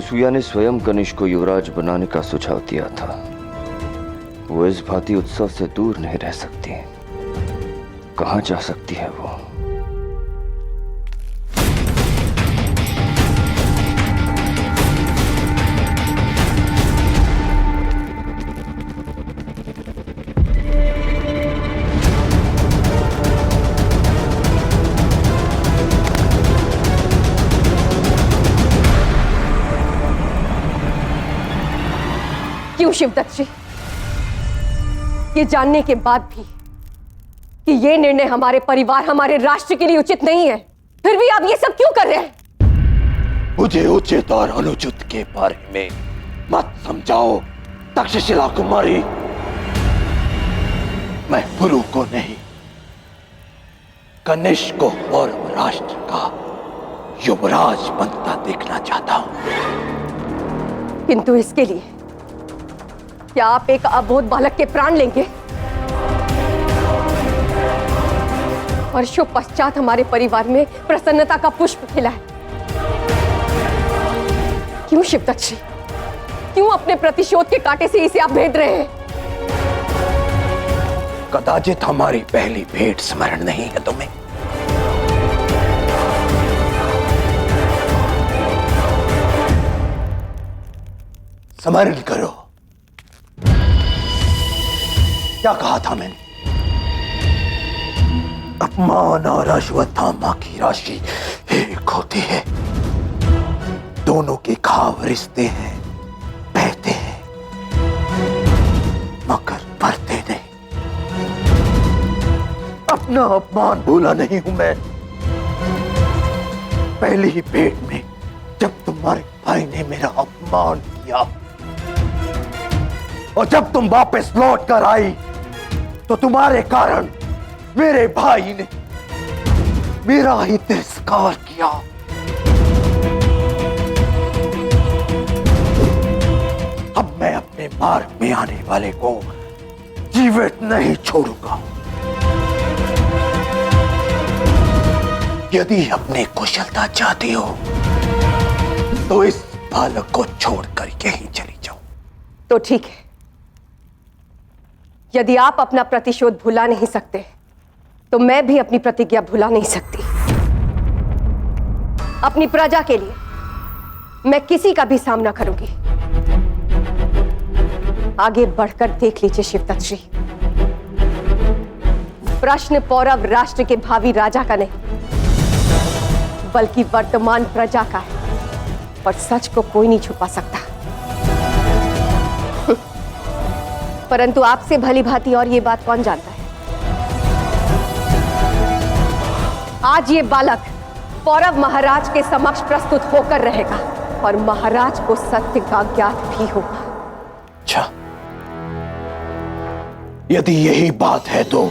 अनुसुईया ने स्वयं कनिष्क को युवराज बनाने का सुझाव दिया था। वो इस भांति उत्सव से दूर नहीं रह सकती। कहां जा सकती है वो? क्यों शिवदत्त जी, ये जानने के बाद भी कि ये निर्णय हमारे परिवार, हमारे राष्ट्र के लिए उचित नहीं है, फिर भी आप ये सब क्यों कर रहे हैं? मुझे उचित और अनुचित के बारे में मत समझाओ तक्षशिला कुमारी। मैं गुरु को नहीं, कनिष्क को पौरव राष्ट्र का युवराज बनता देखना चाहता हूं। किंतु इसके लिए क्या आप एक अबोध बालक के प्राण लेंगे? वर्षों पश्चात हमारे परिवार में प्रसन्नता का पुष्प खिला है। क्यों शिवदत्त जी, क्यों अपने प्रतिशोध के कांटे से इसे आप भेद रहे हैं? कदाचित हमारी पहली भेंट स्मरण नहीं है तुम्हें। स्मरण करो, क्या कहा था मैंने? अपमान और अश्वत्थामा की राशि एक होती है। दोनों के घाव रिश्ते हैं, बहते हैं, मगर भरते नहीं। अपना अपमान भूला नहीं हूं मैं। पहली ही भेंट में जब तुम्हारे भाई ने मेरा अपमान किया और जब तुम वापस लौट कर आई तो तुम्हारे कारण मेरे भाई ने मेरा ही तिरस्कार किया। अब मैं अपने मार्ग में आने वाले को जीवित नहीं छोड़ूंगा। यदि अपने कुशलता चाहती हो तो इस बालक को छोड़कर यहीं चली जाओ। तो ठीक है, यदि आप अपना प्रतिशोध भुला नहीं सकते तो मैं भी अपनी प्रतिज्ञा भुला नहीं सकती। अपनी प्रजा के लिए मैं किसी का भी सामना करूंगी। आगे बढ़कर देख लीजिए शिवदत्त जी, प्रश्न पौरव राष्ट्र के भावी राजा का नहीं बल्कि वर्तमान प्रजा का है, और सच को कोई नहीं छुपा सकता। परंतु आपसे भली भांति और ये बात कौन जानता है? आज ये बालक पौरव महाराज के समक्ष प्रस्तुत होकर रहेगा और महाराज को सत्य का ज्ञात भी होगा। अच्छा, यदि यही बात है तो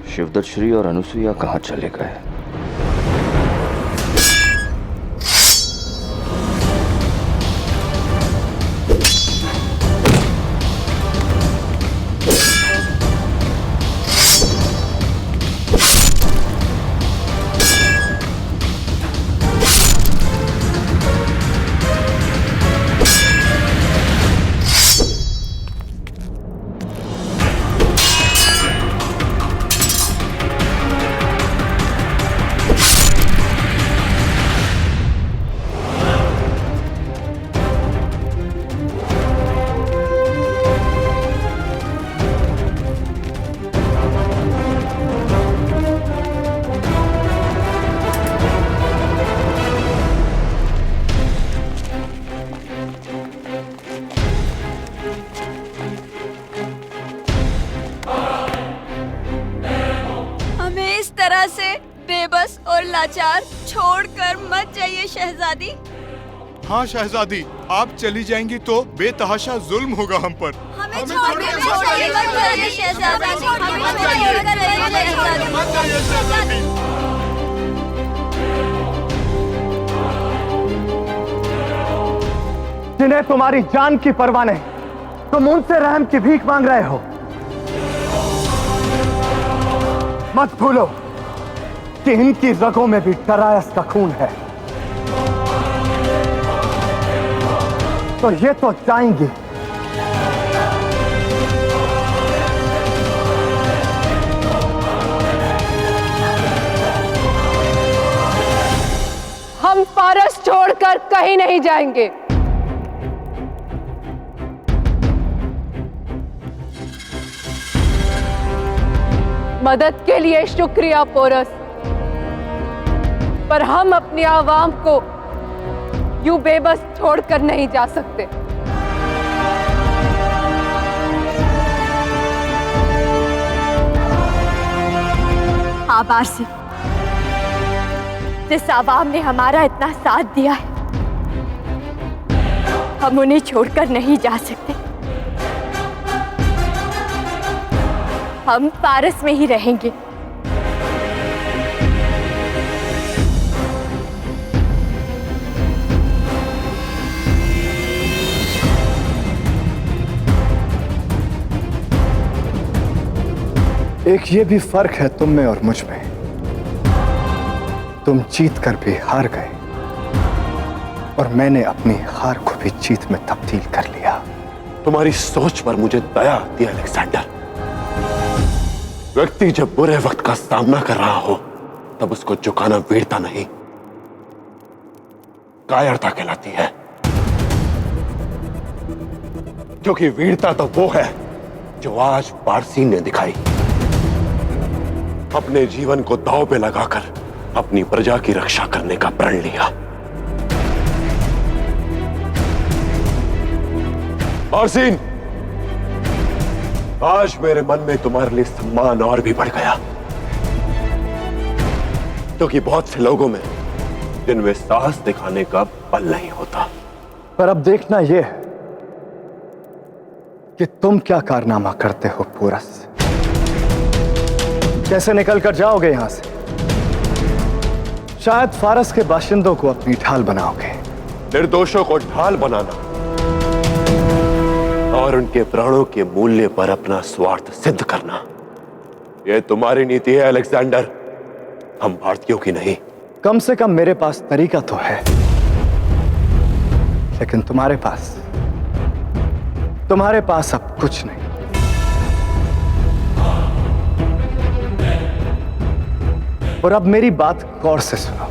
शिवदत्त श्री और अनुसुईया कहां चले गए? यहाँ से बेबस और लाचार छोड़कर मत जाइए शहजादी। हाँ शहजादी, आप चली जाएंगी तो बेतहाशा जुल्म होगा हम पर। हमें छोड़कर मत जाइए शहजादी। मत जाइए शहजादी। जिन्हें तुम्हारी जान की परवाह नहीं, तुम उनसे रहम की भीख मांग रहे हो। मत भूलो कि इनकी रगों में भी डरायस का खून है। तो ये तो जाएंगी, हम फारस छोड़कर कहीं नहीं जाएंगे। मदद के लिए शुक्रिया पोरस, पर हम अपनी आवाम को यूं बेबस छोड़कर नहीं जा सकते। आभार से जिस आवाम ने हमारा इतना साथ दिया है, हम उन्हें छोड़कर नहीं जा सकते। हम फारस में ही रहेंगे। एक ये भी फर्क है तुम में और मुझ में, तुम जीत कर भी हार गए और मैंने अपनी हार को भी जीत में तब्दील कर लिया। तुम्हारी सोच पर मुझे दया आती है अलेक्जेंडर। व्यक्ति जब बुरे वक्त का सामना कर रहा हो तब उसको झुकाना वीरता नहीं, कायरता कहलाती है। क्योंकि वीरता तो वो है जो आज पारसी ने दिखाई, अपने जीवन को दांव पे लगाकर अपनी प्रजा की रक्षा करने का प्रण लिया। पारसीन, आज मेरे मन में तुम्हारे लिए सम्मान और भी बढ़ गया, क्योंकि बहुत से लोगों में जिनमें साहस दिखाने का बल नहीं होता। पर अब देखना यह है कि तुम क्या कारनामा करते हो पोरस। कैसे निकल कर जाओगे यहां से? शायद फारस के बाशिंदों को अपनी ढाल बनाओगे। निर्दोषों को ढाल बनाना और उनके प्राणों के मूल्य पर अपना स्वार्थ सिद्ध करना, यह तुम्हारी नीति है अलेक्जेंडर, हम भारतीयों की नहीं। कम से कम मेरे पास तरीका तो है, लेकिन तुम्हारे पास अब कुछ नहीं। और अब मेरी बात गौर से सुनो,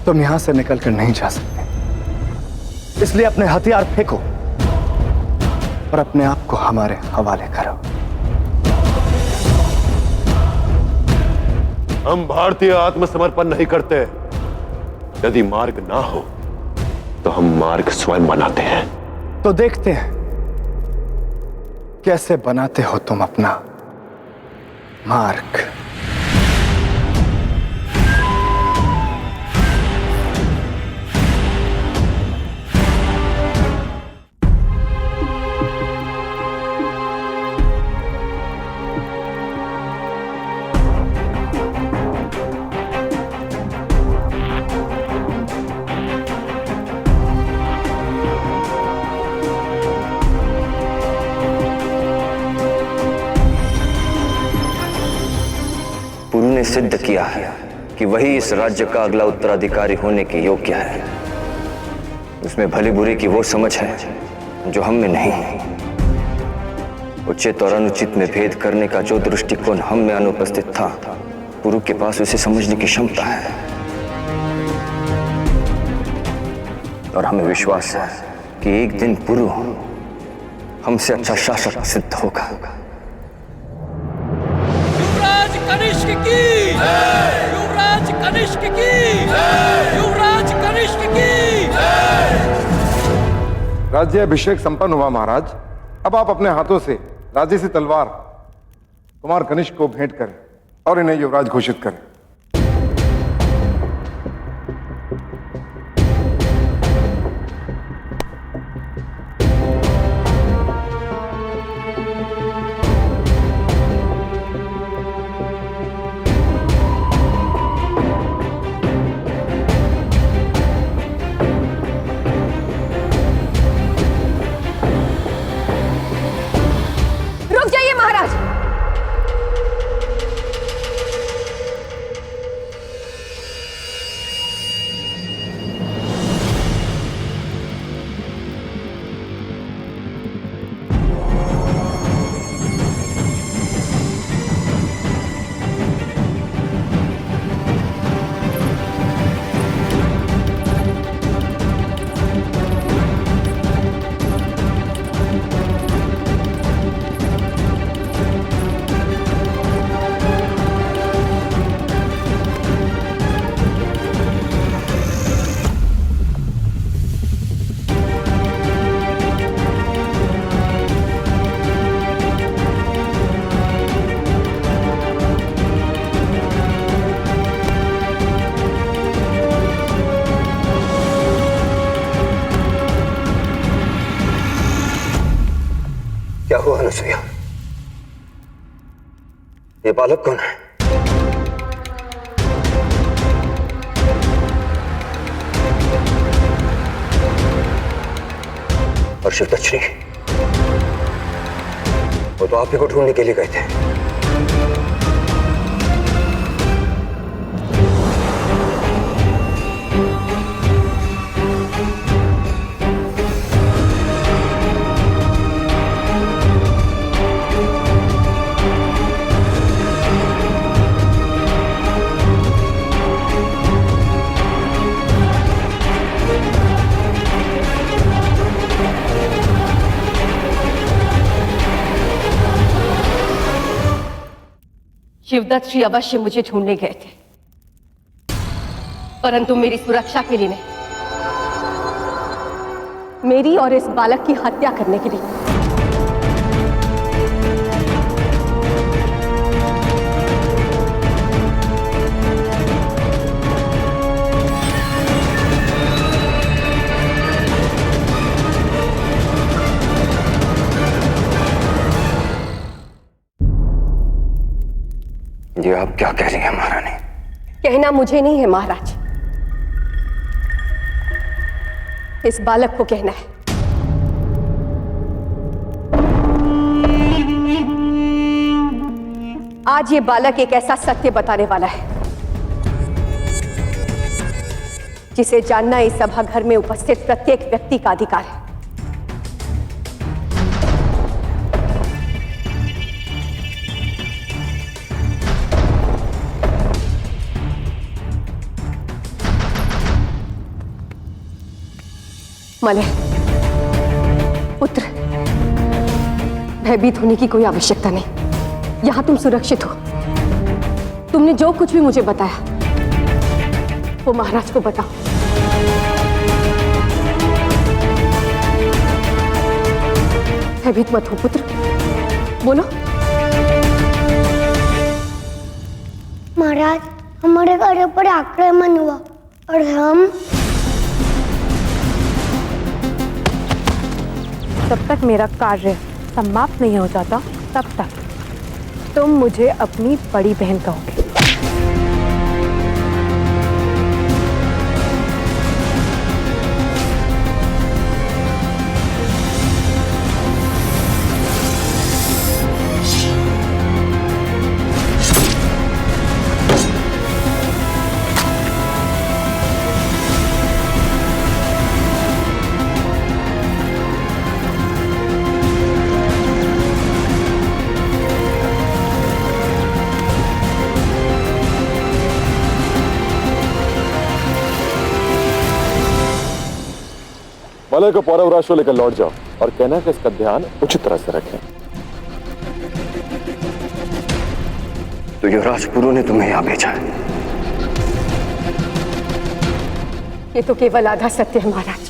तुम यहां से निकलकर नहीं जा सकते, इसलिए अपने हथियार फेंको और अपने आप को हमारे हवाले करो। हम भारतीय आत्मसमर्पण नहीं करते। यदि मार्ग ना हो तो हम मार्ग स्वयं बनाते हैं। तो देखते हैं कैसे बनाते हो तुम अपना मार्ग। पुरु ने सिद्ध किया है कि वही इस राज्य का अगला उत्तराधिकारी होने के योग्य है। उसमें भली बुरी की वो समझ है जो हम में नहीं। उचित और अनुचित में भेद करने का जो दृष्टिकोण हम में अनुपस्थित था, पुरु के पास उसे समझने की क्षमता है। और हमें विश्वास है कि एक दिन पुरु हमसे अच्छा शासक सिद्ध होगा। युवराज कनिष्क की, युवराज कनिष्क की, युवराज कनिष्क की। राज्याभिषेक संपन्न हुआ महाराज। अब आप अपने हाथों से राजे से तलवार कुमार कनिष्क को भेंट करें और इन्हें युवराज घोषित करें। रुक जाइए महाराज। क्या हुआ अनुसुईया? ये बालक कौन है? और शिवदक्षिणी, वो तो आप ही को ढूंढने के लिए गए थे। शिवदत्त श्री अवश्य मुझे ढूंढने गए थे, परंतु मेरी सुरक्षा के लिए नहीं, मेरी और इस बालक की हत्या करने के लिए। ये आप क्या कह रही हैं महारानी? कहना मुझे नहीं है महाराज, इस बालक को कहना है। आज ये बालक एक ऐसा सत्य बताने वाला है जिसे जानना इस सभा घर में उपस्थित प्रत्येक व्यक्ति का अधिकार है। मलय पुत्र, भयभीत होने की कोई आवश्यकता नहीं। यहां तुम सुरक्षित हो। तुमने जो कुछ भी मुझे बताया वो महाराज को बताओ। भयभीत मत हो पुत्र, बोलो। महाराज, हमारे घर पर आक्रमण हुआ और हम जब तक मेरा कार्य समाप्त नहीं हो जाता तब तक तुम मुझे अपनी बड़ी बहन कहोगे। मलय को पौरव राष्ट्र लेकर लौट जाओ और कहना कि इसका ध्यान उचित तरह से रखें। तो युवराज पुरु ने तुम्हें यहां भेजा है? ये तो केवल आधा सत्य है महाराज।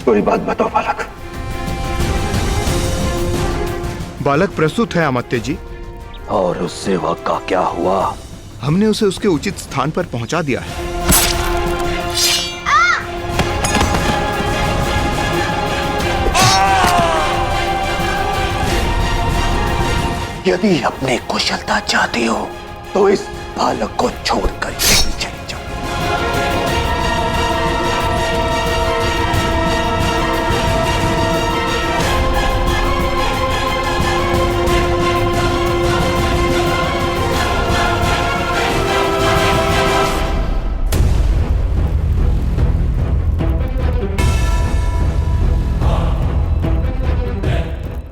कोई बात बताओ बालक। बालक प्रस्तुत है अमात्य जी। और उस सेवक का क्या हुआ? हमने उसे उसके उचित स्थान पर पहुंचा दिया है। यदि अपनी कुशलता चाहती हो तो इस बालक को छोड़कर यहीं चली जाओ।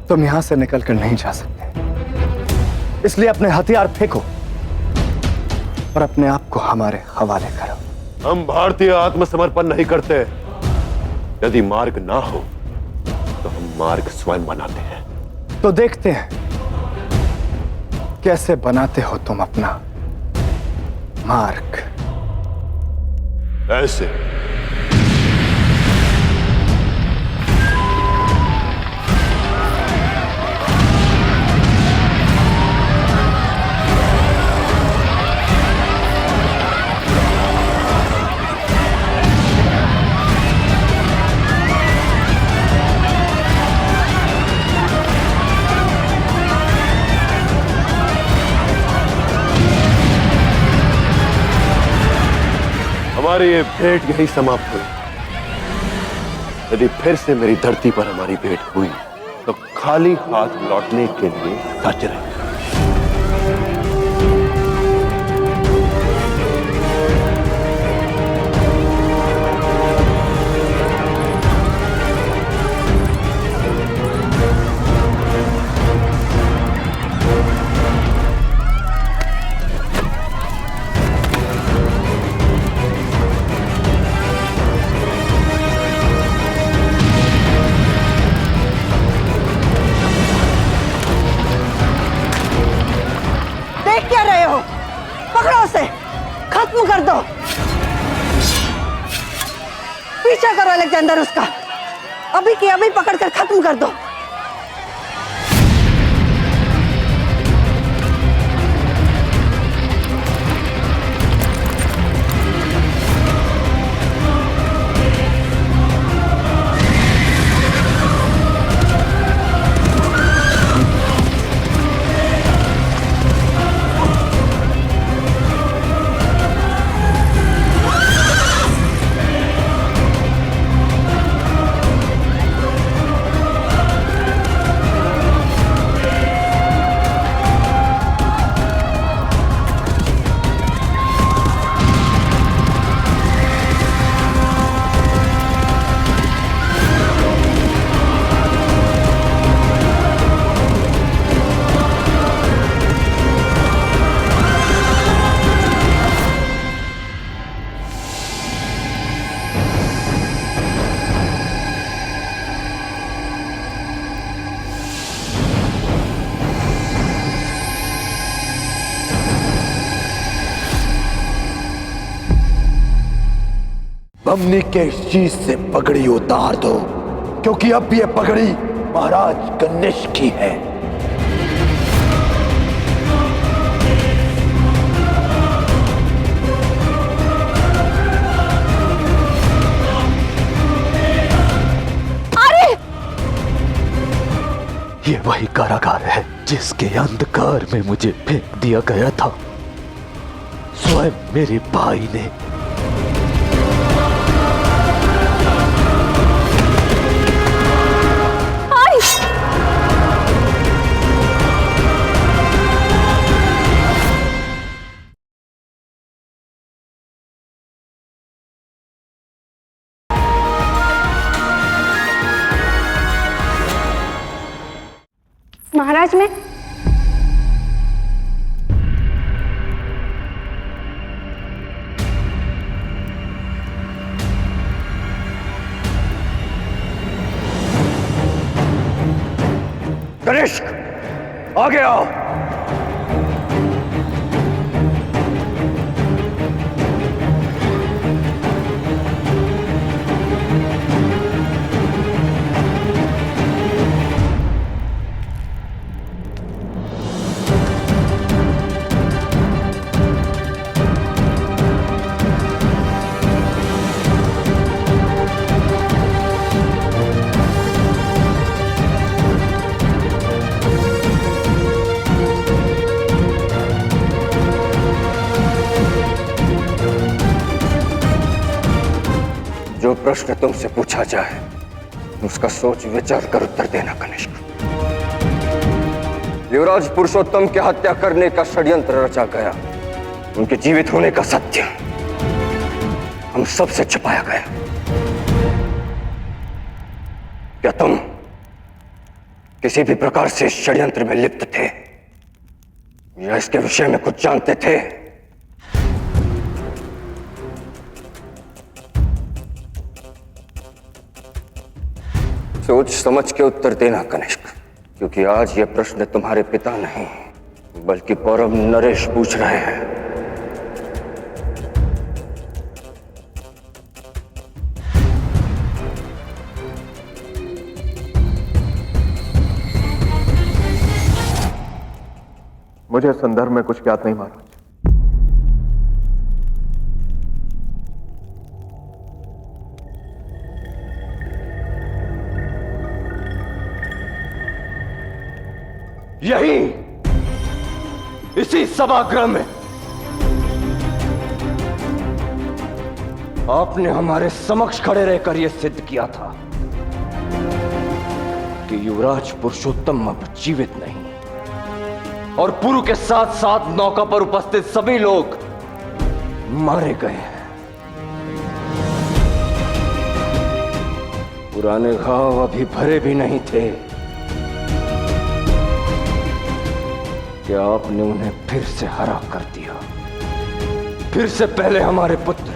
तुम यहां से निकलकर नहीं जा सकते, इसलिए अपने हथियार फेंको और अपने आप को हमारे हवाले करो। हम भारतीय आत्मसमर्पण नहीं करते। यदि मार्ग ना हो तो हम मार्ग स्वयं बनाते हैं। तो देखते हैं कैसे बनाते हो तुम अपना मार्ग। ऐसे हमारी ये भेंट यही समाप्त हुई। यदि फिर से मेरी धरती पर हमारी भेंट हुई तो खाली हाथ लौटने के लिए सच रहे। पकड़ो उसे, खत्म कर दो। पीछा करो अलेक्जेंडर उसका, अभी की अभी पकड़कर खत्म कर दो। बमनी के शीश से पगड़ी उतार दो, क्योंकि अब ये पगड़ी महाराज कनिष्क की है। अरे! ये वही कारागार है जिसके अंधकार में मुझे फेंक दिया गया था स्वयं मेरे भाई ने। महाराज में कनिष्क, आगे आओ। जो प्रश्न तुमसे पूछा जाए उसका सोच विचार कर उत्तर देना कनिष्क। युवराज पुरुषोत्तम की हत्या करने का षड्यंत्र रचा गया, उनके जीवित होने का सत्य हम सबसे छिपाया गया। क्या तुम किसी भी प्रकार से इस षड्यंत्र में लिप्त थे या इसके विषय में कुछ जानते थे? सोच समझ के उत्तर देना कनिष्क, क्योंकि आज यह प्रश्न तुम्हारे पिता नहीं बल्कि पौरव नरेश पूछ रहे हैं। मुझे इस संदर्भ में कुछ ज्ञात नहीं महाराज। यही इसी सभागृह में आपने हमारे समक्ष खड़े रहकर यह सिद्ध किया था कि युवराज पुरुषोत्तम अब जीवित नहीं और पुरु के साथ साथ नौका पर उपस्थित सभी लोग मारे गए हैं। पुराने घाव अभी भरे भी नहीं थे कि आपने उन्हें फिर से हरा कर दिया। फिर से पहले हमारे पुत्र,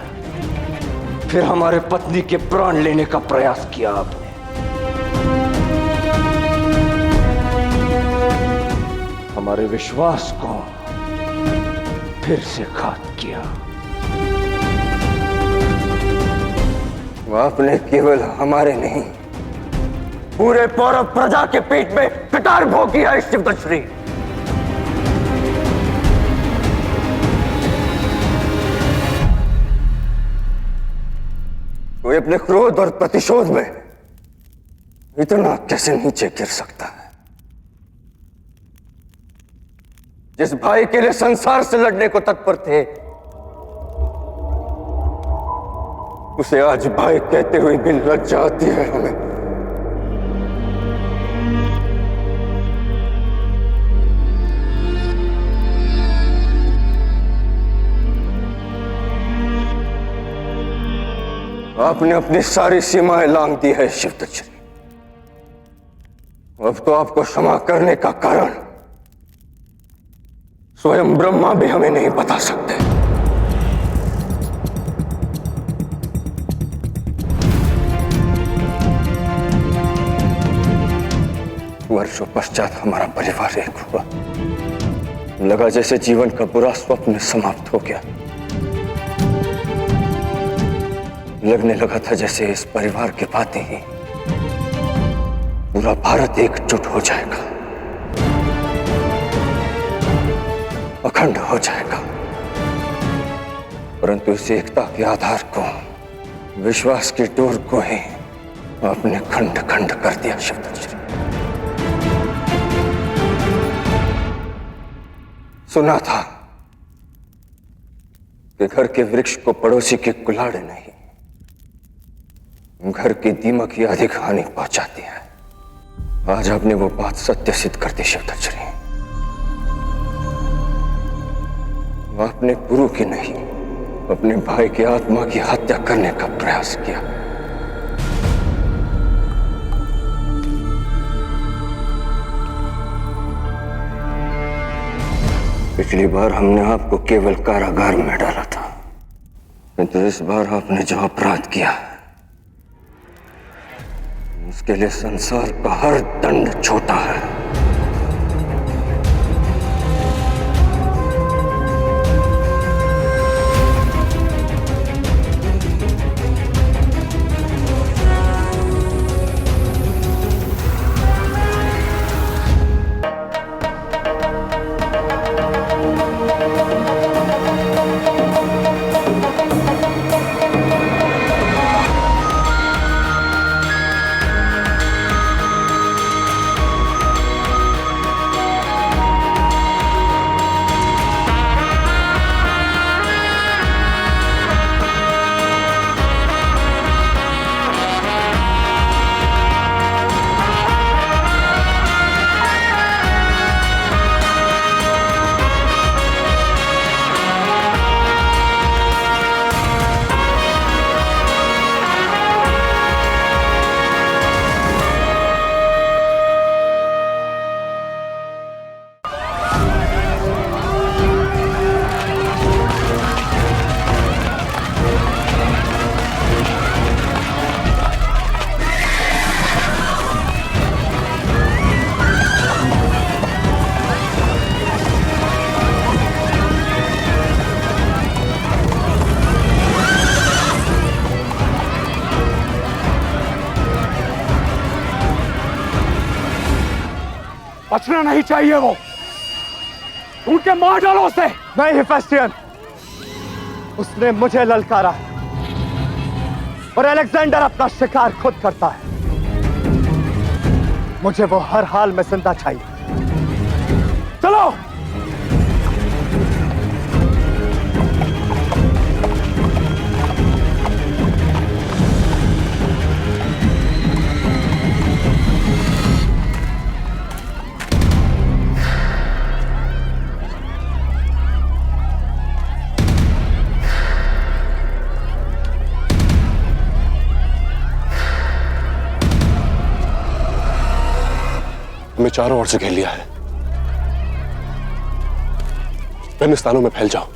फिर हमारे पत्नी के प्राण लेने का प्रयास किया आपने। हमारे विश्वास को फिर से घात किया। आपने केवल हमारे नहीं पूरे पौरव प्रजा के पेट में कटार भोग किया है शिवदश्री। कोई अपने क्रोध और प्रतिशोध में इतना कैसे नीचे गिर सकता है? जिस भाई के लिए संसार से लड़ने को तत्पर थे उसे आज भाई कहते हुए भी लज्जा आती है हमें। आपने अपनी सारी सीमाएं लांघ दी है शिवदश्री। अब तो आपको क्षमा करने का कारण स्वयं ब्रह्मा भी हमें नहीं बता सकते। वर्षों पश्चात हमारा परिवार एक हुआ। लगा जैसे जीवन का बुरा स्वप्न समाप्त हो गया। लगने लगा था जैसे इस परिवार के बातें ही पूरा भारत एकजुट हो जाएगा, अखंड हो जाएगा। परंतु इस एकता के आधार को, विश्वास की डोर को ही आपने खंड खंड कर दिया शिवदश्री। सुना था कि घर के वृक्ष को पड़ोसी के कुल्हाड़े नहीं, घर की दीमक ही अधिक हानि पहुंचाती है। आज आपने वो बात सत्य सिद्ध कर दी शिवदश्री। आपने पुरु की नहीं, अपने भाई की आत्मा की हत्या करने का प्रयास किया। पिछली बार हमने आपको केवल कारागार में डाला था, किंतु इस बार आपने जो अपराध किया उसके लिए संसार का हर दंड छोटा है। बचना नहीं चाहिए। वो ढूंढ के मार डालो उसे। नहीं हेफेस्टियन, उसने मुझे ललकारा और अलेक्जेंडर अपना शिकार खुद करता है। मुझे वो हर हाल में जिंदा चाहिए। चलो। मैं चारों ओर से घेर लिया है। विभिन्न स्थानों में फैल जाओ।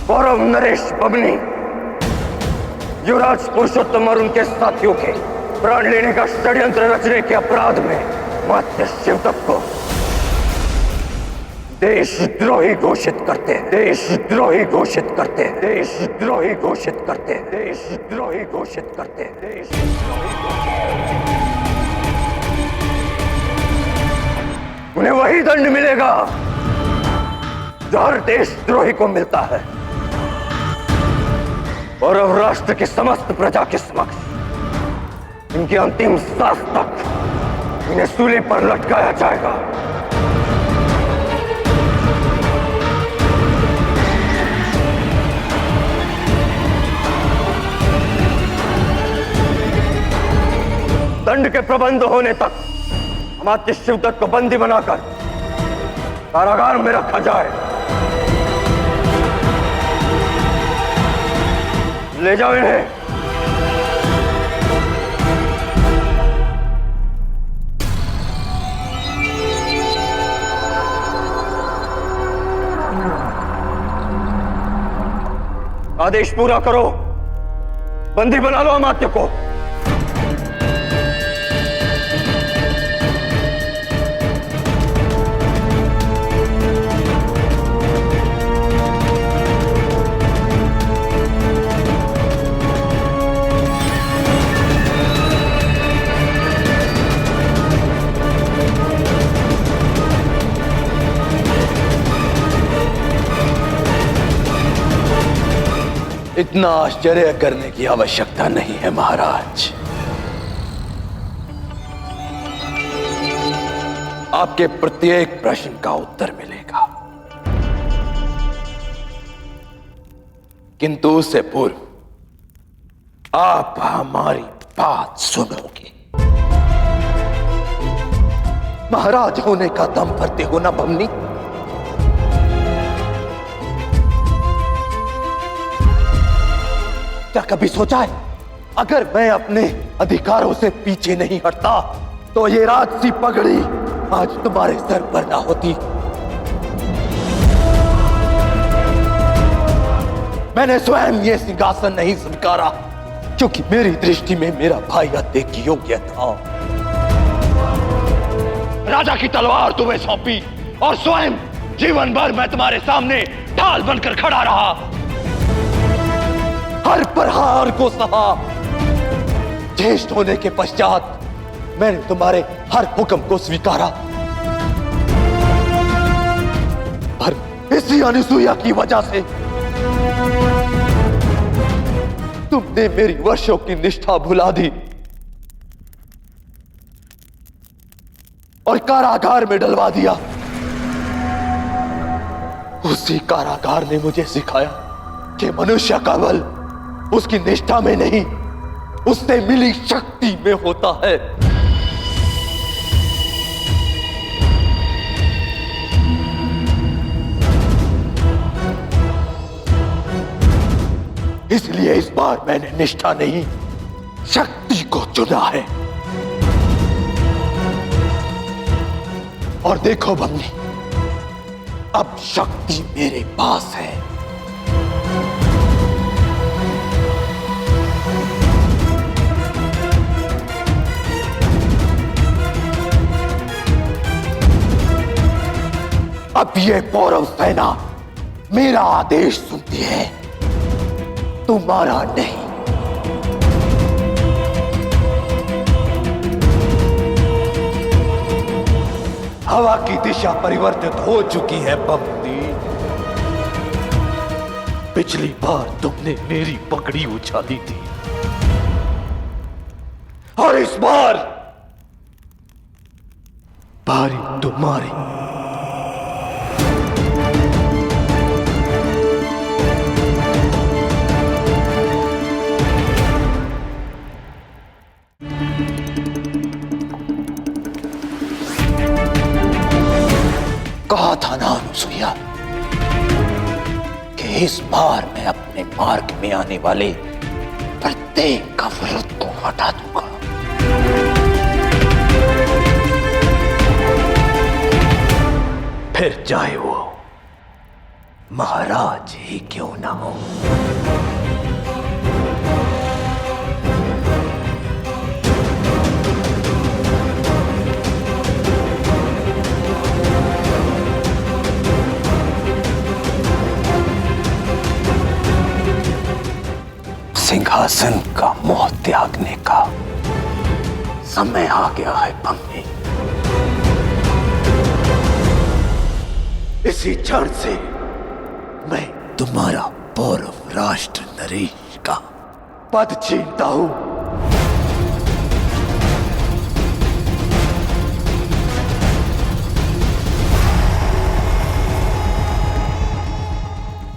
पौरव नरेश बमनी युवराज पुरुषोत्तम और उनके साथियों के प्राण लेने का षड्यंत्र रचने के अपराध में मात्य शिवतक को देशद्रोही घोषित करते हैं। देशद्रोही घोषित करते हैं। देशद्रोही घोषित करते हैं। देशद्रोही घोषित करते हैं। देशद्रोही। उन्हें वही दंड मिलेगा जो हर देशद्रोही को मिलता है। और अब राष्ट्र की समस्त प्रजा के समक्ष इनकी अंतिम सांस तक इन्हें सूली पर लटकाया जाएगा। दंड के प्रबंध होने तक अमात्य शिवदत्त को बंदी बनाकर कारागार में रखा जाए। ले जाओ इन्हें। आदेश पूरा करो, बंदी बना लो अमात्य को। इतना आश्चर्य करने की आवश्यकता नहीं है महाराज। आपके प्रत्येक प्रश्न का उत्तर मिलेगा, किंतु उससे पूर्व आप हमारी बात सुनोगे। महाराज होने का दम भरते हो ना बमनी? क्या कभी सोचा है अगर मैं अपने अधिकारों से पीछे नहीं हटता तो ये राजसी पगड़ी आज तुम्हारे सर पर ना होती? मैंने स्वयं ये सिंहासन नहीं स्वीकारा क्योंकि मेरी दृष्टि में मेरा भाई अत्यंत योग्य था। राजा की तलवार तुम्हें सौंपी और स्वयं जीवन भर मैं तुम्हारे सामने ढाल बनकर खड़ा रहा। हर प्रहार को सहा। ज्येष्ठ होने के पश्चात मैंने तुम्हारे हर हुक्म को स्वीकारा। पर इसी अनुसूया की वजह से तुमने मेरी वर्षों की निष्ठा भुला दी और कारागार में डलवा दिया। उसी कारागार ने मुझे सिखाया कि मनुष्य का बल उसकी निष्ठा में नहीं, उससे मिली शक्ति में होता है। इसलिए इस बार मैंने निष्ठा नहीं, शक्ति को चुना है। और देखो बन्नी, अब शक्ति मेरे पास है। अब ये पौरव सेना मेरा आदेश सुनती है, तुम्हारा नहीं। हवा की दिशा परिवर्तित हो चुकी है बमनी। पिछली बार तुमने मेरी पगड़ी उछाली थी और इस बार बारी तुम्हारी। कहा था ना अनुसुईया कि इस बार मैं अपने मार्ग में आने वाले प्रत्येक अवरोध को हटा दूंगा। फिर चाहे वो महाराज ही क्यों ना हो। सिंहासन का मोह त्यागने का समय आ गया है बन्नी। इसी क्षण से मैं तुम्हारा पौरव राष्ट्र नरेश का पद छीनता हूं।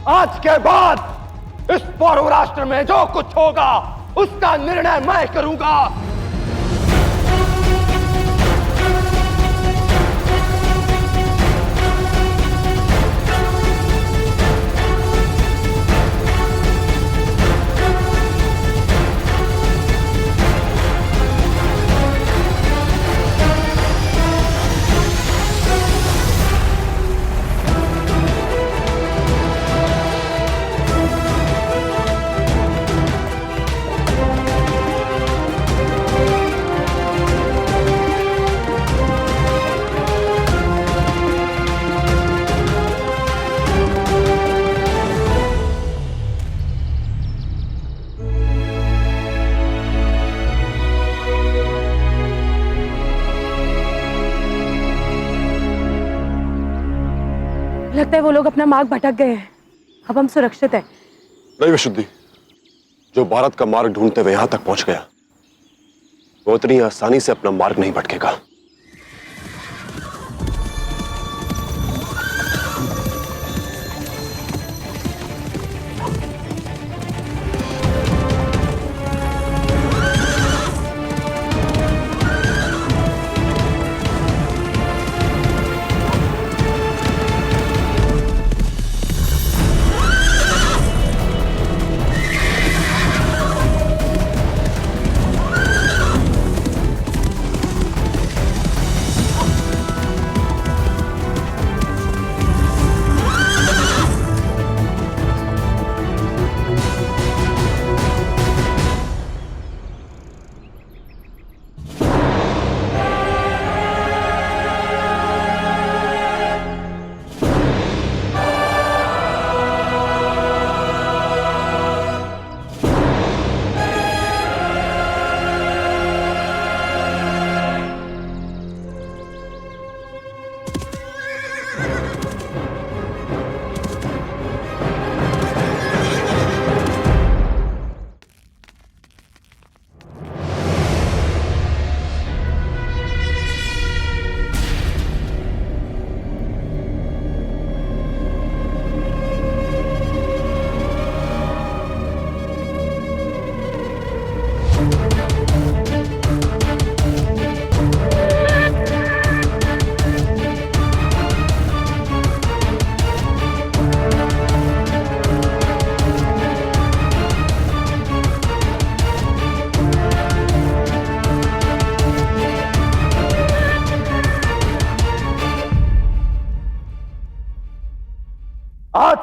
आज के बाद इस पौरव राष्ट्र में जो कुछ होगा उसका निर्णय मैं करूंगा। लगता है वो लोग अपना मार्ग भटक गए हैं। अब हम सुरक्षित हैं। नहीं विशुद्धि, जो भारत का मार्ग ढूंढते हुए यहां तक पहुंच गया वो इतनी आसानी से अपना मार्ग नहीं भटकेगा।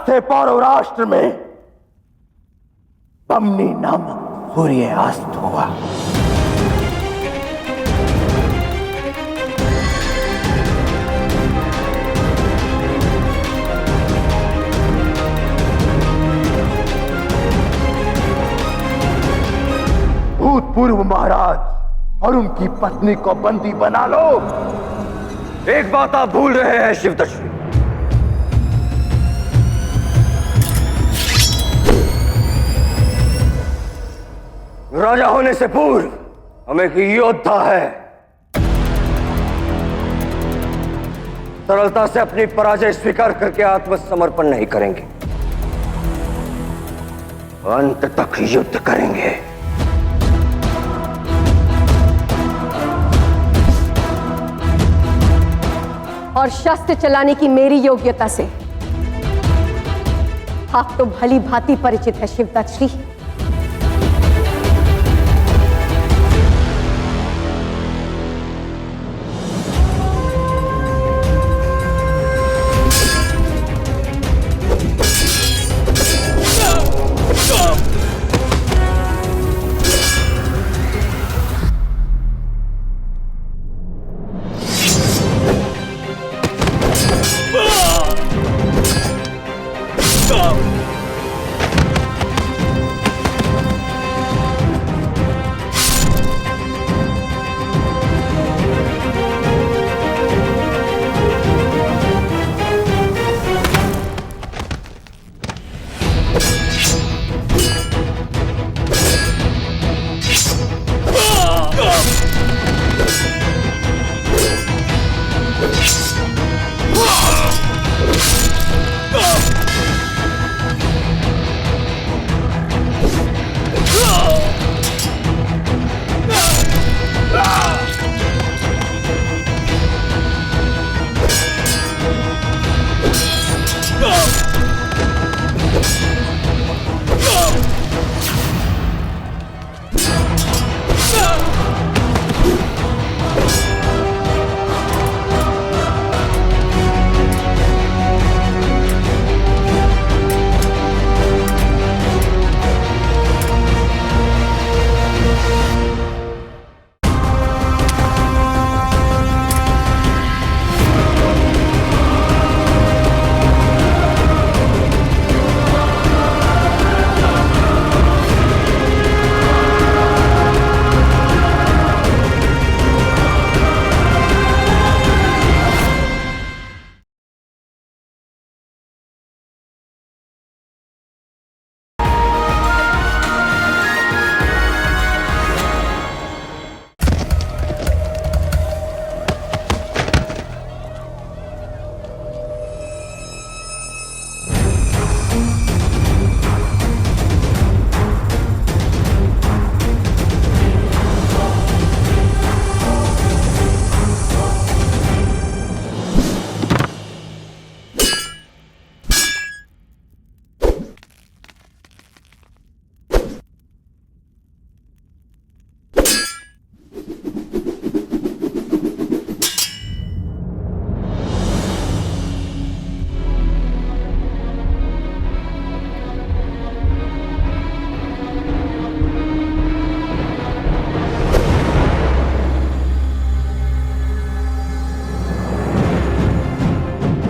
से पौरव राष्ट्र में बमनी नामक सूर्य अस्त हुआ। भूतपूर्व महाराज और उनकी पत्नी को बंदी बना लो। एक बात आप भूल रहे हैं शिवदर्शी। राजा होने से पूर्व हम एक योद्धा है। सरलता से अपनी पराजय स्वीकार करके आत्मसमर्पण नहीं करेंगे, अंत तक युद्ध करेंगे। और शस्त्र चलाने की मेरी योग्यता से आप तो भली भांति परिचित है शिवदत्त श्री।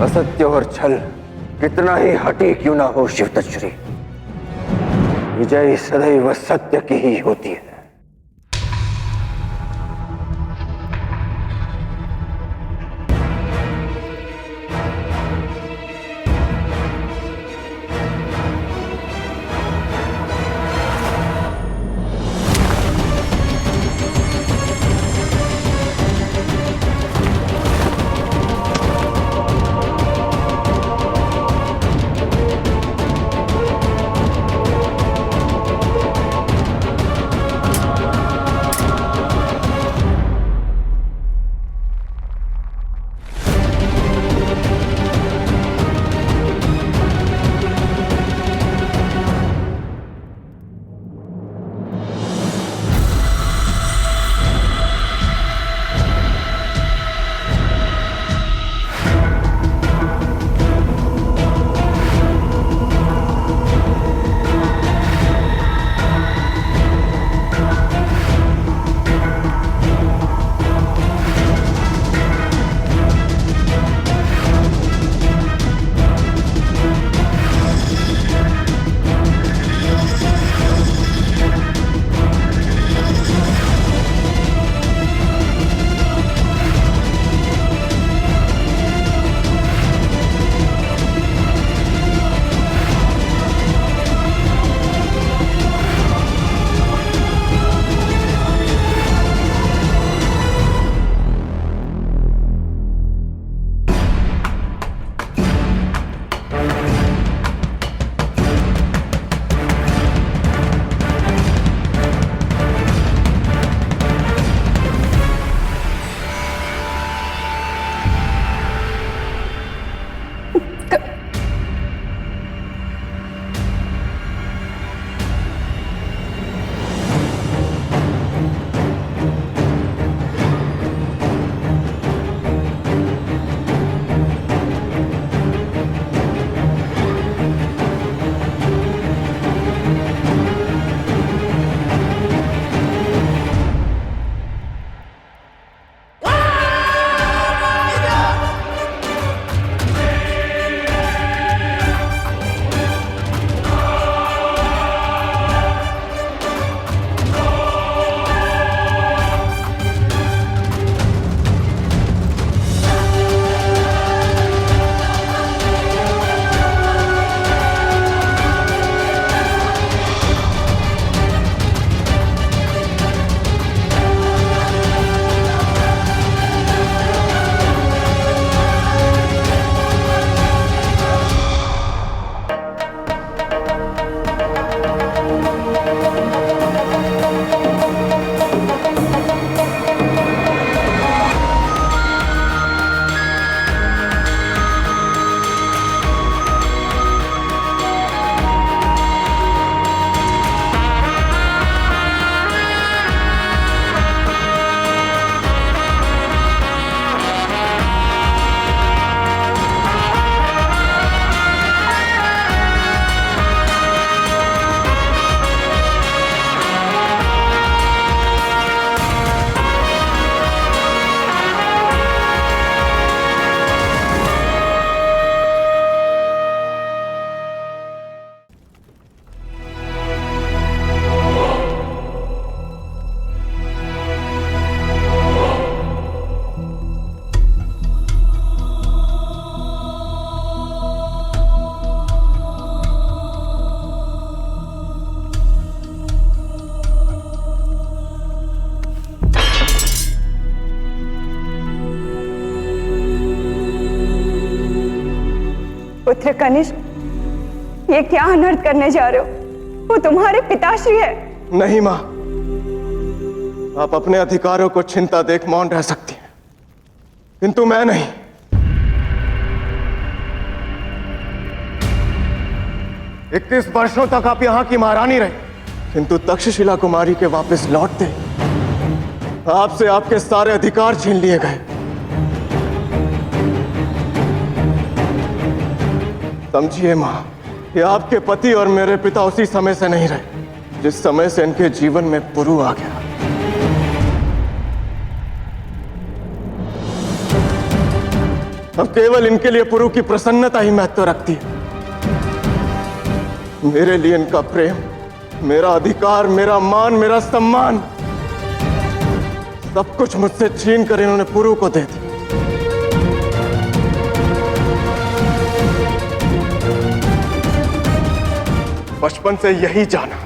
असत्य और छल कितना ही हठी क्यों ना हो शिवदत्त श्री, विजय सदैव सत्य की ही होती है। पुत्र कनिष्क, ये क्या अनर्थ करने जा रहे हो? वो तुम्हारे पिताश्री है। नहीं मां, आप अपने अधिकारों को छिनता देख मौन रह सकती हैं, किंतु मैं नहीं। 21 वर्षों तक आप यहां की महारानी रही, किंतु तक्षशिला कुमारी के वापस लौटते आपसे आपके सारे अधिकार छीन लिए गए। समझिए मां, कि आपके पति और मेरे पिता उसी समय से नहीं रहे जिस समय से इनके जीवन में पुरु आ गया। अब केवल इनके लिए पुरु की प्रसन्नता ही महत्व रखती है। मेरे लिए इनका प्रेम, मेरा अधिकार, मेरा मान, मेरा सम्मान, सब कुछ मुझसे छीन कर इन्होंने पुरु को दे दिया। बचपन से यही जाना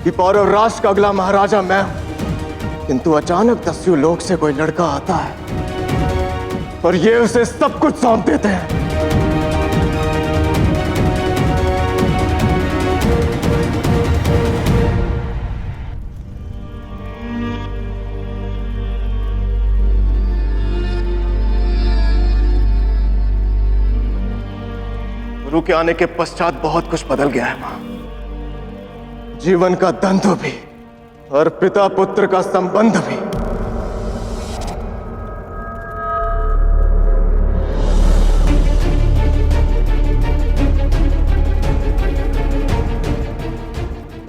कि पौरव राष्ट्र का अगला महाराजा मैं हूं, किंतु अचानक दस्यु लोक से कोई लड़का आता है और ये उसे सब कुछ सौंप देते हैं। गुरु के आने के पश्चात बहुत कुछ बदल गया है मां। जीवन का द्वंद्व भी और पिता पुत्र का संबंध भी।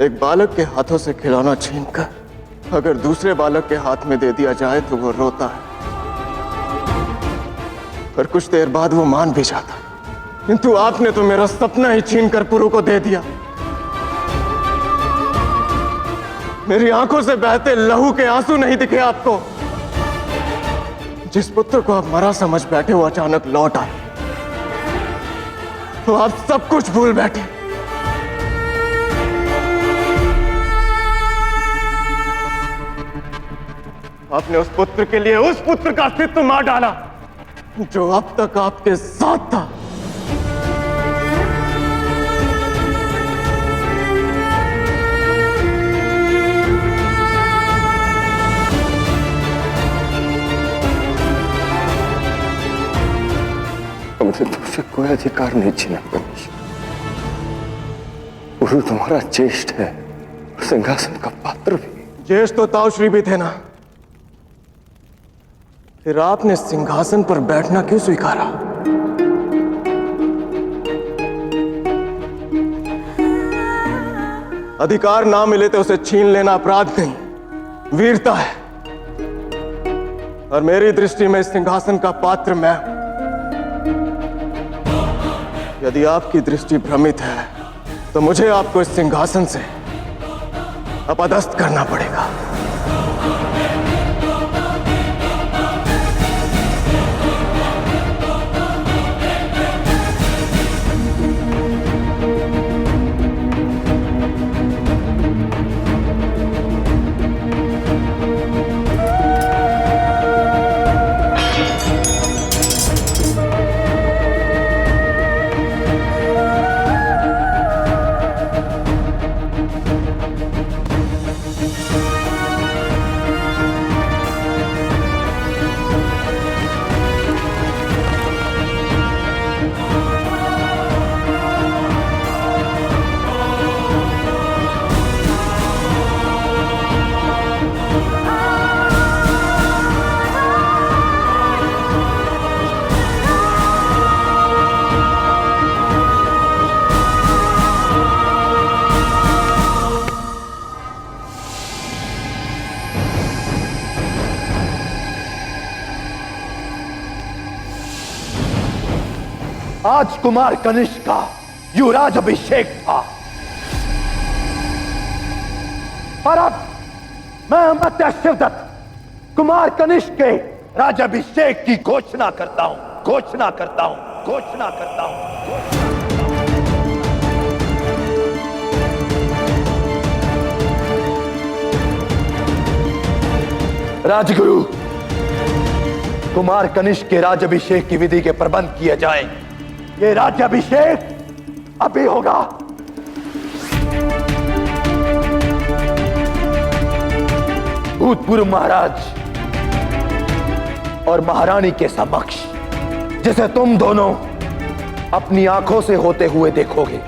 एक बालक के हाथों से खिलौना छीनकर अगर दूसरे बालक के हाथ में दे दिया जाए तो वो रोता है, पर कुछ देर बाद वो मान भी जाता है। किंतु आपने तो मेरा सपना ही छीनकर पुरु को दे दिया। मेरी आंखों से बहते लहू के आंसू नहीं दिखे आपको। जिस पुत्र को आप मरा समझ बैठे वो अचानक लौट आए, तो आप सब कुछ भूल बैठे। आपने उस पुत्र के लिए उस पुत्र का अस्तित्व मार डाला जो अब तक आपके साथ था। हमने तुझसे कोई अधिकार नहीं छीना कनिष्क। गुरु तुम्हारा ज्येष्ठ है, सिंहासन का पात्र भी। ज्येष्ठ तो ताऊश्री भी थे ना, फिर आपने सिंहासन पर बैठना क्यों स्वीकारा? अधिकार ना मिले तो उसे छीन लेना अपराध नहीं, वीरता है। और मेरी दृष्टि में इस सिंहासन का पात्र मैं हूं। यदि आपकी दृष्टि भ्रमित है तो मुझे आपको इस सिंहासन से अपदस्थ करना पड़ेगा। आज कुमार कनिष्क का युवराज अभिषेक था, और अब मैं अमर्त्य शिवदत्त कुमार कनिष्क के राजाभिषेक की घोषणा करता हूं, घोषणा करता हूं, घोषणा करता हूं। राजगुरु, कुमार कनिष्क के राजाभिषेक की विधि के प्रबंध किए जाएं। ये राज्याभिषेक अभी होगा। भूतपूर्व महाराज और महारानी के समक्ष, जिसे तुम दोनों अपनी आंखों से होते हुए देखोगे।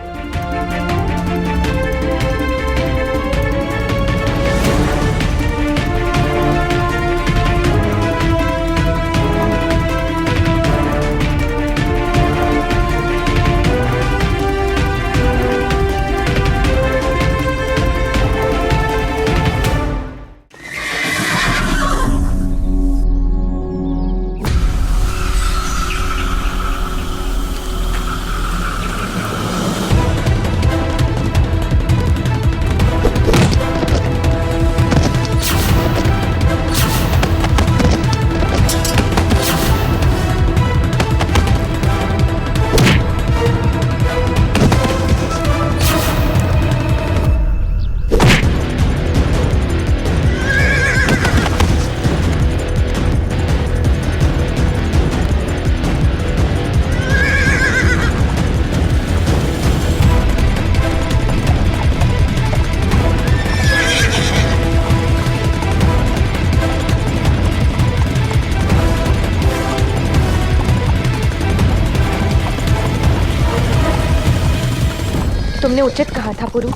तुमने उचित कहा था पुरु,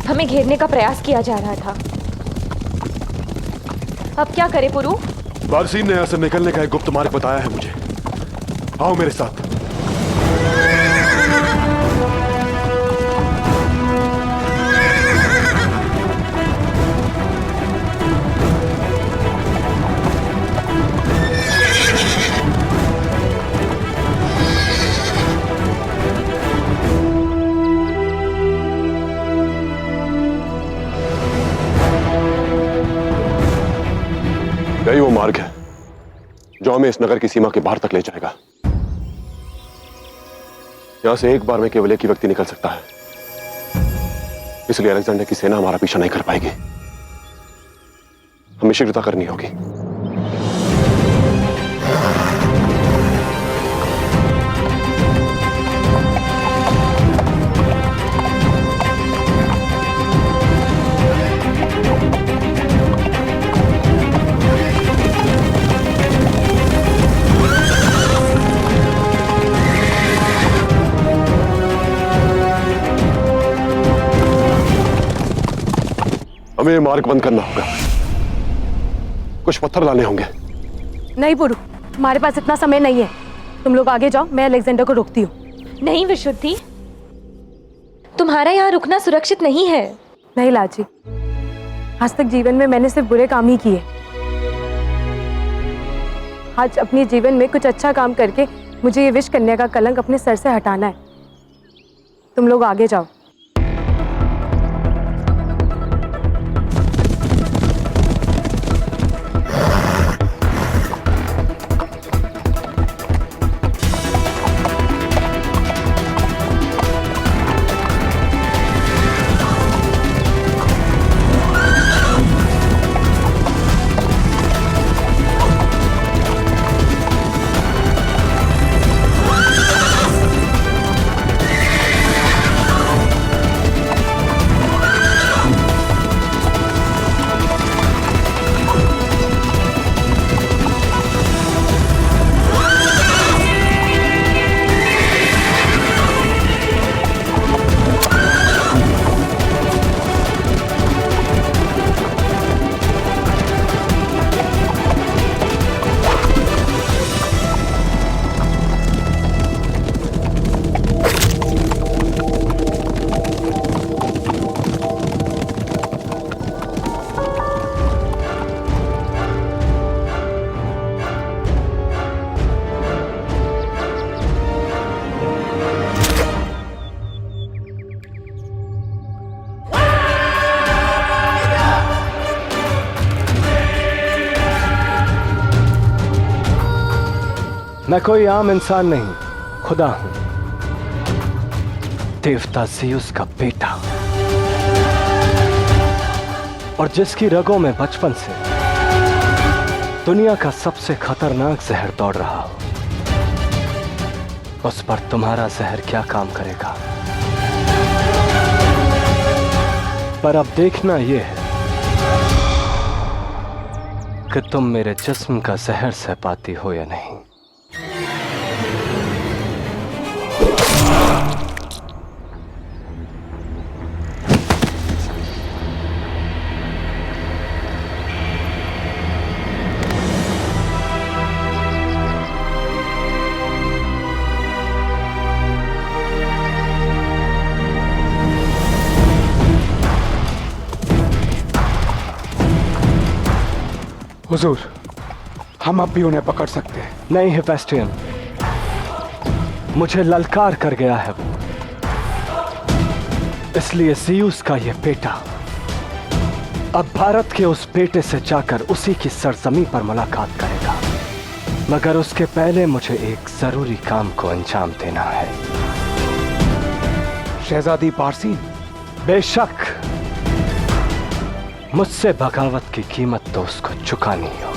हमें घेरने का प्रयास किया जा रहा था। अब क्या करे पुरु? बारसीन ने यहाँ से निकलने का एक गुप्त मार्ग बताया है मुझे। आओ मेरे साथ। यही वो मार्ग है जो हमें इस नगर की सीमा के बाहर तक ले जाएगा। यहां से एक बार में केवल एक ही व्यक्ति निकल सकता है, इसलिए अलेक्जेंडर की सेना हमारा पीछा नहीं कर पाएगी। हमें शीघ्रता करनी होगी। हमें मार्ग बंद करना होगा। कुछ पत्थर लाने होंगे। नहीं पुरु, हमारे पास इतना समय नहीं है। तुम लोग आगे जाओ, मैं अलेक्जेंडर को रोकती हूँ। नहीं विशुद्धि, तुम्हारा यहाँ रुकना सुरक्षित नहीं है। नहीं लाजी, आज तक जीवन में मैंने सिर्फ बुरे काम ही किए। आज अपने जीवन में कुछ अच्छा काम करके मुझे ये विष कन्या का कलंक अपने सर से हटाना है। तुम लोग आगे जाओ। मैं कोई आम इंसान नहीं, खुदा हूं, देवता ज़ीउस का बेटा, और जिसकी रगों में बचपन से दुनिया का सबसे खतरनाक जहर दौड़ रहा हो। उस पर तुम्हारा जहर क्या काम करेगा। पर अब देखना यह है कि तुम मेरे जिस्म का जहर सह पाती हो या नहीं। हुजूर, हम अब भी उन्हें पकड़ सकते हैं। नहीं हेफेस्टियन, मुझे ललकार कर गया है वो, इसलिए ज़ीउस का यह बेटा अब भारत के उस बेटे से जाकर उसी की सरजमी पर मुलाकात करेगा। मगर उसके पहले मुझे एक जरूरी काम को अंजाम देना है। शहजादी पारसीन? बेशक, मुझसे बगावत की कीमत तो उसको चुकानी होगी।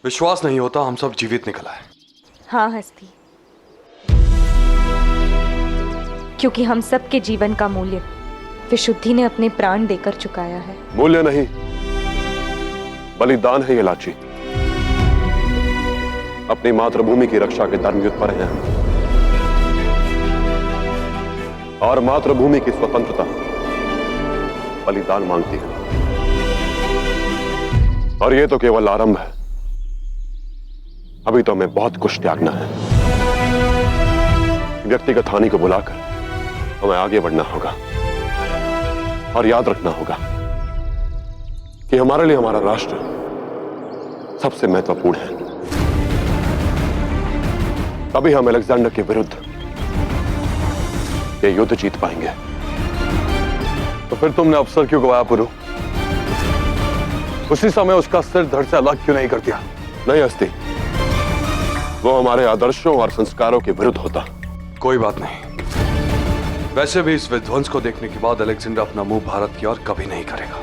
विश्वास नहीं होता हम सब जीवित निकल आए। हाँ हस्ती, क्योंकि हम सब के जीवन का मूल्य विशुद्धि ने अपने प्राण देकर चुकाया है। मूल्य नहीं, बलिदान है ये लाची। अपनी मातृभूमि की रक्षा के धर्मयुद्ध पर हैं और मातृभूमि की स्वतंत्रता बलिदान मांगती है। और ये तो केवल आरंभ है, अभी तो हमें बहुत कुछ त्यागना है। व्यक्तिगत हानि को बुलाकर हमें आगे बढ़ना होगा और याद रखना होगा कि हमारे लिए हमारा राष्ट्र सबसे महत्वपूर्ण है। तभी हम अलेक्जेंडर के विरुद्ध ये युद्ध जीत पाएंगे। तो फिर तुमने अफसर क्यों गवाया पुरु? उसी समय उसका सिर धड़ से अलग क्यों नहीं कर दिया? नहीं हस्ती, वो हमारे आदर्शों और संस्कारों के विरुद्ध होता। कोई बात नहीं, वैसे भी इस विध्वंस को देखने के बाद अलेक्जेंडर अपना मुंह भारत की ओर कभी नहीं करेगा।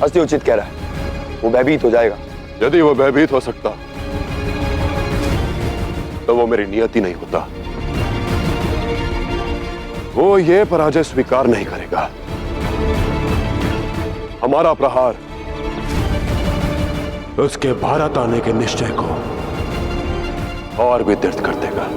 हस्ती उचित कह रहा है, वो भयभीत हो जाएगा। यदि वो भयभीत हो सकता तो वो मेरी नियति नहीं होता। वो ये पराजय स्वीकार नहीं करेगा। हमारा प्रहार उसके भारत आने के निश्चय को और भी दृढ़ कर देगा।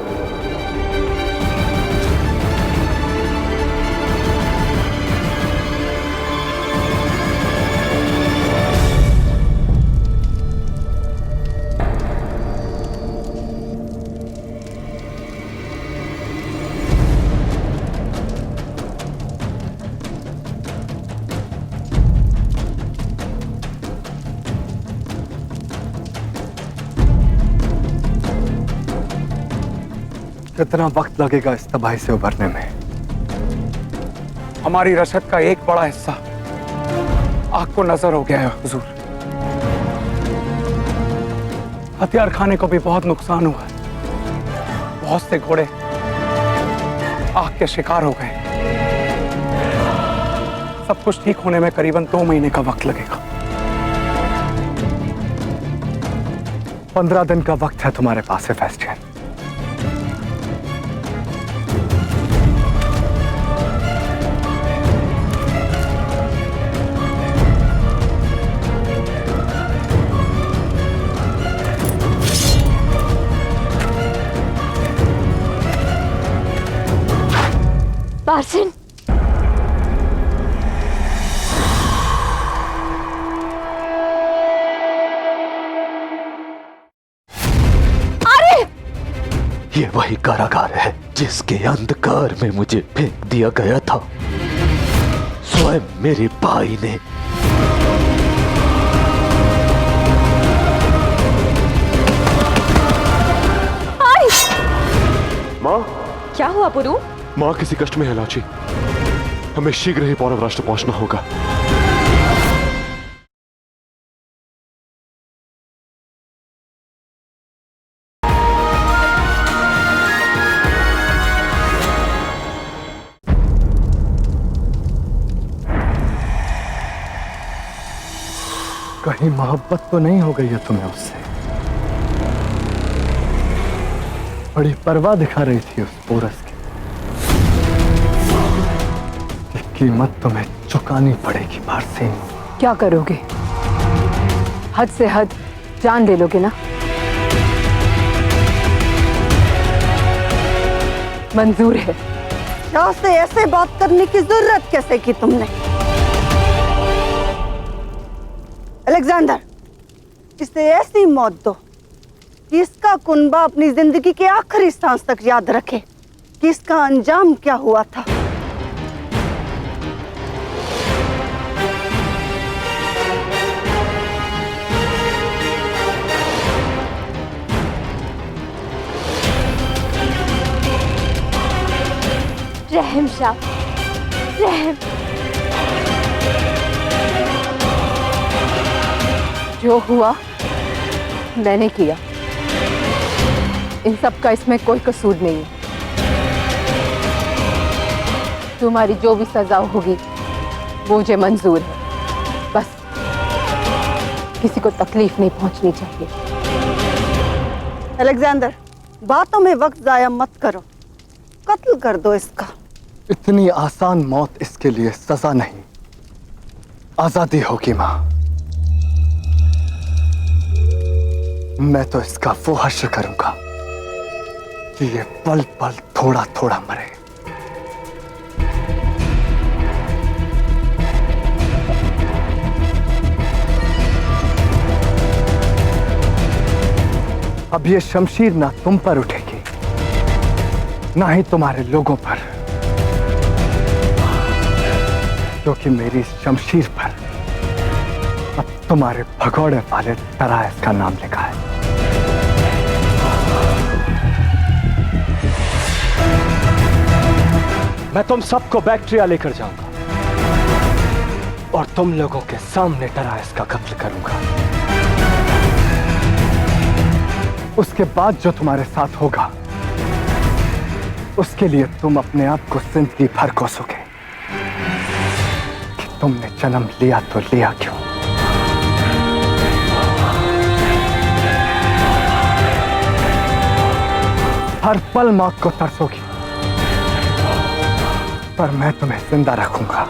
कितना वक्त लगेगा इस तबाही से उभरने में? हमारी रसद का एक बड़ा हिस्सा आग को नजर हो गया है हुजूर। हथियार खाने को भी बहुत नुकसान हुआ है। बहुत से घोड़े आग के शिकार हो गए। सब कुछ ठीक होने में करीबन 2 महीने का वक्त लगेगा। 15 दिन का वक्त है तुम्हारे पास है फेस्टियन। पार्सन, ये वही कारागार है जिसके अंधकार में मुझे फेंक दिया गया था स्वयं मेरे भाई ने। माँ, क्या हुआ पुरु? माँ किसी कष्ट में है लाची। हमें शीघ्र ही पौरव राष्ट्र पहुंचना होगा। कहीं मोहब्बत तो नहीं हो गई है तुम्हें उससे? बड़ी परवाह दिखा रही थी उस पोरस की। कीमत तुम्हें चुकानी पड़ेगी भारसेन। क्या करोगे? हद से हद जान ले लोगे ना? मंजूर है। क्या से ऐसे बात करने की जरूरत कैसे की तुमने? अलेक्जेंडर, इसे ऐसी मौत दो कि इसका कुनबा अपनी जिंदगी के आखिरी सांस तक याद रखे कि इसका अंजाम क्या हुआ था। रहम शाह, रहम। जो हुआ मैंने किया, इन सब का इसमें कोई कसूर नहीं है। तुम्हारी जो भी सजा होगी वो मुझे मंजूर है। बस किसी को तकलीफ नहीं पहुंचनी चाहिए। अलेक्जेंडर, बातों में वक्त जाया मत करो, कत्ल कर दो इसका। इतनी आसान मौत इसके लिए सजा नहीं, आजादी होगी मां। मैं तो इसका वो हश्र करूंगा कि ये पल पल थोड़ा थोड़ा मरे। अब ये शमशीर ना तुम पर उठेगी, ना ही तुम्हारे लोगों पर, क्योंकि मेरी शमशीर पर अब तुम्हारे भगोड़े वाले तराइस का नाम लिखा है। मैं तुम सबको बैक्टीरिया लेकर जाऊंगा और तुम लोगों के सामने तराइस का कत्ल करूंगा। उसके बाद जो तुम्हारे साथ होगा उसके लिए तुम अपने आप को जिंदगी भर कोसोगे कि तुमने जन्म लिया तो लिया क्यों। हर पल मौत को तरसोगी, पर मैं तुम्हें जिंदा रखूंगा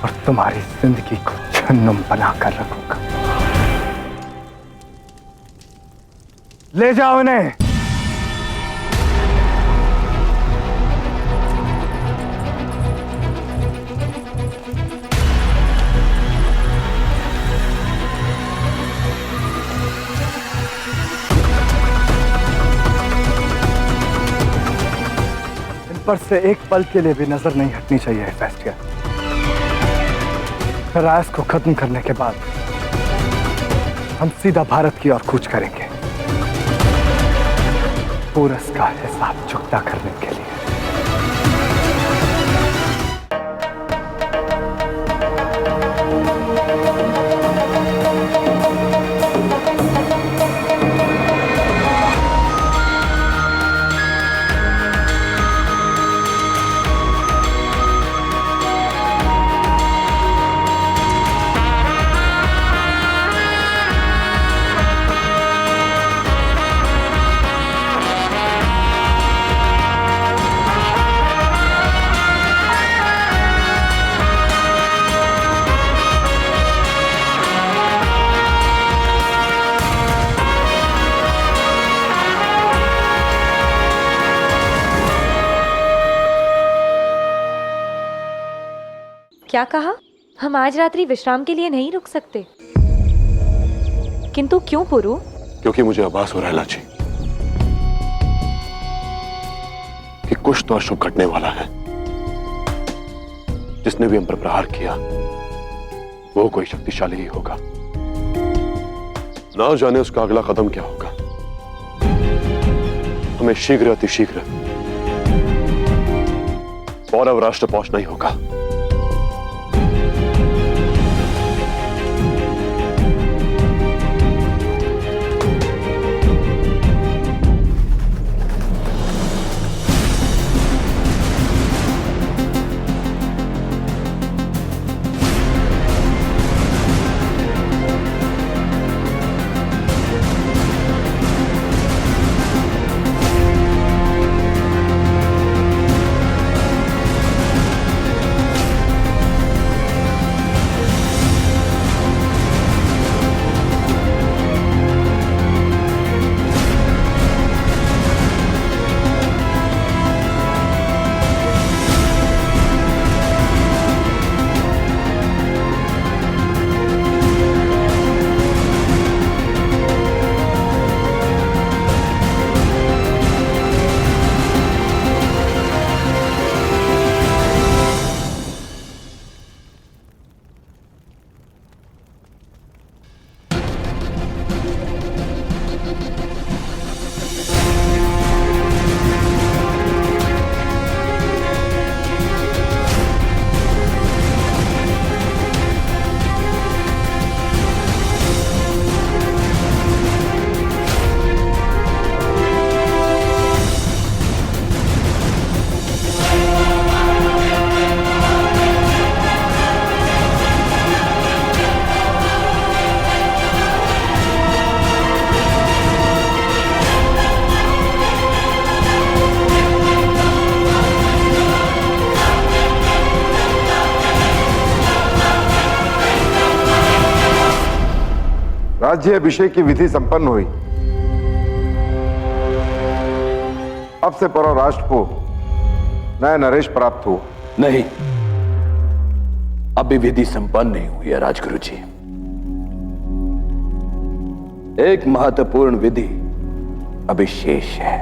और तुम्हारी जिंदगी को जहन्नुम बनाकर रखूंगा। ले जाओ इन्हें। पर से एक पल के लिए भी नजर नहीं हटनी चाहिए फेस्टिया। तराइस को खत्म करने के बाद हम सीधा भारत की ओर कूच करेंगे, पोरस का हिसाब चुकता करने के लिए। क्या कहा? हम आज रात्रि विश्राम के लिए नहीं रुक सकते। किंतु क्यों पुरु? क्योंकि मुझे आभास हो रहा है लाची कि कुछ तो अशुभ घटने वाला है। जिसने भी हम पर प्रहार किया वो कोई शक्तिशाली ही होगा। ना जाने उसका अगला कदम क्या होगा। हमें शीघ्र अतिशीघ्र पौरव राष्ट्र पहुंचना ही होगा। राज्य अभिषेक की विधि संपन्न हुई। अब से पूरा राष्ट्र को नया नरेश प्राप्त हुआ। नहीं, अभी विधि संपन्न नहीं हुई है राजगुरु जी। एक महत्वपूर्ण विधि अभी शेष है।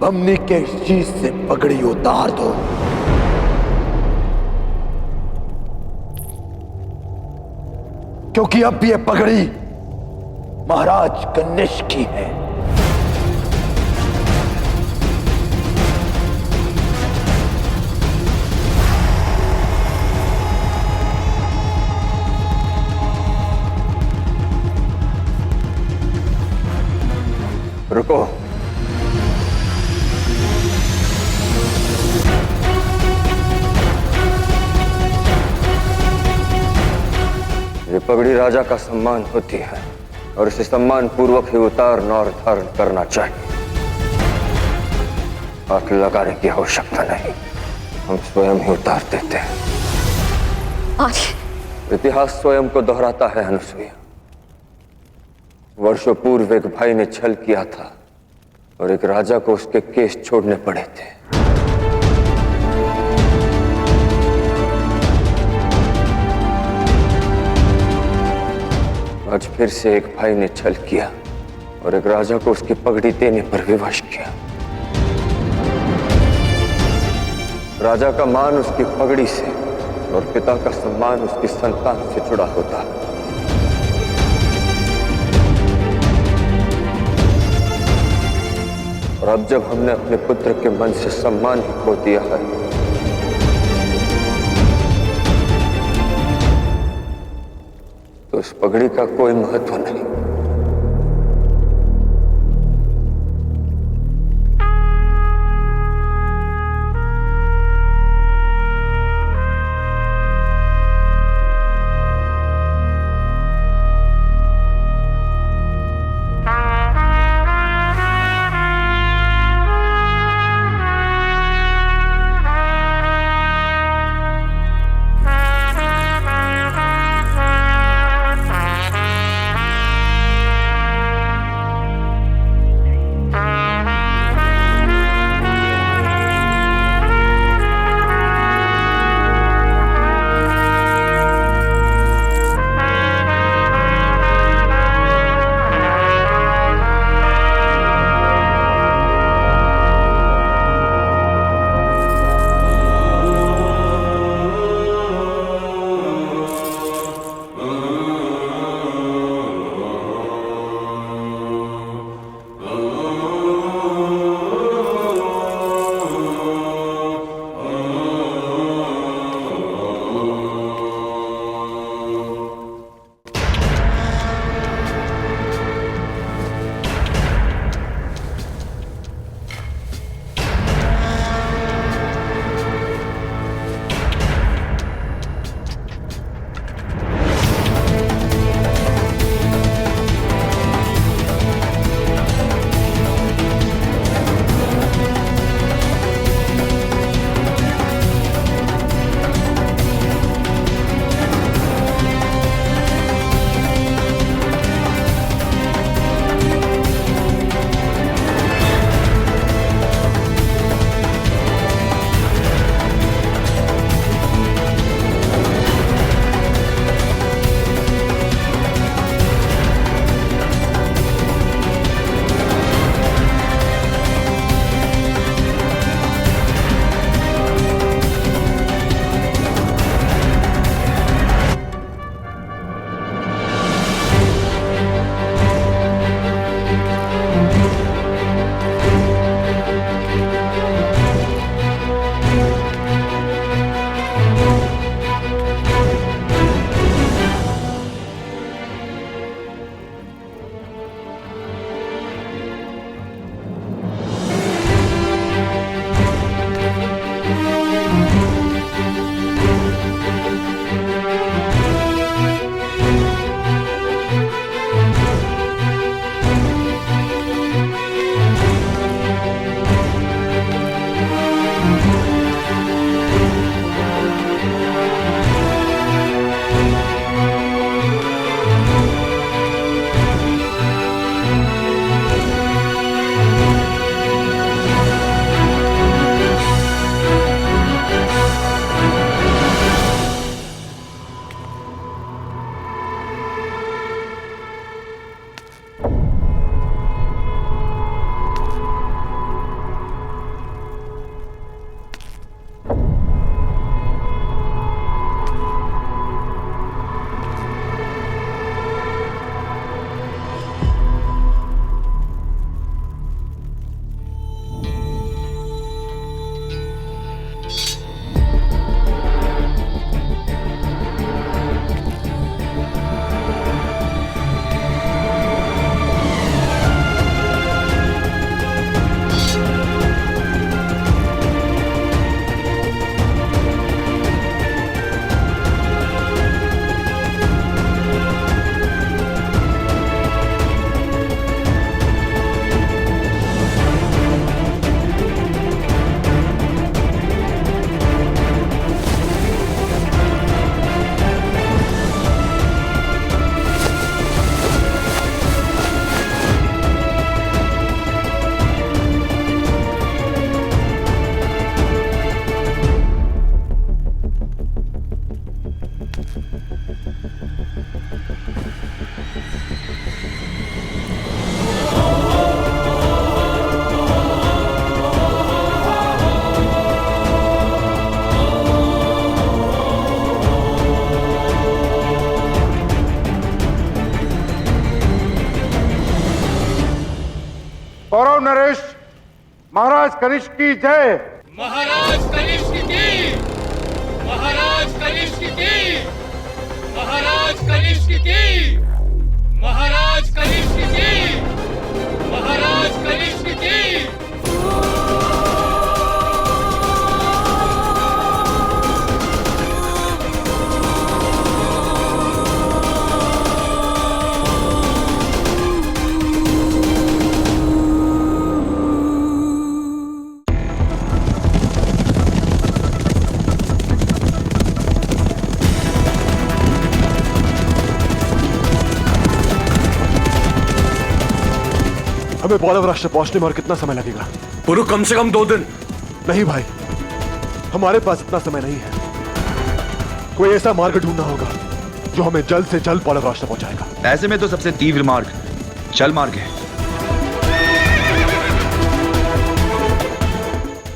बमनी के शीश से पगड़ी उतार दो। क्योंकि अब ये पगड़ी महाराज कनिष्क की है। रुको, ये पगड़ी राजा का सम्मान होती है और इसे सम्मान पूर्वक ही उतारना और धारण करना चाहिए। हाथ लगाने की आवश्यकता नहीं, हम स्वयं ही उतार देते हैं। इतिहास स्वयं को दोहराता है अनुसुईया। वर्षों पूर्व एक भाई ने छल किया था और एक राजा को उसके केस छोड़ने पड़े थे। आज फिर से एक भाई ने छल किया और एक राजा को उसकी पगड़ी देने पर विवश किया। राजा का मान उसकी पगड़ी से और पिता का सम्मान उसकी संतान से जुड़ा होता है। और अब जब हमने अपने पुत्र के मन से सम्मान ही खो दिया है, तो इस पगड़ी का कोई महत्व नहीं। कौरव नरेश महाराज कनिष्क की जय। महाराज कनिष्क की, महाराज कनिष्क की, महाराज कनिष्क की, महाराज कनिष्क की, महाराज कनिष्क की। हमें पौरव राष्ट्र पहुंचने में और कितना समय लगेगा? पुरु, कम से कम 2 दिन। नहीं भाई, हमारे पास इतना समय नहीं है। कोई ऐसा मार्ग ढूंढना होगा जो हमें जल्द से जल्द पौरव राष्ट्र पहुंचाएगा। ऐसे में तो सबसे तीव्र मार्ग जल मार्ग है।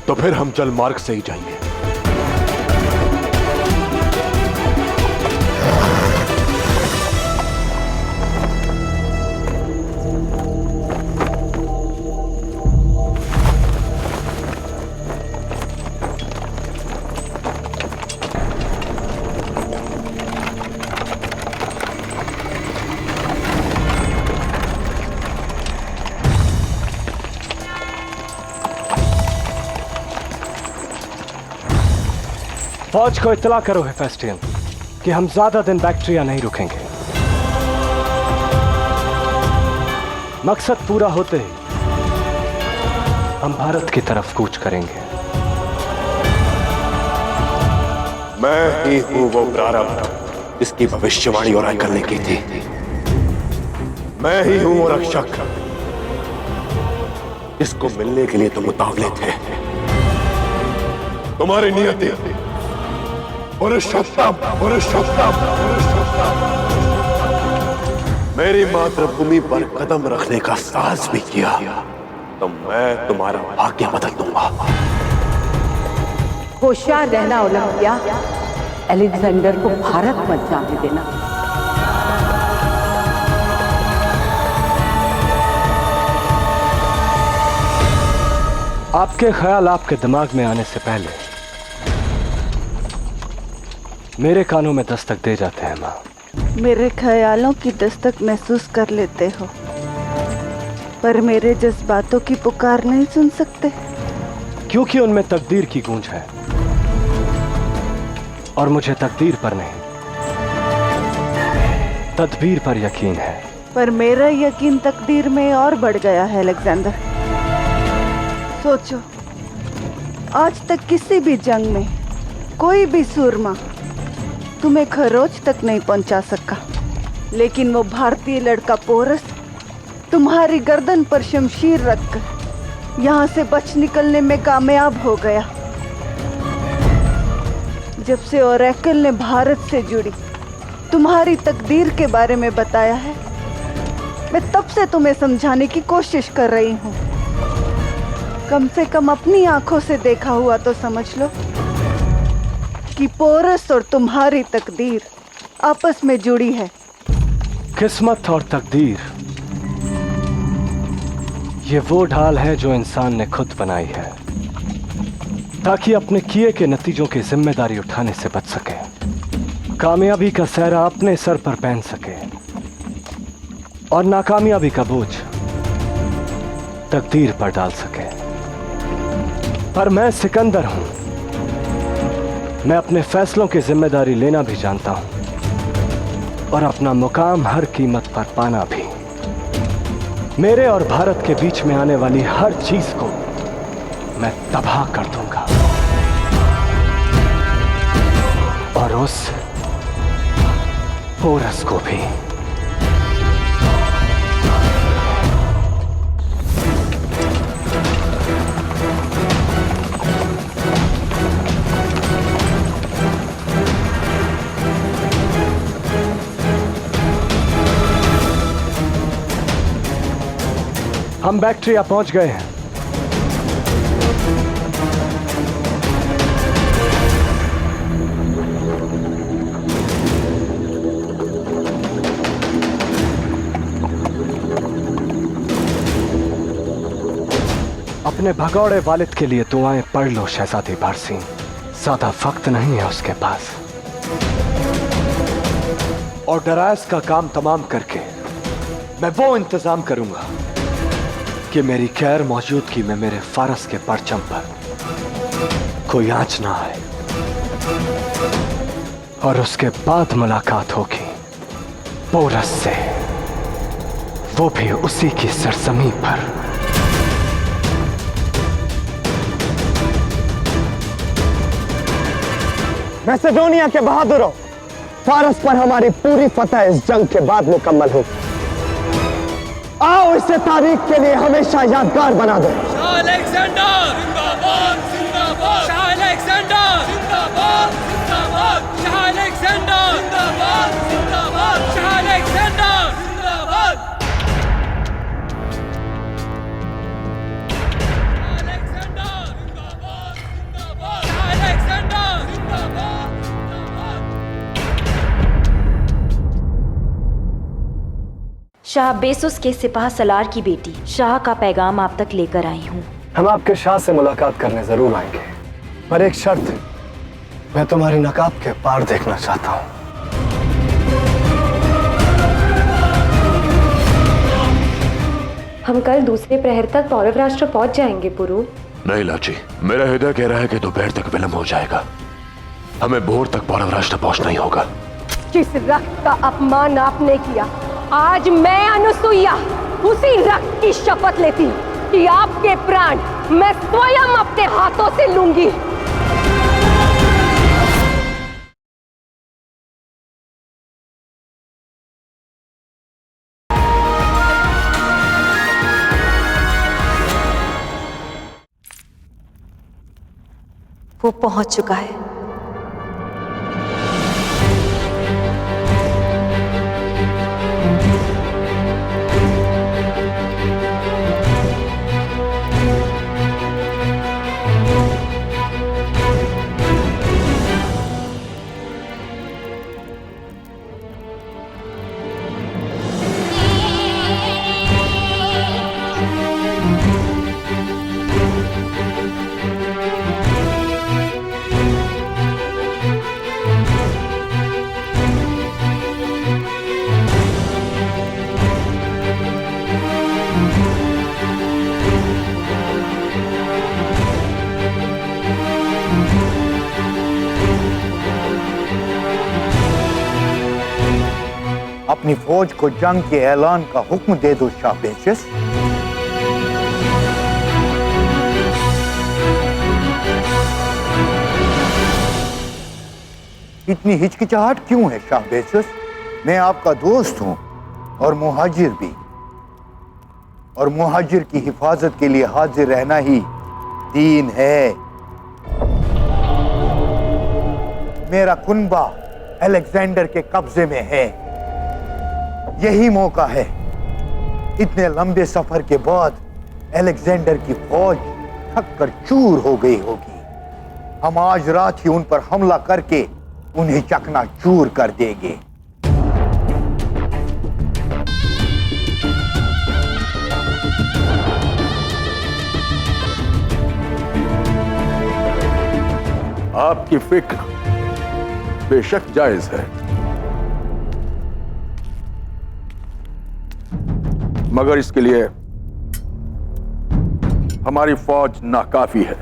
तो फिर हम जल मार्ग से ही जाएंगे। फौज को इत्तला करो हेफेस्टियन कि हम ज्यादा दिन बैक्ट्रिया नहीं रुकेंगे। मकसद पूरा होते ही हम भारत की तरफ कूच करेंगे। मैं ही हूं वो प्रारंभ जिसकी भविष्यवाणी और आयकल ने की थी। मैं ही हूं वो रक्षक जिसको मिलने के लिए तुम उतावले थे। तुम्हारी नियति पुरुषोत्तम, पुरुषोत्तम, पुरुषोत्तम मेरी मातृभूमि पर कदम रखने का साहस भी किया तो मैं तुम्हारा भाग्य बदल दूंगा। होशियार रहना ओलंपिया, अलेक्जेंडर को भारत मत जाने देना। आपके ख्याल आपके दिमाग में आने से पहले मेरे कानों में दस्तक दे जाते हैं माँ। मेरे ख्यालों की दस्तक महसूस कर लेते हो, पर मेरे जज्बातों की पुकार नहीं सुन सकते, क्योंकि उनमें तकदीर की गूंज है और मुझे तकदीर पर नहीं, तदबीर पर यकीन है। पर मेरा यकीन तकदीर में और बढ़ गया है अलेक्जेंडर। सोचो, आज तक किसी भी जंग में कोई भी सूरमा तुम्हें खरोच तक नहीं पहुंचा सका, लेकिन वो भारतीय लड़का पोरस तुम्हारी गर्दन पर शमशीर रखकर यहाँ से बच निकलने में कामयाब हो गया। जब से ओरेकल ने भारत से जुड़ी तुम्हारी तकदीर के बारे में बताया है, मैं तब से तुम्हें समझाने की कोशिश कर रही हूँ। कम से कम अपनी आंखों से देखा हुआ तो समझ लो कि पोरस और तुम्हारी तकदीर आपस में जुड़ी है। किस्मत और तकदीर ये वो ढाल है जो इंसान ने खुद बनाई है ताकि अपने किए के नतीजों की जिम्मेदारी उठाने से बच सके, कामयाबी का सहरा अपने सर पर पहन सके और नाकामयाबी का बोझ तकदीर पर डाल सके। पर मैं सिकंदर हूं, मैं अपने फैसलों की जिम्मेदारी लेना भी जानता हूं और अपना मुकाम हर कीमत पर पाना भी। मेरे और भारत के बीच में आने वाली हर चीज को मैं तबाह कर दूंगा और उस पोरस को भी। हम बैक्ट्रिया पहुंच गए हैं। अपने भगौड़े वालिद के लिए दुआएं पढ़ लो शहजादी बारसीन, ज्यादा वक्त नहीं है उसके पास। और डरायस का काम तमाम करके मैं वो इंतजाम करूंगा कि मेरी गैर मौजूदगी में मेरे फारस के परचम पर कोई आंच ना आए। और उसके बाद मुलाकात होगी पोरस से, वो भी उसी की सरजमी पर। मैसेडोनिया के बहादुरों, फारस पर हमारी पूरी फतह इस जंग के बाद मुकम्मल होगी। आओ इसे तारीख के लिए हमेशा यादगार बना दो। शाह अलेक्जेंडर जिंदाबाद जिंदाबाद, शाह अलेक्जेंडर जिंदाबाद जिंदाबाद, शाह अलेक्जेंडर जिंदाबाद जिंदाबाद, शाह अलेक्जेंडर जिंदाबाद, शाह अलेक्जेंडर जिंदाबाद जिंदाबाद, शाह अलेक्जेंडर जिंदाबाद जिंदाबाद। शाह बेसुस के सिपाह सलार की बेटी शाह का पैगाम आप तक लेकर आई हूँ। हम आपके शाह से मुलाकात करने जरूर आएंगे, पर एक शर्त है, मैं तुम्हारी नकाब के पार देखना चाहता हूँ। हम कल दूसरे प्रहर तक पौरव राष्ट्र पहुंच जाएंगे पुरु। नहीं लाची, मेरा हृदय कह रहा है कि दोपहर तक विलंब हो जाएगा। हमें भोर तक पौरव राष्ट्र पहुंचना ही होगा। जिस रक्त का अपमान आपने किया, आज मैं अनुसुईया उसी रक्त की शपथ लेती कि आपके प्राण मैं स्वयं अपने हाथों से लूंगी। वो पहुंच चुका है। अपनी फौज को जंग के ऐलान का हुक्म दे दो शाह बेशस। इतनी हिचकिचाहट क्यों है शाह बेशस? मैं आपका दोस्त हूं और मुहाजिर भी, और मुहाजिर की हिफाजत के लिए हाजिर रहना ही दीन है। मेरा कुनबा अलेक्जेंडर के कब्जे में है। यही मौका है। इतने लंबे सफर के बाद अलेक्जेंडर की फौज थक कर चूर हो गई होगी। हम आज रात ही उन पर हमला करके उन्हें चकनाचूर कर देंगे। आपकी फिक्र बेशक जायज है, मगर इसके लिए हमारी फौज नाकाफी है।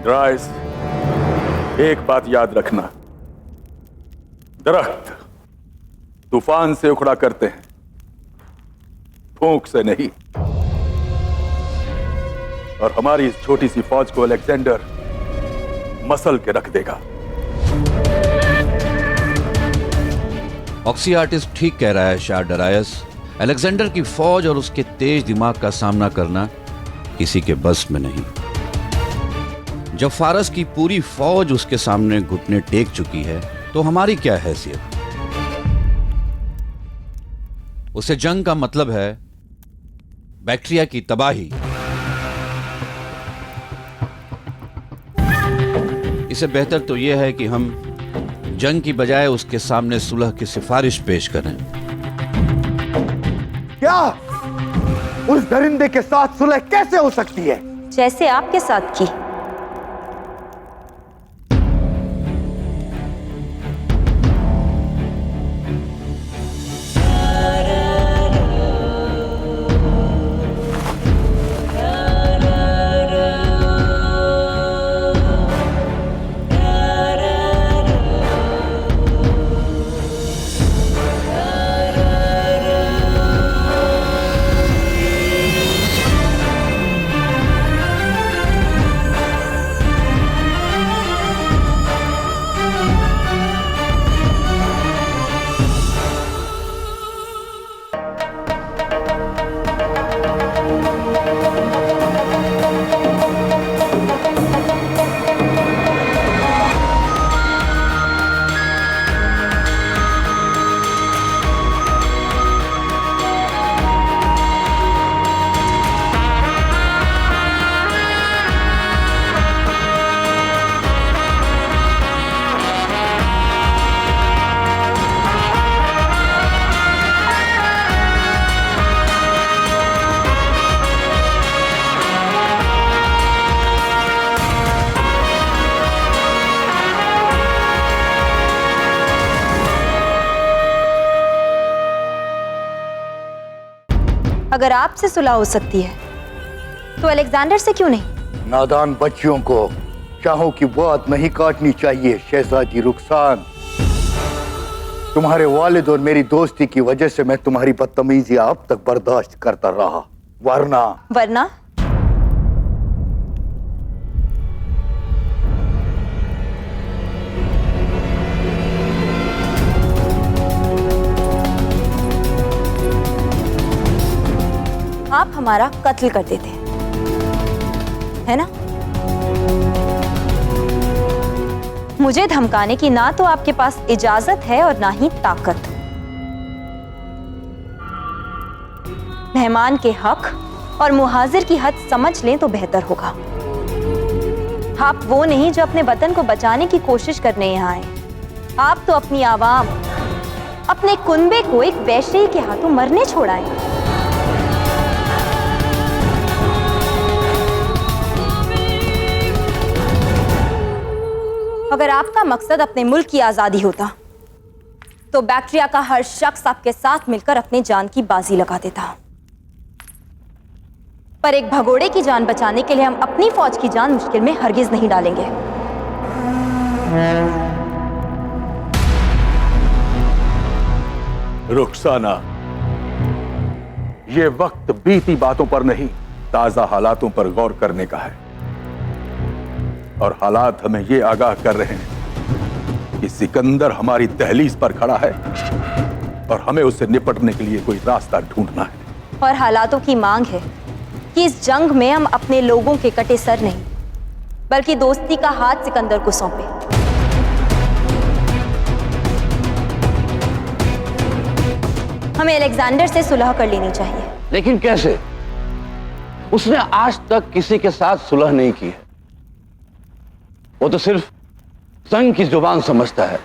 ड्राइस, एक बात याद रखना, दरख्त तूफान से उखड़ा करते हैं, फूंक से नहीं। और हमारी इस छोटी सी फौज को अलेक्जेंडर मसल के रख देगा। ऑक्सियाटिस ठीक कह रहा है शाह डरायस। अलेक्जेंडर की फौज और उसके तेज दिमाग का सामना करना किसी के बस में नहीं। जब फारस की पूरी फौज उसके सामने घुटने टेक चुकी है तो हमारी क्या हैसियत? उसे जंग का मतलब है बैक्टीरिया की तबाही। इससे बेहतर तो यह है कि हम जंग की बजाय उसके सामने सुलह की सिफारिश पेश करें। क्या उस दरिंदे के साथ सुलह कैसे हो सकती है? जैसे आपके साथ की। अगर आपसे सुलह हो सकती है तो अलेक्जेंडर से क्यों नहीं? नादान बच्चियों को शाहों की बात नहीं काटनी चाहिए शहजादी रुखसान। तुम्हारे वालिद और मेरी दोस्ती की वजह से मैं तुम्हारी बदतमीजी अब तक बर्दाश्त करता रहा, वरना आप हमारा कत्ल कर देते, है ना? मुझे धमकाने की ना तो आपके पास इजाजत है और ना ही ताकत। मेहमान के हक और मुहाजिर की हद समझ लें तो बेहतर होगा। आप वो नहीं जो अपने वतन को बचाने की कोशिश करने यहाँ आए। आप तो अपनी आवाम, अपने कुनबे को एक वैश्य के हाथों मरने छोड़ाए। अगर आपका मकसद अपने मुल्क की आजादी होता तो बैक्ट्रिया का हर शख्स आपके साथ मिलकर अपने जान की बाजी लगा देता। पर एक भगोड़े की जान बचाने के लिए हम अपनी फौज की जान मुश्किल में हरगिज नहीं डालेंगे। रुखसाना, ये वक्त बीती बातों पर नहीं, ताजा हालातों पर गौर करने का है। और हालात हमें ये आगाह कर रहे हैं कि सिकंदर हमारी दहलीज पर खड़ा है और हमें उससे निपटने के लिए कोई रास्ता ढूंढना है। और हालातों की मांग है कि इस जंग में हम अपने लोगों के कटे सर नहीं बल्कि दोस्ती का हाथ सिकंदर को सौंपे। हमें अलेक्जेंडर से सुलह कर लेनी चाहिए। लेकिन कैसे? उसने आज तक किसी के साथ सुलह नहीं की है। वो तो सिर्फ जंग की जुबान समझता है।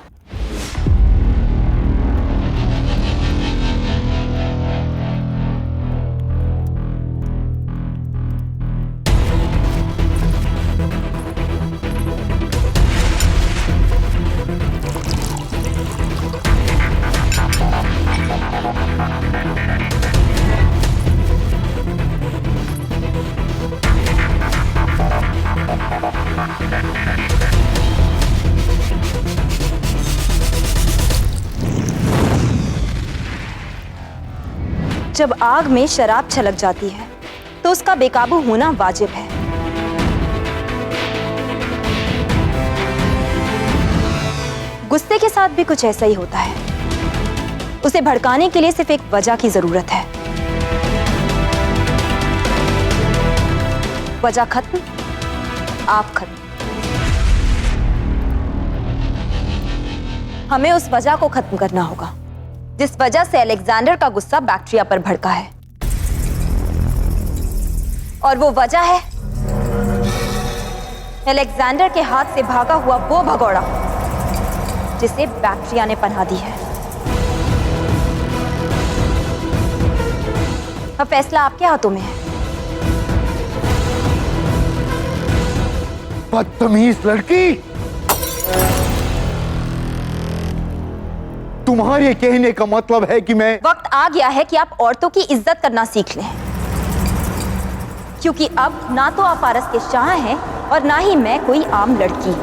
जब आग में शराब छलक जाती है तो उसका बेकाबू होना वाजिब है। गुस्से के साथ भी कुछ ऐसा ही होता है। उसे भड़काने के लिए सिर्फ एक वजह की जरूरत है। वजह खत्म, आप खत्म। हमें उस वजह को खत्म करना होगा जिस वजह से अलेक्जेंडर का गुस्सा बैक्ट्रिया पर भड़का है। और वो वजह है अलेक्जेंडर के हाथ से भागा हुआ वो भगोड़ा जिसे बैक्ट्रिया ने पनाह दी है। अब फैसला आपके हाथों में है। बदतमीज लड़की, तुम्हारे कहने का मतलब है कि मैं... वक्त आ गया है कि आप औरतों की इज्जत करना सीख लें, क्योंकि अब ना तो आप फारस के शाह हैं और ना ही मैं कोई आम लड़की।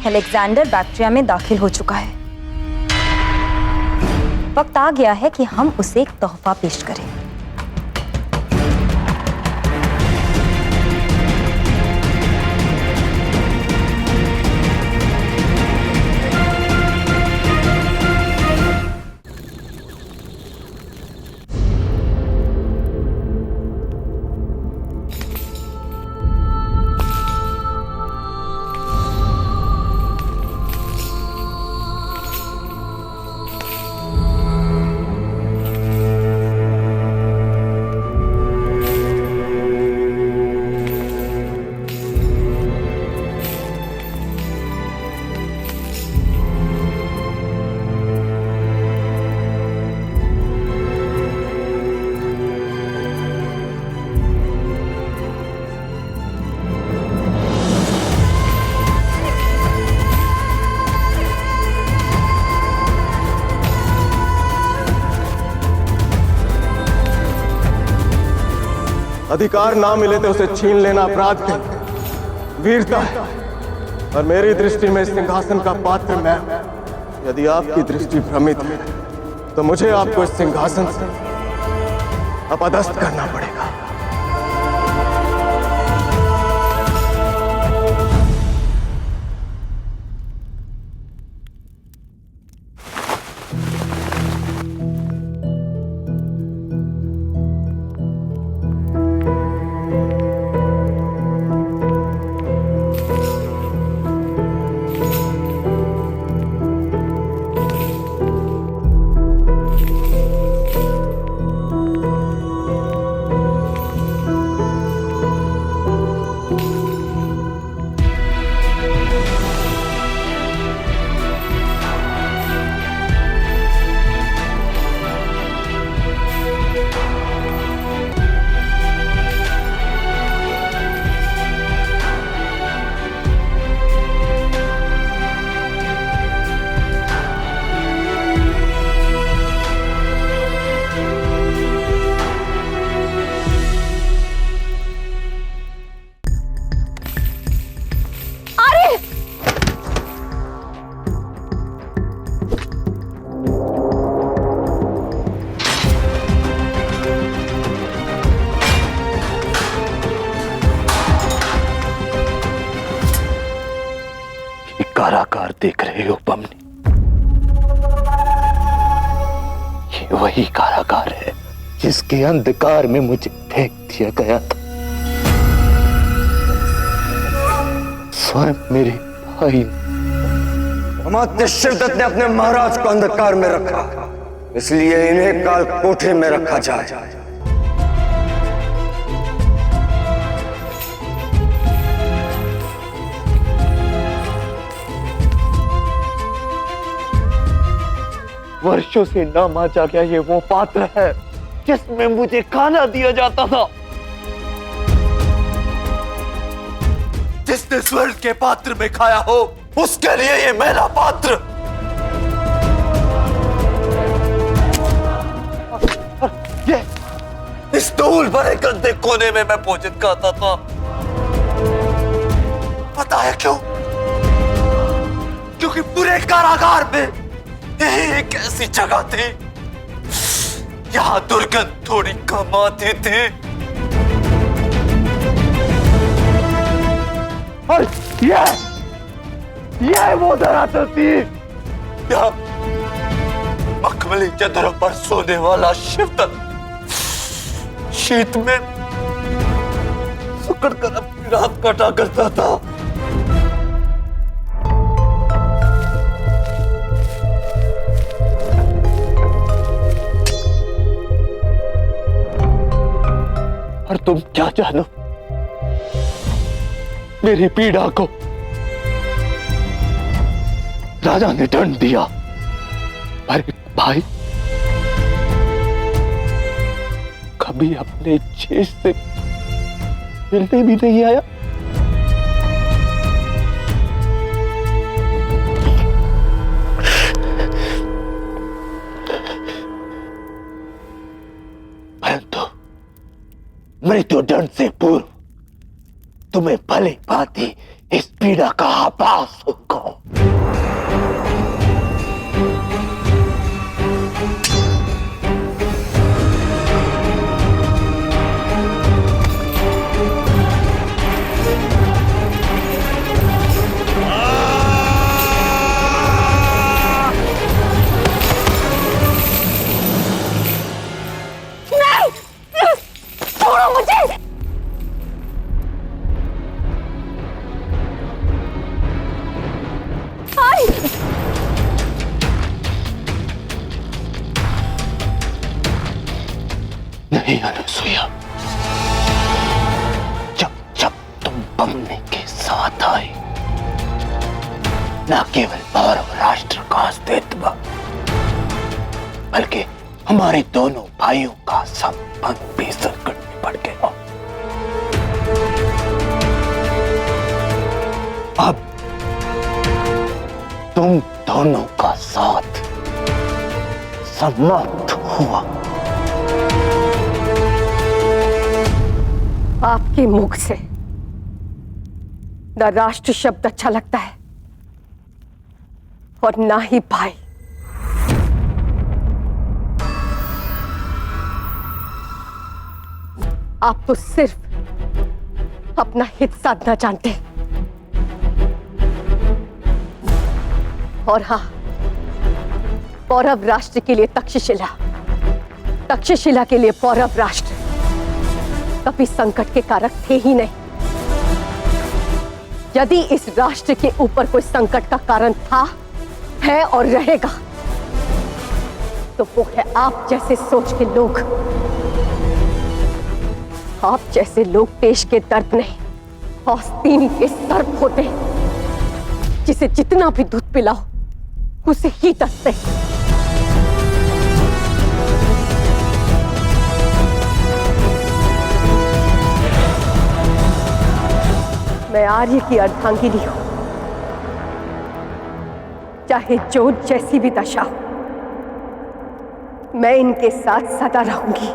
अलेक्जेंडर बैक्ट्रिया में दाखिल हो चुका है। वक्त आ गया है कि हम उसे एक तोहफा पेश करें। अधिकार ना मिले तो उसे छीन लेना अपराध है, वीरता है। और मेरी दृष्टि में सिंहासन का पात्र मैं। यदि आपकी दृष्टि भ्रमित है तो मुझे आपको इस सिंहासन से अपदस्थ करना पड़ेगा। कारागार देख रहे हो बमनी? ये वही कारागार है जिसके अंधकार में मुझे फेंक दिया गया था। स्वयं मेरे भाई अमात्य शिवदत्त ने अपने महाराज को अंधकार में रखा, इसलिए इन्हें काल कोठरी में रखा जाए। वर्षों से ना माचा गया ये वो पात्र है जिसमें मुझे खाना दिया जाता था। जिसने स्वर्ण के पात्र में खाया हो उसके लिए ये मेरा पात्र। ये इस धूल भरे गंदे कोने में मैं भोजन खाता था। पता है क्यों? क्योंकि पूरे कारागार में यही एक ऐसी जगह थी यहाँ दुर्गंध थोड़ी कम आती थी। और ये वो धरातल थी यहाँ मखमली चदरों पर सोने वाला शिवदत्त शीत में सुकड़ कर अपनी रात काटा करता था। और तुम क्या जानो मेरी पीड़ा को। राजा ने दंड दिया पर भाई कभी अपने चेस से मिलने भी नहीं आया। परंतु मृत्युदंड से पूर्व तुम्हें भली भांति इस पीड़ा का आभास होगा। छोड़ो मुझे। नहीं अनुसुईया, जब तुम बमने के साथ आए न केवल पारव राष्ट्र का अस्तित्व बल्कि हमारे दोनों भाइयों का संबंध भी संकट में पड़ गया। अब तुम दोनों का साथ समाप्त हुआ। आपके मुख से न राष्ट्र शब्द अच्छा लगता है और ना ही भाई। आप तो सिर्फ अपना हित साधना जानते हैं। और हाँ, पौरव राष्ट्र के लिए तक्षशिला, तक्षशिला के लिए पौरव राष्ट्र कभी संकट के कारक थे ही नहीं। यदि इस राष्ट्र के ऊपर कोई संकट का कारण था, है और रहेगा, तो वो है आप जैसे सोच के लोग। आप जैसे लोग देश के दर्द नहीं, आस्तीन के सर्प होते हैं, जिसे जितना भी दूध पिलाओ उसे ही दसते। मैं आर्य की अर्धांगिनी हूं, चाहे जो जैसी भी दशा हो, मैं इनके साथ सदा रहूंगी।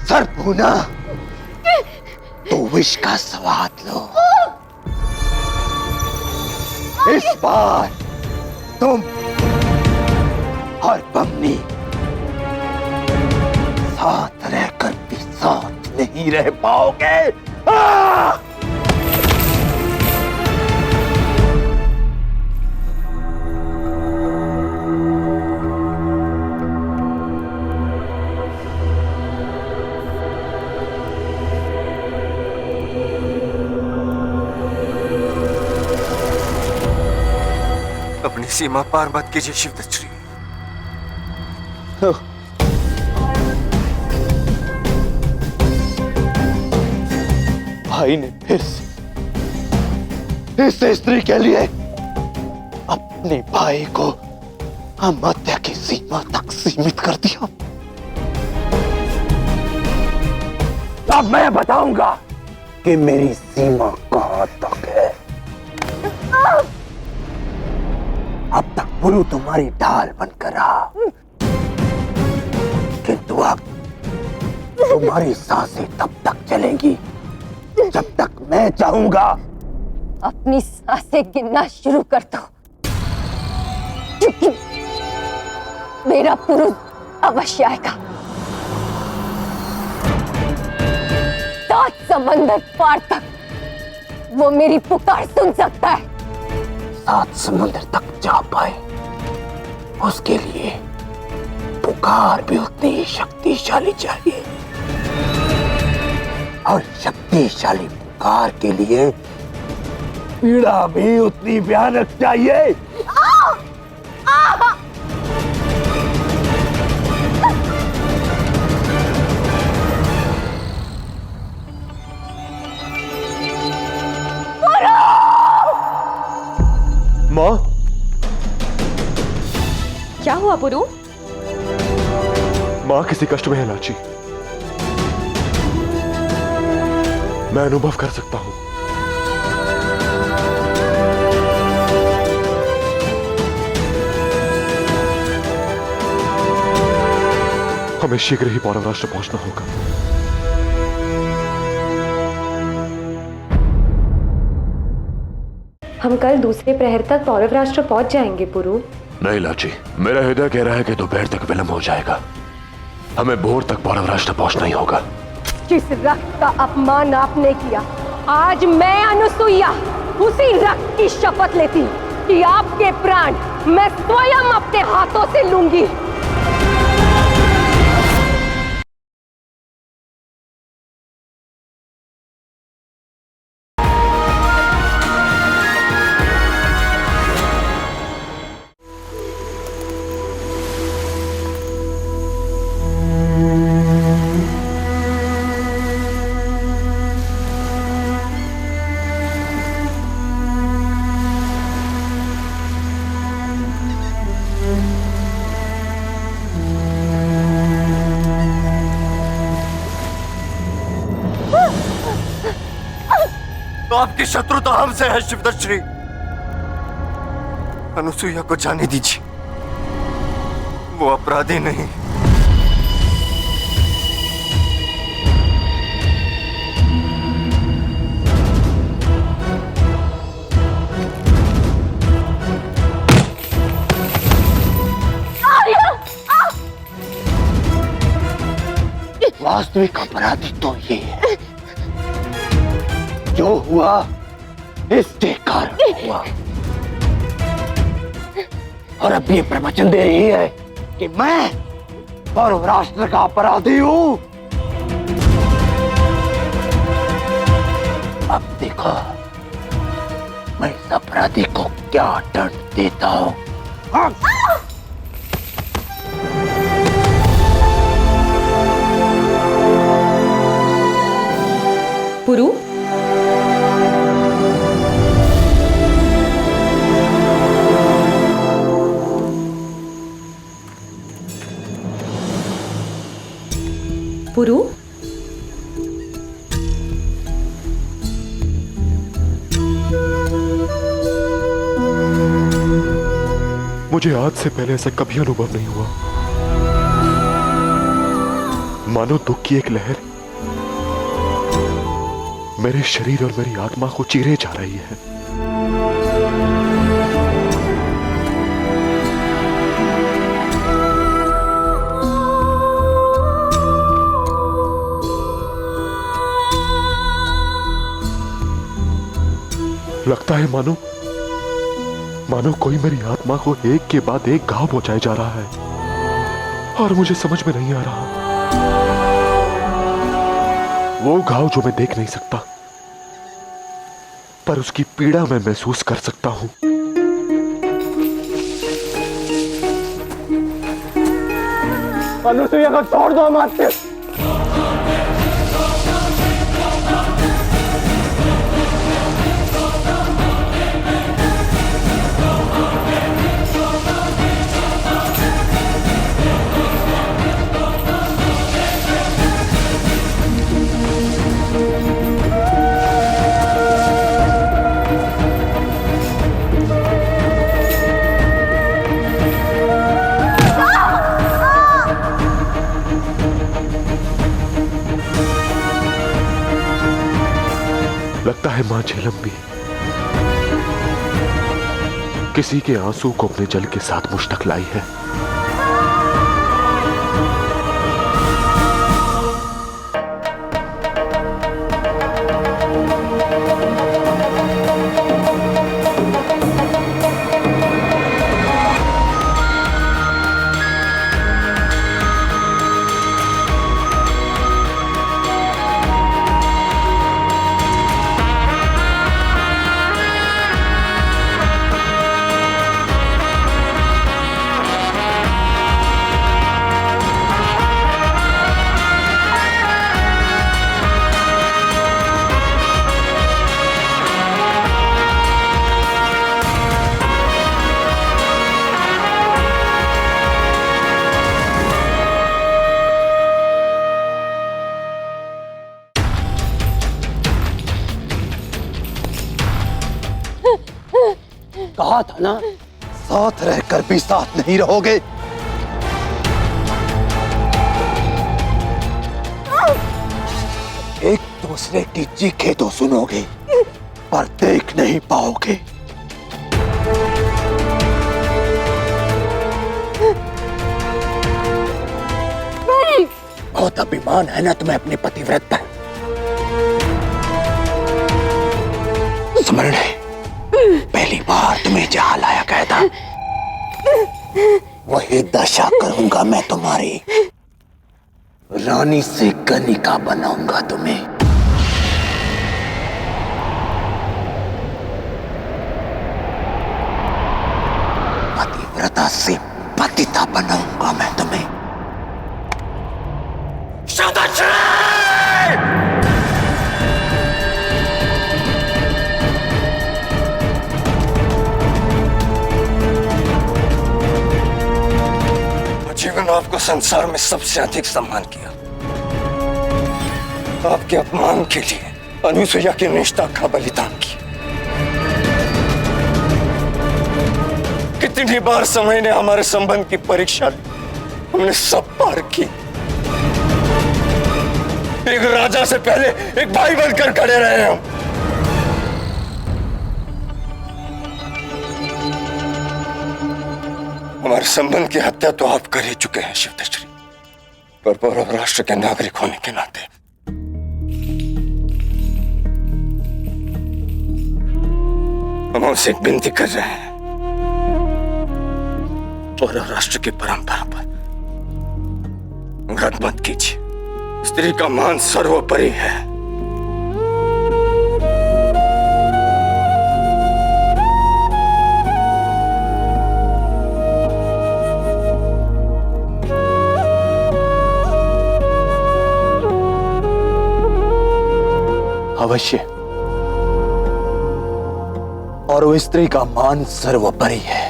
सरपूना, तो विष का स्वाद लो। इस बार तुम और बमनी साथ रहकर भी साथ नहीं रह पाओगे। सीमा पार मत कीजिए शिवदत्त। भाई ने फिर से स्त्री के लिए अपने भाई को अमात्या की सीमा तक सीमित कर दिया। अब मैं बताऊंगा कि मेरी सीमा कहां तक है। अब तक पुरु तुम्हारी ढाल बनकर रहा, किंतु अब तुम्हारी सांसें तब तक चलेंगी जब तक मैं चाहूंगा। अपनी सांसें गिनना शुरू कर दो, क्योंकि मेरा पुरुष अवश्य आएगा। 7 समंदर पार तक वो मेरी पुकार सुन सकता है। 7 समुद्र तक जा पाए उसके लिए पुकार भी उतनी ही शक्तिशाली चाहिए, और शक्तिशाली पुकार के लिए पीड़ा भी उतनी भयानक चाहिए। माँ, क्या हुआ पुरु? माँ किसी कष्ट में है लाची। मैं अनुभव कर सकता हूं। हमें शीघ्र ही पौरव राष्ट्र पहुंचना होगा। हम कल दूसरे प्रहर तक पौरव राष्ट्र पहुंच जाएंगे पुरु। नहीं लाची, मेरा हृदय कह रहा है कि दोपहर तक विलंब हो जाएगा। हमें भोर तक पौरव राष्ट्र पहुंचना ही होगा। जिस रक्त का अपमान आपने किया, आज मैं अनुसुईया उसी रक्त की शपथ लेती कि आपके प्राण मैं स्वयं अपने हाथों से लूंगी। तो आपकी शत्रुता हमसे है शिवदत्त श्री। अनुसुईया को जाने दीजिए, वो अपराधी नहीं। वास्तविक अपराधी तो ये है, जो हुआ इसके कारण हुआ, और अब ये प्रवचन दे रही है कि मैं पौरव राष्ट्र का अपराधी हूं। अब देखो मैं इस अपराधी को क्या दंड देता हूं। पुरु, पुरु, मुझे आज से पहले ऐसा कभी अनुभव नहीं हुआ। मानो दुख की एक लहर मेरे शरीर और मेरी आत्मा को चीरे जा रही है। लगता है मानो कोई मेरी आत्मा को एक के बाद एक घाव पहुंचाए जा रहा है, और मुझे समझ में नहीं आ रहा वो घाव जो मैं देख नहीं सकता, पर उसकी पीड़ा मैं महसूस कर सकता हूं। अनुसुईया को छोड़ दो अमात्य। लगता है मां झेलम भी किसी के आंसू को अपने जल के साथ मुश्तक लाई है। कहा था ना, साथ रहकर भी साथ नहीं रहोगे। एक दूसरे की चीखें तो सुनोगे पर देख नहीं पाओगे। बहुत अभिमान है ना तुम्हें अपने पतिव्रत पर। स्मरण है पहली बार तुम्हें जहां लाया गया था, वही दशा करूंगा मैं तुम्हारी। रानी से कनिका बनाऊंगा तुम्हें। पतिव्रता से पतिता बनाऊंगा मैं तुम्हें। जीवन आपको संसार में सबसे अधिक सम्मान किया। आपके अपमान के लिए अनुसुईया की निष्ठा का बलिदान किया। कितनी बार समय ने हमारे संबंध की परीक्षा ली, हमने सब पार की। एक राजा से पहले एक भाई बनकर खड़े रहे हम। हमारे संबंध की हत्या तो आप कर ही चुके हैं शिवदश्री, पर पौरव राष्ट्र के नागरिक होने के नाते हम उनसे एक विनती कर रहे हैं। पौरव राष्ट्र की परंपरा पर घात मत कीजिए। स्त्री का मान सर्वोपरि है। अवश्य, और वो स्त्री का मान सर्वोपरि है,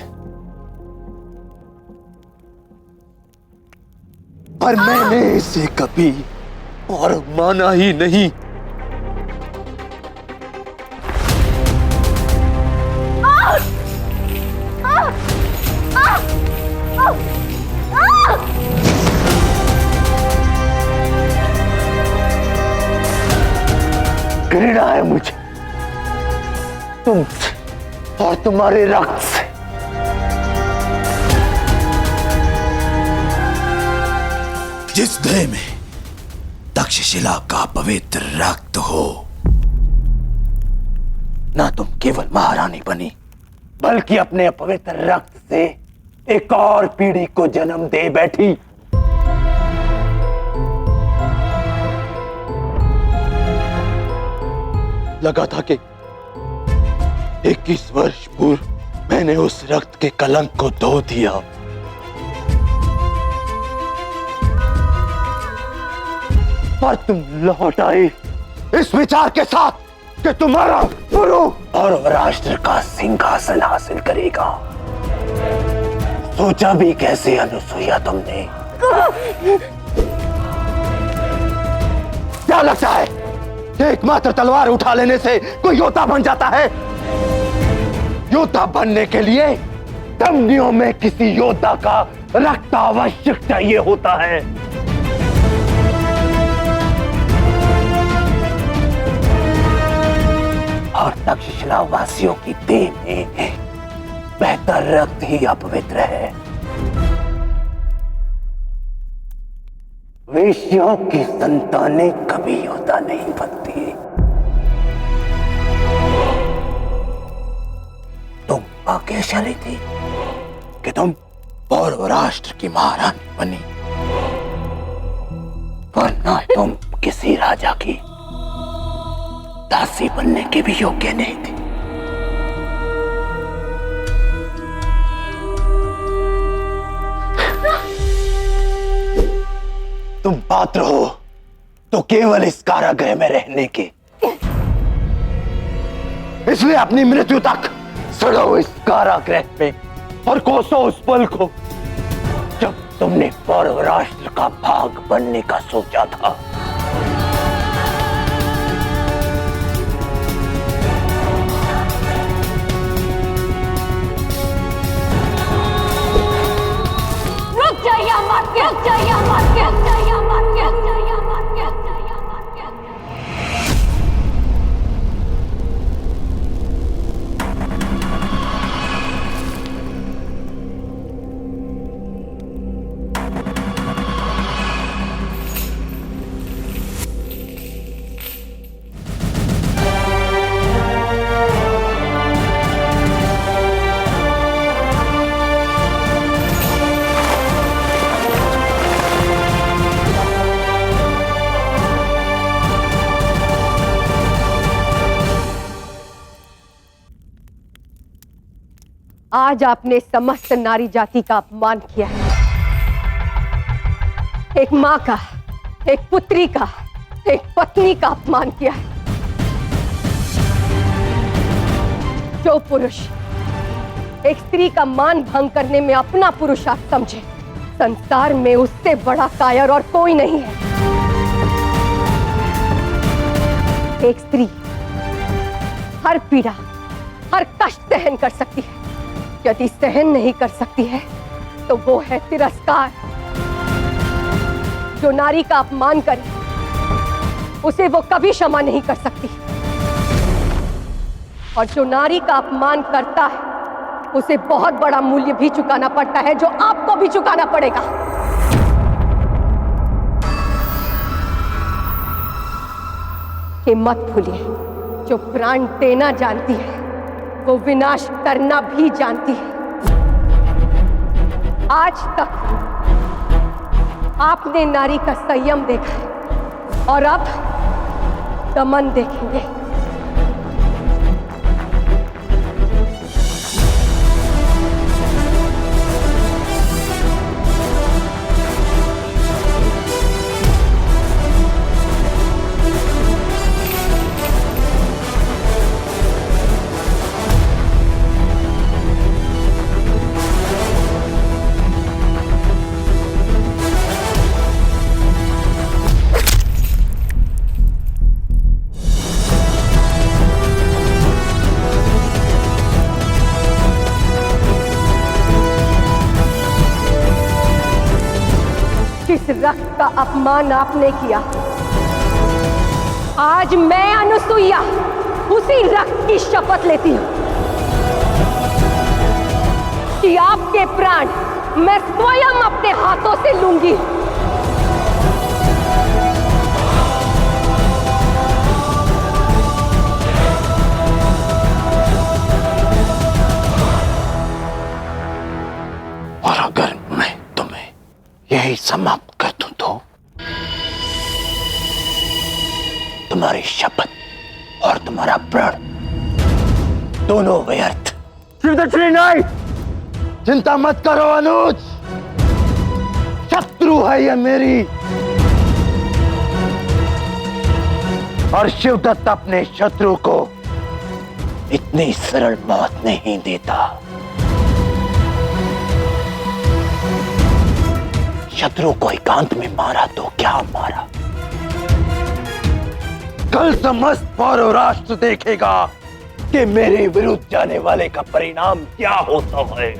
पर मैंने इसे कभी और माना ही नहीं। घृणा है मुझे तुमसे और तुम्हारे रक्त से। जिस देह में तक्षशिला का पवित्र रक्त हो, ना तुम केवल महारानी बनी, बल्कि अपने अपवित्र रक्त से एक और पीढ़ी को जन्म दे बैठी। लगा था कि 21 वर्ष पूर्व मैंने उस रक्त के कलंक को धो दिया, पर तुम लौट आई इस विचार के साथ कि तुम्हारा गुरु और राष्ट्र का सिंहासन हासिल करेगा। सोचा भी कैसे अनुसुईया तुमने? क्या लगता है कि एकमात्र तलवार उठा लेने से कोई योद्धा बन जाता है? योद्धा बनने के लिए धमनियों में किसी योद्धा का रक्त आवश्यक चाहिए होता है। और तक्षशिला वासियों की देह में बहता रक्त ही अपवित्र है। वेश्यों की संतानें कभी योद्धा नहीं बनती। तुम भाग्यशाली थी कि तुम पौरव राष्ट्र की महारानी बनी, वरना तुम किसी राजा की दासी बनने के भी योग्य नहीं थी। तुम पात्र हो तो केवल इस कारागृह में रहने के, इसलिए अपनी मृत्यु तक सड़ो इस कारागृह में और कोसो उस पल को जब तुमने पौरव राष्ट्र का भाग बनने का सोचा था। आज आपने समस्त नारी जाति का अपमान किया है। एक मां का, एक पुत्री का, एक पत्नी का अपमान किया है। जो पुरुष एक स्त्री का मान भंग करने में अपना पुरुषार्थ समझे, संसार में उससे बड़ा कायर और कोई नहीं है। एक स्त्री हर पीड़ा, हर कष्ट सहन कर सकती है। यदि सहन नहीं कर सकती है तो वो है तिरस्कार। जो नारी का अपमान करे उसे वो कभी क्षमा नहीं कर सकती, और जो नारी का अपमान करता है उसे बहुत बड़ा मूल्य भी चुकाना पड़ता है, जो आपको भी चुकाना पड़ेगा। ये मत भूलिए, जो प्राण देना जानती है वो विनाश करना भी जानती है। आज तक आपने नारी का संयम देखा है और अब दमन देखेंगे। जिस रक्त का अपमान आपने किया, आज मैं अनुसुईया उसी रक्त की शपथ लेती हूं कि आपके प्राण मैं स्वयं अपने हाथों से लूंगी। और अगर मैं तुम्हें यही समाप्त कर दूं तो तुम्हारी शपथ और तुम्हारा प्राण दोनों व्यर्थ। शिवदक्षिणी नहीं, चिंता मत करो अनुज, शत्रु है ये मेरी, और शिवदत्त अपने शत्रु को इतनी सरल मौत नहीं देता। शत्रु को एकांत में मारा तो क्या मारा, कल समस्त पौरव राष्ट्र देखेगा कि मेरे विरुद्ध जाने वाले का परिणाम क्या होता है।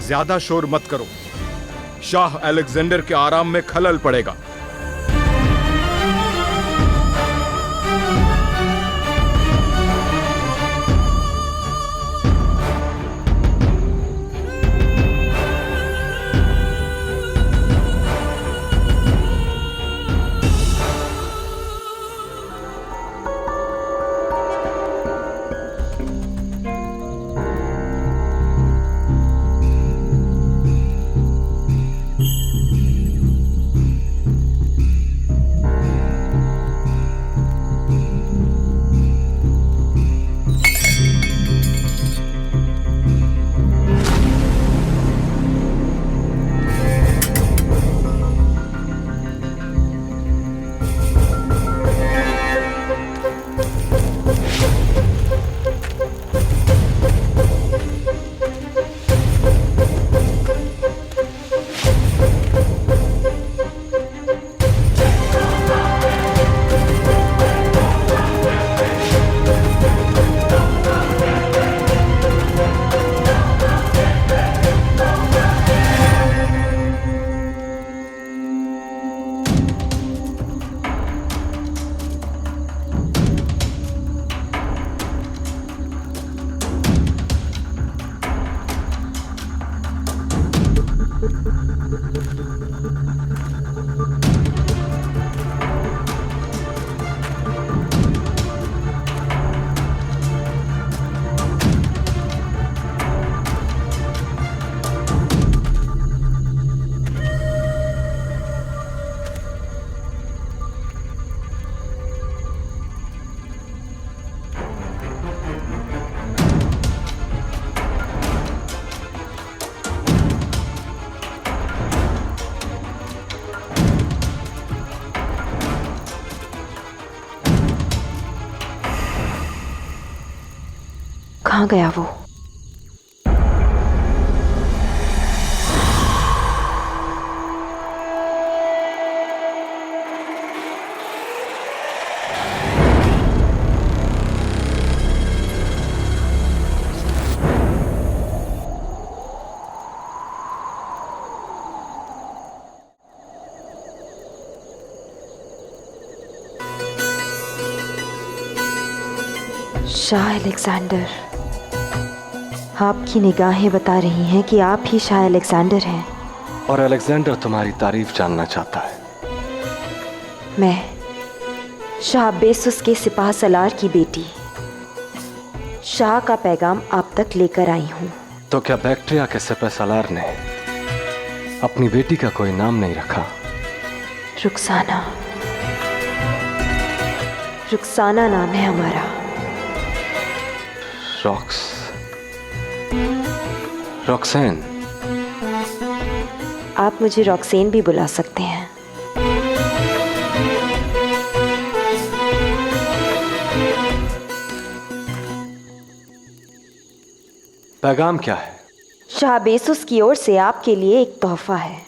ज्यादा शोर मत करो, शाह अलेक्जेंडर के आराम में खलल पड़ेगा। कहाँ गया वो? शाह अलेक्जेंडर, आपकी निगाहें बता रही हैं कि आप ही शाह अलेक्जेंडर हैं। और अलेक्जेंडर तुम्हारी तारीफ जानना चाहता है। मैं शाह बेसुस के सिपाह सलार की बेटी शाह का पैगाम आप तक लेकर आई हूँ। तो क्या बैक्ट्रिया के सिपाह सलार ने अपनी बेटी का कोई नाम नहीं रखा? रुखसाना, रुखसाना नाम है हमारा। रॉक्सेन। आप मुझे रॉक्सेन भी बुला सकते हैं। पैगाम क्या है? शाह बेसुस की ओर से आपके लिए एक तोहफा है।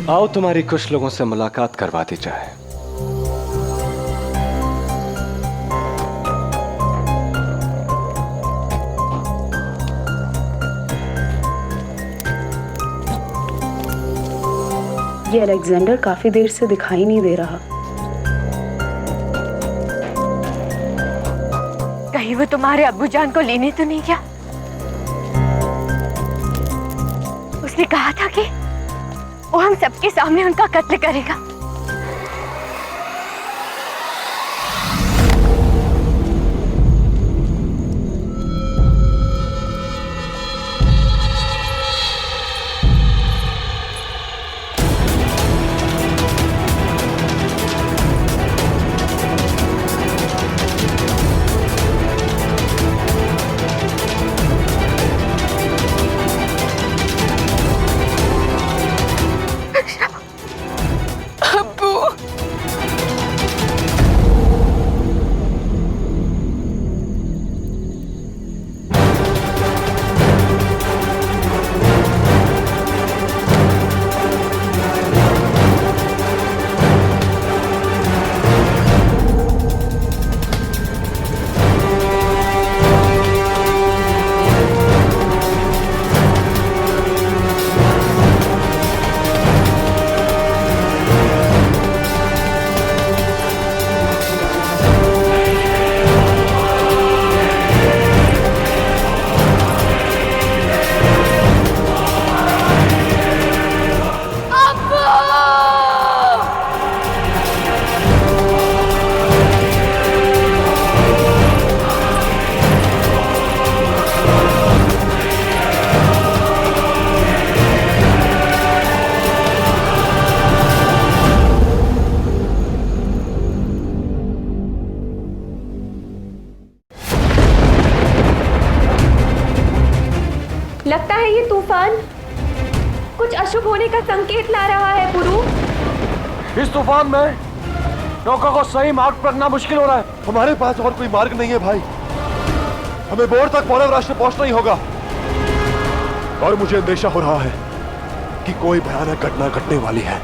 आओ तुम्हारी कुछ लोगों से मुलाकात करवा दी जाए। ये अलेक्जेंडर काफी देर से दिखाई नहीं दे रहा। कहीं वो तुम्हारे अब्बूजान को लेने तो नहीं गया? उसने कहा था कि वो हम सबके सामने उनका कत्ल करेगा। लगता है ये तूफान कुछ अशुभ होने का संकेत ला रहा है पुरु। इस तूफान में नौका को सही मार्ग पर रखना मुश्किल हो रहा है। हमारे पास और कोई मार्ग नहीं है भाई। हमें बोर तक पौरव राष्ट्र पहुंचना ही होगा। और मुझे अंदेशा हो रहा है कि कोई भयानक घटना घटने वाली है।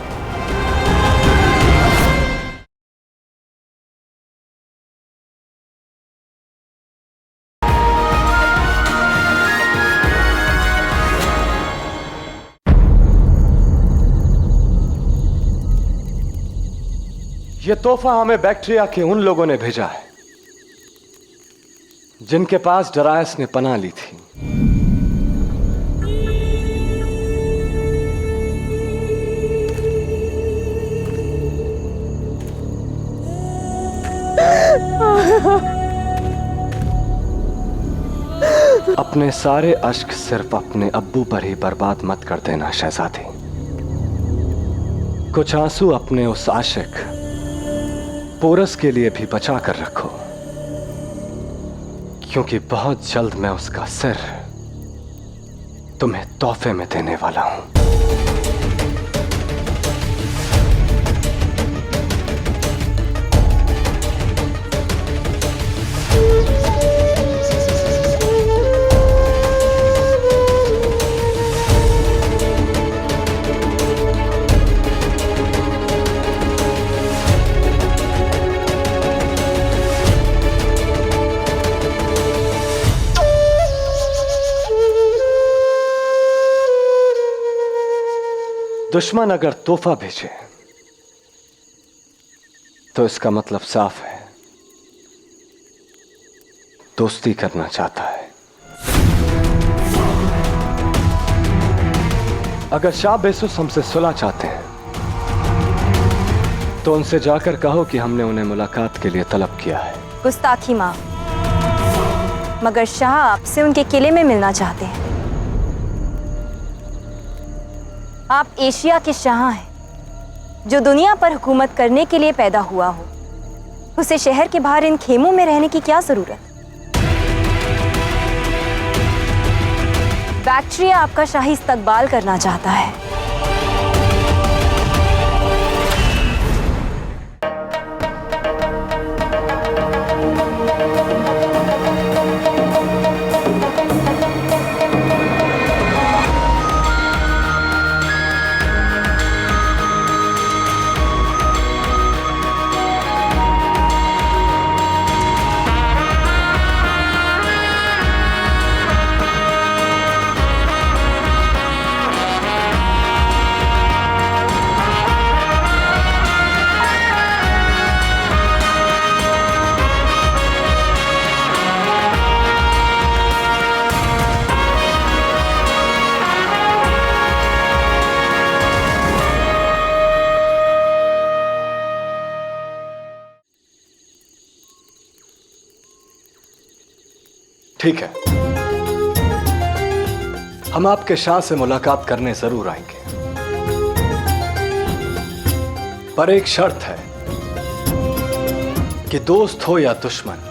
ये तोहफा हमें बैक्टीरिया के उन लोगों ने भेजा है जिनके पास डरायस ने पनाह ली थी। अपने सारे अश्क सिर्फ अपने अब्बू पर ही बर्बाद मत कर देना शहजादी। कुछ आंसू अपने उस आशिक पोरस के लिए भी बचा कर रखो, क्योंकि बहुत जल्द मैं उसका सिर तुम्हें तोहफे में देने वाला हूं। दुश्मन अगर तोहफा भेजे तो इसका मतलब साफ है, दोस्ती करना चाहता है। अगर शाह बेसुस हमसे सुलह चाहते हैं तो उनसे जाकर कहो कि हमने उन्हें मुलाकात के लिए तलब किया है। गुस्ताखी माफ, मगर शाह आपसे उनके किले में मिलना चाहते हैं। आप एशिया के शाह हैं जो दुनिया पर हुकूमत करने के लिए पैदा हुआ हो। उसे शहर के बाहर इन खेमों में रहने की क्या जरूरत? बैक्टीरिया आपका शाही इस्तकबाल करना चाहता है। ठीक है, हम आपके शाह से मुलाकात करने जरूर आएंगे, पर एक शर्त है कि दोस्त हो या दुश्मन,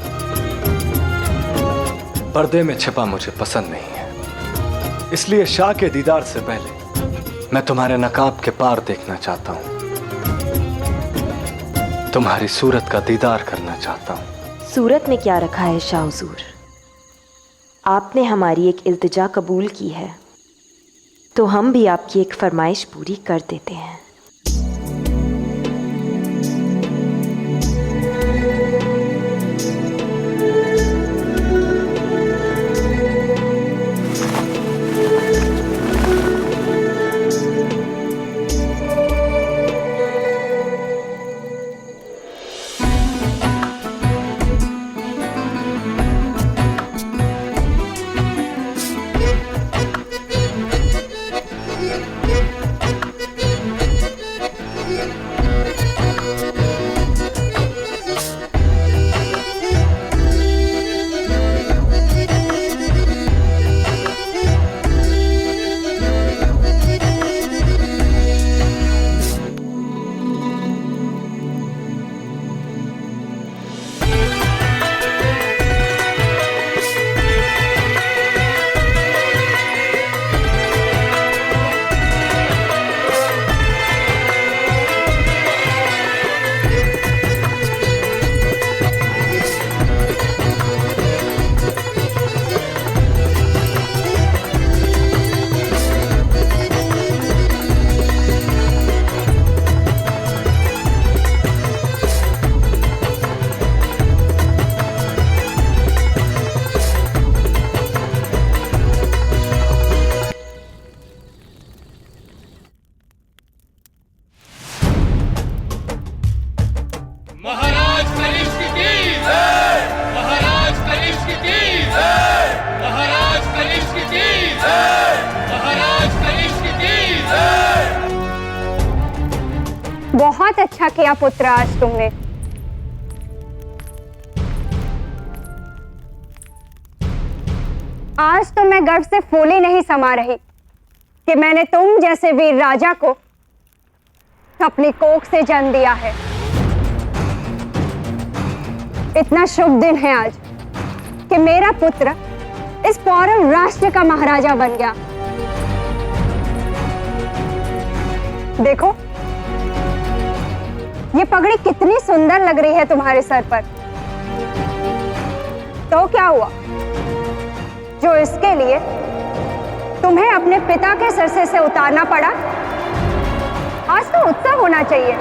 पर्दे में छिपा मुझे पसंद नहीं है। इसलिए शाह के दीदार से पहले मैं तुम्हारे नकाब के पार देखना चाहता हूं, तुम्हारी सूरत का दीदार करना चाहता हूं। सूरत में क्या रखा है शाह हुजूर? आपने हमारी एक इल्तिजा कबूल की है तो हम भी आपकी एक फरमाइश पूरी कर देते हैं। बहुत अच्छा किया पुत्र आज तुमने। आज तो मैं गर्व से फूली नहीं समा रही कि मैंने तुम जैसे वीर राजा को अपनी कोख से जन्म दिया है। इतना शुभ दिन है आज कि मेरा पुत्र इस पौरव राष्ट्र का महाराजा बन गया। देखो ये पगड़ी कितनी सुंदर लग रही है तुम्हारे सर पर। तो क्या हुआ जो इसके लिए तुम्हें अपने पिता के सर से उतारना पड़ा? आज तो उत्सव होना चाहिए,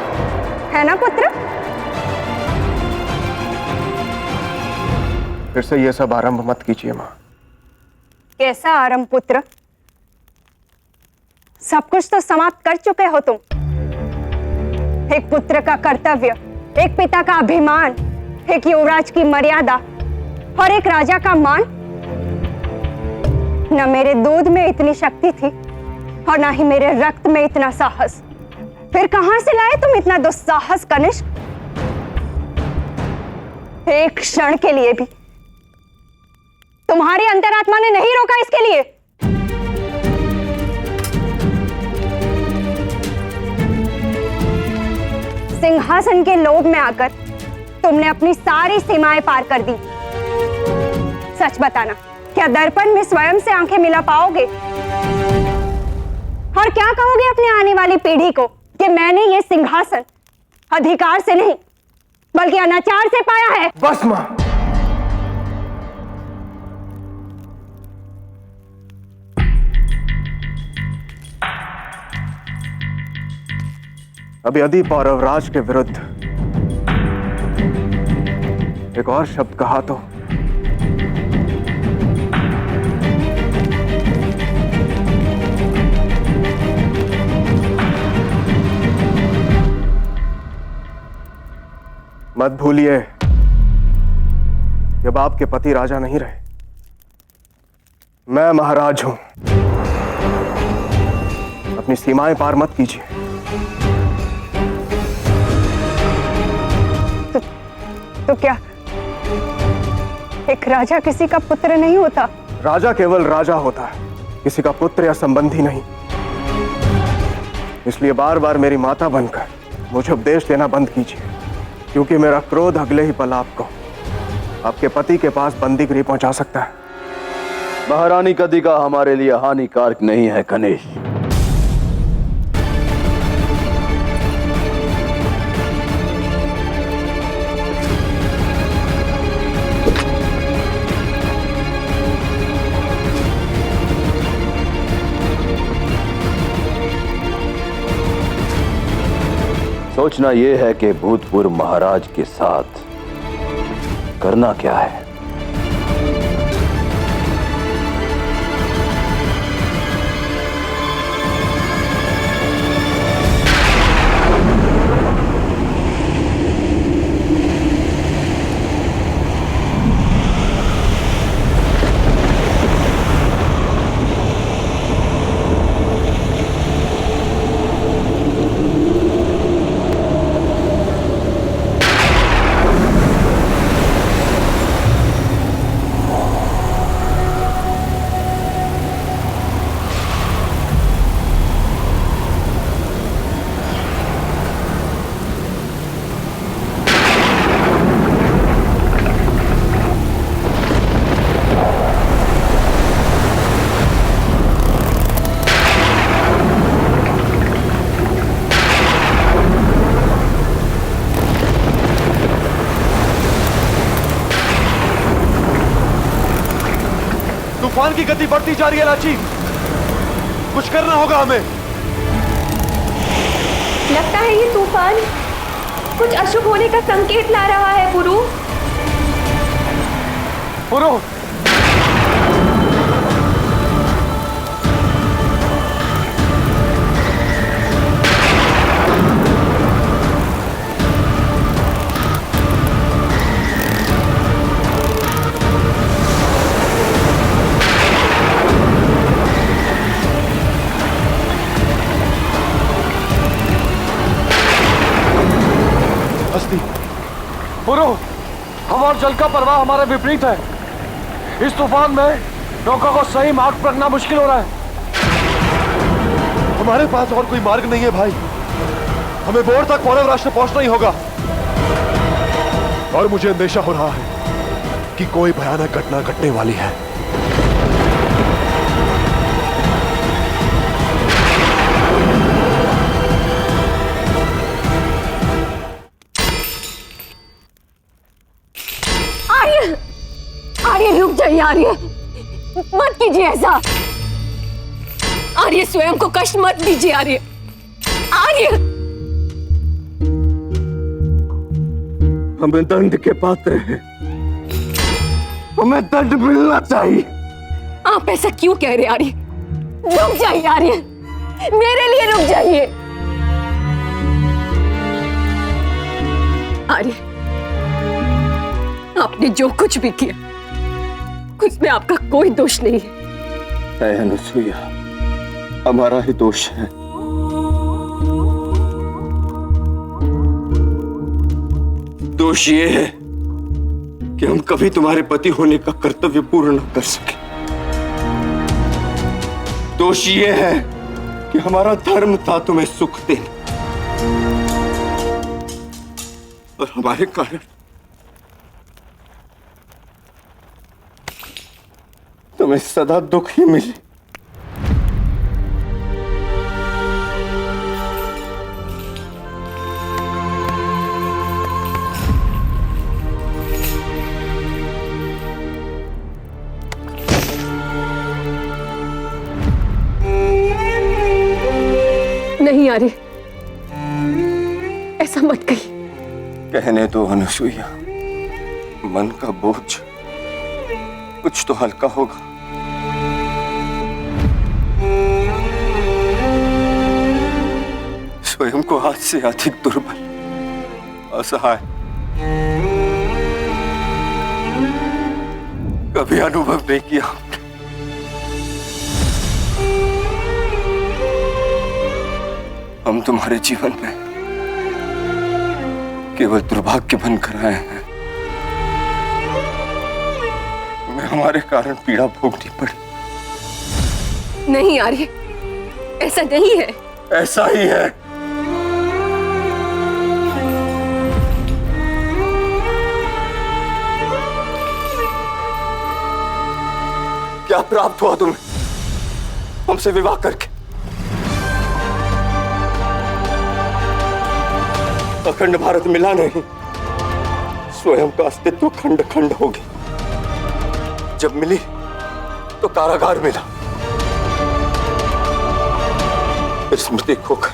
है ना पुत्र? फिर से ये सब आरंभ मत कीजिए माँ। कैसा आरंभ पुत्र? सब कुछ तो समाप्त कर चुके हो तुम। एक पुत्र का कर्तव्य, एक पिता का अभिमान, एक युवराज की मर्यादा और एक राजा का मान। न मेरे दूध में इतनी शक्ति थी और न ही मेरे रक्त में इतना साहस। फिर कहां से लाए तुम इतना दुस्साहस कनिष्क? एक क्षण के लिए भी तुम्हारी अंतरात्मा ने नहीं रोका इसके लिए। सिंहासन के लोभ में आकर तुमने अपनी सारी सीमाएं पार कर दी। सच बताना, क्या दर्पण में स्वयं से आंखें मिला पाओगे? और क्या कहोगे अपनी आने वाली पीढ़ी को कि मैंने ये सिंहासन अधिकार से नहीं बल्कि अनाचार से पाया है? बस मां, अब यदि पौरवराज के विरुद्ध एक और शब्द कहा तो मत भूलिए, जब आपके पति राजा नहीं रहे, मैं महाराज हूं। अपनी सीमाएं पार मत कीजिए। तो क्या एक राजा किसी का पुत्र नहीं होता। राजा केवल राजा होता है, किसी का पुत्र या संबंधी नहीं। इसलिए बार बार मेरी माता बनकर मुझे उपदेश देना बंद कीजिए, क्योंकि मेरा क्रोध अगले ही पल आपको आपके पति के पास बंदीगिरी पहुंचा सकता है। महारानी कदिका हमारे लिए हानिकारक नहीं है कनिष्ठ। सोचना यह है कि भूतपूर्व महाराज के साथ करना क्या है। तूफान की गति बढ़ती जा रही है लाची, कुछ करना होगा हमें। लगता है ये तूफान कुछ अशुभ होने का संकेत ला रहा है पुरु। पुरु, पुरु, हवा और जल का प्रवाह हमारे विपरीत है। इस तूफान में नौका को सही मार्ग पर रखना मुश्किल हो रहा है। हमारे पास और कोई मार्ग नहीं है भाई, हमें बोर्ड तक पौरव राष्ट्र पहुंचना ही होगा। और मुझे अंदेशा हो रहा है कि कोई भयानक घटना घटने वाली है। आर्य रुक जाइए, आर्य मत कीजिए ऐसा। आर्य स्वयं को कष्ट मत दीजिए। आर्य, आर्य हमें दंड के पात्र हैं, हमें दंड मिलना चाहिए। आप ऐसा क्यों कह रहे आर्य? रुक जाइए आर्य, मेरे लिए रुक जाइए। आर्य, आपने जो कुछ भी किया उसमें आपका कोई दोष नहीं है। अनुसुईया, हमारा ही दोष है। दोष ये है कि हम कभी तुम्हारे पति होने का कर्तव्य पूर्ण न कर सके। दोष ये है कि हमारा धर्म था तुम्हें सुख देना, और हमारे कारण तुम्हें सदा दुख ही मिले। नहीं आर्य, ऐसा मत कहिए। कहने दो अनुसुईया, मन का बोझ कुछ तो हल्का होगा। स्वयं को आज से अधिक दुर्बल, असहाय कभी अनुभव नहीं किया। हम तुम्हारे जीवन में केवल दुर्भाग्य बनकर आए हैं। हमारे कारण पीड़ा भोगनी पड़ी। नहीं आर्य, ऐसा नहीं है। ऐसा ही है। क्या प्राप्त हुआ तुम्हें हमसे विवाह करके? अखंड भारत मिला नहीं, स्वयं का अस्तित्व खंड खंड हो गया। जब मिली तो कारागार मिला, फिर स्मृति खोकर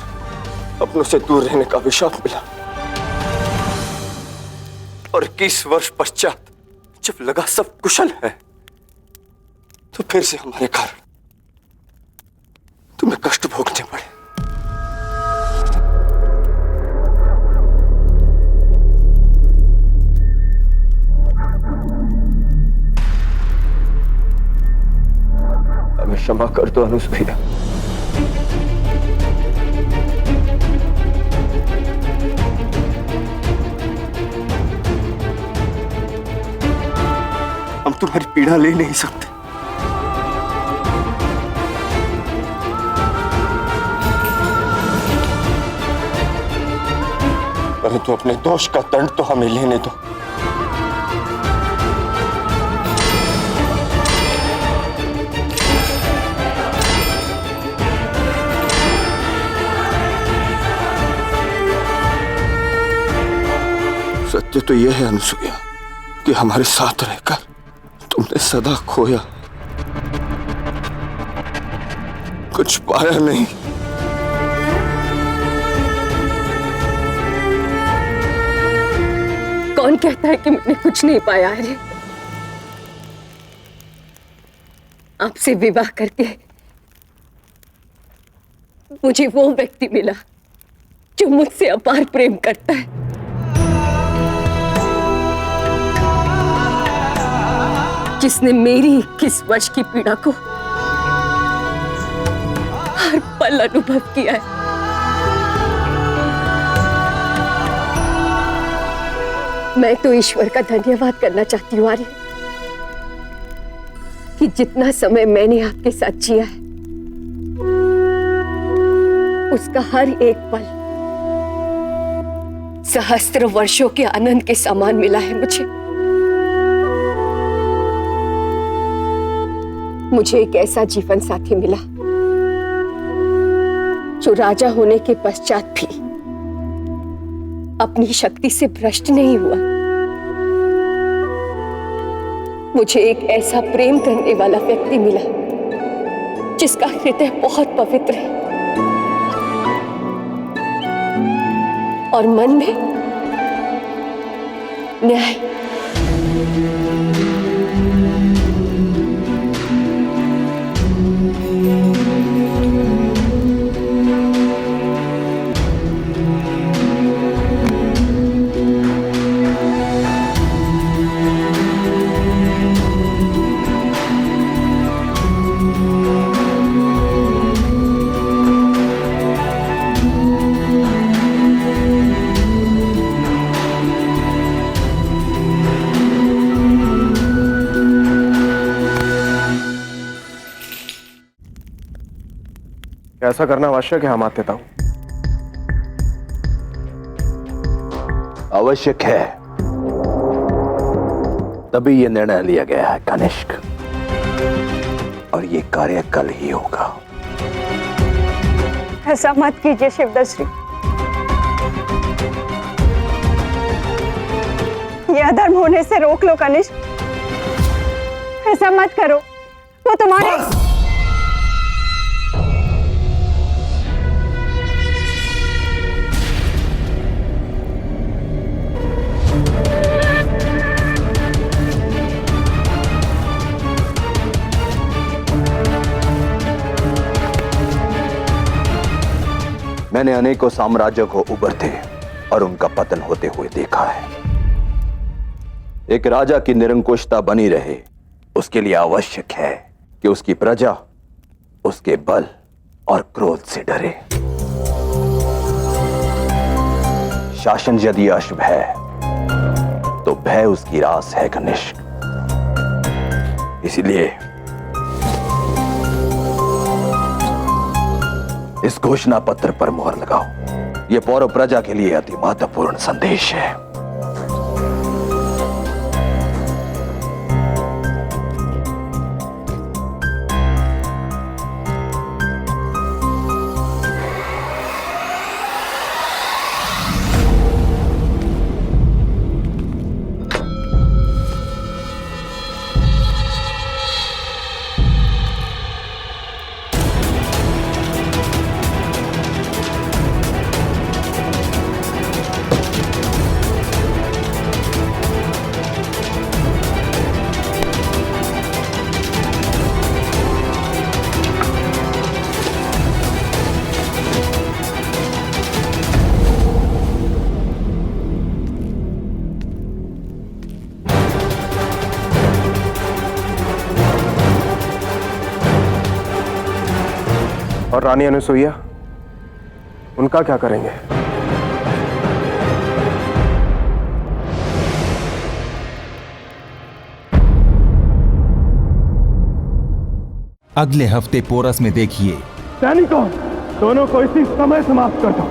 अपनों से दूर रहने का अभिशाप मिला, और 21 वर्ष पश्चात जब लगा सब कुशल है तो फिर से हमारे कारण तुम्हें कष्ट भोगने पड़े। हमें क्षमा कर दो अनुसुईया। हम तुम्हारी पीड़ा ले नहीं सकते। परंतु अपने दोष का दंड तो हमें लेने दो। सत्य तो यह है अनुसुईया कि हमारे साथ रहकर तुमने सदा खोया, कुछ पाया नहीं। कौन कहता है कि मैंने कुछ नहीं पाया है? आपसे विवाह करके मुझे वो व्यक्ति मिला जो मुझसे अपार प्रेम करता है। जिसने मेरी 21 वर्ष की पीड़ा को हर पल अनुभव किया है। मैं तो ईश्वर का धन्यवाद करना चाहती हूँ आर्य, कि जितना समय मैंने आपके साथ जिया है उसका हर एक पल सहस्त्र वर्षों के आनंद के समान मिला है मुझे एक ऐसा जीवन साथी मिला जो राजा होने के पश्चात भी अपनी शक्ति से भ्रष्ट नहीं हुआ। मुझे एक ऐसा प्रेम करने वाला व्यक्ति मिला जिसका हृदय बहुत पवित्र है और मन में न्याय। ऐसा करना आवश्यक है माध्यता हूं। आवश्यक है, तभी यह निर्णय लिया गया है कनिष्क, और ये कार्य कल ही होगा। ऐसा मत कीजिए शिवदश्री, ये अधर्म होने से रोक लो कनिष्क। ऐसा मत करो, वो तुम्हारे मैंने अनेकों साम्राज्यों को उभरते और उनका पतन होते हुए देखा है। एक राजा की निरंकुशता बनी रहे, उसके लिए आवश्यक है कि उसकी प्रजा उसके बल और क्रोध से डरे। शासन यदि अशुभ है तो भय उसकी रास है कनिष्क। इसलिए इस घोषणा पत्र पर मोहर लगाओ। यह पौरव प्रजा के लिए अति महत्वपूर्ण संदेश है। और रानी अनुसुईया, उनका क्या करेंगे? अगले हफ्ते पोरस में देखिए सैनिकों, दोनों को इसी समय समाप्त कर दो।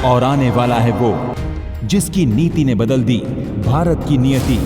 और आने वाला है वो जिसकी नीति ने बदल दी भारत की नियति।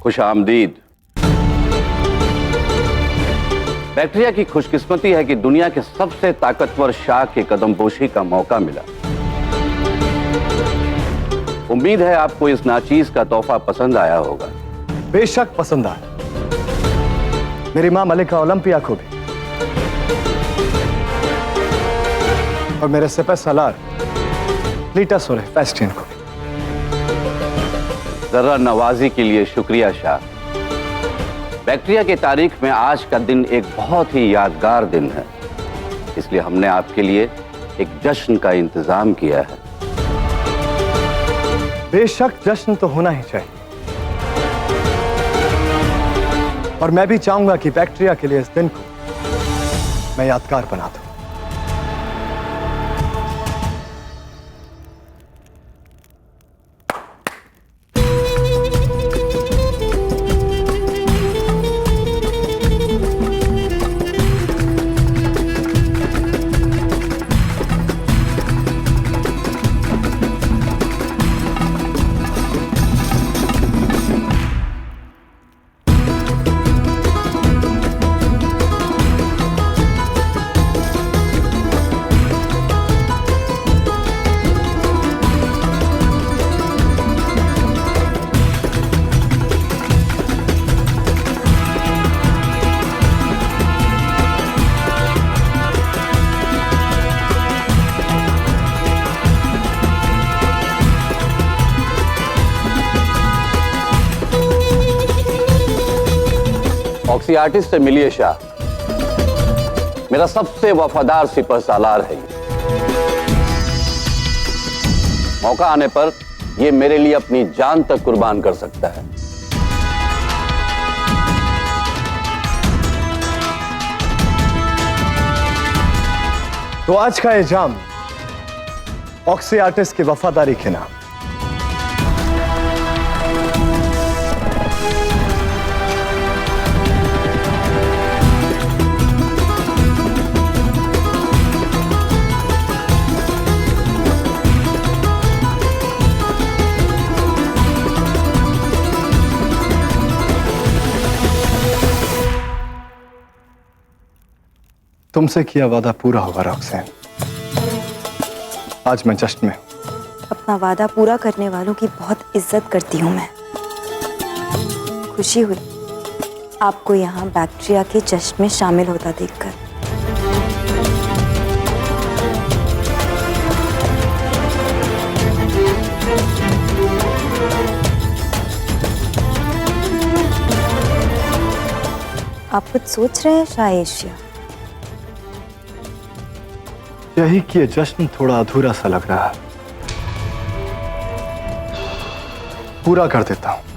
खुश आमदीद। बैक्टीरिया की खुशकिस्मती है कि दुनिया के सबसे ताकतवर शाह के कदमपोशी का मौका मिला। उम्मीद है आपको इस नाचीज का तोहफा पसंद आया होगा। बेशक पसंद आया। मेरी मां मलिका ओलंपिया को भी, और मेरे सिपह सालार लीटा सोरे फेस्टियन को भी। जरा नवाजी के लिए शुक्रिया शाह। बैक्टीरिया की तारीख में आज का दिन एक बहुत ही यादगार दिन है, इसलिए हमने आपके लिए एक जश्न का इंतजाम किया है। बेशक जश्न तो होना ही चाहिए, और मैं भी चाहूंगा कि बैक्टीरिया के लिए इस दिन को मैं यादगार बना दूं। ऑक्सी आर्टिस्ट से मिलिए शाह। मेरा सबसे वफादार सिपह सालार है। मौका आने पर यह मेरे लिए अपनी जान तक कुर्बान कर सकता है। तो आज का ये जाम ऑक्सीआर्टिस की वफादारी के नाम। तुमसे किया वादा पूरा होगा रॉक्सैन। आज मैं जश्न में हूं। अपना वादा पूरा करने वालों की बहुत इज्जत करती हूँ मैं। खुशी हुई आपको यहाँ बैक्टीरिया के जश्न में शामिल होता देखकर। आप कुछ सोच रहे हैं शाह एशिया? यही कि ये जश्न थोड़ा अधूरा सा लग रहा है, पूरा कर देता हूं।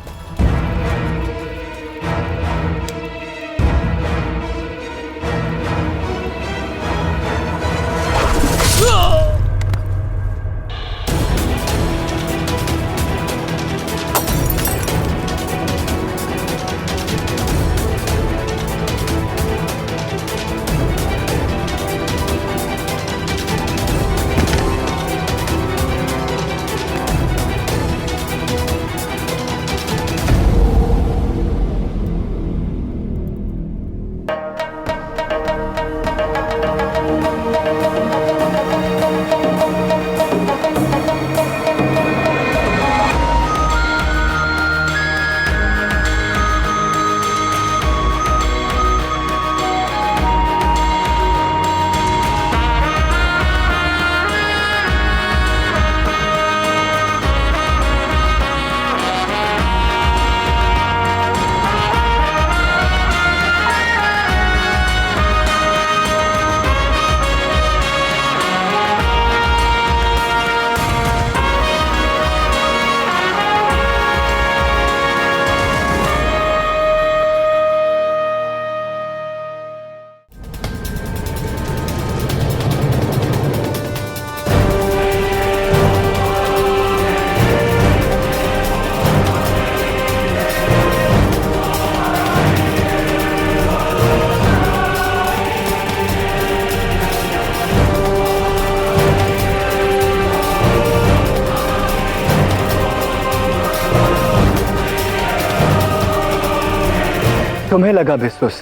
तुम्हें लगा बेसुस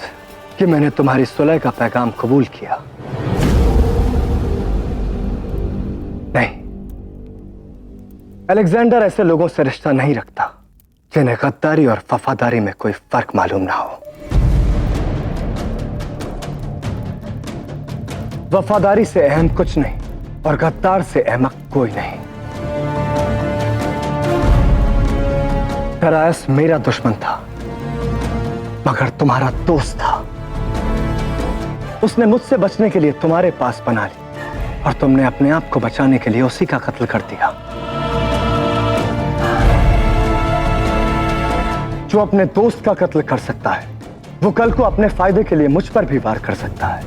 कि मैंने तुम्हारी सुलह का पैगाम कबूल किया? नहीं, अलेक्जेंडर ऐसे लोगों से रिश्ता नहीं रखता जिन्हें गद्दारी और वफादारी में कोई फर्क मालूम ना हो। वफादारी से अहम कुछ नहीं और गद्दार से अहमक कोई नहीं। दरायस मेरा दुश्मन था मगर तुम्हारा दोस्त था। उसने मुझसे बचने के लिए तुम्हारे पास बना ली और तुमने अपने आप को बचाने के लिए उसी का कत्ल कर दिया। जो अपने दोस्त का कत्ल कर सकता है वो कल को अपने फायदे के लिए मुझ पर भी वार कर सकता है।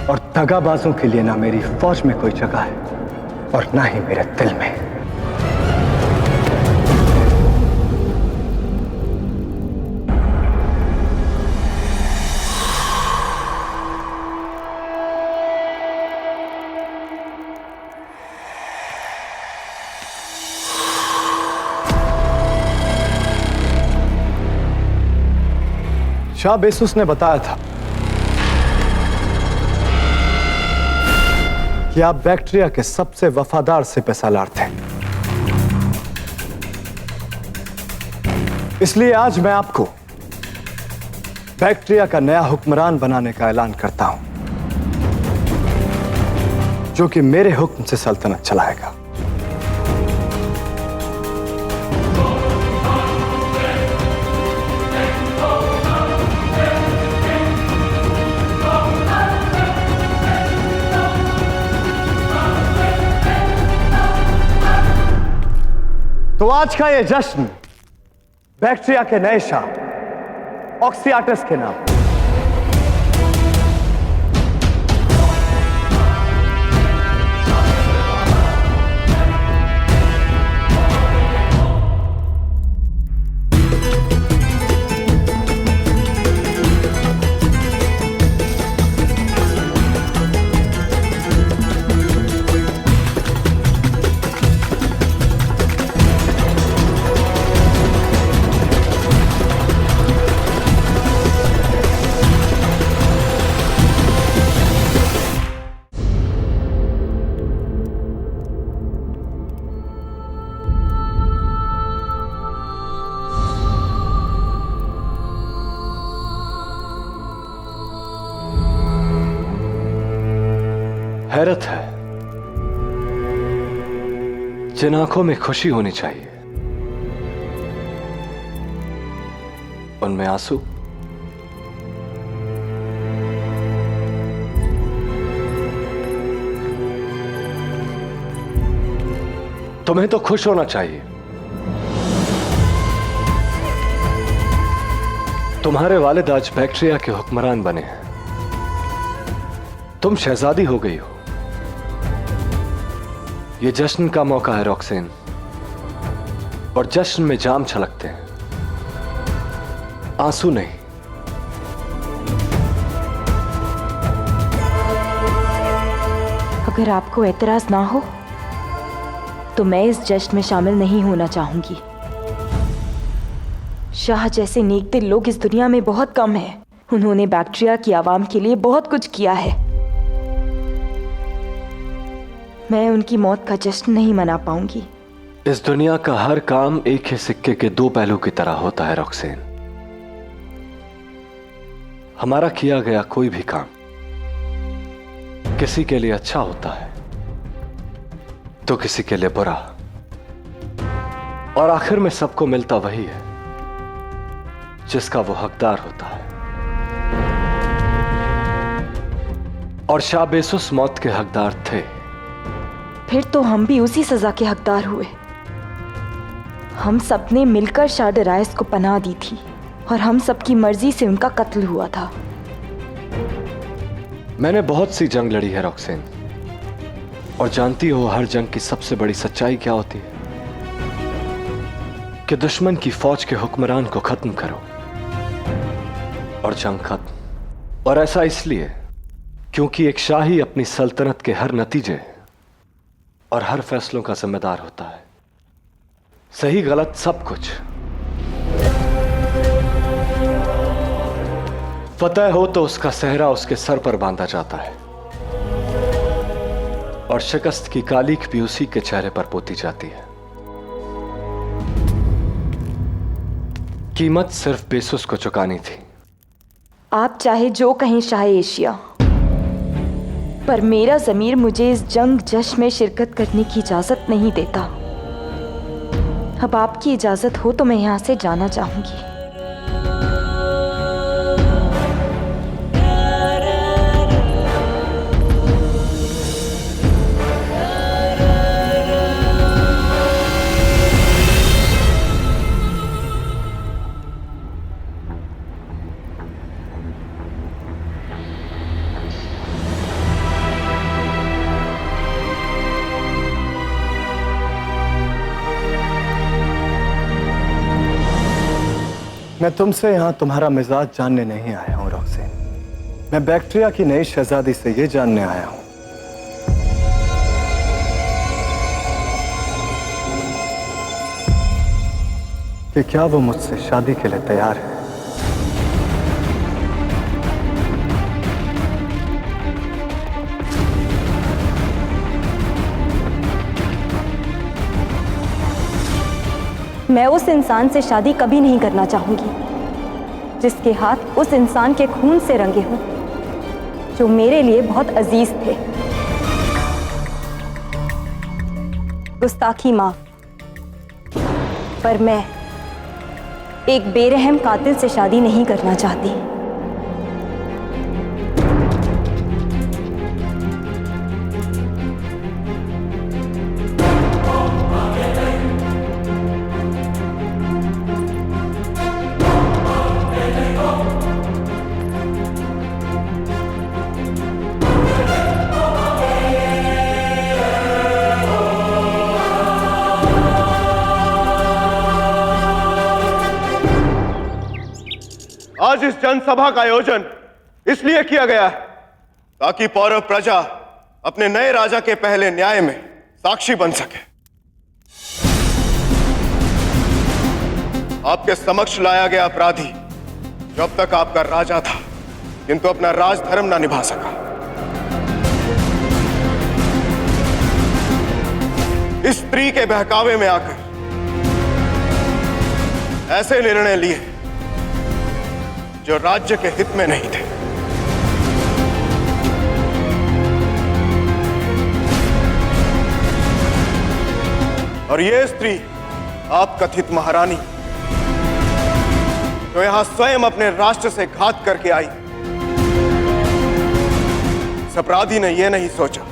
और दगाबाजों के लिए ना मेरी फौज में कोई जगह है और ना ही मेरे दिल में। शाह बेसुस ने बताया था कि आप बैक्टीरिया के सबसे वफादार सिपहसालार थे। इसलिए आज मैं आपको बैक्टीरिया का नया हुक्मरान बनाने का ऐलान करता हूं, जो कि मेरे हुक्म से सल्तनत चलाएगा। तो आज का ये जश्न बैक्टीरिया के नए शाह ऑक्सीआर्टिस के नाम। गैरत है, जिन आंखों में खुशी होनी चाहिए उनमें आंसू। तुम्हें तो खुश होना चाहिए। तुम्हारे वालिद आज बैक्टीरिया के हुक्मरान बने हैं, तुम शहजादी हो गई हो। ये जश्न का मौका है रॉक्सेन, और जश्न में जाम छलकते हैं, आंसू नहीं। अगर आपको एतराज ना हो तो मैं इस जश्न में शामिल नहीं होना चाहूंगी। शाह जैसे नेक दिल लोग इस दुनिया में बहुत कम हैं। उन्होंने बैक्टीरिया की आवाम के लिए बहुत कुछ किया है। मैं उनकी मौत का जश्न नहीं मना पाऊंगी। इस दुनिया का हर काम एक ही सिक्के के दो पहलू की तरह होता है रॉक्सेन। हमारा किया गया कोई भी काम किसी के लिए अच्छा होता है तो किसी के लिए बुरा, और आखिर में सबको मिलता वही है जिसका वो हकदार होता है। और शाह बेसुस मौत के हकदार थे। फिर तो हम भी उसी सजा के हकदार हुए। हम सबने मिलकर शाह डरायस को पनाह दी थी और हम सबकी मर्जी से उनका कत्ल हुआ था। मैंने बहुत सी जंग लड़ी है रॉक्सेन, और जानती हो हर जंग की सबसे बड़ी सच्चाई क्या होती है? कि दुश्मन की फौज के हुक्मरान को खत्म करो और जंग खत्म। और ऐसा इसलिए क्योंकि एक शाही अपनी सल्तनत के हर नतीजे और हर फैसलों का जिम्मेदार होता है, सही गलत सब कुछ। फतह हो तो उसका सेहरा उसके सर पर बांधा जाता है, और शिकस्त की कालीख भी उसी के चेहरे पर पोती जाती है। कीमत सिर्फ बेसुस को चुकानी थी। आप चाहे जो कहें शाह एशिया, पर मेरा ज़मीर मुझे इस जंग जश्न में शिरकत करने की इजाजत नहीं देता। अब आपकी इजाजत हो तो मैं यहां से जाना चाहूंगी। मैं तुमसे यहां तुम्हारा मिजाज जानने नहीं आया हूं रॉक्सेन। मैं बैक्टीरिया की नई शहजादी से यह जानने आया हूं कि क्या वो मुझसे शादी के लिए तैयार है। मैं उस इंसान से शादी कभी नहीं करना चाहूंगी जिसके हाथ उस इंसान के खून से रंगे हों, जो मेरे लिए बहुत अजीज थे। गुस्ताखी माफ, पर मैं एक बेरहम कातिल से शादी नहीं करना चाहती। आज इस जनसभा का आयोजन इसलिए किया गया है ताकि पौरव प्रजा अपने नए राजा के पहले न्याय में साक्षी बन सके। आपके समक्ष लाया गया अपराधी जो अब तक आपका राजा था किंतु अपना राजधर्म ना निभा सका, इस स्त्री के बहकावे में आकर ऐसे निर्णय लिए जो राज्य के हित में नहीं थे। और ये स्त्री, आप कथित महारानी, जो यहां स्वयं अपने राष्ट्र से घात करके आई, इस अपराधी ने यह नहीं सोचा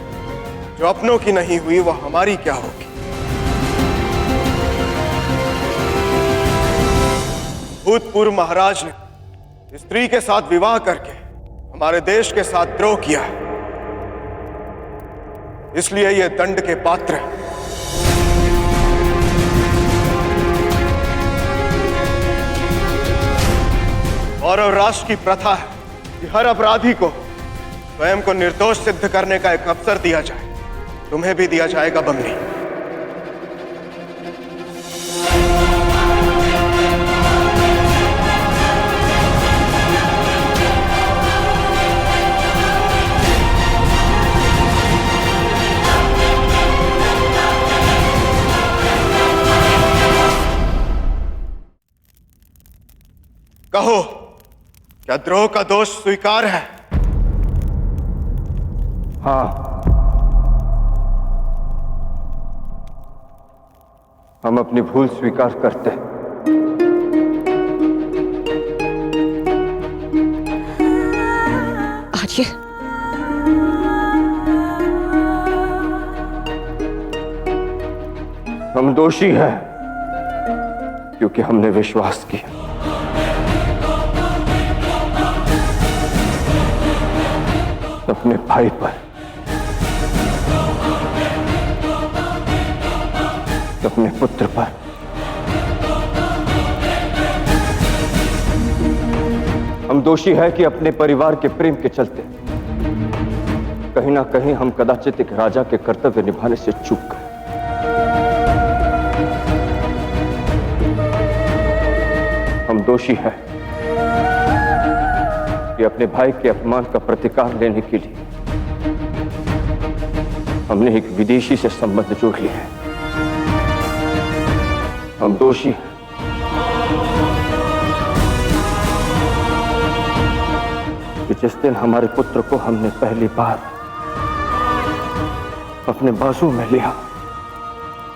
जो अपनों की नहीं हुई वह हमारी क्या होगी। भूतपूर्व महाराज ने स्त्री के साथ विवाह करके हमारे देश के साथ द्रोह किया है, इसलिए यह दंड के पात्र है। और राष्ट्र की प्रथा है कि हर अपराधी को स्वयं को निर्दोष सिद्ध करने का एक अवसर दिया जाए। तुम्हें भी दिया जाएगा बमनी। कहो, क्या द्रोह का दोष स्वीकार है? हाँ, हम अपनी भूल स्वीकार करते हैं। आर्य, हम दोषी हैं क्योंकि हमने विश्वास किया। अपने भाई पर, अपने पुत्र पर, हम दोषी है कि अपने परिवार के प्रेम के चलते कहीं ना कहीं हम कदाचित एक राजा के कर्तव्य निभाने से चूक गए। हम दोषी है कि अपने भाई के अपमान का प्रतिकार लेने के लिए हमने एक विदेशी से संबंध जोड़ लिया है। हम दोषी हैं कि जिस दिन हमारे पुत्र को हमने पहली बार अपने बाजू में लिया,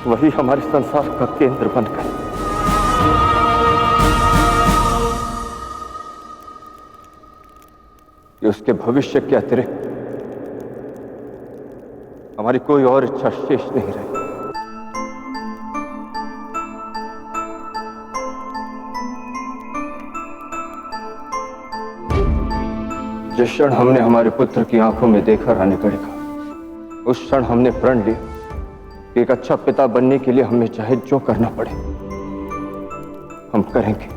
वही हमारे संसार का केंद्र बन गए। कि उसके भविष्य के अतिरिक्त हमारी कोई और इच्छा शेष नहीं रही। जिस क्षण हमने हमारे पुत्र की आंखों में देखा रानी गढ़िका, उस क्षण हमने प्रण लिया कि एक अच्छा पिता बनने के लिए हमें चाहे जो करना पड़े हम करेंगे।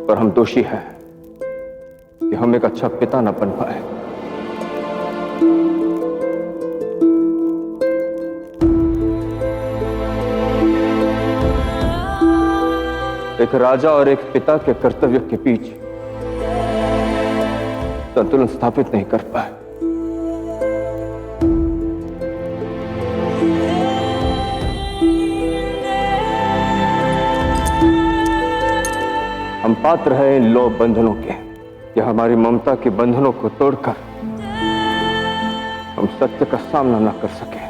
पर हम दोषी हैं कि हम एक अच्छा पिता न बन पाए। एक राजा और एक पिता के कर्तव्य के बीच संतुलन स्थापित नहीं कर पाए। हम पात्र हैं इन लौ बंधनों के कि हमारी ममता के बंधनों को तोड़कर हम सत्य का सामना न कर सके।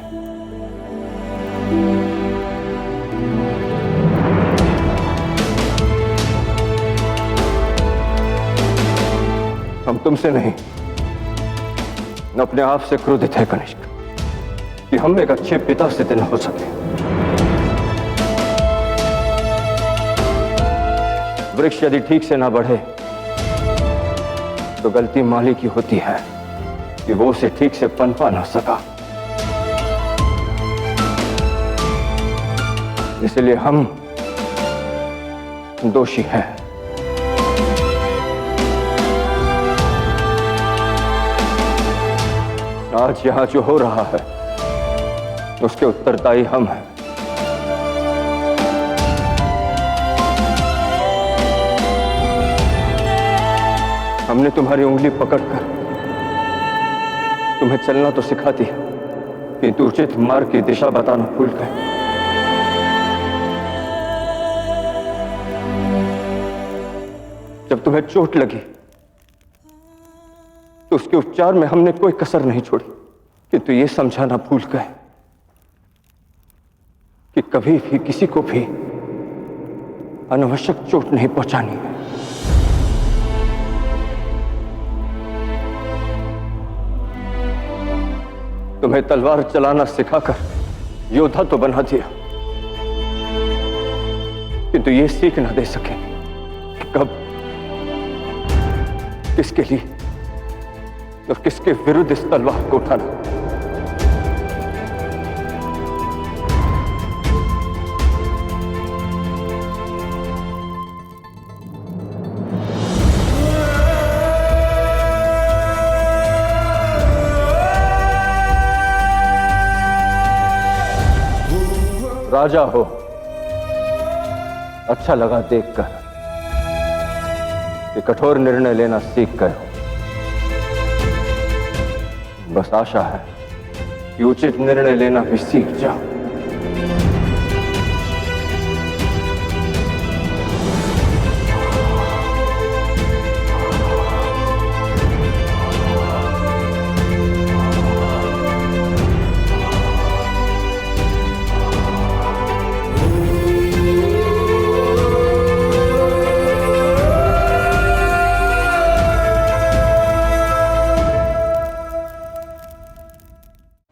हम तुमसे नहीं, अपने आप से क्रोधित है कनिष्क कि हम एक अच्छे पिता सिद्ध न हो सके। वृक्ष यदि ठीक से ना बढ़े तो गलती माली की होती है कि वो उसे ठीक से पनपा ना सका। इसलिए हम दोषी हैं। आज यहां जो हो रहा है उसके उत्तरदायी हम हैं। हमने तुम्हारी उंगली पकड़कर तुम्हें चलना तो सिखा दी, किंतु उचित मार्ग की दिशा बताना भूल गए। जब तुम्हें चोट लगी तो उसके उपचार में हमने कोई कसर नहीं छोड़ी। किंतु ये समझाना भूल गए कि कभी भी किसी को भी अनावश्यक चोट नहीं पहुंचानी है। तुम्हें तलवार चलाना सिखाकर योद्धा तो बना दिया, किंतु ये सीख ना दे सके कि कब, किसके लिए और किसके विरुद्ध इस तलवार को उठाना। राजा हो, अच्छा लगा देखकर कि कठोर निर्णय लेना सीख गए हो। बस आशा है कि उचित निर्णय लेना भी सीख जाओ।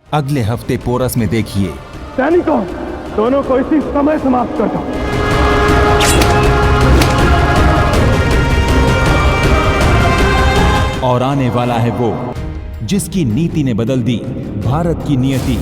अगले हफ्ते पोरस में देखिए सैनिकों, दोनों को इसी समय समाप्त कर दो। और आने वाला है वो जिसकी नीति ने बदल दी भारत की नियति।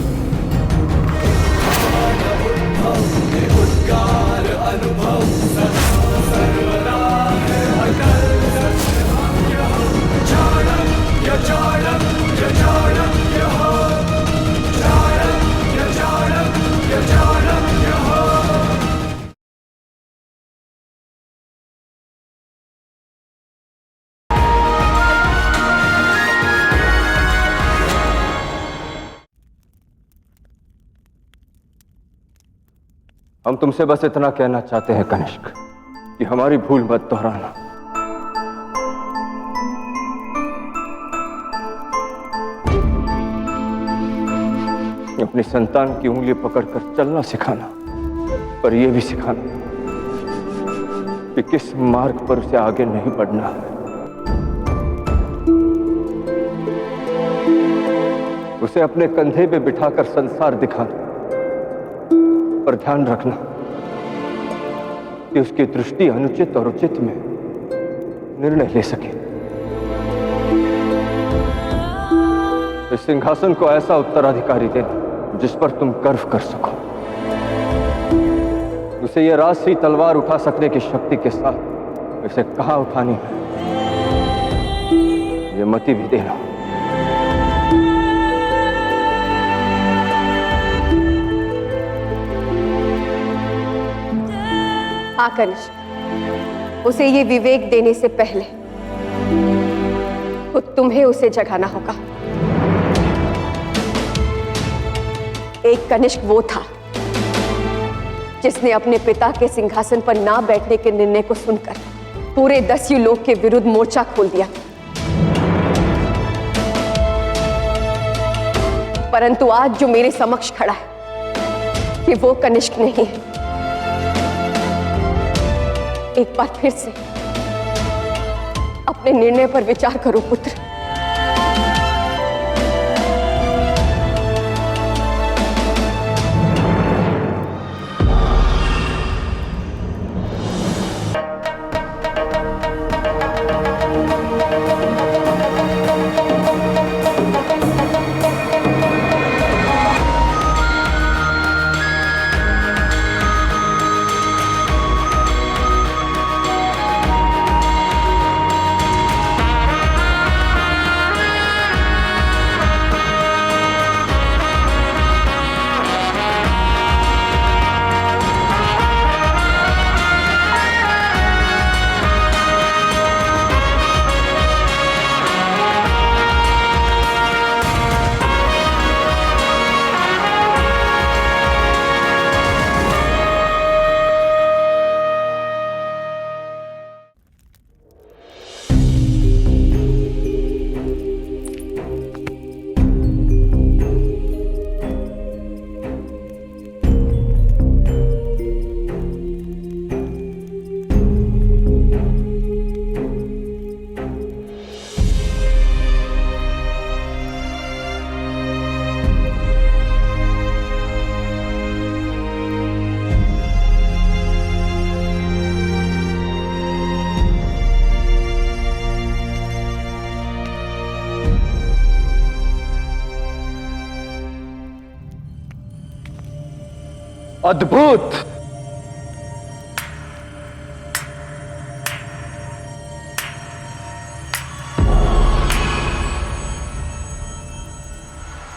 हम तुमसे बस इतना कहना चाहते हैं कनिष्क कि हमारी भूल मत दोहराना। अपनी संतान की उंगली पकड़कर चलना सिखाना, पर यह भी सिखाना कि किस मार्ग पर उसे आगे नहीं बढ़ना है। उसे अपने कंधे पे बिठाकर संसार दिखाना, पर ध्यान रखना कि उसकी दृष्टि अनुचित और उचित में निर्णय ले सके। इस सिंहासन को ऐसा उत्तराधिकारी देना जिस पर तुम गर्व कर सको। उसे यह राजसी तलवार उठा सकने की शक्ति के साथ इसे कहां उठानी है, यह मति भी देना। हाँ कनिष्क, उसे ये विवेक देने से पहले खुद तुम्हें उसे जगाना होगा। एक कनिष्क वो था जिसने अपने पिता के सिंहासन पर ना बैठने के निर्णय को सुनकर पूरे 10 लोक के विरुद्ध मोर्चा खोल दिया। परंतु आज जो मेरे समक्ष खड़ा है कि वो कनिष्क नहीं है। एक बार फिर से अपने निर्णय पर विचार करो पुत्र। अद्भुत।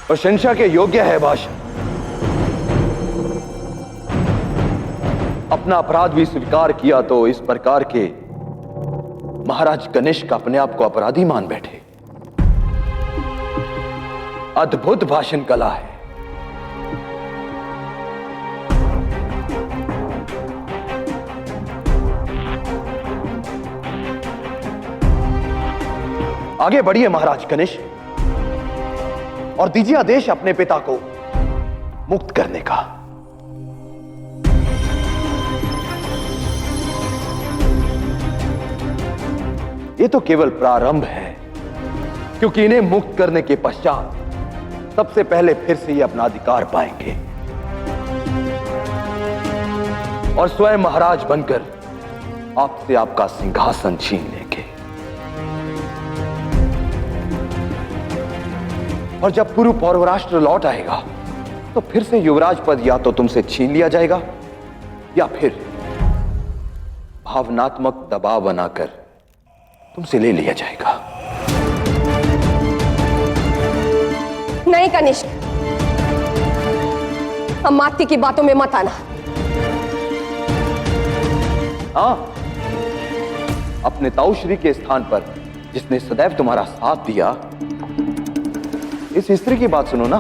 प्रशंसा के योग्य है भाषा। अपना अपराध भी स्वीकार किया तो इस प्रकार के महाराज कनिष्क अपने आप को अपराधी मान बैठे। अद्भुत भाषण कला है। आगे बढ़िए महाराज कनिष्क और दीजिए आदेश अपने पिता को मुक्त करने का। ये तो केवल प्रारंभ है, क्योंकि इन्हें मुक्त करने के पश्चात सबसे पहले फिर से ये अपना अधिकार पाएंगे और स्वयं महाराज बनकर आपसे आपका सिंहासन छीन लेंगे। और जब पुरु पौरवराष्ट्र लौट आएगा तो फिर से युवराज पद या तो तुमसे छीन लिया जाएगा या फिर भावनात्मक दबाव बनाकर तुमसे ले लिया जाएगा। नहीं कनिष्क, अमात्य की बातों में मत आना। हाँ, अपने ताऊश्री के स्थान पर जिसने सदैव तुम्हारा साथ दिया, इस स्त्री की बात सुनो ना।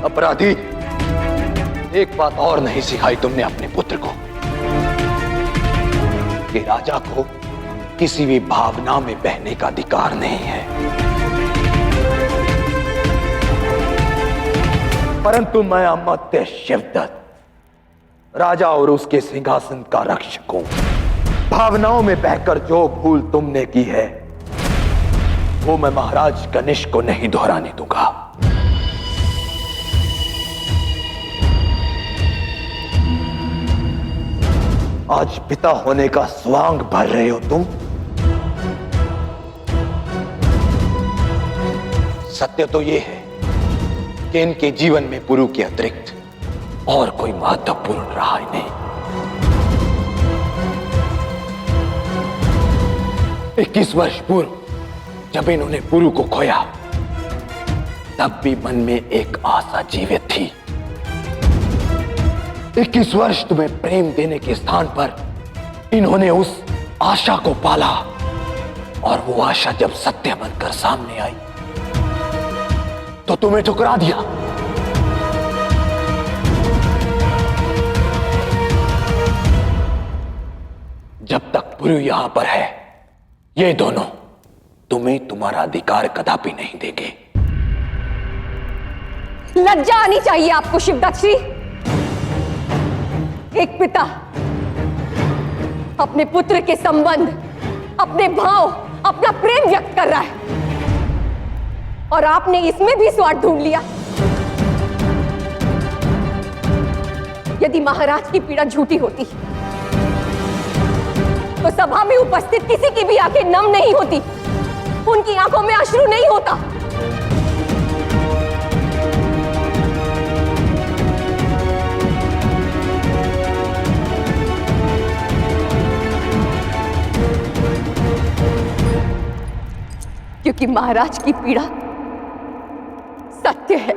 अपराधी, एक बात और नहीं सिखाई तुमने अपने पुत्र को कि राजा को किसी भी भावना में बहने का अधिकार नहीं है, परंतु मैं अमात्य शिवदत्त राजा और उसके सिंहासन का रक्षक हूं। भावनाओं में बहकर जो भूल तुमने की है वो मैं महाराज कनिष्क को नहीं दोहराने दूंगा। आज पिता होने का स्वांग भर रहे हो तुम। सत्य तो यह है कि इनके जीवन में पुरु के अतिरिक्त और कोई महत्वपूर्ण रहा ही नहीं। 21 वर्ष पूर्व जब इन्होंने पुरु को खोया, तब भी मन में एक आशा जीवित थी। 21 वर्ष तुम्हें प्रेम देने के स्थान पर इन्होंने उस आशा को पाला, और वो आशा जब सत्य बनकर सामने आई तो तुम्हें ठुकरा दिया। जब तक पुरु यहां पर है, ये दोनों तुम्हें तुम्हारा अधिकार कदापि नहीं देंगे। लज्जा आनी चाहिए आपको शिवदत्त श्री। एक पिता अपने पुत्र के संबंध, अपने भाव, अपना प्रेम व्यक्त कर रहा है, और आपने इसमें भी स्वार्थ ढूंढ लिया। यदि महाराज की पीड़ा झूठी होती तो सभा में उपस्थित किसी की भी आंखें नम नहीं होती, उनकी आंखों में अश्रु नहीं होता। क्योंकि महाराज की पीड़ा सत्य है।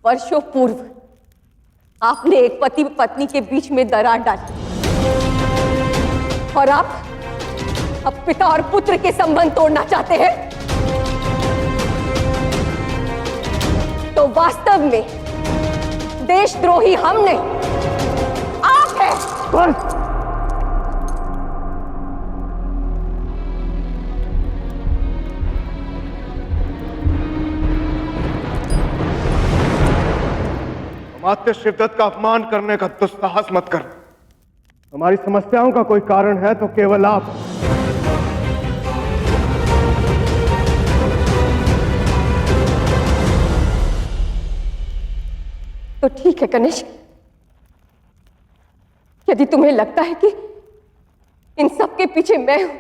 वर्षों पूर्व आपने एक पति पत्नी के बीच में दरार डाली, और आप अब पिता और पुत्र के संबंध तोड़ना चाहते हैं। तो वास्तव में देशद्रोही हम नहीं, आप हैं। अमात्य शिवदत्त का अपमान करने का दुस्साहस मत कर। हमारी समस्याओं का कोई कारण है तो केवल आप। तो ठीक है कनिष्क, यदि तुम्हें लगता है कि इन सब के पीछे मैं हूं,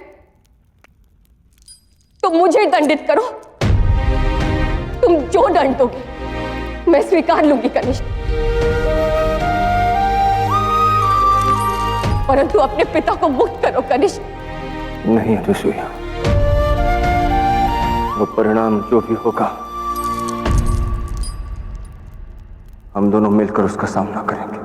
तो मुझे दंडित करो। तुम जो दंड दोगे मैं स्वीकार लूंगी कनिष्क, परंतु अपने पिता को मुक्त करो कनिष्क। नहीं अनुसुईया, वो परिणाम जो भी होगा हम दोनों मिलकर उसका सामना करेंगे।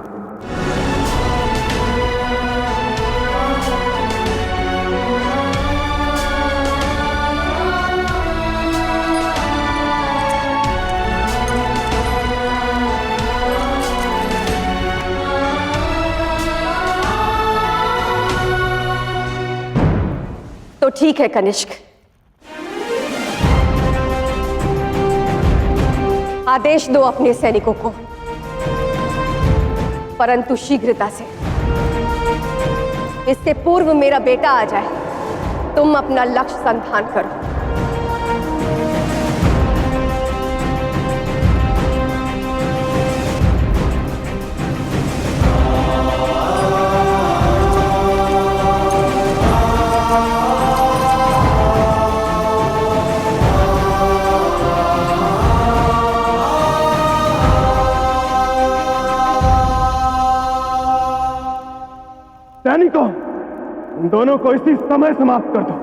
तो ठीक है कनिष्क, आदेश दो अपने सैनिकों को, परंतु शीघ्रता से। इससे पूर्व मेरा बेटा आ जाए। तुम अपना लक्ष्य संधान करो। सैनिकों, उन दोनों को इसी समय समाप्त कर दो।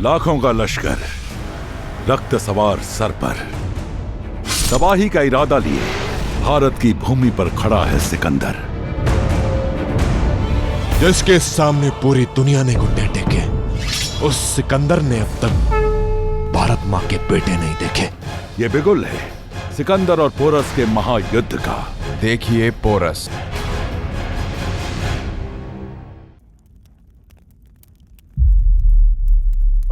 लाखों का लश्कर रक्त सवार सर पर तबाही का इरादा लिए भारत की भूमि पर खड़ा है सिकंदर, जिसके सामने पूरी दुनिया ने घुटने टेके। उस सिकंदर ने अब तक भारत मां के बेटे नहीं देखे। ये बिगुल है सिकंदर और पोरस के महायुद्ध का। देखिए पोरस,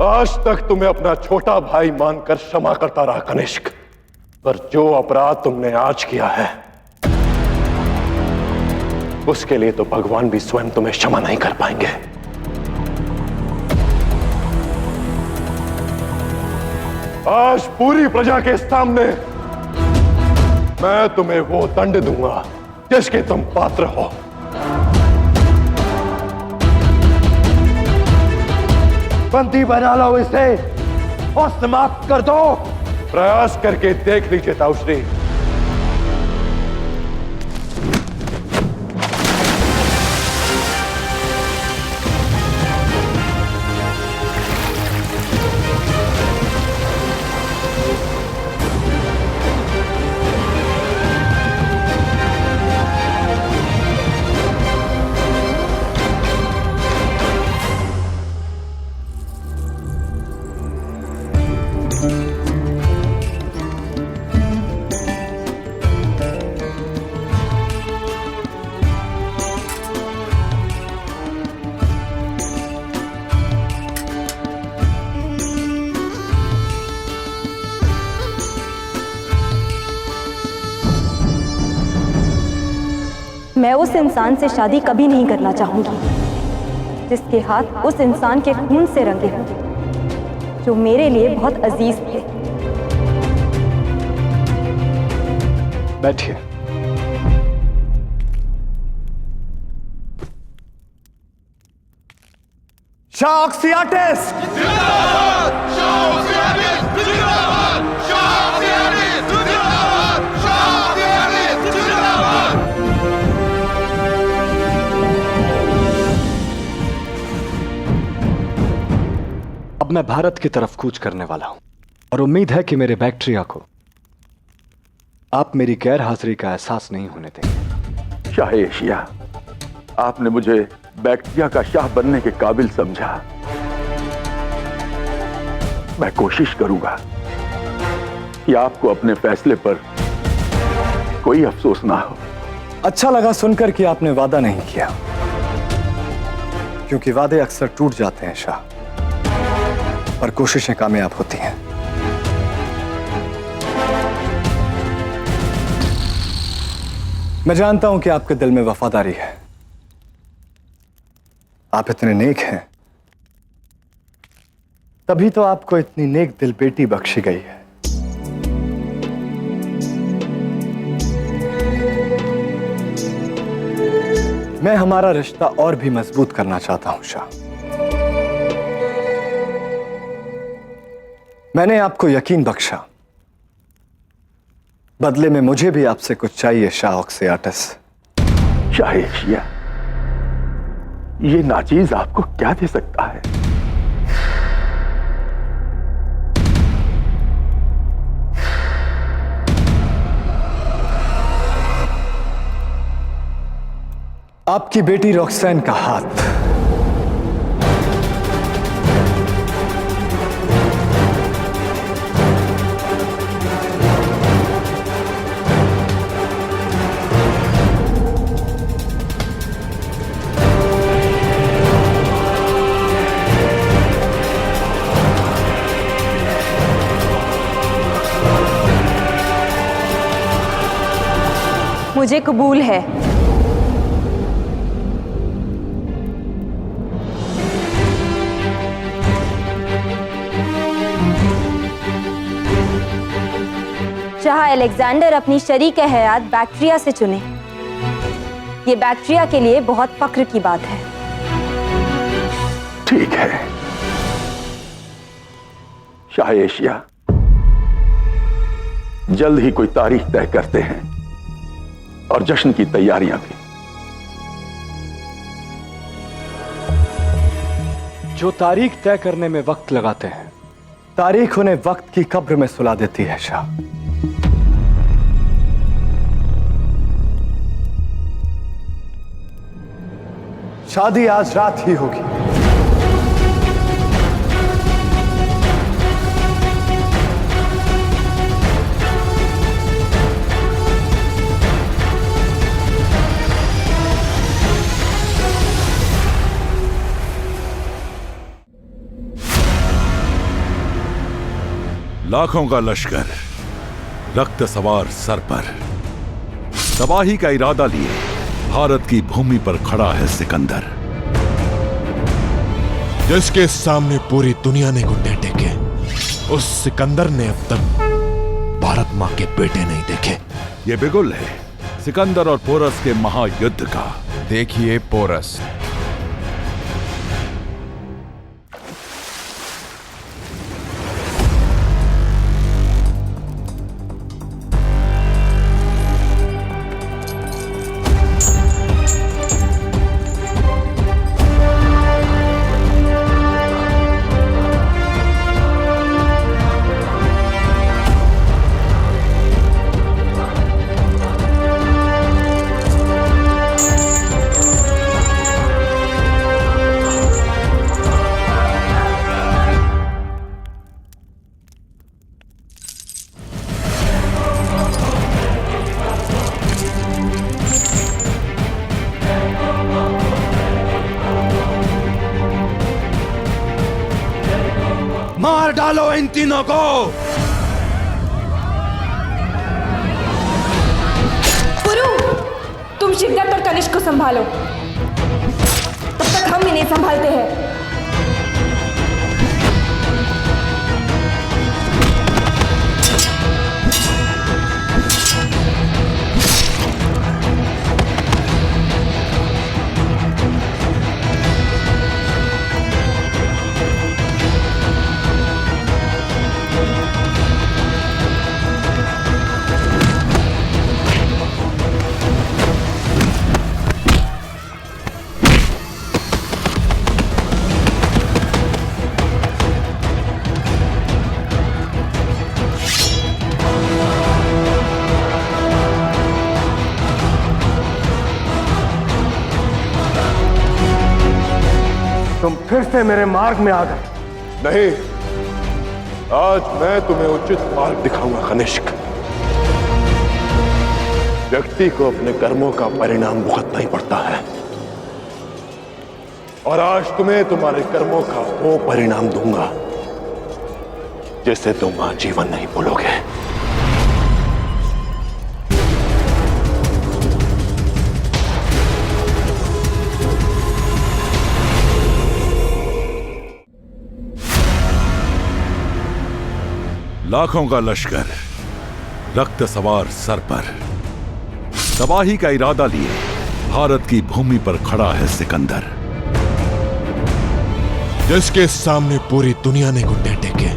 आज तक तुम्हें अपना छोटा भाई मानकर क्षमा करता रहा कनिष्क, पर जो अपराध तुमने आज किया है उसके लिए तो भगवान भी स्वयं तुम्हें क्षमा नहीं कर पाएंगे। आज पूरी प्रजा के सामने मैं तुम्हें वो दंड दूंगा जिसके तुम पात्र हो। बंदी बना लो इसे और समाप्त कर दो। प्रयास करके देख लीजिए ताऊश्री। मैं उस इंसान से शादी कभी नहीं करना चाहूंगी जिसके हाथ उस इंसान के खून से रंगे हों, जो मेरे लिए बहुत अजीज थे। बैठिए। शाह ऑक्सियाटिस जिंदाबाद! शाह ऑक्सियाटिस जिंदाबाद! शाह ऑक्सियाटिस जिंदाबाद! शाह ऑक्सियाटिस जिंदाबाद! अब मैं भारत की तरफ कूच करने वाला हूं और उम्मीद है कि मेरे बैक्टीरिया को आप मेरी गैर हाजिरी का एहसास नहीं होने देंगे। शाह एशिया, आपने मुझे बैक्टीरिया का शाह बनने के काबिल समझा। मैं कोशिश करूंगा कि आपको अपने फैसले पर कोई अफसोस ना हो। अच्छा लगा सुनकर कि आपने वादा नहीं किया, क्योंकि वादे अक्सर टूट जाते हैं शाह, पर कोशिशें कामयाब होती हैं। मैं जानता हूं कि आपके दिल में वफादारी है, आप इतने नेक हैं, तभी तो आपको इतनी नेक दिल बेटी बख्शी गई है। मैं हमारा रिश्ता और भी मजबूत करना चाहता हूं शाह। मैंने आपको यकीन बख्शा, बदले में मुझे भी आपसे कुछ चाहिए शाह ऑक्सियाटिस। शाह एशिया, ये नाचीज आपको क्या दे सकता है? आपकी बेटी रॉक्सैन का हाथ। मुझे कबूल है। शाह अलेक्जेंडर अपनी शरीक हयात बैक्टीरिया से चुने। ये बैक्टीरिया के लिए बहुत फख्र की बात है। ठीक है शाह एशिया, जल्द ही कोई तारीख तय करते हैं और जश्न की तैयारियां भी। जो तारीख तय करने में वक्त लगाते हैं, तारीख उन्हें वक्त की कब्र में सुला देती है शाह। शादी आज रात ही होगी। लाखों का लश्कर रक्त सवार सर पर तबाही का इरादा लिए भारत की भूमि पर खड़ा है सिकंदर, जिसके सामने पूरी दुनिया ने घुटने टेके। उस सिकंदर ने अब तक भारत मां के बेटे नहीं देखे। ये बिगुल है सिकंदर और पोरस के महायुद्ध का। देखिए पोरस। मार डालो इन तीनों को। गुरु, तुम तुम शिद्दत और कनिष्क को संभालो, तब तक हम इन्हें संभालते हैं। तुम फिर से मेरे मार्ग में आ गए। नहीं, आज मैं तुम्हें उचित मार्ग दिखाऊंगा कनिष्क। व्यक्ति को अपने कर्मों का परिणाम भुगतना ही पड़ता है, और आज तुम्हें तुम्हारे कर्मों का वो परिणाम दूंगा जिसे तुम आजीवन नहीं भूलोगे। लाखों का लश्कर रक्त सवार सर पर तबाही का इरादा लिए भारत की भूमि पर खड़ा है सिकंदर, जिसके सामने पूरी दुनिया ने घुटने टेके।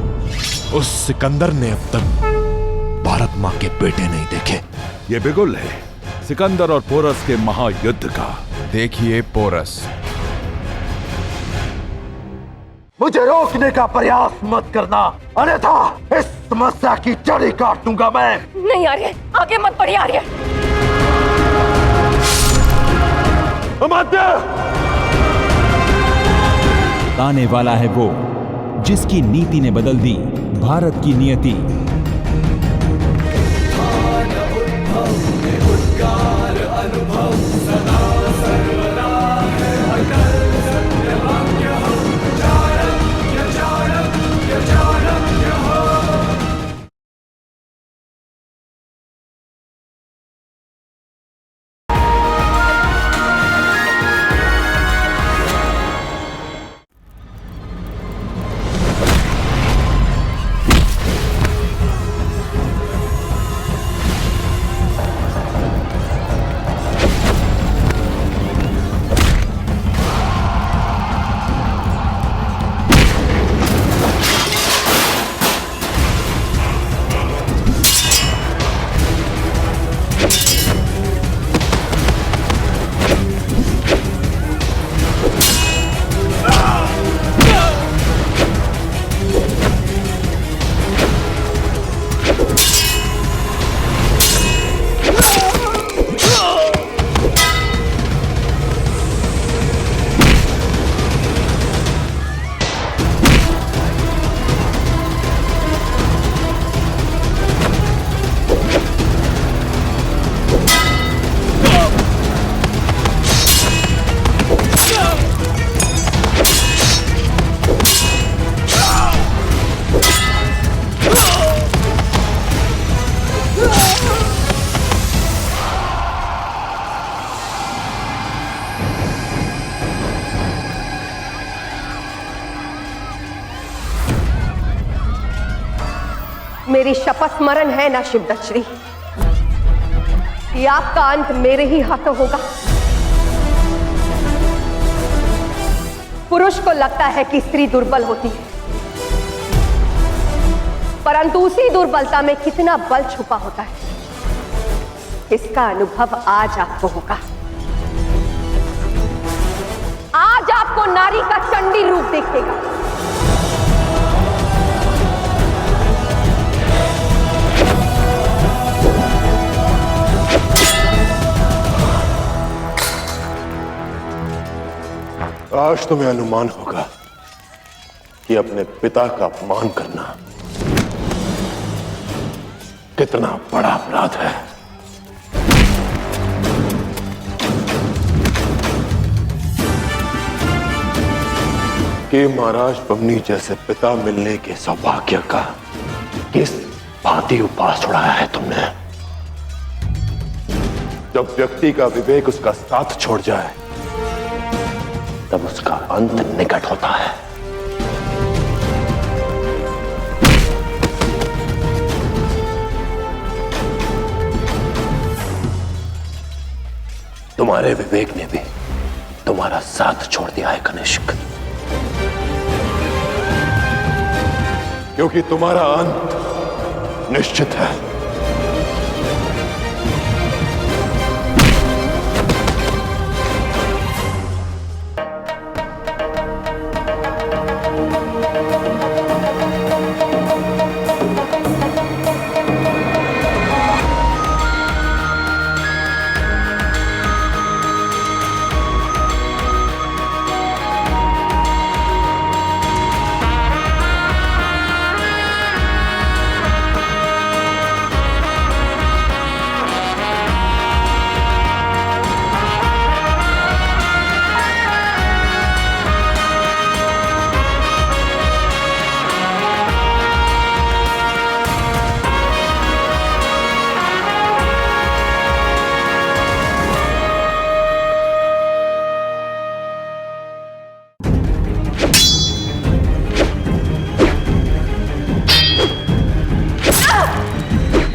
उस सिकंदर ने अब तक भारत मां के बेटे नहीं देखे। ये बिगुल है सिकंदर और पोरस के महायुद्ध का। देखिए पोरस, मुझे रोकने का प्रयास मत करना, अन्यथा इस समस्या की जड़ ही काट दूंगा मैं। नहीं आर्य, आगे मत बढ़िए आर्य। अमात्य! आने वाला है वो जिसकी नीति ने बदल दी भारत की नियति। मेरी शपथ स्मरण है ना शिवदत्त श्री, कि आपका अंत मेरे ही हाथों होगा। पुरुष को लगता है कि स्त्री दुर्बल होती है, परंतु उसी दुर्बलता में कितना बल छुपा होता है, इसका अनुभव आज आपको होगा। आज आपको नारी का चंडी रूप दिखेगा। आज तुम्हें अनुमान होगा कि अपने पिता का अपमान करना कितना बड़ा अपराध है। कि महाराज बमनी जैसे पिता मिलने के सौभाग्य का किस भांति उपवास उड़ाया है तुमने। जब व्यक्ति का विवेक उसका साथ छोड़ जाए तब उसका अंत निकट होता है। तुम्हारे विवेक ने भी तुम्हारा साथ छोड़ दिया है कनिष्क, क्योंकि तुम्हारा अंत निश्चित है।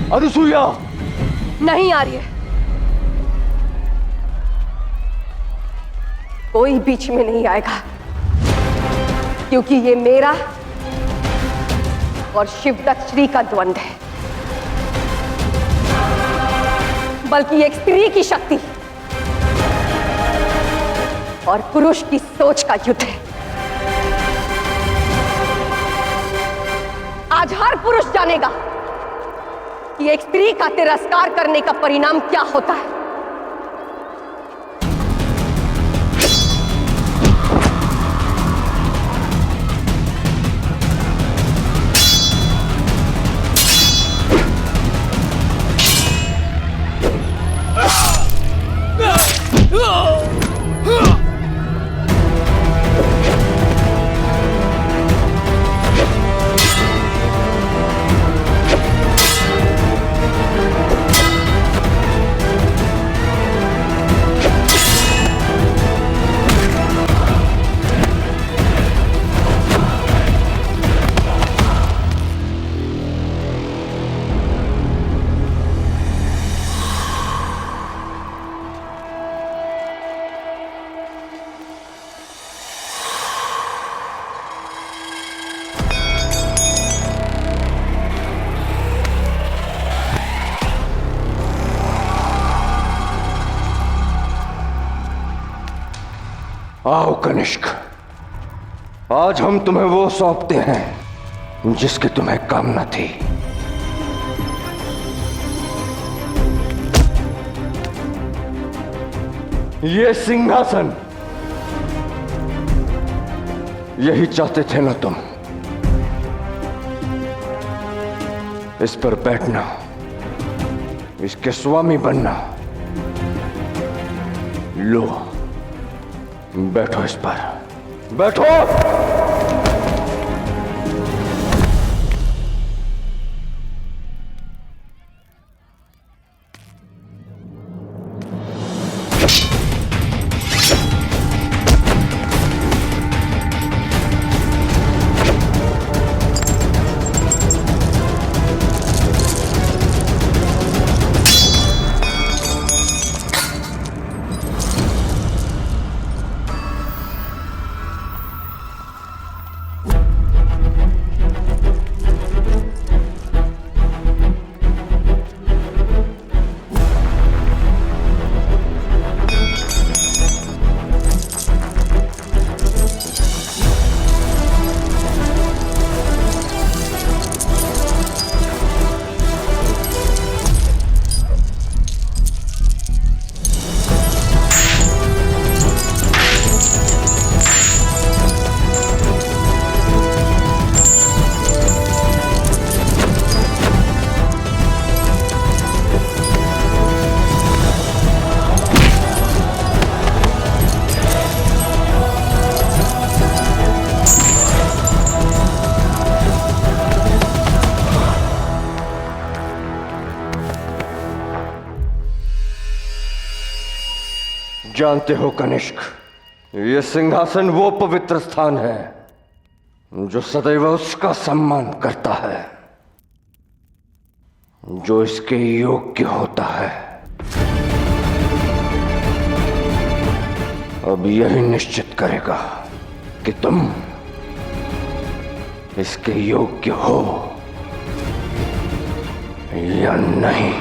अनुसुईया नहीं आ रही है। कोई बीच में नहीं आएगा, क्योंकि ये मेरा और शिवदत्त श्री का द्वंद्व है, बल्कि एक स्त्री की शक्ति और पुरुष की सोच का युद्ध है। आज हर पुरुष जानेगा कि एक स्त्री का तिरस्कार करने का परिणाम क्या होता है। आओ कनिष्क, आज हम तुम्हें वो सौंपते हैं जिसकी तुम्हें कामना थी। ये सिंहासन, यही चाहते थे ना तुम? इस पर बैठना, इसके स्वामी बनना। लो, बैठो इस पर, बैठो। जानते हो कनिष्क, ये सिंहासन वो पवित्र स्थान है जो सदैव उसका सम्मान करता है जो इसके योग्य होता है। अब यही निश्चित करेगा कि तुम इसके योग्य हो या नहीं।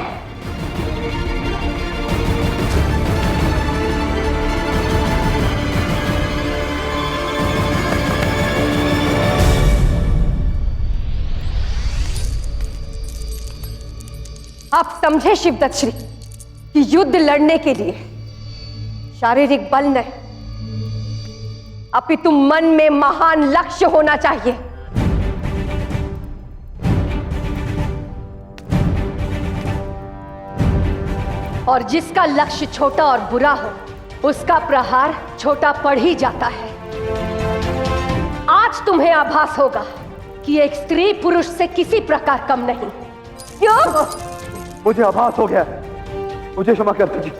आप समझे शिवदत्त श्री कि युद्ध लड़ने के लिए शारीरिक बल नहीं, अपितु मन में महान लक्ष्य होना चाहिए। और जिसका लक्ष्य छोटा और बुरा हो उसका प्रहार छोटा पड़ ही जाता है। आज तुम्हें आभास होगा कि एक स्त्री पुरुष से किसी प्रकार कम नहीं। क्यों? मुझे आभास हो गया, मुझे क्षमा कर दीजिए।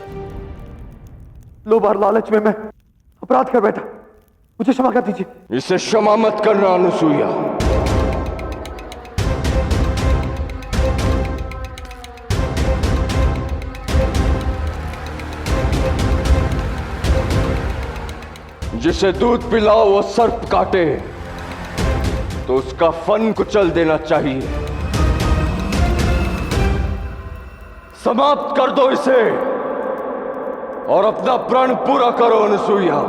लोभ और लालच में मैं अपराध कर बैठा, मुझे क्षमा कर दीजिए। इसे क्षमा मत करना अनुसूया। जिसे दूध पिलाओ वो सर्प काटे तो उसका फन कुचल देना चाहिए। समाप्त कर दो इसे और अपना प्रण पूरा करो अनुसूया।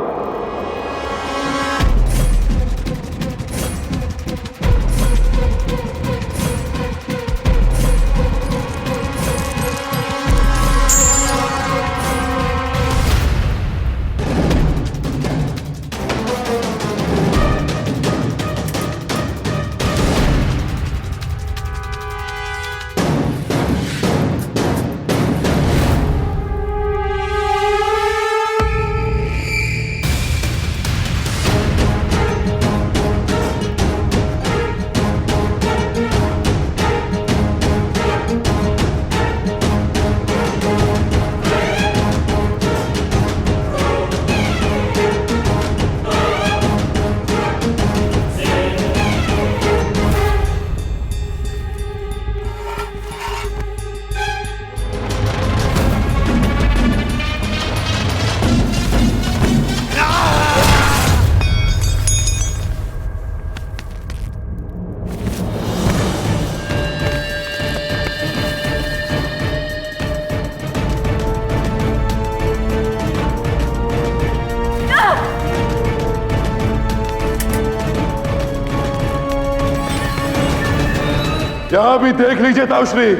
यहां भी देख लीजिए ताउश्री,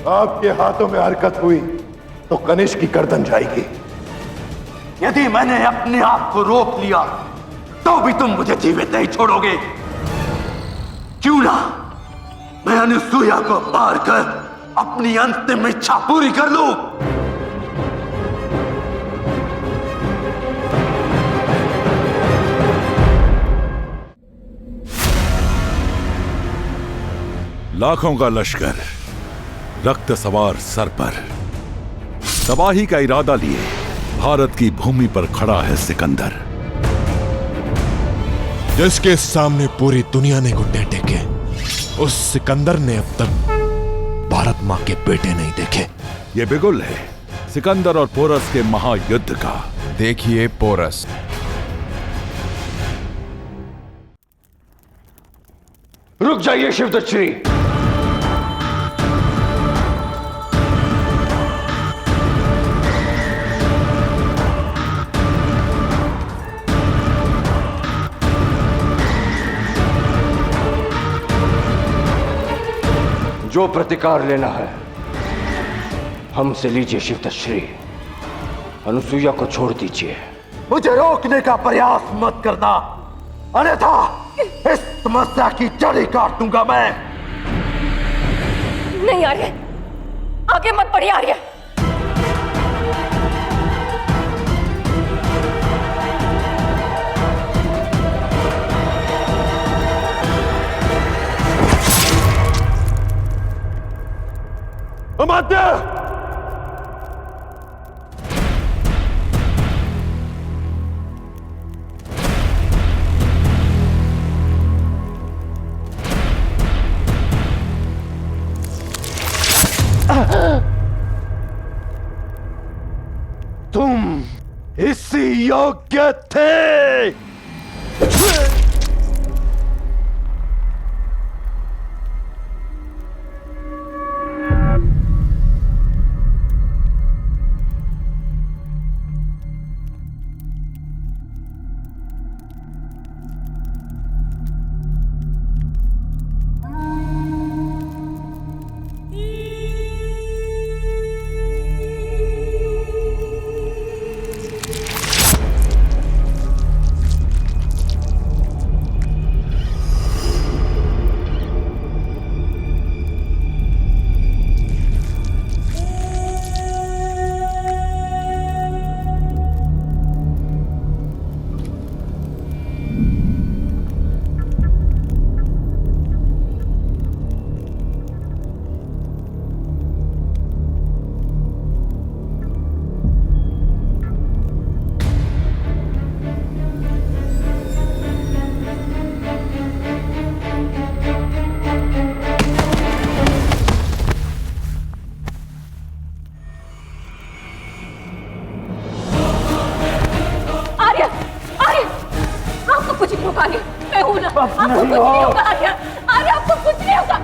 आपके हाथों में हरकत हुई तो कनिष्क की गर्दन जाएगी। यदि मैंने अपने आप को रोक लिया तो भी तुम मुझे जीवित नहीं छोड़ोगे। क्यों ना मैं अनुसूया को मार कर अपनी अंतिम इच्छा पूरी कर लूं। लाखों का लश्कर रक्त सवार सर पर तबाही का इरादा लिए भारत की भूमि पर खड़ा है सिकंदर, जिसके सामने पूरी दुनिया ने घुटने टेके। उस सिकंदर ने अब तक भारत मां के बेटे नहीं देखे। ये बिगुल है सिकंदर और पोरस के महायुद्ध का। देखिए पोरस। रुक जाइए शिवदत्त श्री। जो प्रतिकार लेना है हमसे लीजिए शिवदत्त श्री। अनुसूया को छोड़ दीजिए। मुझे रोकने का प्रयास मत करना, अन्यथा इस समस्या की जड़ काट दूंगा मैं। नहीं आर्य, आगे मत बढ़िए आर्य। अमात्य, योग्य थे। मैं हूं ना, आपको कुछ नहीं होगा आर्या, आर्या आपको कुछ नहीं होगा।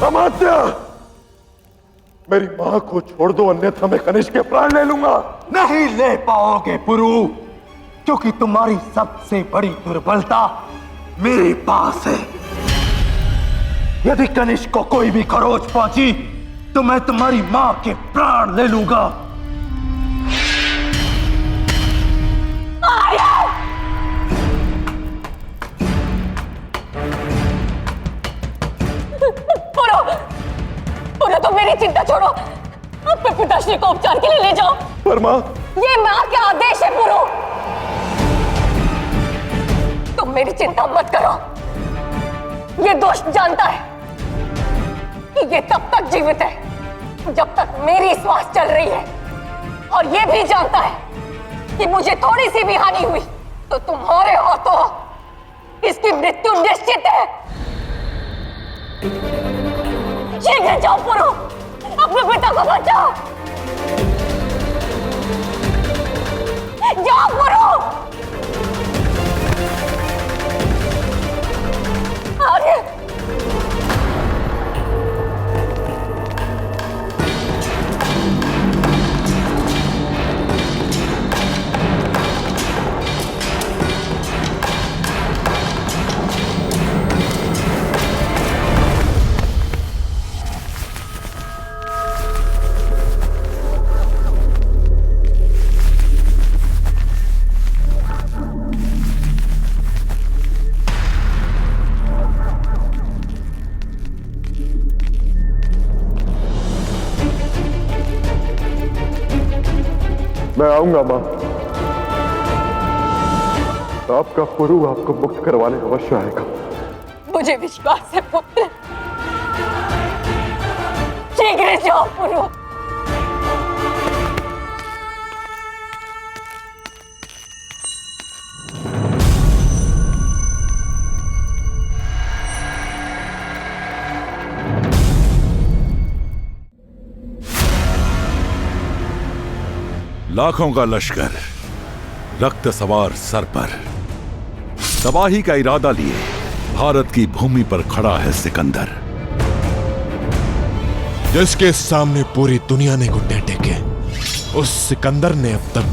अमात्या, मेरी मां को छोड़ दो, अन्यथा मैं कनिष्क के प्राण ले लूंगा। नहीं ले पाओगे पुरु, क्योंकि तुम्हारी सबसे बड़ी दुर्बलता मेरे पास है। यदि कनिष्क को कोई भी खरोच पहुंची तो मैं तुम्हारी मां के प्राण ले लूंगा। पुरु, तुम मेरी चिंता छोड़ो, अपने पिताश्री को उपचार के लिए ले जाओ। पर मां, ये मां का आदेश है पुरु। तुम मेरी चिंता मत करो। ये दोस्त जानता है कि ये तब तक जीवित है जब तक मेरी श्वास चल रही है, और ये भी जानता है कि मुझे थोड़ी सी भी हानि हुई तो तुम्हारे हाथों इसकी मृत्यु निश्चित है। शीघ्र जाओ पुरु, अपने पिता को बचाओ। जाओ पुरु। आगे। मैं आऊंगा मां। आपका पुरु आपको मुक्त करवाने अवश्य आएगा। मुझे विश्वास है पुत्र। शीघ्र जाओ पुरु। लाखों का लश्कर रक्त सवार सर पर तबाही का इरादा लिए भारत की भूमि पर खड़ा है सिकंदर, जिसके सामने पूरी दुनिया ने घुटने टेके। उस सिकंदर ने अब तक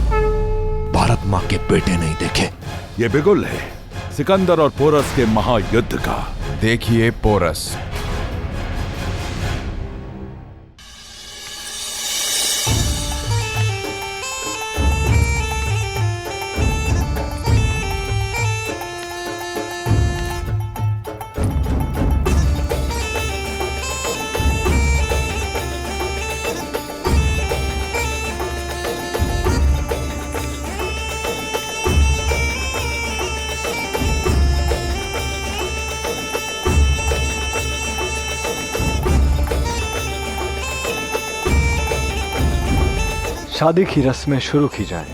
भारत मां के बेटे नहीं देखे। ये बिगुल है सिकंदर और पोरस के महायुद्ध का। देखिए पोरस। शादी की रस्में शुरू की जाए।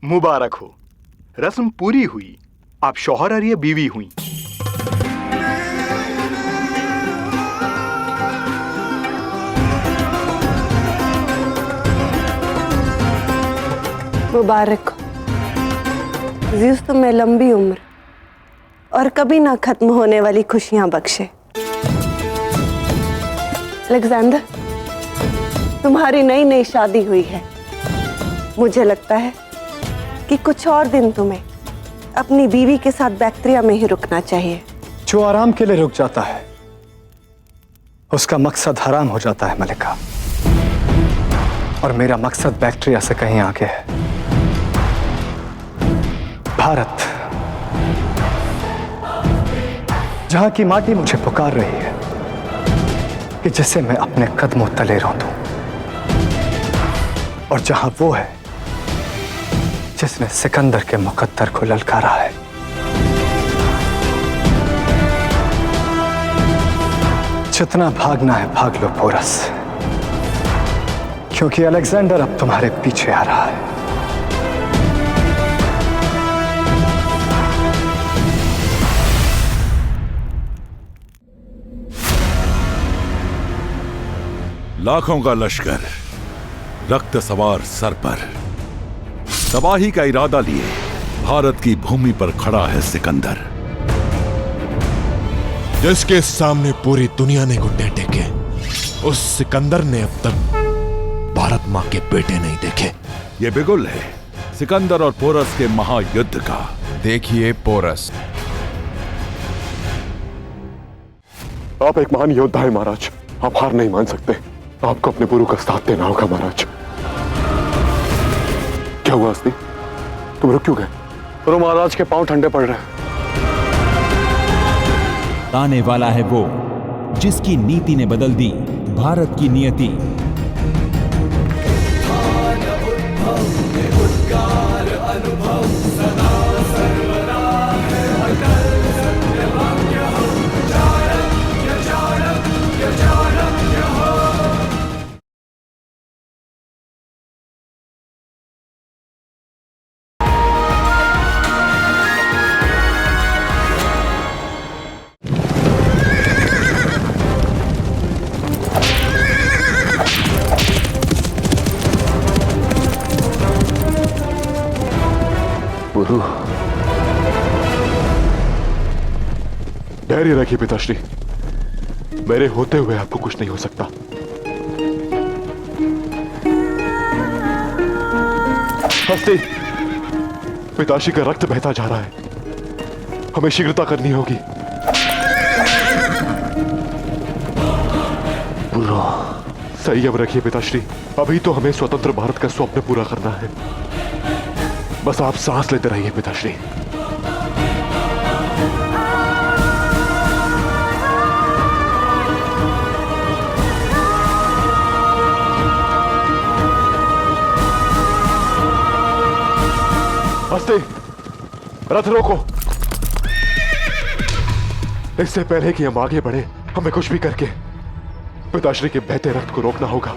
मुबारक हो, रस्म पूरी हुई। आप शौहर और ये बीवी हुई। मुबारक हो ज़ियूस, तुम्हें लंबी उम्र और कभी ना खत्म होने वाली खुशियां बख्शे। अलेक्जेंडर, तुम्हारी नई नई शादी हुई है। मुझे लगता है कि कुछ और दिन तुम्हें अपनी बीवी के साथ बैक्टीरिया में ही रुकना चाहिए। जो आराम के लिए रुक जाता है उसका मकसद हराम हो जाता है मलिका, और मेरा मकसद बैक्टीरिया से कहीं आगे है। भारत, जहां की माटी मुझे पुकार रही है कि जिसे मैं अपने कदमों तले रौंदूं, और जहां वो है जिसने सिकंदर के मुकद्दर को ललकारा है। जितना भागना है भाग लो पोरस, क्योंकि अलेक्जेंडर अब तुम्हारे पीछे आ रहा है। लाखों का लश्कर रक्त सवार सर पर, तबाही का इरादा लिए भारत की भूमि पर खड़ा है सिकंदर, जिसके सामने पूरी दुनिया ने घुटने टेके। उस सिकंदर ने अब तक भारत मां के बेटे नहीं देखे। ये बिगुल है सिकंदर और पोरस के महायुद्ध का। देखिए पोरस। आप एक महान योद्धा है महाराज, आप हार नहीं मान सकते। आपको अपने गुरु का साथ देना होगा महाराज। क्या हुआ अस्ति, तुम रुक क्यों गए? तो महाराज के पांव ठंडे पड़ रहे हैं। आने वाला है वो जिसकी नीति ने बदल दी भारत की नियति। गुरु, धैर्य रखिए पिताश्री, मेरे होते हुए आपको कुछ नहीं हो सकता। हस्ती, पिताश्री का रक्त बहता जा रहा है, हमें शीघ्रता करनी होगी। गुरु, संयम रखिए पिताश्री, अभी तो हमें स्वतंत्र भारत का स्वप्न पूरा करना है। बस आप सांस लेते रहिए पिताश्री। हस्ती, रथ रोको। इससे पहले कि हम आगे बढ़े, हमें कुछ भी करके पिताश्री के बहते रक्त को रोकना होगा।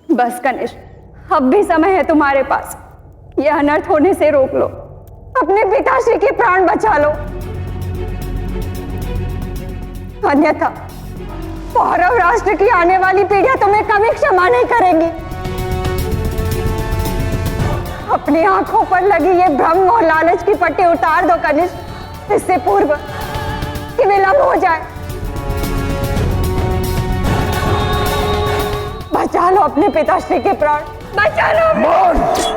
बस कनिष्क, अब भी समय है तुम्हारे पास। यह अनर्थ होने से रोक लो, अपने पिताश्री के प्राण बचा लो, अन्यथा पौरव राष्ट्र की आने वाली पीढ़ियां तुम्हें कभी क्षमा नहीं करेंगी। अपनी आंखों पर लगी ये भ्रम और लालच की पट्टी उतार दो कनिष्क, इससे पूर्व कि विलंब हो जाए। बचा लो अपने पिताश्री के प्राण, बचा लो।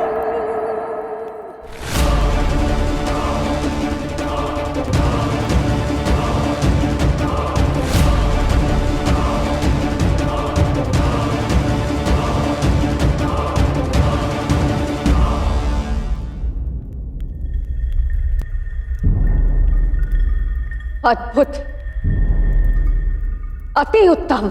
अद्भुत, अति उत्तम।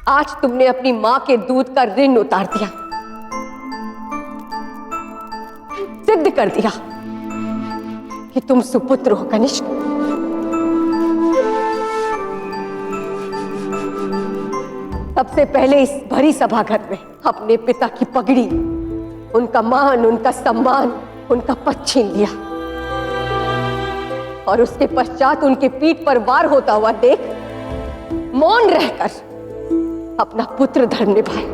आज तुमने अपनी मां के दूध का ऋण उतार दिया, सिद्ध कर दिया कि तुम सुपुत्र हो कनिष्क। सबसे पहले इस भरी सभाघर में अपने पिता की पगड़ी, उनका मान, उनका सम्मान, उनका पद छीन लिया और उसके पश्चात उनके पीठ पर वार होता हुआ देख मौन रहकर अपना पुत्र धर्म निभाए।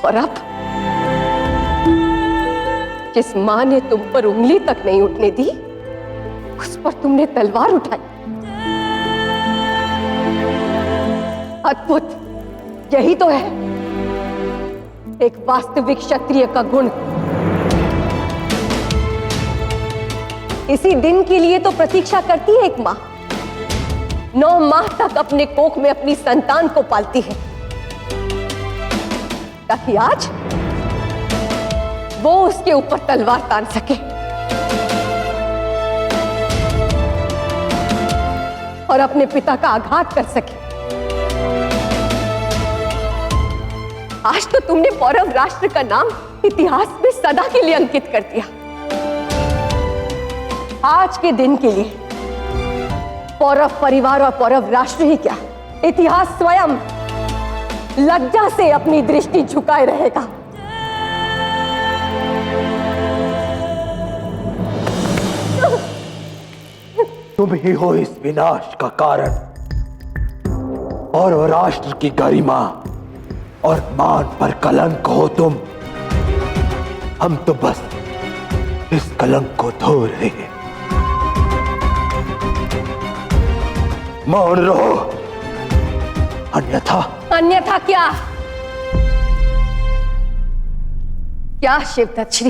और अब जिस मां ने तुम पर उंगली तक नहीं उठने दी, उस पर तुमने तलवार उठाई। अद्भुत, यही तो है एक वास्तविक क्षत्रिय का गुण। इसी दिन के लिए तो प्रतीक्षा करती है एक मां। 9 माह तक अपने कोख में अपनी संतान को पालती है, ताकि आज वो उसके ऊपर तलवार तान सके और अपने पिता का आघात कर सके। आज तो तुमने पौरव राष्ट्र का नाम इतिहास में सदा के लिए अंकित कर दिया। आज के दिन के लिए पौरव परिवार और पौरव राष्ट्र ही क्या, इतिहास स्वयं लज्जा से अपनी दृष्टि झुकाए रहेगा। तुम ही हो इस विनाश का कारण और राष्ट्र की गरिमा और मान पर कलंक हो तुम। हम तो बस इस कलंक को धो रहे हैं। मौन रहो, अन्यथा क्या? क्या शिवदत्त,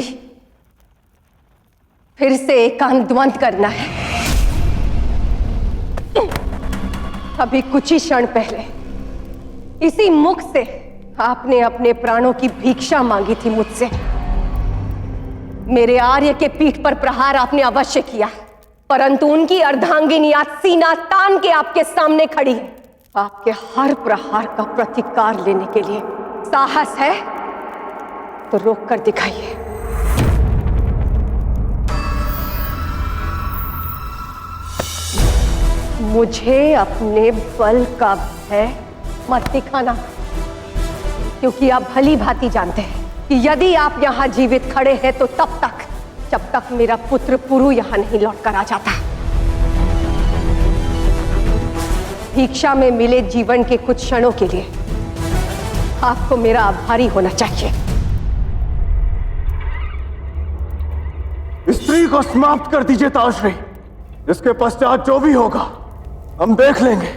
फिर से एकांत द्वंद करना है? अभी कुछ ही क्षण पहले इसी मुख से आपने अपने प्राणों की भिक्षा मांगी थी मुझसे। मेरे आर्य के पीठ पर प्रहार आपने अवश्य किया, परंतु उनकी अर्धांगिनी आज सीना तान के आपके सामने खड़ी है। आपके हर प्रहार का प्रतिकार लेने के लिए साहस है तो रोक कर दिखाइए। मुझे अपने बल का भय मत दिखाना, क्योंकि आप भली भांति जानते हैं कि यदि आप यहां जीवित खड़े हैं तो तब तक जब तक मेरा पुत्र पुरु यहां नहीं लौट कर आ जाता। भिक्षा में मिले जीवन के कुछ क्षणों के लिए आपको मेरा आभारी होना चाहिए। स्त्री को समाप्त कर दीजिए ताउश्री। इसके पश्चात जो भी होगा हम देख लेंगे।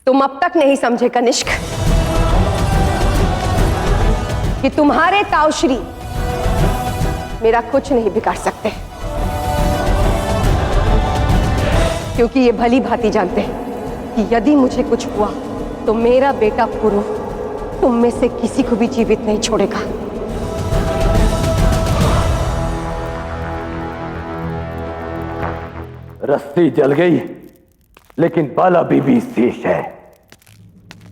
तुम अब तक नहीं समझे कनिष्क कि तुम्हारे ताउश्री मेरा कुछ नहीं बिगाड़ सकते, क्योंकि ये भली भांति जानते हैं कि यदि मुझे कुछ हुआ तो मेरा बेटा पुरु तुम में से किसी को भी जीवित नहीं छोड़ेगा। रस्सी जल गई, लेकिन बल अभी भी शेष है।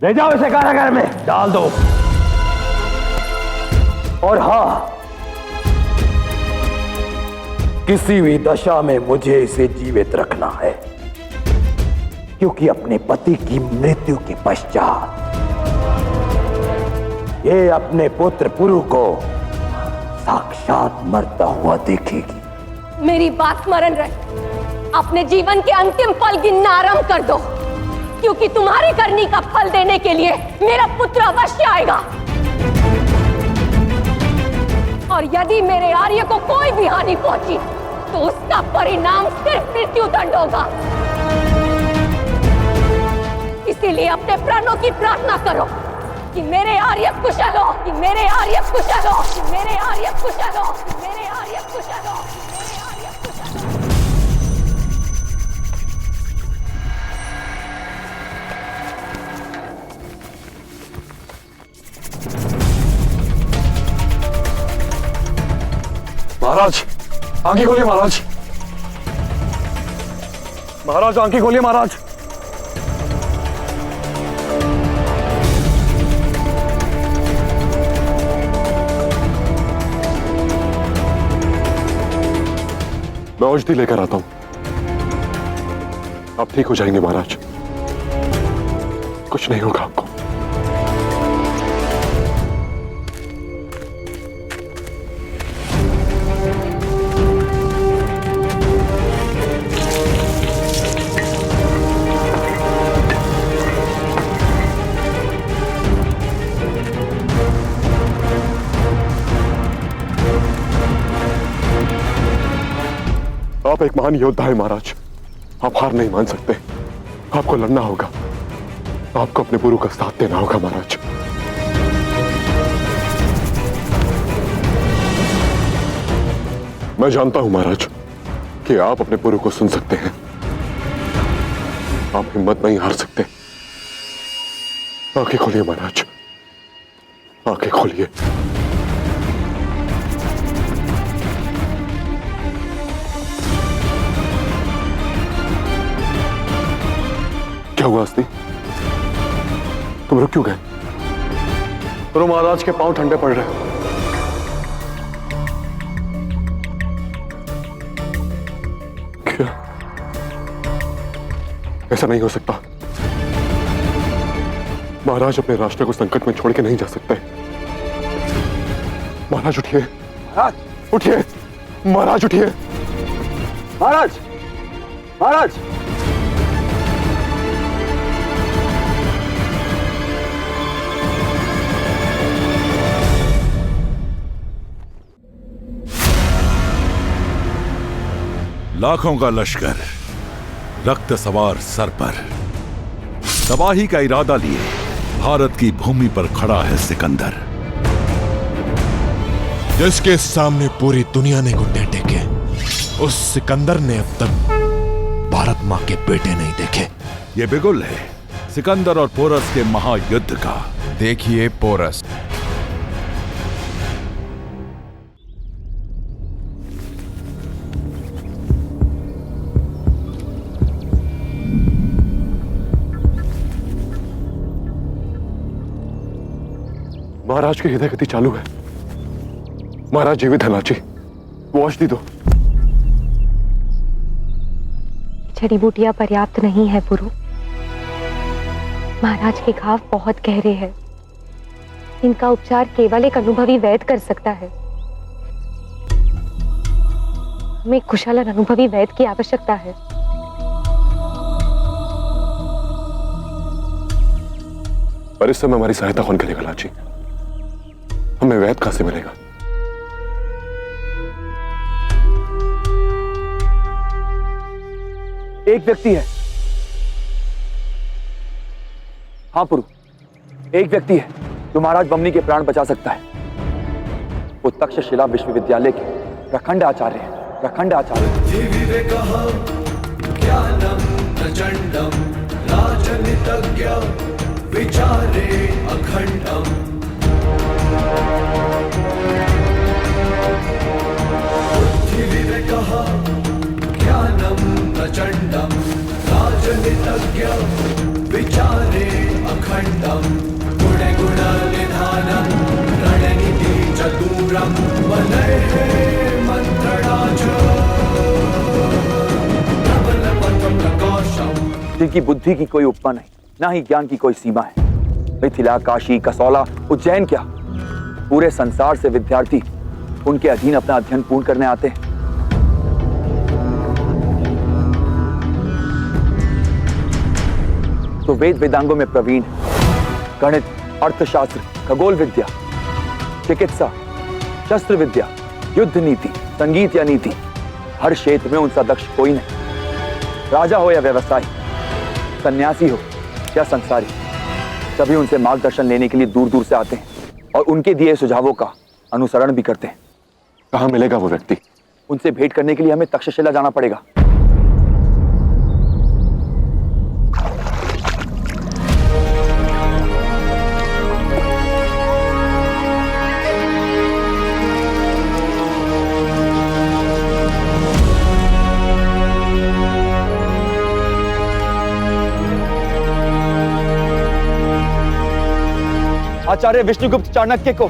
ले जाओ इसे कारागार में डाल दो। और हां, किसी भी दशा में मुझे इसे जीवित रखना है, क्योंकि अपने पति की मृत्यु के पश्चात ये अपने पुत्र पुरु को साक्षात मरता हुआ देखेगी। मेरी बात स्मरण रहे, अपने जीवन के अंतिम पल गिनना आरंभ कर दो, क्योंकि तुम्हारी करनी का फल देने के लिए मेरा पुत्र अवश्य आएगा। और यदि मेरे आर्य को कोई भी हानि पहुंची तो उसका परिणाम सिर्फ मृत्यु दंड होगा। इसीलिए अपने प्राणों की प्रार्थना करो कि मेरे आर्य कुशल हो, कि मेरे आर्य कुशल हो, कि मेरे आर्य कुशल हो, कि मेरे आर्य कुशल हो, कि मेरे आर्य कुशल हो। महाराज आंखें खोलिए महाराज, महाराज आंखें खोलिए महाराज। मैं औषधि लेकर आता हूं, आप ठीक हो जाएंगे महाराज, कुछ नहीं होगा आपको। आप एक महान योद्धा है महाराज, आप हार नहीं मान सकते, आपको लड़ना होगा, आपको अपने पुरु का साथ देना होगा महाराज। मैं जानता हूं महाराज कि आप अपने पुरु को सुन सकते हैं, आप हिम्मत नहीं हार सकते। आंखें खोलिए महाराज, आंखें खोलिए। क्या हुआ अस्ति, तुम रुक क्यों गए? गुरु महाराज के पांव ठंडे पड़ रहे हैं। क्या ऐसा नहीं हो सकता, महाराज अपने राष्ट्र को संकट में छोड़ के नहीं जा सकते। महाराज उठिए, महाराज उठिए, महाराज उठिए, महाराज, महाराज। लाखों का लश्कर रक्त सवार सर पर तबाही का इरादा लिए भारत की भूमि पर खड़ा है सिकंदर, जिसके सामने पूरी दुनिया ने घुटने टेके। उस सिकंदर ने अब तक भारत मां के बेटे नहीं देखे। ये बिगुल है सिकंदर और पोरस के महायुद्ध का। देखिए पोरस। महाराज की हृदय गति चालू है, महाराज जीवित है। लाची, वो औषधि दो। जड़ी बूटियां पर्याप्त नहीं है पुरु, महाराज के घाव बहुत गहरे हैं, इनका उपचार केवल एक अनुभवी वैद्य कर सकता है। हमें कुशल और अनुभवी वैद्य की आवश्यकता है। पर इस समय हमारी सहायता कौन करेगा लाची? हमें वैद्य कहां से मिलेगा? एक व्यक्ति है, हाँ पुरु, एक व्यक्ति है जो महाराज बमनी के प्राण बचा सकता है। वो तक्षशिला विश्वविद्यालय के प्रखंड आचार्य हैं, प्रखंड आचार्य। राजनीतज्ञ विचारे अखंडम। बुद्धिविवेकः ज्ञानम प्रचंडम। राजनीतज्ञ विचारे अखंडम। गुणे गुण निधानम रणनीति चतुरम। वनैः मंत्रणा च जिनकी बुद्धि की कोई उपमा नहीं, ना ही ज्ञान की कोई सीमा है। मिथिला, काशी, कसौला, उज्जैन क्या, पूरे संसार से विद्यार्थी उनके अधीन अपना अध्ययन पूर्ण करने आते हैं। तो वेद वेदांगों में प्रवीण, गणित, अर्थशास्त्र, खगोल विद्या, चिकित्सा, शस्त्र विद्या, युद्ध नीति, संगीत या नीति, हर क्षेत्र में उनसा दक्ष कोई नहीं। राजा हो या व्यवसायी, सन्यासी हो या संसारी, सभी उनसे मार्गदर्शन लेने के लिए दूर दूर से आते हैं और उनके दिए सुझावों का अनुसरण भी करते हैं। कहाँ मिलेगा वो व्यक्ति? उनसे भेंट करने के लिए हमें तक्षशिला जाना पड़ेगा। आचार्य विष्णुगुप्त चाणक्य को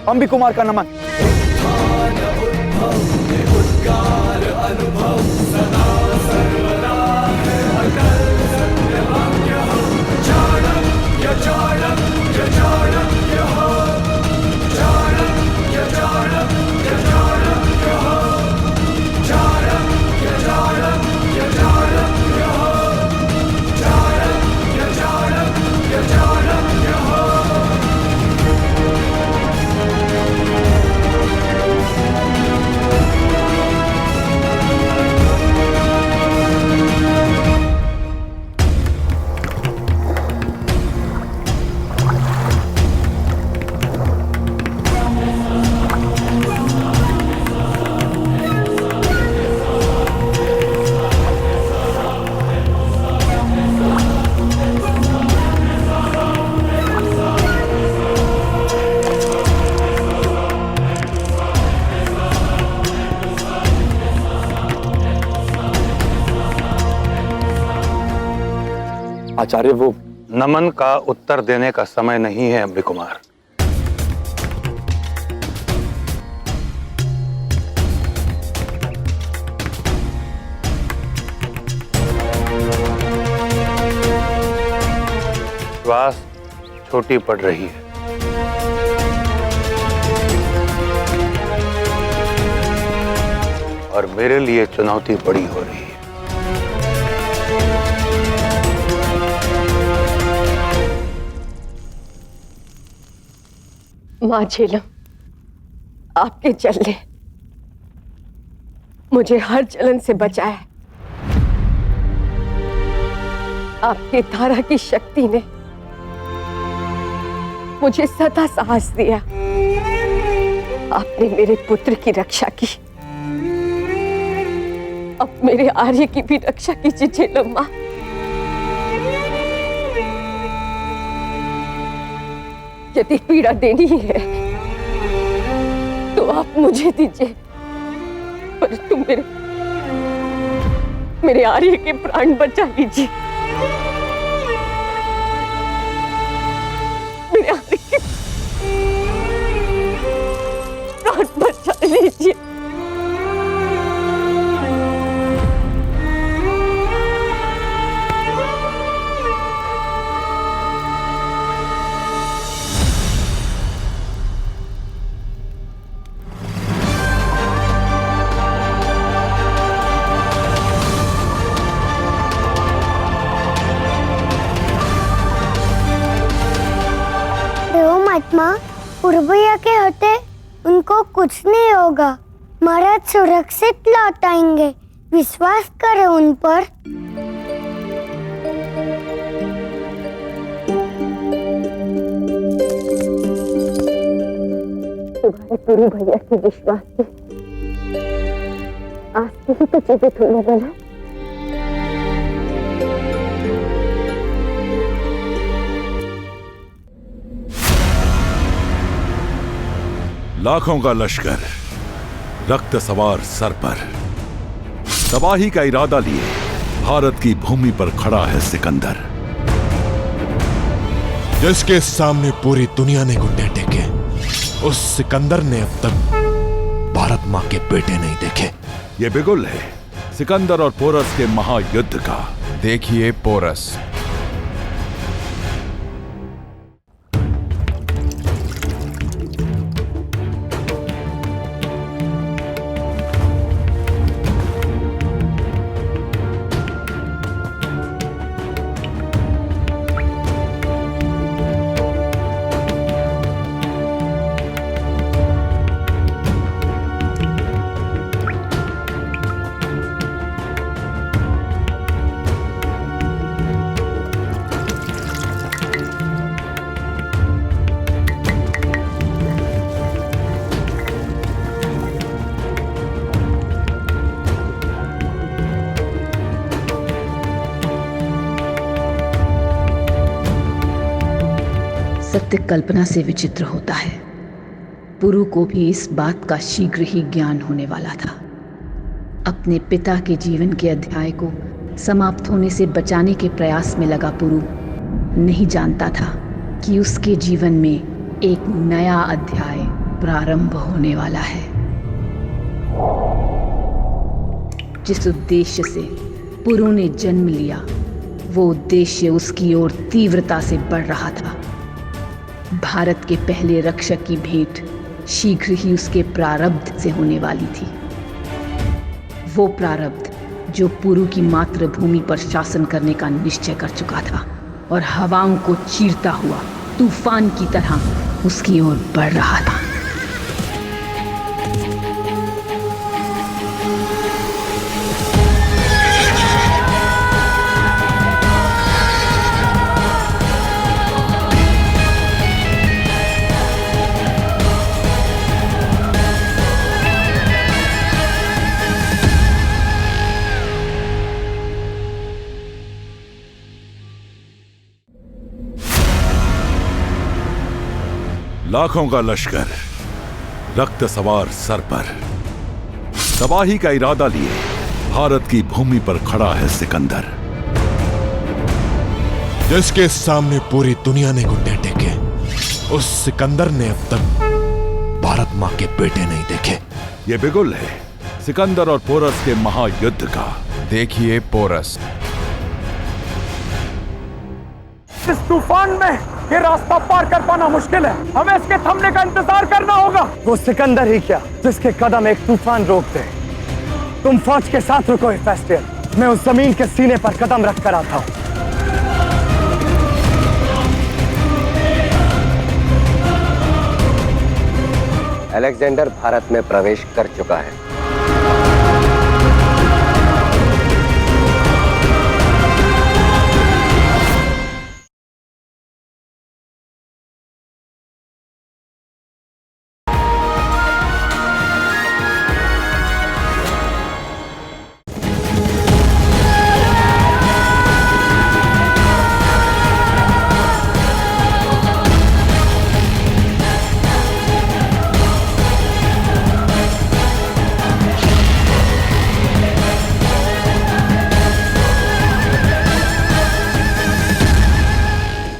अंबी कुमार का नमन। आचार्य, वो नमन का उत्तर देने का समय नहीं है अंबी कुमार। श्वास छोटी पड़ रही है। और मेरे लिए चुनौती बड़ी हो रही है। मां झेलम, आपके चलने मुझे हर जलन से बचाया। आपकी धारा की शक्ति ने मुझे सदा साहस दिया। आपने मेरे पुत्र की रक्षा की, अब मेरे आर्य की भी रक्षा कीजिए झेलम मां। यदि पीड़ा देनी है तो आप मुझे दीजिए, परंतु मेरे आर्य के प्राण बचा लीजिए। मेरे आर्य के प्राण बचा लीजिए। महात्मा, पुरभैया के हटे उनको कुछ नहीं होगा। महाराज सुरक्षित लौट आएंगे, विश्वास करें उन पर। तुम्हारे पुरु भैया के विश्वास से आज से ही तो चीजें थोड़ी बदल है। लाखों का लश्कर रक्त सवार सर पर, तबाही का इरादा लिए भारत की भूमि पर खड़ा है सिकंदर, जिसके सामने पूरी दुनिया ने घुटने टेके। उस सिकंदर ने अब तक भारत मां के बेटे नहीं देखे। ये बिगुल है सिकंदर और पोरस के महायुद्ध का। देखिए पोरस। सत्य कल्पना से विचित्र होता है। पुरु को भी इस बात का शीघ्र ही ज्ञान होने वाला था। अपने पिता के जीवन के अध्याय को समाप्त होने से बचाने के प्रयास में लगा पुरु नहीं जानता था कि उसके जीवन में एक नया अध्याय प्रारंभ होने वाला है। जिस उद्देश्य से पुरु ने जन्म लिया, वो उद्देश्य उसकी ओर तीव्रता से बढ़ रहा था। भारत के पहले रक्षक की भेंट शीघ्र ही उसके प्रारब्ध से होने वाली थी। वो प्रारब्ध जो पुरु की मातृभूमि पर शासन करने का निश्चय कर चुका था और हवाओं को चीरता हुआ तूफान की तरह उसकी ओर बढ़ रहा था। लाखों का लश्कर रक्त सवार सर पर तबाही का इरादा लिए भारत की भूमि पर खड़ा है सिकंदर, जिसके सामने पूरी दुनिया ने घुटने टेके। उस सिकंदर ने अब तक भारत मां के बेटे नहीं देखे। ये बिगुल है सिकंदर और पोरस के महायुद्ध का। देखिए पोरस। इस तूफान में ये रास्ता पार कर पाना मुश्किल है। हमें इसके थमने का इंतजार करना होगा। वो सिकंदर ही क्या जिसके कदम एक तूफान रोक दे। तुम फौज के साथ रुको हेफेस्टियन। मैं उस जमीन के सीने पर कदम रख कर आता हूं। अलेक्जेंडर भारत में प्रवेश कर चुका है।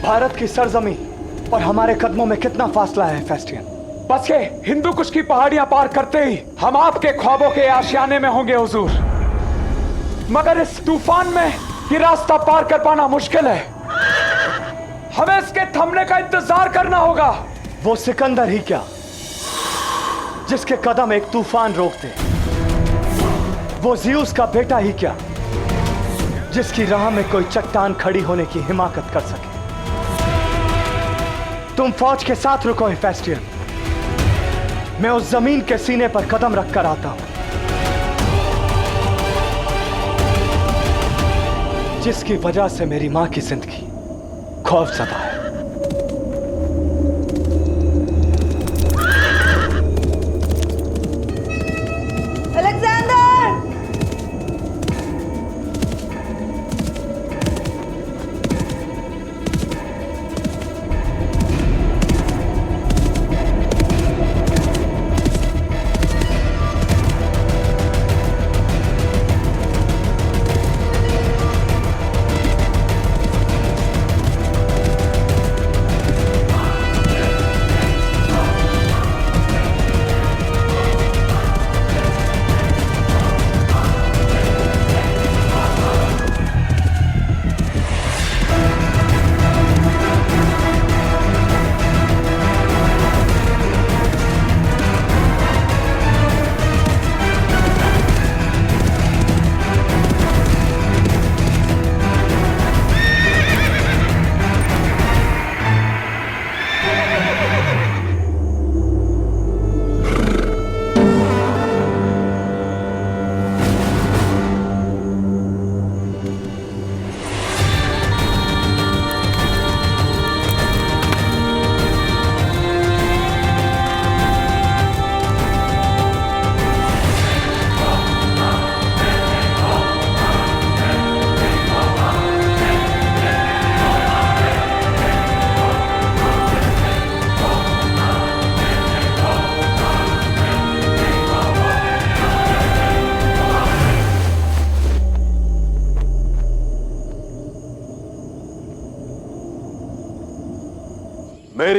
भारत की सरजमी और हमारे कदमों में कितना फासला है फेस्टियन? बस के हिंदू कुश की पहाड़ियां पार करते ही हम आपके ख्वाबों के आशियाने में होंगे हुजूर। मगर इस तूफान में ये रास्ता पार कर पाना मुश्किल है। हमें इसके थमने का इंतजार करना होगा। वो सिकंदर ही क्या जिसके कदम एक तूफान रोक दे। वो ज़्यूस का बेटा ही क्या जिसकी राह में कोई चट्टान खड़ी होने की हिमाकत कर सके। तुम फौज के साथ रुको हेफेस्टियन। मैं उस जमीन के सीने पर कदम रखकर आता हूं जिसकी वजह से मेरी मां की जिंदगी खौफजदा है।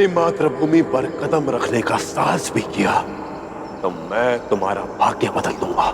मेरी मातृभूमि पर कदम रखने का साहस भी किया तो मैं तुम्हारा भाग्य बदल दूंगा।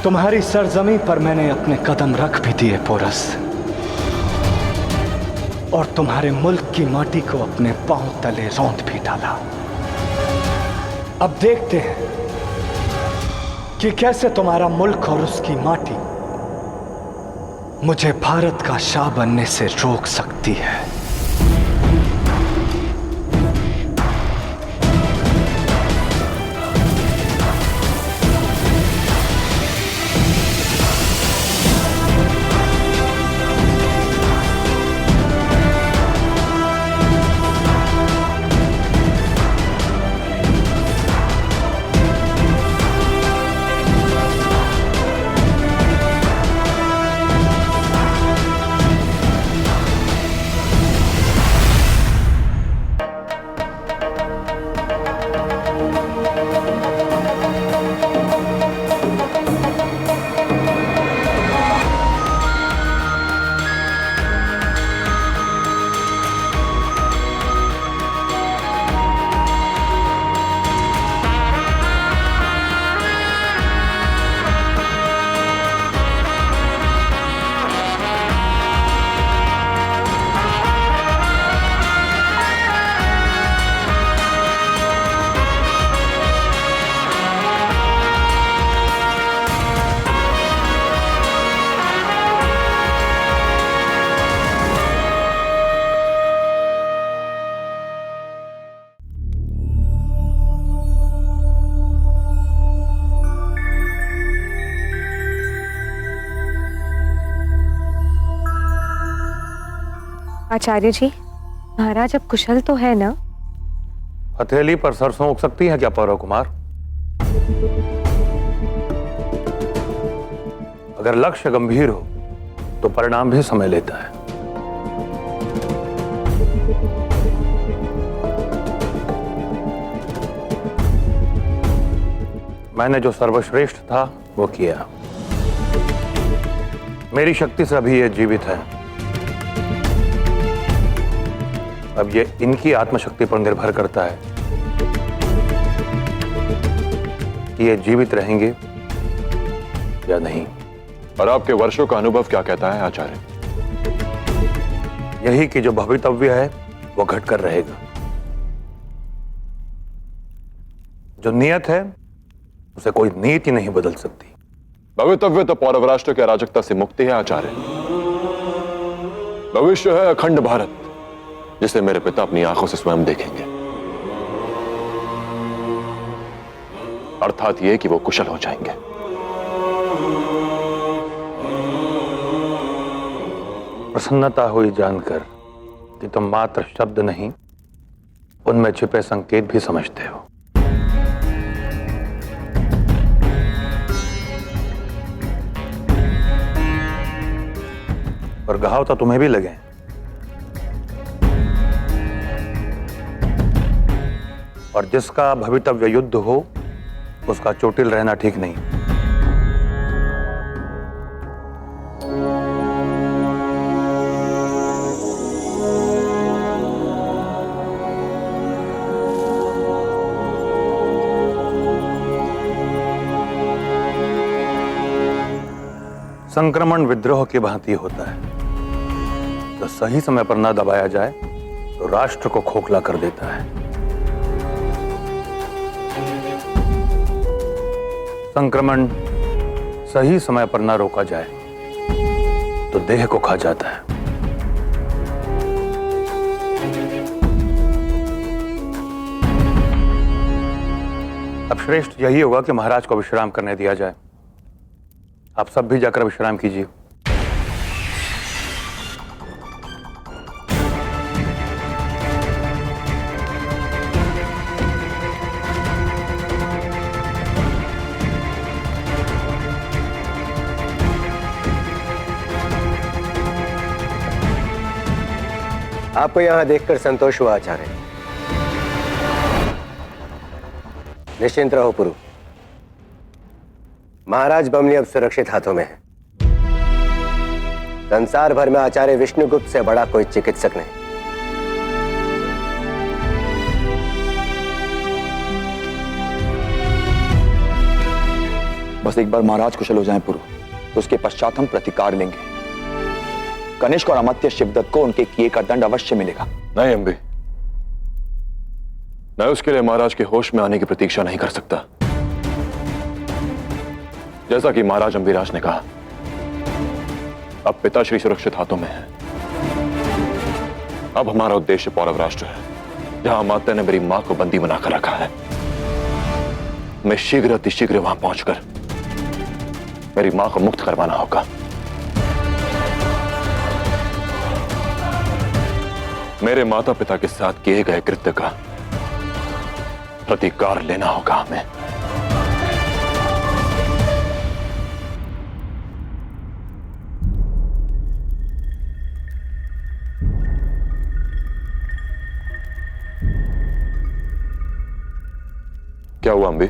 तुम्हारी सरजमी पर मैंने अपने कदम रख भी दिए पोरस, और तुम्हारे मुल्क की माटी को अपने पांव तले रौंद भी डाला। अब देखते हैं कि कैसे तुम्हारा मुल्क और उसकी माटी मुझे भारत का शाह बनने से रोक सकती है। आचार्य जी, महाराज अब कुशल तो है ना? हथेली पर सरसों उग सकती है क्या पौरव कुमार? अगर लक्ष्य गंभीर हो तो परिणाम भी समय लेता है। मैंने जो सर्वश्रेष्ठ था वो किया। मेरी शक्ति से अभी ये जीवित है। अब ये इनकी आत्मशक्ति पर निर्भर करता है कि ये जीवित रहेंगे या नहीं। और आपके वर्षों का अनुभव क्या कहता है आचार्य? यही कि जो भवितव्य है वो घटकर रहेगा। जो नियत है उसे कोई नीति नहीं बदल सकती। भवितव्य तो पौरव राष्ट्र की अराजकता से मुक्ति है आचार्य। भविष्य है अखंड भारत, जिसे मेरे पिता अपनी आंखों से स्वयं देखेंगे। अर्थात यह कि वो कुशल हो जाएंगे। प्रसन्नता हुई जानकर कि तुम मात्र शब्द नहीं, उनमें छिपे संकेत भी समझते हो। और घाव तो तुम्हें भी लगे। और जिसका भवितव्य युद्ध हो उसका चोटिल रहना ठीक नहीं। संक्रमण विद्रोह की भांति होता है। तो सही समय पर ना दबाया जाए तो राष्ट्र को खोखला कर देता है। संक्रमण सही समय पर ना रोका जाए तो देह को खा जाता है। अब श्रेष्ठ यही होगा कि महाराज को विश्राम करने दिया जाए। आप सब भी जाकर विश्राम कीजिए। आपको यहां देखकर संतोष हुआ आचार्य। निश्चिंत रहो पुरु, महाराज बमनी अब सुरक्षित हाथों में है। संसार भर में आचार्य विष्णुगुप्त से बड़ा कोई चिकित्सक नहीं। बस एक बार महाराज कुशल हो जाएं पुरु, तो उसके पश्चात हम प्रतिकार लेंगे। कनिष्क और अमात्य शिवदत्त को उनके किए का दंड अवश्य मिलेगा। नहीं अंबी, मैं उसके लिए महाराज के होश में आने की प्रतीक्षा नहीं कर सकता। जैसा कि महाराज अंबिराज ने कहा, अब पिताश्री सुरक्षित हाथों में है। अब हमारा उद्देश्य पौरव राष्ट्र है, जहां माता ने मेरी मां को बंदी बनाकर रखा है। मैं शीघ्र अतिशीघ्र वहां पहुंचकर मेरी मां को मुक्त करवाना होगा। मेरे माता पिता के साथ किए गए कृत्य का प्रतिकार लेना होगा हमें। क्या हुआ अंबी?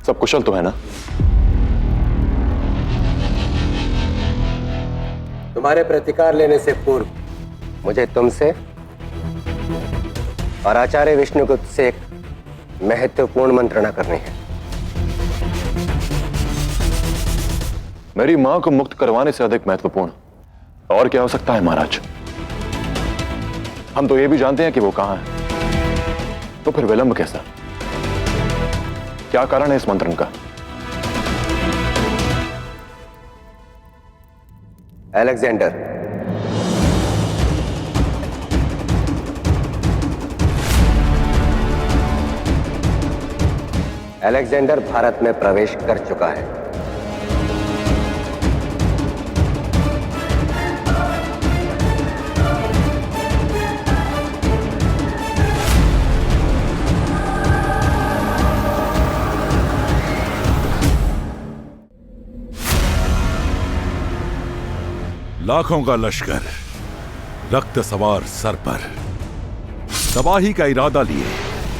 सब कुशल तो है ना? तुम्हारे प्रतिकार लेने से पूर्व मुझे तुमसे और आचार्य विष्णुगुप्त से एक महत्वपूर्ण मंत्रणा करनी है। मेरी मां को मुक्त करवाने से अधिक महत्वपूर्ण और क्या हो सकता है महाराज? हम तो ये भी जानते हैं कि वो कहां है, तो फिर विलंब कैसा? क्या कारण है इस मंत्रण का? अलेक्जेंडर, अलेक्जेंडर भारत में प्रवेश कर चुका है। लाखों का लश्कर रक्त सवार सर पर तबाही का इरादा लिए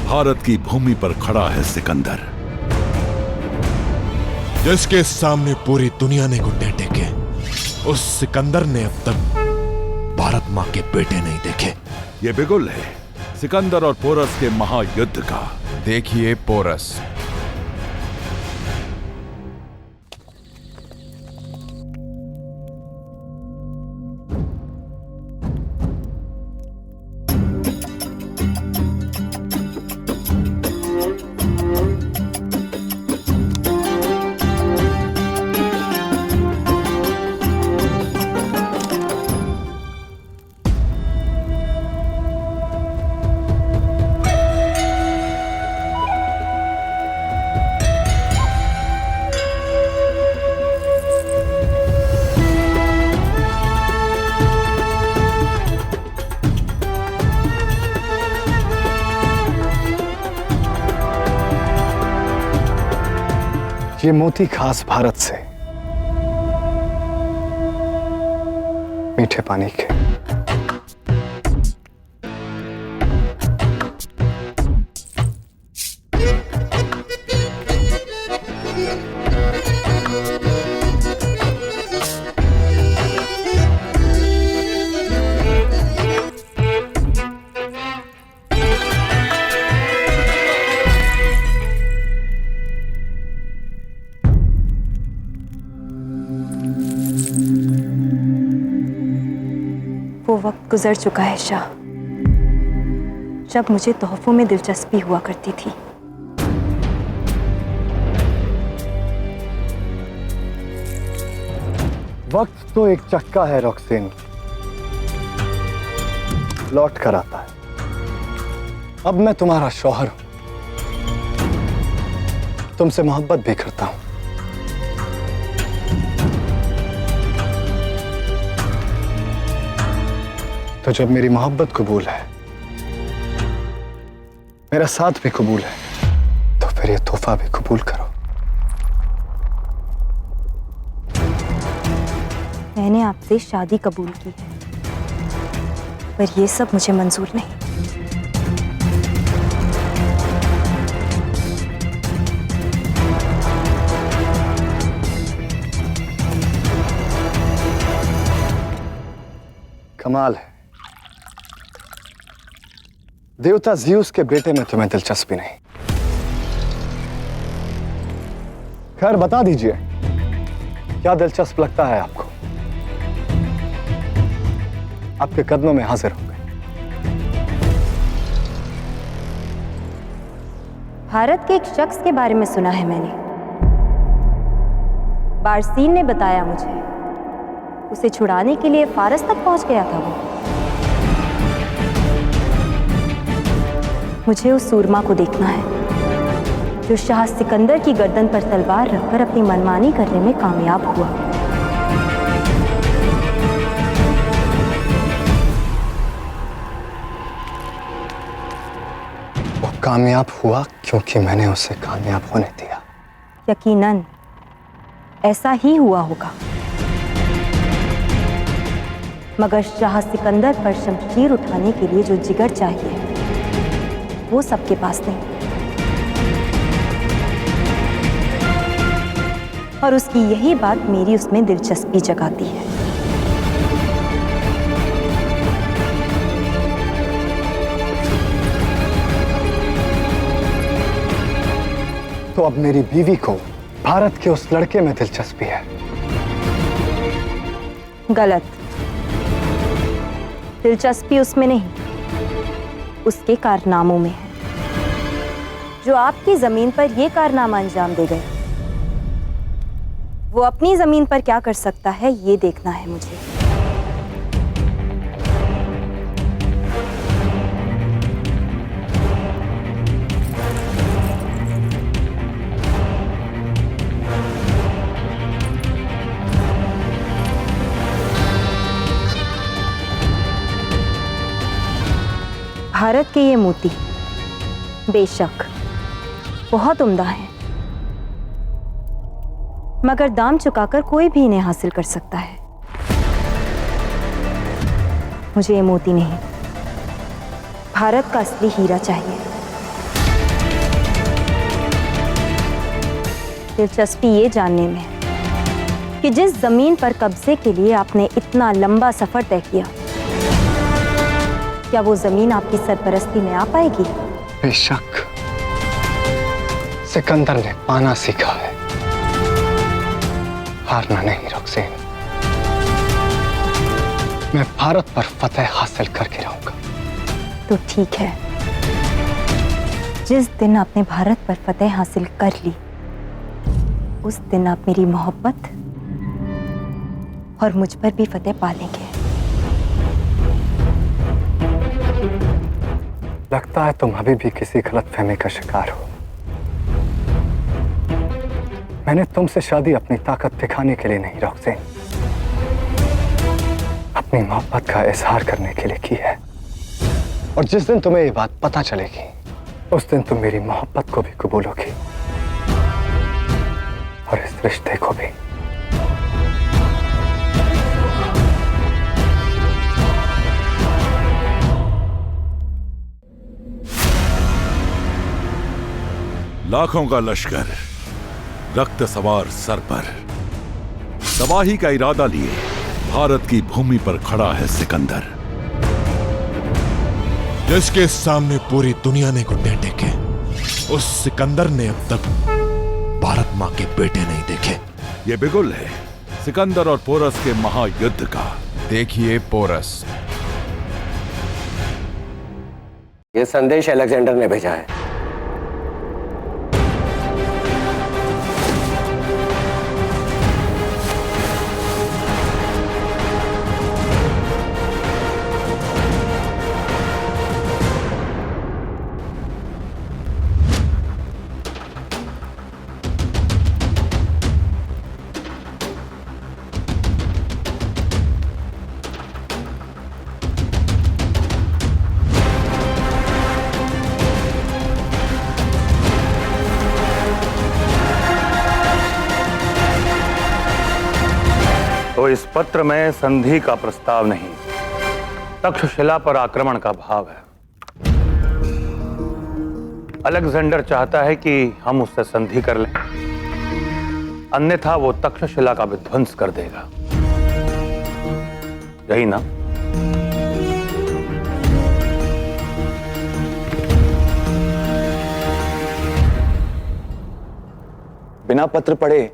भारत की भूमि पर खड़ा है सिकंदर, जिसके सामने पूरी दुनिया ने घुटने टेके। उस सिकंदर ने अब तक भारत मां के बेटे नहीं देखे। ये बिगुल है सिकंदर और पोरस के महायुद्ध का। देखिए पोरस। ये मोती खास भारत से, मीठे पानी के। वो वक्त गुजर चुका है शाह, जब मुझे तोहफों में दिलचस्पी हुआ करती थी। वक्त तो एक चक्का है रॉक्सेन, लौट कर आता है। अब मैं तुम्हारा शौहर हूं, तुमसे मोहब्बत भी करता हूं। तो जब मेरी मोहब्बत कबूल है, मेरा साथ भी कबूल है, तो फिर ये तोहफा भी कबूल करो। मैंने आपसे शादी कबूल की है, पर ये सब मुझे मंजूर नहीं। कमाल है, देवता ज़्यूस के बेटे में तुम्हें दिलचस्पी नहीं। खैर बता दीजिए, क्या दिलचस्प लगता है आपको? आपके कदमों में हाजिर हो गए। भारत के एक शख्स के बारे में सुना है मैंने। बारसीन ने बताया मुझे, उसे छुड़ाने के लिए फारस तक पहुंच गया था वो। मुझे उस सूरमा को देखना है जो शाह सिकंदर की गर्दन पर तलवार रखकर अपनी मनमानी करने में कामयाब हुआ। वो कामयाब हुआ क्योंकि मैंने उसे कामयाब होने दिया। यकीनन ऐसा ही हुआ होगा, मगर शाह सिकंदर पर शमशीर उठाने के लिए जो जिगर चाहिए वो सबके पास नहीं। और उसकी यही बात मेरी उसमें दिलचस्पी जगाती है। तो अब मेरी बीवी को भारत के उस लड़के में दिलचस्पी है। गलत। दिलचस्पी उसमें नहीं, उसके कारनामों में है। जो आपकी जमीन पर यह कारनामा अंजाम दे गए, वो अपनी जमीन पर क्या कर सकता है ये देखना है मुझे। भारत के ये मोती बेशक बहुत उम्दा हैं, मगर दाम चुकाकर कोई भी इन्हें हासिल कर सकता है। मुझे ये मोती नहीं, भारत का असली हीरा चाहिए। दिलचस्पी ये जानने में है कि जिस जमीन पर कब्जे के लिए आपने इतना लंबा सफर तय किया, क्या वो जमीन आपकी सरपरस्ती में आ पाएगी? बेशक सिकंदर ने पाना सीखा है, हारना नहीं रोकसेन। मैं भारत पर फतेह हासिल करके रहूंगा। तो ठीक है, जिस दिन आपने भारत पर फतेह हासिल कर ली, उस दिन आप मेरी मोहब्बत और मुझ पर भी फतेह पालेंगे। लगता है तुम अभी भी किसी गलतफहमी का शिकार हो। मैंने तुमसे शादी अपनी ताकत दिखाने के लिए नहीं रोकसेन, अपनी मोहब्बत का इजहार करने के लिए की है। और जिस दिन तुम्हें ये बात पता चलेगी, उस दिन तुम मेरी मोहब्बत को भी कबूलोगी और इस रिश्ते को भी। लाखों का लश्कर रक्त सवार सर पर, तबाही का इरादा लिए भारत की भूमि पर खड़ा है सिकंदर, जिसके सामने पूरी दुनिया ने घुटने टेके। उस सिकंदर ने अब तक भारत मां के बेटे नहीं देखे। ये बिगुल है सिकंदर और पोरस के महायुद्ध का। देखिए पोरस। ये संदेश अलेक्जेंडर ने भेजा है। तो इस पत्र में संधि का प्रस्ताव नहीं, तक्षशिला पर आक्रमण का भाव है। अलेक्जेंडर चाहता है कि हम उससे संधि कर लें, अन्यथा वो तक्षशिला का विध्वंस कर देगा। यही ना? बिना पत्र पढ़े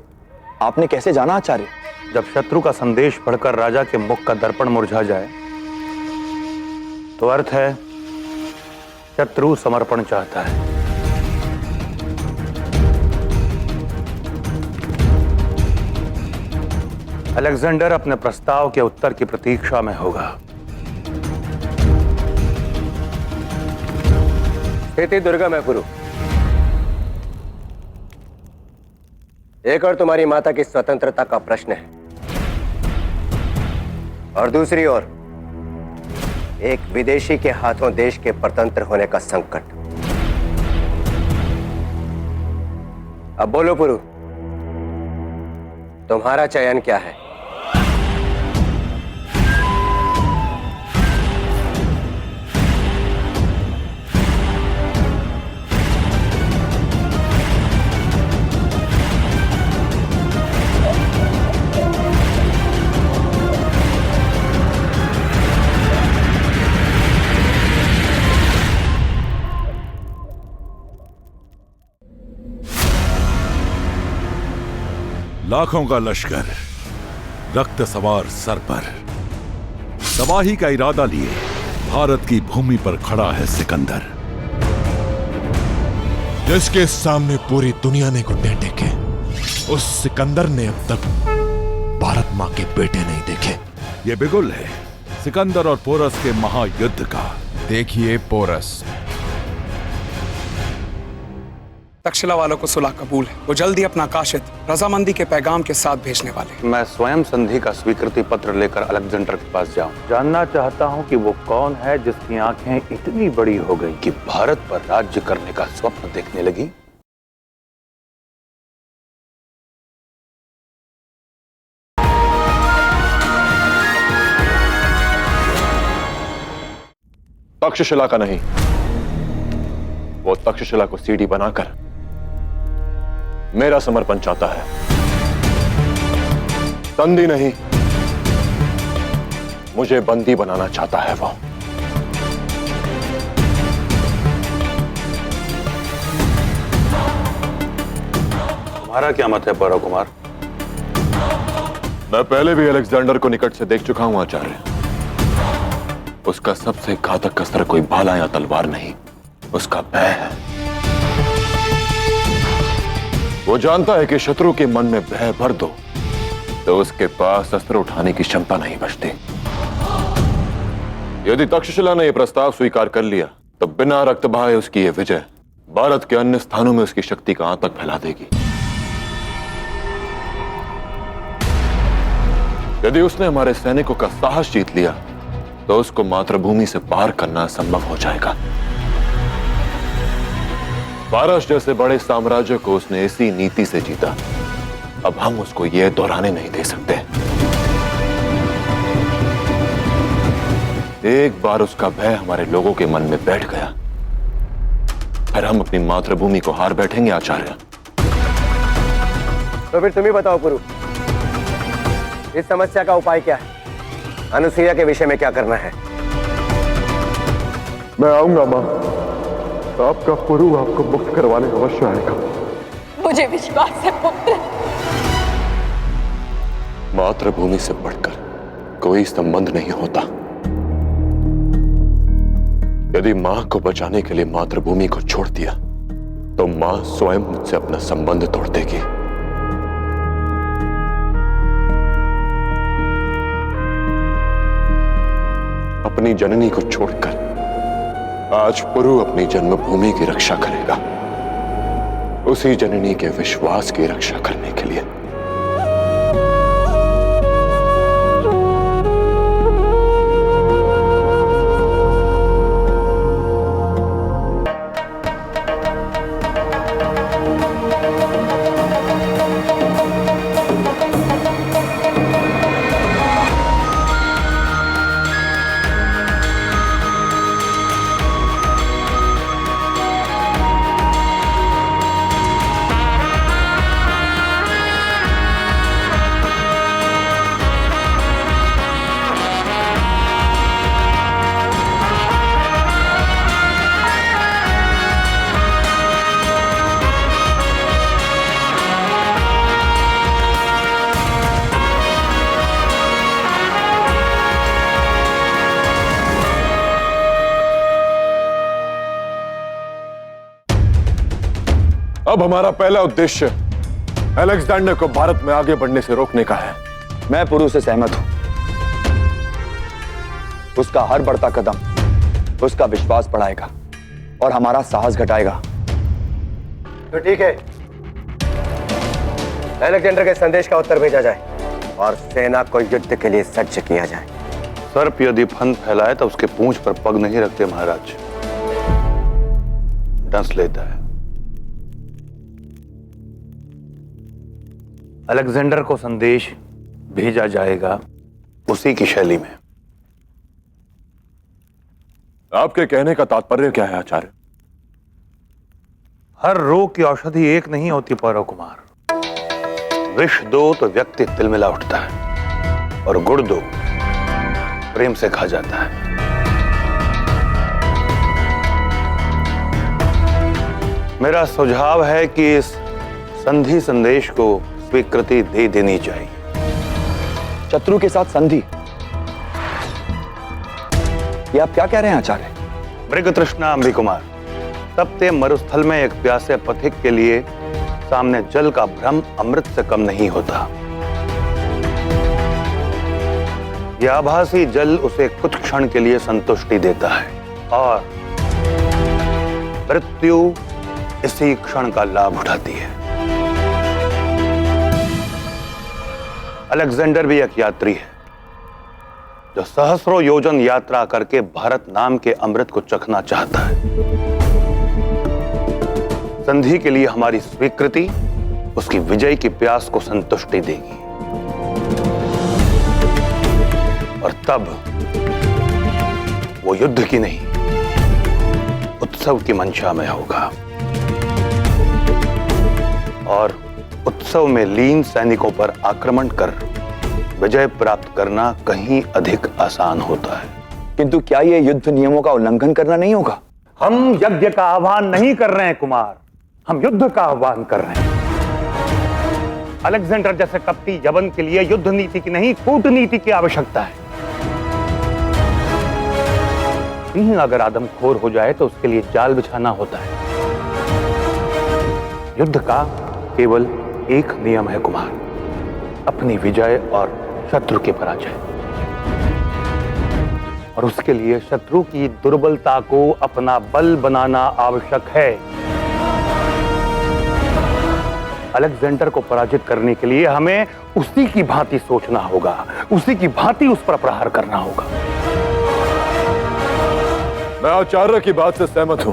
आपने कैसे जाना आचार्य? जब शत्रु का संदेश पढ़कर राजा के मुख का दर्पण मुरझा जाए तो अर्थ है शत्रु समर्पण चाहता है। अलेक्जेंडर अपने प्रस्ताव के उत्तर की प्रतीक्षा में होगा। स्थिति दुर्गम है गुरु। एक और तुम्हारी माता की स्वतंत्रता का प्रश्न है, और दूसरी ओर एक विदेशी के हाथों देश के परतंत्र होने का संकट। अब बोलो पुरु, तुम्हारा चयन क्या है? लाखों का लश्कर रक्त सवार सर पर तबाही का इरादा लिए भारत की भूमि पर खड़ा है सिकंदर, जिसके सामने पूरी दुनिया ने घुटने टेके। उस सिकंदर ने अब तक भारत मां के बेटे नहीं देखे। ये बिगुल है सिकंदर और पोरस के महायुद्ध का। देखिए पोरस। तक्षशिला वालों को सुलह कबूल है। वो जल्दी अपना काशिद रजामंदी के पैगाम के साथ भेजने वाले। मैं स्वयं संधि का स्वीकृति पत्र लेकर अलेक्जेंडर के पास जाऊं। जानना चाहता हूं कि वो कौन है जिसकी आंखें इतनी बड़ी हो गई कि भारत पर राज्य करने का स्वप्न देखने लगी। तक्षशिला का नहीं, वो तक्षशिला को सीढ़ी बनाकर मेरा समर्पण चाहता है। संधि नहीं, मुझे बंदी बनाना चाहता है वो। तुम्हारा क्या मत है पौरव कुमार? मैं पहले भी अलेक्जेंडर को निकट से देख चुका हूं आचार्य। उसका सबसे घातक अस्त्र कोई भाला या तलवार नहीं, उसका भय है। वो जानता है कि शत्रु के मन में भय भर दो तो उसके पास अस्त्र उठाने की क्षमता नहीं बचती। यदि तक्षशिला ने यह प्रस्ताव स्वीकार कर लिया तो बिना रक्त बहाए उसकी यह विजय भारत के अन्य स्थानों में उसकी शक्ति का आतंक फैला देगी। यदि उसने हमारे सैनिकों का साहस जीत लिया तो उसको मातृभूमि से पार करना संभव हो जाएगा। पारस जैसे बड़े साम्राज्य को उसने इसी नीति से जीता। अब हम उसको यह दोहराने नहीं दे सकते। एक बार उसका भय हमारे लोगों के मन में बैठ गया, फिर हम अपनी मातृभूमि को हार बैठेंगे आचार्य। तो फिर तुम ही बताओ पुरु, इस समस्या का उपाय क्या है? अनुसुईया के विषय में क्या करना है? मैं आऊंगा मां, आपका पुरु आपको मुक्त करवाने अवश्य आएगा। मुझे विश्वास है पुत्र। मातृभूमि से बढ़कर कोई संबंध नहीं होता। यदि मां को बचाने के लिए मातृभूमि को छोड़ दिया तो मां स्वयं मुझसे अपना संबंध तोड़ देगी। अपनी जननी को छोड़कर आज पुरु अपनी जन्मभूमि की रक्षा करेगा, उसी जननी के विश्वास की रक्षा करने के लिए। अब हमारा पहला उद्देश्य अलेक्जेंडर को भारत में आगे बढ़ने से रोकने का है। मैं पुरु से सहमत हूं। उसका हर बढ़ता कदम उसका विश्वास बढ़ाएगा और हमारा साहस घटाएगा। तो ठीक है, अलेक्जेंडर के संदेश का उत्तर भेजा जाए और सेना को युद्ध के लिए सज्ज किया जाए। सर्प यदि फन फैलाए तो उसके पूंछ पर पग नहीं रखते महाराज, डंस लेता है। अलेक्जेंडर को संदेश भेजा जाएगा उसी की शैली में। आपके कहने का तात्पर्य क्या है आचार्य? हर रोग की औषधि एक नहीं होती पौरव कुमार। विष दो तो व्यक्ति तिलमिला उठता है और गुड़ दो प्रेम से खा जाता है। मेरा सुझाव है कि इस संधि संदेश को स्वीकृति दे देनी चाहिए। शत्रु के साथ संधि? ये आप क्या कह रहे हैं आचार्य? मृग तृष्णा अम्बी कुमार, तपते मरुस्थल में एक प्यासे पथिक के लिए सामने जल का भ्रम अमृत से कम नहीं होता। यह आभासी जल उसे कुछ क्षण के लिए संतुष्टि देता है और मृत्यु इसी क्षण का लाभ उठाती है। अलेक्जेंडर भी एक यात्री है जो सहस्रों योजन यात्रा करके भारत नाम के अमृत को चखना चाहता है। संधि के लिए हमारी स्वीकृति उसकी विजय की प्यास को संतुष्टि देगी और तब वो युद्ध की नहीं उत्सव की मंशा में होगा और उत्सव में लीन सैनिकों पर आक्रमण कर विजय प्राप्त करना कहीं अधिक आसान होता है। किंतु क्या यह युद्ध नियमों का उल्लंघन करना नहीं होगा? हम यज्ञ का आह्वान नहीं कर रहे हैं कुमार, हम युद्ध का आह्वान कर रहे हैं। अलेक्जेंडर जैसे कपटी यवन के लिए युद्ध नीति की नहीं कूटनीति की आवश्यकता है। सिंह अगर आदमखोर हो जाए तो उसके लिए जाल बिछाना होता है। युद्ध का केवल एक नियम है कुमार, अपनी विजय और शत्रु की पराजय। और उसके लिए शत्रु की दुर्बलता को अपना बल बनाना आवश्यक है। अलेक्जेंडर को पराजित करने के लिए हमें उसी की भांति सोचना होगा, उसी की भांति उस पर प्रहार करना होगा। मैं आचार्य की बात से सहमत हूं।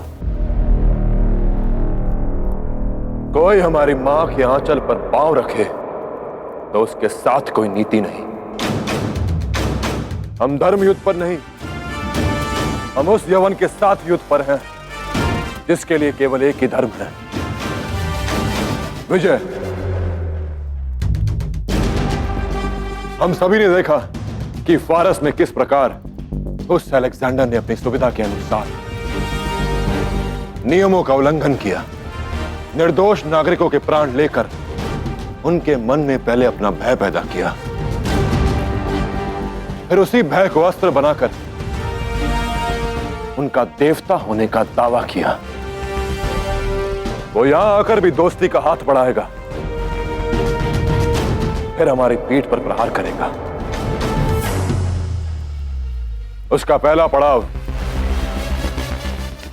कोई हमारी मां के आंचल पर पांव रखे तो उसके साथ कोई नीति नहीं। हम धर्म युद्ध पर नहीं, हम उस यवन के साथ युद्ध पर हैं जिसके लिए केवल एक ही धर्म है, विजय। हम सभी ने देखा कि फारस में किस प्रकार उस अलेक्जेंडर ने अपनी सुविधा के अनुसार नियमों का उल्लंघन किया, निर्दोष नागरिकों के प्राण लेकर उनके मन में पहले अपना भय पैदा किया, फिर उसी भय को अस्त्र बनाकर उनका देवता होने का दावा किया। वो यहां आकर भी दोस्ती का हाथ बढ़ाएगा, फिर हमारी पीठ पर प्रहार करेगा। उसका पहला पड़ाव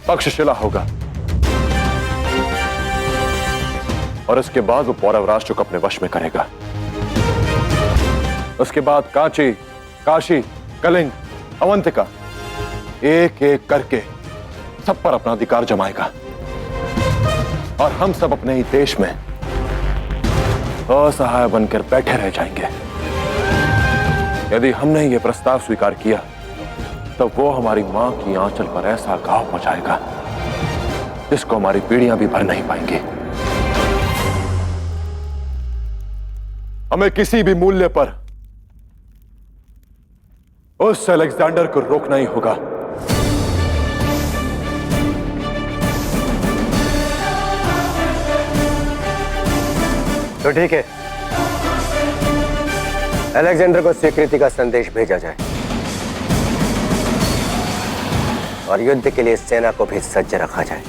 तक्षशिला होगा और उसके बाद वो पौरव राष्ट्र को अपने वश में करेगा। उसके बाद कांची, काशी, कलिंग, अवंतिका एक एक करके सब पर अपना अधिकार जमाएगा और हम सब अपने ही देश में असहाय बनकर बैठे रह जाएंगे। यदि हमने ये प्रस्ताव स्वीकार किया तो वो हमारी मां की आंचल पर ऐसा घाव पहुंचाएगा जिसको हमारी पीढ़ियां भी भर नहीं पाएंगी। हमें किसी भी मूल्य पर उस अलेक्जेंडर को रोकना ही होगा। तो ठीक है, अलेक्जेंडर को स्वीकृति का संदेश भेजा जाए और युद्ध के लिए सेना को भी सज्ज रखा जाए।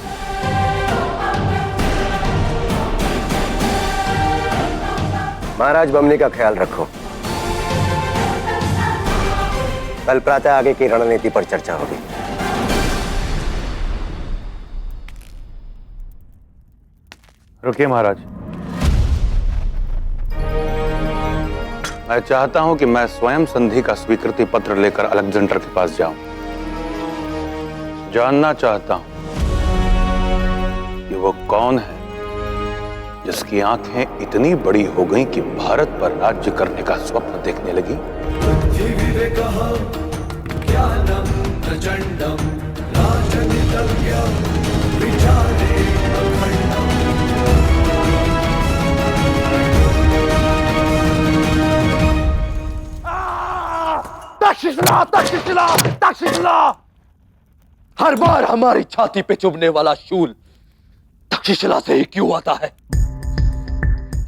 महाराज बमनी का ख्याल रखो। कल प्रातः आगे की रणनीति पर चर्चा होगी। रुकिए महाराज, मैं चाहता हूं कि मैं स्वयं संधि का स्वीकृति पत्र लेकर अलेक्जेंडर के पास जाऊं। जानना चाहता हूं कि वो कौन है जिसकी आंखें इतनी बड़ी हो गईं कि भारत पर राज्य करने का स्वप्न देखने लगी। ज्ञानम प्रचंडम राजनीतज्ञं विचारे अखंडम। तक्षशिला, तक्षशिला, तक्षशिला! हर बार हमारी छाती पे चुभने वाला शूल तक्षशिला से ही क्यों आता है?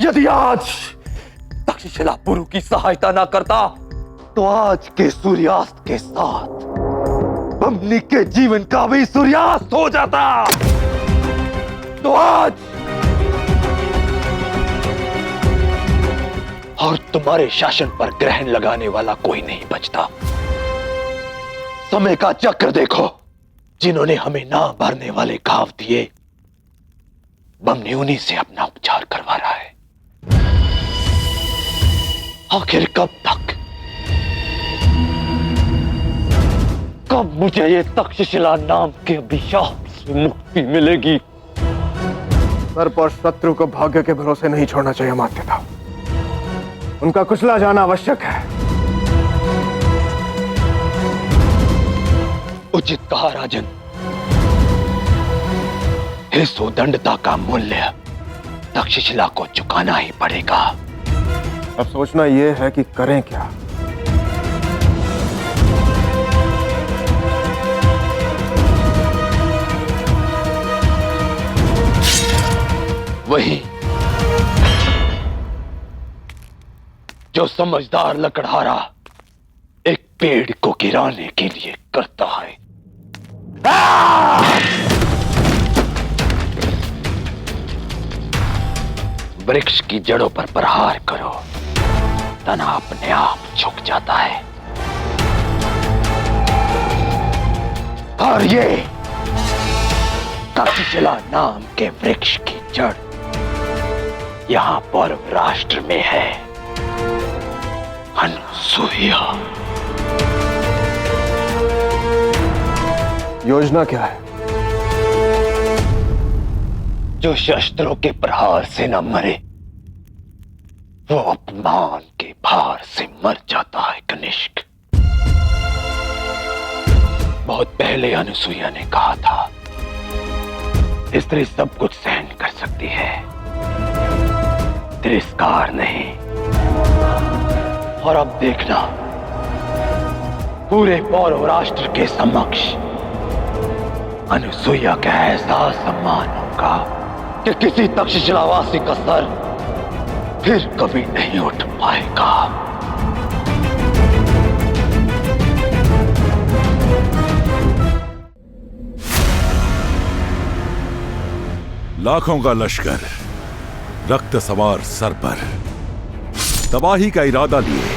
यदि आज तक्षशिला पुरु की सहायता ना करता तो आज के सूर्यास्त के साथ बमनी के जीवन का भी सूर्यास्त हो जाता। तो आज और तुम्हारे शासन पर ग्रहण लगाने वाला कोई नहीं बचता। समय का चक्र देखो, जिन्होंने हमें ना भरने वाले घाव दिए, बमनी उन्हीं से अपना उपचार करवा रहा है। आखिर कब तक? कब मुझे ये तक्षशिला नाम के अभिशाप से मुक्ति मिलेगी? सर पर शत्रु को भाग्य के भरोसे नहीं छोड़ना चाहिए माध्यता। उनका कुचला जाना आवश्यक है। उचित कहा राजन। इस उदंडता का मूल्य तक्षशिला को चुकाना ही पड़ेगा। अब सोचना यह है कि करें क्या। वही जो समझदार लकड़हारा एक पेड़ को गिराने के लिए करता है। वृक्ष की जड़ों पर प्रहार करो, तना अपने आप झुक जाता है। और ये तक्षशिला नाम के वृक्ष की जड़ यहां पौरव राष्ट्र में है, अनुसूया। योजना क्या है? जो शस्त्रों के प्रहार से न मरे वो अपमान के भार से मर जाता है कनिष्क। बहुत पहले अनुसूया ने कहा था, स्त्री सब कुछ सहन कर सकती है, तिरस्कार नहीं। और अब देखना, पूरे पौरव राष्ट्र के समक्ष अनुसूया का ऐसा सम्मान होगा कि किसी तक्षशिलावासी का सर फिर कभी नहीं उठ पाएगा। लाखों का लश्कर रक्त सवार सर पर तबाही का इरादा लिए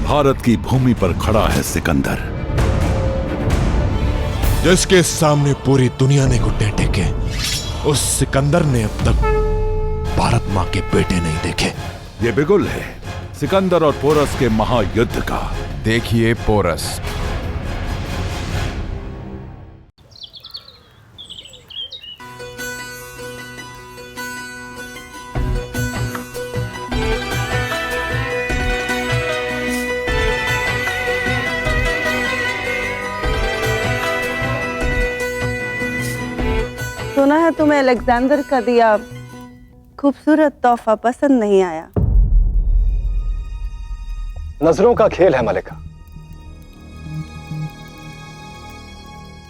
भारत की भूमि पर खड़ा है सिकंदर, जिसके सामने पूरी दुनिया ने घुटने टेके। उस सिकंदर ने अब तक भारत मां के बेटे नहीं देखे। ये बिगुल है सिकंदर और पोरस के महायुद्ध का। देखिए पोरस। सुना है तुम्हें अलेक्जेंडर का दिया खूबसूरत तोहफा पसंद नहीं आया। नजरों का खेल है मलिका।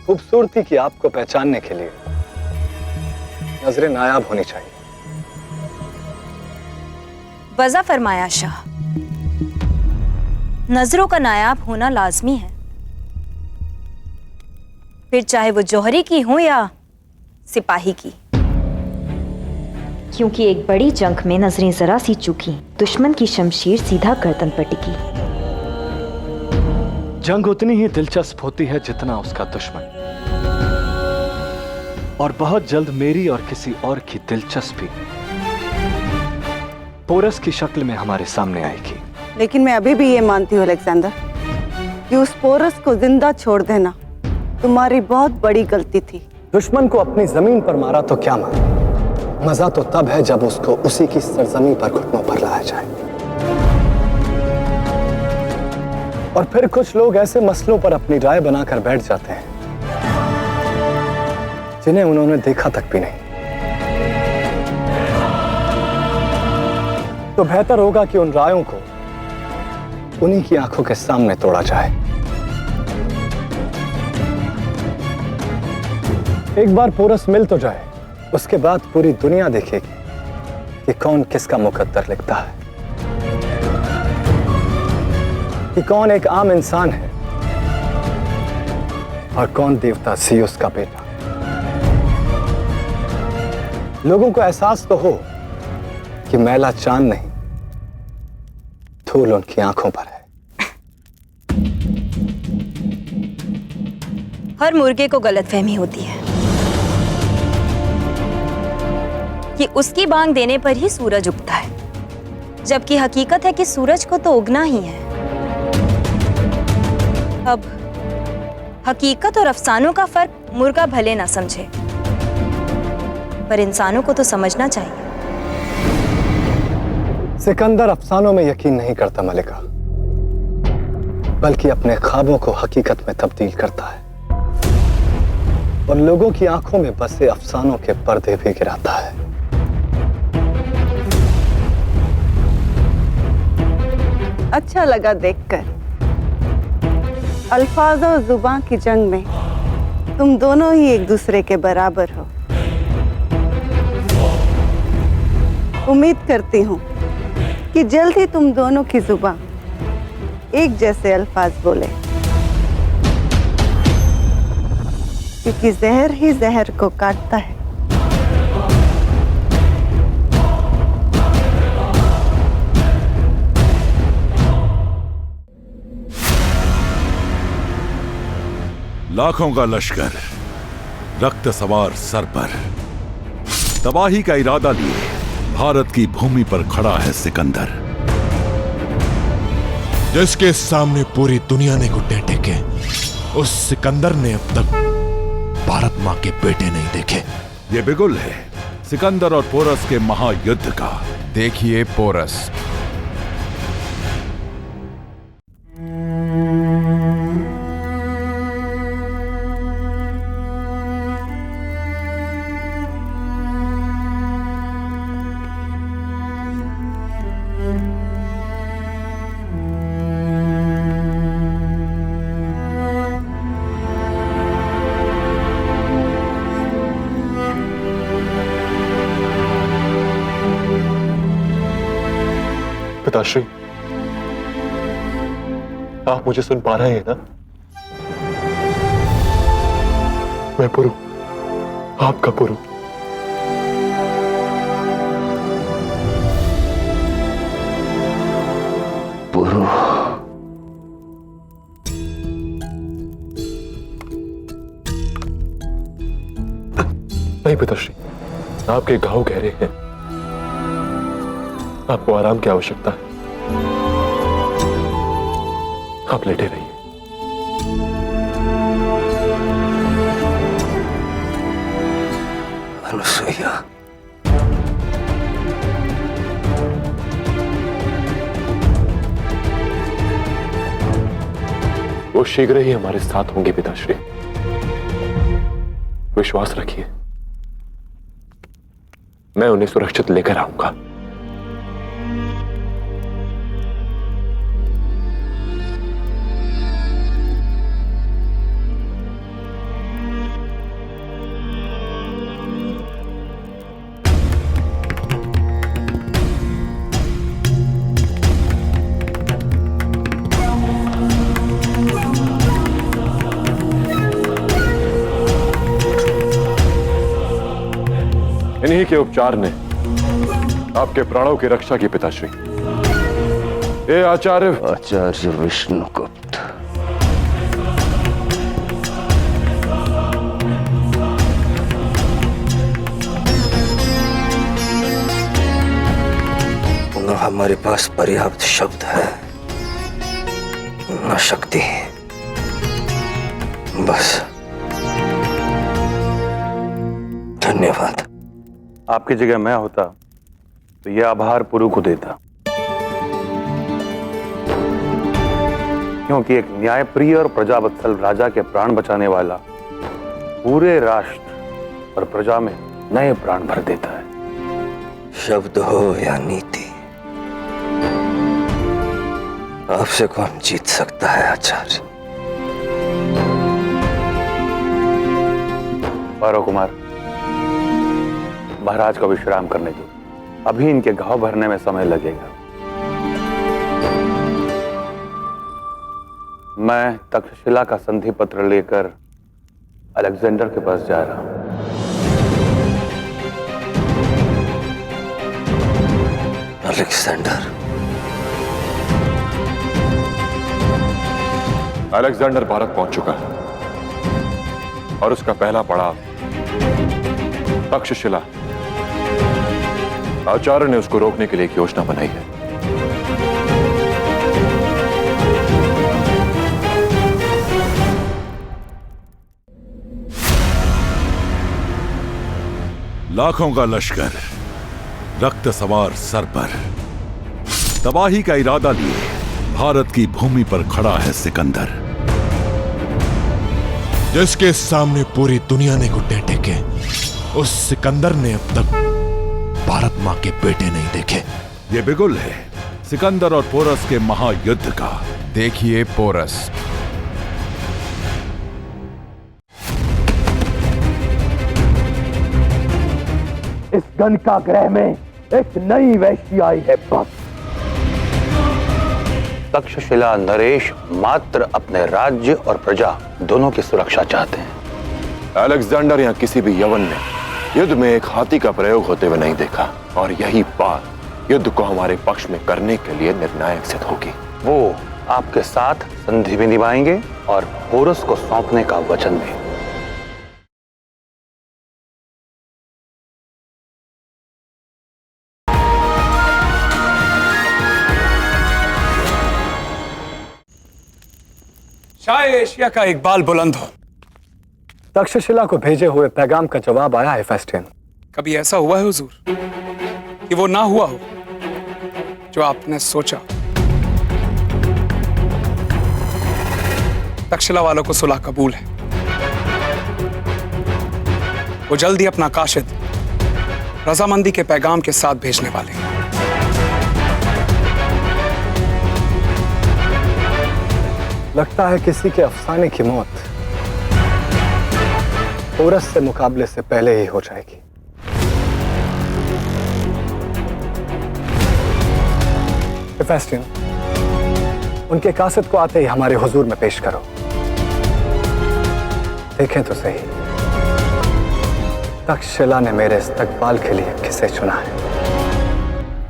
खूबसूरती की आपको पहचानने के लिए नजरें नायाब होनी चाहिए। वज़ा फरमाया शाह, नजरों का नायाब होना लाजमी है, फिर चाहे वो जौहरी की हो या सिपाही की। क्योंकि एक बड़ी जंग में नजरें जरा सी चूकी, दुश्मन की शमशीर सीधा गर्दन पर टिकी। जंग उतनी ही दिलचस्प होती है जितना उसका दुश्मन, और बहुत जल्द मेरी और किसी और की दिलचस्पी पोरस की शक्ल में हमारे सामने आएगी। लेकिन मैं अभी भी ये मानती हूँ अलेक्जेंडर कि उस पोरस को जिंदा छोड़ देना तुम्हारी बहुत बड़ी गलती थी। दुश्मन को अपनी जमीन पर मारा तो क्या मारा, मजा तो तब है जब उसको उसी की सरजमीन पर घुटनों पर लाया जाए। और फिर कुछ लोग ऐसे मसलों पर अपनी राय बनाकर बैठ जाते हैं जिन्हें उन्होंने देखा तक भी नहीं। तो बेहतर होगा कि उन रायों को उन्हीं की आंखों के सामने तोड़ा जाए। एक बार पोरस मिल तो जाए, उसके बाद पूरी दुनिया देखेगी कि कौन किसका मुकद्दर लिखता है, कि कौन एक आम इंसान है और कौन देवता जियोस का बेटा। लोगों को एहसास तो हो कि मैला चांद नहीं, धूल उनकी आंखों पर है। हर मुर्गे को गलतफहमी होती है कि उसकी बांग देने पर ही सूरज उगता है, जबकि हकीकत है कि सूरज को तो उगना ही है। अब हकीकत और अफसानों का फर्क मुर्गा भले ना समझे, पर इंसानों को तो समझना चाहिए। सिकंदर अफसानों में यकीन नहीं करता मलिका, बल्कि अपने ख्वाबों को हकीकत में तब्दील करता है और लोगों की आंखों में बसे अफसानों के पर्दे भी गिराता है। अच्छा लगा देखकर। अल्फाज और जुबान की जंग में तुम दोनों ही एक दूसरे के बराबर हो। उम्मीद करती हूँ कि जल्द ही तुम दोनों की जुबान एक जैसे अल्फाज बोले, क्योंकि जहर ही जहर को काटता है। लाखों का लश्कर रक्त सवार सर पर, तबाही का इरादा लिए भारत की भूमि पर खड़ा है सिकंदर, जिसके सामने पूरी दुनिया ने घुटने टेके। उस सिकंदर ने अब तक भारत मां के बेटे नहीं देखे। ये बिगुल है सिकंदर और पोरस के महायुद्ध का। देखिए पोरस। पिताश्री, आप मुझे सुन पा रहे हैं ना? मैं पुरु, आपका पुरु। पुरु। नहीं पिताश्री, आपके घाव गहरे हैं, आपको आराम की आवश्यकता है। आप लेटे रहिए। अनुसुईया, वो शीघ्र ही हमारे साथ होंगे पिताश्री, विश्वास रखिए। मैं उन्हें सुरक्षित लेकर आऊंगा। इन्हीं के उपचार ने आपके प्राणों की रक्षा की पिताश्री। ये आचार्य विष्णुगुप्त। न हमारे पास पर्याप्त शब्द है, न शक्ति। बस धन्यवाद। आपकी जगह मैं होता तो यह आभार पुरु को देता, क्योंकि एक न्यायप्रिय और प्रजावत्सल राजा के प्राण बचाने वाला पूरे राष्ट्र और प्रजा में नए प्राण भर देता है। शब्द हो या नीति, आपसे कौन जीत सकता है आचार्य? पारो कुमार, महाराज को विश्राम करने दो। अभी इनके घाव भरने में समय लगेगा। मैं तक्षशिला का संधि पत्र लेकर अलेक्जेंडर के पास जा रहा हूं। अलेक्जेंडर भारत पहुंच चुका है और उसका पहला पड़ाव तक्षशिला। आचार्य ने उसको रोकने के लिए एक योजना बनाई है। लाखों का लश्कर रक्त सवार सर पर तबाही का इरादा लिए भारत की भूमि पर खड़ा है सिकंदर, जिसके सामने पूरी दुनिया ने घुटने टेके। उस सिकंदर ने अब तक भारत मां के बेटे नहीं देखे। ये बिगुल है सिकंदर और पोरस के महायुद्ध का। देखिए पोरस। इस गणका ग्रह में एक नई वैश्य आई है बस। तक्षशिला नरेश मात्र अपने राज्य और प्रजा दोनों की सुरक्षा चाहते हैं। अलेक्जेंडर या किसी भी यवन ने युद्ध में एक हाथी का प्रयोग होते हुए नहीं देखा, और यही बात युद्ध को हमारे पक्ष में करने के लिए निर्णायक सिद्ध होगी। वो आपके साथ संधि भी निभाएंगे और पोरस को सौंपने का वचन भी। शायद एशिया का इकबाल बुलंद हो। तक्षशिला को भेजे हुए पैगाम का जवाब आया है फेस्टियन। कभी ऐसा हुआ है हुजूर कि वो ना हुआ हो जो आपने सोचा? तक्षशिला वालों को सुलह कबूल है। वो जल्दी अपना काशिद रजामंदी के पैगाम के साथ भेजने वाले हैं। लगता है किसी के अफसाने की मौत पोरस से मुकाबले से पहले ही हो जाएगी। फेस्टियन, उनके कासिद को आते ही हमारे हुजूर में पेश करो। देखें तो सही, तक्षशिला ने मेरे इस्तकबाल के लिए किसे चुना है।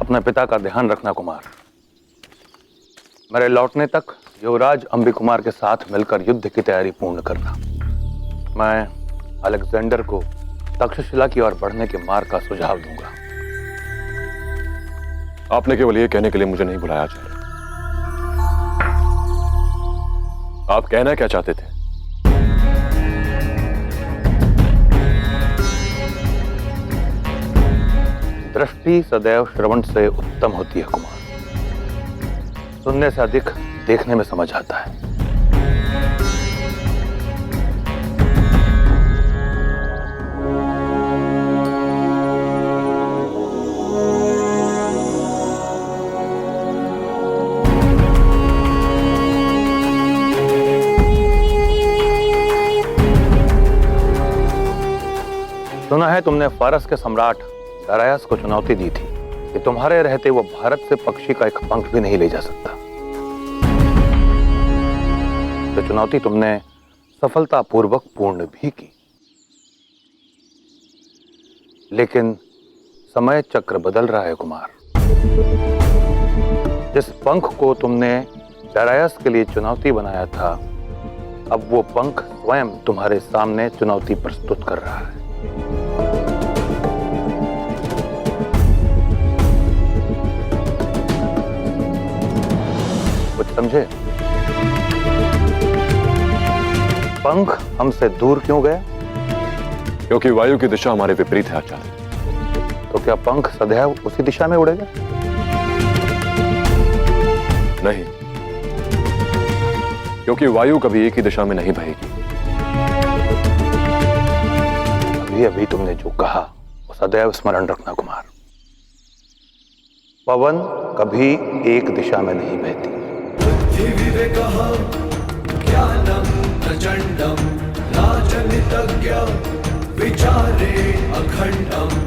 अपने पिता का ध्यान रखना कुमार। मेरे लौटने तक युवराज अंबी कुमार के साथ मिलकर युद्ध की तैयारी पूर्ण करना। मैं अलेक्जेंडर को तक्षशिला की ओर बढ़ने के मार्ग का सुझाव दूंगा। आपने केवल ये कहने के लिए मुझे नहीं बुलाया आचार्य। आप कहना क्या चाहते थे? दृष्टि सदैव श्रवण से उत्तम होती है कुमार। सुनने से अधिक देखने में समझ आता है। सुना है तुमने फारस के सम्राट दारायस को चुनौती दी थी कि तुम्हारे रहते वो भारत से पक्षी का एक पंख भी नहीं ले जा सकता। तो चुनौती तुमने सफलतापूर्वक पूर्ण भी की, लेकिन समय चक्र बदल रहा है कुमार। जिस पंख को तुमने डारायस के लिए चुनौती बनाया था, अब वो पंख स्वयं तुम्हारे सामने चुनौती प्रस्तुत कर रहा है। कुछ समझे? पंख हमसे दूर क्यों गए? क्योंकि वायु की दिशा हमारे विपरीत है आचार्य। तो क्या पंख सदैव उसी दिशा में उड़ेगा? नहीं, क्योंकि वायु कभी एक ही दिशा में नहीं बहेगी। अभी अभी तुमने जो कहा वो सदैव स्मरण रखना कुमार। पवन कभी एक दिशा में नहीं बहती। बुद्धिविवेकः ज्ञानं प्रचण्डं राजनीतज्ञ विचारे अखण्डम्।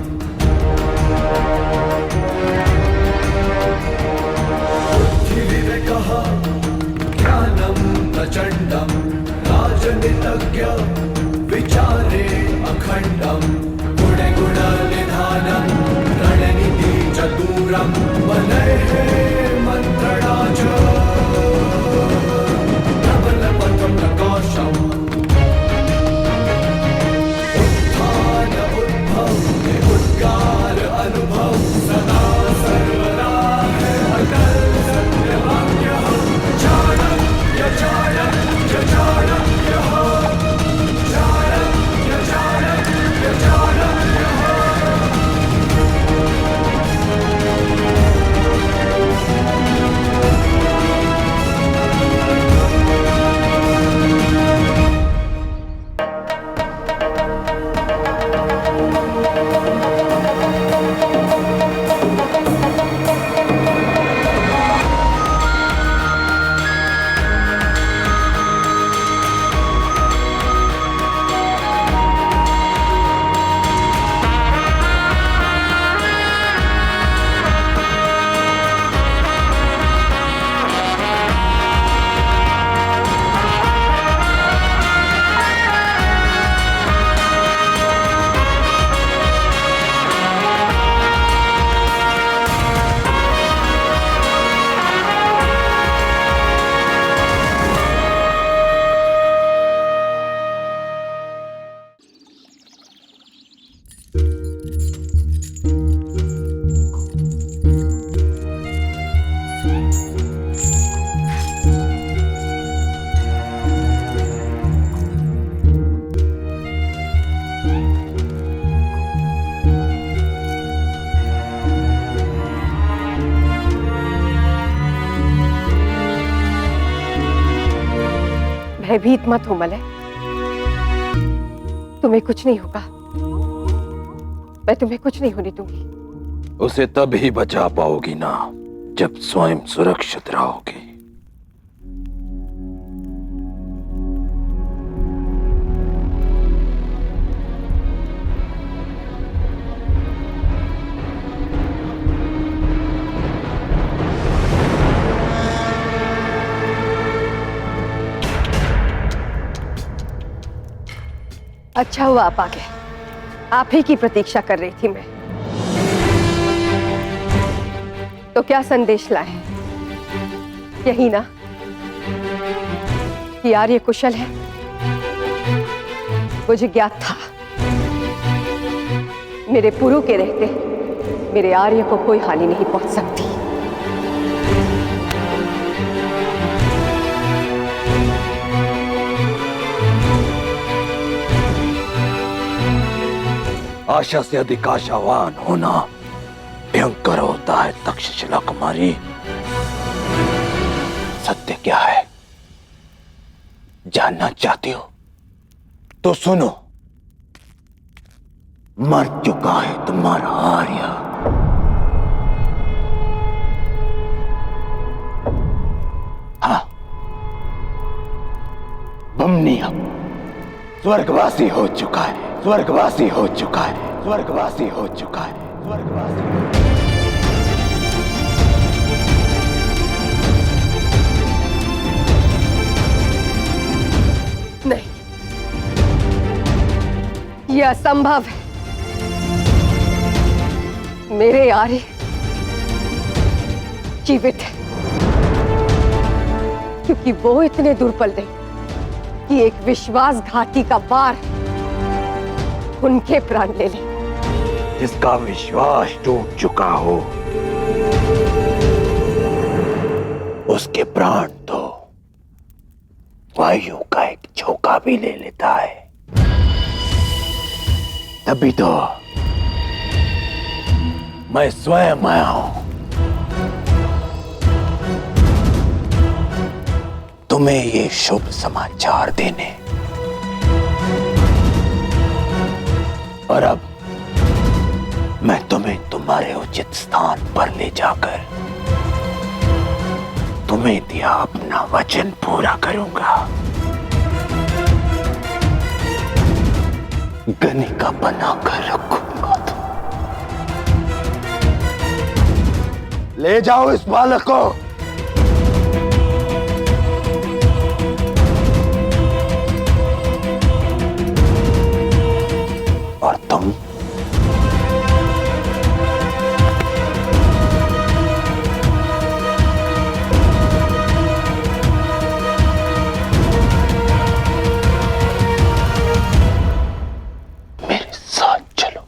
बुद्धिविवेकः ज्ञानं प्रचण्डं राजनीतज्ञ विचारे अखण्डम्। गुणनिधानं रणनीति चतुरं वलयः मन्त्रणा च प्रबलपथं प्रकाशम्। उत्थान उद्भव उद्गार अनुभव सदा सर्वदा है अटल सत्यवाक्यः। चाणक्य चाणक्य चाणक्यः, चाणक्य चाणक्य चाणक्यः। भयभीत मत हो मलय, तुम्हें कुछ नहीं होगा। मैं तुम्हें कुछ नहीं होने दूंगी। उसे तब ही बचा पाओगी ना जब स्वयं सुरक्षित रहोगी। अच्छा हुआ आप आ गए, आप ही की प्रतीक्षा कर रही थी मैं। तो क्या संदेश लाए? यही ना कि आर्य कुशल है? मुझे ज्ञात था मेरे पुरु के रहते मेरे आर्य को कोई हानि नहीं पहुंच सकती। आशा से अधिक आशावान होना भयंकर होता है तक्षशिला कुमारी। सत्य क्या है जानना चाहती हो तो सुनो। मर चुका है तुम्हारा आर्य। हाँ, बमनी अब स्वर्गवासी हो चुका है। स्वर्गवासी हो चुका है। स्वर्गवासी हो चुका है। स्वर्गवासी। नहीं, यह असंभव है। मेरे आर्य जीवित है, क्योंकि वो इतने दुर्बल नहीं कि एक विश्वासघाती का वार उनके प्राण ले ले। जिसका विश्वास टूट चुका हो उसके प्राण तो वायु का एक झोंका भी ले लेता है। तभी तो मैं स्वयं आया हूं तुम्हें ये शुभ समाचार देने। और अब मैं तुम्हें तुम्हारे उचित स्थान पर ले जाकर तुम्हें दिया अपना वचन पूरा करूंगा। गणिका बनाकर रखूंगा। ले जाओ इस बालक को। और तुम मेरे साथ चलो।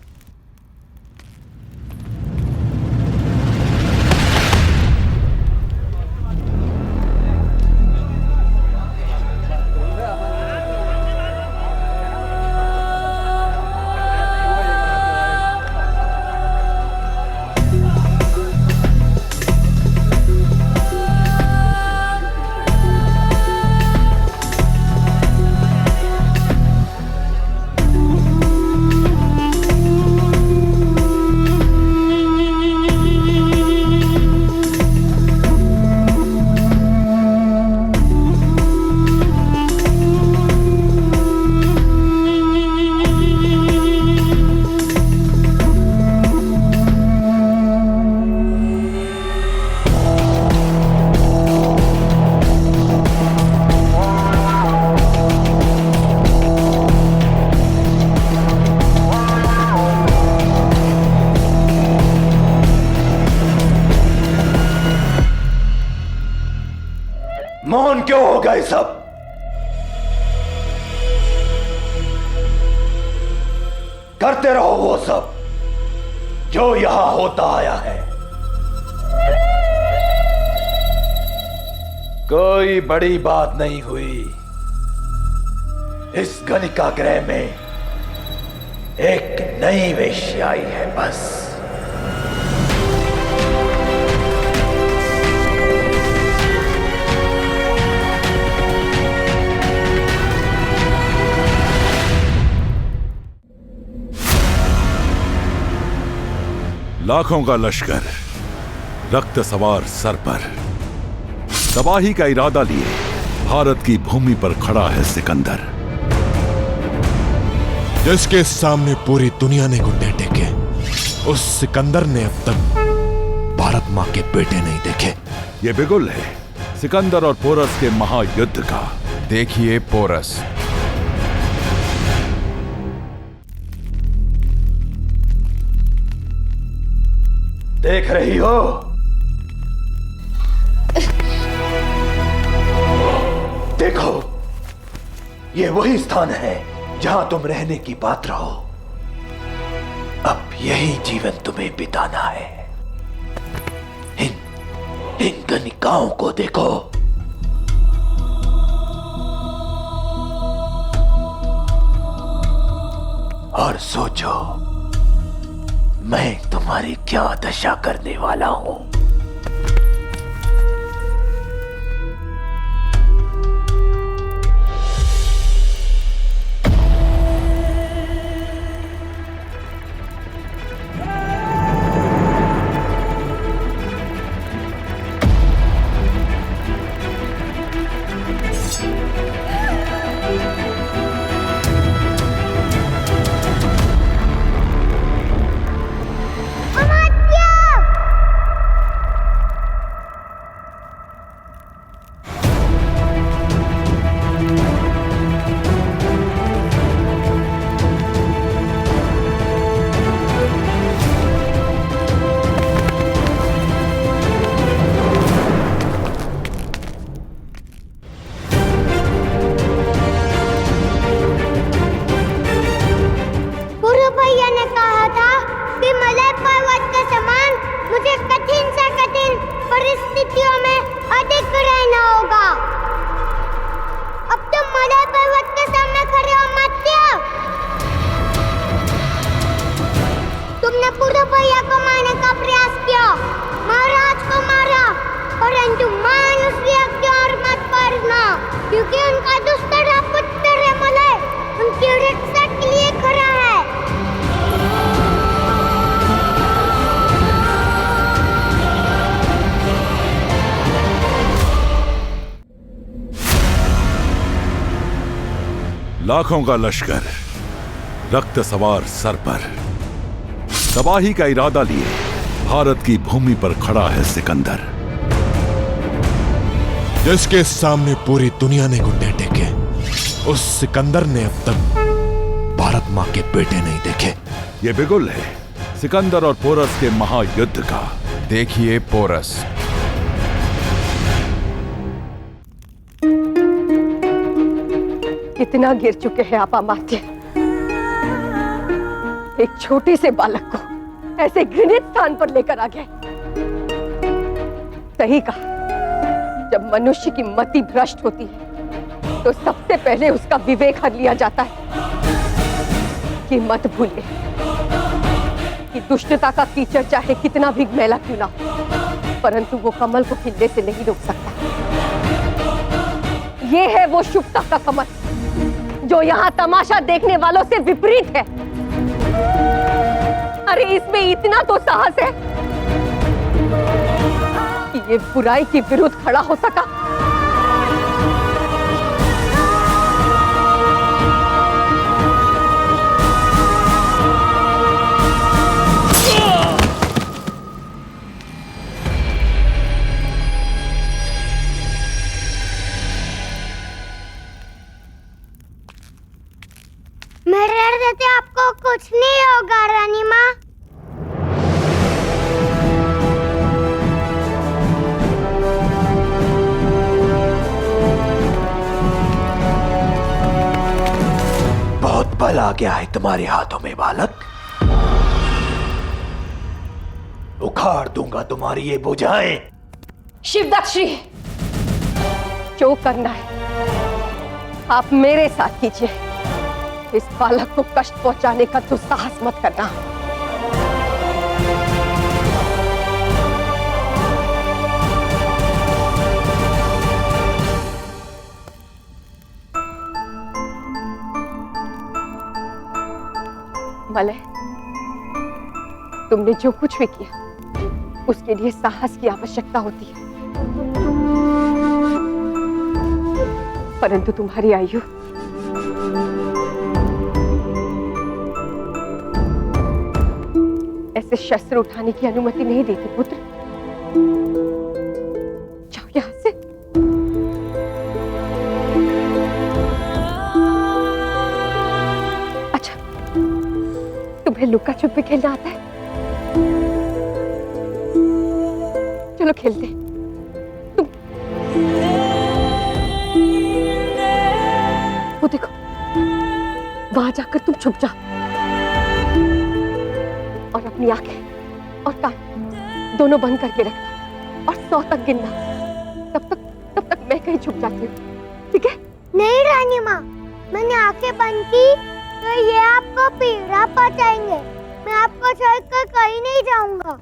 मौन क्यों हो गए सब? करते रहो वो सब जो यहां होता आया है। कोई बड़ी बात नहीं हुई। इस गणिका ग्रह में एक नई वेश्या आई है बस। लाखों का लश्कर रक्त सवार सर पर तबाही का इरादा लिए भारत की भूमि पर खड़ा है सिकंदर, जिसके सामने पूरी दुनिया ने घुटने टेके। उस सिकंदर ने अब तक भारत मां के बेटे नहीं देखे। ये बिगुल है सिकंदर और पोरस के महायुद्ध का। देखिए पोरस। देख रही हो? देखो, ये वही स्थान है जहां तुम रहने की पात्र हो। अब यही जीवन तुम्हें बिताना है। इन गणिकाओं को देखो। और सोचो मैं तुम्हारी क्या दशा करने वाला हूं। परिस्थितियों में अधिक रहना होगा। अब तुम मलय पर्वत के सामने खड़े हो मत्स्य। तुमने पूरे भैया को मारने का प्रयास किया, महाराज को मारा, परंतु मानुष्य की ओर मत बढ़ना, क्योंकि उनका दुष्टरा पुत्र है मलय, उनकी रक्षा के लिए खड़ा है। लाखों का लश्कर रक्त सवार सर पर तबाही का इरादा लिए भारत की भूमि पर खड़ा है सिकंदर, जिसके सामने पूरी दुनिया ने घुटने टेके। उस सिकंदर ने अब तक भारत मां के बेटे नहीं देखे। ये बिगुल है सिकंदर और पोरस के महायुद्ध का। देखिए पोरस। कितना गिर चुके हैं आप अमात्य। एक छोटे से बालक को ऐसे घृणित स्थान पर लेकर आ गए। सही कहा, जब मनुष्य की मति भ्रष्ट होती है तो सबसे पहले उसका विवेक हर लिया जाता है। कि मत भूलिए कि दुष्टता का कीचड़ चाहे कितना भी मैला क्यों ना हो, परंतु वो कमल को खिलने से नहीं रोक सकता। ये है वो शुभता का कमल जो यहाँ तमाशा देखने वालों से विपरीत है। अरे इसमें इतना तो साहस है कि ये बुराई के विरुद्ध खड़ा हो सका। मेरे डर से आपको कुछ नहीं होगा रानी माँ। बहुत बल आ गया है तुम्हारे हाथों में बालक। उखाड़ दूंगा तुम्हारी ये भुजाएं। शिवदक्षिणी, जो करना है आप मेरे साथ कीजिए। इस बालक को कष्ट पहुंचाने का दुस्साहस मत करना। मलय, तुमने जो कुछ भी किया उसके लिए साहस की आवश्यकता होती है, परंतु तुम्हारी आयु ऐसे शस्त्र उठाने की अनुमति नहीं देती पुत्र। जाओ यहां से। अच्छा, तुम्हें लुका छुपी खेलना आता है? चलो खेलते। तुम वो देखो, वहां जाकर तुम छुप जाओ और अपनी आंखें और कान दोनों बंद करके रखना और 100 तक गिनना। तब तक मैं कहीं छुप जाती हूँ, ठीक है? नहीं रानी माँ, मैंने आंखें बंद की तो ये आपको पीड़ा पहुंचाएंगे। मैं आपको छोड़कर कहीं नहीं जाऊंगा।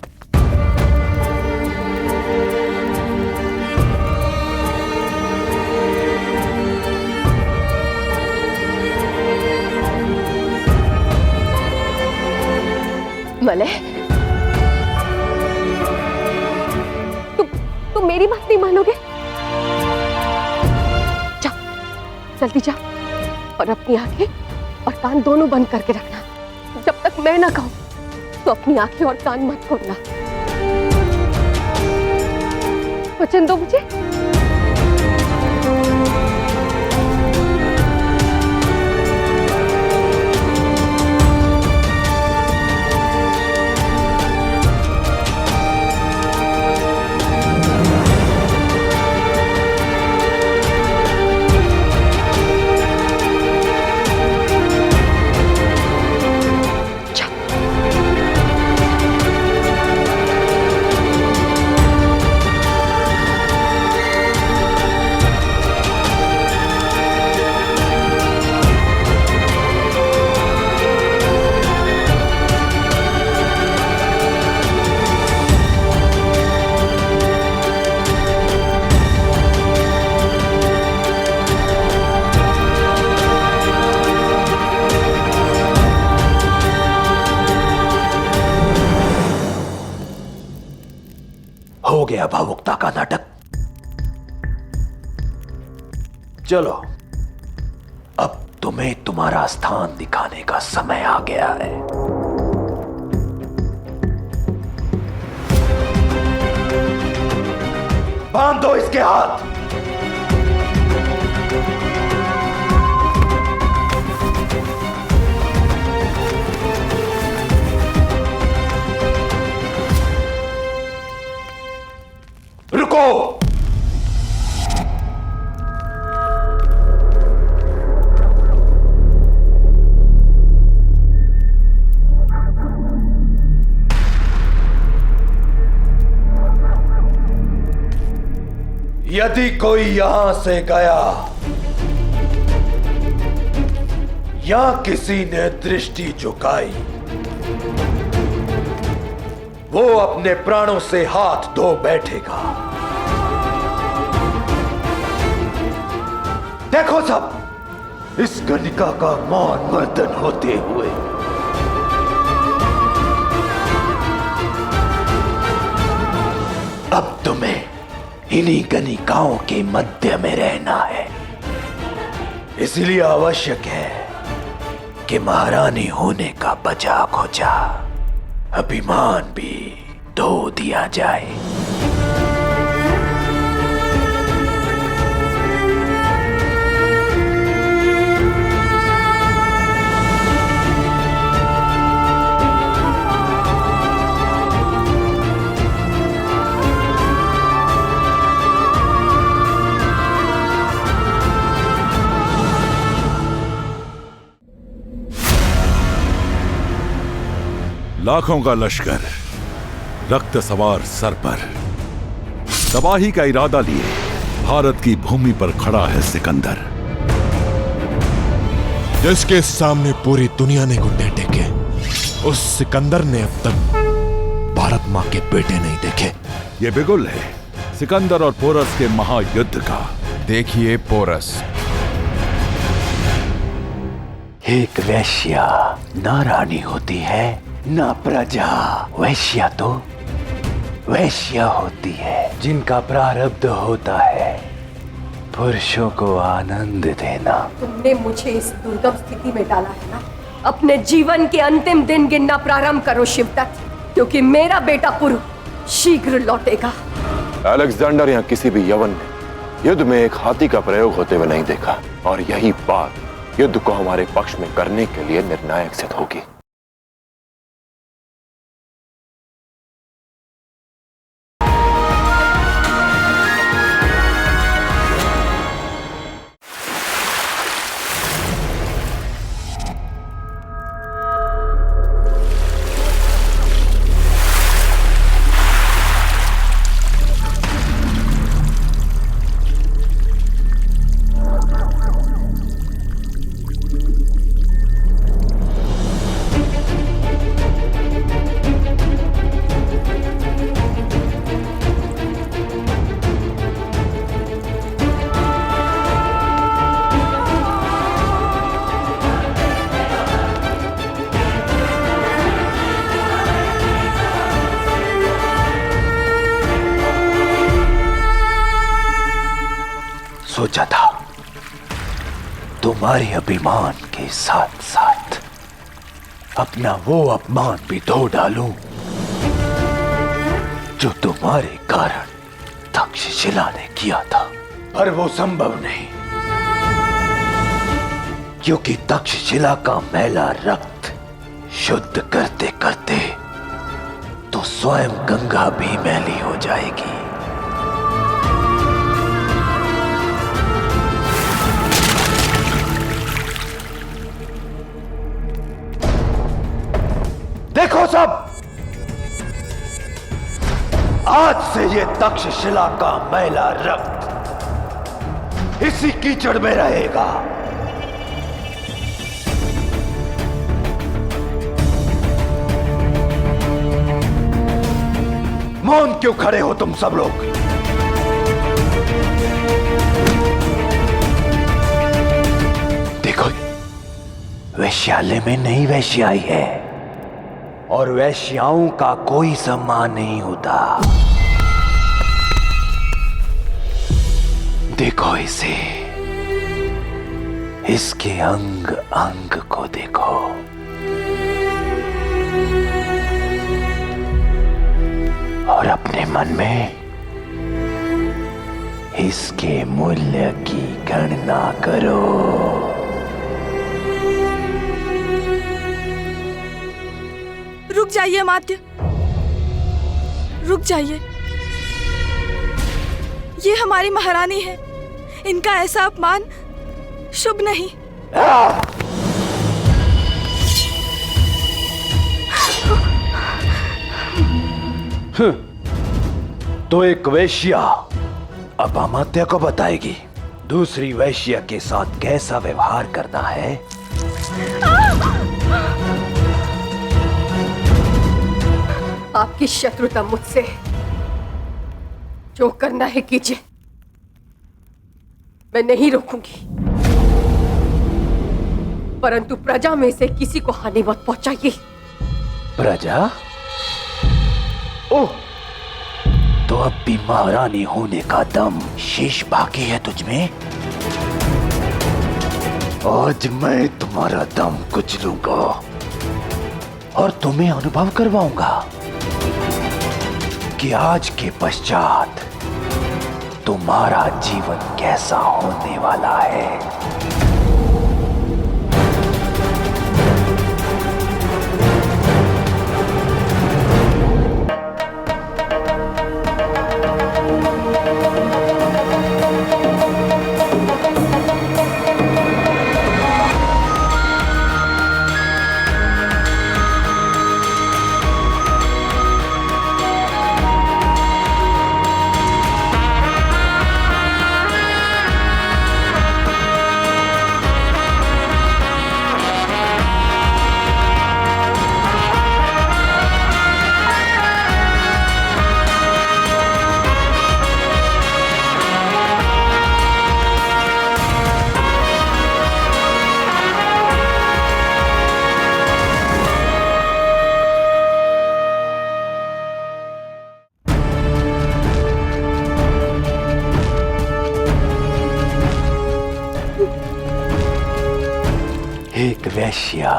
मलय, तुम मेरी बात नहीं मानोगे? जाओ, जल्दी जाओ और अपनी आंखें और कान दोनों बंद करके रखना। जब तक मैं ना कहूं तो अपनी आंखें और कान मत खोलना। वचन दो मुझे। गया भावुकता का नाटक। चलो, अब तुम्हें तुम्हारा स्थान दिखाने का समय आ गया है। बांध दो इसके हाथ। रुको। यदि कोई यहां से गया या किसी ने दृष्टि झुकाई, वो अपने प्राणों से हाथ धो बैठेगा। देखो सब, इस गणिका का मौन मर्दन होते हुए। अब तुम्हें इन्हीं गणिकाओं के मध्य में रहना है। इसलिए आवश्यक है कि महारानी होने का बचा खोचा अभिमान भी धो दिया जाए। लाखों का लश्कर रक्त सवार सर पर तबाही का इरादा लिए भारत की भूमि पर खड़ा है सिकंदर, जिसके सामने पूरी दुनिया ने घुटने टेके। उस सिकंदर ने अब तक भारत मां के बेटे नहीं देखे। ये बिगुल है सिकंदर और पोरस के महायुद्ध का। देखिए पोरस। एक वैश्या ना रानी होती है ना प्रजा। वैश्या तो वैश्या होती है जिनका प्रारब्ध होता है पुरुषों को आनंद देना। तुमने मुझे इस दुर्गम स्थिति में डाला है ना। अपने जीवन के अंतिम दिन गिनना प्रारंभ करो शिवदत्त, क्योंकि मेरा बेटा पुरु शीघ्र लौटेगा। अलेक्जेंडर या किसी भी यवन ने युद्ध में एक हाथी का प्रयोग होते हुए नहीं देखा, और यही बात युद्ध को हमारे पक्ष में करने के लिए निर्णायक सिद्ध होगी। सोचा था तुम्हारे अभिमान के साथ साथ अपना वो अपमान भी धो डालूं जो तुम्हारे कारण तक्षशिला ने किया था, पर वो संभव नहीं, क्योंकि तक्षशिला का मैला रक्त शुद्ध करते करते तो स्वयं गंगा भी मैली हो जाएगी। देखो सब, आज से ये तक्षशिला का मैला रक्त इसी कीचड़ में रहेगा। मौन क्यों खड़े हो तुम सब लोग? देखो, वैश्यालय में नई वैश्याई है और वैश्याओं का कोई सम्मान नहीं होता। देखो इसे, इसके अंग अंग को देखो। और अपने मन में इसके मूल्य की गणना करो। रुक जाइए मात्य, रुक जाइए। ये हमारी महारानी है, इनका ऐसा अपमान शुभ नहीं। तो एक वेश्या अब अमात्य को बताएगी दूसरी वेश्या के साथ कैसा व्यवहार करना है। आपकी शत्रुता मुझसे, जो करना है कीजिए, मैं नहीं रोकूंगी, परंतु प्रजा में से किसी को हानि मत पहुंचाइए। प्रजा? ओह, तो अब भी महारानी होने का दम शेष बाकी है तुझमें? आज मैं तुम्हारा दम कुचलूंगा और तुम्हें अनुभव करवाऊंगा कि आज के पश्चात तुम्हारा जीवन कैसा होने वाला है। एक वेश्या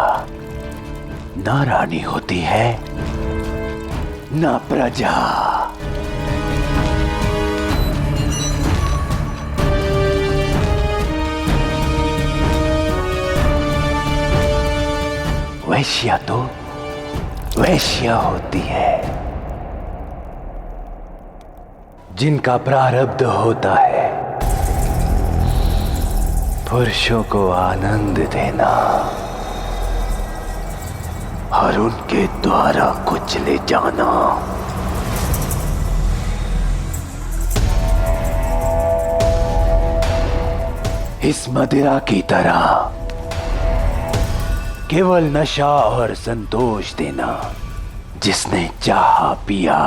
ना रानी होती है ना प्रजा। वेश्या तो वेश्या होती है जिनका प्रारब्ध होता है पुरुषों को आनंद देना और उनके द्वारा कुचले जाना। इस मदिरा की तरह केवल नशा और संतोष देना, जिसने चाहा पिया,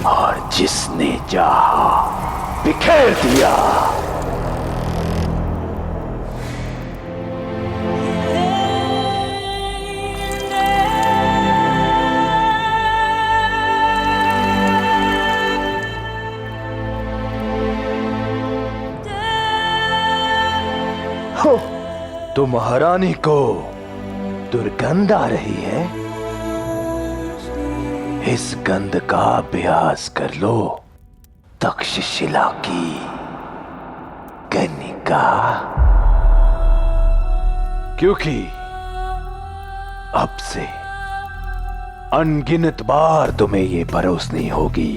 और जिसने चाहा बिखेर दिया। हो, तो महारानी को दुर्गंध आ रही है। इस गंध का अभ्यास कर लो तक्षशिला की कनिका, क्योंकि अब से अनगिनत बार तुम्हें ये परोसनी होगी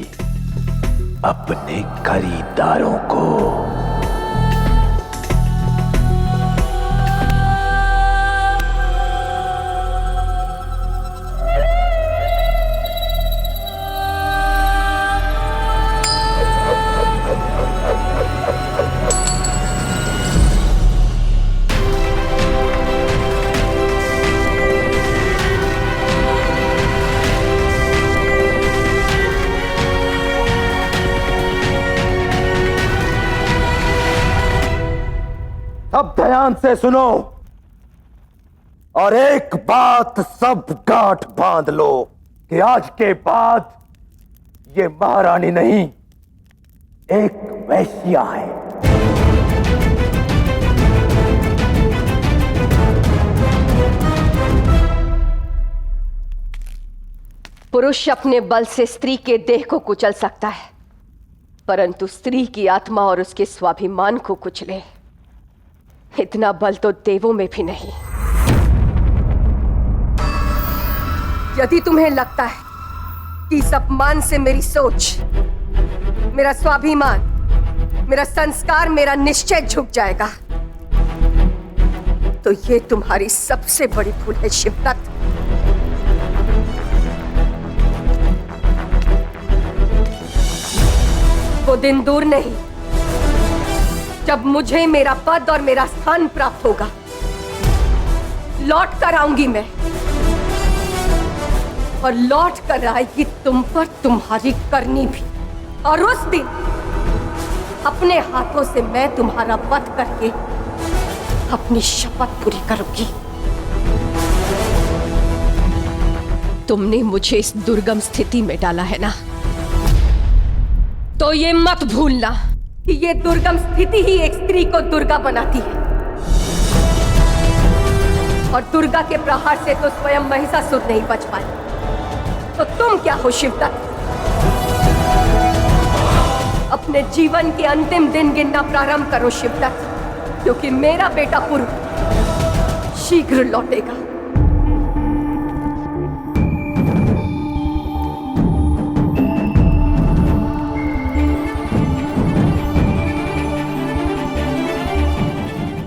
अपने खरीदारों को। अब ध्यान से सुनो और एक बात सब गांठ बांध लो। कि आज के बाद ये महारानी नहीं, एक वैश्या है। पुरुष अपने बल से स्त्री के देह को कुचल सकता है, परंतु स्त्री की आत्मा और उसके स्वाभिमान को कुचले, इतना बल तो देवों में भी नहीं। यदि तुम्हें लगता है कि इस अपमान से मेरी सोच, मेरा स्वाभिमान, मेरा संस्कार, मेरा निश्चय झुक जाएगा, तो ये तुम्हारी सबसे बड़ी भूल है शिवदत्त। वो दिन दूर नहीं जब मुझे मेरा पद और मेरा स्थान प्राप्त होगा। लौट कर आऊंगी मैं, और लौट कर आएगी तुम पर तुम्हारी करनी भी। और उस दिन अपने हाथों से मैं तुम्हारा वध करके अपनी शपथ पूरी करूंगी। तुमने मुझे इस दुर्गम स्थिति में डाला है ना, तो ये मत भूलना कि ये दुर्गम स्थिति ही एक स्त्री को दुर्गा बनाती है। और दुर्गा के प्रहार से तो स्वयं महिषासुर नहीं बच पाए, तो तुम क्या हो शिवदत्त? अपने जीवन के अंतिम दिन गिनना प्रारंभ करो शिवदत्त, क्योंकि मेरा बेटा पुरु शीघ्र लौटेगा।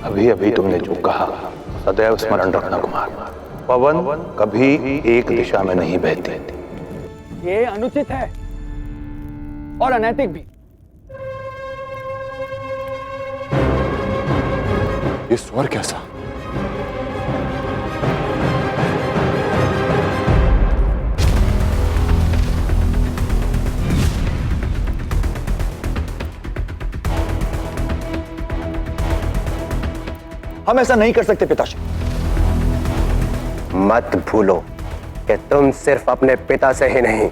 अभी अभी तुमने जो कहा सदैव स्मरण रखना कुमार। पवन कभी एक दिशा में नहीं बहती। ये अनुचित है और अनैतिक भी। ये स्वर कैसा? हम ऐसा नहीं कर सकते पिताश्री। मत भूलो कि तुम सिर्फ अपने पिता से ही नहीं,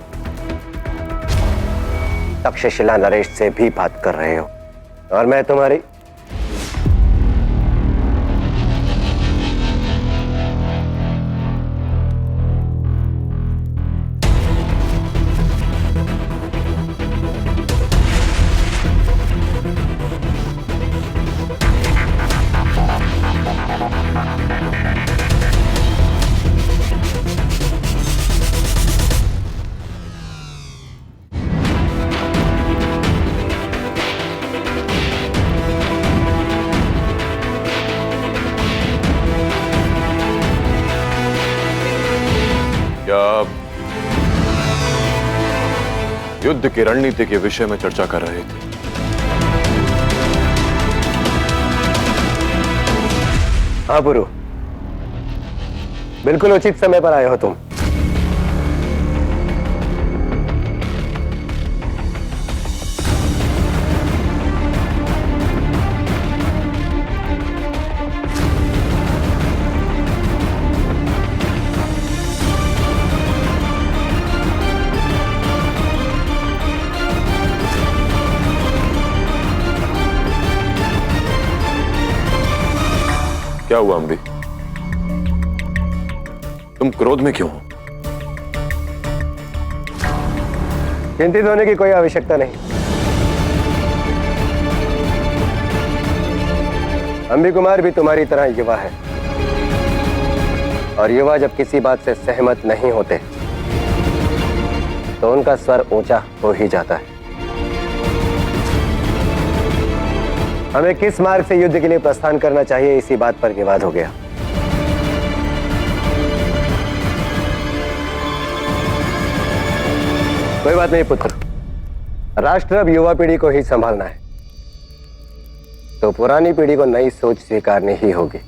तक्षशिला नरेश से भी बात कर रहे हो, और मैं तुम्हारी युद्ध की रणनीति के विषय में चर्चा कर रहे थे। हाँ पुरु, बिल्कुल उचित समय पर आए हो तुम। क्या हुआ अम्बी? तुम क्रोध में क्यों हो? चिंतित होने की कोई आवश्यकता नहीं। अम्बी कुमार भी तुम्हारी तरह युवा है, और युवा जब किसी बात से सहमत नहीं होते तो उनका स्वर ऊंचा हो ही जाता है। हमें किस मार्ग से युद्ध के लिए प्रस्थान करना चाहिए, इसी बात पर विवाद हो गया। कोई बात नहीं पुत्र, राष्ट्र अब युवा पीढ़ी को ही संभालना है, तो पुरानी पीढ़ी को नई सोच स्वीकारनी ही होगी।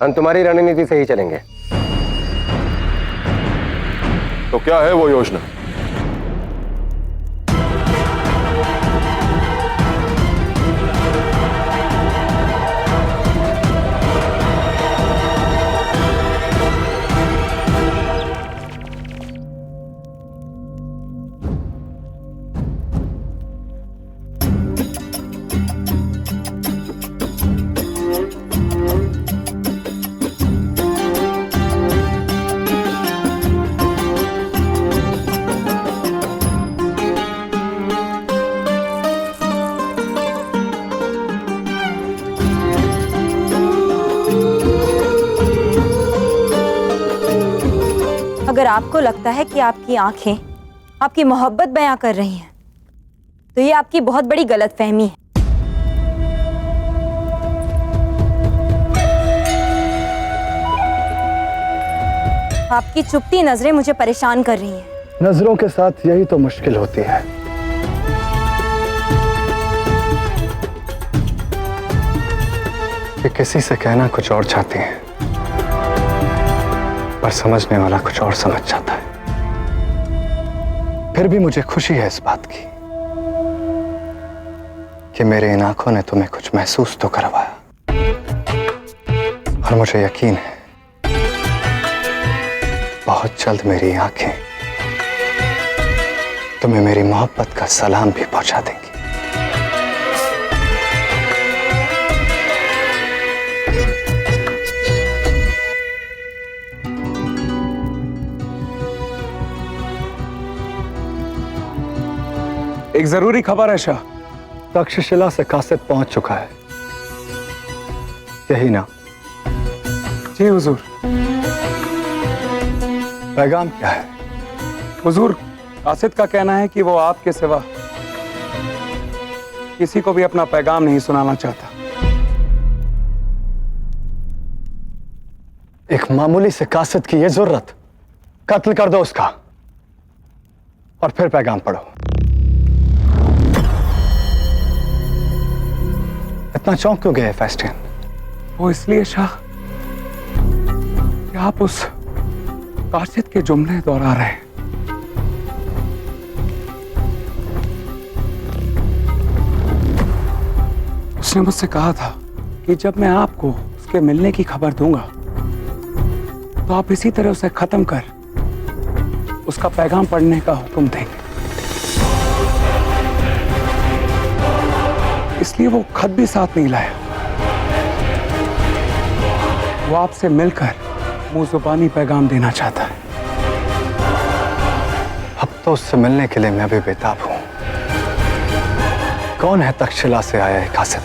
हम तुम्हारी रणनीति से ही चलेंगे। तो क्या है वो योजना? अगर आपको लगता है कि आपकी आंखें आपकी मोहब्बत बयां कर रही हैं, तो ये आपकी बहुत बड़ी गलतफहमी है। आपकी चुपती नजरें मुझे परेशान कर रही हैं। नजरों के साथ यही तो मुश्किल होती है। कि किसी से कहना कुछ और चाहती हैं, पर समझने वाला कुछ और समझ जाता है। फिर भी मुझे खुशी है इस बात की कि मेरे इन आंखों ने तुम्हें कुछ महसूस तो करवाया, और मुझे यकीन है बहुत जल्द मेरी आंखें तुम्हें मेरी मोहब्बत का सलाम भी पहुंचा देंगी। एक जरूरी खबर है शाह। तक्षशिला से कासिद पहुंच चुका है, यही ना? जी हुजूर। पैगाम क्या है? हुजूर, कासिद का कहना है कि वो आपके सिवा किसी को भी अपना पैगाम नहीं सुनाना चाहता। एक मामूली से कासिद की ये जरूरत? कत्ल कर दो उसका और फिर पैगाम पढ़ो। इतना चौंक क्यों गए फेस्टियन? वो इसलिए शाह कि आप उस कासिद के जुमले दोहरा रहे हैं। उसने मुझसे कहा था कि जब मैं आपको उसके मिलने की खबर दूंगा तो आप इसी तरह उसे खत्म कर उसका पैगाम पढ़ने का हुक्म देंगे। इसलिए वो खत भी साथ नहीं लाया। वो आपसे मिलकर मुंह जुबानी पैगाम देना चाहता है। अब तो उससे मिलने के लिए मैं भी बेताब हूं। कौन है तक्षशिला से आया है कासिद?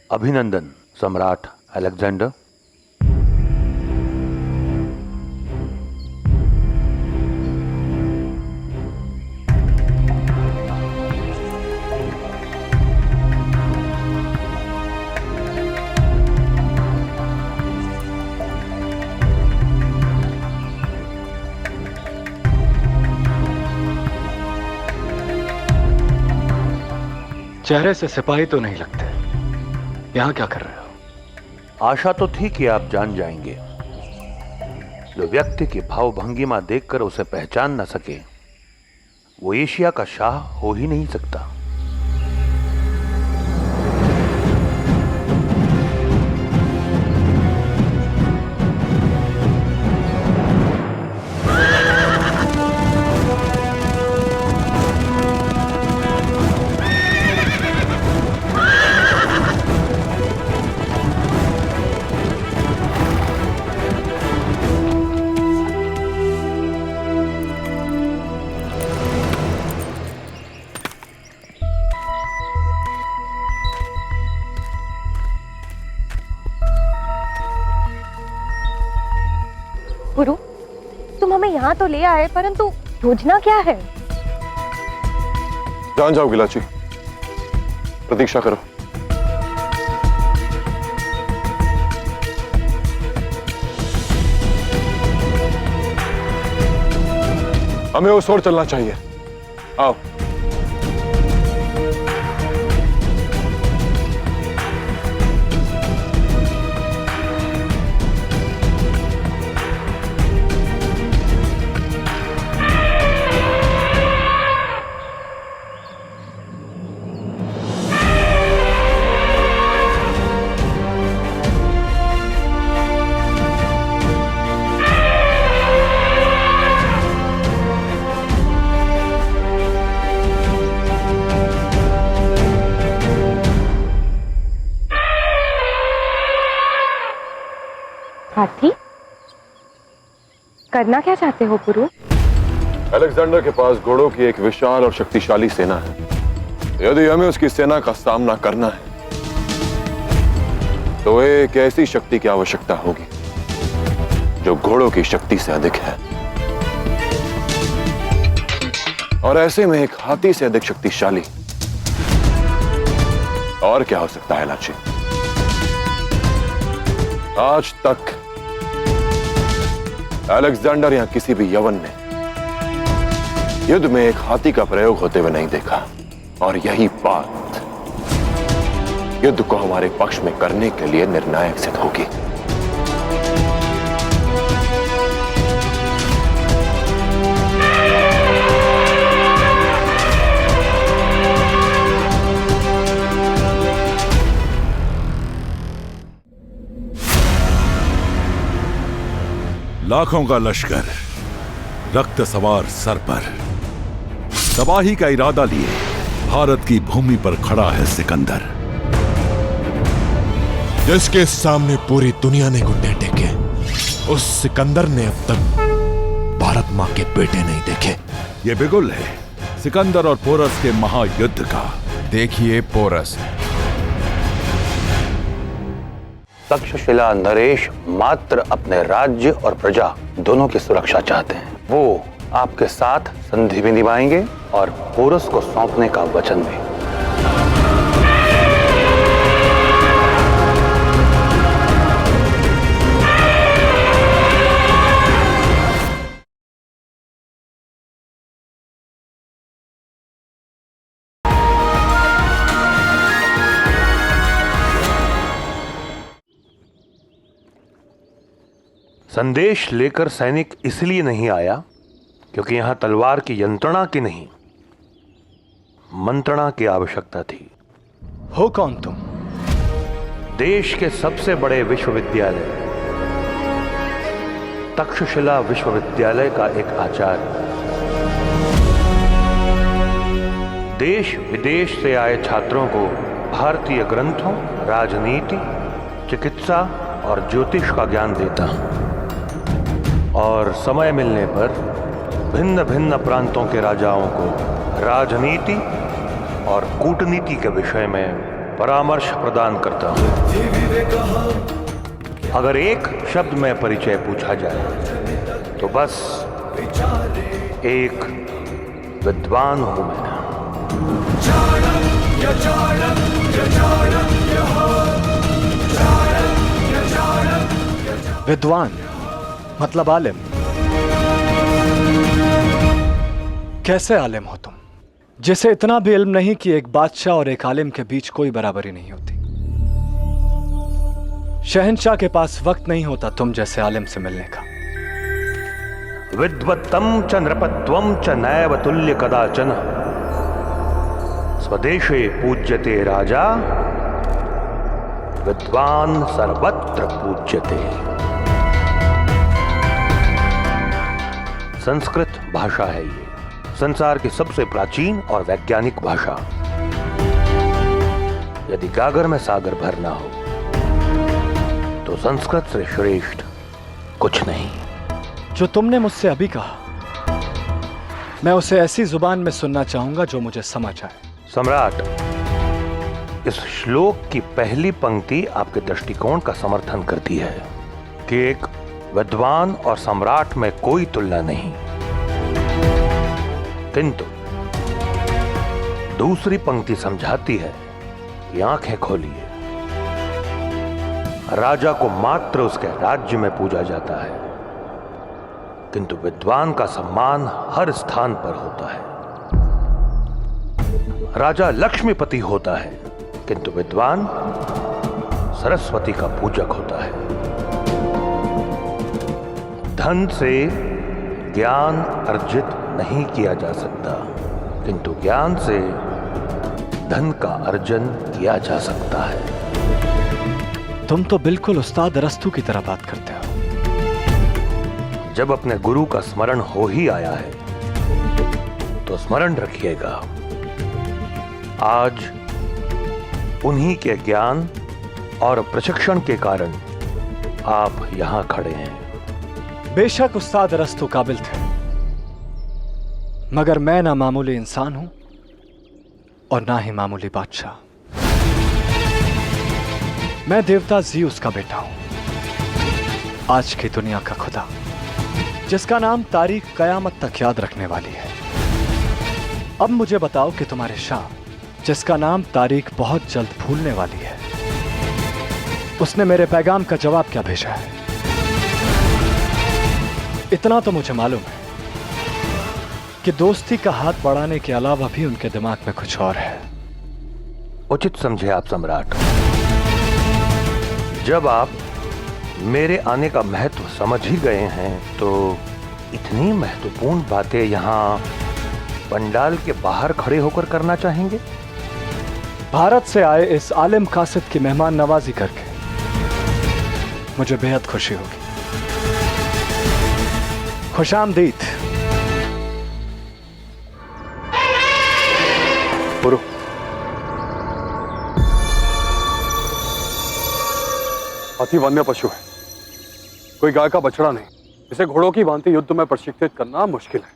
अभिनंदन सम्राट अलेक्जेंडर। चेहरे से सिपाही तो नहीं लगते, यहां क्या कर रहे हो? आशा तो थी कि आप जान जाएंगे। जो व्यक्ति की भाव भंगिमा देखकर उसे पहचान न सके वो एशिया का शाह हो ही नहीं सकता। पुरु, तुम हमें यहाँ तो ले आए, परंतु योजना क्या है? जान जाओ गिलाची, प्रतीक्षा करो। हमें उस ओर चलना चाहिए। आओ। हाथी, करना क्या चाहते हो पुरु? अलेक्जेंडर के पास घोड़ों की एक विशाल और शक्तिशाली सेना है। यदि हमें उसकी सेना का सामना करना है तो एक ऐसी शक्ति की आवश्यकता होगी जो घोड़ों की शक्ति से अधिक है, और ऐसे में एक हाथी से अधिक शक्तिशाली और क्या हो सकता है लाची? आज तक अलेक्जेंडर या किसी भी यवन ने युद्ध में एक हाथी का प्रयोग होते हुए नहीं देखा, और यही बात युद्ध को हमारे पक्ष में करने के लिए निर्णायक सिद्ध होगी। लाखों का लश्कर रक्त सवार सर पर तबाही का इरादा लिए भारत की भूमि पर खड़ा है सिकंदर, जिसके सामने पूरी दुनिया ने घुटने टेके। उस सिकंदर ने अब तक भारत मां के बेटे नहीं देखे। ये बिगुल है सिकंदर और पोरस के महायुद्ध का। देखिए पोरस। तक्षशिला नरेश मात्र अपने राज्य और प्रजा दोनों की सुरक्षा चाहते हैं। वो आपके साथ संधि भी निभाएंगे और पोरस को सौंपने का वचन भी। संदेश लेकर सैनिक इसलिए नहीं आया क्योंकि यहां तलवार की यंत्रणा की नहीं, मंत्रणा की आवश्यकता थी। हो कौन तुम? देश के सबसे बड़े विश्वविद्यालय तक्षशिला विश्वविद्यालय का एक आचार्य। देश विदेश से आए छात्रों को भारतीय ग्रंथों, राजनीति, चिकित्सा और ज्योतिष का ज्ञान देता हूं, और समय मिलने पर भिन्न भिन्न प्रांतों के राजाओं को राजनीति और कूटनीति के विषय में परामर्श प्रदान करता हूं। अगर एक शब्द में परिचय पूछा जाए तो बस एक विद्वान हूं मैं। विद्वान मतलब आलिम? कैसे आलिम हो तुम, जिसे इतना भी इल्म नहीं कि एक बादशाह और एक आलिम के बीच कोई बराबरी नहीं होती? शहंशाह के पास वक्त नहीं होता तुम जैसे आलिम से मिलने का। विद्वत्तम च नृपत्वम च नैव तुल्य कदाचन, स्वदेशे पूज्यते राजा, विद्वान सर्वत्र पूज्यते। संस्कृत भाषा है ये, संसार की सबसे प्राचीन और वैज्ञानिक भाषा। यदि गागर में सागर भरना हो तो संस्कृत से श्रेष्ठ कुछ नहीं। जो तुमने मुझसे अभी कहा, मैं उसे ऐसी जुबान में सुनना चाहूंगा जो मुझे समझ आए। सम्राट, इस श्लोक की पहली पंक्ति आपके दृष्टिकोण का समर्थन करती है कि एक विद्वान और सम्राट में कोई तुलना नहीं, किंतु दूसरी पंक्ति समझाती है कि आंखें खोलिए। राजा को मात्र उसके राज्य में पूजा जाता है, किंतु विद्वान का सम्मान हर स्थान पर होता है। राजा लक्ष्मीपति होता है, किंतु विद्वान सरस्वती का पूजक होता है। धन से ज्ञान अर्जित नहीं किया जा सकता, किंतु ज्ञान से धन का अर्जन किया जा सकता है। तुम तो बिल्कुल उस्ताद अरस्तू की तरह बात करते हो। जब अपने गुरु का स्मरण हो ही आया है तो स्मरण रखिएगा, आज उन्हीं के ज्ञान और प्रशिक्षण के कारण आप यहां खड़े हैं। बेशक उस्ताद अरस्तू काबिल थे, मगर मैं ना मामूली इंसान हूं और ना ही मामूली बादशाह। मैं देवता ज़ीउस का बेटा हूं, आज की दुनिया का खुदा, जिसका नाम तारीख कयामत तक याद रखने वाली है। अब मुझे बताओ कि तुम्हारे शाह, जिसका नाम तारीख बहुत जल्द भूलने वाली है, उसने मेरे पैगाम का जवाब क्या भेजा है? इतना तो मुझे मालूम है कि दोस्ती का हाथ बढ़ाने के अलावा भी उनके दिमाग में कुछ और है। उचित समझे आप सम्राट। जब आप मेरे आने का महत्व समझ ही गए हैं तो इतनी महत्वपूर्ण बातें यहां पंडाल के बाहर खड़े होकर करना चाहेंगे? भारत से आए इस आलिम कासिद की मेहमान नवाजी करके मुझे बेहद खुशी होगी। खुशामदीद। पुरु, हाथी वन्य पशु है, कोई गाय का बछड़ा नहीं। इसे घोड़ों की भांति युद्ध में प्रशिक्षित करना मुश्किल है।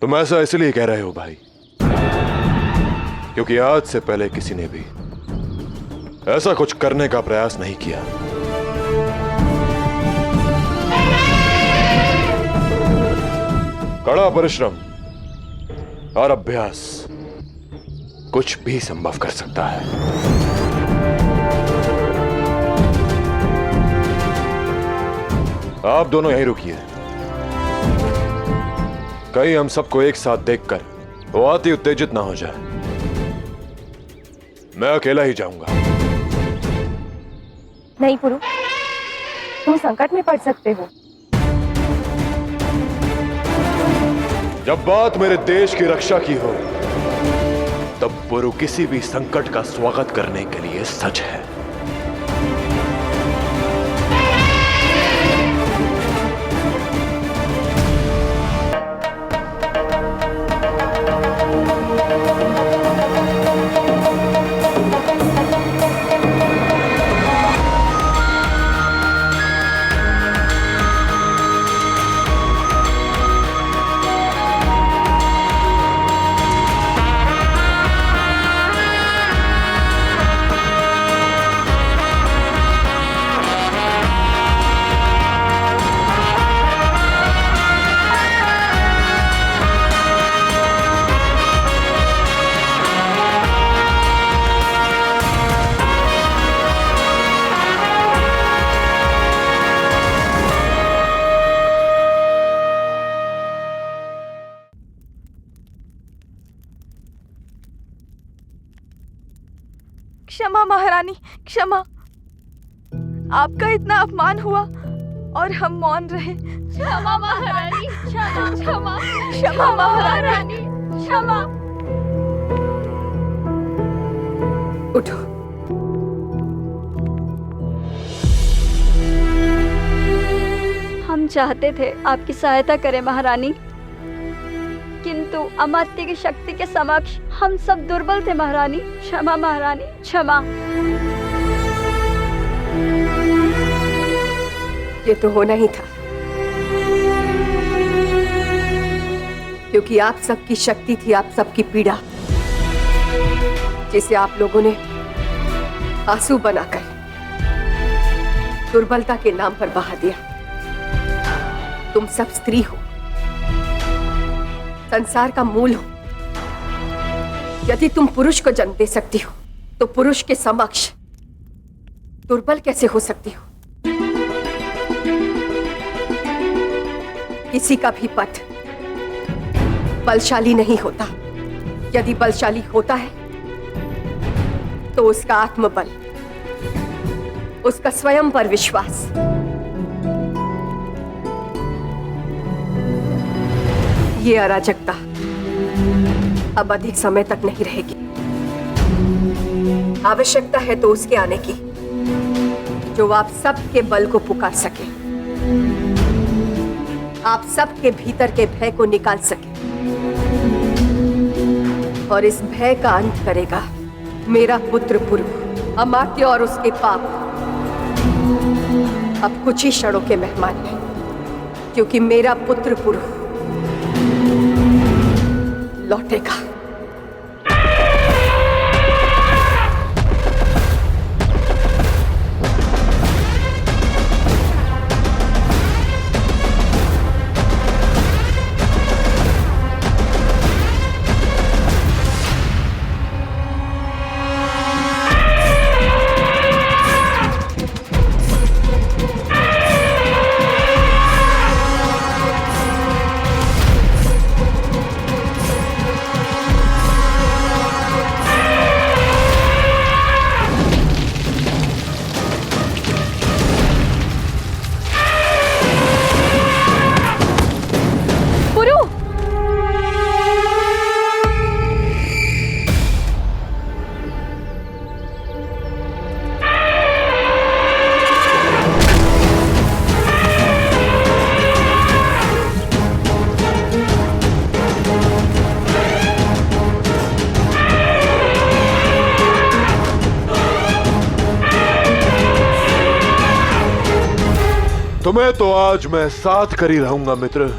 तुम ऐसा इसलिए कह रहे हो भाई, क्योंकि आज से पहले किसी ने भी ऐसा कुछ करने का प्रयास नहीं किया। कड़ा परिश्रम और अभ्यास कुछ भी संभव कर सकता है। आप दोनों यहीं रुकिए, कहीं हम सबको एक साथ देखकर वो अति उत्तेजित ना हो जाए। मैं अकेला ही जाऊंगा। नहीं पुरु, तुम संकट में पड़ सकते हो। जब बात मेरे देश की रक्षा की हो तब पुरु किसी भी संकट का स्वागत करने के लिए सच है। क्षमा महारानी, क्षमा। आपका इतना अपमान हुआ और हम मौन रहे। क्षमा महारानी, क्षमा क्षमा क्षमा महारानी, क्षमा। उठो। हम चाहते थे आपकी सहायता करें महारानी, किंतु अमात्य की शक्ति के समक्ष हम सब दुर्बल थे महारानी। क्षमा महारानी, क्षमा। ये तो होना ही था, क्योंकि आप सबकी शक्ति थी आप सबकी पीड़ा, जिसे आप लोगों ने आंसू बनाकर दुर्बलता के नाम पर बहा दिया। तुम सब स्त्री हो, संसार का मूल हो। यदि तुम पुरुष को जन्म दे सकती हो तो पुरुष के समक्ष दुर्बल कैसे हो सकती हो? किसी का भी पथ बलशाली नहीं होता। यदि बलशाली होता है तो उसका आत्मबल, उसका स्वयं पर विश्वास। ये अराजकता अब अधिक समय तक नहीं रहेगी। आवश्यकता है तो उसके आने की जो आप सबके बल को पुकार सके, आप सबके भीतर के भय को निकाल सके। और इस भय का अंत करेगा मेरा पुत्र पुरु अमात्य और उसके पाप। अब कुछ ही क्षणों के मेहमान हैं, क्योंकि मेरा पुत्र पुरु लौटेगा। तुम्हें तो आज मैं साथ कर ही रहूंगा मित्र।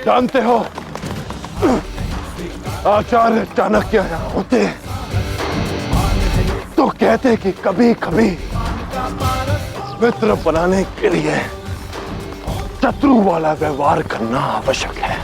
जानते हो आचार्य चाणक्य यहाँ होते तो कहते कि कभी कभी मित्र बनाने के लिए शत्रु वाला व्यवहार करना आवश्यक है।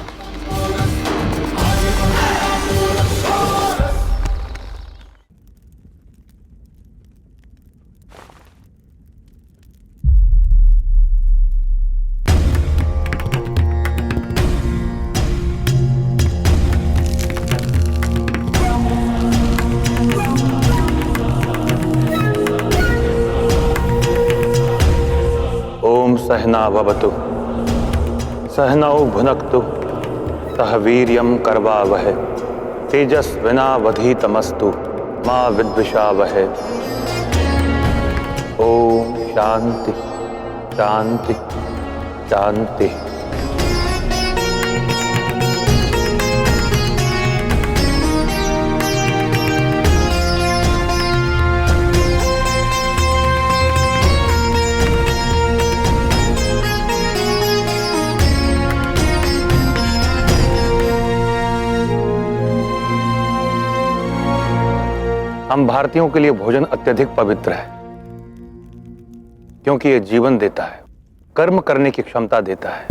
सहनावतु सहनौ भुनक्तु सह वीर्यं करवावहै तेजस्विनावधीतमस्तु मा विद्विषावहै। ओम शांति शांति शांति। हम भारतीयों के लिए भोजन अत्यधिक पवित्र है, क्योंकि यह जीवन देता है, कर्म करने की क्षमता देता है।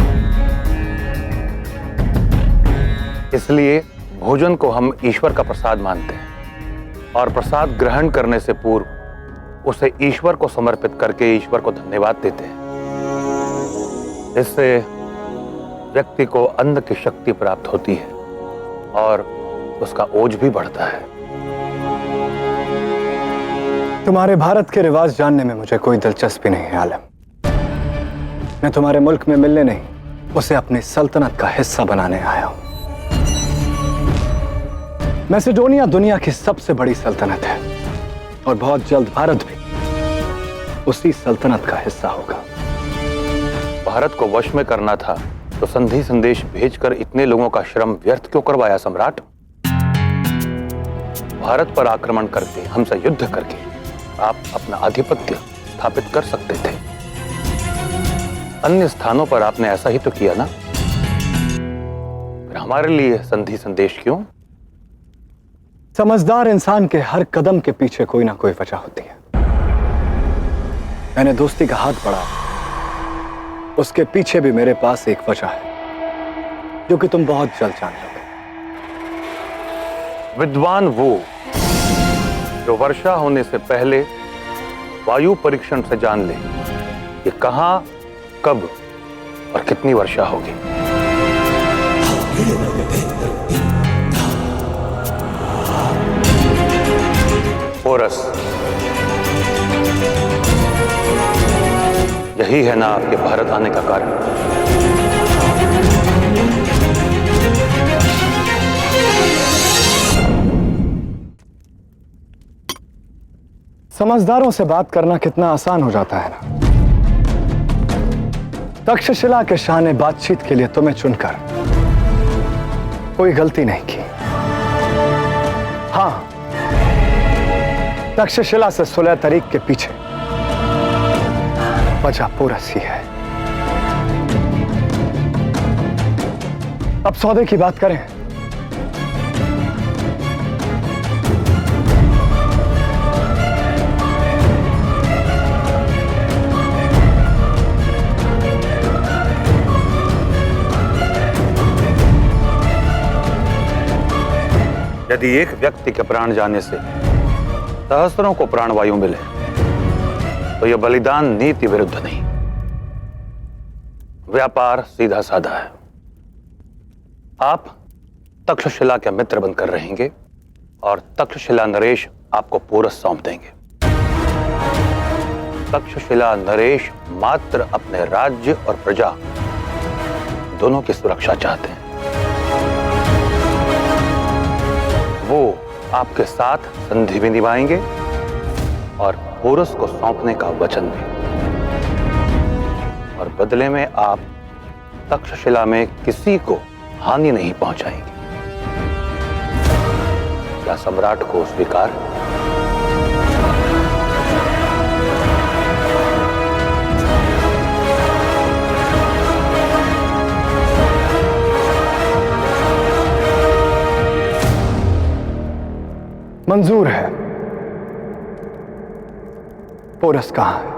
इसलिए भोजन को हम ईश्वर का प्रसाद मानते हैं और प्रसाद ग्रहण करने से पूर्व उसे ईश्वर को समर्पित करके ईश्वर को धन्यवाद देते हैं। इससे व्यक्ति को अन्न की शक्ति प्राप्त होती है और उसका ओज भी बढ़ता है। तुम्हारे भारत के रिवाज जानने में मुझे कोई दिलचस्पी नहीं है आलम। मैं तुम्हारे मुल्क में मिलने नहीं, उसे अपनी सल्तनत का हिस्सा बनाने आया हूं। मैसेडोनिया दुनिया की सबसे बड़ी सल्तनत है और बहुत जल्द भारत भी उसी सल्तनत का हिस्सा होगा। भारत को वश में करना था तो संधि संदेश भेजकर इतने लोगों का श्रम व्यर्थ क्यों करवाया सम्राट? भारत पर आक्रमण करके, हमसे युद्ध करके आप अपना आधिपत्य स्थापित कर सकते थे। अन्य स्थानों पर आपने ऐसा ही तो किया ना। फिर हमारे लिए संधि संदेश क्यों? समझदार इंसान के हर कदम के पीछे कोई ना कोई वजह होती है। मैंने दोस्ती का हाथ बढ़ाया, उसके पीछे भी मेरे पास एक वजह है जो कि तुम बहुत जल्द जान लोगे। विद्वान वो जो वर्षा होने से पहले वायु परीक्षण से जान ले कि कहां, कब और कितनी वर्षा होगी। पोरस, यही है ना आपके भारत आने का कारण? समझदारों से बात करना कितना आसान हो जाता है ना। तक्षशिला के शाह ने बातचीत के लिए तुम्हें चुनकर कोई गलती नहीं की। हां, तक्षशिला से सुलह तरीक के पीछे वजह पोरस ही है। अब सौदे की बात करें। यदि एक व्यक्ति के प्राण जाने से सहस्रों को प्राणवायु मिले तो यह बलिदान नीति विरुद्ध नहीं, व्यापार सीधा साधा है। आप तक्षशिला के मित्र बनकर रहेंगे और तक्षशिला नरेश आपको पोरस सौंप देंगे। तक्षशिला नरेश मात्र अपने राज्य और प्रजा दोनों की सुरक्षा चाहते हैं। वो आपके साथ संधि भी निभाएंगे और पोरस को सौंपने का वचन भी, और बदले में आप तक्षशिला में किसी को हानि नहीं पहुंचाएंगे। क्या सम्राट को स्वीकार? मंजूर है। पोरस कहां है?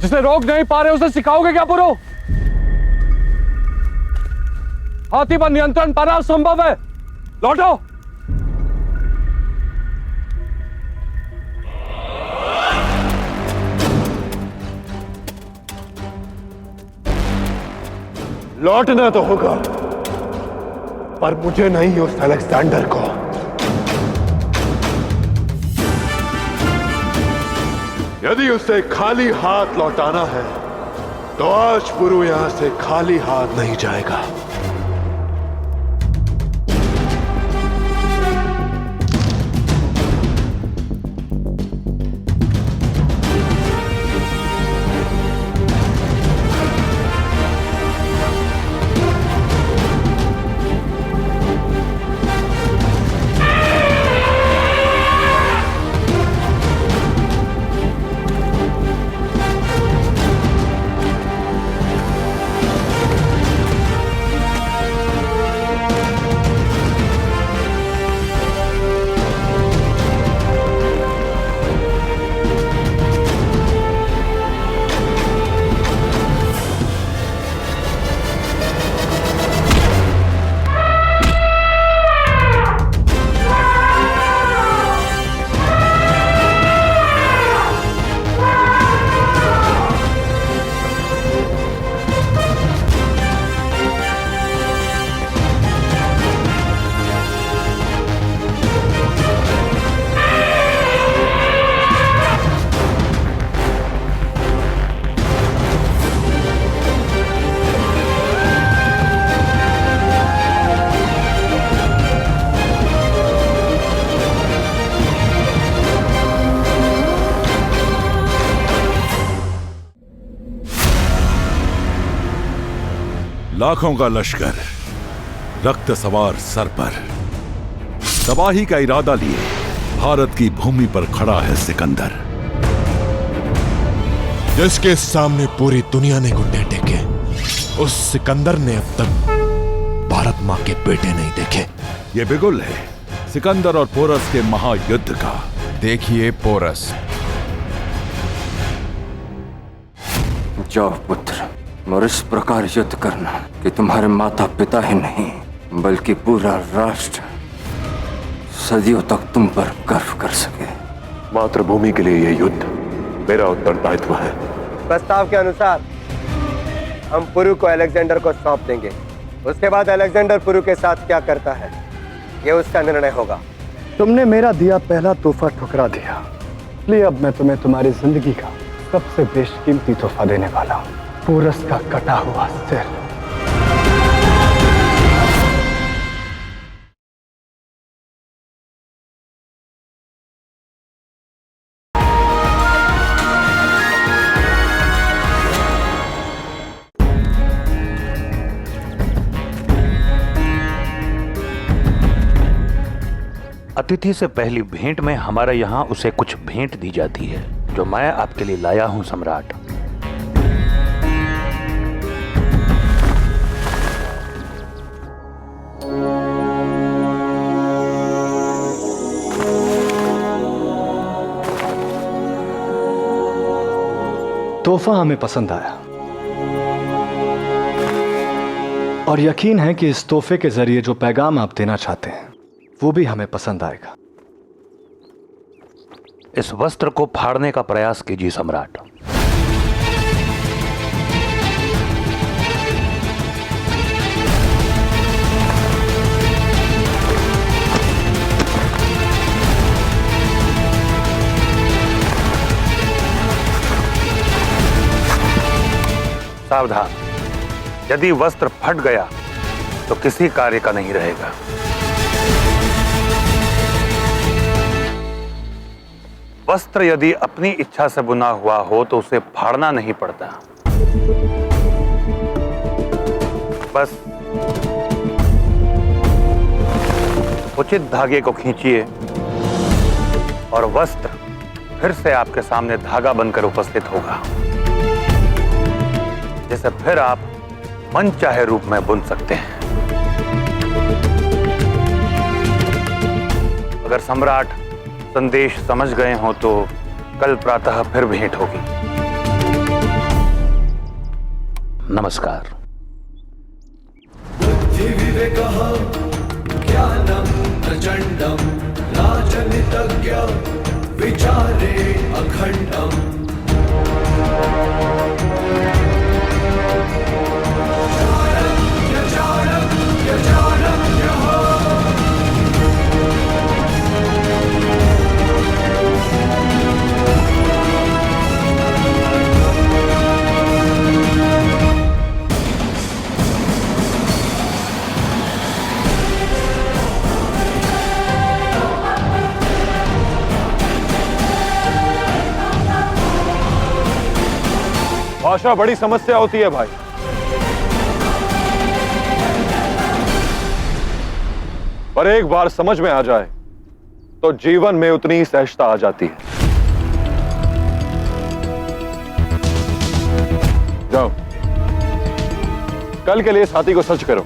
जिसे रोक नहीं पा रहे उसे सिखाओगे क्या पुरु? हाथी पर नियंत्रण पाना असंभव है। लौटो। लौटना तो होगा, पर मुझे नहीं, उस अलेक्जेंडर को। यदि उसे खाली हाथ लौटाना है तो आज पुरु यहां से खाली हाथ नहीं जाएगा। लाखों का लश्कर रक्त सवार सर पर तबाही का इरादा लिए भारत की भूमि पर खड़ा है सिकंदर, जिसके सामने पूरी दुनिया ने घुटने टेके। उस सिकंदर ने अब तक भारत मां के बेटे नहीं देखे। ये बिगुल है सिकंदर और पोरस के महायुद्ध का। देखिए पोरस। जाओ पुत्र, और इस प्रकार युद्ध करना कि तुम्हारे माता पिता ही नहीं बल्कि पूरा राष्ट्र सदियों तक तुम पर गर्व कर सके। मातृभूमि के लिए यह युद्ध मेरा उत्तरदायित्व है। प्रस्ताव के अनुसार हम पुरु को अलेक्जेंडर को सौंप देंगे। उसके बाद अलेक्जेंडर पुरु के साथ क्या करता है यह उसका निर्णय होगा। तुमने मेरा दिया पहला तोहफा ठुकरा दिया, इसलिए अब मैं तुम्हें तुम्हारी जिंदगी का सबसे बेशकीमती तोहफा देने वाला हूं, पोरस का कटा हुआ सिर। अतिथि से पहली भेंट में हमारे यहाँ उसे कुछ भेंट दी जाती है, जो मैं आपके लिए लाया हूं सम्राट। तोहफा हमें पसंद आया और यकीन है कि इस तोहफे के जरिए जो पैगाम आप देना चाहते हैं वो भी हमें पसंद आएगा। इस वस्त्र को फाड़ने का प्रयास कीजिए सम्राट। सावधान, यदि वस्त्र फट गया तो किसी कार्य का नहीं रहेगा। वस्त्र यदि अपनी इच्छा से बुना हुआ हो तो उसे फाड़ना नहीं पड़ता, बस उचित धागे को खींचिए और वस्त्र फिर से आपके सामने धागा बनकर उपस्थित होगा, जिसे फिर आप मनचाहे रूप में बुन सकते हैं। अगर सम्राट संदेश समझ गए हो तो कल प्रातः फिर भेंट होगी। नमस्कार। बुद्धिविवेकः ज्ञानं प्रचण्डं राजनीतज्ञ विचारे अखण्डम् भाषा बड़ी समस्या होती है भाई। पर एक बार समझ में आ जाए तो जीवन में उतनी ही सहजता आ जाती है। जाओ, कल के लिए साथी को सच करो।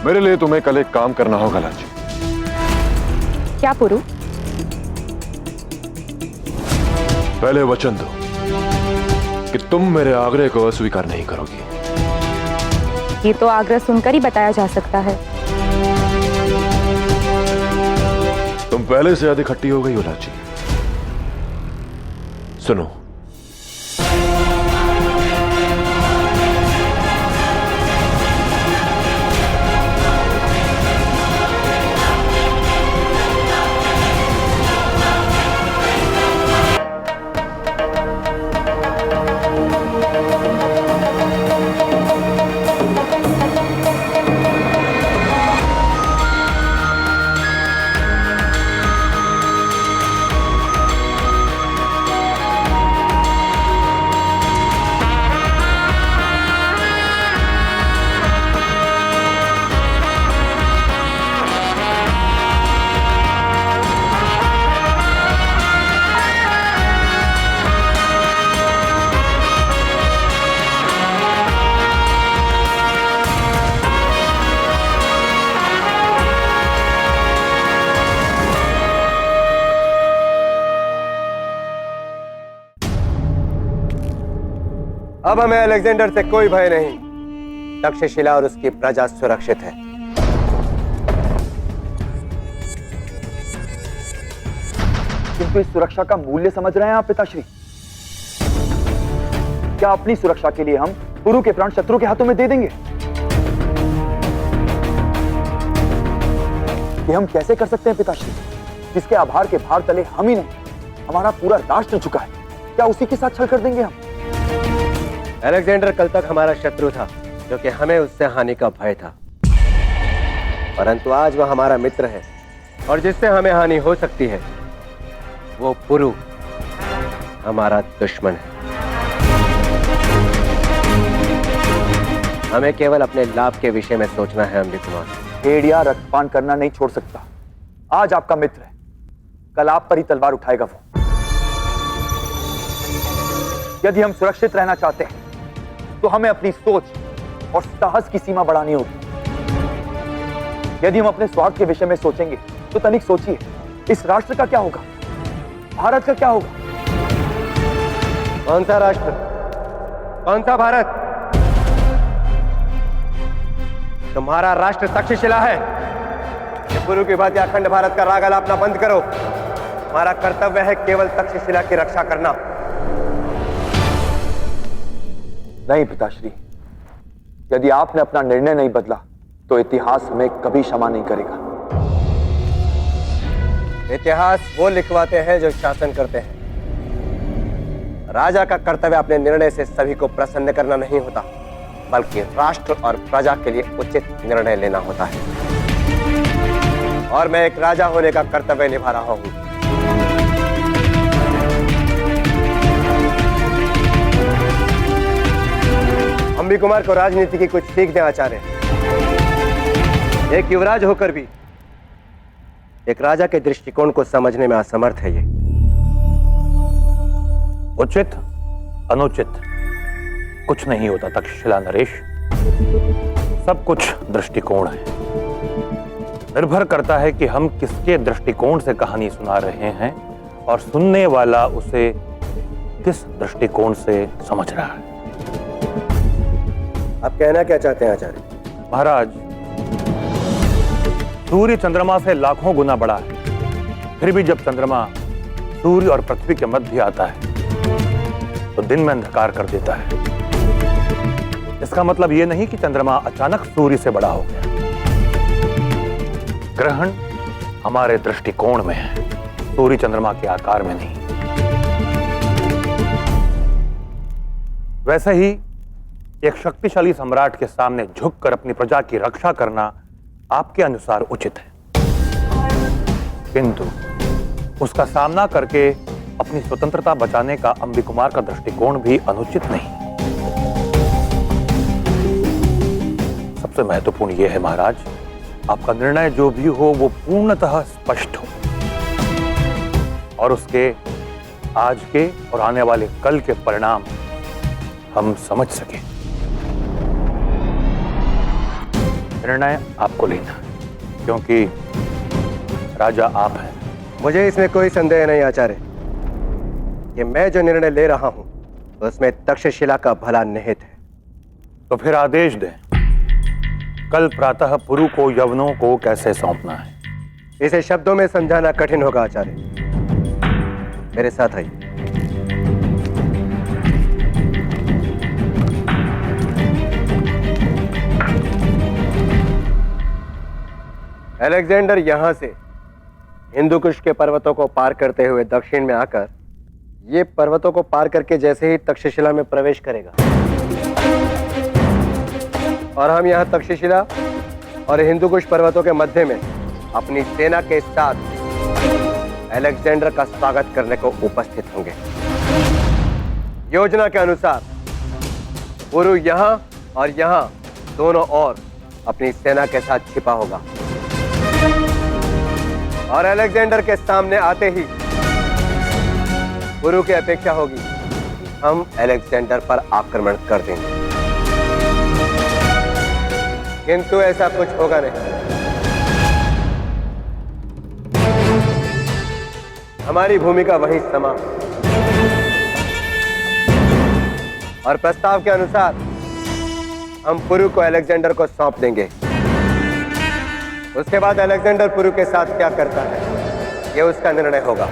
मेरे लिए तुम्हें कल एक काम करना होगा लाची। क्या पुरु? पहले वचन दो कि तुम मेरे आग्रह को अस्वीकार नहीं करोगी। ये तो आग्रह सुनकर ही बताया जा सकता है। तुम पहले से अधिक खट्टी हो गई हो लाची। सुनो, अब हमें अलेक्जेंडर से कोई भय नहीं। तक्षशिला और उसकी प्रजा सुरक्षित है। किंतु इस सुरक्षा का मूल्य समझ रहे हैं आप पिताश्री? क्या अपनी सुरक्षा के लिए हम पुरु के प्राण शत्रु के हाथों में दे देंगे? ये हम कैसे कर सकते हैं पिताश्री, जिसके आभार के भार तले हम ही नहीं हमारा पूरा राष्ट्र झुका है? क्या उसी के साथ छल कर देंगे हम? अलेक्जेंडर कल तक हमारा शत्रु था, जो कि हमें उससे हानि का भय था, परंतु आज वह हमारा मित्र है और जिससे हमें हानि हो सकती है वो पुरु हमारा दुश्मन है। हमें केवल अपने लाभ के विषय में सोचना है अम्बिक कुमार। भेड़िया रक्तपान करना नहीं छोड़ सकता। आज आपका मित्र है, कल आप पर ही तलवार उठाएगा वो। यदि हम सुरक्षित रहना चाहते हैं तो हमें अपनी सोच और साहस की सीमा बढ़ानी होगी। यदि हम अपने स्वार्थ के विषय में सोचेंगे तो तनिक सोचिए, इस राष्ट्र का क्या होगा, भारत का क्या होगा? कौन सा राष्ट्र, कौन सा भारत? तुम्हारा राष्ट्र तक्षशिला है। पुरु की भांति अखंड भारत का राग आलापना बंद करो। हमारा कर्तव्य है केवल तक्षशिला की रक्षा करना। नहीं पिताश्री, यदि आपने अपना निर्णय नहीं बदला तो इतिहास हमें कभी क्षमा नहीं करेगा। इतिहास वो लिखवाते हैं जो शासन करते हैं। राजा का कर्तव्य अपने निर्णय से सभी को प्रसन्न करना नहीं होता, बल्कि राष्ट्र और प्रजा के लिए उचित निर्णय लेना होता है। और मैं एक राजा होने का कर्तव्य निभा रहा हूं। अम्बिक कुमार को राजनीति की कुछ सीख दें आचार्य। एक युवराज होकर भी एक राजा के दृष्टिकोण को समझने में असमर्थ है ये। उचित अनुचित कुछ नहीं होता तक्षशिला नरेश, सब कुछ दृष्टिकोण है। निर्भर करता है कि हम किसके दृष्टिकोण से कहानी सुना रहे हैं और सुनने वाला उसे किस दृष्टिकोण से समझ रहा है। आप कहना क्या चाहते हैं आचार्य? महाराज, सूर्य चंद्रमा से लाखों गुना बड़ा है, फिर भी जब चंद्रमा सूर्य और पृथ्वी के मध्य आता है तो दिन में अंधकार कर देता है। इसका मतलब यह नहीं कि चंद्रमा अचानक सूर्य से बड़ा हो गया। ग्रहण हमारे दृष्टिकोण में है, सूर्य चंद्रमा के आकार में नहीं। वैसे ही एक शक्तिशाली सम्राट के सामने झुककर अपनी प्रजा की रक्षा करना आपके अनुसार उचित है, किंतु उसका सामना करके अपनी स्वतंत्रता बचाने का अंबी कुमार का दृष्टिकोण भी अनुचित नहीं। सबसे महत्वपूर्ण यह है महाराज, आपका निर्णय जो भी हो वो पूर्णतः स्पष्ट हो और उसके आज के और आने वाले कल के परिणाम हम समझ सकें। निर्णय आपको लेना है क्योंकि राजा आप हैं। मुझे इसमें कोई संदेह नहीं आचार्य कि मैं जो निर्णय ले रहा हूं उसमें तक्षशिला का भला निहित है। तो फिर आदेश दें, कल प्रातः पुरु को यवनों को कैसे सौंपना है? इसे शब्दों में समझाना कठिन होगा आचार्य, मेरे साथ आइए। अलेक्जेंडर यहां से हिंदुकुश के पर्वतों को पार करते हुए दक्षिण में आकर ये पर्वतों को पार करके जैसे ही तक्षशिला में प्रवेश करेगा और हम यहां तक्षशिला और हिंदुकुश पर्वतों के मध्य में अपनी सेना के साथ अलेक्जेंडर का स्वागत करने को उपस्थित होंगे। योजना के अनुसार पुरु यहां और यहां दोनों ओर अपनी सेना के साथ छिपा होगा और अलेक्जेंडर के सामने आते ही पुरु की अपेक्षा होगी हम अलेक्जेंडर पर आक्रमण कर देंगे, किंतु ऐसा कुछ होगा नहीं। हमारी भूमिका वहीं समाप्त और प्रस्ताव के अनुसार हम पुरु को अलेक्जेंडर को सौंप देंगे। उसके बाद अलेक्जेंडर पुरु के साथ क्या करता है यह उसका निर्णय होगा।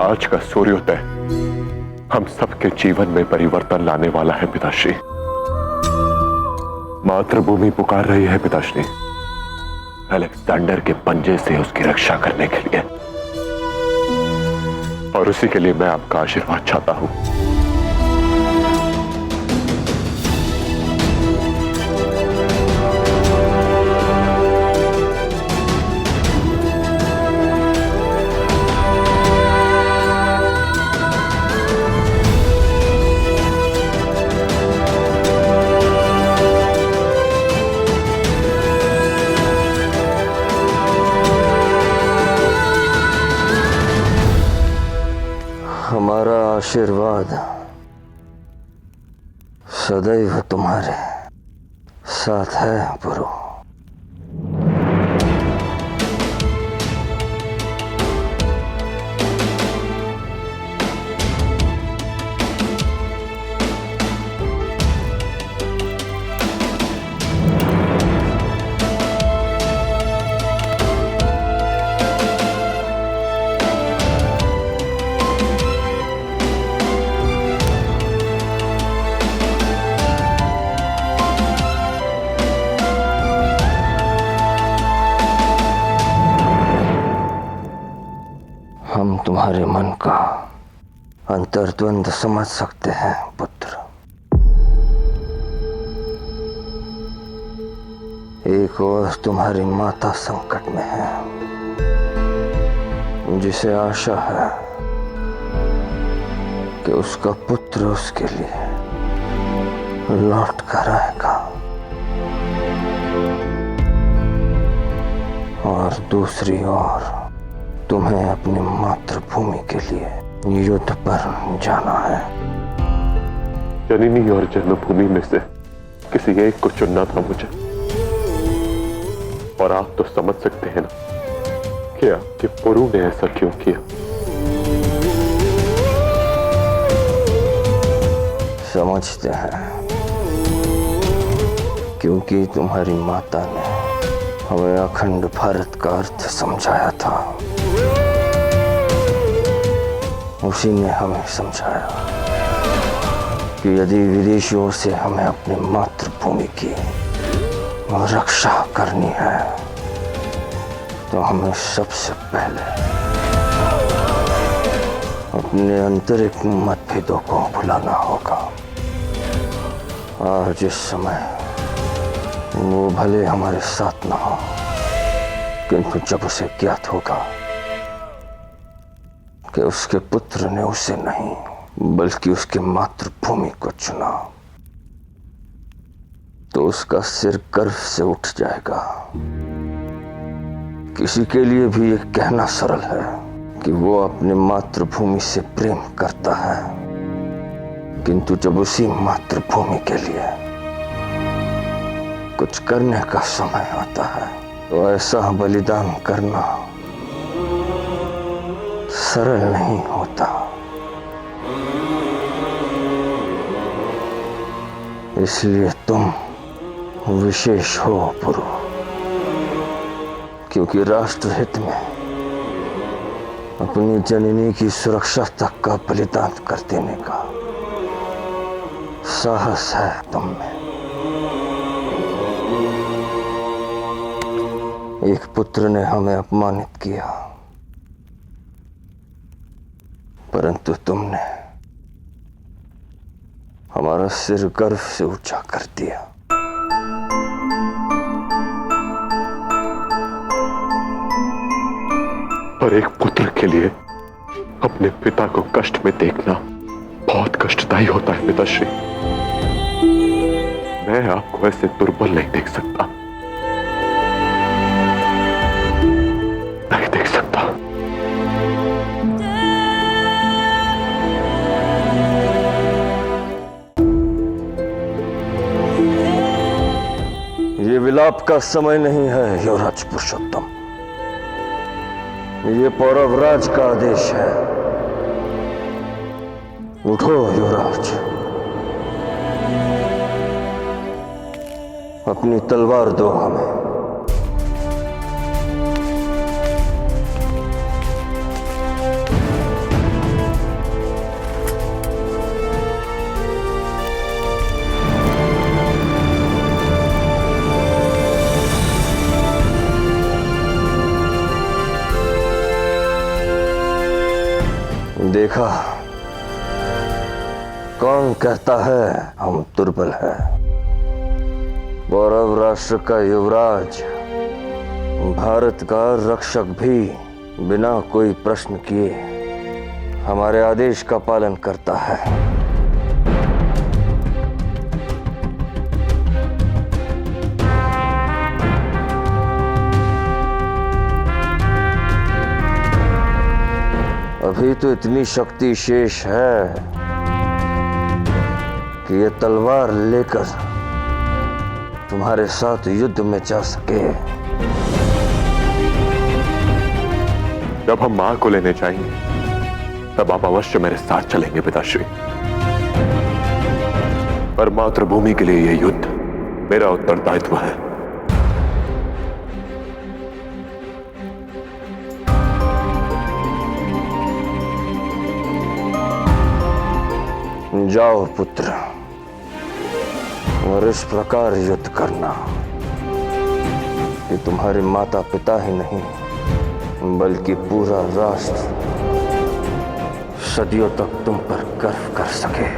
आज का सूर्योदय हम सबके जीवन में परिवर्तन लाने वाला है पिताश्री। मातृभूमि पुकार रही है पिताश्री, अलेक्जेंडर के पंजे से उसकी रक्षा करने के लिए, और उसी के लिए मैं आपका आशीर्वाद चाहता हूं। हमारा आशीर्वाद सदैव तुम्हारे साथ है पुरु। हम तुम्हारे मन का अंतर्द्वंद समझ सकते हैं पुत्र। एक ओर तुम्हारी माता संकट में है, जिसे आशा है कि उसका पुत्र उसके लिए लौट कर आएगा। और दूसरी ओर तुम्हें अपनी मातृभूमि के लिए युद्ध पर जाना है। जननी और जन्मभूमि में से किसी एक को चुनना था मुझे, और आप तो समझ सकते हैं ना कि आपके पुरु ने ऐसा क्यों किया। समझते हैं, क्योंकि तुम्हारी माता ने हमें अखंड भारत का अर्थ समझाया था। उसी ने हमें समझाया कि यदि विदेशियों से हमें अपनी मातृभूमि की रक्षा करनी है तो हमें सबसे पहले अपने आंतरिक मतभेदों को भुलाना होगा। और जिस समय वो भले हमारे साथ ना हो, किंतु जब उसे ज्ञात होगा कि उसके पुत्र ने उसे नहीं बल्कि उसके मातृभूमि को चुना, तो उसका सिर गर्व से उठ जाएगा। किसी के लिए भी यह कहना सरल है कि वो अपनी मातृभूमि से प्रेम करता है, किंतु जब उसी मातृभूमि के लिए कुछ करने का समय आता है तो ऐसा बलिदान करना सरल नहीं होता। इसलिए तुम विशेष हो पुरु, क्योंकि राष्ट्रहित में अपनी जननी की सुरक्षा तक का बलिदान कर देने का साहस है तुम में। एक पुत्र ने हमें अपमानित किया, परंतु तुमने हमारा सिर गर्व से ऊंचा कर दिया। पर एक पुत्र के लिए अपने पिता को कष्ट में देखना बहुत कष्टदायी होता है पिताश्री। मैं आपको ऐसे दुर्बल नहीं देख सकता, नहीं देख सकता। ये विलाप का समय नहीं है युवराज पुरुषोत्तम, ये पौरवराज का आदेश है। उठो युवराज, अपनी तलवार दो हमें। देखा, कौन कहता है हम दुर्बल हैं? पौरव राष्ट्र का युवराज, भारत का रक्षक भी बिना कोई प्रश्न किए हमारे आदेश का पालन करता है। अभी तो इतनी शक्ति शेष है कि ये तलवार लेकर तुम्हारे साथ युद्ध में जा सके। जब हम मां को लेने जाएंगे तब आप अवश्य मेरे साथ चलेंगे पिताश्री। पर मातृभूमि के लिए यह युद्ध मेरा उत्तरदायित्व है। जाओ पुत्र, और इस प्रकार युद्ध करना कि तुम्हारे माता पिता ही नहीं बल्कि पूरा राष्ट्र सदियों तक तुम पर गर्व कर सके।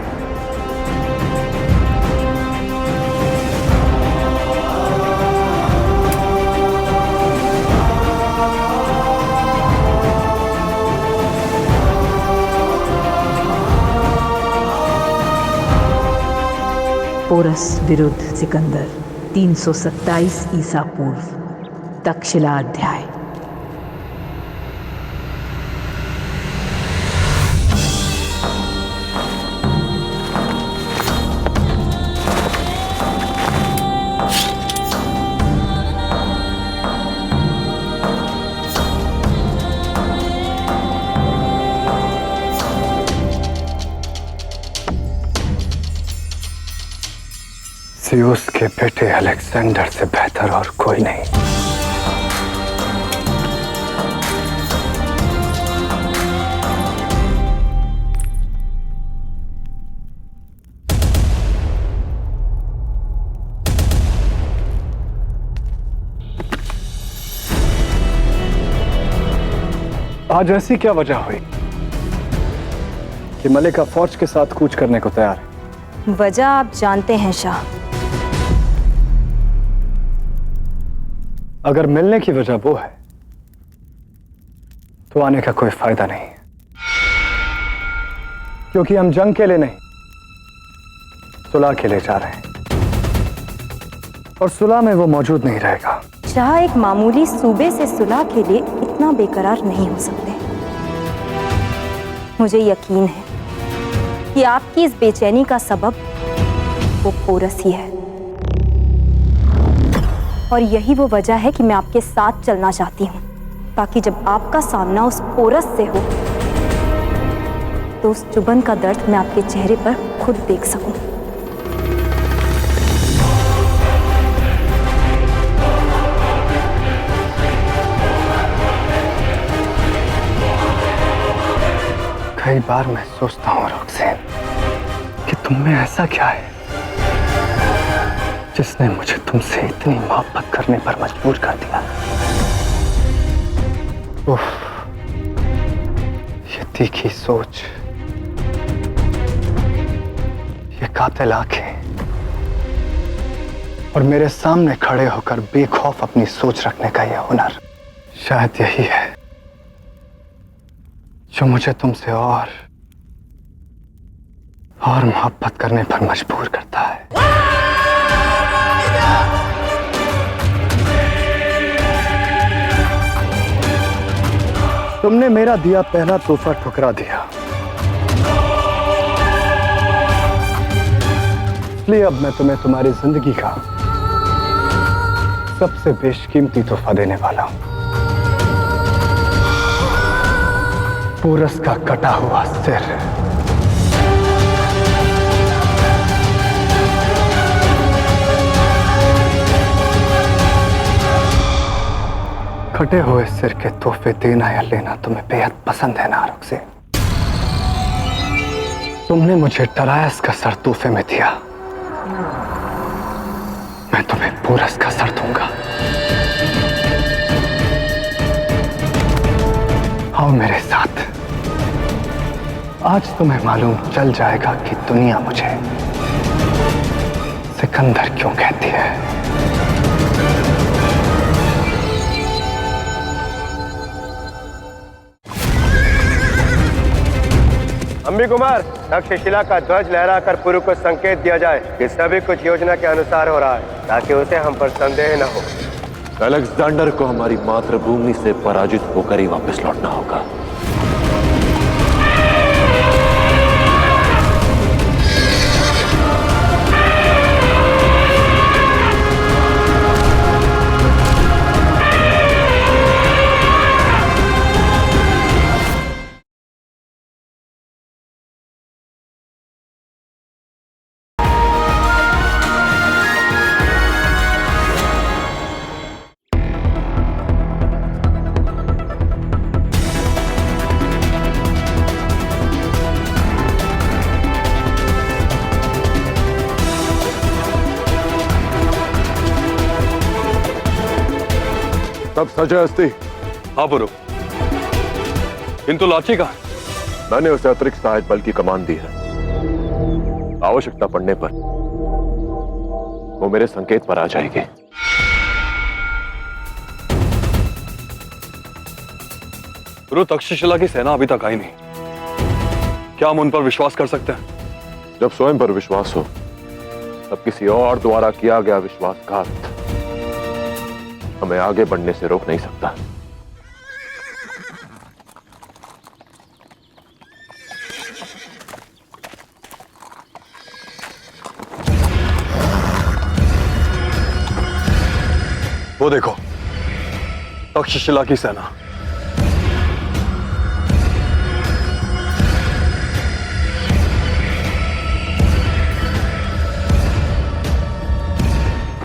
पोरस विरुद्ध सिकंदर 327 ईसा पूर्व। तक्षशिला अध्याय। ज़्यूस के बेटे अलेक्जेंडर से बेहतर और कोई नहीं। आज ऐसी क्या वजह हुई कि मलिका फौज के साथ कूच करने को तैयार है? वजह आप जानते हैं शाह। अगर मिलने की वजह वो है तो आने का कोई फायदा नहीं है, क्योंकि हम जंग के लिए नहीं सुलह के लिए जा रहे हैं, और सुलह में वो मौजूद नहीं रहेगा। शाह, एक मामूली सूबे से सुलह के लिए इतना बेकरार नहीं हो सकते। मुझे यकीन है कि आपकी इस बेचैनी का सबब वो पोरस ही है, और यही वो वजह है कि मैं आपके साथ चलना चाहती हूँ, ताकि जब आपका सामना उस पोरस से हो तो उस चुभन का दर्द मैं आपके चेहरे पर खुद देख सकूं। कई बार मैं सोचता हूँ रोक्सेन कि तुम में ऐसा क्या है जिसने मुझे तुमसे इतनी मोहब्बत करने पर मजबूर कर दिया। उफ, ये तीखी सोच, ये कातिल आंखें, और मेरे सामने खड़े होकर बेखौफ अपनी सोच रखने का यह हुनर, शायद यही है जो मुझे तुमसे और मोहब्बत करने पर मजबूर करता है। तुमने मेरा दिया पहला तोहफा ठुकरा दिया, इसलिए अब मैं तुम्हें तुम्हारी जिंदगी का सबसे बेशकीमती तोहफा देने वाला हूं, पोरस का कटा हुआ सिर। कटे हुए सिर के तोहफे देना या लेना तुम्हें बेहद पसंद है ना रोक्सेन? तुमने मुझे टरायस का सर तोहफे में दिया, मैं तुम्हें पोरस का सर दूंगा। आओ मेरे साथ, आज तुम्हें मालूम चल जाएगा कि दुनिया मुझे सिकंदर क्यों कहती है। अम्बी कुमार, तक्षशिला का ध्वज लहराकर पुरु को संकेत दिया जाए कि सभी कुछ योजना के अनुसार हो रहा है, ताकि उसे हम पर संदेह न हो। अलेक्जेंडर को हमारी मातृभूमि से पराजित होकर ही वापस लौटना होगा। सब सजा अस्ति। हाँ पुरु, किंतु लाची का? मैंने उसे अतिरिक्त सहायक बल की कमान दी है। आवश्यकता पड़ने पर वो मेरे संकेत पर आ जाएगी। पुरु, तक्षशिला की सेना अभी तक आई नहीं, क्या हम उन पर विश्वास कर सकते हैं? जब स्वयं पर विश्वास हो तब किसी और द्वारा किया गया विश्वासघात हमें आगे बढ़ने से रोक नहीं सकता। वो देखो, तक्षशिला की सेना।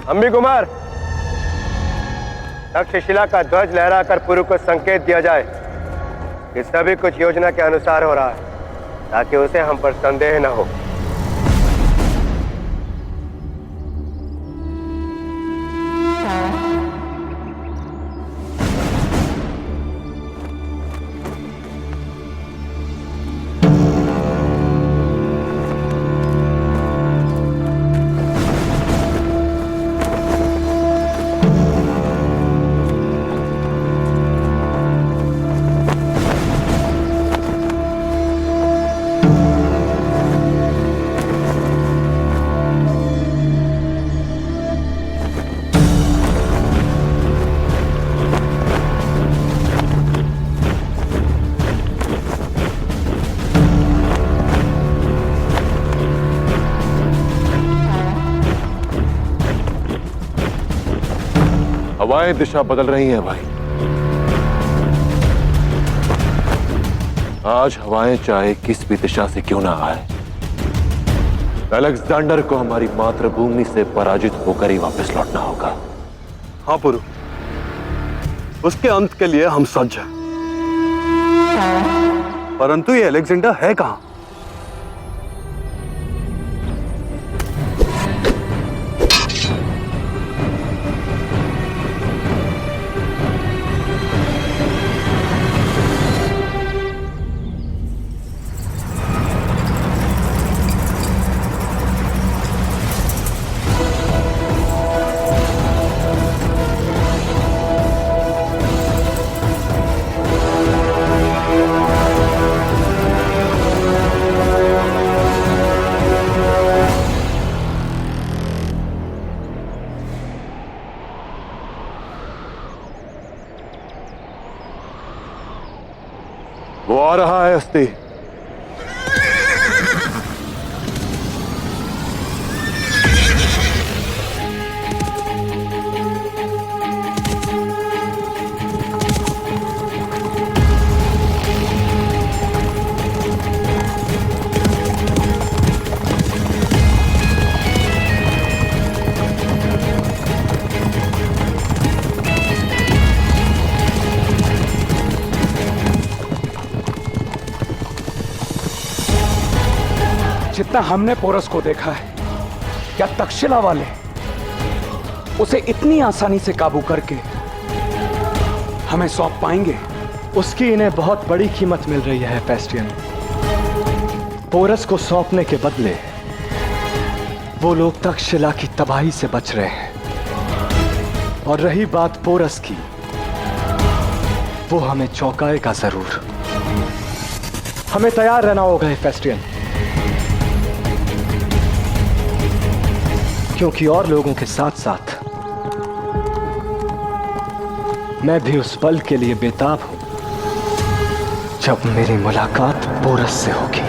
अम्बी कुमार, तक्षशिला का ध्वज लहराकर पुरु को संकेत दिया जाए कि सभी कुछ योजना के अनुसार हो रहा है, ताकि उसे हम पर संदेह न हो। हवाएं दिशा बदल रही हैं भाई। आज हवाएं चाहे किस भी दिशा से क्यों ना आए, अलेक्जेंडर को हमारी मातृभूमि से पराजित होकर ही वापस लौटना होगा। हाँ पुरु, उसके अंत के लिए हम सज्ज हैं। परंतु ये अलेक्जेंडर है कहां? वो आ रहा है अस्ति। जितना हमने पोरस को देखा है, क्या तक्षशिला वाले उसे इतनी आसानी से काबू करके हमें सौंप पाएंगे? उसकी इन्हें बहुत बड़ी कीमत मिल रही है हेफेस्टियन। पोरस को सौंपने के बदले वो लोग तक्षशिला की तबाही से बच रहे हैं। और रही बात पोरस की, वो हमें चौंकाएगा जरूर। हमें तैयार रहना होगा हेफेस्टियन, क्योंकि और लोगों के साथ साथ मैं भी उस पल के लिए बेताब हूं जब मेरी मुलाकात पोरस से होगी।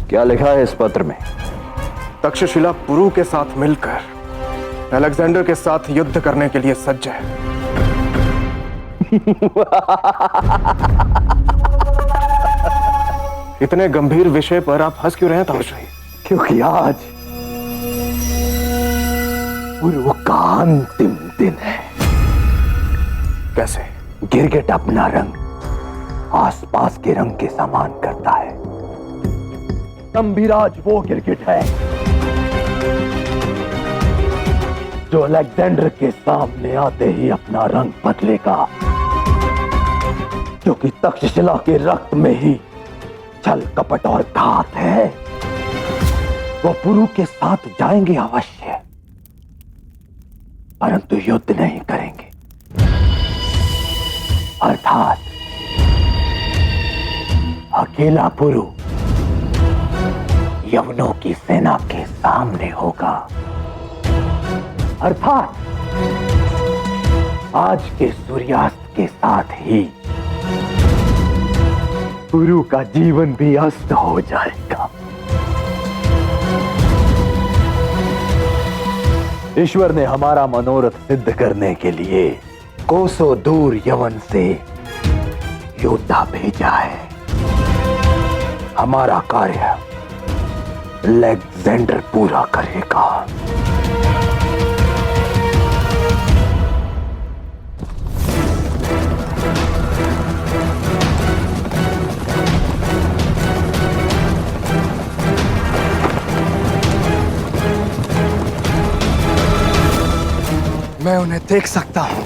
क्या लिखा है इस पत्र में? तक्षशिला पुरु के साथ मिलकर अलेक्जेंडर के साथ युद्ध करने के लिए सज्ज है। इतने गंभीर विषय पर आप हंस क्यों रहे हैं तामश्री? क्योंकि आज पुरु का अंतिम दिन है। कैसे? गिरगिट अपना रंग आसपास के रंग के समान करता है। तंभिराज वो गिरगिट है जो अलेक्जेंडर के सामने आते ही अपना रंग बदलेगा, क्योंकि तक्षशिला के रक्त में ही छल कपट और घात है। वो पुरु के साथ जाएंगे अवश्य, परंतु युद्ध नहीं करेंगे। अर्थात अकेला पुरु यवनों की सेना के सामने होगा। अर्थात आज के सूर्यास्त के साथ ही पुरु का जीवन भी अस्त हो जाएगा। ईश्वर ने हमारा मनोरथ सिद्ध करने के लिए कोसों दूर यवन से योद्धा भेजा है। हमारा कार्य अलेक्जेंडर पूरा करेगा। मैं उन्हें देख सकता हूं।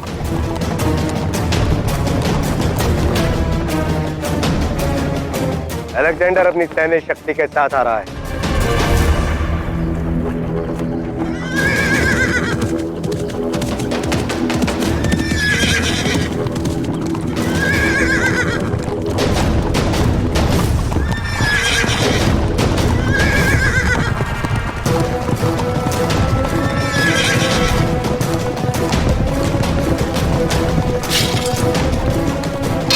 अलेक्जेंडर अपनी सैन्य शक्ति के साथ आ रहा है।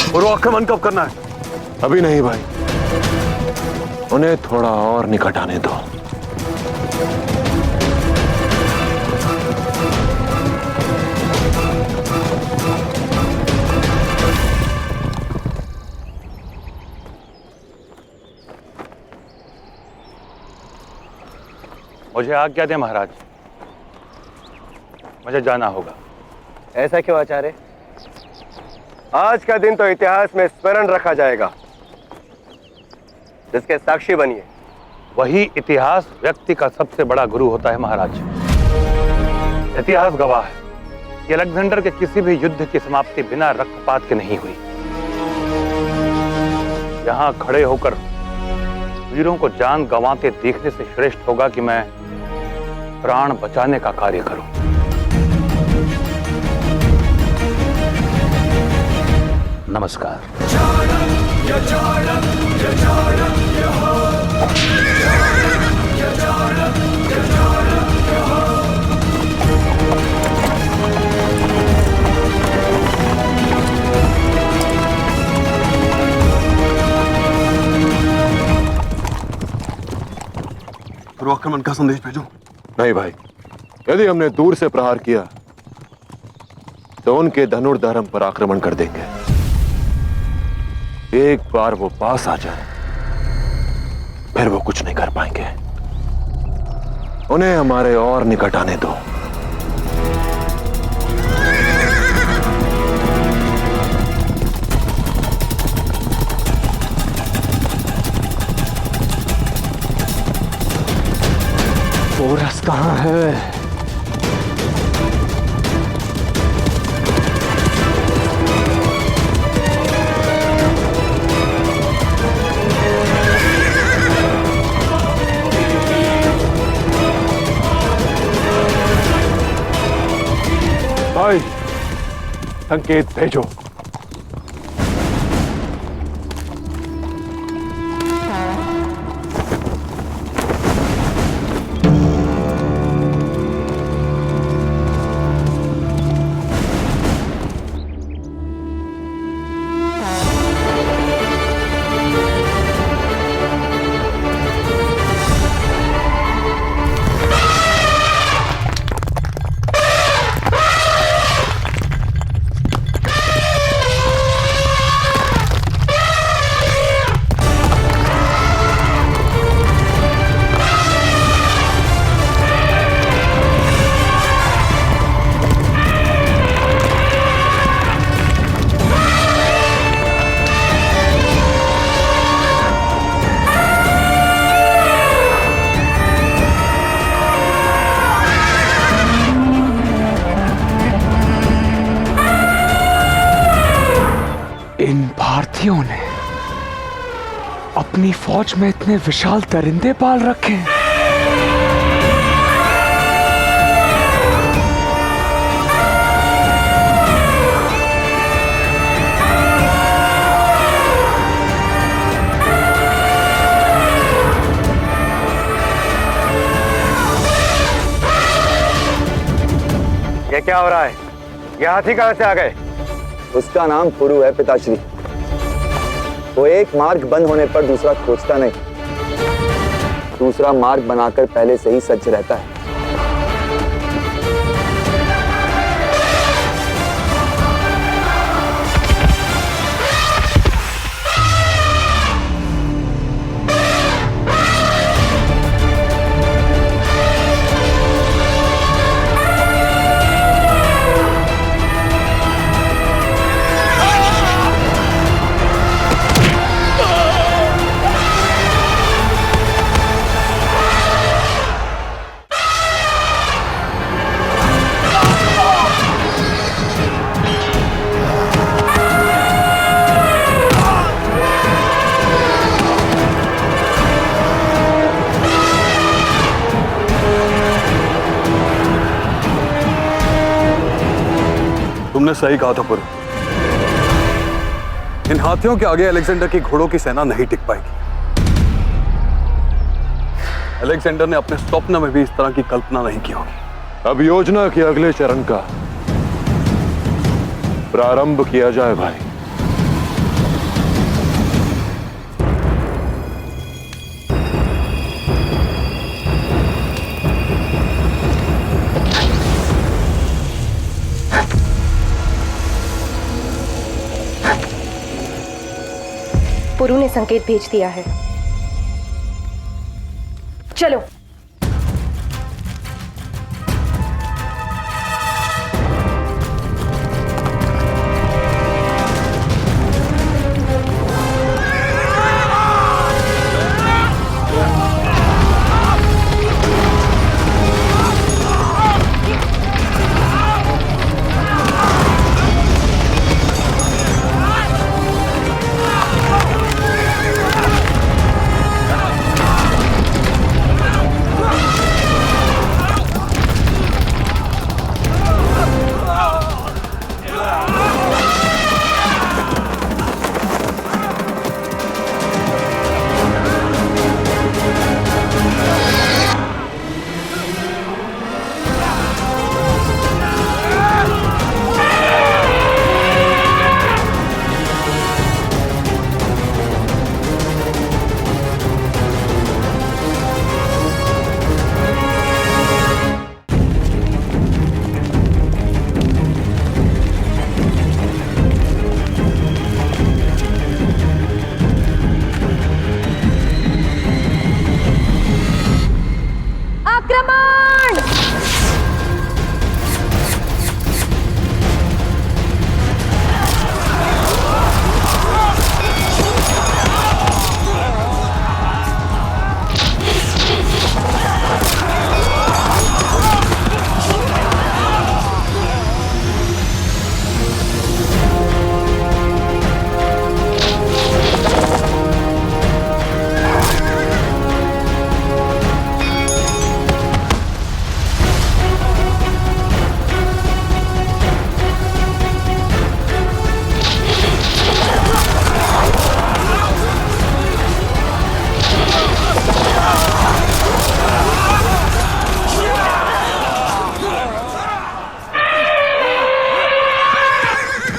और वो आक्रमण कब करना है? अभी नहीं भाई, उन्हें थोड़ा और निकट आने दो। मुझे आज्ञा दें महाराज, मुझे जाना होगा। ऐसा क्यों आचार्य? आज का दिन तो इतिहास में स्मरण रखा जाएगा, जिसके साक्षी बनिए। वही इतिहास व्यक्ति का सबसे बड़ा गुरु होता है महाराज। इतिहास गवाह है कि अलेक्जेंडर के किसी भी युद्ध की समाप्ति बिना रक्तपात के नहीं हुई। यहां खड़े होकर वीरों को जान गंवाते देखने से श्रेष्ठ होगा कि मैं प्राण बचाने का कार्य करूं। नमस्कार। आक्रमण का संदेश भेजो। नहीं भाई, यदि हमने दूर से प्रहार किया तो उनके धनुर्धर्म पर आक्रमण कर देंगे। एक बार वो पास आ जाए फिर वो कुछ नहीं कर पाएंगे। उन्हें हमारे और निकट आने दो। पोरस कहां है? भाई, संकेत भेजो। इन भारतीयों ने अपनी फौज में इतने विशाल दरिंदे पाल रखे हैं। ये क्या हो रहा है? ये हाथी कहां से आ गए? उसका नाम पुरु है पिताश्री। वो एक मार्ग बंद होने पर दूसरा खोजता नहीं, दूसरा मार्ग बनाकर पहले से ही सज्ज रहता है। तुमने सही कहा था पुरु। इन हाथियों के आगे अलेक्जेंडर की घोड़ों की सेना नहीं टिक पाएगी। अलेक्जेंडर ने अपने स्वप्न में भी इस तरह की कल्पना नहीं की होगी। अब योजना के अगले चरण का प्रारंभ किया जाए भाई। पुरु ने संकेत भेज दिया है। चलो।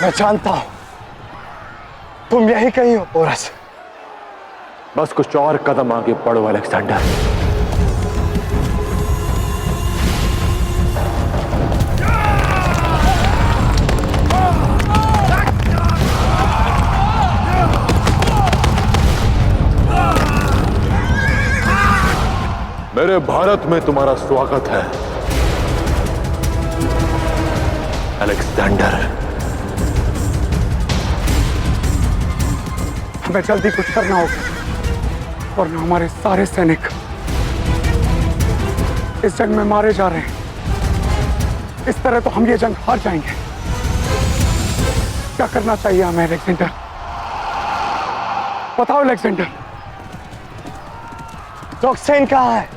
मैं जानता हूं तुम यहीं कहीं हो पोरस। बस कुछ और कदम आगे बढ़ो अलेक्जेंडर। मेरे भारत में तुम्हारा स्वागत है अलेक्जेंडर। हमें जल्दी कुछ करना होगा, वरना हमारे सारे सैनिक इस जंग में मारे जा रहे हैं। इस तरह तो हम ये जंग हार जाएंगे। क्या करना चाहिए हमें अलेक्जेंडर? बताओ अलेक्जेंडर, रॉक्सेन कहाँ है?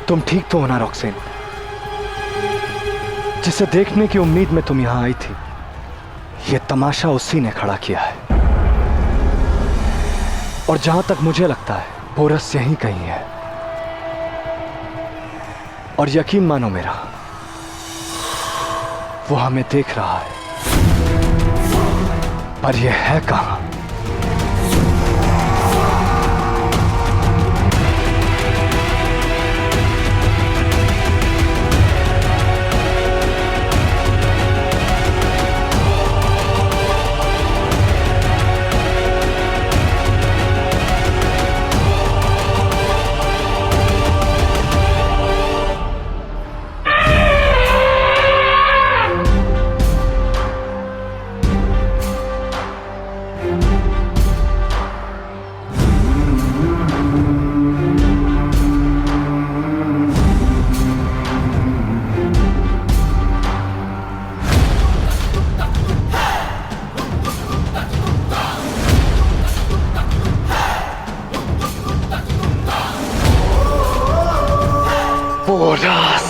तुम ठीक तो हो ना रॉक्सेन? जिसे देखने की उम्मीद में तुम यहां आई थी, यह तमाशा उसी ने खड़ा किया है। और जहां तक मुझे लगता है पोरस यहीं कहीं है। और यकीन मानो मेरा, वो हमें देख रहा है, पर यह है कहां? पोरस,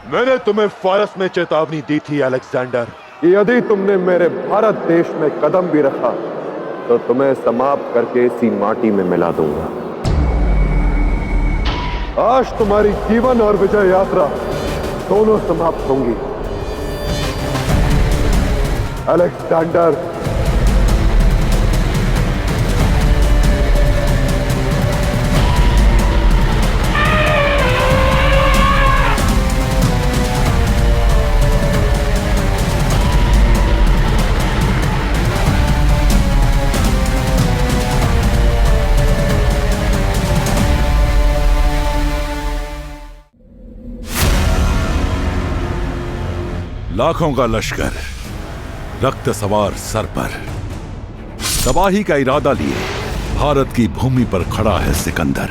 मैंने तुम्हें फारस में चेतावनी दी थी अलेक्जेंडर, कि यदि तुमने मेरे भारत देश में कदम भी रखा तो तुम्हें समाप्त करके इसी माटी में मिला दूंगा। आज तुम्हारी जीवन और विजय यात्रा दोनों समाप्त होंगी। अलेक्जेंडर, लाखों का लश्कर रक्त सवार सर पर तबाही का इरादा लिए भारत की भूमि पर खड़ा है सिकंदर,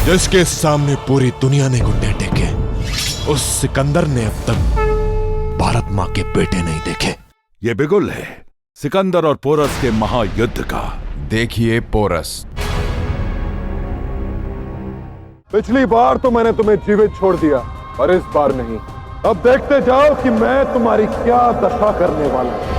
जिसके सामने पूरी दुनिया ने घुटने टेके। उस सिकंदर ने अब तक भारत मां के बेटे नहीं देखे। ये बिगुल है सिकंदर और पोरस के महायुद्ध का। देखिए पोरस। पिछली बार तो मैंने तुम्हें जीवित छोड़ दिया, पर इस बार नहीं। अब देखते जाओ कि मैं तुम्हारी क्या दशा करने वाला हूं।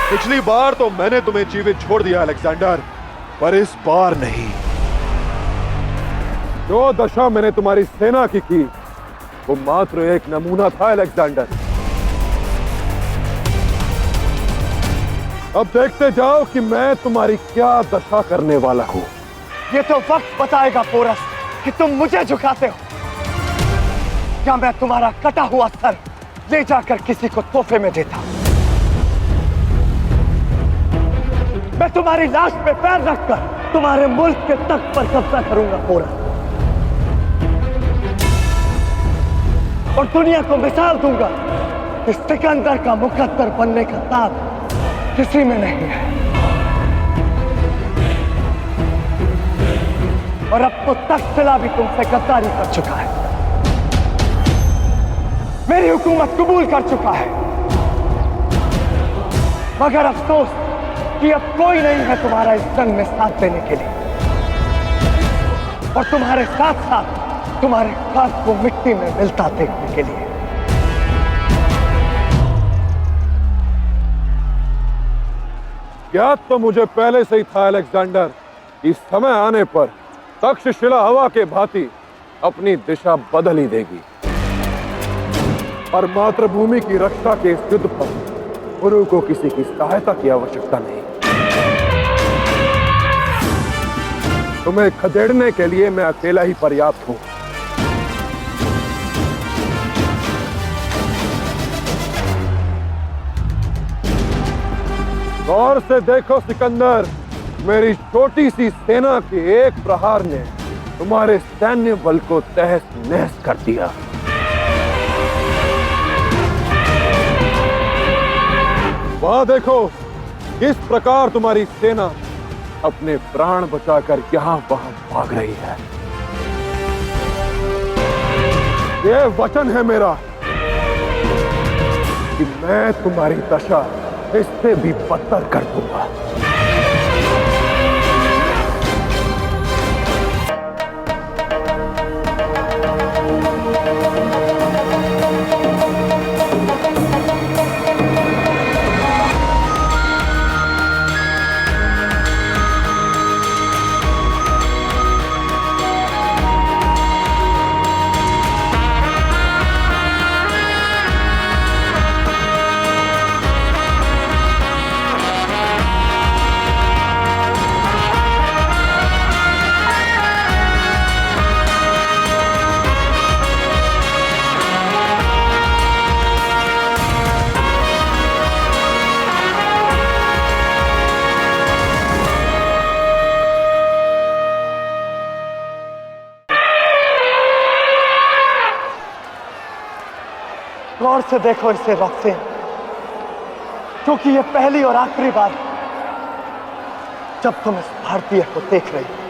पिछली बार तो मैंने तुम्हें जीवित छोड़ दिया अलेक्जेंडर, पर इस बार नहीं। जो दशा मैंने तुम्हारी सेना की वो मात्र एक नमूना था अलेक्जेंडर। अब देखते जाओ कि मैं तुम्हारी क्या दशा करने वाला हूं। ये तो वक्त बताएगा पोरस कि तुम मुझे झुकाते हो या मैं तुम्हारा कटा हुआ सर ले जाकर किसी को तोहफे में देता। मैं तुम्हारी लाश पे पैर रखकर तुम्हारे मुल्क के तख्त पर कब्जा करूंगा पोरस, और दुनिया को मिसाल दूंगा कि सिकंदर का मुकद्दर बनने का ताक़त किसी में नहीं है। और अब तो तख्तला भी तुमसे गद्दारी कर चुका है, मेरी हुकूमत कबूल कर चुका है। मगर अफसोस कि अब कोई नहीं है तुम्हारा इस जंग में साथ देने के लिए, और तुम्हारे साथ साथ तुम्हारे हाथ को मिट्टी में मिलता देखने के लिए। क्या तो मुझे पहले से ही था अलेक्जेंडर, इस समय आने पर तक्षशिला हवा के भांति अपनी दिशा बदल ही देगी, और मातृभूमि की रक्षा के इस युद्ध पर गुरु को किसी की सहायता की आवश्यकता नहीं। तुम्हें खदेड़ने के लिए मैं अकेला ही पर्याप्त हूं। गौर से देखो सिकंदर, मेरी छोटी सी सेना के एक प्रहार ने तुम्हारे सैन्य बल को तहस नहस कर दिया। वहां देखो किस प्रकार तुम्हारी सेना अपने प्राण बचाकर यहां वहां भाग रही है। ये वचन है मेरा कि मैं तुम्हारी दशा इससे भी बदतर कर दूंगा। गौर से देखो इसे रक्सेन, क्योंकि ये पहली और आखिरी बार जब तुम इस भारतीय को देख रही हो।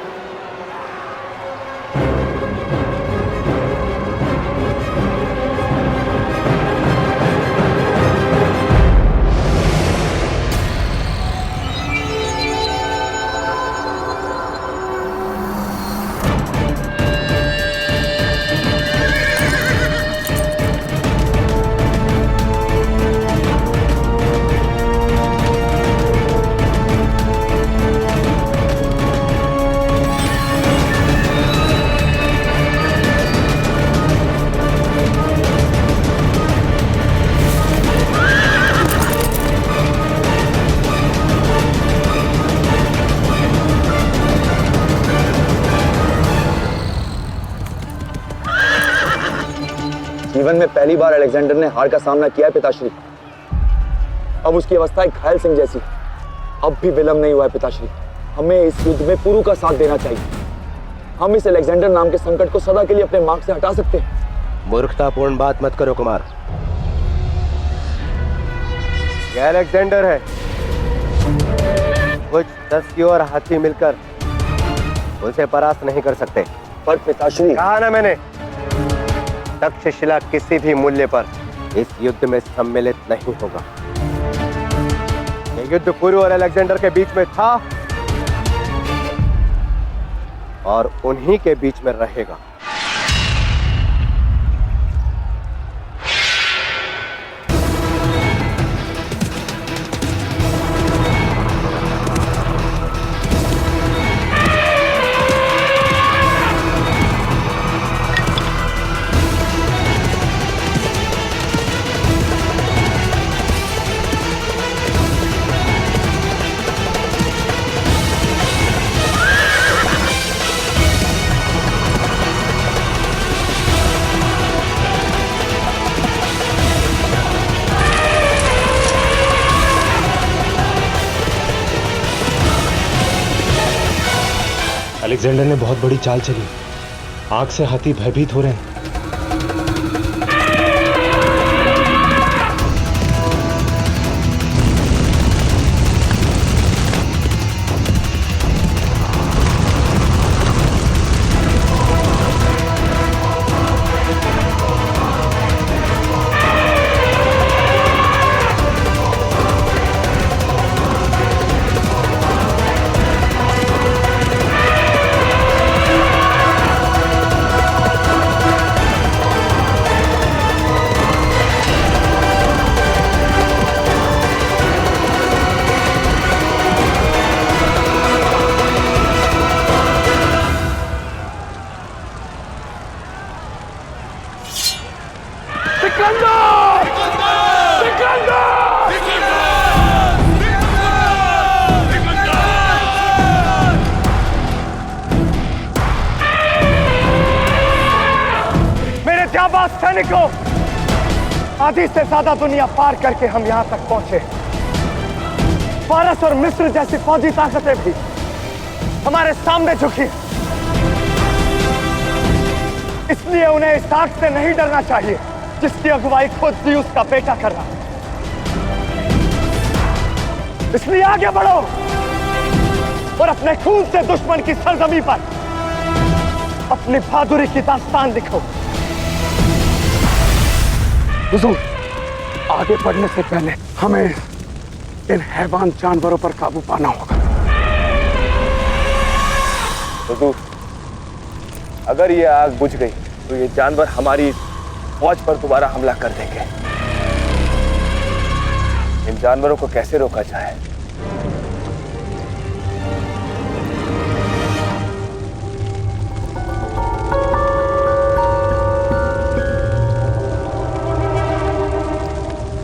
जीवन में पहली बार अलेक्जेंडर ने हार का सामना किया है पिताश्री। अब उसकी अवस्था एक घायल सिंह जैसी। अब भी विलंब नहीं हुआ है पिताश्री, हमें इस युद्ध में पुरु का साथ देना चाहिए। हम इस अलेक्जेंडर नाम के संकट को सदा के लिए अपने मार्ग से हटा सकते हैं। मूर्खतापूर्ण बात मत करो कुमार, यह अलेक्जेंडर है। कुछ दस्यु और हाथी मिलकर उसे परास्त नहीं कर सकते। पर पिताश्री, कहा ना मैंने, तक्षशिला किसी भी मूल्य पर इस युद्ध में सम्मिलित नहीं होगा। ये युद्ध पुरु और अलेक्जेंडर के बीच में था और उन्हीं के बीच में रहेगा। अलेक्जेंडर ने बहुत बड़ी चाल चली। आंख से हाथी भयभीत हो रहे हैं। सैनिकों, आधी से ज्यादा दुनिया पार करके हम यहां तक पहुंचे। फारस और मिस्र जैसी फौजी ताकतें भी हमारे सामने झुकी। इसलिए उन्हें इस आग से नहीं डरना चाहिए जिसकी अगुवाई खुद ज़्यूस का बेटा कर रहा है। इसलिए आगे बढ़ो और अपने खून से दुश्मन की सरजमी पर अपनी बहादुरी की दास्तान लिखो। हुजूर, आगे बढ़ने से पहले हमें इन हैवान जानवरों पर काबू पाना होगा। हुजूर, अगर ये आग बुझ गई तो ये जानवर हमारी फौज पर दोबारा हमला कर देंगे। इन जानवरों को कैसे रोका जाए?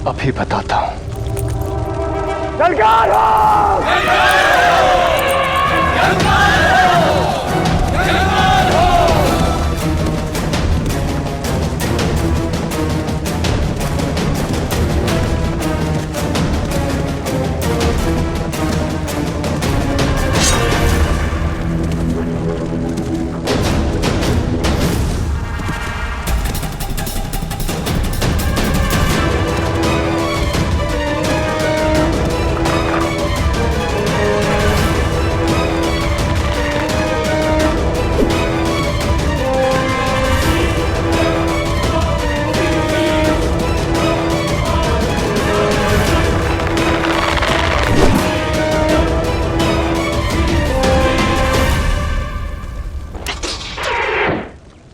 अभी बताता हूं।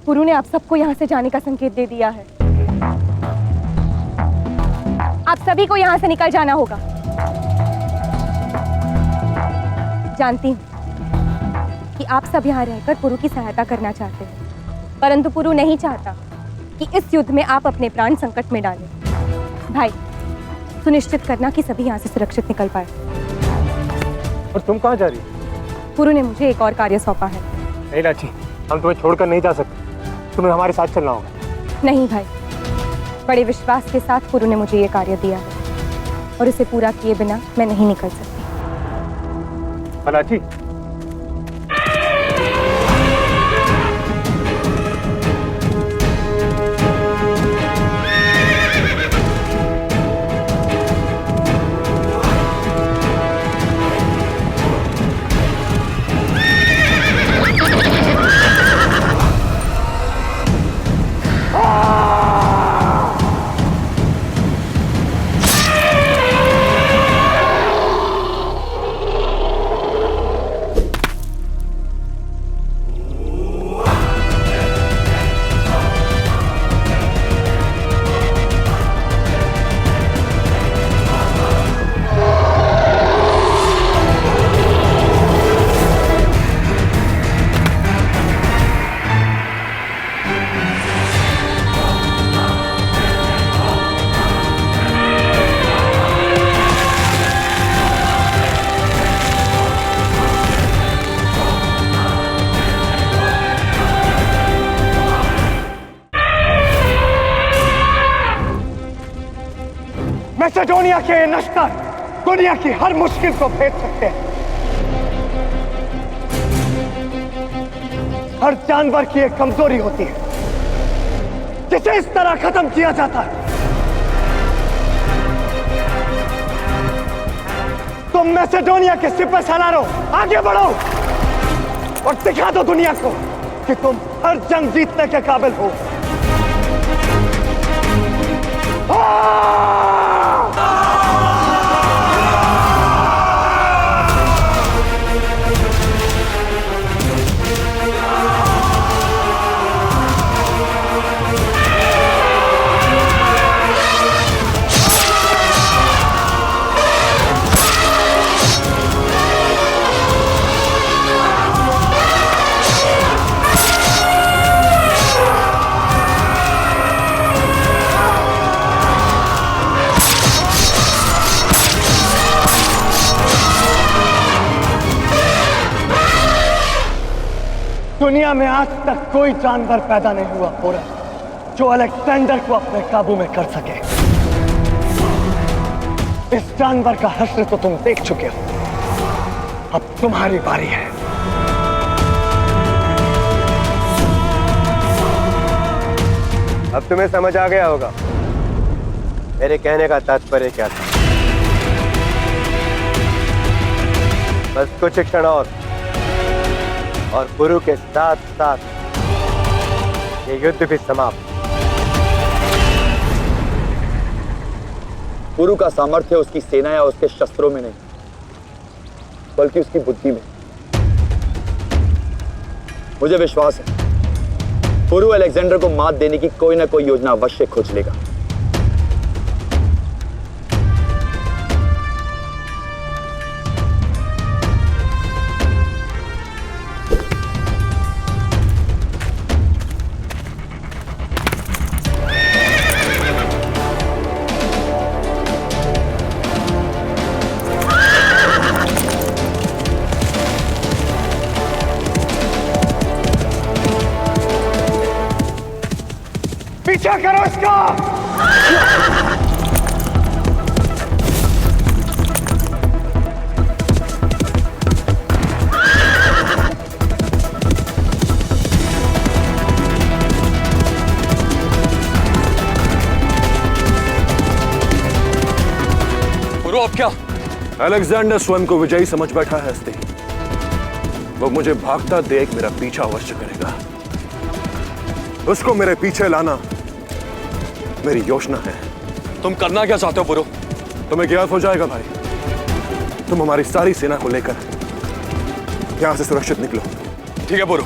पुरु ने आप सबको यहाँ से जाने का संकेत दे दिया है। आप सभी को यहाँ से निकल जाना होगा। जानती हूँ कि आप सब यहाँ रहकर पुरु की सहायता करना चाहते हैं, परंतु पुरु नहीं चाहता कि इस युद्ध में आप अपने प्राण संकट में डालें। भाई, सुनिश्चित करना कि सभी यहाँ से सुरक्षित निकल पाए। और तुम कहाँ जा रही? पुरु ने मुझे एक और कार्य सौंपा है। नहीं लाची, हम तुम्हें छोड़कर नहीं जा सकते। तुम्हें हमारे साथ चलना होगा। नहीं भाई, बड़े विश्वास के साथ पुरु ने मुझे ये कार्य दिया है और इसे पूरा किए बिना मैं नहीं निकल सकती। लाची, मैसेडोनिया के नश्तर दुनिया की हर मुश्किल को भेद सकते हैं। हर जानवर की एक कमजोरी होती है जिसे इस तरह खत्म किया जाता है। तुम मैसेडोनिया के सिपह सालारों आगे बढ़ो और दिखा दो दुनिया को कि तुम हर जंग जीतने के काबिल हो। दुनिया में आज तक कोई जानवर पैदा नहीं हुआ पोरस जो अलेक्जेंडर को अपने काबू में कर सके। इस जानवर का हश्र तो तुम देख चुके हो, अब तुम्हारी बारी है। अब तुम्हें समझ आ गया होगा मेरे कहने का तात्पर्य क्या था। बस कुछ क्षण और गुरु के साथ साथ ये युद्ध भी समाप्त। गुरु का सामर्थ्य उसकी सेना या उसके शस्त्रों में नहीं, बल्कि उसकी बुद्धि में। मुझे विश्वास है गुरु अलेक्जेंडर को मात देने की कोई ना कोई योजना अवश्य खोज लेगा। पीछा करो इसका। गुरु अब क्या? अलेक्जेंडर स्वयं को विजयी समझ बैठा है हस्ती। वो मुझे भागता देख मेरा पीछा अवश्य करेगा। उसको मेरे पीछे लाना मेरी योजना है। तुम करना क्या चाहते हो बुरो? तुम्हें ज्ञात हो जाएगा भाई। तुम हमारी सारी सेना को लेकर यहां से सुरक्षित निकलो। ठीक है बुरो।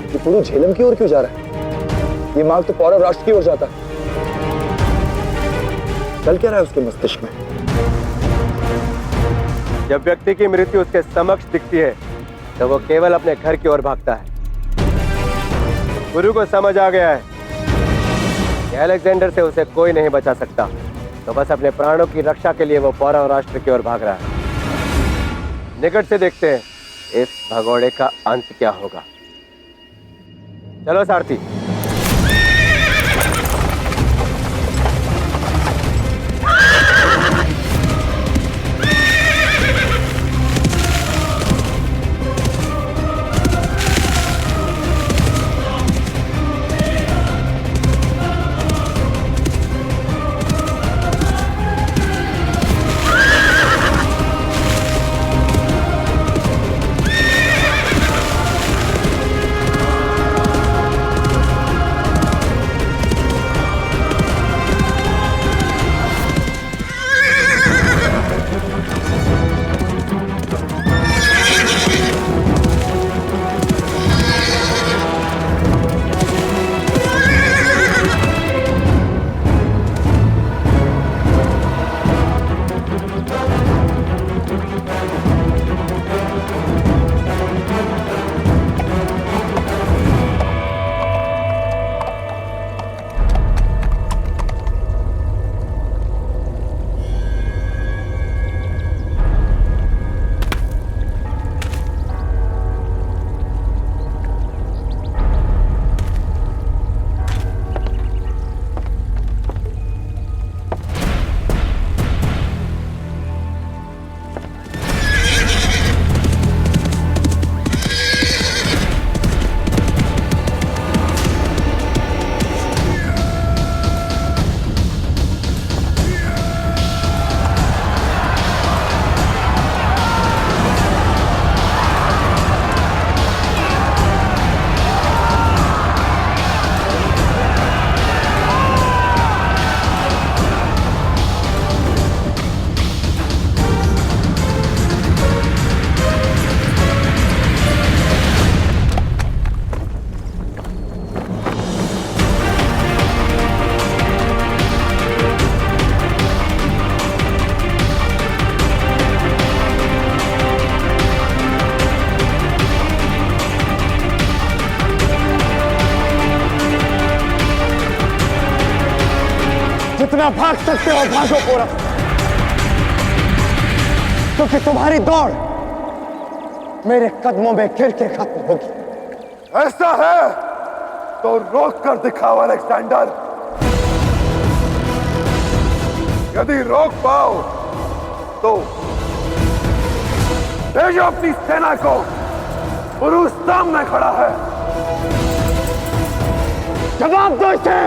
ये पुरु झेलम की ओर क्यों जा रहा है? ये मार्ग तो पौरव राष्ट्र की ओर जाता है। चल क्या रहा है उसके मस्तिष्क में? जब व्यक्ति की मृत्यु उसके समक्ष दिखती है तो वो केवल अपने घर की ओर भागता है। गुरु को समझ आ गया है कि अलेक्जेंडर से उसे कोई नहीं बचा सकता, तो बस अपने प्राणों की रक्षा के लिए वो पौरव राष्ट्र की ओर भाग रहा है। निकट से देखते हैं इस भगोड़े का अंत क्या होगा। चलो सारथी। जितना भाग सकते हो भागो पोरस, क्योंकि तुम्हारी दौड़ मेरे कदमों में गिर के खत्म होगी। ऐसा है तो रोक कर दिखाओ अलेक्जेंडर। यदि रोक पाओ तो भेजो अपनी सेना को। पुरुष सामने खड़ा है, जवाब दो इसे।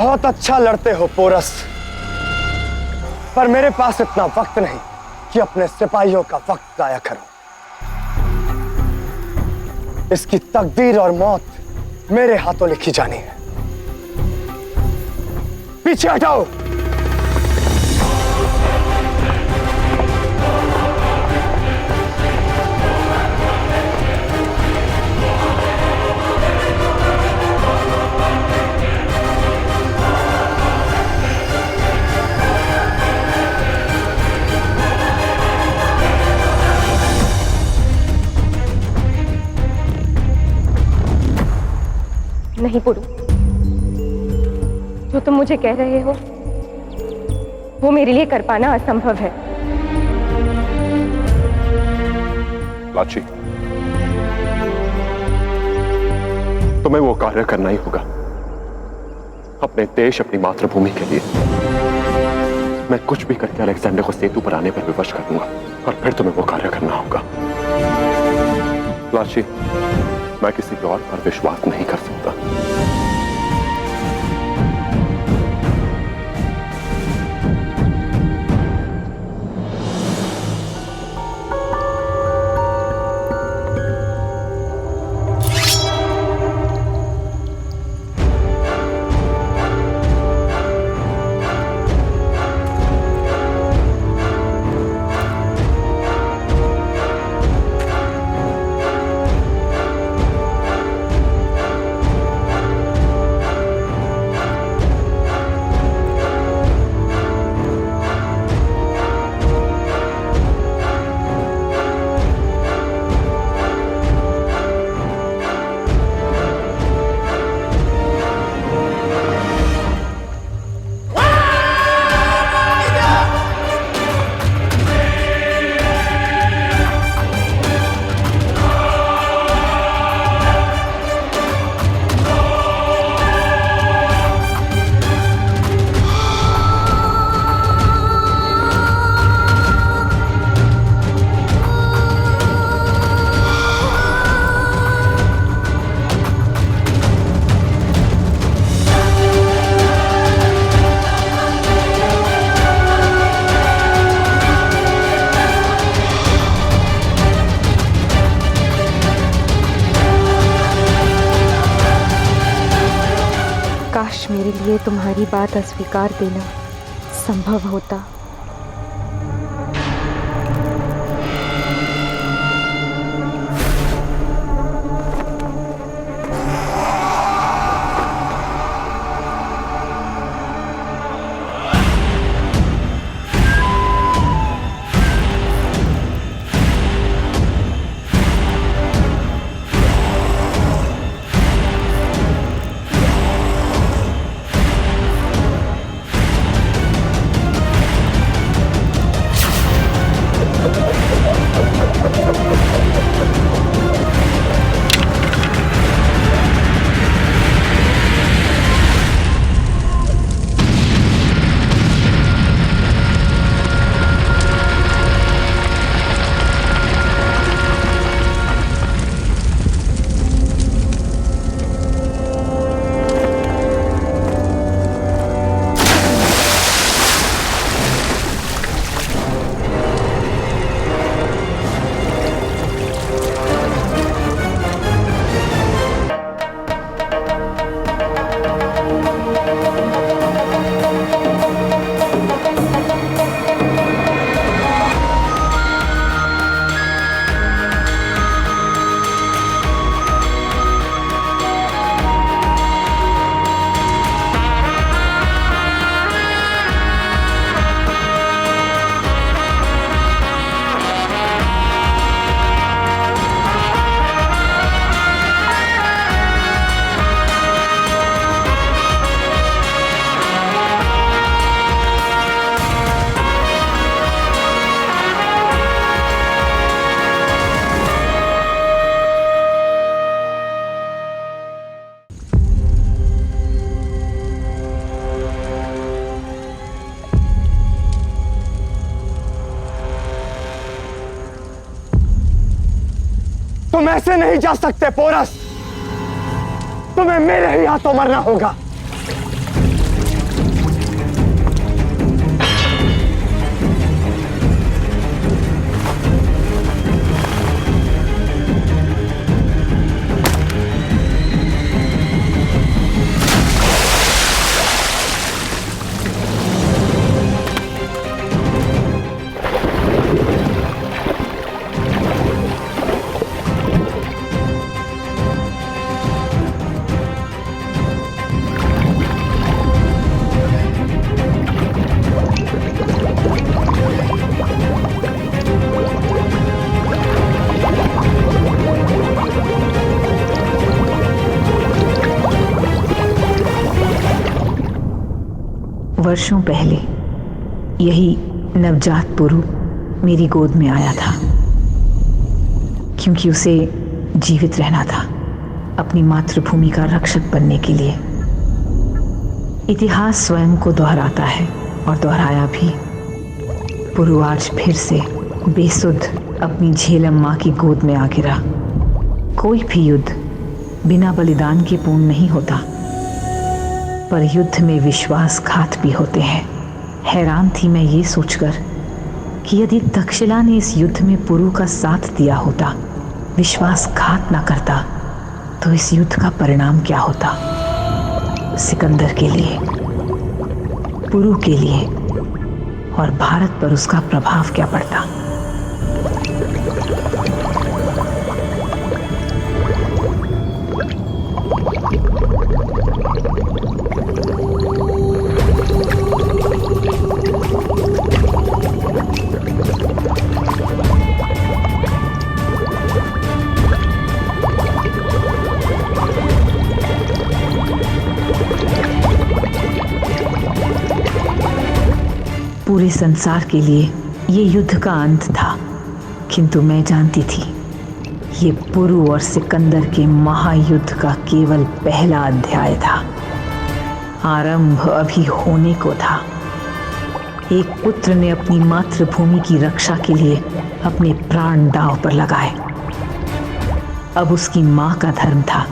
बहुत अच्छा लड़ते हो पोरस, पर मेरे पास इतना वक्त नहीं कि अपने सिपाहियों का वक्त जाया करूं। इसकी तकदीर और मौत मेरे हाथों लिखी जानी है। पीछे हटाओ। नहीं पुरु, जो तुम मुझे कह रहे हो वो मेरे लिए कर पाना असंभव है। लाची, तुम्हें वो कार्य करना ही होगा अपने देश, अपनी मातृभूमि के लिए। मैं कुछ भी करके अलेक्जेंडर को सेतु पर आने पर विवश कर दूंगा और फिर तुम्हें वो कार्य करना होगा। लाची, मैं किसी और पर विश्वास नहीं कर सकता। काश मेरे लिए तुम्हारी बात अस्वीकार देना संभव होता। तुम ऐसे नहीं जा सकते पोरस, तुम्हें मेरे ही हाथों मरना होगा। वर्षों पहले यही नवजात पुरु मेरी गोद में आया था, क्योंकि उसे जीवित रहना था अपनी मातृभूमि का रक्षक बनने के लिए। इतिहास स्वयं को दोहराता है और दोहराया भी। पुरु आज फिर से बेसुध अपनी झेलम माँ की गोद में आ गिरा। कोई भी युद्ध बिना बलिदान के पूर्ण नहीं होता, पर युद्ध में विश्वासघात भी होते हैं। हैरान थी मैं ये सोचकर कि यदि तक्षशिला ने इस युद्ध में पुरु का साथ दिया होता, विश्वासघात न करता, तो इस युद्ध का परिणाम क्या होता? सिकंदर के लिए, पुरु के लिए और भारत पर उसका प्रभाव क्या पड़ता? पूरे संसार के लिए ये युद्ध का अंत था, किंतु मैं जानती थी ये पुरु और सिकंदर के महायुद्ध का केवल पहला अध्याय था। आरंभ अभी होने को था। एक पुत्र ने अपनी मातृभूमि की रक्षा के लिए अपने प्राण दांव पर लगाए। अब उसकी मां का धर्म था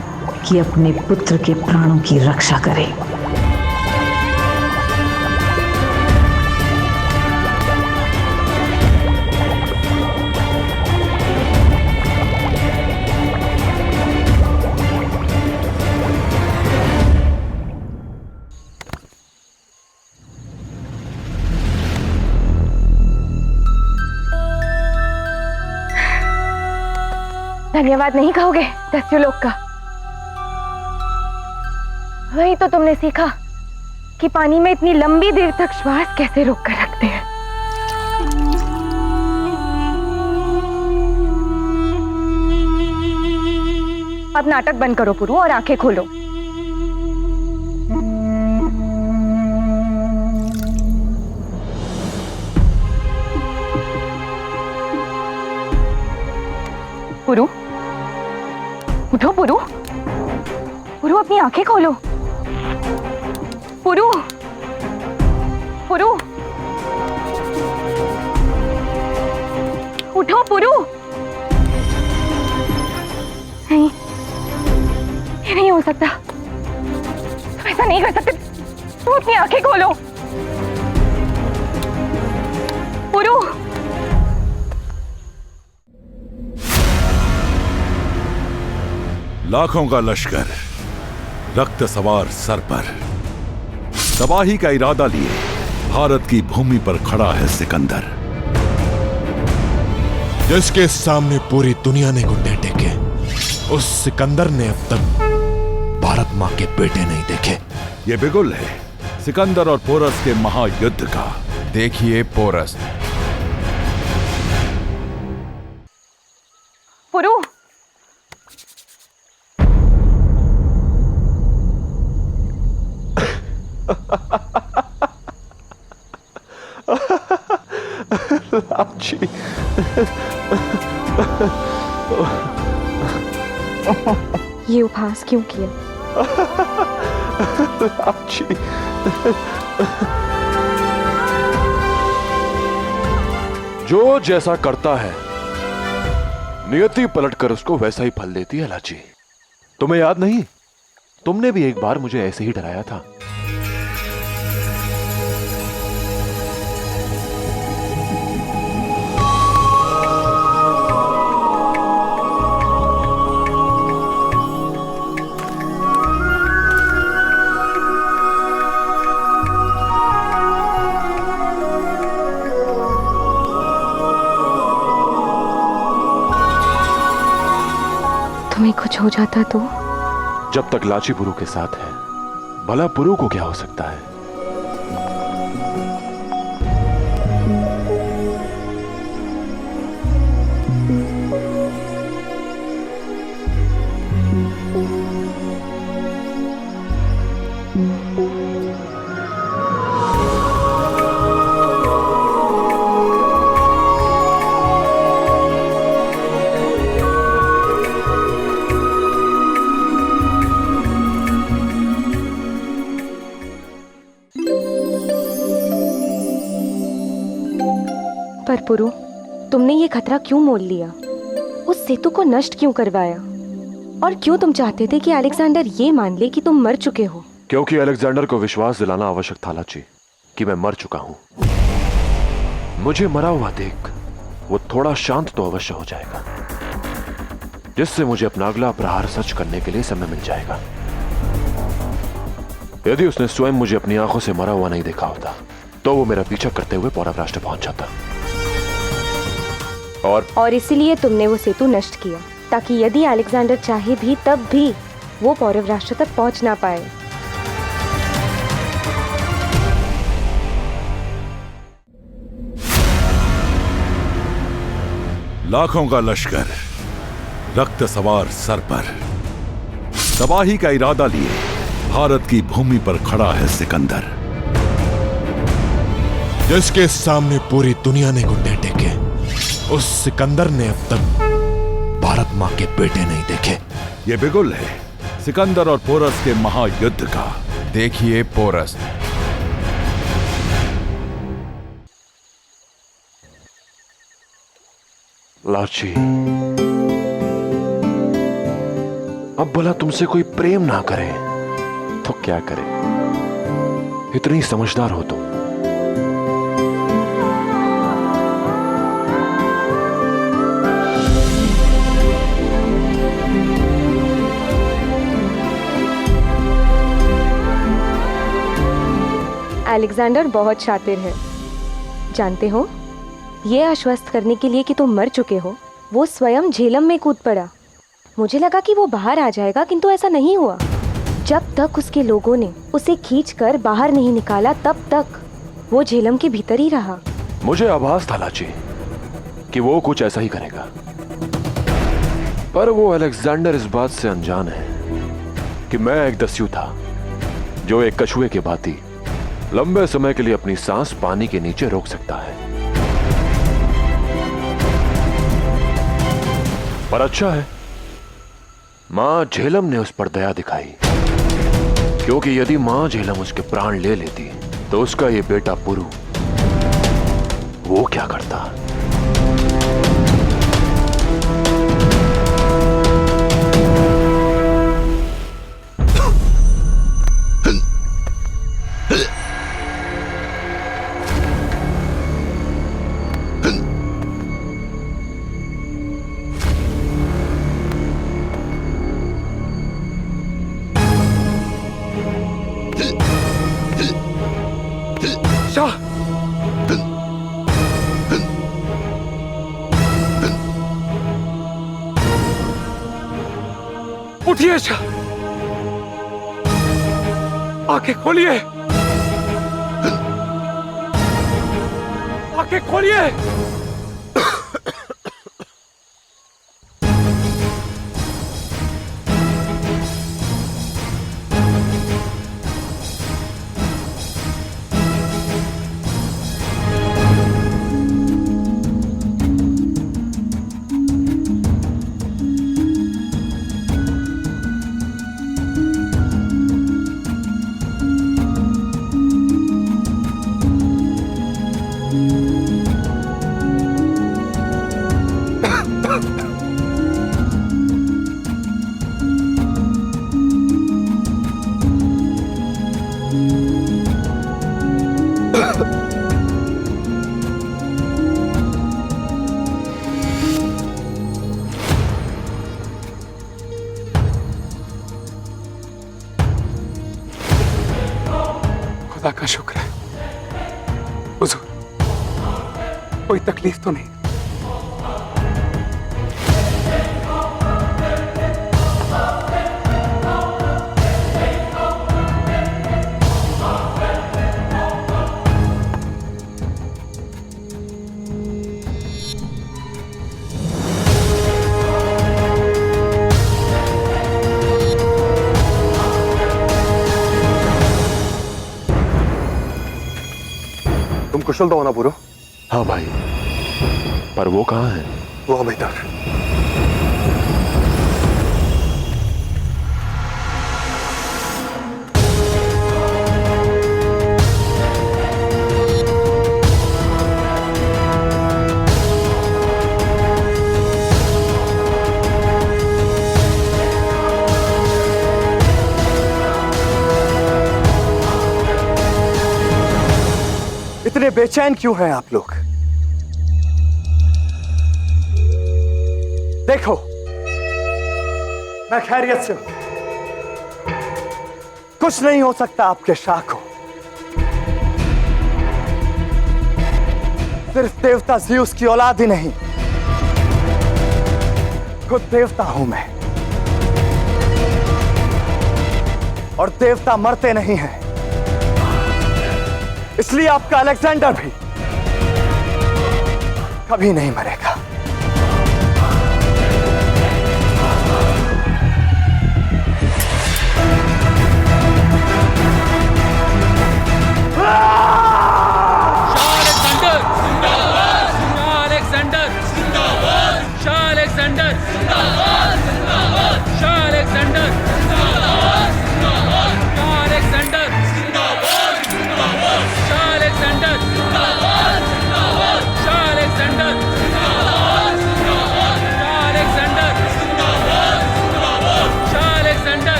कि अपने पुत्र के प्राणों की रक्षा करे। धन्यवाद नहीं कहोगे दस्युलोक का? वही तो तुमने सीखा कि पानी में इतनी लंबी देर तक श्वास कैसे रोक कर रखते हैं। अब नाटक बंद करो पुरु और आंखें खोलो। पुरु, उठो पुरु, पुरु अपनी आंखें खोलो। पुरु, पुरु, उठो पुरु। नहीं, ये नहीं हो सकता। तुम ऐसा नहीं कर सकते। तुम अपनी आंखें खोलो पुरु। लाखों का लश्कर रक्त सवार सर पर तबाही का इरादा लिए भारत की भूमि पर खड़ा है सिकंदर, जिसके सामने पूरी दुनिया ने घुटने टेके। उस सिकंदर ने अब तक भारत मां के बेटे नहीं देखे। ये बिगुल है सिकंदर और पोरस के महायुद्ध का। देखिए पोरस। पुरु, लाची, ये उपहास क्यों किया? लाची, जो जैसा करता है नियति पलटकर उसको वैसा ही फल देती है। लाची, तुम्हें याद नहीं? तुमने भी एक बार मुझे ऐसे ही डराया था। तुम्हें कुछ हो जाता तो? जब तक लाची पुरु के साथ है, भला पुरु को क्या हो सकता है? पुरु, तुमने ये खतरा क्यों मोल लिया? उस सेतु को नष्ट क्यों करवाया? और क्यों तुम चाहते थे कि अलेक्जेंडर ये मान ले कि तुम मर चुके हो? क्योंकि अलेक्जेंडर को विश्वास दिलाना आवश्यक था लाची कि मैं मर चुका हूं। मुझे मरा हुआ देख वो थोड़ा शांत तो अवश्य हो जाएगा, जिससे मुझे अपना अगला प्रहार सच करने के लिए समय मिल जाएगा। यदि उसने स्वयं मुझे अपनी आंखों से मरा हुआ नहीं देखा होता तो वो मेरा पीछा करते हुए पौरव राष्ट्र पहुंच जाता। और इसीलिए तुमने वो सेतु नष्ट किया, ताकि यदि अलेक्जेंडर चाहे भी तब भी वो पौरव राष्ट्र तक पहुंच ना पाए। लाखों का लश्कर रक्त सवार सर पर तबाही का इरादा लिए भारत की भूमि पर खड़ा है सिकंदर, जिसके सामने पूरी दुनिया ने घुटने टेके। उस सिकंदर ने अब तक भारत मां के बेटे नहीं देखे। ये बिगुल है सिकंदर और पोरस के महायुद्ध का। देखिए पोरस। लाची, अब भला तुमसे कोई प्रेम ना करे तो क्या करे? इतनी समझदार हो तुम। अलेक्जेंडर बहुत शातिर है, जानते हो? ये आश्वस्त करने के लिए कि तुम मर चुके हो, वो स्वयं झेलम में कूद पड़ा। मुझे लगा कि वो बाहर आ जाएगा, किंतु ऐसा नहीं हुआ। जब तक उसके लोगों ने उसे खींचकर बाहर नहीं निकाला तब तक वो झेलम के भीतर ही रहा। मुझे आभास था लाची कि वो कुछ ऐसा ही करेगा, पर वो अलेक्जेंडर इस बात से अनजान है कि मैं एक दस्यु था जो एक कछुए के भांति लंबे समय के लिए अपनी सांस पानी के नीचे रोक सकता है। पर अच्छा है मां झेलम ने उस पर दया दिखाई, क्योंकि यदि मां झेलम उसके प्राण ले लेती तो उसका ये बेटा पुरु वो क्या करता? उठिए शाह, आंखें खोलिए, आंखें खोलिए। खुदा का शुक्र है हुजूर, कोई तकलीफ तो नहीं। तुम कुशल तो होना पुरु? हाँ भाई, पर वो कहाँ है? वो भीतर। बेचैन क्यों हैं आप लोग? देखो, मैं खैरियत से हूं। कुछ नहीं हो सकता आपके शाह को। सिर्फ देवता ज़्यूस की औलाद ही नहीं, खुद देवता हूं मैं। और देवता मरते नहीं हैं, इसलिए आपका अलेक्जेंडर भी कभी नहीं मरेगा।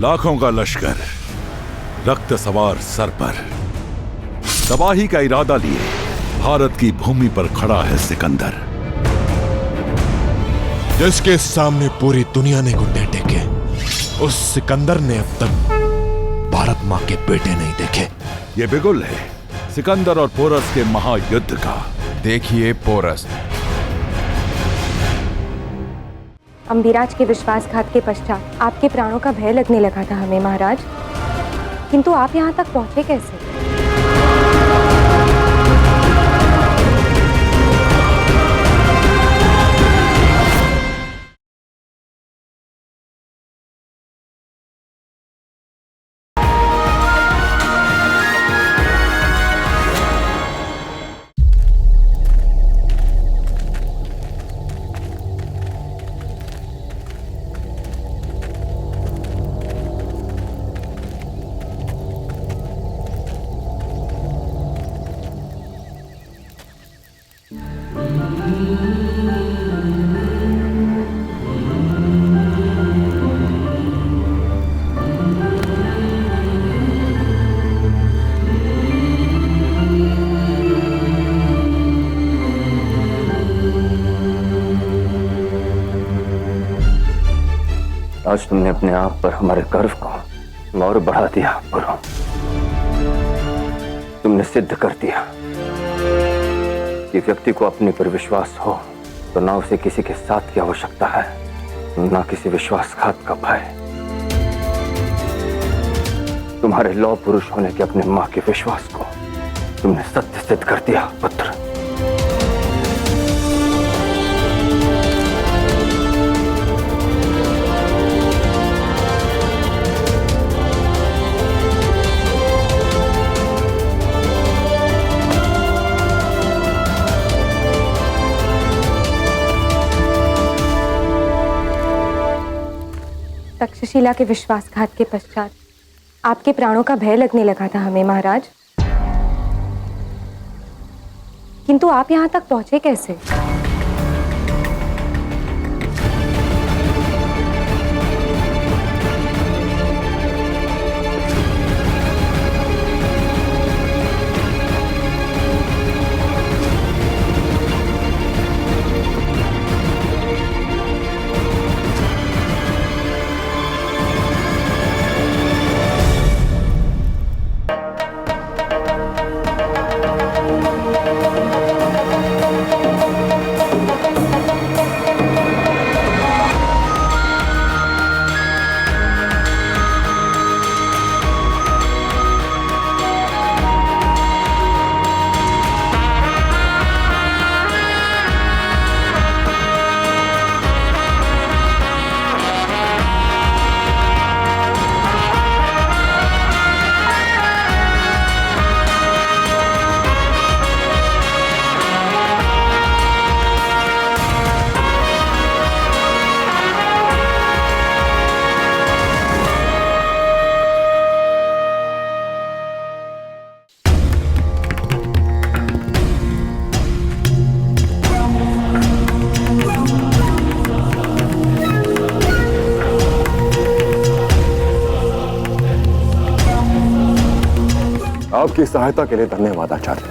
लाखों का लश्कर रक्त सवार सर पर तबाही का इरादा लिए भारत की भूमि पर खड़ा है सिकंदर, जिसके सामने पूरी दुनिया ने घुटने टेके। उस सिकंदर ने अब तक भारत मां के बेटे नहीं देखे। ये बिगुल है सिकंदर और पोरस के महायुद्ध का। देखिए पोरस। अम्बिराज के विश्वासघात के पश्चात आपके प्राणों का भय लगने लगा था हमें महाराज, किंतु आप यहाँ तक पहुंचे कैसे? आज तुमने अपने आप पर हमारे गर्व को और बढ़ा दिया गुरु। तुमने सिद्ध कर दिया कि व्यक्ति को अपने पर विश्वास हो तो ना उसे किसी के साथ की आवश्यकता है, ना किसी विश्वासघात का भय। तुम्हारे लौह पुरुष होने के अपने मां के विश्वास को तुमने सत्य सिद्ध कर दिया पुत्र। तक्षशिला के विश्वासघात के पश्चात आपके प्राणों का भय लगने लगा था हमें महाराज, किंतु आप यहाँ तक पहुंचे कैसे? आपकी सहायता के लिए धन्यवाद आचार्य।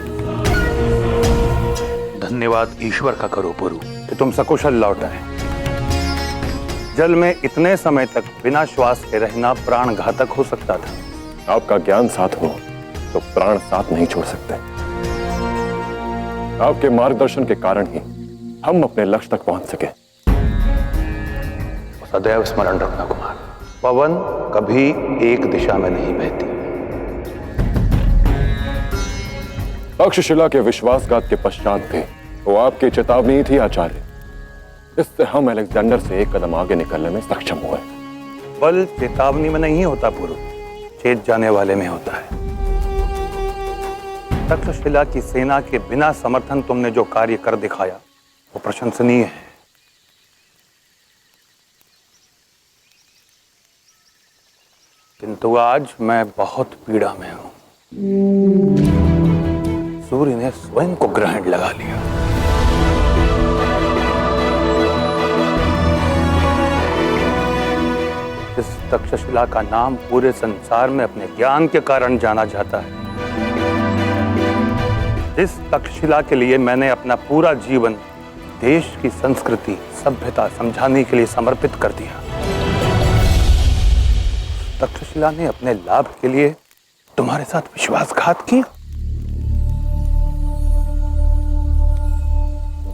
धन्यवाद ईश्वर का करो पुरु कि तुम सकुशल लौट आए। जल में इतने समय तक बिना श्वास के रहना प्राण घातक हो सकता था। आपका ज्ञान साथ हो तो प्राण साथ नहीं छोड़ सकते। आपके मार्गदर्शन के कारण ही हम अपने लक्ष्य तक पहुंच सके। सदैव स्मरण रखना कुमार, पवन कभी एक दिशा में नहीं बहती। तक्षशिला के विश्वासघात के पश्चात भी वो आपकी चेतावनी थी आचार्य। इससे हम अलेक्जेंडर से एक कदम आगे निकलने में सक्षम हुए। बल चेतावनी में नहीं होता पुरु, चेत जाने वाले में होता है। तक्षशिला की सेना के बिना समर्थन तुमने जो कार्य कर दिखाया वो प्रशंसनीय है। किंतु आज मैं बहुत पीड़ा में हूं। सूर्य ने स्वयं को ग्रहण लगा लिया। इस तक्षशिला का नाम पूरे संसार में अपने ज्ञान के कारण जाना जाता है। इस तक्षशिला के लिए मैंने अपना पूरा जीवन देश की संस्कृति सभ्यता समझाने के लिए समर्पित कर दिया। तक्षशिला ने अपने लाभ के लिए तुम्हारे साथ विश्वासघात किया।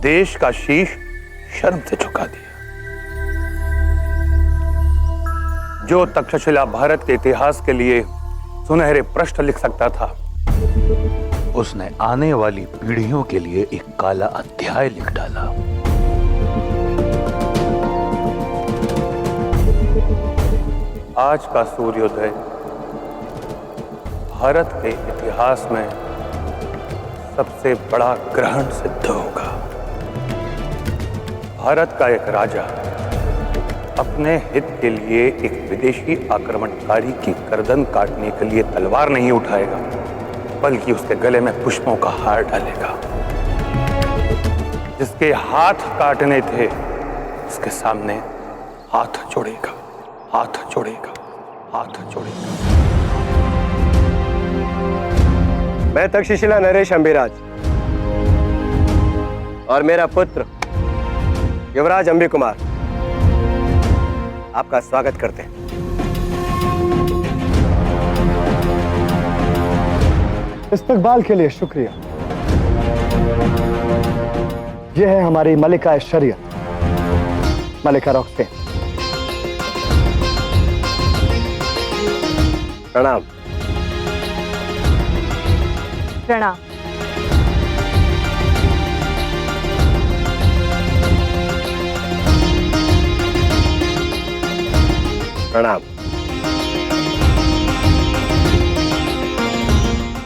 देश का शीश शर्म से झुका दिया। जो तक्षशिला भारत के इतिहास के लिए सुनहरे पृष्ठ लिख सकता था, उसने आने वाली पीढ़ियों के लिए एक काला अध्याय लिख डाला। आज का सूर्योदय भारत के इतिहास में सबसे बड़ा ग्रहण सिद्ध होगा। भारत का एक राजा अपने हित के लिए एक विदेशी आक्रमणकारी की गर्दन काटने के लिए तलवार नहीं उठाएगा, बल्कि उसके गले में पुष्पों का हार डालेगा। जिसके हाथ काटने थे उसके सामने हाथ जोड़ेगा, हाथ जोड़ेगा, हाथ जोड़ेगा। मैं तक्षशिला नरेश अंबिराज और मेरा पुत्र युवराज अंबी कुमार आपका स्वागत करते हैं। इस्तकबाल के लिए शुक्रिया। यह है हमारी मलिका शरीयत, मलिका रॉक्सटेन। प्रणाम। प्रणाम। प्रणाम।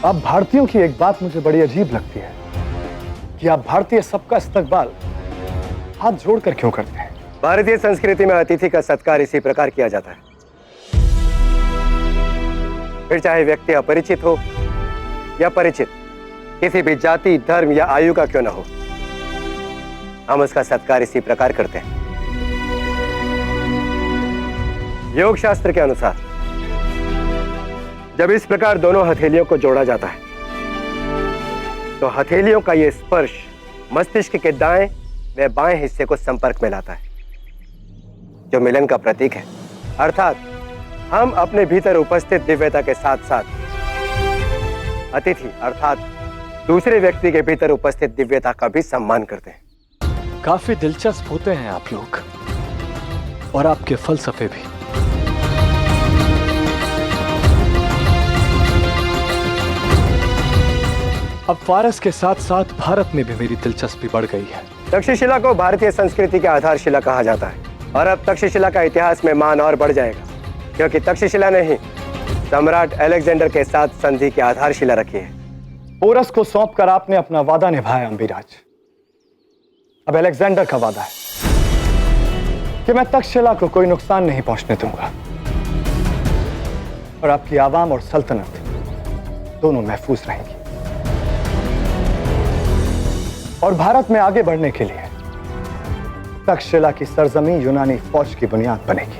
आप भारतीयों की एक बात मुझे बड़ी अजीब लगती है कि आप भारतीय सबका इस्तकबाल हाथ जोड़कर क्यों करते हैं? भारतीय संस्कृति में अतिथि का सत्कार इसी प्रकार किया जाता है। फिर चाहे व्यक्ति अपरिचित हो या परिचित, किसी भी जाति, धर्म या आयु का क्यों न हो, हम उसका सत्कार इसी प्रकार करते हैं। योग शास्त्र के अनुसार जब इस प्रकार दोनों हथेलियों को जोड़ा जाता है तो हथेलियों का यह स्पर्श मस्तिष्क के दाएं व बाएं हिस्से को संपर्क में लाता है, जो मिलन का प्रतीक है। अर्थात हम अपने भीतर उपस्थित दिव्यता के साथ साथ अतिथि अर्थात दूसरे व्यक्ति के भीतर उपस्थित दिव्यता का भी सम्मान करते हैं। काफी दिलचस्प होते हैं आप लोग, और आपके फलसफे भी। अब फारस के साथ साथ भारत में भी मेरी दिलचस्पी बढ़ गई है। तक्षशिला को भारतीय संस्कृति की आधारशिला कहा जाता है, और अब तक्षशिला का इतिहास में मान और बढ़ जाएगा, क्योंकि तक्षशिला ने ही सम्राट अलेक्जेंडर के साथ संधि की आधारशिला रखी है। पोरस को सौंपकर आपने अपना वादा निभाया अंबिराज। अब अलेक्जेंडर का वादा है कि मैं तक्षशिला को कोई नुकसान नहीं पहुंचने दूंगा, और आपकी आवाम और सल्तनत दोनों महफूज रहेंगी। और भारत में आगे बढ़ने के लिए तक्षशिला की सरजमी यूनानी फौज की बुनियाद बनेगी।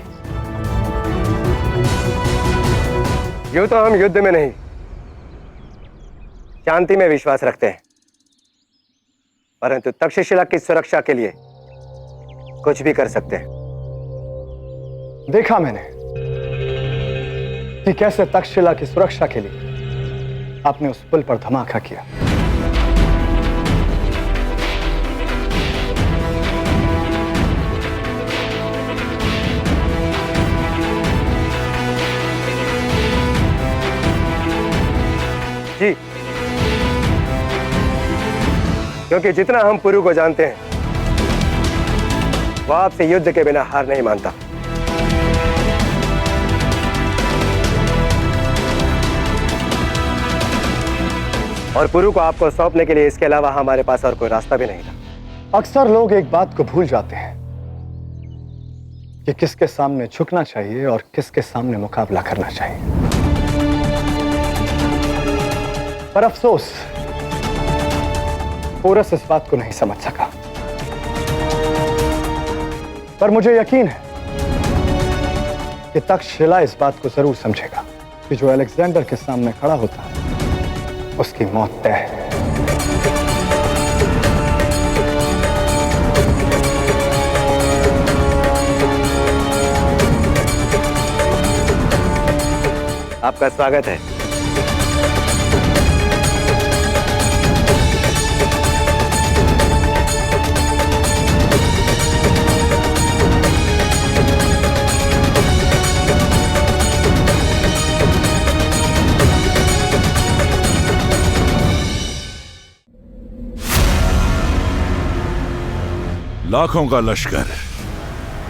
यूं तो हम युद्ध में नहीं शांति में विश्वास रखते हैं, परंतु तक्षशिला की सुरक्षा के लिए कुछ भी कर सकते हैं। देखा मैंने कि कैसे तक्षशिला की सुरक्षा के लिए आपने उस पुल पर धमाका किया। जी, क्योंकि जितना हम पुरु को जानते हैं, वो आपसे युद्ध के बिना हार नहीं मानता। और पुरु को आपको सौंपने के लिए इसके अलावा हमारे पास और कोई रास्ता भी नहीं था। अक्सर लोग एक बात को भूल जाते हैं कि किसके सामने झुकना चाहिए और किसके सामने मुकाबला करना चाहिए। पर अफसोस पोरस इस बात को नहीं समझ सका। पर मुझे यकीन है कि तक्षशिला इस बात को जरूर समझेगा कि जो अलेक्जेंडर के सामने खड़ा होता है उसकी मौत तय है। आपका स्वागत है। लाखों का लश्कर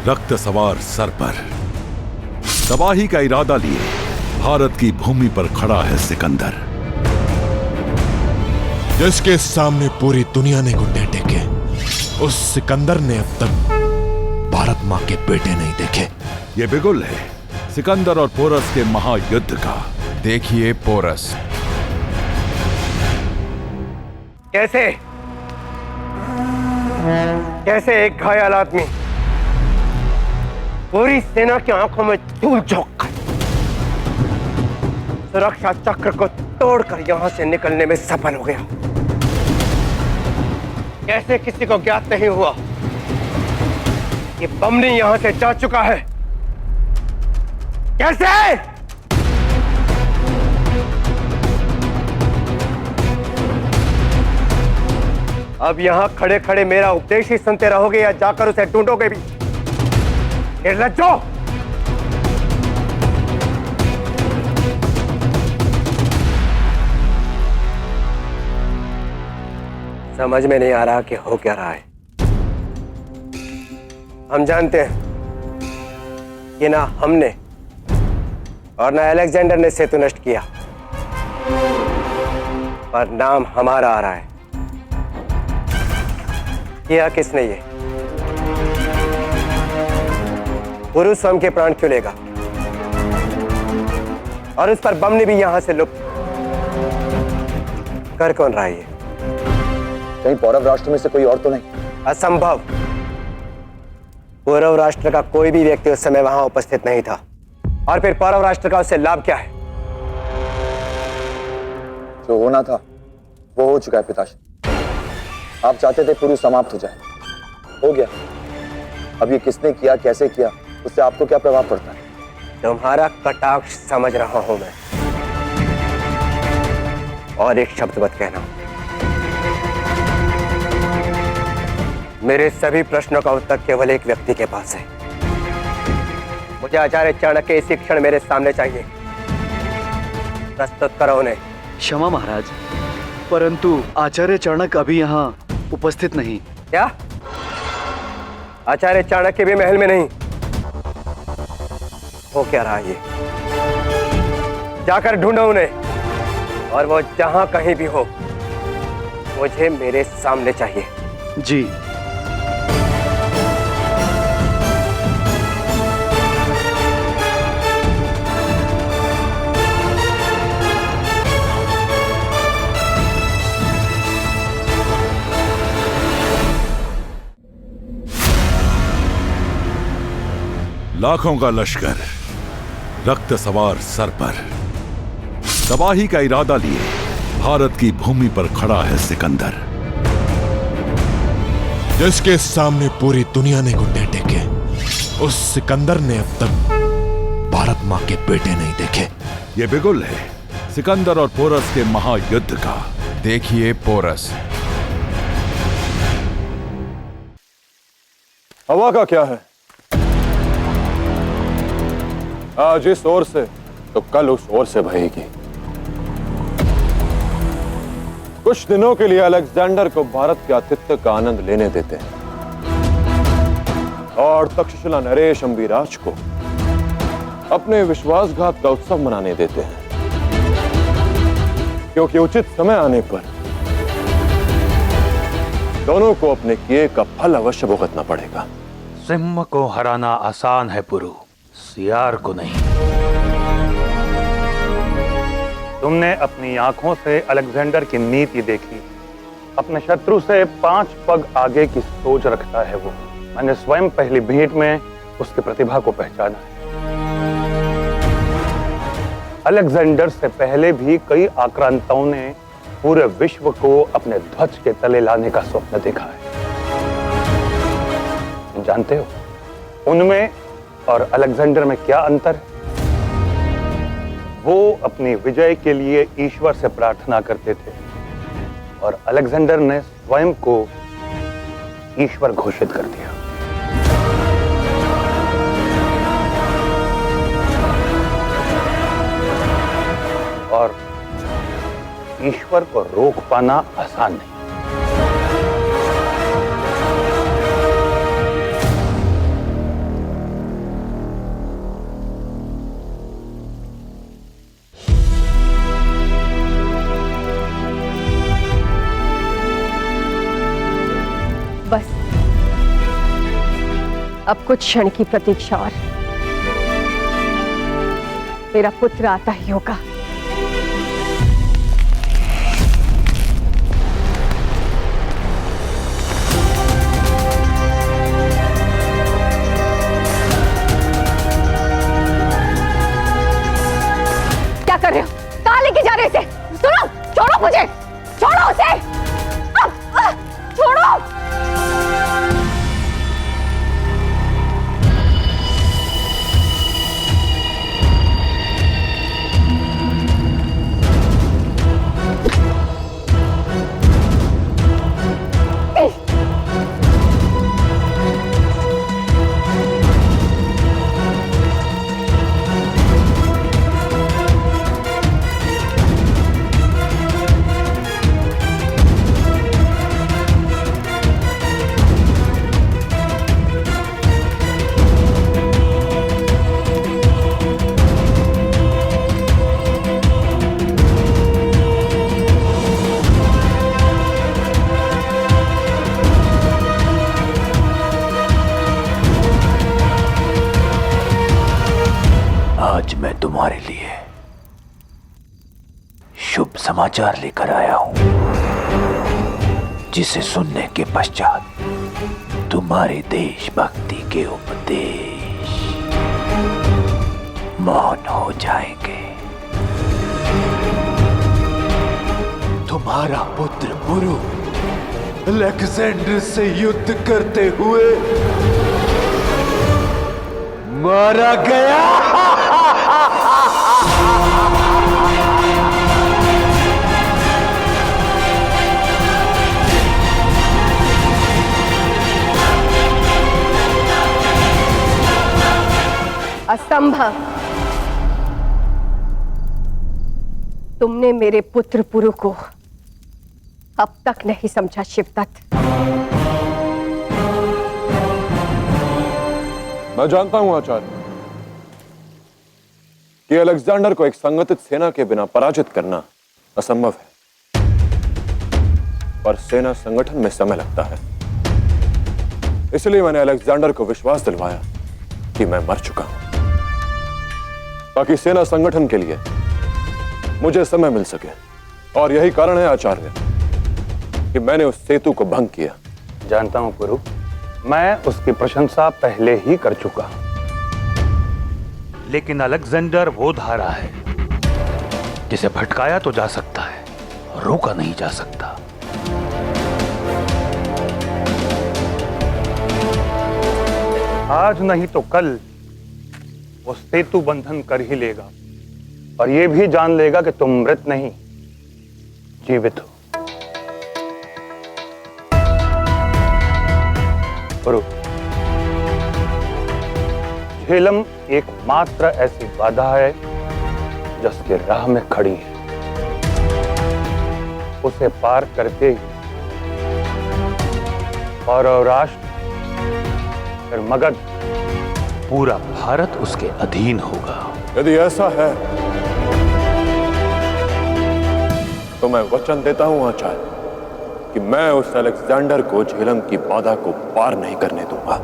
रक्त सवार सर पर तबाही का इरादा लिए भारत की भूमि पर खड़ा है सिकंदर, जिसके सामने पूरी दुनिया ने घुटने टेके। उस सिकंदर ने अब तक भारत मां के बेटे नहीं देखे। ये बिगुल है सिकंदर और पोरस के महायुद्ध का। देखिए पोरस। कैसे एक घायल आदमी पूरी सेना की आंखों में धूल झोंक कर सुरक्षा चक्र को तोड़कर यहां से निकलने में सफल हो गया। कैसे किसी को ज्ञात नहीं हुआ कि बमनी यहां से जा चुका है? कैसे? अब यहां खड़े खड़े मेरा उपदेश ही सुनते रहोगे या जाकर उसे ढूंढोगे भी? निर्लज्जो! समझ में नहीं आ रहा कि हो क्या रहा है। हम जानते हैं कि ना हमने और ना अलेक्जेंडर ने सेतु नष्ट किया, पर नाम हमारा आ रहा है। किया किसने ये? पुरु स्वयं के प्राण क्यों लेगा? और उस पर बमनी भी यहां से लुप्त कर कौन रहा है ये? कहीं पौरव राष्ट्र में से कोई और तो नहीं? असंभव। पौरव राष्ट्र का कोई भी व्यक्ति उस समय वहां उपस्थित नहीं था। और फिर पौरव राष्ट्र का उससे लाभ क्या है? जो होना था वो हो चुका है पिताश्री। आप चाहते थे पुरु समाप्त हो जाए, हो गया। अब ये किसने किया, कैसे किया, उससे आपको क्या प्रभाव पड़ता है? तुम्हारा कटाक्ष समझ रहा हूं मैं, और एक शब्द मत कहना। मेरे सभी प्रश्नों का उत्तर केवल एक व्यक्ति के पास है। मुझे आचार्य चाणक्य इसी क्षण मेरे सामने चाहिए। प्रस्तुत करो उन्हें। क्षमा महाराज, परंतु आचार्य चाणक्य अभी यहाँ उपस्थित नहीं। क्या? आचार्य चाणक्य भी महल में नहीं? हो क्या रहा ये? जाकर ढूंढो उन्हें, और वो जहां कहीं भी हो मुझे मेरे सामने चाहिए। जी। लाखों का लश्कर रक्त सवार सर पर तबाही का इरादा लिए भारत की भूमि पर खड़ा है सिकंदर, जिसके सामने पूरी दुनिया ने घुटने टेके। उस सिकंदर ने अब तक भारत मां के बेटे नहीं देखे। ये बिगुल है सिकंदर और पोरस के महायुद्ध का। देखिए पोरस। हवा का क्या है? आज इस ओर से तो कल उस ओर से बहेगी। कुछ दिनों के लिए अलेक्जेंडर को भारत के आतिथ्य का आनंद लेने देते हैं और तक्षशिला नरेश अम्बिराज को अपने विश्वासघात का उत्सव मनाने देते हैं, क्योंकि उचित समय आने पर दोनों को अपने किए का फल अवश्य भुगतना पड़ेगा। सिंह को हराना आसान है पुरु, सियार को नहीं। तुमने अपनी आंखों से अलेक्जेंडर की नीति देखी। अपने शत्रु से 5 पग आगे की सोच रखता है वो। मैंने स्वयं पहली भेंट में उसकी प्रतिभा को पहचाना है। अलेक्जेंडर से पहले भी कई आक्रांताओं ने पूरे विश्व को अपने ध्वज के तले लाने का स्वप्न देखा है। जानते हो उनमें और अलेक्जेंडर में क्या अंतर है? वो अपनी विजय के लिए ईश्वर से प्रार्थना करते थे और अलेक्जेंडर ने स्वयं को ईश्वर घोषित कर दिया। और ईश्वर को रोक पाना आसान नहीं। बस अब कुछ क्षण की प्रतीक्षा और मेरा पुत्र आता ही होगा। क्या कर रहे हो? कहां लेके जा रहे हो इसे? सुनो, छोड़ो मुझे, छोड़ो उसे, छोड़ो। आज मैं तुम्हारे लिए शुभ समाचार लेकर आया हूं, जिसे सुनने के पश्चात तुम्हारे देशभक्ति के उपदेश मौन हो जाएंगे। तुम्हारा पुत्र पुरु अलेक्जेंडर से युद्ध करते हुए मारा गया। असंभव। तुमने मेरे पुत्र पुरु को अब तक नहीं समझा शिवदत्त। मैं जानता हूं आचार्य कि अलेक्जेंडर को एक संगठित सेना के बिना पराजित करना असंभव है, पर सेना संगठन में समय लगता है। इसलिए मैंने अलेक्जेंडर को विश्वास दिलवाया कि मैं मर चुका हूं, ताकि सेना संगठन के लिए मुझे समय मिल सके। और यही कारण है आचार्य कि मैंने उस सेतु को भंग किया। जानता हूं पुरु, मैं उसकी प्रशंसा पहले ही कर चुका हूं। लेकिन अलेक्जेंडर वो धारा है जिसे भटकाया तो जा सकता है रोका नहीं जा सकता। आज नहीं तो कल वो सेतु बंधन कर ही लेगा और ये भी जान लेगा कि तुम मृत नहीं जीवित हो। पुरु, झेलम एकमात्र ऐसी बाधा है जो उसके राह में खड़ी है। उसे पार करते ही कौरव राष्ट्र, फिर मगध, पूरा भारत उसके अधीन होगा। यदि ऐसा है तो मैं वचन देता हूं आचार्य कि मैं उस अलेक्जेंडर को झेलम की बाधा को पार नहीं करने दूंगा।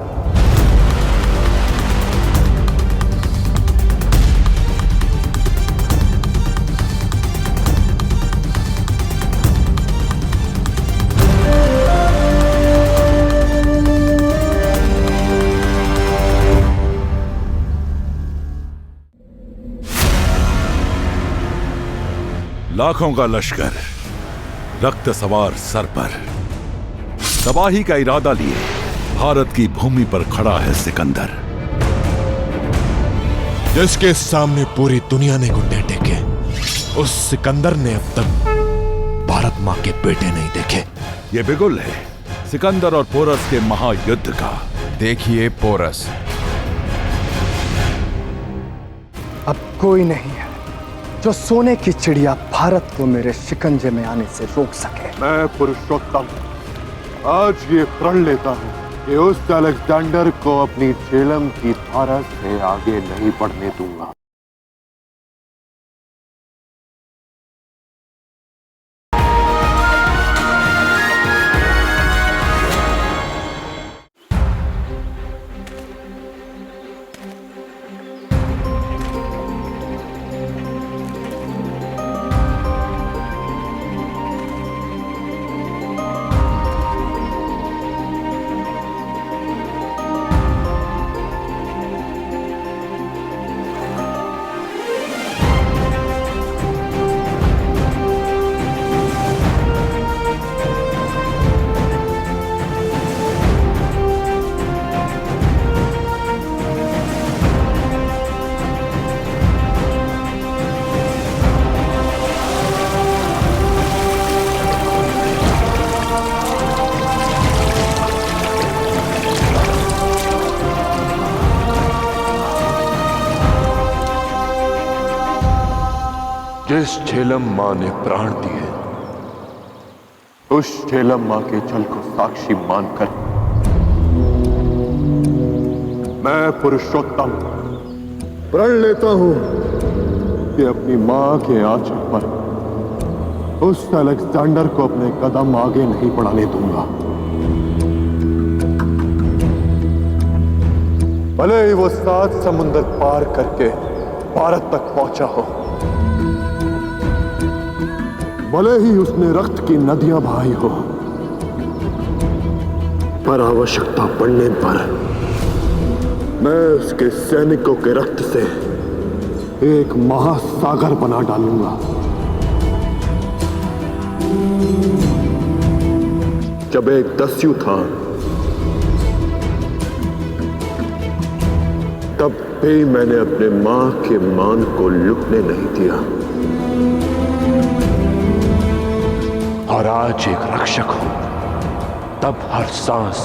लाखों का लश्कर रक्त सवार सर पर तबाही का इरादा लिए भारत की भूमि पर खड़ा है सिकंदर, जिसके सामने पूरी दुनिया ने घुटने टेके। उस सिकंदर ने अब तक भारत मां के बेटे नहीं देखे। ये बिगुल है सिकंदर और पोरस के महायुद्ध का। देखिए पोरस। अब कोई नहीं है जो सोने की चिड़िया भारत को मेरे शिकंजे में आने से रोक सके। मैं पुरुषोत्तम आज ये प्रण लेता हूँ कि उस अलेक्जेंडर को अपनी झेलम की धारा से आगे नहीं बढ़ने दूंगा। जिस झेलम मां ने प्राण दिए, उस झेलम मां के जल को साक्षी मानकर मैं पुरुषोत्तम प्रण लेता हूं कि अपनी मां के आंचल पर उस अलेक्जेंडर को अपने कदम आगे नहीं बढ़ाने दूंगा। भले ही वो 7 समुंदर पार करके भारत तक पहुंचा हो, भले ही उसने रक्त की नदियां बहाई हो, पर आवश्यकता पड़ने पर मैं उसके सैनिकों के रक्त से एक महासागर बना डालूंगा। जब एक दस्यु था तब भी मैंने अपने मां के मान को लुटने नहीं दिया। और आज एक रक्षक हूं, तब हर सांस,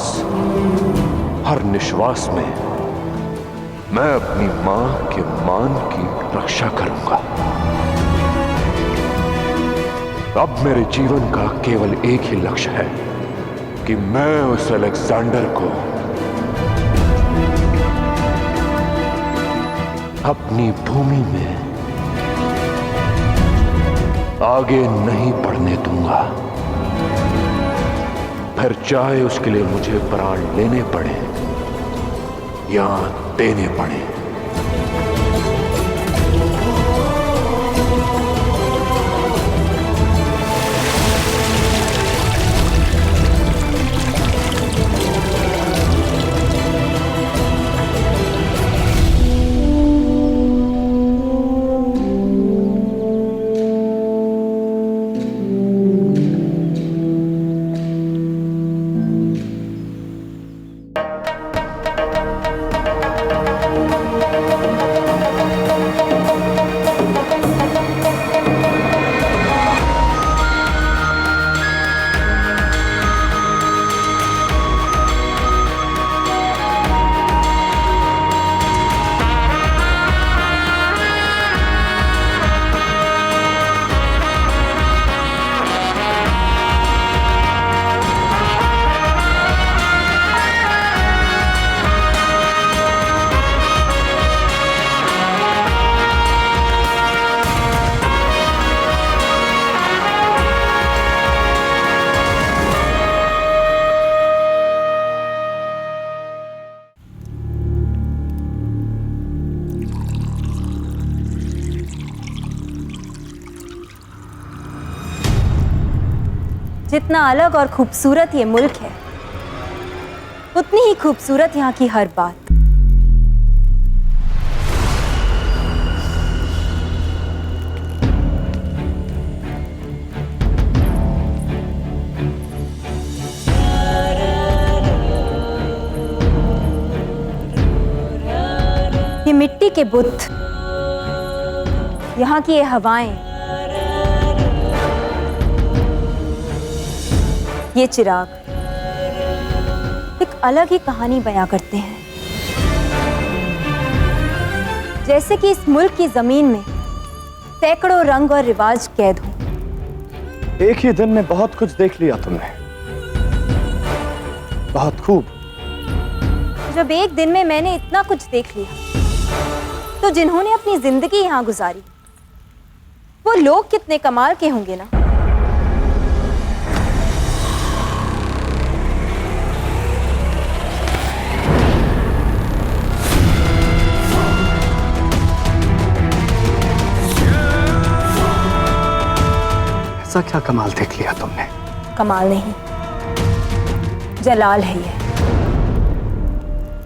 हर निश्वास में मैं अपनी मां के मान की रक्षा करूंगा। अब मेरे जीवन का केवल एक ही लक्ष्य है कि मैं उस अलेक्जेंडर को अपनी भूमि में आगे नहीं बढ़ने दूंगा, फिर चाहे उसके लिए मुझे प्राण लेने पड़े या देने पड़े। जितना अलग और खूबसूरत ये मुल्क है, उतनी ही खूबसूरत यहाँ की हर बात। ये मिट्टी के बुत, यहाँ की ये हवाएं, ये चिराग एक अलग ही कहानी बयां करते हैं। जैसे कि इस मुल्क की जमीन में सैकड़ों रंग और रिवाज कैद हों। एक ही दिन में बहुत कुछ देख लिया तुमने, बहुत खूब। जब एक दिन में मैंने इतना कुछ देख लिया, तो जिन्होंने अपनी जिंदगी यहां गुजारी, वो लोग कितने कमाल के होंगे ना। ऐसा क्या कमाल देख लिया तुमने? कमाल नहीं, जलाल है ये,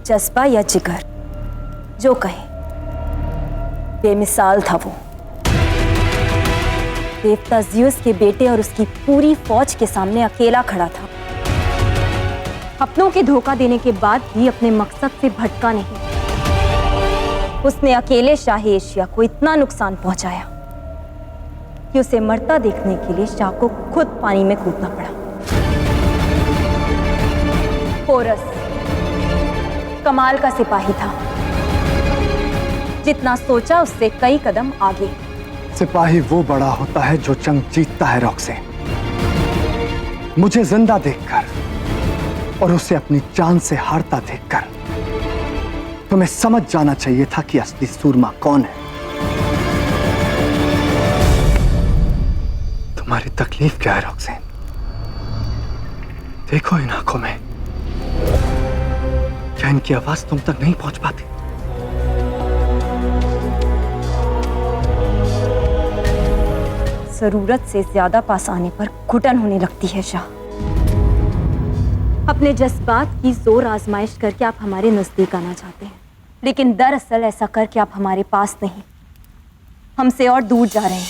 जज्बा या जिगर जो कहे। बेमिसाल था वो। देवता ज़्यूस के बेटे और उसकी पूरी फौज के सामने अकेला खड़ा था। अपनों के धोखा देने के बाद भी अपने मकसद से भटका नहीं। उसने अकेले शाही एशिया को इतना नुकसान पहुंचाया कि उसे मरता देखने के लिए शाह को खुद पानी में कूदना पड़ा। पोरस कमाल का सिपाही था, जितना सोचा उससे कई कदम आगे। सिपाही वो बड़ा होता है जो जंग जीतता है रॉक्सेन। मुझे जिंदा देखकर और उसे अपनी जान से हारता देखकर तुम्हें समझ जाना चाहिए था कि असली सूरमा कौन है। तुम्हारी तकलीफ क्या है रॉक्सेन? देखो इन आंखों में, क्या इनकी आवाज तुम तक नहीं पहुंच पाती? जरूरत से ज्यादा पास आने पर घुटन होने लगती है शाह। अपने जज्बात की जोर आजमाइश करके आप हमारे नजदीक आना चाहते हैं, लेकिन दरअसल ऐसा करके आप हमारे पास नहीं, हमसे और दूर जा रहे हैं।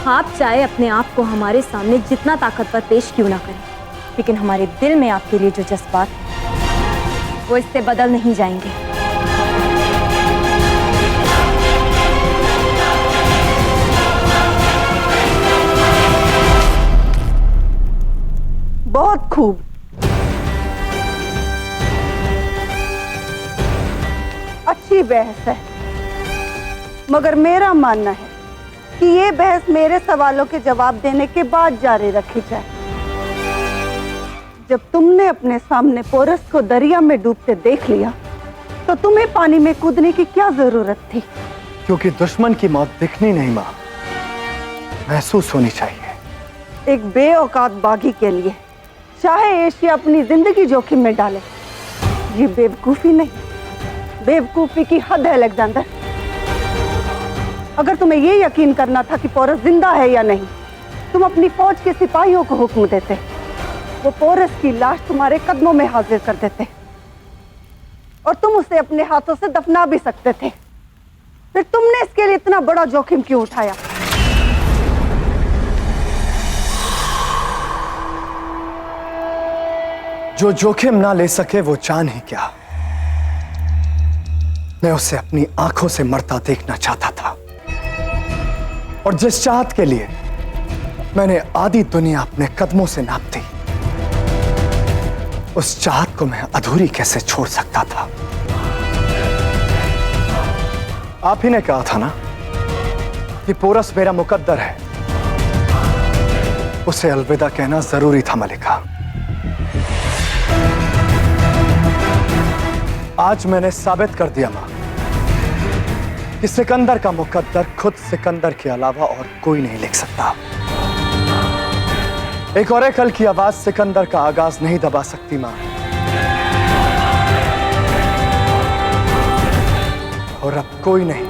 आप चाहे अपने आप को हमारे सामने जितना ताकतवर पेश क्यों ना करें, लेकिन हमारे दिल में आपके लिए जो जज्बात हैं, वो इससे बदल नहीं जाएंगे। बहुत खूब। अच्छी बहस है, मगर मेरा मानना है कि ये बहस मेरे सवालों के जवाब देने के बाद जारी रखी जाए। जब तुमने अपने सामने पोरस को दरिया में डूबते देख लिया, तो तुम्हें पानी में कूदने की क्या जरूरत थी? क्योंकि दुश्मन की मौत दिखनी नहीं मां, महसूस होनी चाहिए। एक बेऔकात बागी के लिए चाहे एशिया अपनी जिंदगी जोखिम में डाले, ये बेवकूफी नहीं, बेवकूफी की हद है अलेक्जेंडर। अगर तुम्हें ये यकीन करना था कि पोरस जिंदा है या नहीं, तुम अपनी फौज के सिपाहियों को हुक्म देते, वो पोरस की लाश तुम्हारे कदमों में हाजिर कर देते और तुम उसे अपने हाथों से दफना भी सकते थे। फिर तुमने इसके लिए इतना बड़ा जोखिम क्यों उठाया? जो जोखिम ना ले सके वो जान ही क्या। मैं उसे अपनी आंखों से मरता देखना चाहता था, और जिस चाहत के लिए मैंने आधी दुनिया अपने कदमों से नाप दी, उस चाहत को मैं अधूरी कैसे छोड़ सकता था? आप ही ने कहा था ना कि पोरस मेरा मुकद्दर है। उसे अलविदा कहना जरूरी था मलिका। आज मैंने साबित कर दिया मां कि सिकंदर का मुकद्दर खुद सिकंदर के अलावा और कोई नहीं लिख सकता। एक ओरेकल की आवाज सिकंदर का आगाज नहीं दबा सकती मां, और अब कोई नहीं,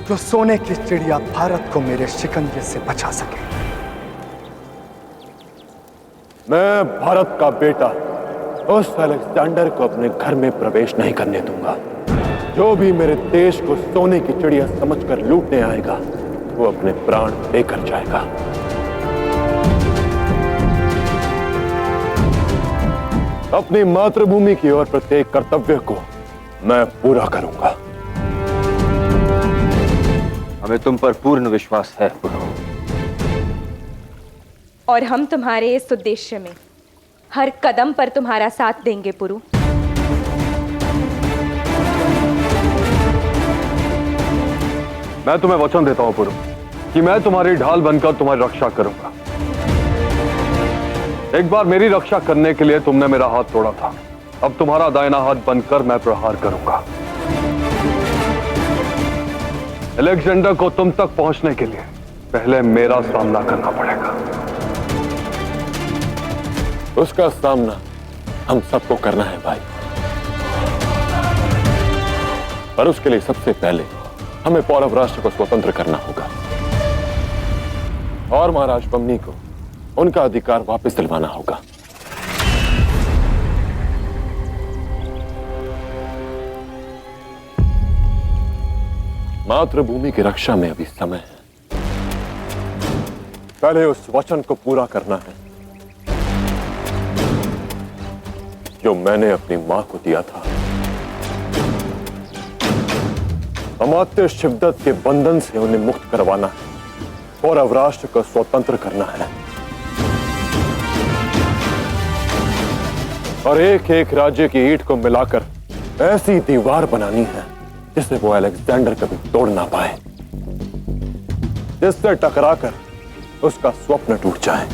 जो सोने की चिड़िया भारत को मेरे शिकंजे से बचा सके। मैं भारत का बेटा उस अलेक्जेंडर को अपने घर में प्रवेश नहीं करने दूंगा। जो भी मेरे देश को सोने की चिड़िया समझकर लूटने आएगा वो अपने प्राण देकर जाएगा। अपनी मातृभूमि की ओर प्रत्येक कर्तव्य को मैं पूरा करूंगा। हमें तुम पर पूर्ण विश्वास है पुरु। और हम तुम्हारे इस उद्देश्य में हर कदम पर तुम्हारा साथ देंगे पुरु। मैं तुम्हें वचन देता हूं पुरु कि मैं तुम्हारी ढाल बनकर तुम्हारी रक्षा करूंगा। एक बार मेरी रक्षा करने के लिए तुमने मेरा हाथ तोड़ा था, अब तुम्हारा दाहिना हाथ बनकर मैं प्रहार करूंगा। अलेक्जेंडर को तुम तक पहुंचने के लिए पहले मेरा सामना करना पड़ेगा। उसका सामना हम सबको करना है भाई, पर उसके लिए सबसे पहले हमें पौरव राष्ट्र को स्वतंत्र करना होगा और महाराज बमनी को उनका अधिकार वापस दिलवाना होगा। मातृभूमि की रक्षा में अभी समय है, पहले उस वचन को पूरा करना है जो मैंने अपनी मां को दिया था। अमात्य शिवदत्त के बंधन से उन्हें मुक्त करवाना है और अवराष्ट्र को स्वतंत्र करना है और एक एक राज्य की ईंट को मिलाकर ऐसी दीवार बनानी है जिसे वो अलेक्जेंडर कभी तोड़ ना पाए, जिससे टकराकर उसका स्वप्न टूट जाए।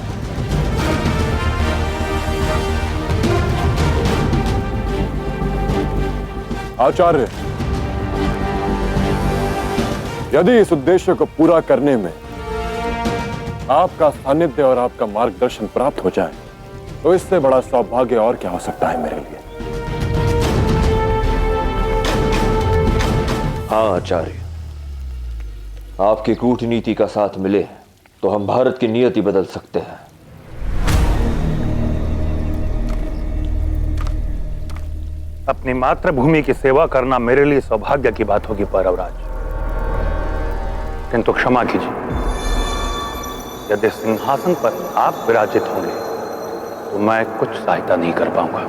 आचार्य, यदि इस उद्देश्य को पूरा करने में आपका सानिध्य और आपका मार्गदर्शन प्राप्त हो जाए तो इससे बड़ा सौभाग्य और क्या हो सकता है मेरे लिए। हाँ आचार्य, आपकी कूटनीति का साथ मिले तो हम भारत की नियति बदल सकते हैं। अपनी मातृभूमि की सेवा करना मेरे लिए सौभाग्य की बात होगी पौरवराज, किंतु क्षमा कीजिए, यदि सिंहासन पर आप विराजित होंगे तो मैं कुछ सहायता नहीं कर पाऊंगा।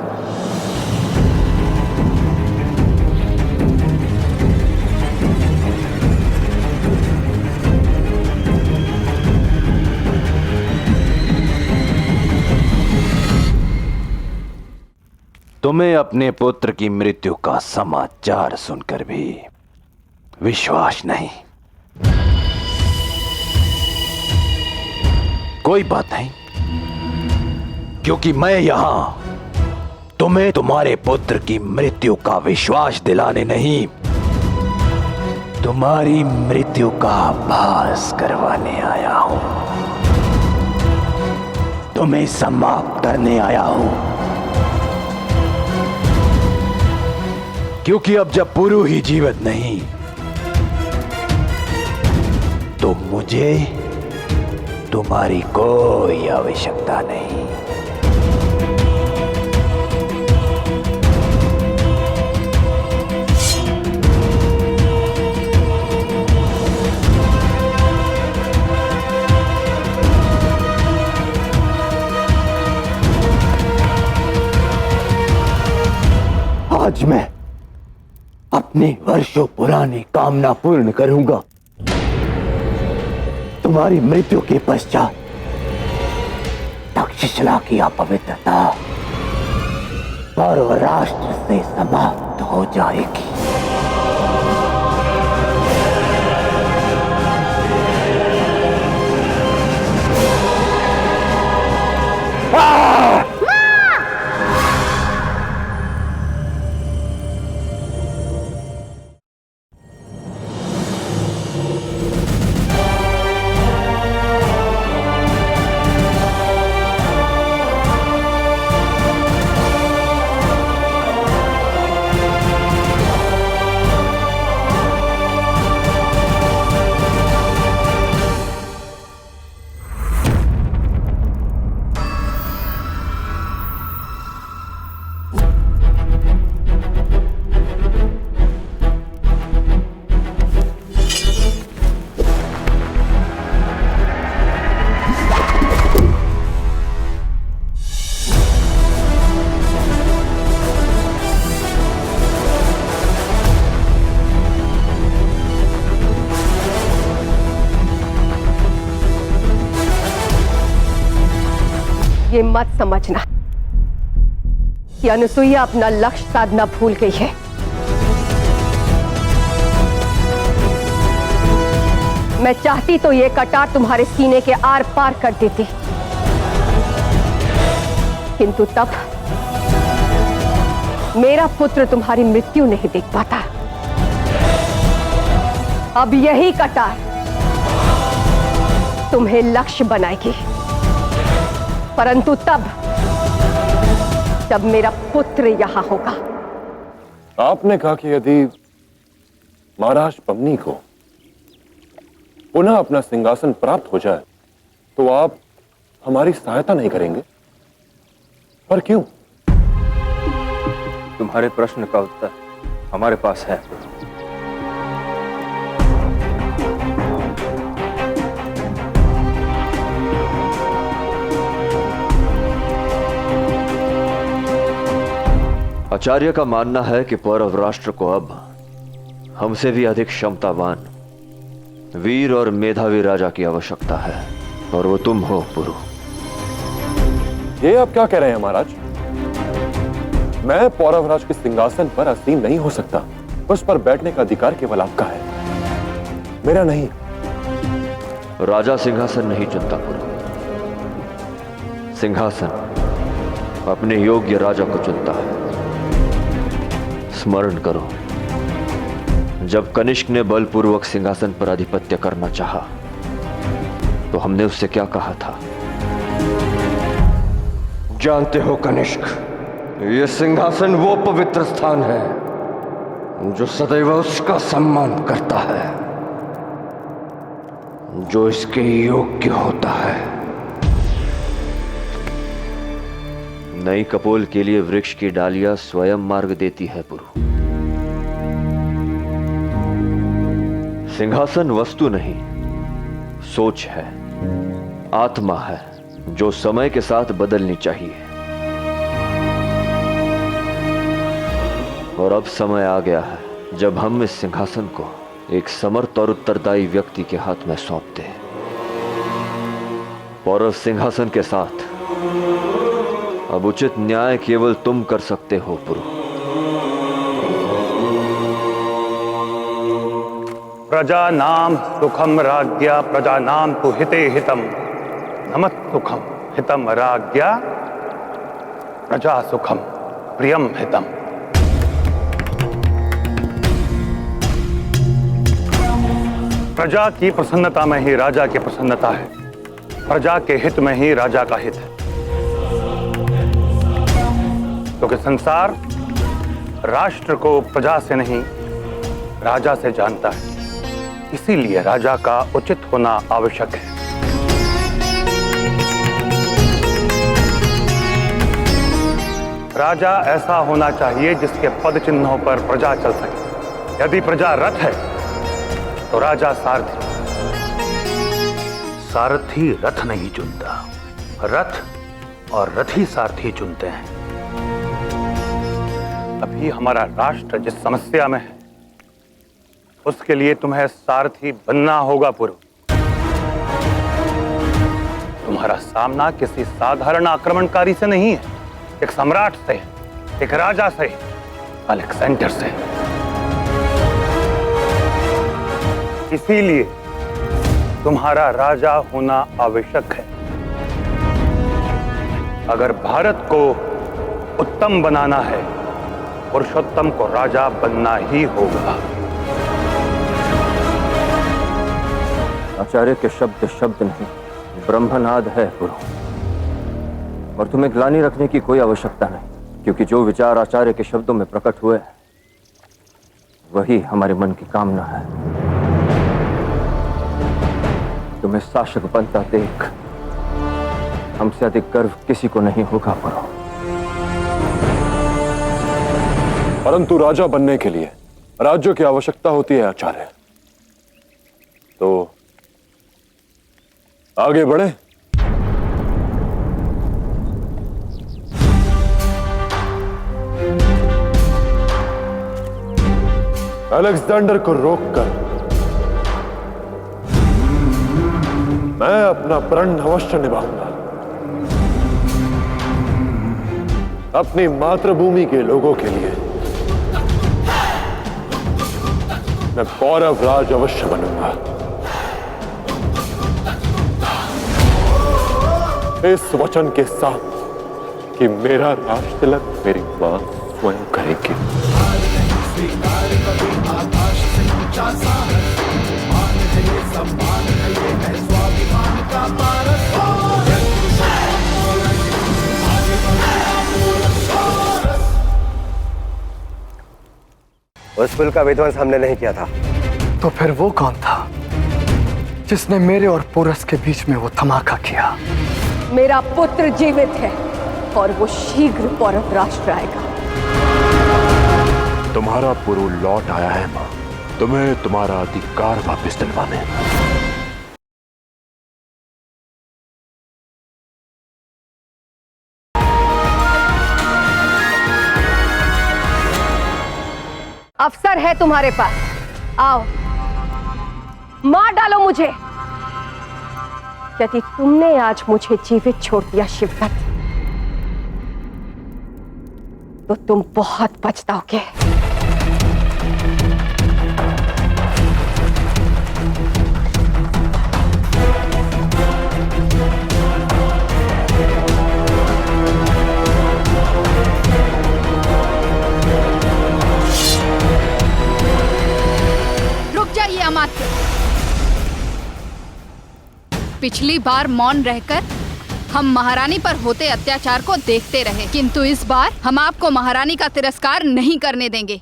तुम्हें अपने पुत्र की मृत्यु का समाचार सुनकर भी विश्वास नहीं। कोई बात नहीं, क्योंकि मैं यहां तुम्हें तुम्हारे पुत्र की मृत्यु का विश्वास दिलाने नहीं, तुम्हारी मृत्यु का आभास करवाने आया हूं। तुम्हें समाप्त करने आया हूं, क्योंकि अब जब पुरु ही जीवित नहीं तो मुझे तुम्हारी कोई आवश्यकता नहीं। आज मैं अपनी वर्षों पुरानी कामना पूर्ण करूंगा। तुम्हारी मृत्यु के पश्चात तक्षशिला की अपवित्रता पौरव राष्ट्र से समाप्त हो जाएगी। मत समझना कि अनुसुईया अपना लक्ष्य साधना भूल गई है। मैं चाहती तो ये कटार तुम्हारे सीने के आर पार कर देती, किंतु तब मेरा पुत्र तुम्हारी मृत्यु नहीं देख पाता। अब यही कटार तुम्हें लक्ष्य बनाएगी, परंतु तब जब मेरा पुत्र यहां होगा। आपने कहा कि यदि महाराज पन्नी को पुनः अपना सिंहासन प्राप्त हो जाए तो आप हमारी सहायता नहीं करेंगे, पर क्यों? तुम्हारे प्रश्न का उत्तर हमारे पास है। आचार्य का मानना है कि पौरव राष्ट्र को अब हमसे भी अधिक क्षमतावान, वीर और मेधावी राजा की आवश्यकता है, और वो तुम हो पुरु। ये आप क्या कह रहे हैं महाराज? मैं पौरवराज के सिंहासन पर आसीन नहीं हो सकता। उस पर बैठने का अधिकार केवल आपका है, मेरा नहीं। राजा सिंहासन नहीं चुनता पुरु, सिंहासन अपने योग्य राजा को चुनता है। स्मरण करो, जब कनिष्क ने बलपूर्वक सिंहासन पर आधिपत्य करना चाहा, तो हमने उससे क्या कहा था? जानते हो कनिष्क, यह सिंहासन वो पवित्र स्थान है जो सदैव उसका सम्मान करता है, जो इसके योग्य होता है। नई कपोल के लिए वृक्ष की डालियां स्वयं मार्ग देती है पुरु। सिंहासन वस्तु नहीं, सोच है, आत्मा है, जो समय के साथ बदलनी चाहिए। और अब समय आ गया है जब हम इस सिंहासन को एक समर्थ और उत्तरदायी व्यक्ति के हाथ में सौंपते हैं। पौरव सिंहासन के साथ अब उचित न्याय केवल तुम कर सकते हो पुरु। प्रजा नाम सुखम राज्ञा प्रजा नाम तु हिते हितम नमत सुखम हितम राज्ञा प्रजा सुखम प्रियम हितम। प्रजा की प्रसन्नता में ही राजा की प्रसन्नता है, प्रजा के हित में ही राजा का हित है, क्योंकि संसार राष्ट्र को प्रजा से नहीं राजा से जानता है। इसीलिए राजा का उचित होना आवश्यक है। राजा ऐसा होना चाहिए जिसके पद चिन्हों पर प्रजा चल सके। यदि प्रजा रथ है तो राजा सारथी। सारथी रथ नहीं चुनता, रथ और रथी सारथी चुनते हैं। अभी हमारा राष्ट्र जिस समस्या में है उसके लिए तुम्हें सारथी बनना होगा पुरु। तुम्हारा सामना किसी साधारण आक्रमणकारी से नहीं है, एक सम्राट से, एक राजा से, अलेक्जेंडर से। इसीलिए तुम्हारा राजा होना आवश्यक है। अगर भारत को उत्तम बनाना है, पुरुषोत्तम को राजा बनना ही होगा। आचार्य के शब्द शब्द नहीं, ब्रह्मनाद है पुरु। और तुम्हें ग्लानि रखने की कोई आवश्यकता नहीं, क्योंकि जो विचार आचार्य के शब्दों में प्रकट हुए वही हमारे मन की कामना है। तुम्हें शासक बनता देख हमसे अधिक गर्व किसी को नहीं होगा पुरु। परंतु राजा बनने के लिए राज्यों की आवश्यकता होती है आचार्य। तो आगे बढ़े। अलेक्जेंडर को रोककर मैं अपना प्रण अवश्य निभाऊंगा। अपनी मातृभूमि के लोगों के लिए मैं पौरव राज अवश्य बनूंगा। इस वचन के साथ कि मेरा राज तिलक मेरी मां स्वयं करेगी। उस पुल का विध्वंस हमने नहीं किया था। तो फिर वो कौन था जिसने मेरे और पोरस के बीच में वो धमाका किया? मेरा पुत्र जीवित है और वो शीघ्र पौरव राष्ट्र आएगा। तुम्हारा पुरु लौट आया है मां, तुम्हें तुम्हारा अधिकार वापस दिलवाने। अवसर है तुम्हारे पास, आओ मार डालो मुझे। यदि तुमने आज मुझे जीवित छोड़ दिया शिवदत्त, तो तुम बहुत पछताओगे। अमात्य, पिछली बार मौन रहकर हम महारानी पर होते अत्याचार को देखते रहे, किंतु इस बार हम आपको महारानी का तिरस्कार नहीं करने देंगे।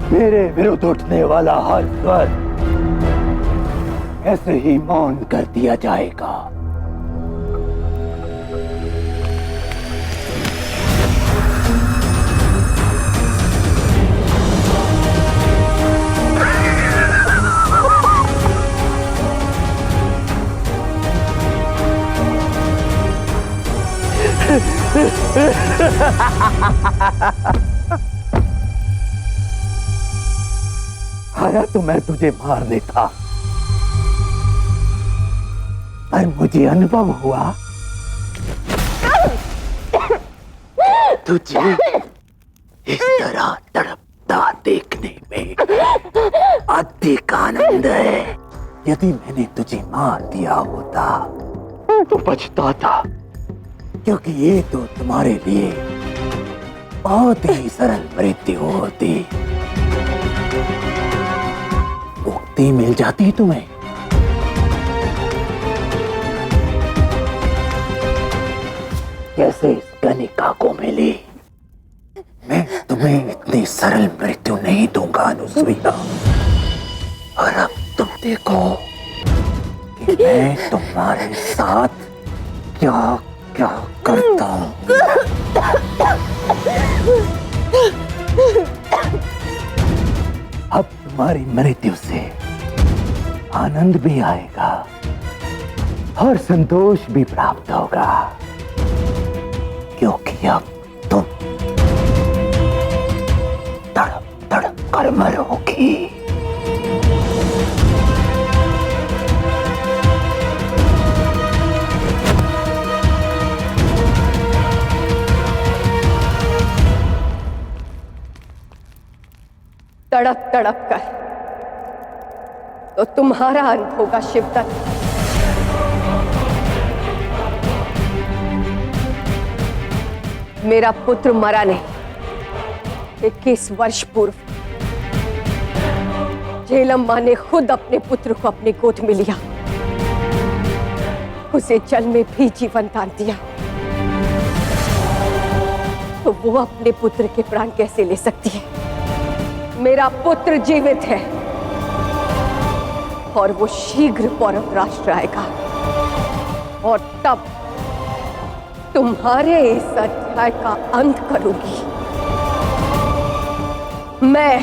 मेरे विरुद्ध उठने वाला हर स्वर ऐसे ही मौन कर दिया जाएगा। आया तो मैं तुझे मारने था, पर मुझे अनुभव हुआ तुझे इस तरह तड़पता देखने में अधिक आनंद है। यदि मैंने तुझे मार दिया होता तो पछताता, क्योंकि ये तो तुम्हारे लिए बहुत ही सरल मृत्यु होती। मुक्ति मिल जाती तुम्हें। कैसे इस गणिका को मिली? मैं तुम्हें इतनी सरल मृत्यु नहीं दूंगा अनुसुईया। और अब तुम देखो कि मैं तुम्हारे साथ क्या क्या करता हूं। अब तुम्हारी मृत्यु से आनंद भी आएगा और संतोष भी प्राप्त होगा, क्योंकि अब तुम तड़प तड़प कर मरोगी। तड़प तड़प कर तो तुम्हारा अंत होगा शिवदत्त। मेरा पुत्र मरा नहीं। 21 वर्ष पूर्व झेलम मां ने खुद अपने पुत्र को अपनी गोद में लिया, उसे जल में भी जीवन दान दिया। तो वो अपने पुत्र के प्राण कैसे ले सकती है? मेरा पुत्र जीवित है और वो शीघ्र पौरव राष्ट्र आएगा, और तब तुम्हारे इस अध्याय का अंत करूंगी मैं।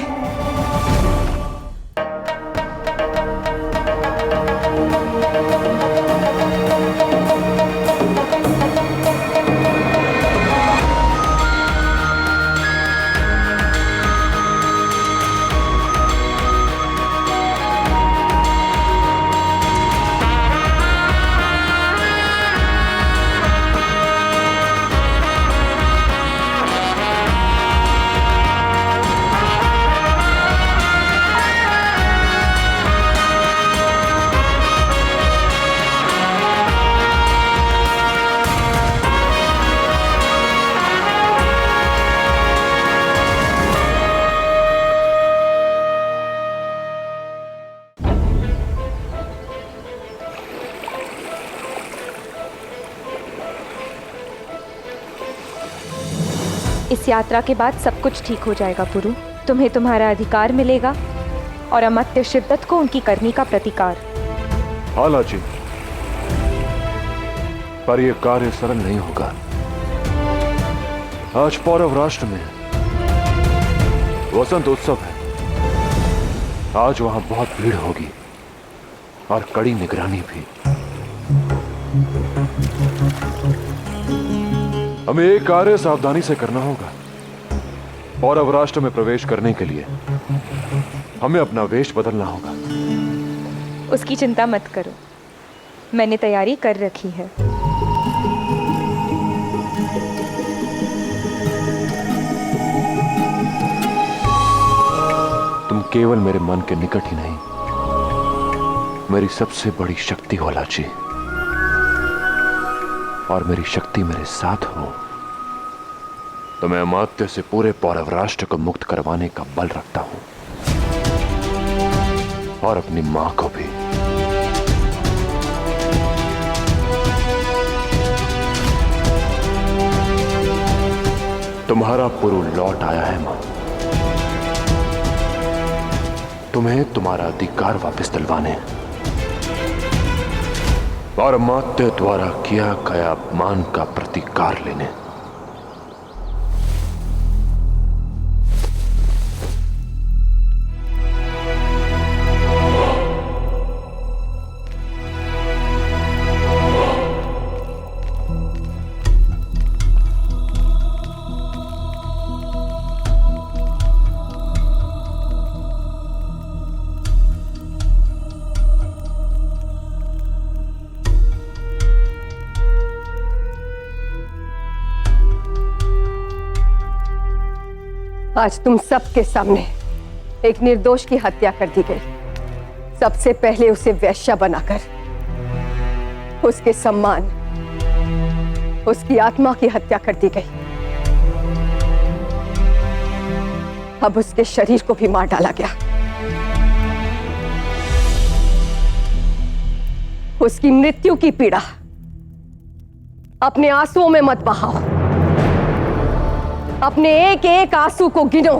इस यात्रा के बाद सब कुछ ठीक हो जाएगा पुरु। तुम्हें तुम्हारा अधिकार मिलेगा और अमात्य शिवदत्त को उनकी करनी का प्रतिकार। हाँ लाची, पर यह कार्य सरल नहीं होगा। आज पौरव राष्ट्र में वसंत उत्सव है। आज वहां बहुत भीड़ होगी और कड़ी निगरानी भी। हमें एक कार्य सावधानी से करना होगा। पौरव राष्ट्र में प्रवेश करने के लिए हमें अपना वेश बदलना होगा। उसकी चिंता मत करो, मैंने तैयारी कर रखी है। तुम केवल मेरे मन के निकट ही नहीं, मेरी सबसे बड़ी शक्ति हो लाची। और मेरी शक्ति मेरे साथ हो तो मैं अमात्य से पूरे पौरव राष्ट्र को मुक्त करवाने का बल रखता हूं, और अपनी मां को भी। तुम्हारा पुरु लौट आया है मां। तुम्हें तुम्हारा अधिकार वापस दिलवाने और अमात्य द्वारा किया गया अपमान का प्रतिकार लेने। आज तुम सबके सामने एक निर्दोष की हत्या कर दी गई। सबसे पहले उसे वेश्या बनाकर उसके सम्मान, उसकी आत्मा की हत्या कर दी गई। अब उसके शरीर को भी मार डाला गया। उसकी मृत्यु की पीड़ा अपने आंसुओं में मत बहाओ। अपने एक एक आंसू को गिनो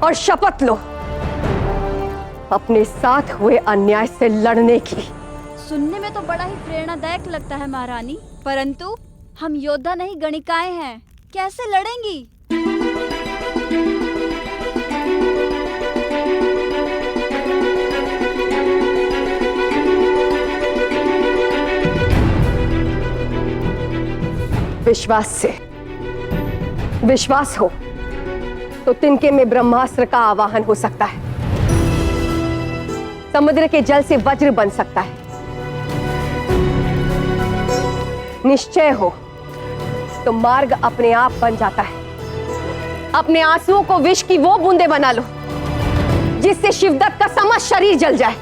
और शपथ लो अपने साथ हुए अन्याय से लड़ने की। सुनने में तो बड़ा ही प्रेरणादायक लगता है महारानी, परंतु हम योद्धा नहीं गणिकाएं हैं, कैसे लड़ेंगी? विश्वास से। विश्वास हो तो तिनके में ब्रह्मास्त्र का आवाहन हो सकता है। समुद्र के जल से वज्र बन सकता है। निश्चय हो तो मार्ग अपने आप बन जाता है। अपने आंसुओं को विष की वो बूंदे बना लो जिससे शिवदत्त का समस्त शरीर जल जाए।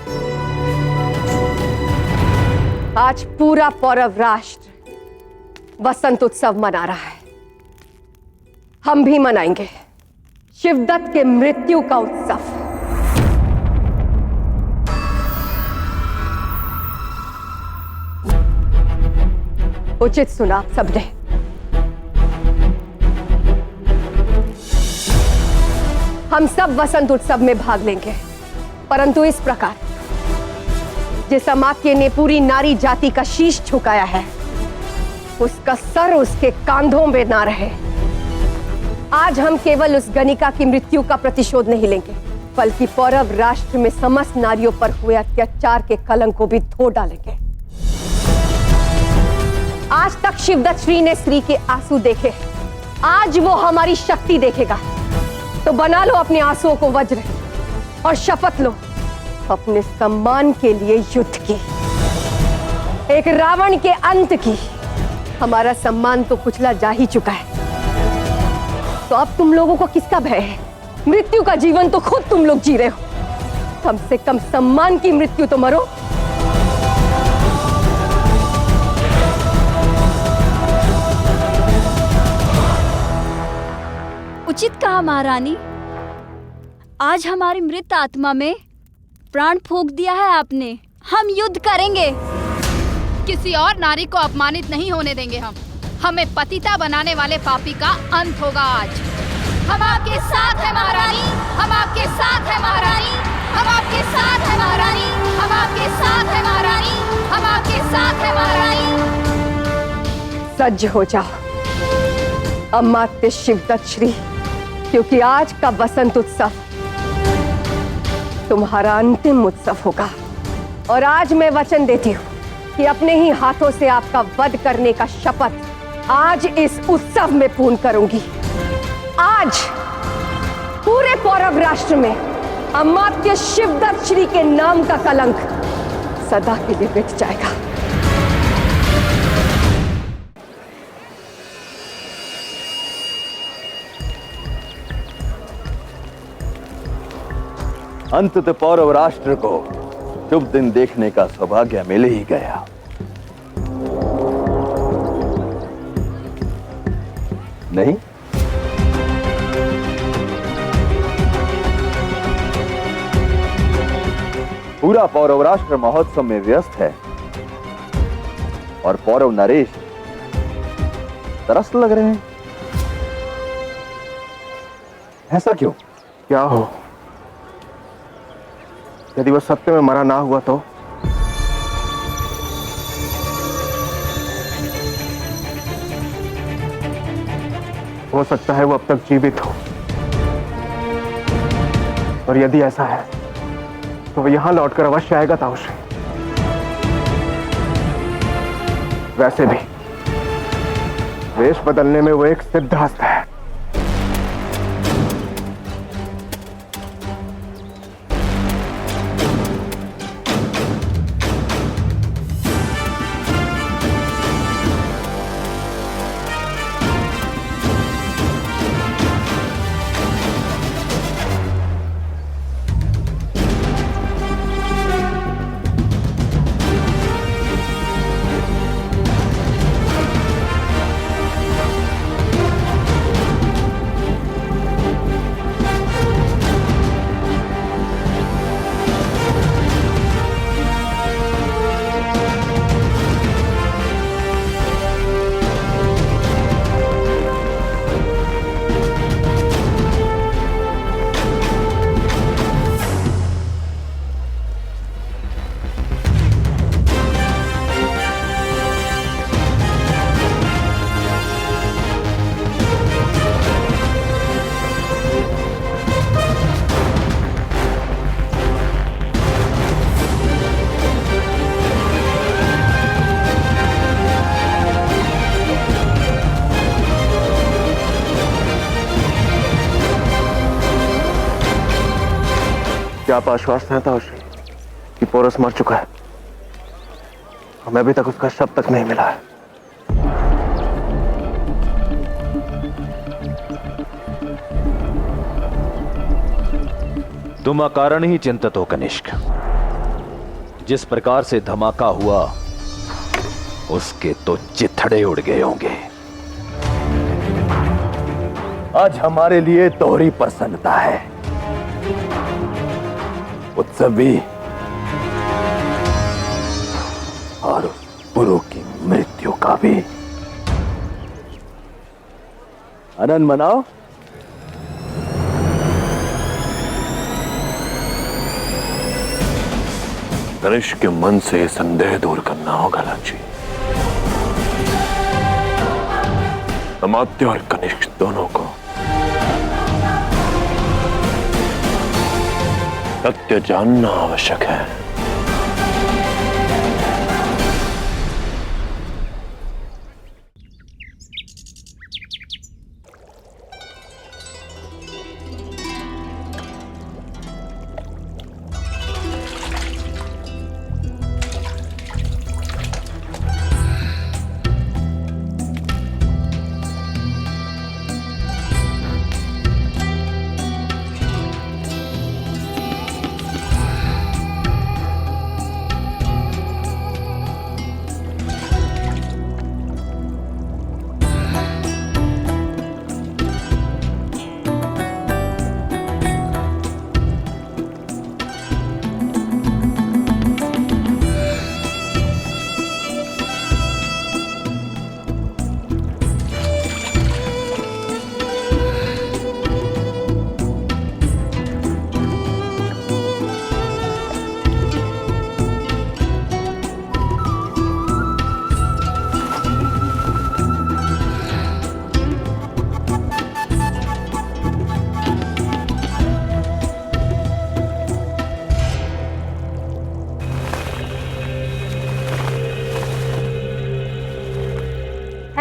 आज पूरा पौरव राष्ट्र वसंत उत्सव मना रहा है। हम भी मनाएंगे शिवदत्त के मृत्यु का उत्सव। उचित सुना आप सबने। हम सब वसंत उत्सव में भाग लेंगे, परंतु इस प्रकार जिस अमात्य ने पूरी नारी जाति का शीश झुकाया है उसका सर उसके कांधों में ना रहे। आज हम केवल उस गणिका की मृत्यु का प्रतिशोध नहीं लेंगे, बल्कि पौरव राष्ट्र में समस्त नारियों पर हुए अत्याचार के कलंक को भी धो डालेंगे। आज तक शिवदत्त श्री ने स्त्री के आंसू देखे, आज वो हमारी शक्ति देखेगा। तो बना लो अपने आंसुओं को वज्र और शपथ लो अपने सम्मान के लिए युद्ध की, एक रावण के अंत की। हमारा सम्मान तो कुचला जा ही चुका है, तो अब तुम लोगों को किसका भय है? मृत्यु का जीवन तो खुद तुम लोग जी रहे हो, कम से कम सम्मान की मृत्यु तो मरो। उचित कहा महारानी, आज हमारी मृत आत्मा में प्राण फूंक दिया है आपने। हम युद्ध करेंगे, किसी और नारी को अपमानित नहीं होने देंगे। हम हमें पतिता बनाने वाले पापी का अंत होगा आज। हम आपके साथ हैं महारानी, हम आपके साथ हैं महारानी, हम आपके साथ हैं महारानी, हम आपके साथ हैं महारानी, हम आपके साथ हैं महारानी। सज्ज हो जाओ अमात्य शिवदत्त श्री, क्योंकि आज का वसंत उत्सव तुम्हारा अंतिम उत्सव होगा। और आज मैं वचन देती हूँ कि अपने ही हाथों से आपका वध करने का शपथ आज इस उत्सव में पूर्ण करूंगी। आज पूरे पौरव राष्ट्र में अमात्य शिवदत्त श्री के नाम का कलंक सदा के लिए मिट जाएगा। अंततः पौरव राष्ट्र को शुभ दिन देखने का सौभाग्य मिल ही गया। नहीं? पूरा पौरव राष्ट्र महोत्सव में व्यस्त है और पौरव नरेश तरस लग रहे हैं। ऐसा क्यों? क्या हो? यदि वह सत्य में मरा ना हुआ तो? हो सकता है वो अब तक जीवित हो, और यदि ऐसा है तो वो यहां लौटकर अवश्य आएगा ताउश्री। वैसे भी वेश बदलने में वो एक सिद्धहस्त है। क्या आप आश्वस्त हैं ताउश्री कि पोरस मर चुका है? हमें अभी तक उसका शव तक नहीं मिला है। तुम अकारण ही चिंतित हो कनिष्क। जिस प्रकार से धमाका हुआ उसके तो चिथड़े उड़ गए होंगे। आज हमारे लिए दोहरी प्रसन्नता है, उत्सव भी और पुरु की मृत्यु का भी। आनंद मनाओ। नरेश के मन से संदेह दूर करना होगा लाची। अमात्य और कनिष्क दोनों को सत्य जानना आवश्यक है।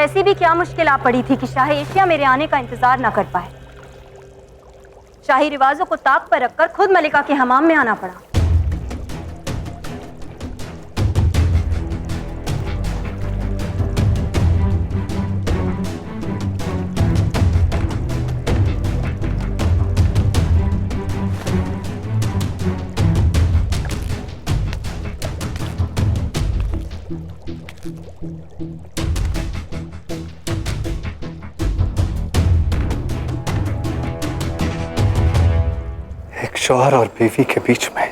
ऐसी भी क्या मुश्किल आ पड़ी थी कि शाही एशिया मेरे आने का इंतजार ना कर पाए। शाही रिवाजों को ताक पर रखकर खुद मलिका के हमाम में आना पड़ा। शौहर और बीवी के बीच में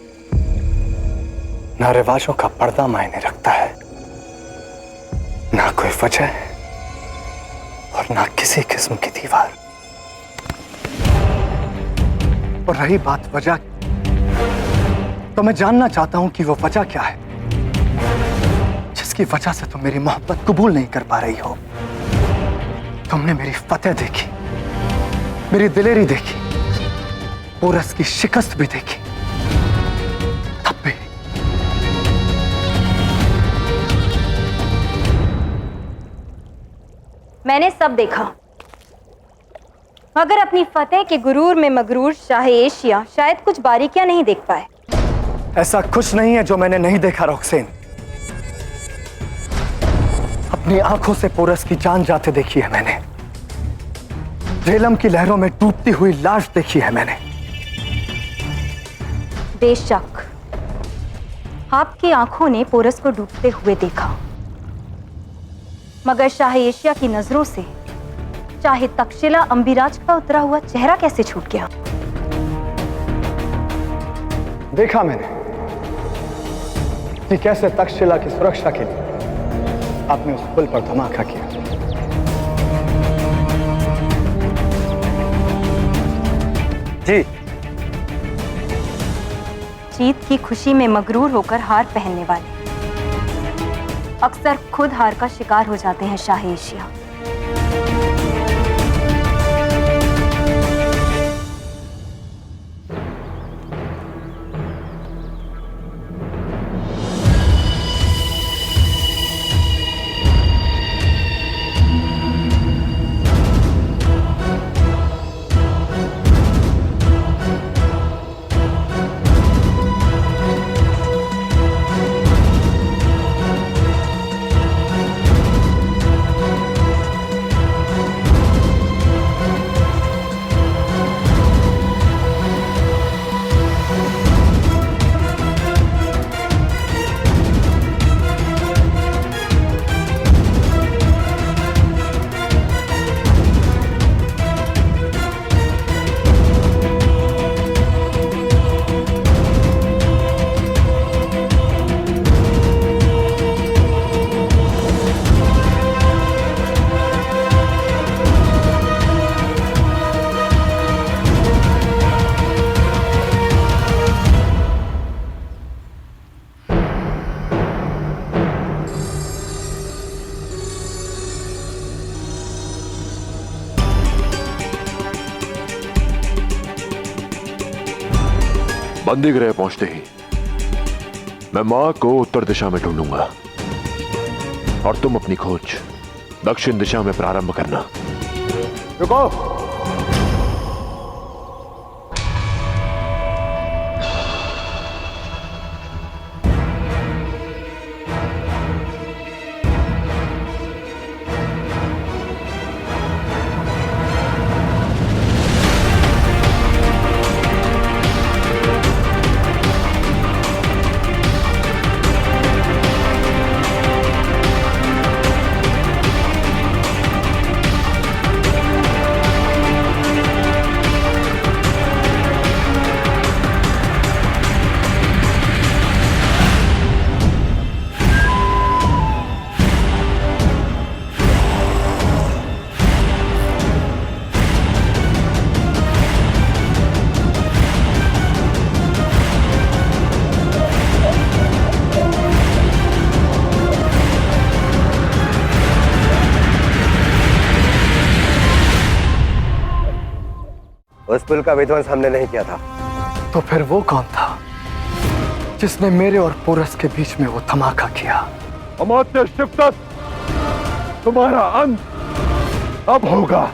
ना रिवाजों का पर्दा मायने रखता है, ना कोई वजह और ना किसी किस्म की दीवार। और रही बात वजह, तो मैं जानना चाहता हूं कि वो वजह क्या है जिसकी वजह से तुम मेरी मोहब्बत कबूल नहीं कर पा रही हो। तुमने मेरी फतेह देखी, मेरी दिलेरी देखी, पोरस की शिकस्त भी देखी, तब भी मैंने सब देखा, मगर अपनी फतेह के गुरूर में मगरूर शाह एशिया शायद कुछ बारीकियां नहीं देख पाए। ऐसा कुछ नहीं है जो मैंने नहीं देखा रोकसेन। अपनी आंखों से पोरस की जान जाते देखी है मैंने, झेलम की लहरों में डूबती हुई लाश देखी है मैंने। बेशक आपकी आंखों ने पोरस को डूबते हुए देखा, मगर शाह एशिया की नजरों से चाहे तक्षशिला अंबिराज का उतरा हुआ चेहरा कैसे छूट गया? देखा मैंने कि कैसे तक्षशिला की सुरक्षा के लिए आपने उस पुल पर धमाका किया। जी, जीत की खुशी में मगरूर होकर हार पहनने वाले अक्सर खुद हार का शिकार हो जाते हैं शाह एशिया। बंदी गृह पहुंचते ही मैं मां को उत्तर दिशा में ढूंढूंगा और तुम अपनी खोज दक्षिण दिशा में प्रारंभ करना। रुको। उस पुल का विध्वंस हमने नहीं किया था। तो फिर वो कौन था जिसने मेरे और पोरस के बीच में वो धमाका किया? अमात्य शिवदत्त, तुम्हारा अंत अब होगा।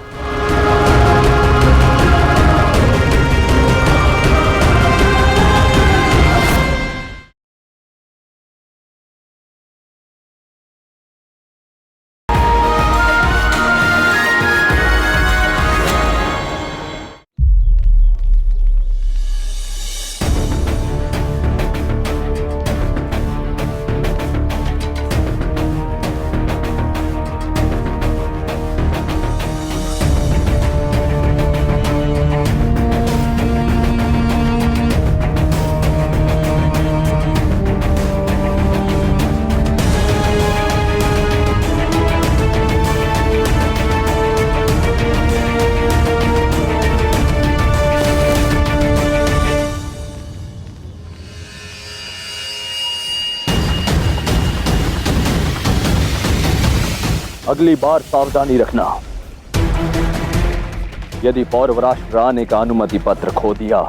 अगली बार सावधानी रखना। यदि पौरव राष्ट्र आने का अनुमति पत्र खो दिया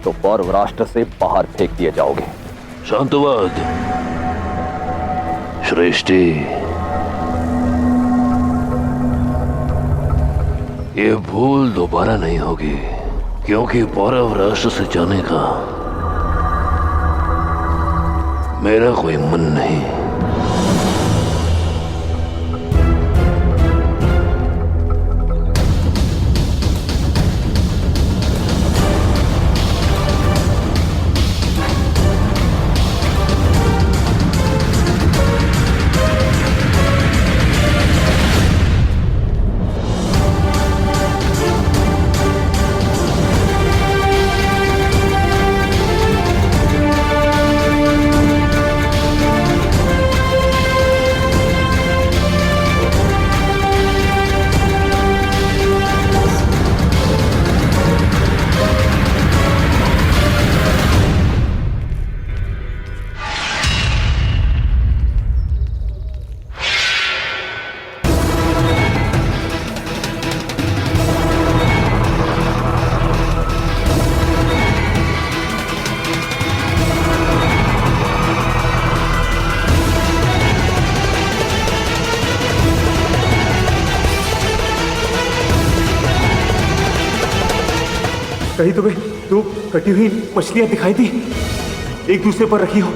तो पौरव राष्ट्र से बाहर फेंक दिए जाओगे। शांतवाद श्रेष्ठी, ये भूल दोबारा नहीं होगी, क्योंकि पौरव राष्ट्र से जाने का मेरा कोई मन नहीं। कहीं तुम्हें दो कटी हुई मछलियां दिखाई दी, एक दूसरे पर रखी हो,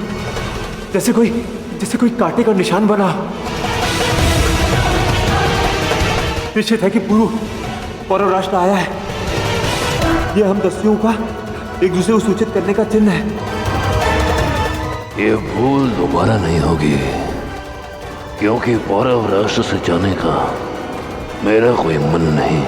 जैसे कोई कांटे का निशान बना। निश्चित है कि पौरव राष्ट्र आया है। यह हम दस्युओं का एक दूसरे को सूचित करने का चिन्ह है। ये भूल दोबारा नहीं होगी, क्योंकि पौरव राष्ट्र से जाने का मेरा कोई मन नहीं।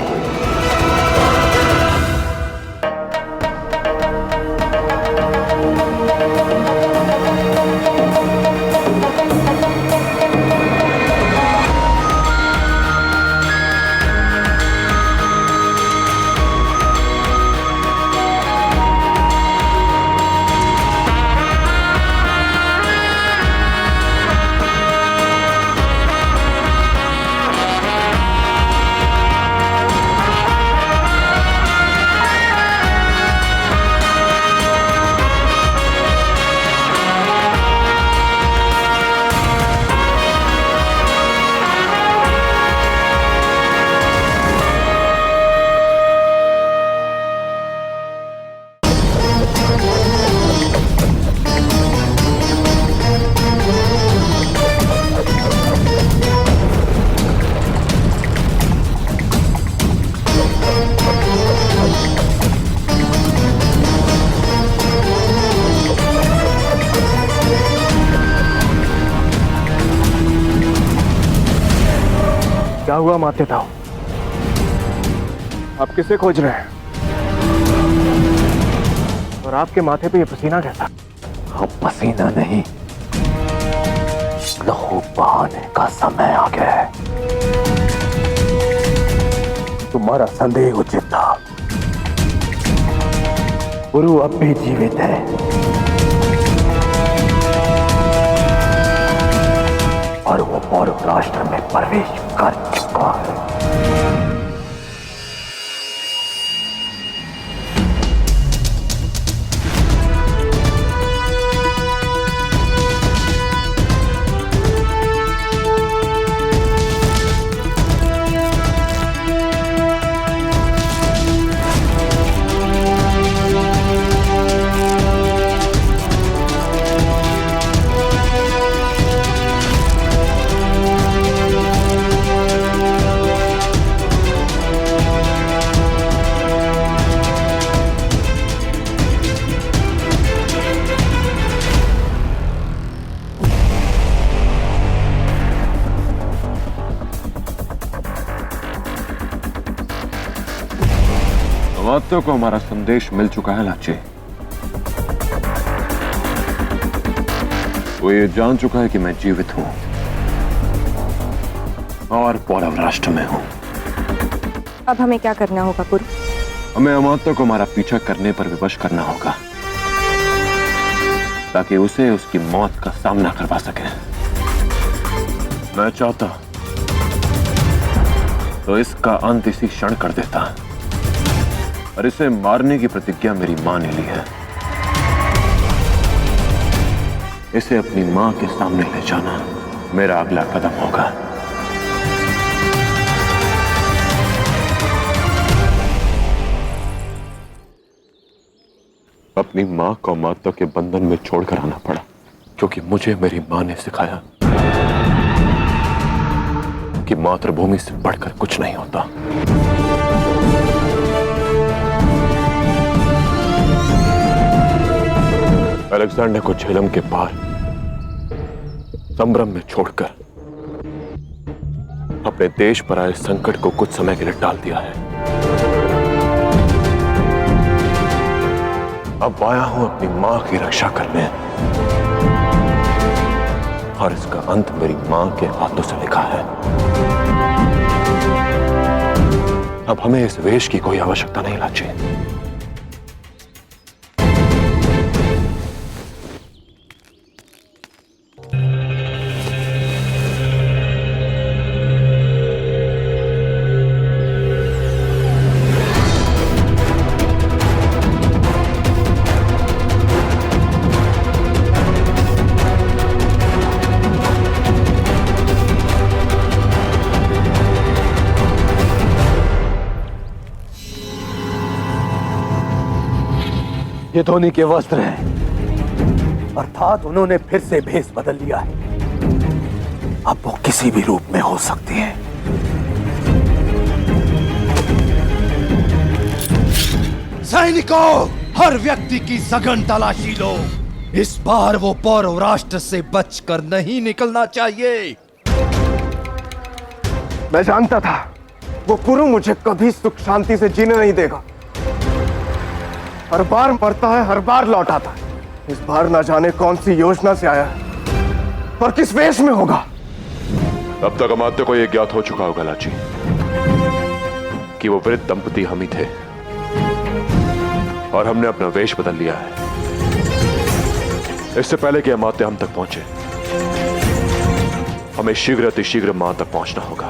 हुआ माथे ताऊ? आप किसे खोज रहे हैं? और आपके माथे पे ये पसीना कैसा? अब पसीना नहीं, लहू बहाने का समय आ गया है। तुम्हारा संदेह उचित था। गुरु अब भी जीवित है। और वो पौरव राष्ट्र में प्रवेश कर चुका है। अमात्य को हमारा संदेश मिल चुका है लाचे। वो ये जान चुका है कि मैं जीवित हूं और पौरव राष्ट्र में हूं। अब हमें क्या करना होगा गुरु? हमें अमात्य को हमारा पीछा करने पर विवश करना होगा ताकि उसे उसकी मौत का सामना करवा सके। मैं चाहता तो इसका अंत इसी क्षण कर देता, और इसे मारने की प्रतिज्ञा मेरी मां ने ली है। इसे अपनी मां के सामने ले जाना मेरा अगला कदम होगा। अपनी मां को अमात्य के बंधन में छोड़कर आना पड़ा, क्योंकि मुझे मेरी मां ने सिखाया कि मातृभूमि से बढ़कर कुछ नहीं होता। अलेक्जेंडर को झेलम के पार संभ्रम में छोड़कर अपने देश पर आए संकट को कुछ समय के लिए टाल दिया है। अब आया हूं अपनी मां की रक्षा करने, और इसका अंत मेरी मां के हाथों से लिखा है। अब हमें इस वेश की कोई आवश्यकता नहीं लाची। ये धोनी के वस्त्र हैं, अर्थात उन्होंने फिर से भेष बदल लिया है। अब वो किसी भी रूप में हो सकते हैं। सैनिकों, हर व्यक्ति की सघन तलाशी लो। इस बार वो पौरव राष्ट्र से बचकर नहीं निकलना चाहिए। मैं जानता था वो कुरु मुझे कभी सुख शांति से जीने नहीं देगा। हर बार मरता है, हर बार लौट आता है। इस बार ना जाने कौन सी योजना से आया है और किस वेश में होगा। अब तक अमात्य को यह ज्ञात हो चुका होगा लाची कि वो वृद्ध दंपति हम ही थे, और हमने अपना वेश बदल लिया है। इससे पहले कि अमात्य हम तक पहुंचे, हमें शीघ्र अतिशीघ्र मां तक पहुंचना होगा।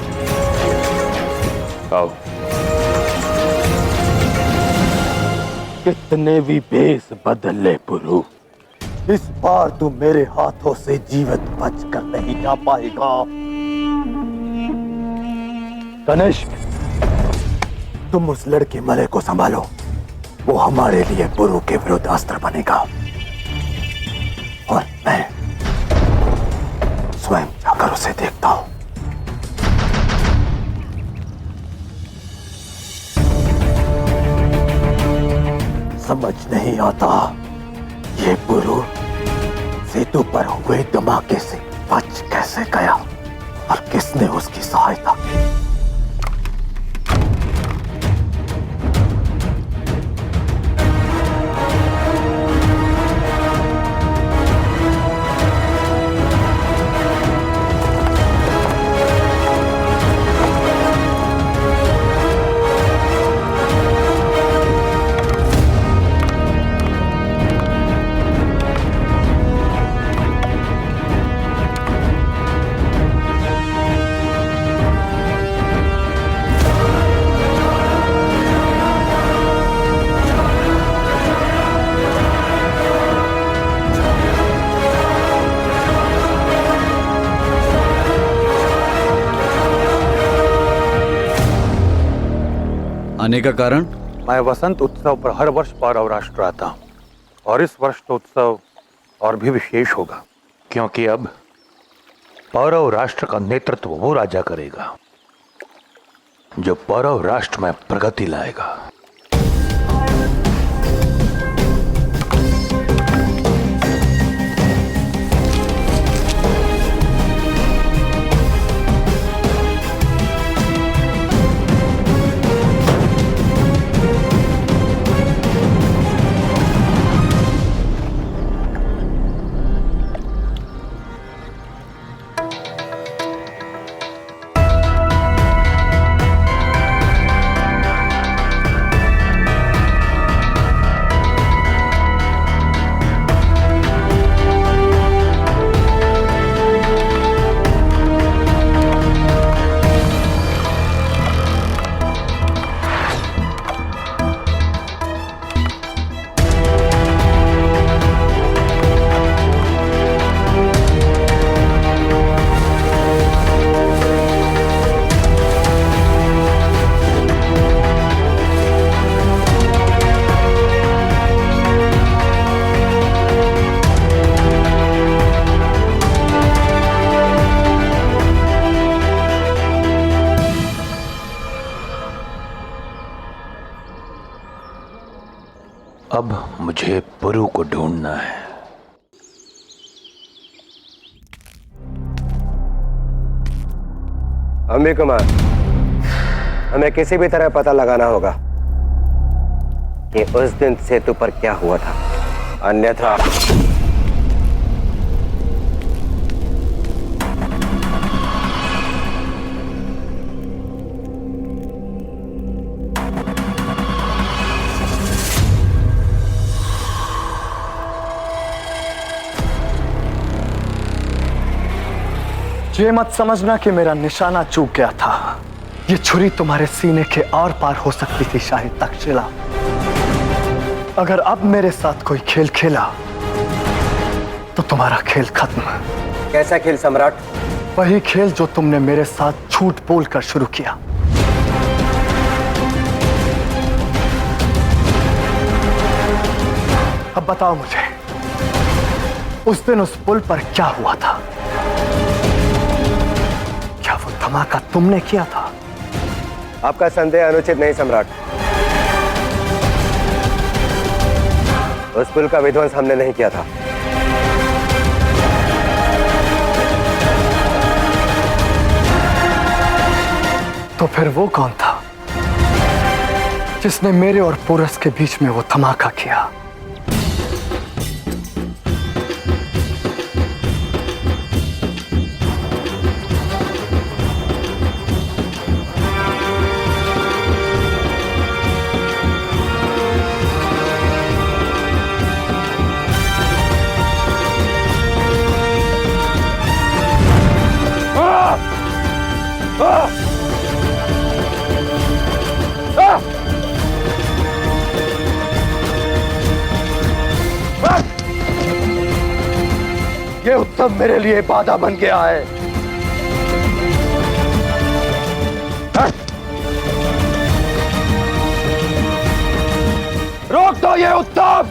आओ। कितने भी भेष बदल ले पुरु, इस बार तू मेरे हाथों से जीवित बचकर नहीं जा पाएगा। कनिष्क, तुम उस लड़के मले को संभालो। वो हमारे लिए पुरु के विरुद्ध अस्त्र बनेगा, और मैं स्वयं जाकर उसे देखता हूं। समझ नहीं आता ये पुरु सेतु पर हुए धमाके से बच कैसे गया, और किसने उसकी सहायता की। आने का कारण? मैं वसंत उत्सव पर हर वर्ष पौरव राष्ट्र आता हूँ और इस वर्ष तो उत्सव और भी विशेष होगा, क्योंकि अब पौरव राष्ट्र का नेतृत्व वो राजा करेगा जो पौरव राष्ट्र में प्रगति लाएगा। अब मुझे पुरु को ढूंढना है। अम्बी कुमार, हमें किसी भी तरह पता लगाना होगा कि उस दिन सेतु पर क्या हुआ था, अन्यथा ये मत समझना कि मेरा निशाना चूक गया था। ये छुरी तुम्हारे सीने के आर पार हो सकती थी शाही तक्षशिला। अगर अब मेरे साथ कोई खेल खेला तो तुम्हारा खेल खत्म। कैसा खेल सम्राट? वही खेल जो तुमने मेरे साथ झूठ बोलकर शुरू किया। अब बताओ मुझे, उस दिन उस पुल पर क्या हुआ था? क्या वो धमाका तुमने किया था? आपका संदेह अनुचित नहीं सम्राट। उस पुल का विध्वंस हमने नहीं किया था। तो फिर वो कौन था जिसने मेरे और पोरस के बीच में वो धमाका किया? ये उत्सव मेरे लिए बाधा बन गया है। रोक दो ये उत्सव।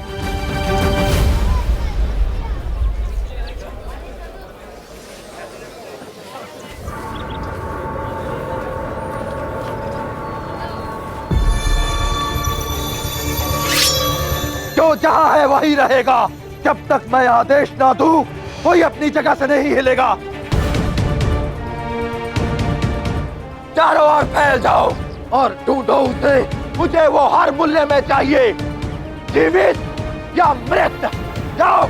जो जहां है वहीं रहेगा। जब तक मैं आदेश ना दूं, कोई अपनी जगह से नहीं हिलेगा। चारों ओर फैल जाओ और ढूंढो उसे। मुझे वो हर मूल्य में चाहिए, जीवित या मृत। जाओ।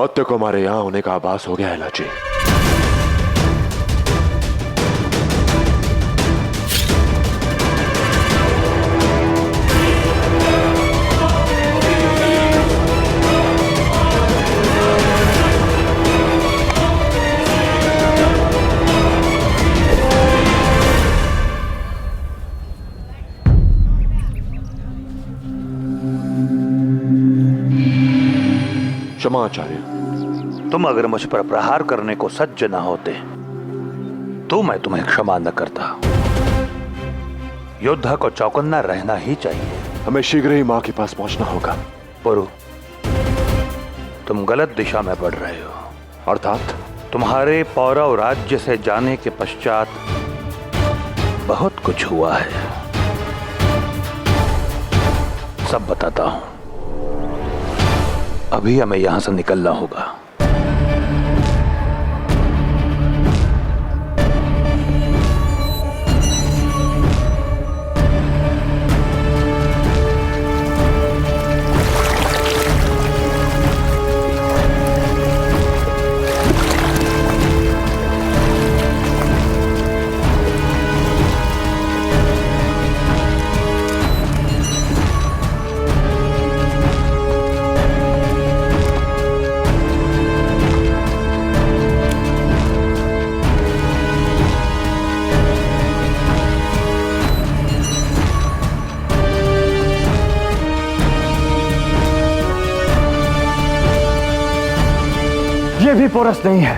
अमात्य को हमारे यहां होने का आभास हो गया है लाची। क्षमा आचार्य। तुम अगर मुझ पर प्रहार करने को सज्ज न होते तो मैं तुम्हें क्षमा न करता। योद्धा को चौकन्ना रहना ही चाहिए। हमें शीघ्र ही मां के पास पहुंचना होगा। पुरु, तुम गलत दिशा में बढ़ रहे हो। अर्थात? तुम्हारे पौरव राज्य से जाने के पश्चात बहुत कुछ हुआ है, सब बताता हूं। अभी हमें यहां से निकलना होगा। ये भी पोरस नहीं है।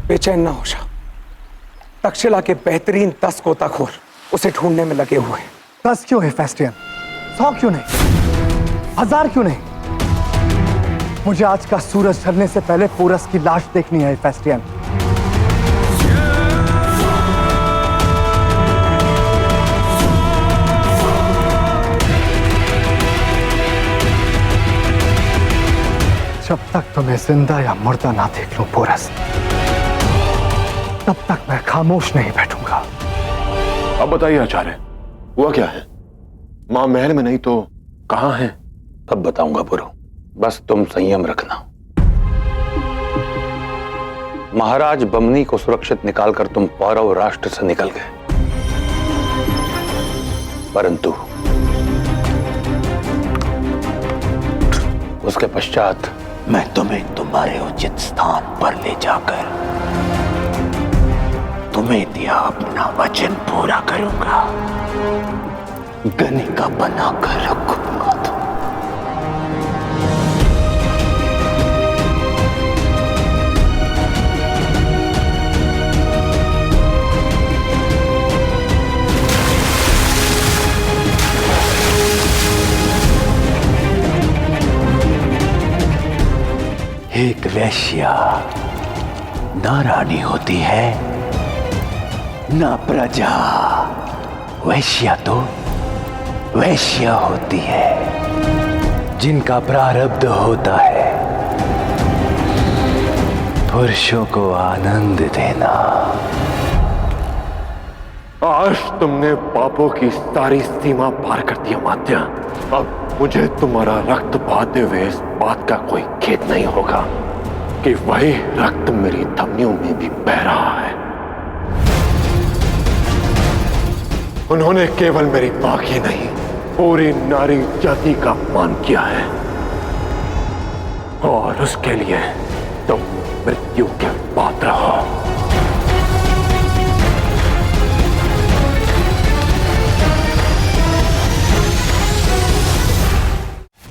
बेचैन ना हो जा। तक्षशिला के बेहतरीन 10 गोताखोर उसे ढूंढने में लगे हुए हैं। 10 क्यों है फेस्टियन? 100 क्यों नहीं? 1000 क्यों नहीं? मुझे आज का सूरज ढलने से पहले पोरस की लाश देखनी है फेस्टियन। जब तक तुम्हें जिंदा या मुर्दा ना देख लूं पोरस, तब तक मैं खामोश नहीं बैठूंगा। अब बताइए आचार्य, हुआ क्या है? मां महल में नहीं तो कहां है? अब बताऊंगा पुरु, बस तुम संयम रखना। महाराज बमनी को सुरक्षित निकालकर तुम पौरव राष्ट्र से निकल गए, परंतु उसके पश्चात मैं तुम्हें तुम्हारे उचित स्थान पर ले जाकर तुम्हें दिया अपना वचन पूरा करूंगा। गणिका बनाकर रखूंगा। एक वैश्या ना रानी होती है ना प्रजा। वैश्या तो वैश्या होती है जिनका प्रारब्ध होता है पुरुषों को आनंद देना। आज तुमने पापों की सारी सीमा पार कर दी अमात्य। अब मुझे तुम्हारा रक्त बहाते हुए इस बात का कोई खेद नहीं होगा कि वही रक्त मेरी धमनियों में भी बह रहा है। उन्होंने केवल मेरी मां की नहीं, पूरी नारी जाति का अपमान किया है, और उसके लिए तुम मृत्यु के पात्र हो।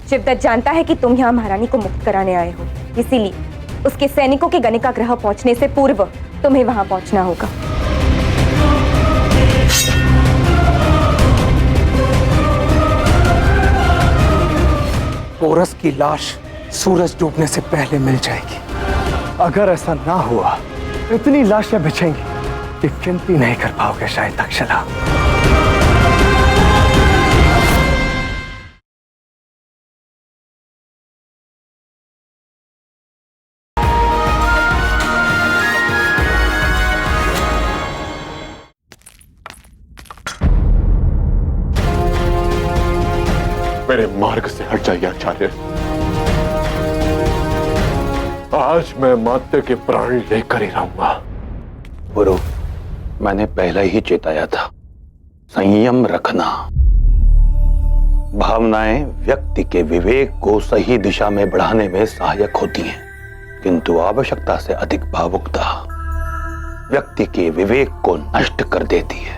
शिवदत्त जानता है कि तुम यहाँ महारानी को मुक्त कराने आए हो, इसीलिए उसके सैनिकों के गणिका ग्रह पहुंचने से पूर्व तुम्हें वहां पहुंचना होगा। पोरस की लाश सूरज डूबने से पहले मिल जाएगी। अगर ऐसा ना हुआ, इतनी लाशें बिछेंगी कि गिनती नहीं कर पाओगे शायद तक्षशिला। मेरे मार्ग से हट जाइए आचार्य। आज मैं माते के प्राण लेकर ही रहूंगा। गुरु, मैंने पहले ही चेताया था, संयम रखना। भावनाएं व्यक्ति के विवेक को सही दिशा में बढ़ाने में सहायक होती हैं, किंतु आवश्यकता से अधिक भावुकता व्यक्ति के विवेक को नष्ट कर देती है।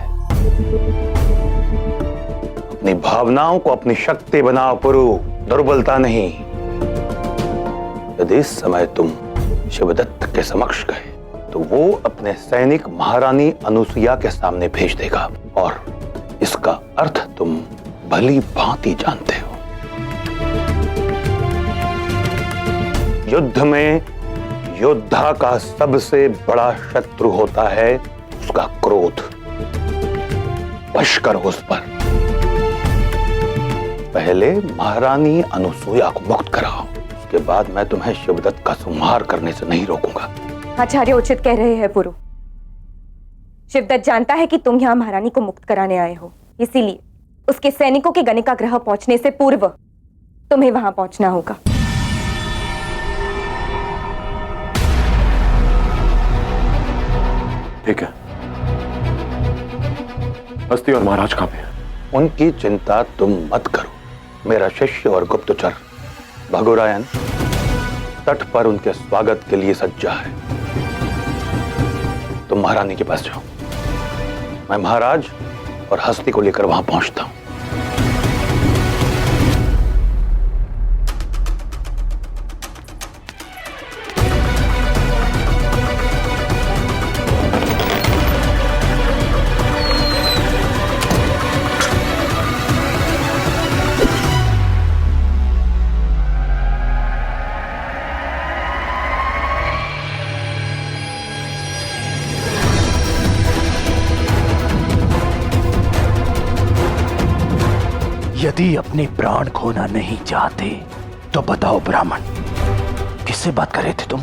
अपनी भावनाओं को अपनी शक्ति बनाओ पुरु, दुर्बलता नहीं। यदि इस समय तुम शिवदत्त के समक्ष गए तो वो अपने सैनिक महारानी अनुसुईया के सामने भेज देगा, और इसका अर्थ तुम भली भांति जानते हो। युद्ध में योद्धा का सबसे बड़ा शत्रु होता है उसका क्रोध। वश करो उस पर। पहले महारानी अनुसुईया को मुक्त कराओ, उसके बाद मैं तुम्हें शिवदत्त का संहार करने से नहीं रोकूंगा। आचार्य उचित कह रहे हैं पुरु। शिवदत्त जानता है कि तुम यहाँ महारानी को मुक्त कराने आए हो, इसीलिए उसके सैनिकों के गणिका ग्रह पहुंचने से पूर्व तुम्हें वहां पहुंचना होगा। ठीक है। हस्ती और महाराज कहां पे हैं? उनकी चिंता तुम मत करो। मेरा शिष्य और गुप्तचर भगुरायन तट पर उनके स्वागत के लिए सज्जा है। तुम महारानी के पास जाओ, मैं महाराज और हस्ती को लेकर वहां पहुंचता हूं। यदि अपने प्राण खोना नहीं चाहते तो बताओ ब्राह्मण, किससे बात कर रहे थे तुम?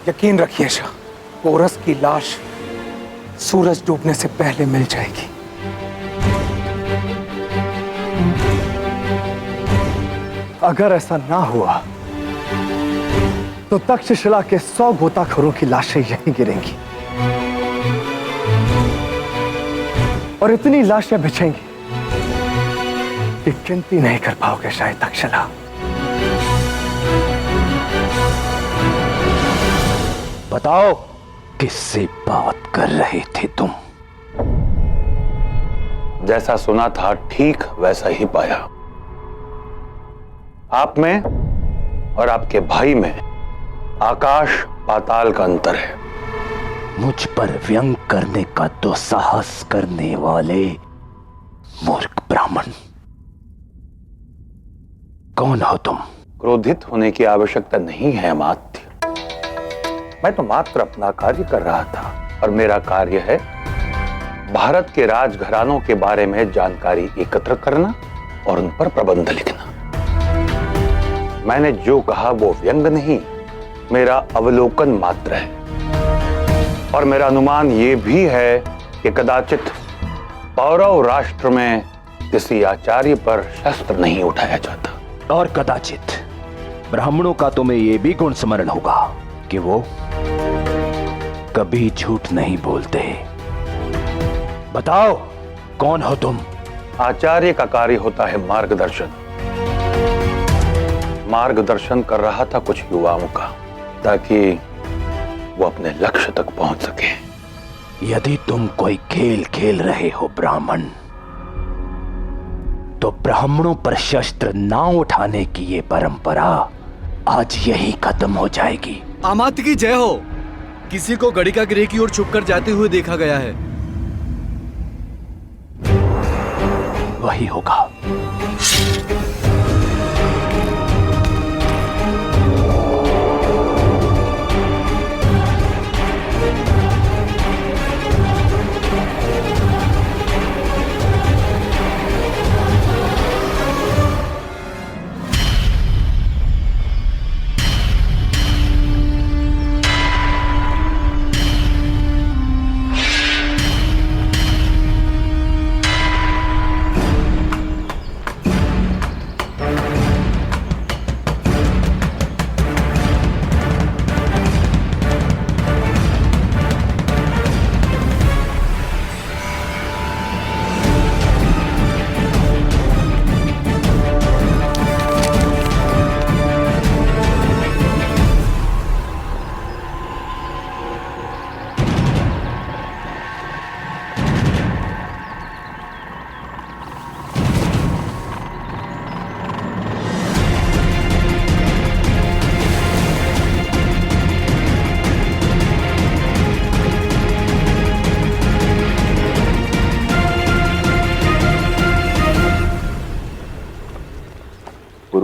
यकीन रखिए शाह, पोरस की लाश सूरज डूबने से पहले मिल जाएगी। अगर ऐसा ना हुआ तो तक्षशिला के 100 गोताखोरों की लाशें यहीं गिरेंगी और इतनी लाशें बिछेंगी कि गिनती नहीं कर पाओगे शायद तक्षशिला। बताओ, किससे बात कर रहे थे तुम? जैसा सुना था ठीक वैसा ही पाया। आप में और आपके भाई में आकाश पाताल का अंतर है। मुझ पर व्यंग करने का दुस्साहस करने वाले मूर्ख ब्राह्मण, कौन हो तुम? क्रोधित होने की आवश्यकता नहीं है अमात्य। मैं तो मात्र अपना कार्य कर रहा था, और मेरा कार्य है भारत के राजघरानों के बारे में जानकारी एकत्र करना और उन पर प्रबंध लिखना। मैंने जो कहा वो व्यंग नहीं, मेरा अवलोकन मात्र है। और मेरा अनुमान ये भी है कि कदाचित पौरव राष्ट्र में किसी आचार्य पर शस्त्र नहीं उठाया जाता। और कदाचित ब्राह्मणों का तुम्हें यह भी गुण स्मरण होगा कि वो कभी झूठ नहीं बोलते। बताओ, कौन हो तुम? आचार्य का कार्य होता है मार्गदर्शन। मार्गदर्शन कर रहा था कुछ युवाओं का, ताकि वो अपने लक्ष्य तक पहुंच सके। यदि तुम कोई खेल खेल रहे हो ब्राह्मण, तो ब्राह्मणों पर शस्त्र ना उठाने की ये परंपरा आज यही खत्म हो जाएगी। अमात्य की जय हो। किसी को गड़िका गिरे की ओर छुपकर जाते हुए देखा गया है। वही होगा।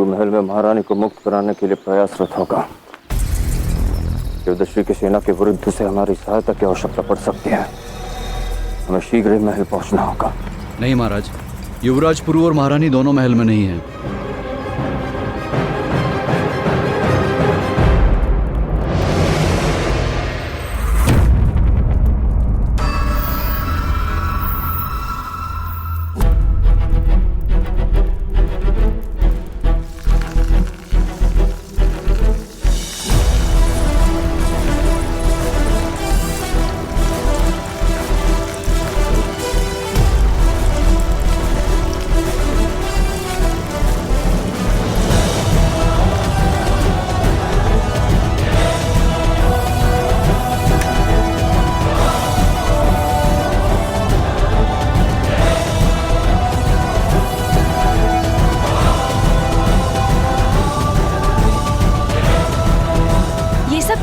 महल में महारानी को मुक्त कराने के लिए प्रयासरत होगा। देवदश्री की सेना के विरुद्ध से हमारी सहायता की आवश्यकता पड़ सकती है। हमें शीघ्र ही महल पहुंचना होगा। नहीं महाराज, युवराज पुरु और महारानी दोनों महल में नहीं हैं।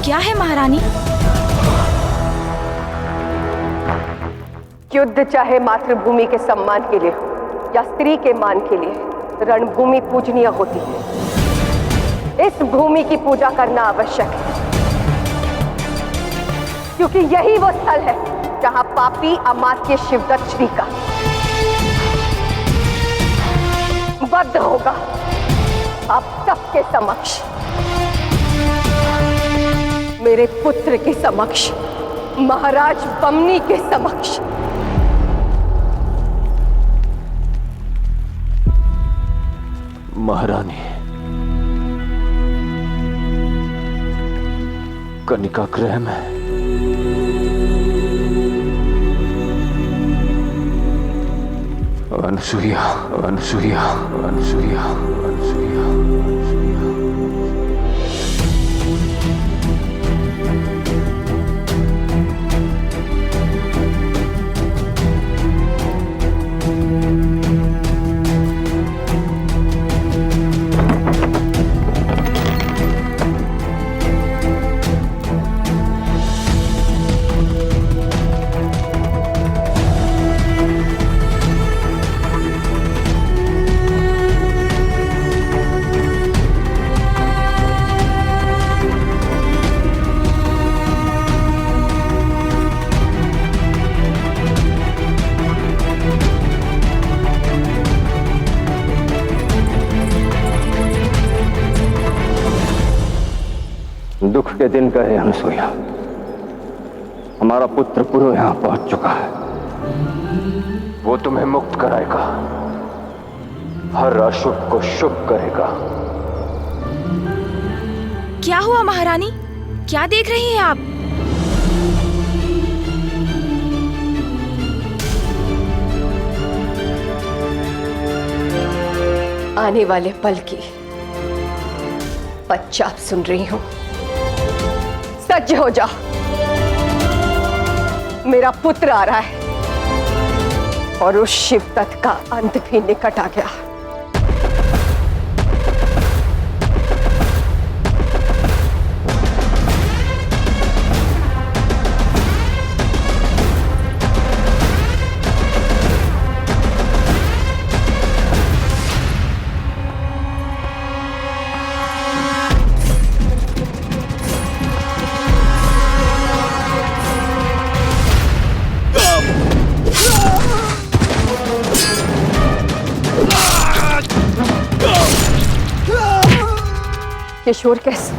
क्या है महारानी? युद्ध चाहे मातृभूमि के सम्मान के लिए हो या स्त्री के मान के लिए, रणभूमि पूजनीय होती है। इस भूमि की पूजा करना आवश्यक है, क्योंकि यही वो स्थल है जहां पापी अमात्य शिवदत्त श्री का वध होगा। आप सबके समक्ष, मेरे पुत्र के समक्ष, महाराज बमनी के समक्ष। महारानी, कनिका गृह में अनसुईया, अनसुईया, अनसुईया, अनसुईया, अनसुईया। दुख के दिन गए अनसुईया। हमारा पुत्र पुरु यहां पहुंच चुका है। वो तुम्हें मुक्त कराएगा। हर अशुभ को शुभ करेगा। क्या हुआ महारानी? क्या देख रही हैं आप? आने वाले पल की पश्चात सुन रही हूं। सज्ज हो जाओ, मेरा पुत्र आ रहा है और उस शिवतत्व का अंत भी निकट आ गया। ये शोर कैसे?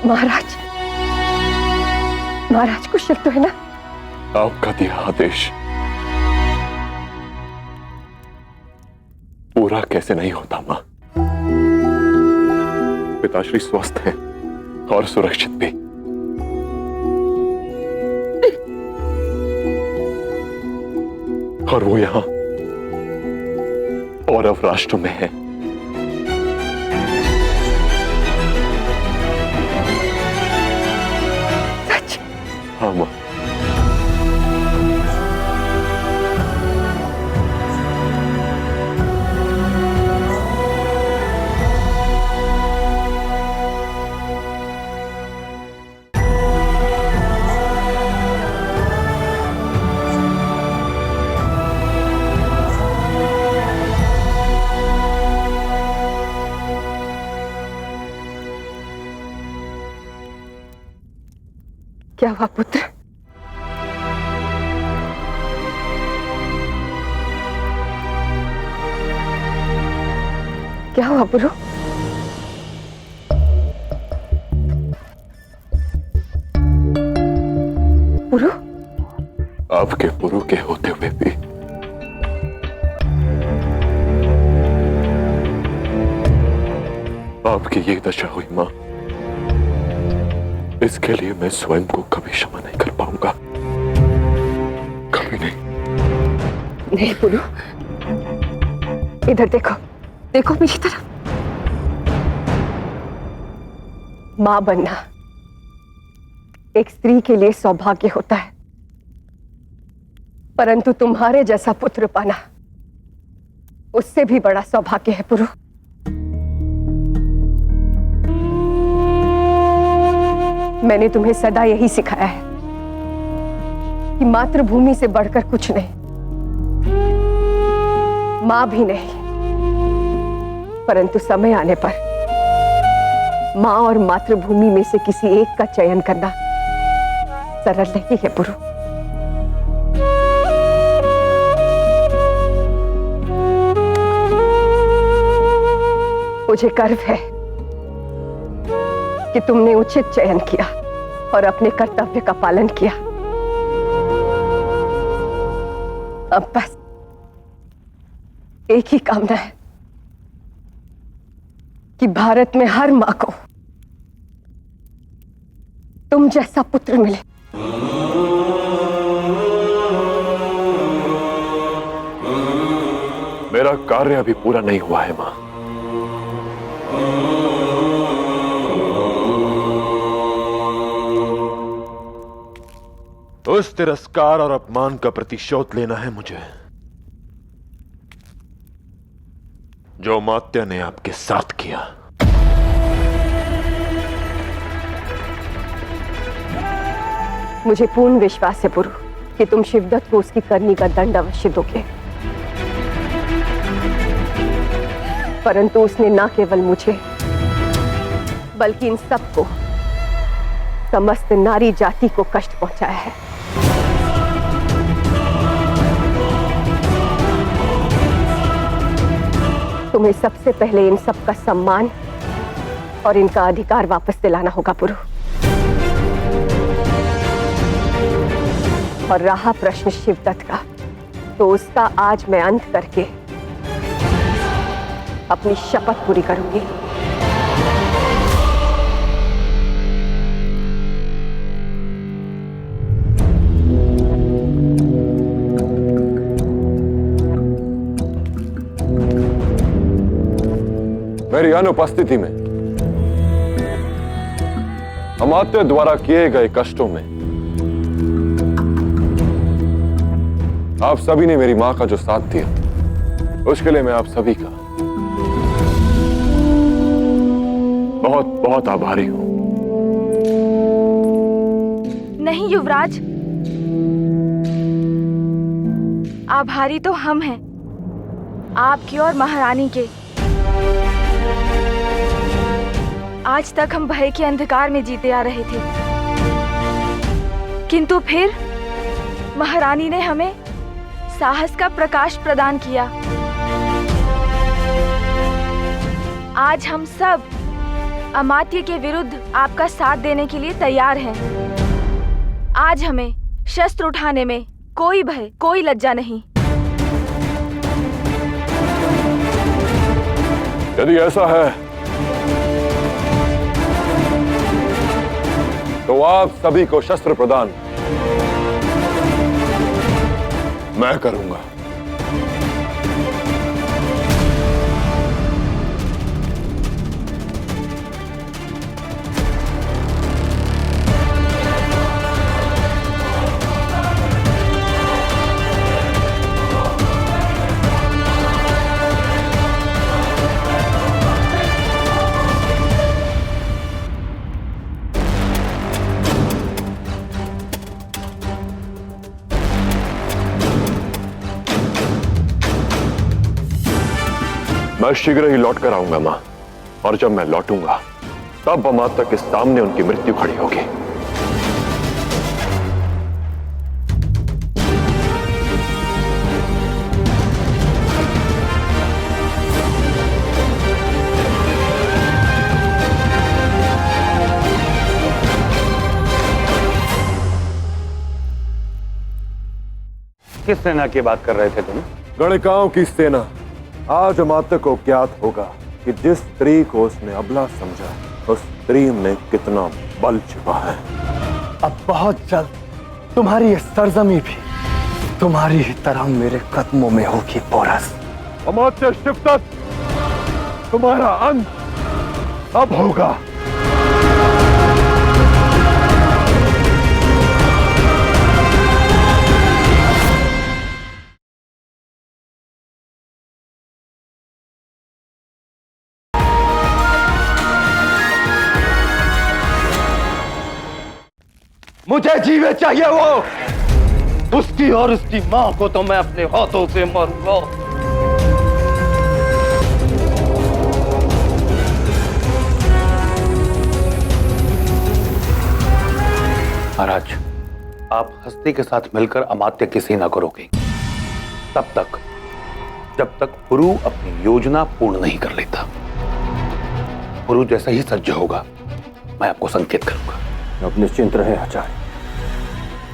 महाराज, महाराज कुशल तो है ना? आपका दिया आदेश पूरा कैसे नहीं होता मां? पिताश्री स्वस्थ हैं और सुरक्षित भी। और वो यहां पौरव राष्ट्र में है। सच? हाँ मां। क्या हुआ पुत्र? क्या हुआ पुरु? पुरु? आपके पुरु के होते हुए भी आपकी ये दशा हुई मां, इसके लिए मैं स्वयं को कभी क्षमा नहीं कर पाऊंगा, कभी नहीं। नहीं पुरु, इधर देखो, देखो मेरी तरफ। मां बनना एक स्त्री के लिए सौभाग्य होता है, परंतु तुम्हारे जैसा पुत्र पाना उससे भी बड़ा सौभाग्य है पुरु। मैंने तुम्हें सदा यही सिखाया है कि मातृभूमि से बढ़कर कुछ नहीं, मां भी नहीं, परंतु समय आने पर मां और मातृभूमि में से किसी एक का चयन करना सरल नहीं है पुरु। मुझे गर्व है कि तुमने उचित चयन किया और अपने कर्तव्य का पालन किया। अब बस एक ही कामना है कि भारत में हर मां को तुम जैसा पुत्र मिले। मेरा कार्य अभी पूरा नहीं हुआ है मां। उस तिरस्कार और अपमान का प्रतिशोध लेना है मुझे जो अमात्य ने आपके साथ किया। मुझे पूर्ण विश्वास है पुरु कि तुम शिवदत्त को उसकी करनी का दंड अवश्य दोगे, परंतु उसने न केवल मुझे बल्कि इन सबको, समस्त नारी जाति को कष्ट पहुंचाया है। तुम्हें सबसे पहले इन सब का सम्मान और इनका अधिकार वापस दिलाना होगा पुरु। और रहा प्रश्न शिवदत्त का, तो उसका आज मैं अंत करके अपनी शपथ पूरी करूंगी। मेरी अनुपस्थिति में अमात्य द्वारा किए गए कष्टों में आप सभी ने मेरी मां का जो साथ दिया, उसके लिए मैं आप सभी का बहुत बहुत आभारी हूं। नहीं युवराज, आभारी तो हम हैं, आपकी और महारानी के। आज तक हम भय के अंधकार में जीते आ रहे थे, किंतु फिर महारानी ने हमें साहस का प्रकाश प्रदान किया। आज हम सब अमात्य के विरुद्ध आपका साथ देने के लिए तैयार हैं। आज हमें शस्त्र उठाने में कोई भय, कोई लज्जा नहीं। यदि ऐसा है तो आप सभी को शस्त्र प्रदान मैं करूंगा। मैं शीघ्र ही लौट कर आऊंगा मां, और जब मैं लौटूंगा तब अमात्य के सामने उनकी मृत्यु खड़ी होगी। किस सेना की बात कर रहे थे तुम? गणिकाओं की सेना। आज अमात्य को ज्ञात होगा कि जिस स्त्री को उसने अबला समझा उस स्त्री में कितना बल छिपा है। अब बहुत जल्द तुम्हारी ये सरजमी भी तुम्हारी ही तरह मेरे कदमों में होगी पोरस। अमात्य शिवदत्त, तुम्हारा अंत अब होगा। मुझे जीवे चाहिए वो, उसकी और उसकी मां को तो मैं अपने हाथों से मारूंगा। महाराज, आप हस्ती के साथ मिलकर अमात्य की सेना को रोकेंगे तब तक जब तक पुरु अपनी योजना पूर्ण नहीं कर लेता। पुरु जैसा ही सज्ज होगा मैं आपको संकेत करूंगा। अब निश्चिंत रहे आचार्य,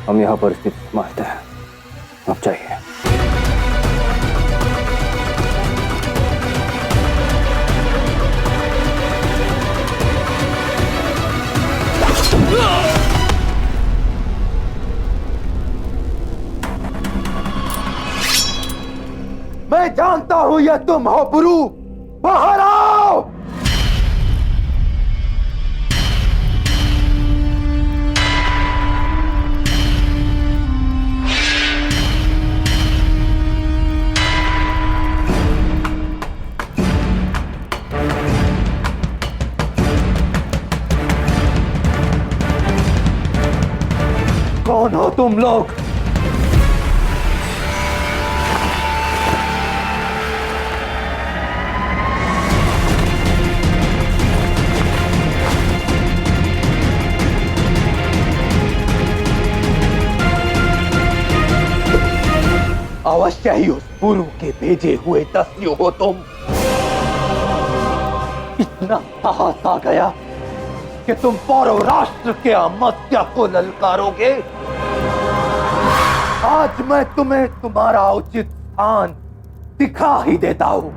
हम यहाँ पर स्थिति संभालते हैं। अब चाहिए मैं जानता हूं यह तुम हो पुरु, बाहर आओ। कौन हो तुम लोग? अवश्य ही उस पुरु के भेजे हुए दस्यु हो तुम। इतना साहस आ गया कि तुम पौरव राष्ट्र के अमात्य को ललकारोगे। आज मैं तुम्हें तुम्हारा उचित स्थान दिखा ही देता हूं।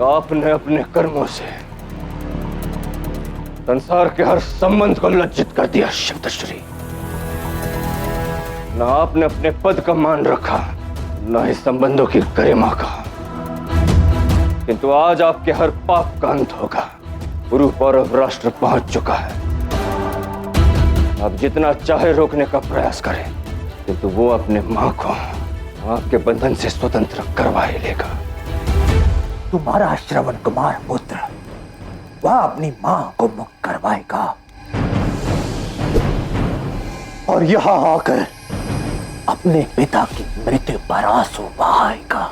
आपने अपने कर्मों से संसार के हर संबंध को लज्जित कर दिया शिवदश्री। न आपने अपने पद का मान रखा, न ही संबंधों की गरिमा का। किंतु आज आपके हर पाप का अंत होगा। पुरु पौरव राष्ट्र पहुंच चुका है। आप जितना चाहे रोकने का प्रयास करें, किंतु वो अपने मां को आपके बंधन से स्वतंत्र करवा ही लेगा। तुम्हारा श्रवण कुमार पुत्र वह अपनी मां को मुक्त करवाएगा और यहां आकर अपने पिता की मृत्यु पर आंसू बहाएगा।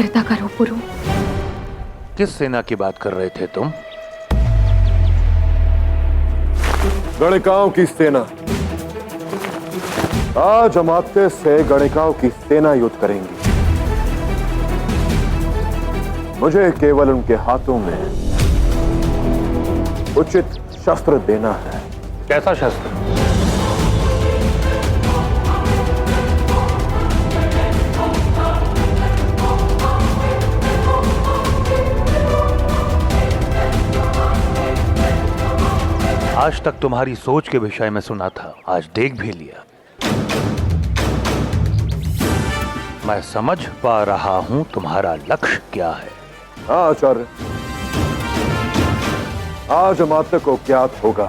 स्थिरता करो पुरु। किस सेना की बात कर रहे थे तुम? गणिकाओं की सेना। आज अमात्य से गणिकाओं की सेना युद्ध करेंगी। मुझे केवल उनके हाथों में उचित शस्त्र देना है। कैसा शस्त्र? आज तक तुम्हारी सोच के विषय में सुना था, आज देख भी लिया। मैं समझ पा रहा हूं तुम्हारा लक्ष्य क्या है। हाँ आचार्य, आज अमात्य को ज्ञात होगा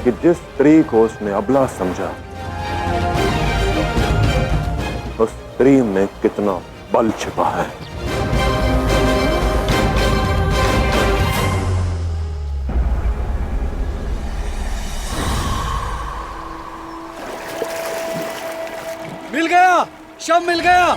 कि जिस स्त्री को उसने अबला समझा, उस स्त्री में कितना बल छिपा है। मिल गया, शव मिल गया।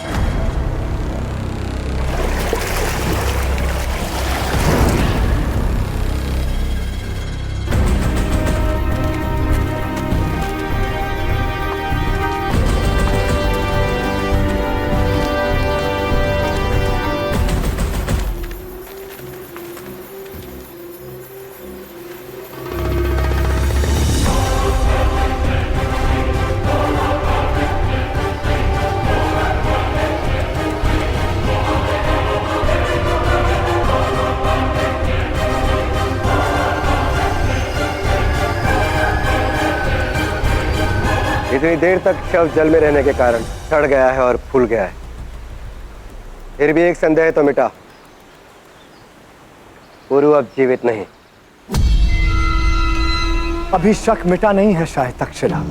इतनी देर तक शव जल में रहने के कारण सड़ गया है और फूल गया है। फिर भी एक संदेह तो मिटा, पुरु अब जीवित नहीं। अभी शक मिटा नहीं है शायद तक्षशिला।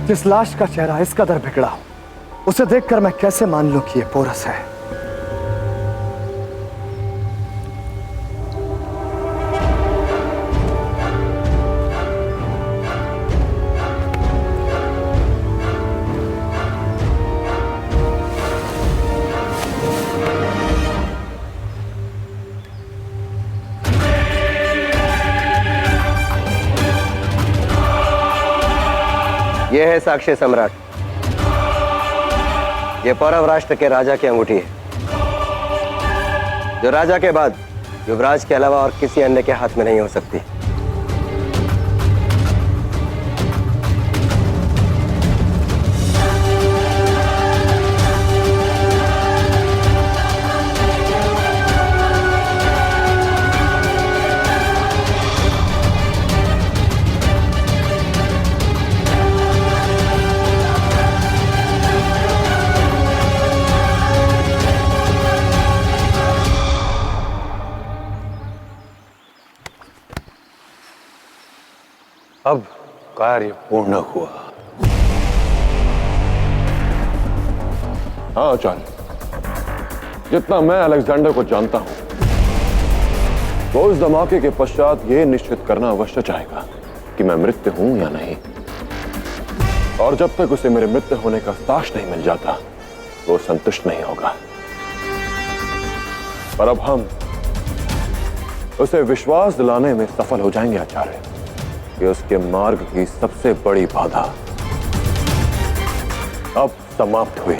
जिस लाश का चेहरा इस कदर बिगड़ा हो, उसे देखकर मैं कैसे मान लूं कि यह पोरस है। यह है साक्षी सम्राट। यह पौरव राष्ट्र के राजा की अंगूठी है, जो राजा के बाद युवराज के अलावा और किसी अन्य के हाथ में नहीं हो सकती। अब कार्य पूर्ण हुआ। हाँ आचार्य, जितना मैं अलेक्जेंडर को जानता हूं, वो उस धमाके के पश्चात यह निश्चित करना अवश्य चाहेगा कि मैं मृत हूं या नहीं। और जब तक उसे मेरे मृत होने का साक्ष्य नहीं मिल जाता, वो संतुष्ट नहीं होगा। पर अब हम उसे विश्वास दिलाने में सफल हो जाएंगे आचार्य कि उसके मार्ग की सबसे बड़ी बाधा अब समाप्त हुई।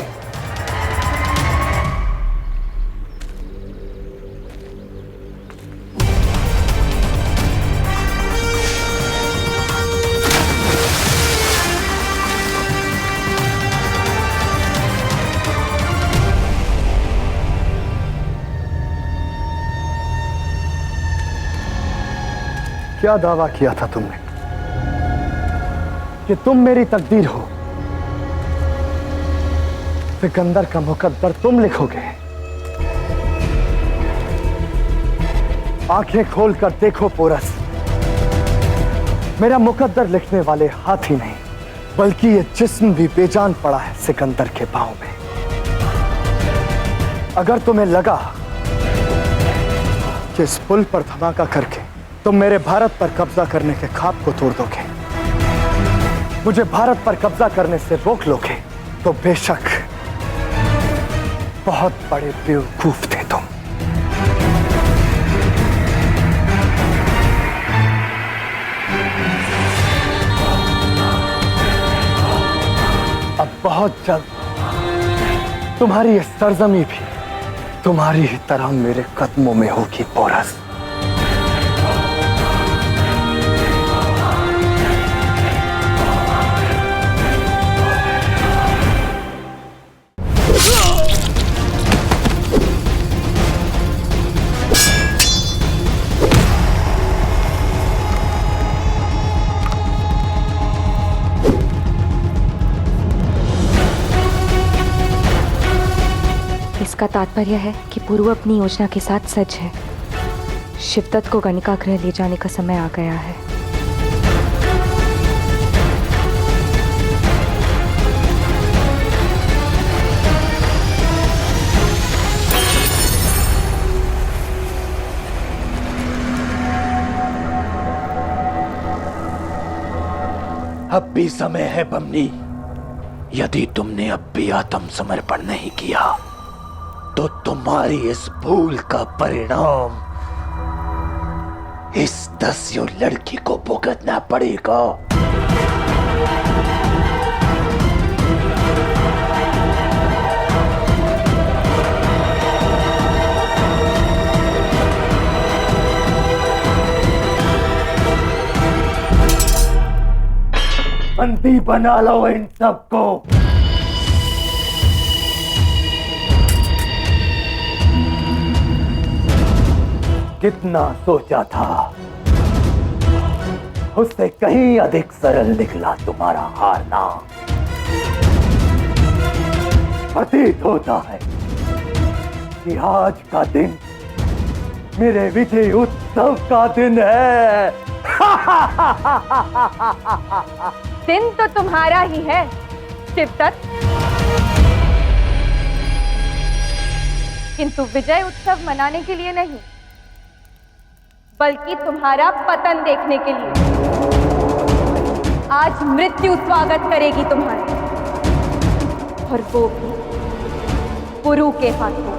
क्या दावा किया था तुमने कि तुम मेरी तकदीर हो? सिकंदर का मुकद्दर तुम लिखोगे। आंखें खोलकर देखो पोरस, मेरा मुकद्दर लिखने वाले हाथ ही नहीं, बल्कि ये जिस्म भी बेजान पड़ा है सिकंदर के पांव में। अगर तुम्हें लगा कि इस पुल पर धमाका करके तुम मेरे भारत पर कब्जा करने के ख्वाब को तोड़ दोगे, मुझे भारत पर कब्जा करने से रोक लोगे तो बेशक बहुत बड़े बेवकूफ थे तुम। अब बहुत जल्द तुम्हारी ये सरजमी भी तुम्हारी ही तरह मेरे कदमों में होगी पोरस। इसका तात्पर्य है कि पुरु अपनी योजना के साथ सच है। शिवदत्त को गणिका गृह ले जाने का समय आ गया है। अब भी समय है बमनी। यदि तुमने अब भी आत्मसमर्पण नहीं किया तो तुम्हारी इस भूल का परिणाम इस दस्यु लड़की को भुगतना पड़ेगा। बंदी बना लो इन सबको। कितना सोचा था, उससे कहीं अधिक सरल निकला तुम्हारा हारना। प्रतीत होता है कि आज का दिन मेरे विजय उत्सव का दिन है। दिन तो तुम्हारा ही है शिवदत्त, किंतु विजय उत्सव मनाने के लिए नहीं, बल्कि तुम्हारा पतन देखने के लिए। आज मृत्यु स्वागत करेगी तुम्हारे, और वो भी पुरु के हाथों।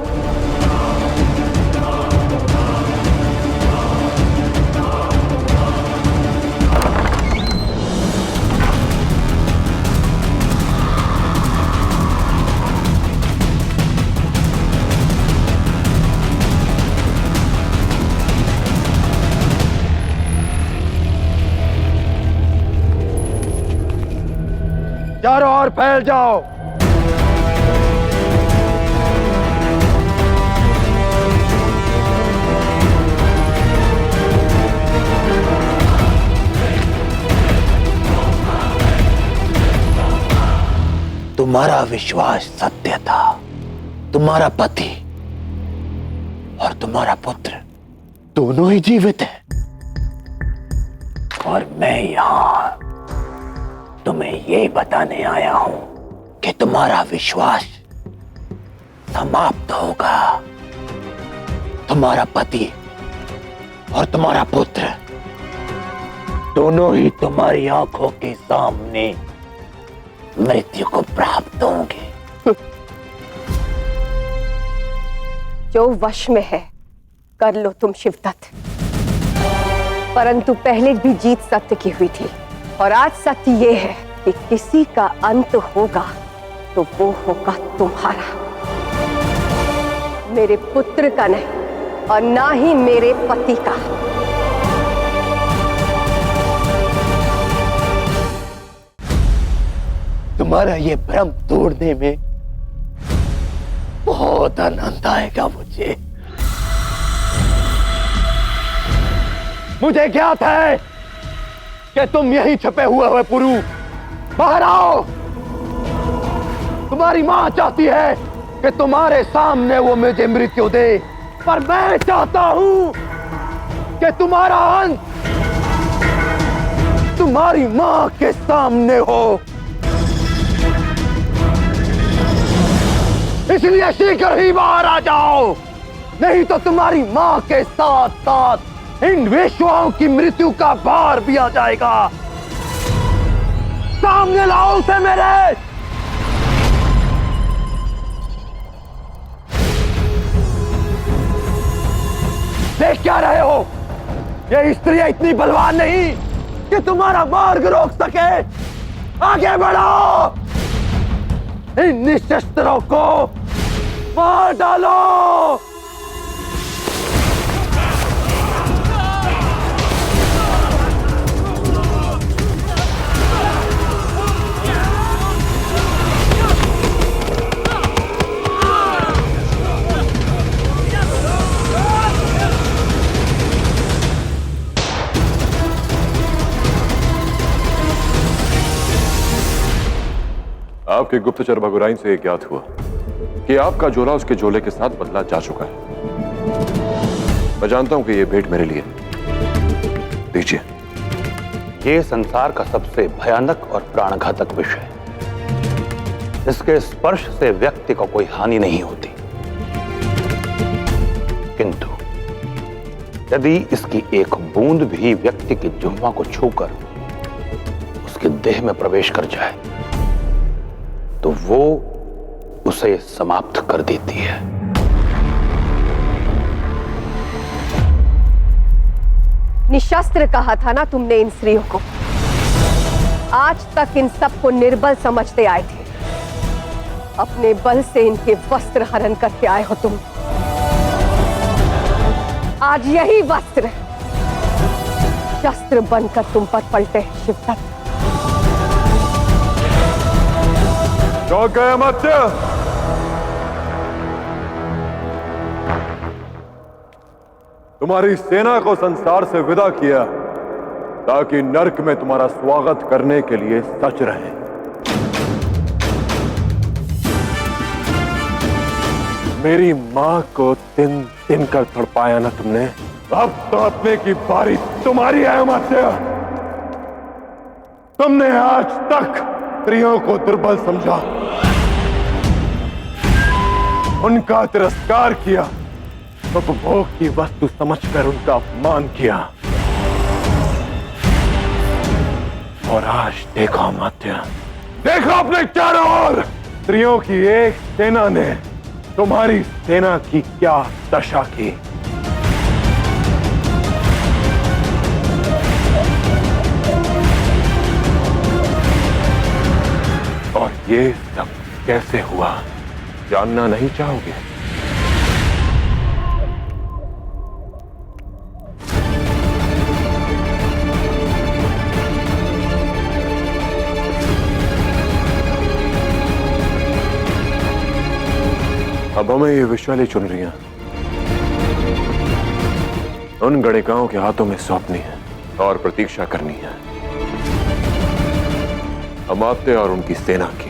चारों ओर फैल जाओ। तुम्हारा विश्वास सत्य था। तुम्हारा पति और तुम्हारा पुत्र दोनों ही जीवित हैं, और मैं यहां तुम्हें ये बताने आया हूं कि तुम्हारा विश्वास समाप्त होगा। तुम्हारा पति और तुम्हारा पुत्र दोनों ही तुम्हारी आंखों के सामने मृत्यु को प्राप्त होंगे। जो वश में है कर लो तुम शिवदत्त, परंतु पहले भी जीत सत्य की हुई थी, और आज सत्य ये है कि किसी का अंत होगा तो वो होगा तुम्हारा, मेरे पुत्र का नहीं, और ना ही मेरे पति का। तुम्हारा ये भ्रम तोड़ने में बहुत आनंद आएगा मुझे। मुझे ज्ञात है कि तुम यहीं छुपे हुए हो पुरु। बाहर आओ। तुम्हारी मां चाहती है कि तुम्हारे सामने वो मुझे मृत्यु दे, पर मैं चाहता हूं कि तुम्हारा अंत तुम्हारी मां के सामने हो। इसलिए शीघ्र ही बाहर आ जाओ, नहीं तो तुम्हारी मां के साथ साथ इन वेश्याओं की मृत्यु का भार भी आ जाएगा। सामने लाओ उसे मेरे। देख क्या रहे हो? ये स्त्री इतनी बलवान नहीं कि तुम्हारा मार्ग रोक सके। आगे बढ़ो, इन निशस्त्रों को मार डालो। आपके गुप्तचर भगुराइन से यह ज्ञात हुआ कि आपका झोला उसके झोले के साथ बदला जा चुका है। मैं जानता हूं कि यह भेंट मेरे लिए। दीजिए। ये संसार का सबसे भयानक और प्राणघातक विषय है। इसके स्पर्श से व्यक्ति को कोई हानि नहीं होती, किंतु यदि इसकी एक बूंद भी व्यक्ति की जिह्वा को छूकर उसके देह में प्रवेश कर जाए तो वो उसे समाप्त कर देती है। निशस्त्र कहा था ना तुमने इन स्त्रियों को। आज तक इन सबको निर्बल समझते आए थे। अपने बल से इनके वस्त्र हरण करके आए हो तुम। आज यही वस्त्र शस्त्र बनकर तुम पर पलटे हैं शिवदत्त। चौक गए अमात्य। तुम्हारी सेना को संसार से विदा किया ताकि नरक में तुम्हारा स्वागत करने के लिए सच रहे। मेरी मां को दिन दिन कर तड़पाया ना तुमने, अब तड़पने की बारी तुम्हारी है अमात्य। तुमने आज तक स्त्रियों को दुर्बल समझा, उनका तिरस्कार किया, उपभोग की वस्तु समझकर उनका अपमान किया। और आज देखो अमात्य, देखो अपने चारों ओर स्त्रियों की एक सेना ने तुम्हारी सेना की क्या दशा की। और ये सब कैसे हुआ जानना नहीं चाहोगे? अब हमें ये विशाली चुन रही हैं, उन गणिकाओं के हाथों में सौंपनी है और प्रतीक्षा करनी है अमात्य और उनकी सेना की।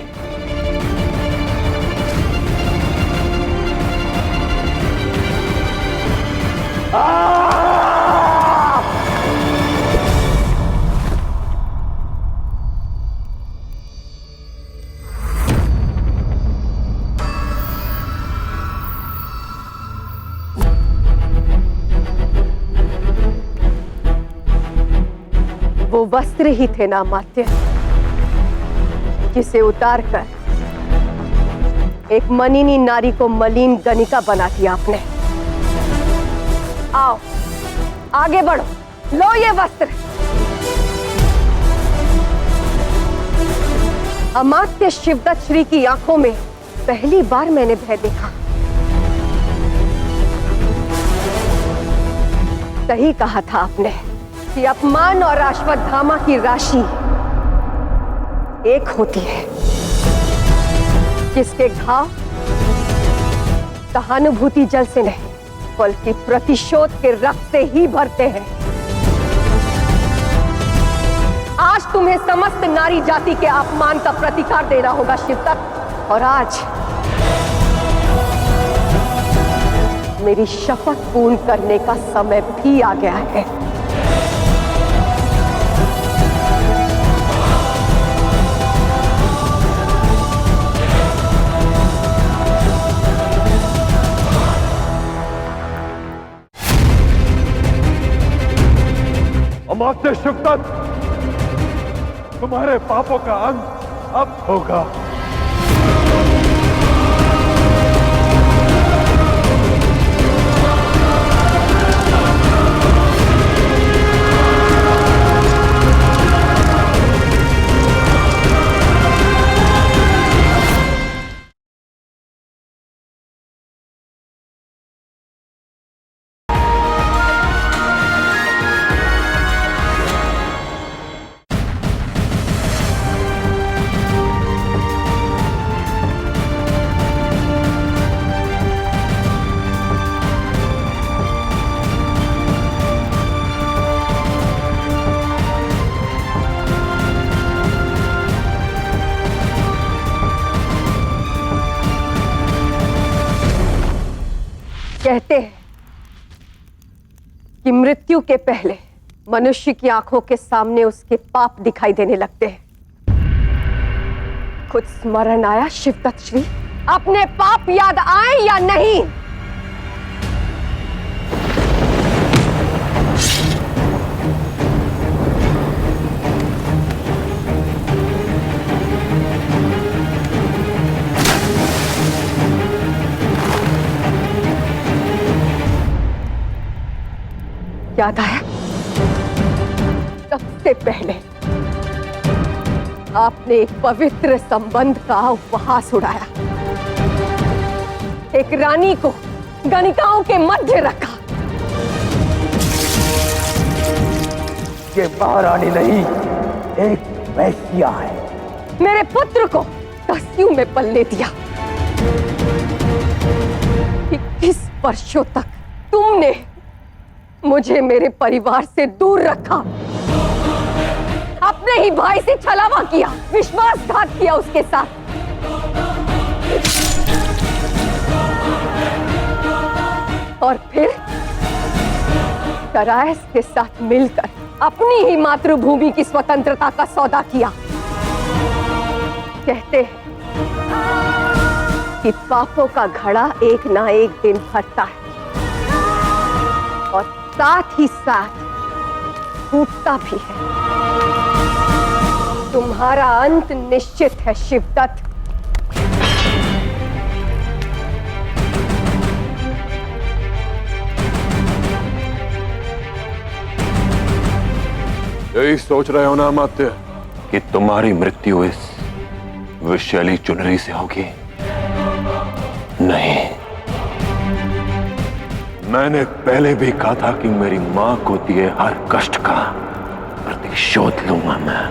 वो वस्त्र ही थे ना अमात्य, जिसे उतारकर एक मनिनी नारी को मलिन गणिका बना दिया आपने। आओ आगे बढ़ो, लो ये वस्त्र। अमात्य शिवदत्त श्री की आंखों में पहली बार मैंने भय देखा। सही कहा था आपने कि अपमान और अश्वत्थामा की राशि एक होती है, जिसके घाव सहानुभूति जल से नहीं बल्कि प्रतिशोध के रक्त से ही भरते हैं। आज तुम्हें समस्त नारी जाति के अपमान का प्रतिकार देना होगा शिवदत्त। और आज मेरी शपथ पूर्ण करने का समय भी आ गया है। अमात्य शिवदत्त, तुम्हारे पापों का अंत अब होगा। कहते हैं कि मृत्यु के पहले मनुष्य की आंखों के सामने उसके पाप दिखाई देने लगते हैं। कुछ स्मरण आया शिवदत्त श्री? अपने पाप याद आए या नहीं? याद आया? सबसे पहले आपने एक पवित्र संबंध का उपहास उड़ाया, एक रानी को गणिकाओं के मध्य रखा। ये महारानी नहीं, एक वैश्या है। मेरे पुत्र को दस्यु में पलने दिया। 21 वर्षों तक तुमने मुझे मेरे परिवार से दूर रखा, अपने ही भाई से छलावा किया, विश्वासघात किया उसके साथ। और फिर दरायस के साथ मिलकर अपनी ही मातृभूमि की स्वतंत्रता का सौदा किया। कहते हैं कि पापों का घड़ा एक ना एक दिन फटता है और साथ ही साथ टूटता भी है। तुम्हारा अंत निश्चित है शिवदत्त। यही सोच रहे हो ना अमात्य कि तुम्हारी मृत्यु इस विषैली चुनरी से होगी? नहीं, मैंने पहले भी कहा था कि मेरी मां को दिए हर कष्ट का प्रतिशोध लूंगा मैं।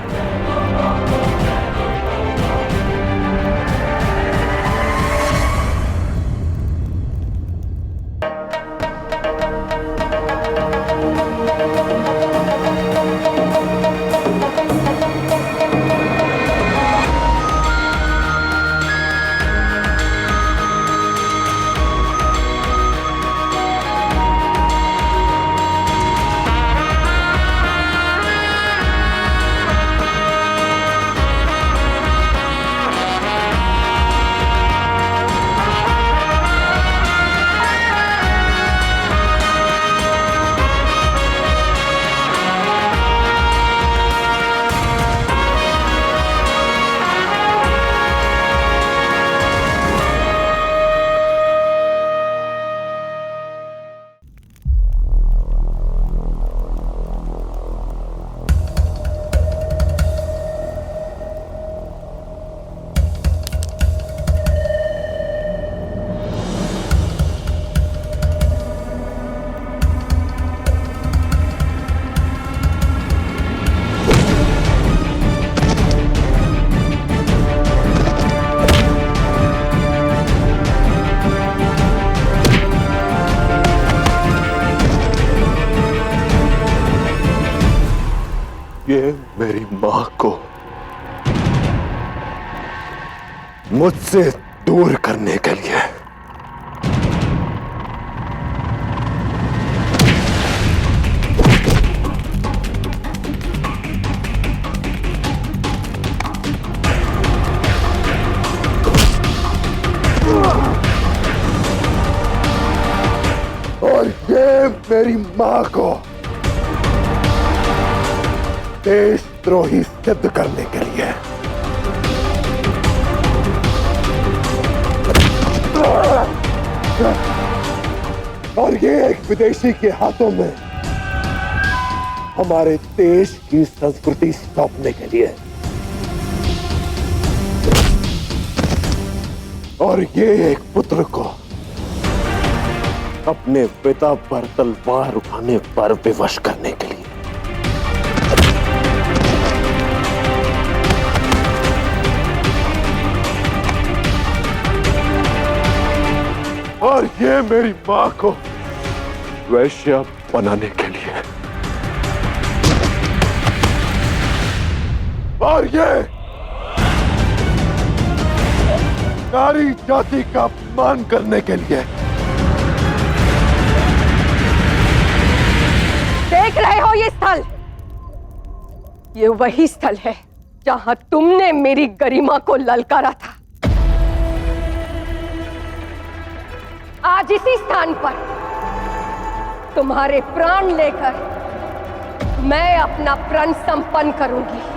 ये मेरी मां को मुझसे दूर करने के लिए और ये मेरी मां को देशद्रोही सिद्ध करने के लिए। और ये एक विदेशी के हाथों में हमारे देश की संस्कृति सौंपने के लिए। और ये एक पुत्र को अपने पिता पर तलवार उठाने पर विवश करने के लिए। और ये मेरी मां को वैश्या बनाने के लिए। और ये नारी जाति का अपमान करने के लिए। देख रहे हो ये स्थल? ये वही स्थल है जहां तुमने मेरी गरिमा को ललकारा था। आज इसी स्थान पर तुम्हारे प्राण लेकर मैं अपना प्रण संपन्न करूंगी।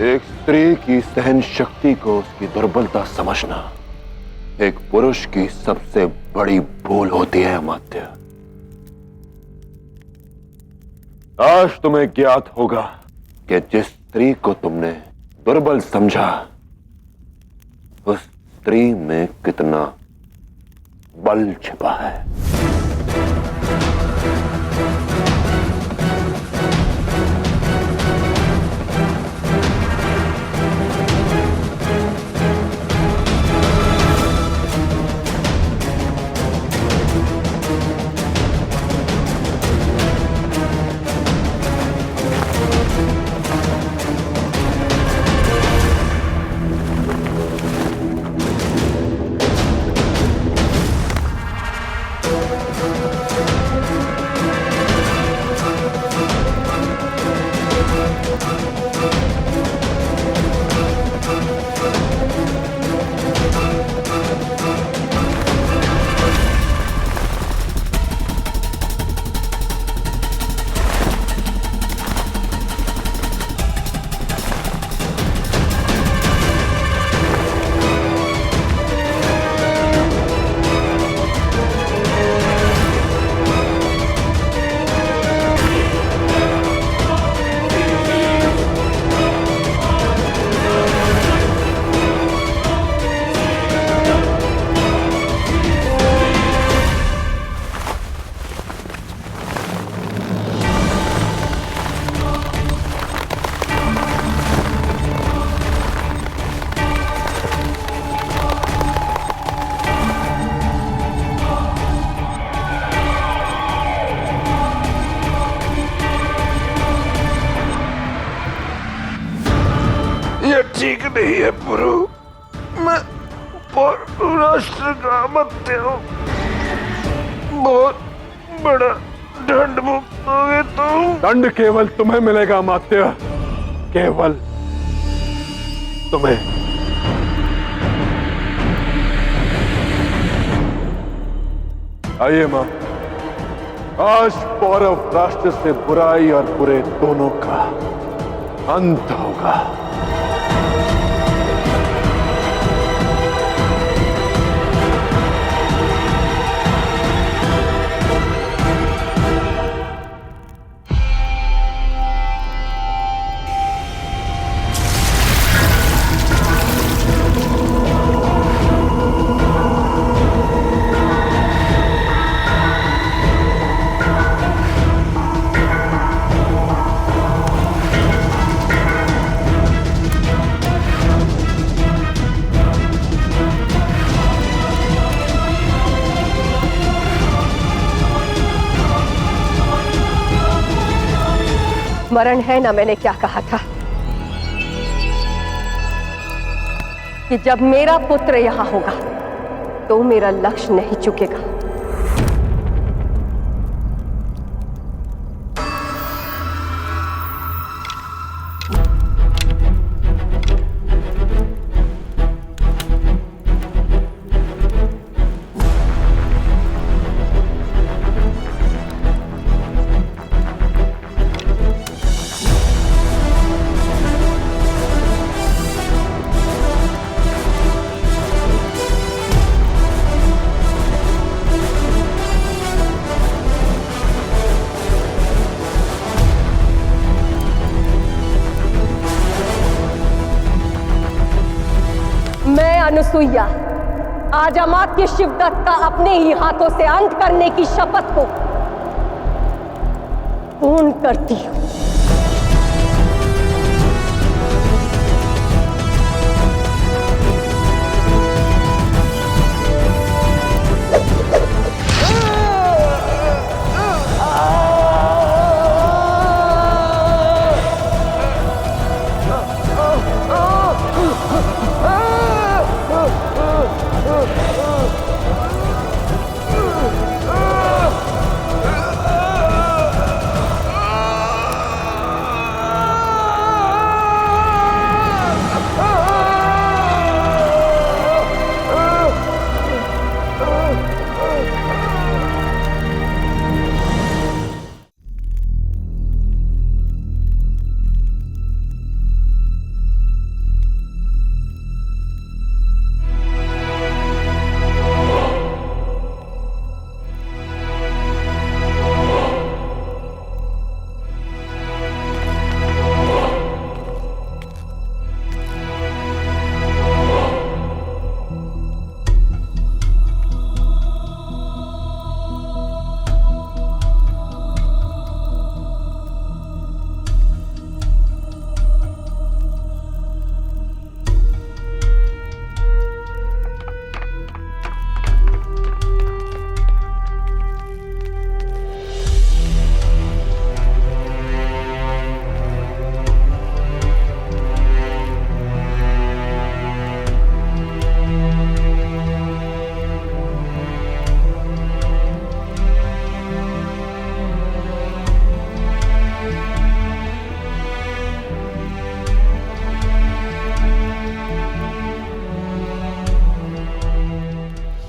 एक स्त्री की सहन शक्ति को उसकी दुर्बलता समझना एक पुरुष की सबसे बड़ी भूल होती है अमात्य। आज तुम्हें ज्ञात होगा कि जिस स्त्री को तुमने दुर्बल समझा उस स्त्री में कितना बल छिपा है। ठीक नहीं है पुरु। मैं राष्ट्र का अमात्य हूँ। बहुत बड़ा दंड भुगतोगे तुम। दंड केवल तुम्हें मिलेगा अमात्य, केवल तुम्हें। आइए मां, आज पौरव राष्ट्र से बुराई और बुरे दोनों का अंत होगा। स्मरण है ना मैंने क्या कहा था कि जब मेरा पुत्र यहां होगा तो मेरा लक्ष्य नहीं चुकेगा। अनुसुईया आज अमात्य शिवदत्त का अपने ही हाथों से अंत करने की शपथ को पूर्ण करती हूं।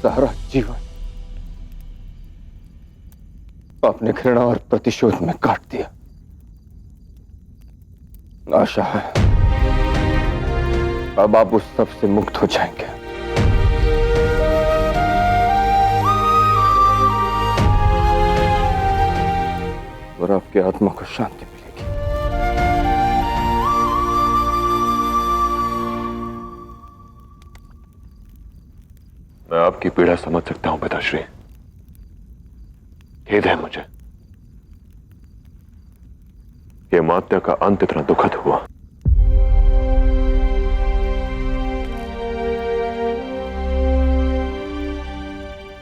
सारा जीवन आपने घृणा और प्रतिशोध में काट दिया। आशा है अब आप उस सब से मुक्त हो जाएंगे। और आपकी आत्मा को शांति मिलेगी। मैं आपकी पीड़ा समझ सकता हूं पिताश्री। खेद है मुझे कि अमात्य का अंत इतना दुखद हुआ।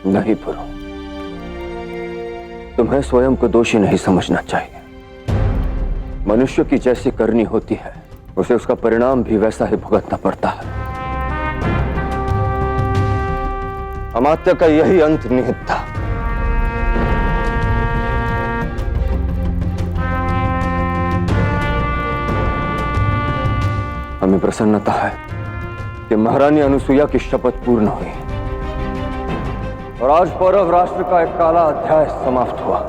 नहीं पुरु, तुम्हें स्वयं को दोषी नहीं समझना चाहिए। मनुष्य की जैसी करनी होती है उसे उसका परिणाम भी वैसा ही भुगतना पड़ता है। अमात्य का यही अंत निहित था। हमें प्रसन्नता है कि महारानी अनुसुईया की शपथ पूर्ण हुई और आज पौरव राष्ट्र का एक काला अध्याय समाप्त हुआ।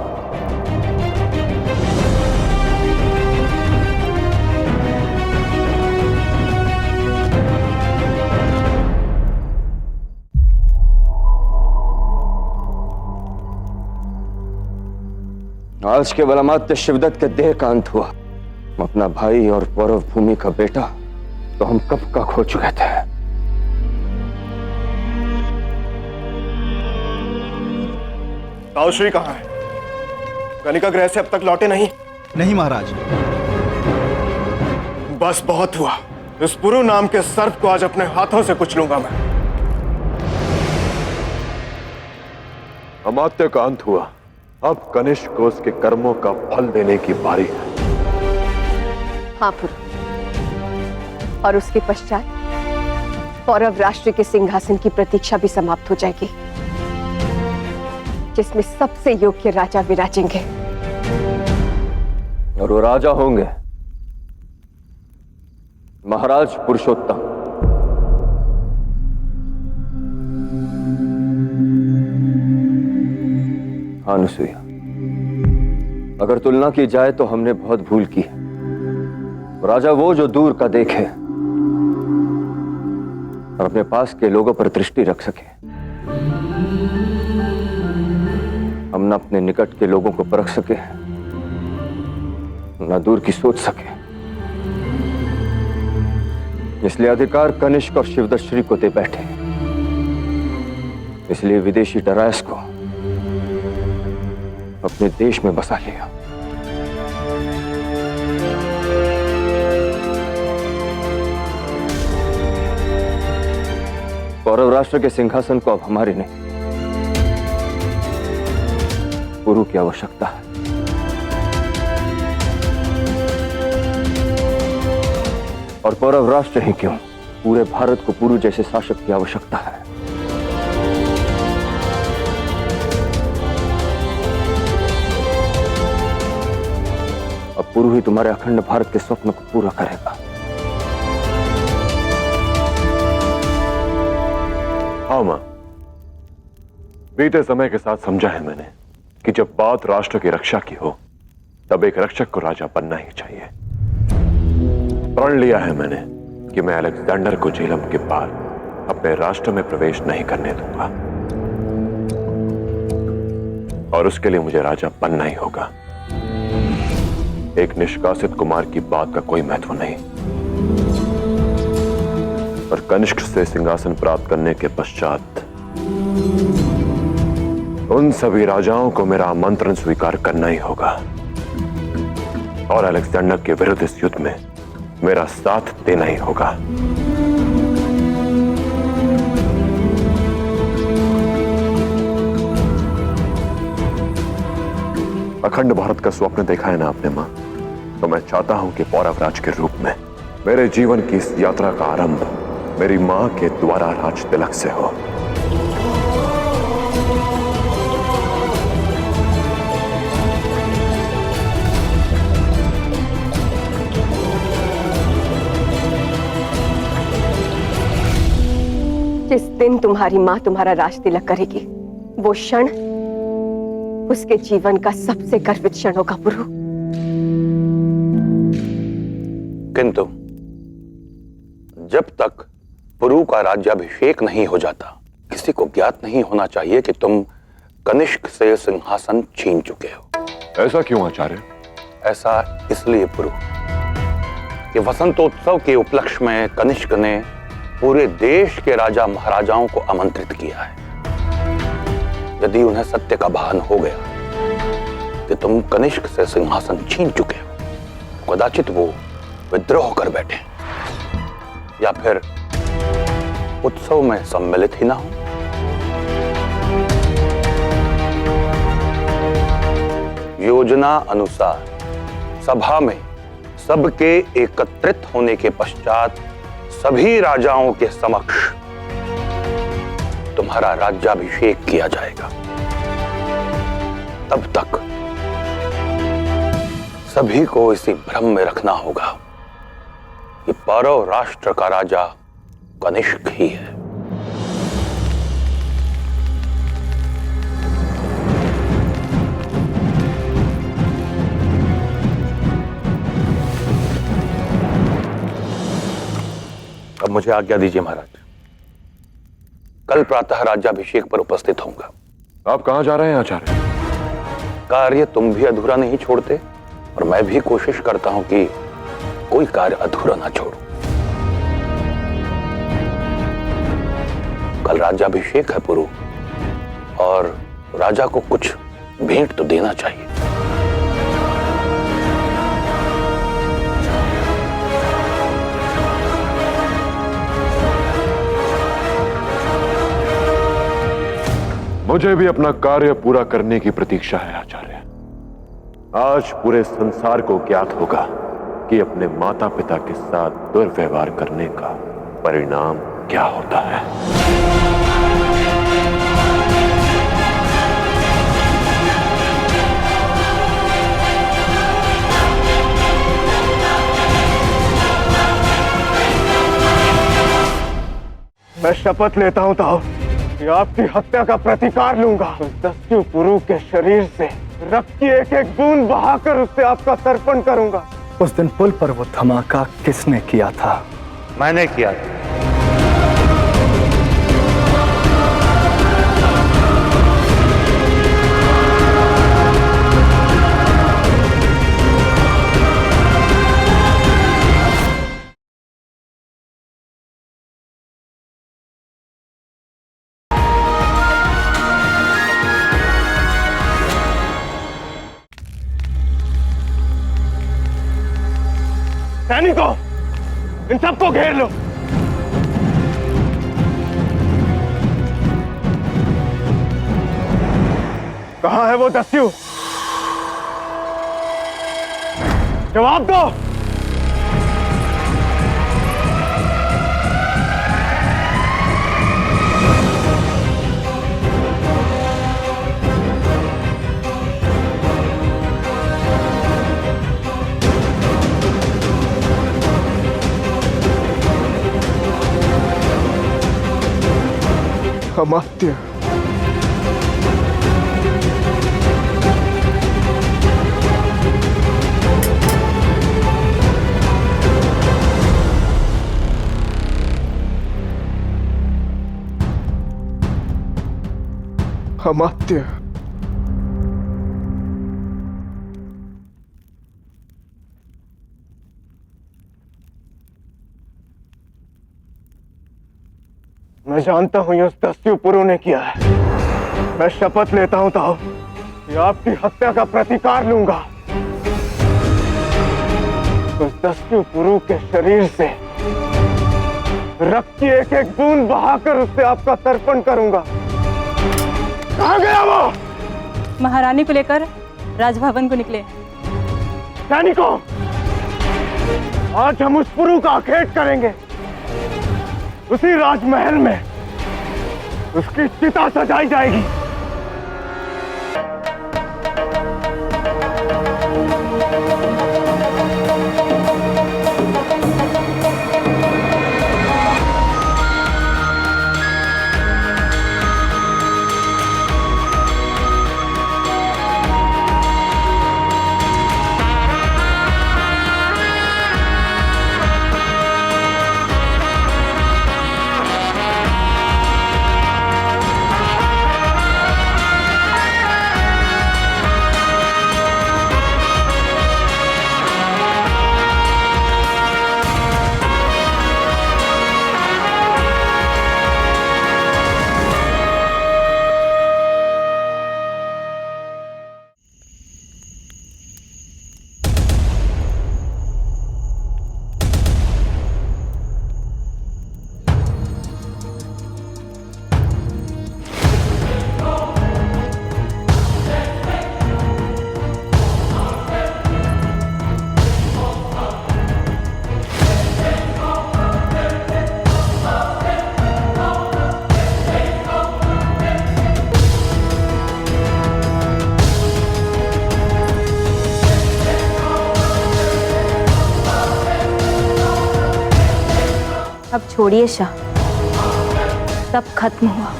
आज केवल अमात्य शिवदत्त के देह का अंत हुआ। अपना भाई और पौरव भूमि का बेटा तो हम कब का खो चुके थे। ताऊश्री कहाँ है? गणिका गृह से अब तक लौटे नहीं? नहीं महाराज। बस बहुत हुआ। इस पुरु नाम के सर्प को आज अपने हाथों से कुचलूंगा मैं। अमात्य का अंत हुआ। अब कनिष्क को उसके कर्मों का फल देने की बारी है। हाँ पुरु, और उसके पश्चात पौरव राष्ट्र के सिंहासन की प्रतीक्षा भी समाप्त हो जाएगी, जिसमें सबसे योग्य राजा विराजेंगे। और वो राजा होंगे महाराज पुरुषोत्तम। हाँ अनुसुईया, अगर तुलना की जाए तो हमने बहुत भूल की है। राजा वो जो दूर का देखे और अपने पास के लोगों पर दृष्टि रख सके। हम न अपने निकट के लोगों को परख सके, न दूर की सोच सके। इसलिए अधिकार कनिष्क और शिवदश्री को दे बैठे। इसलिए विदेशी डरायस को अपने देश में बसा लिया। पौरव राष्ट्र के सिंहासन को अब हमारी नहीं, पुरु की आवश्यकता है। और पौरव राष्ट्र ही क्यों, पूरे भारत को पुरु जैसे शासक की आवश्यकता है। अब पुरु ही तुम्हारे अखंड भारत के स्वप्न को पूरा करेगा। हाँ मां, बीते समय के साथ समझा है मैंने कि जब बात राष्ट्र की रक्षा की हो तब एक रक्षक को राजा बनना ही चाहिए। प्रण लिया है मैंने कि मैं अलेक्जेंडर को झेलम के पार अपने राष्ट्र में प्रवेश नहीं करने दूंगा, और उसके लिए मुझे राजा बनना ही होगा। एक निष्कासित कुमार की बात का कोई महत्व नहीं, और कनिष्क से सिंहासन प्राप्त करने के पश्चात उन सभी राजाओं को मेरा आमंत्रण स्वीकार करना ही होगा, और अलेक्जेंडर के विरुद्ध इस युद्ध में मेरा साथ देना ही होगा। अखंड भारत का स्वप्न देखा है ना आपने मां, तो मैं चाहता हूं कि पौरव राज के रूप में मेरे जीवन की इस यात्रा का आरंभ मेरी मां के द्वारा राज तिलक से हो। जिस दिन तुम्हारी मां तुम्हारा राज तिलक करेगी, वो क्षण उसके जीवन का सबसे गर्वित क्षण होगा पुरु। किंतु जब तक पुरु का राज्याभिषेक नहीं हो जाता, किसी को ज्ञात नहीं होना चाहिए कि तुम कनिष्क से सिंहासन छीन चुके हो। ऐसा क्यों आचार्य? ऐसा इसलिए पुरु कि वसंतोत्सव के उपलक्ष्य में कनिष्क ने पूरे देश के राजा महाराजाओं को आमंत्रित किया है। यदि उन्हें सत्य का भान हो गया कि तुम कनिष्क से सिंहासन छीन चुके हो, कदाचित वो विद्रोह कर बैठे या फिर उत्सव में सम्मिलित ही ना हो। योजना अनुसार सभा में सबके एकत्रित होने के पश्चात सभी राजाओं के समक्ष तुम्हारा राज्याभिषेक किया जाएगा। तब तक सभी को इसी भ्रम में रखना होगा कि पौरव राष्ट्र का राजा कनिष्क ही है। अब मुझे आज्ञा दीजिए महाराज, कल प्रातः राज्याभिषेक पर उपस्थित होऊंगा। आप कहां जा रहे हैं आचार्य? कार्य तुम भी अधूरा नहीं छोड़ते और मैं भी कोशिश करता हूं कि कोई कार्य अधूरा ना छोड़ूं। कल राज्याभिषेक है पुरु, और राजा को कुछ भेंट तो देना चाहिए। मुझे भी अपना कार्य पूरा करने की प्रतीक्षा है आचार्य। आज पूरे संसार को ज्ञात होगा कि अपने माता पिता के साथ दुर्व्यवहार करने का परिणाम क्या होता है। मैं शपथ लेता हूं ताऊ कि आपकी हत्या का प्रतिकार लूंगा। उस दस्यु पुरु के शरीर से रक्त की एक एक बूंद बहाकर उससे आपका तर्पण करूंगा। उस दिन पुल पर वो धमाका किसने किया था? मैंने किया था। सैनिकों, इन सबको घेर लो। कहां है वो दस्यु? जवाब दो। अमात्य, अमात्य, मैं जानता हूं ये उस दस्यु पुरु ने किया है। मैं शपथ लेता हूं ताऊ कि आपकी हत्या का प्रतिकार लूंगा। उस दस्यु पुरु के शरीर से रक्त की एक एक बूंद बहाकर उससे आपका तर्पण करूंगा। कहां गया वो? महारानी को लेकर राजभवन को निकले। सैनिकों, आज हम उस पुरु का आखेट करेंगे। उसी राजमहल में उसकी चिता सजाई जाएगी। अब छोड़िए शाह, सब खत्म हुआ।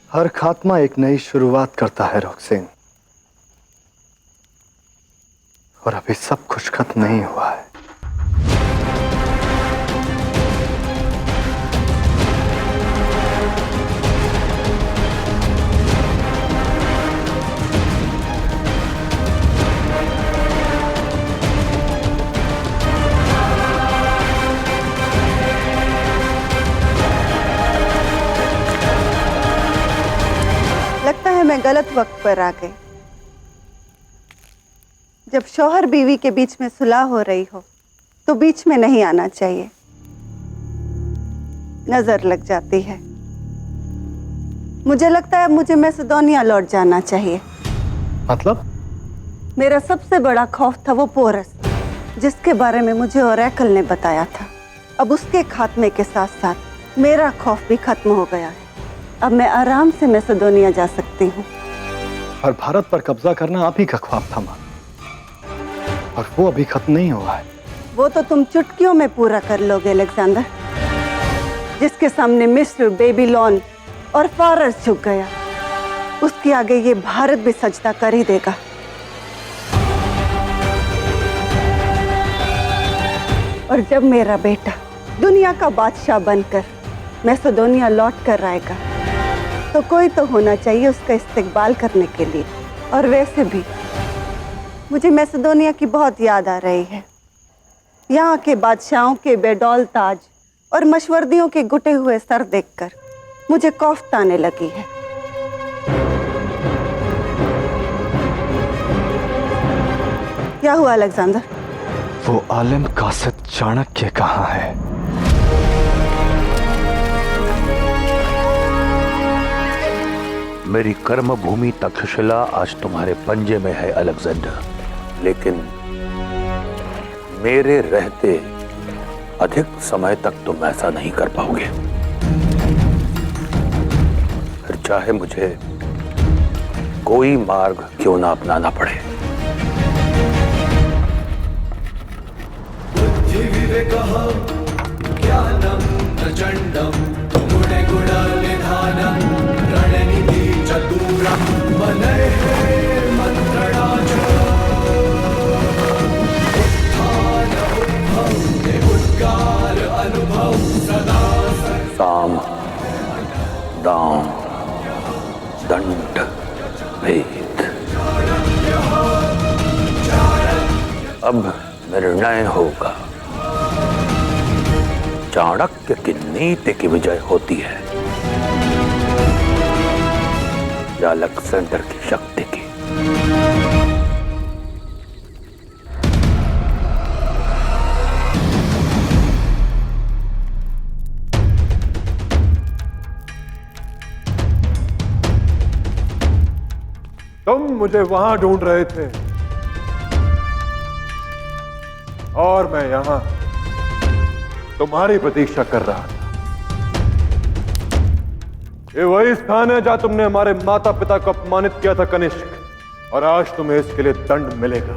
हर खात्मा एक नई शुरुआत करता है रोकसेन, और अभी सब कुछ खत्म नहीं हुआ है। लगता है मैं गलत वक्त पर आ गई। जब शौहर बीवी के बीच में सुलह हो रही हो तो बीच में नहीं आना चाहिए, नजर लग जाती है। मुझे लगता है अब मुझे मैसेडोनिया लौट जाना चाहिए। मतलब? मेरा सबसे बड़ा खौफ था वो पोरस, जिसके बारे में मुझे ओरेकल ने बताया था। अब उसके खात्मे के साथ साथ मेरा खौफ भी खत्म हो गया है। अब मैं आराम से मैसेडोनिया जा सकती हूँ। और भारत पर कब्जा करना आप ही का ख्वाब था माँ, और वो अभी खत्म नहीं हुआ है। वो तो तुम चुटकियों में पूरा कर लोगे अलेक्जेंडर, जिसके सामने मिस्र, बेबीलोन और फारस झुक गया, उसके आगे ये भारत भी सजदा कर ही देगा। और जब मेरा बेटा दुनिया का बादशाह बनकर मैसेडोनिया लौट कर आएगा, तो कोई तो होना चाहिए उसका इस्तेकबाल करने के लिए। और वैसे भी मुझे मैसेडोनिया की बहुत याद आ रही है। यहाँ के बादशाहों के बेडौल ताज और मशवर्दियों के घुटे हुए सर देखकर मुझे कौफ्त आने लगी है। क्या हुआ अलेक्जेंडर? वो आलिम कासिद चाणक्य कहाँ है? मेरी कर्म भूमि तक्षशिला आज तुम्हारे पंजे में है अलेक्जेंडर, लेकिन मेरे रहते अधिक समय तक तुम ऐसा नहीं कर पाओगे। फिर चाहे मुझे कोई मार्ग क्यों ना अपनाना पड़े। ज्ञानम प्रचंडम गुणे गुणनिधानम रणनिधि चतुरम मनैः मंत्रणाच उत्थान उद्भव उद्गार अनुभव सदा साम दाम दंड भेद। अब निर्णय होगा। चाणक्य की नीति की विजय होती है या अलेक्जेंडर की शक्ति की। तुम मुझे वहां ढूंढ रहे थे और मैं यहां तुम्हारी प्रतीक्षा कर रहा था। ये वही स्थान है जहां तुमने हमारे माता पिता को अपमानित किया था कनिष्क, और आज तुम्हें इसके लिए दंड मिलेगा।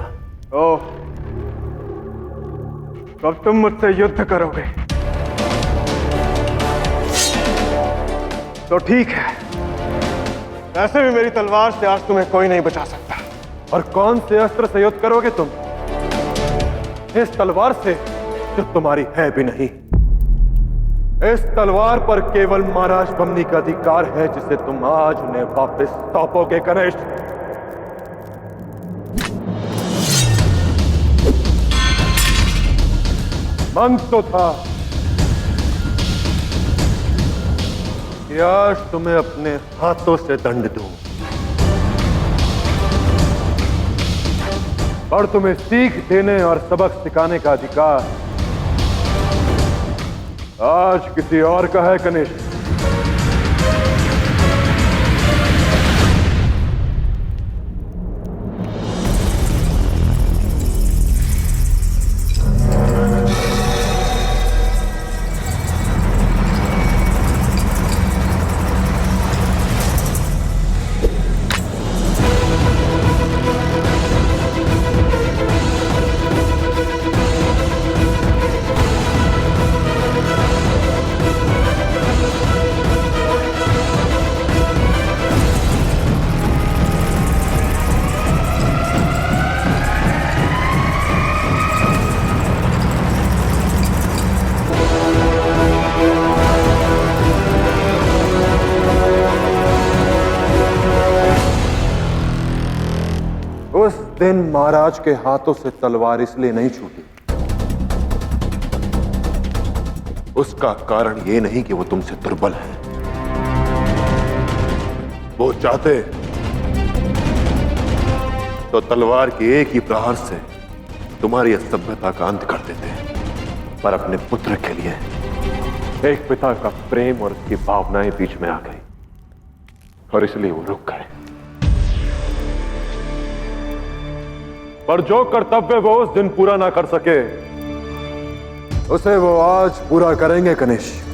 ओह, कब तुम मुझसे युद्ध करोगे? तो ठीक है, ऐसे भी मेरी तलवार से आज तुम्हें कोई नहीं बचा सकता। और कौन से अस्त्र से युद्ध करोगे तुम? इस तलवार से जो तुम्हारी है भी नहीं। इस तलवार पर केवल महाराज बमनी का अधिकार है, जिसे तुम आज उन्हें वापस सौंपोगे कनिष्क। मन तो था कि आज तुम्हें अपने हाथों से दंड दूं, पर तुम्हें सीख देने और सबक सिखाने का अधिकार आज किसी और का है कनिष्क। उस दिन महाराज के हाथों से तलवार इसलिए नहीं छूटी, उसका कारण ये नहीं कि वो तुमसे दुर्बल है। वो चाहते तो तलवार के एक ही प्रहार से तुम्हारी असभ्यता का अंत कर देते, पर अपने पुत्र के लिए एक पिता का प्रेम और उसकी भावनाएं बीच में आ गई, और इसलिए वो रुक गए। पर जो कर्तव्य वो उस दिन पूरा ना कर सके उसे वो आज पूरा करेंगे कनिष्क।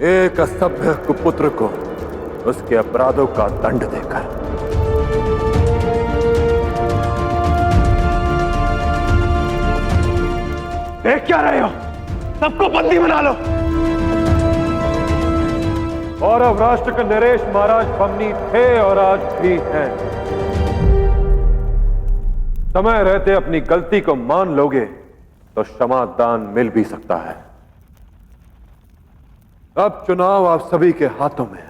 एक असभ्य कुपुत्र को उसके अपराधों का दंड देकर। देख क्या रहे हो? सबको बंदी बना लो। पौरव राष्ट्र के नरेश महाराज बमनी थे और आज भी हैं। समय रहते अपनी गलती को मान लोगे तो क्षमा दान मिल भी सकता है। अब चुनाव आप सभी के हाथों में है।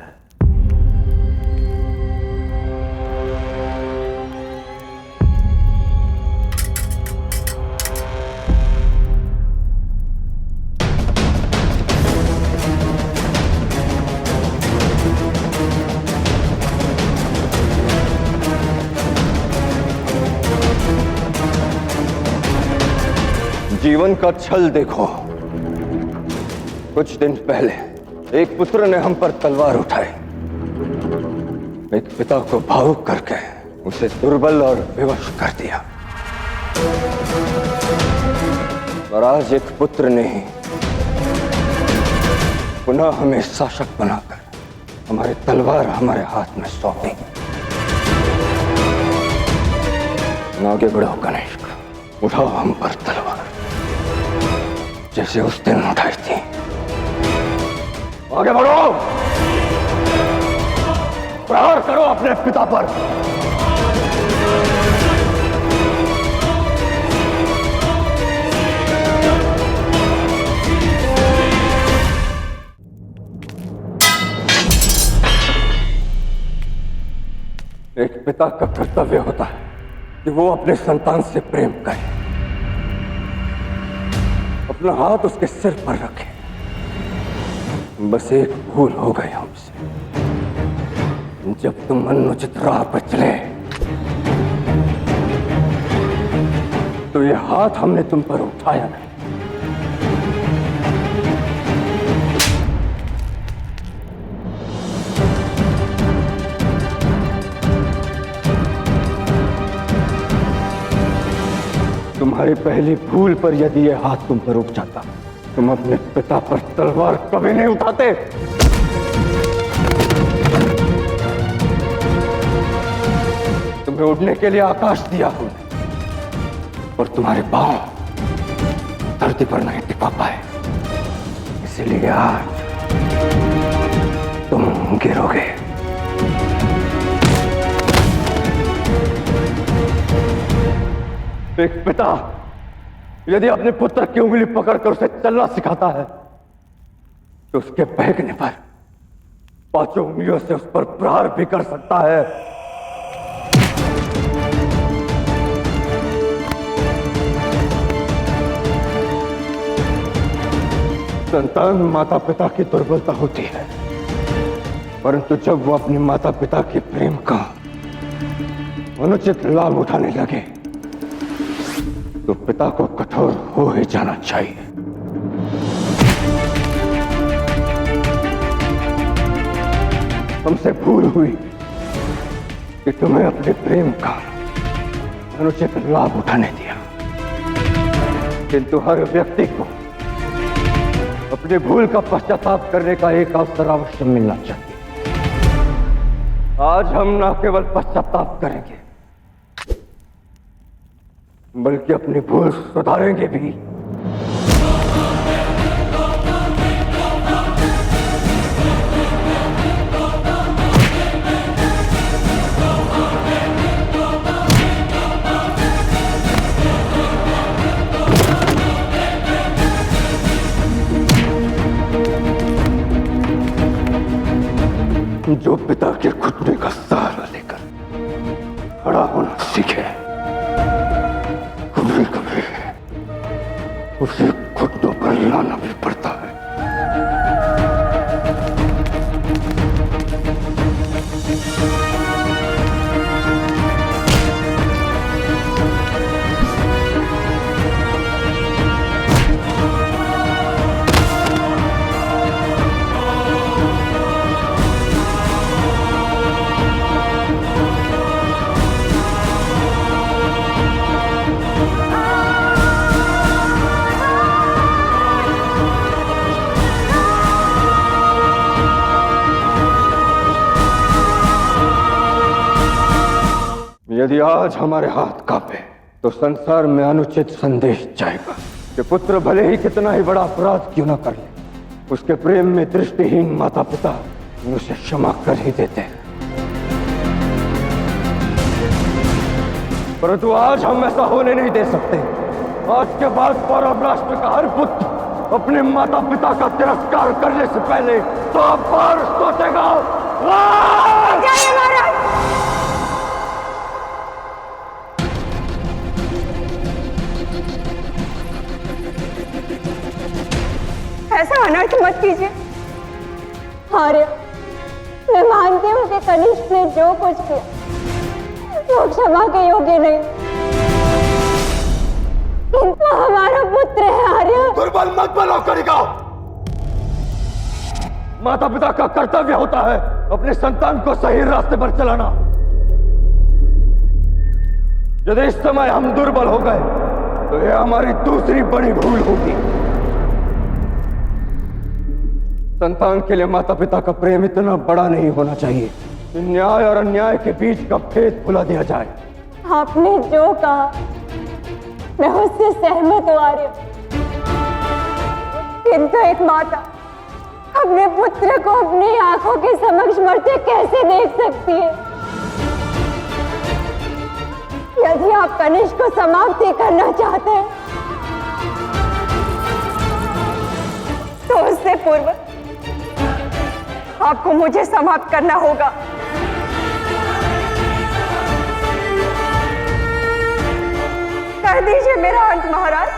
जीवन का छल देखो। कुछ दिन पहले एक पुत्र ने हम पर तलवार उठाई। एक पिता को भावुक करके उसे दुर्बल और विवश कर दिया। और आज एक पुत्र ने ही पुनः हमें शासक बनाकर हमारी तलवार हमारे हाथ में सौंपी। आगे बढ़ो कनिष्क, उठाओ हम पर तलवार जैसे उस दिन उठाई थी। आगे बढ़ो, प्रहार करो अपने पिता पर। एक पिता का कर्तव्य होता है कि वो अपने संतान से प्रेम करे, अपना हाथ उसके सिर पर रखे। बस एक भूल हो गई हमसे। जब तुम अनुचित राह पर चले तो ये हाथ हमने तुम पर उठाया नहीं। तुम्हारी पहली भूल पर यदि यह हाथ तुम पर उठ जाता, तुम अपने पिता पर तलवार कभी नहीं उठाते। तुम्हें उड़ने के लिए आकाश दिया हमने, और तुम्हारे पांव धरती पर नहीं टिका पाए। इसीलिए आज तुम गिरोगे। एक पिता यदि अपने पुत्र की उंगली पकड़कर उसे चलना सिखाता है तो उसके बहकने पर पांचों उंगलियों से उस पर प्रहार भी कर सकता है। संतान माता पिता की दुर्बलता होती है, परंतु जब वो अपने माता पिता के प्रेम का अनुचित लाभ उठाने लगे तो पिता को कठोर हो ही जाना चाहिए। हमसे भूल हुई कि तुम्हें अपने प्रेम का अनुचित लाभ उठाने दिया, किंतु हर व्यक्ति को अपने भूल का पश्चाताप करने का एक अवसर अवश्य मिलना चाहिए। आज हम न केवल पश्चाताप करेंगे बल्कि अपनी भूल सुधारेंगे भी। जो पिता के घुटने का सहारा लेकर खड़ा होना सीखे, कभी कभी उसे घुटनों पर लाना भी पड़ता है। यदि आज हमारे हाथ कांपे तो संसार में अनुचित संदेश जाएगा कि पुत्र भले ही कितना ही बड़ा अपराध क्यों ना कर ले, उसके प्रेम में दृष्टिहीन माता पिता उसे क्षमा कर ही देते हैं। परंतु आज हम ऐसा होने नहीं दे सकते। आज के बाद पौरव राष्ट्र का हर पुत्र अपने माता पिता का तिरस्कार करने से पहले 100 बार सोचेगा। ऐसा अनर्थ मत कीजिए आर्य। मैं मानती हूँ कि कनिष्क ने जो कुछ किया वो क्षमा के योग्य नहीं, किंतु हमारा पुत्र है आर्य। दुर्बल मत बनो कनिका। माता पिता का कर्तव्य होता है अपने संतान को सही रास्ते पर चलाना। यदि इस समय हम दुर्बल हो गए तो यह हमारी दूसरी बड़ी भूल होगी। संतान के लिए माता पिता का प्रेम इतना बड़ा नहीं होना चाहिए कि न्याय और अन्याय के बीच का भेद भुला दिया जाए। आपने जो कहा मैं उससे सहमत हूँ आर्य, किंतु एक माता अपने पुत्र को अपनी आंखों के समक्ष मरते कैसे देख सकती है? यदि आप कनिष्क को समाप्त करना चाहते हैं तो उससे पूर्व आपको मुझे समाप्त करना होगा। कर दीजिए मेरा अंत महाराज,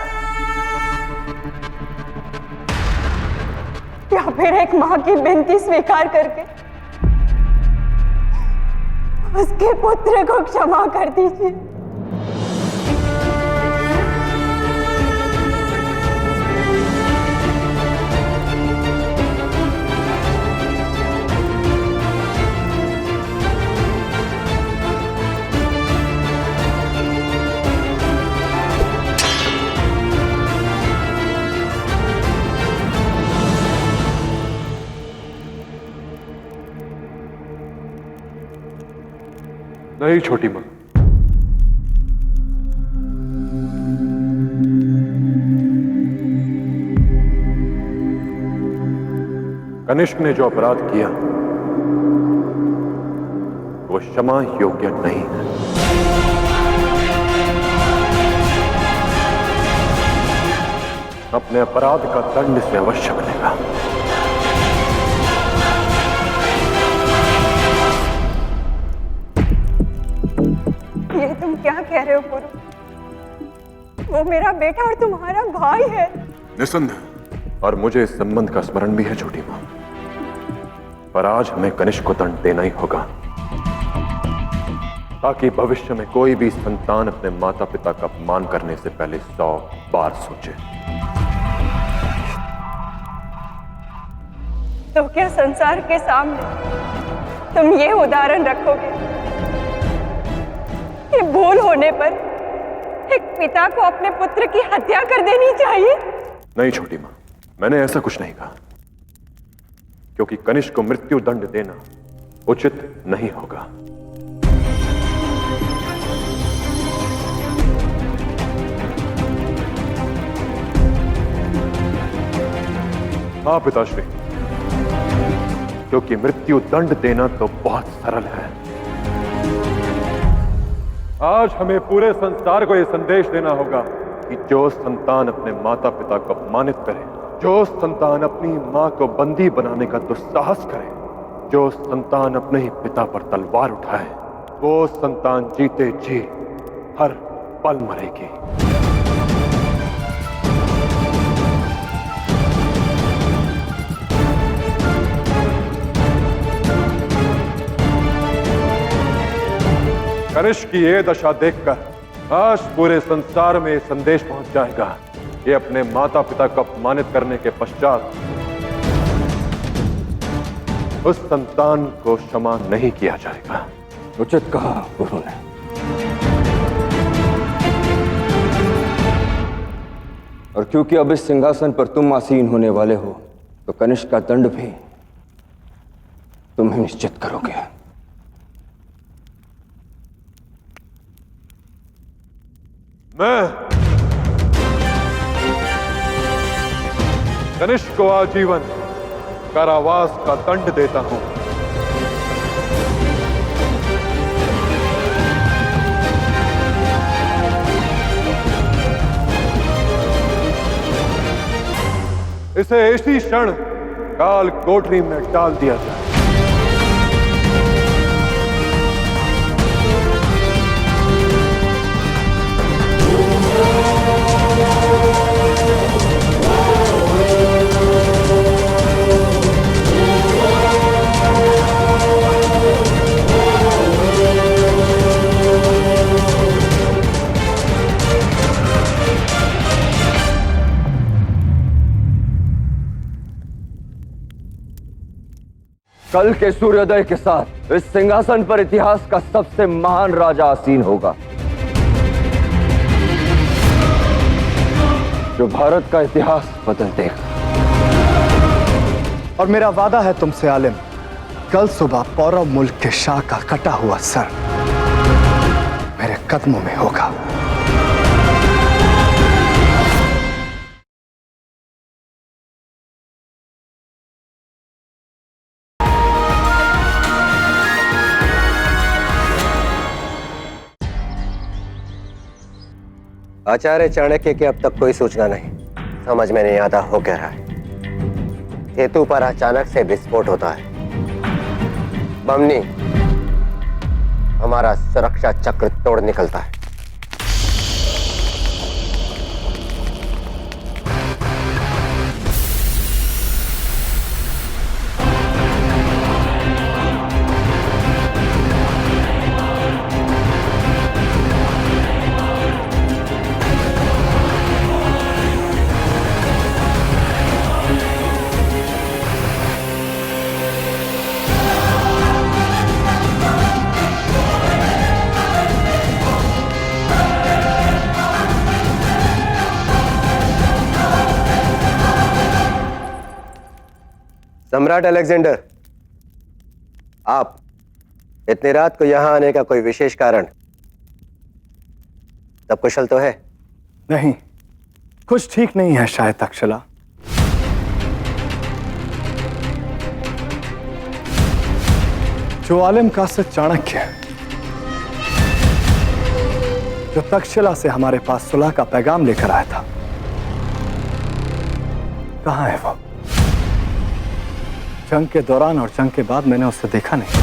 या फिर एक मां की विनती स्वीकार करके उसके पुत्र को क्षमा कर दीजिए। नहीं छोटी मां, कनिष्क ने जो अपराध किया वो क्षमा योग्य नहीं है। अपने अपराध का दंड से अवश्य मिलेगा। ये तुम क्या कह रहे हो पुरु? वो मेरा बेटा और तुम्हारा भाई है। निसंदेह, और मुझे इस संबंध का स्मरण भी है छोटी मां। पर आज हमें कनिष्क को दंड देना ही होगा ताकि भविष्य में कोई भी संतान अपने माता पिता का अपमान करने से पहले 100 बार सोचे। तो क्या संसार के सामने तुम ये उदाहरण रखोगे कि भूल होने पर एक पिता को अपने पुत्र की हत्या कर देनी चाहिए? नहीं छोटी मां, मैंने ऐसा कुछ नहीं कहा, क्योंकि कनिष्क को मृत्यु दंड देना उचित नहीं होगा। हाँ पिताश्री, क्योंकि मृत्यु दंड देना तो बहुत सरल है। आज हमें पूरे संसार को यह संदेश देना होगा कि जो संतान अपने माता पिता को अपमानित करे, जो संतान अपनी मां को बंदी बनाने का दुस्साहस करे, जो संतान अपने ही पिता पर तलवार उठाए, वो संतान जीते जी हर पल मरेगी। कनिष्क की ये दशा देखकर आज पूरे संसार में संदेश पहुंच जाएगा कि अपने माता पिता को अपमानित करने के पश्चात उस संतान को क्षमा नहीं किया जाएगा। उचित कहा गुरु ने। और क्योंकि अब इस सिंहासन पर तुम आसीन होने वाले हो, तो कनिष्क का दंड भी तुम ही निश्चित करोगे। मैं कनिष्क को आजीवन कारावास का दंड देता हूं। इसे इसी क्षण काल कोठरी में डाल दिया जाए। कल के सूर्योदय के साथ इस सिंहासन पर इतिहास का सबसे महान राजा आसीन होगा, जो भारत का इतिहास बदल देगा। और मेरा वादा है तुमसे आलिम, कल सुबह पौरव मुल्क के शाह का कटा हुआ सर मेरे कदमों में होगा। आचार्य चाणक्य की अब तक कोई सूचना नहीं, समझ में नहीं आता हो क्या रहा है। सेतु पर अचानक से विस्फोट होता है। बमनी हमारा सुरक्षा चक्र तोड़ निकलता है। सम्राट अलेक्जेंडर, आप इतनी रात को यहां आने का कोई विशेष कारण? सब कुशल तो है? नहीं, कुछ ठीक नहीं है शायद तक्षशिला। जो आलिम कासिद चाणक्य जो तक्षशिला से हमारे पास सुलह का पैगाम लेकर आया था, कहां है वो? जंग के दौरान और जंग के बाद मैंने उसे देखा नहीं।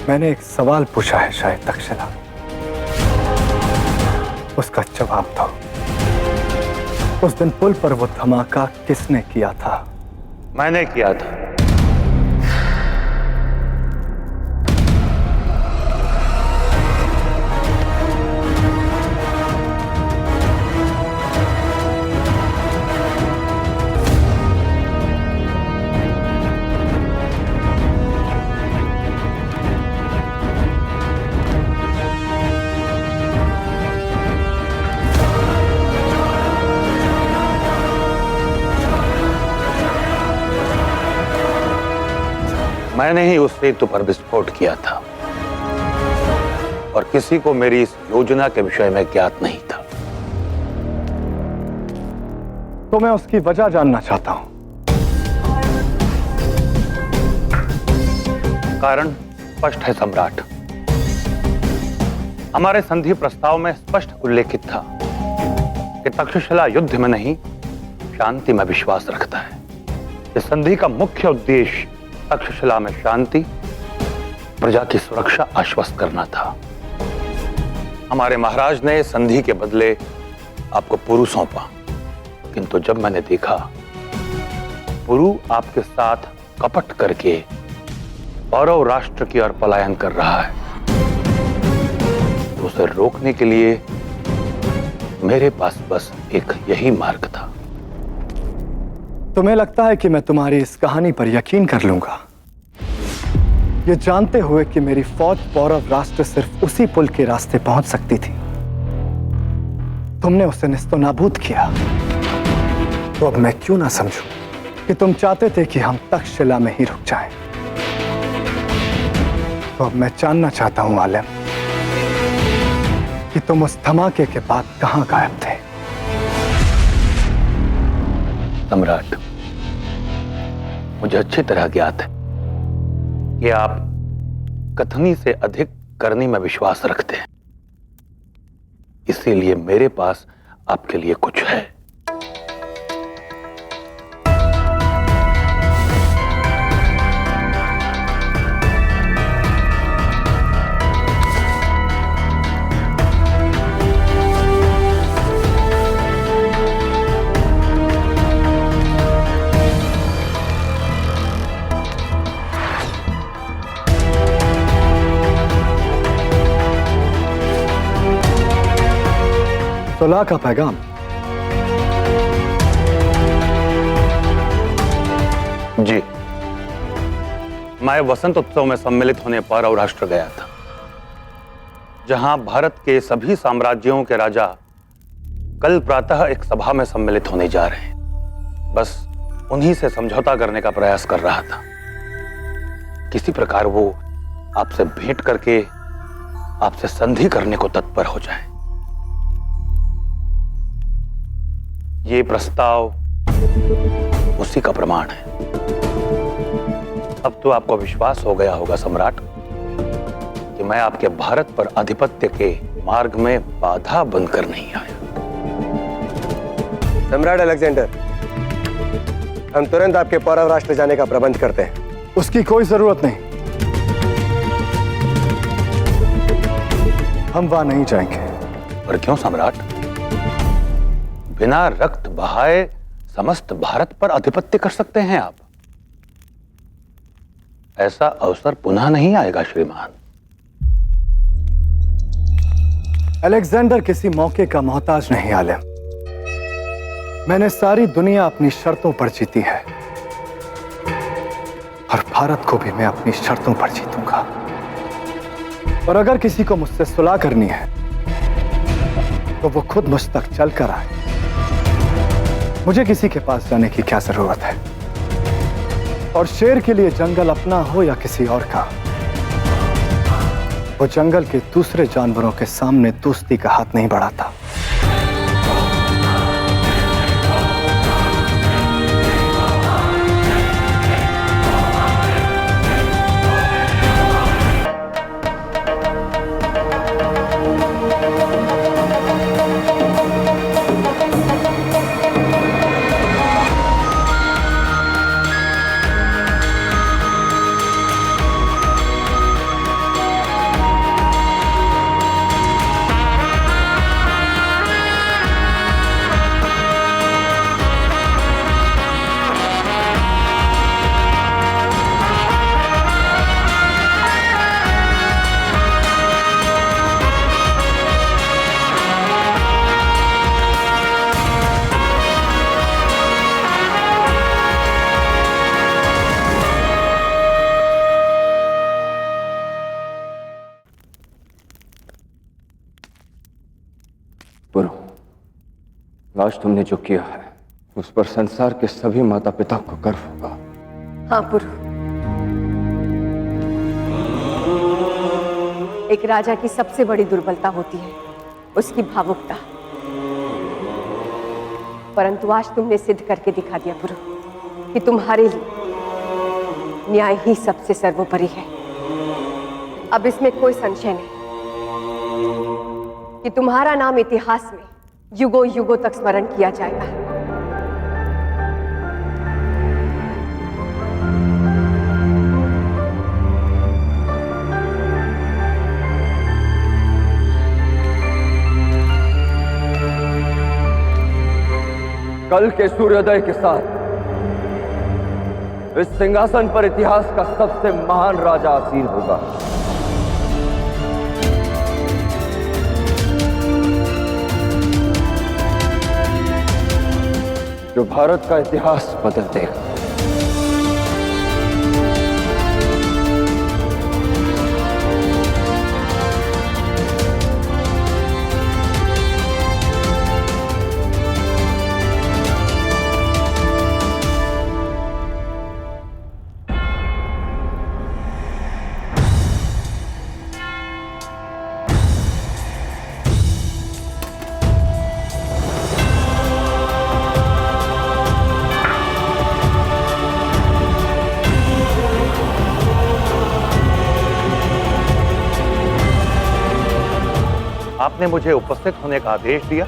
मैंने एक सवाल पूछा है शायद तक्षशिला, उसका जवाब दो। उस दिन पुल पर वो धमाका किसने किया था? मैंने किया था। मैंने ही उस सेतु पर विस्फोट किया था और किसी को मेरी इस योजना के विषय में ज्ञात नहीं था। तो मैं उसकी वजह जानना चाहता हूं। कारण स्पष्ट है सम्राट। हमारे संधि प्रस्ताव में स्पष्ट उल्लेखित था कि तक्षशिला युद्ध में नहीं, शांति में विश्वास रखता है। इस संधि का मुख्य उद्देश्य तक्षशिला में शांति, प्रजा की सुरक्षा आश्वस्त करना था। हमारे महाराज ने संधि के बदले आपको पुरु सौंपा, किंतु जब मैंने देखा पुरु आपके साथ कपट करके पौरव राष्ट्र की ओर पलायन कर रहा है, तो उसे रोकने के लिए मेरे पास बस एक यही मार्ग था। तुम्हें लगता है कि मैं तुम्हारी इस कहानी पर यकीन कर लूंगा, ये जानते हुए कि मेरी फौज पौरव राष्ट्र सिर्फ उसी पुल के रास्ते पहुंच सकती थी? तुमने उसे निस्तो नाबूद किया, तो अब मैं क्यों ना समझूं कि तुम चाहते थे कि हम तक्षशिला में ही रुक जाएं? तो अब मैं जानना चाहता हूं आलम कि तुम उस धमाके के बाद कहां गायब थे। सम्राट, मुझे अच्छी तरह ज्ञात है कि आप कथनी से अधिक करनी में विश्वास रखते हैं, इसीलिए मेरे पास आपके लिए कुछ है। सुलह का पैगाम। जी, मैं वसंत उत्सव में सम्मिलित होने पारव राष्ट्र गया था, जहां भारत के सभी साम्राज्यों के राजा कल प्रातः एक सभा में सम्मिलित होने जा रहे हैं। बस उन्हीं से समझौता करने का प्रयास कर रहा था। किसी प्रकार वो आपसे भेंट करके आपसे संधि करने को तत्पर हो जाए। ये प्रस्ताव उसी का प्रमाण है। अब तो आपको विश्वास हो गया होगा सम्राट कि मैं आपके भारत पर आधिपत्य के मार्ग में बाधा बनकर नहीं आया। सम्राट अलेक्जेंडर, हम तुरंत आपके पौरव राष्ट्र जाने का प्रबंध करते हैं। उसकी कोई जरूरत नहीं, हम वहां नहीं जाएंगे। पर क्यों सम्राट? बिना रक्त बहाए समस्त भारत पर आधिपत्य कर सकते हैं आप। ऐसा अवसर पुनः नहीं आएगा श्रीमान। अलेक्जेंडर किसी मौके का मोहताज नहीं आलम। मैंने सारी दुनिया अपनी शर्तों पर जीती है और भारत को भी मैं अपनी शर्तों पर जीतूंगा। और अगर किसी को मुझसे सुलह करनी है तो वो खुद मुझ तक चलकर आए। मुझे किसी के पास जाने की क्या जरूरत है? और शेर के लिए जंगल अपना हो या किसी और का, वो जंगल के दूसरे जानवरों के सामने दोस्ती का हाथ नहीं बढ़ाता। आज तुमने जो किया है उस पर संसार के सभी माता पिता को गर्व होगा। हाँ पुरु, एक राजा की सबसे बड़ी दुर्बलता होती है उसकी भावुकता। परंतु आज तुमने सिद्ध करके दिखा दिया पुरु कि तुम्हारे लिए न्याय ही सबसे सर्वोपरि है। अब इसमें कोई संशय नहीं कि तुम्हारा नाम इतिहास में युगों युगों तक स्मरण किया जाएगा। कल के सूर्योदय के साथ इस सिंहासन पर इतिहास का सबसे महान राजा आसीन होगा। जो भारत का इतिहास बदल देगा। आपने मुझे उपस्थित होने का आदेश दिया।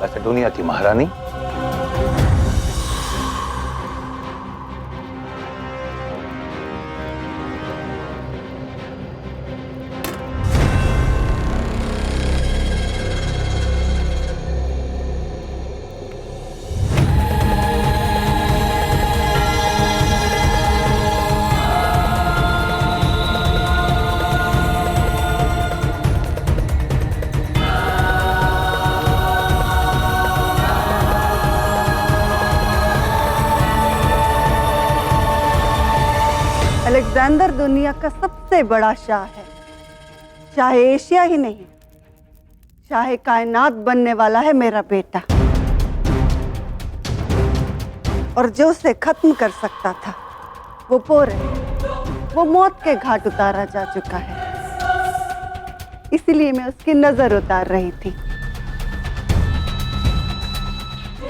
वैसे दुनिया की महारानी, अलेक्जेंडर दुनिया का सबसे बड़ा शाह है। चाहे एशिया ही नहीं, चाहे कायनात बनने वाला है मेरा बेटा। और जो उसे खत्म कर सकता था वो पोर है, वो मौत के घाट उतारा जा चुका है। इसीलिए मैं उसकी नजर उतार रही थी।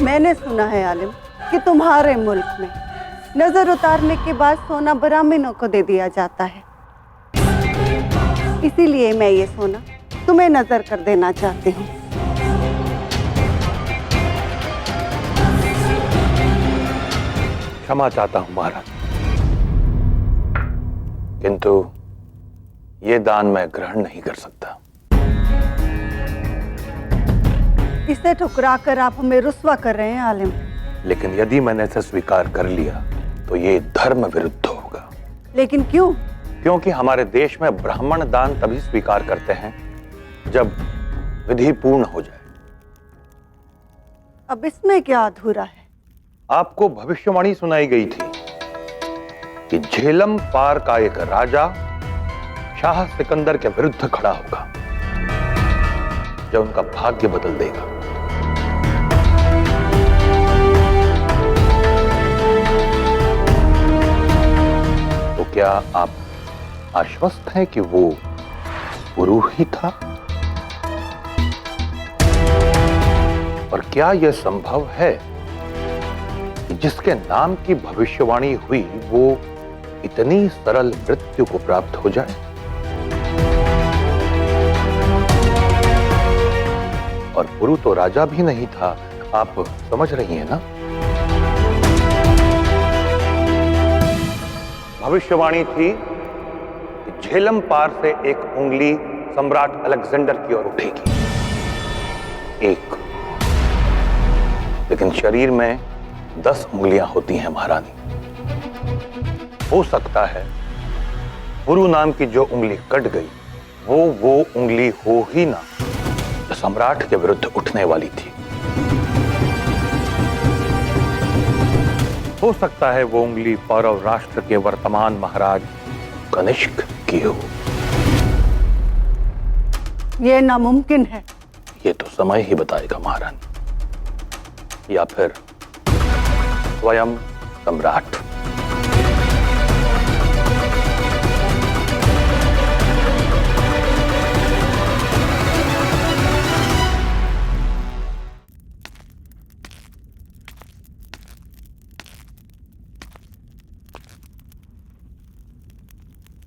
मैंने सुना है आलिम कि तुम्हारे मुल्क में नजर उतारने के बाद सोना ब्राह्मणों को दे दिया जाता है। इसीलिए मैं ये सोना तुम्हें नजर कर देना चाहती हूँ। क्षमा चाहता हूं महाराज, किंतु ये दान मैं ग्रहण नहीं कर सकता। इसे ठुकराकर आप हमें रुस्वा कर रहे हैं आलिम। लेकिन यदि मैंने इसे स्वीकार कर लिया तो ये धर्म विरुद्ध होगा। लेकिन क्यों? क्योंकि हमारे देश में ब्राह्मण दान तभी स्वीकार करते हैं जब विधि पूर्ण हो जाए। अब इसमें क्या अधूरा है? आपको भविष्यवाणी सुनाई गई थी कि झेलम पार का एक राजा शाह सिकंदर के विरुद्ध खड़ा होगा जो उनका भाग्य बदल देगा। तो क्या आप आश्वस्त हैं कि वो पुरु ही था? और क्या यह संभव है कि जिसके नाम की भविष्यवाणी हुई वो इतनी सरल मृत्यु को प्राप्त हो जाए? और पुरु तो राजा भी नहीं था, आप समझ रही हैं ना? भविष्यवाणी थी कि झेलम पार से एक उंगली सम्राट अलेक्जेंडर की ओर उठेगी, एक। लेकिन शरीर में 10 उंगलियां होती हैं महारानी। हो सकता है पुरु नाम की जो उंगली कट गई वो उंगली हो ही ना जो सम्राट के विरुद्ध उठने वाली थी। हो सकता है वो उंगली पौरव राष्ट्र के वर्तमान महाराज कनिष्क की हो। यह नामुमकिन है। ये तो समय ही बताएगा महारानी, या फिर स्वयं सम्राट।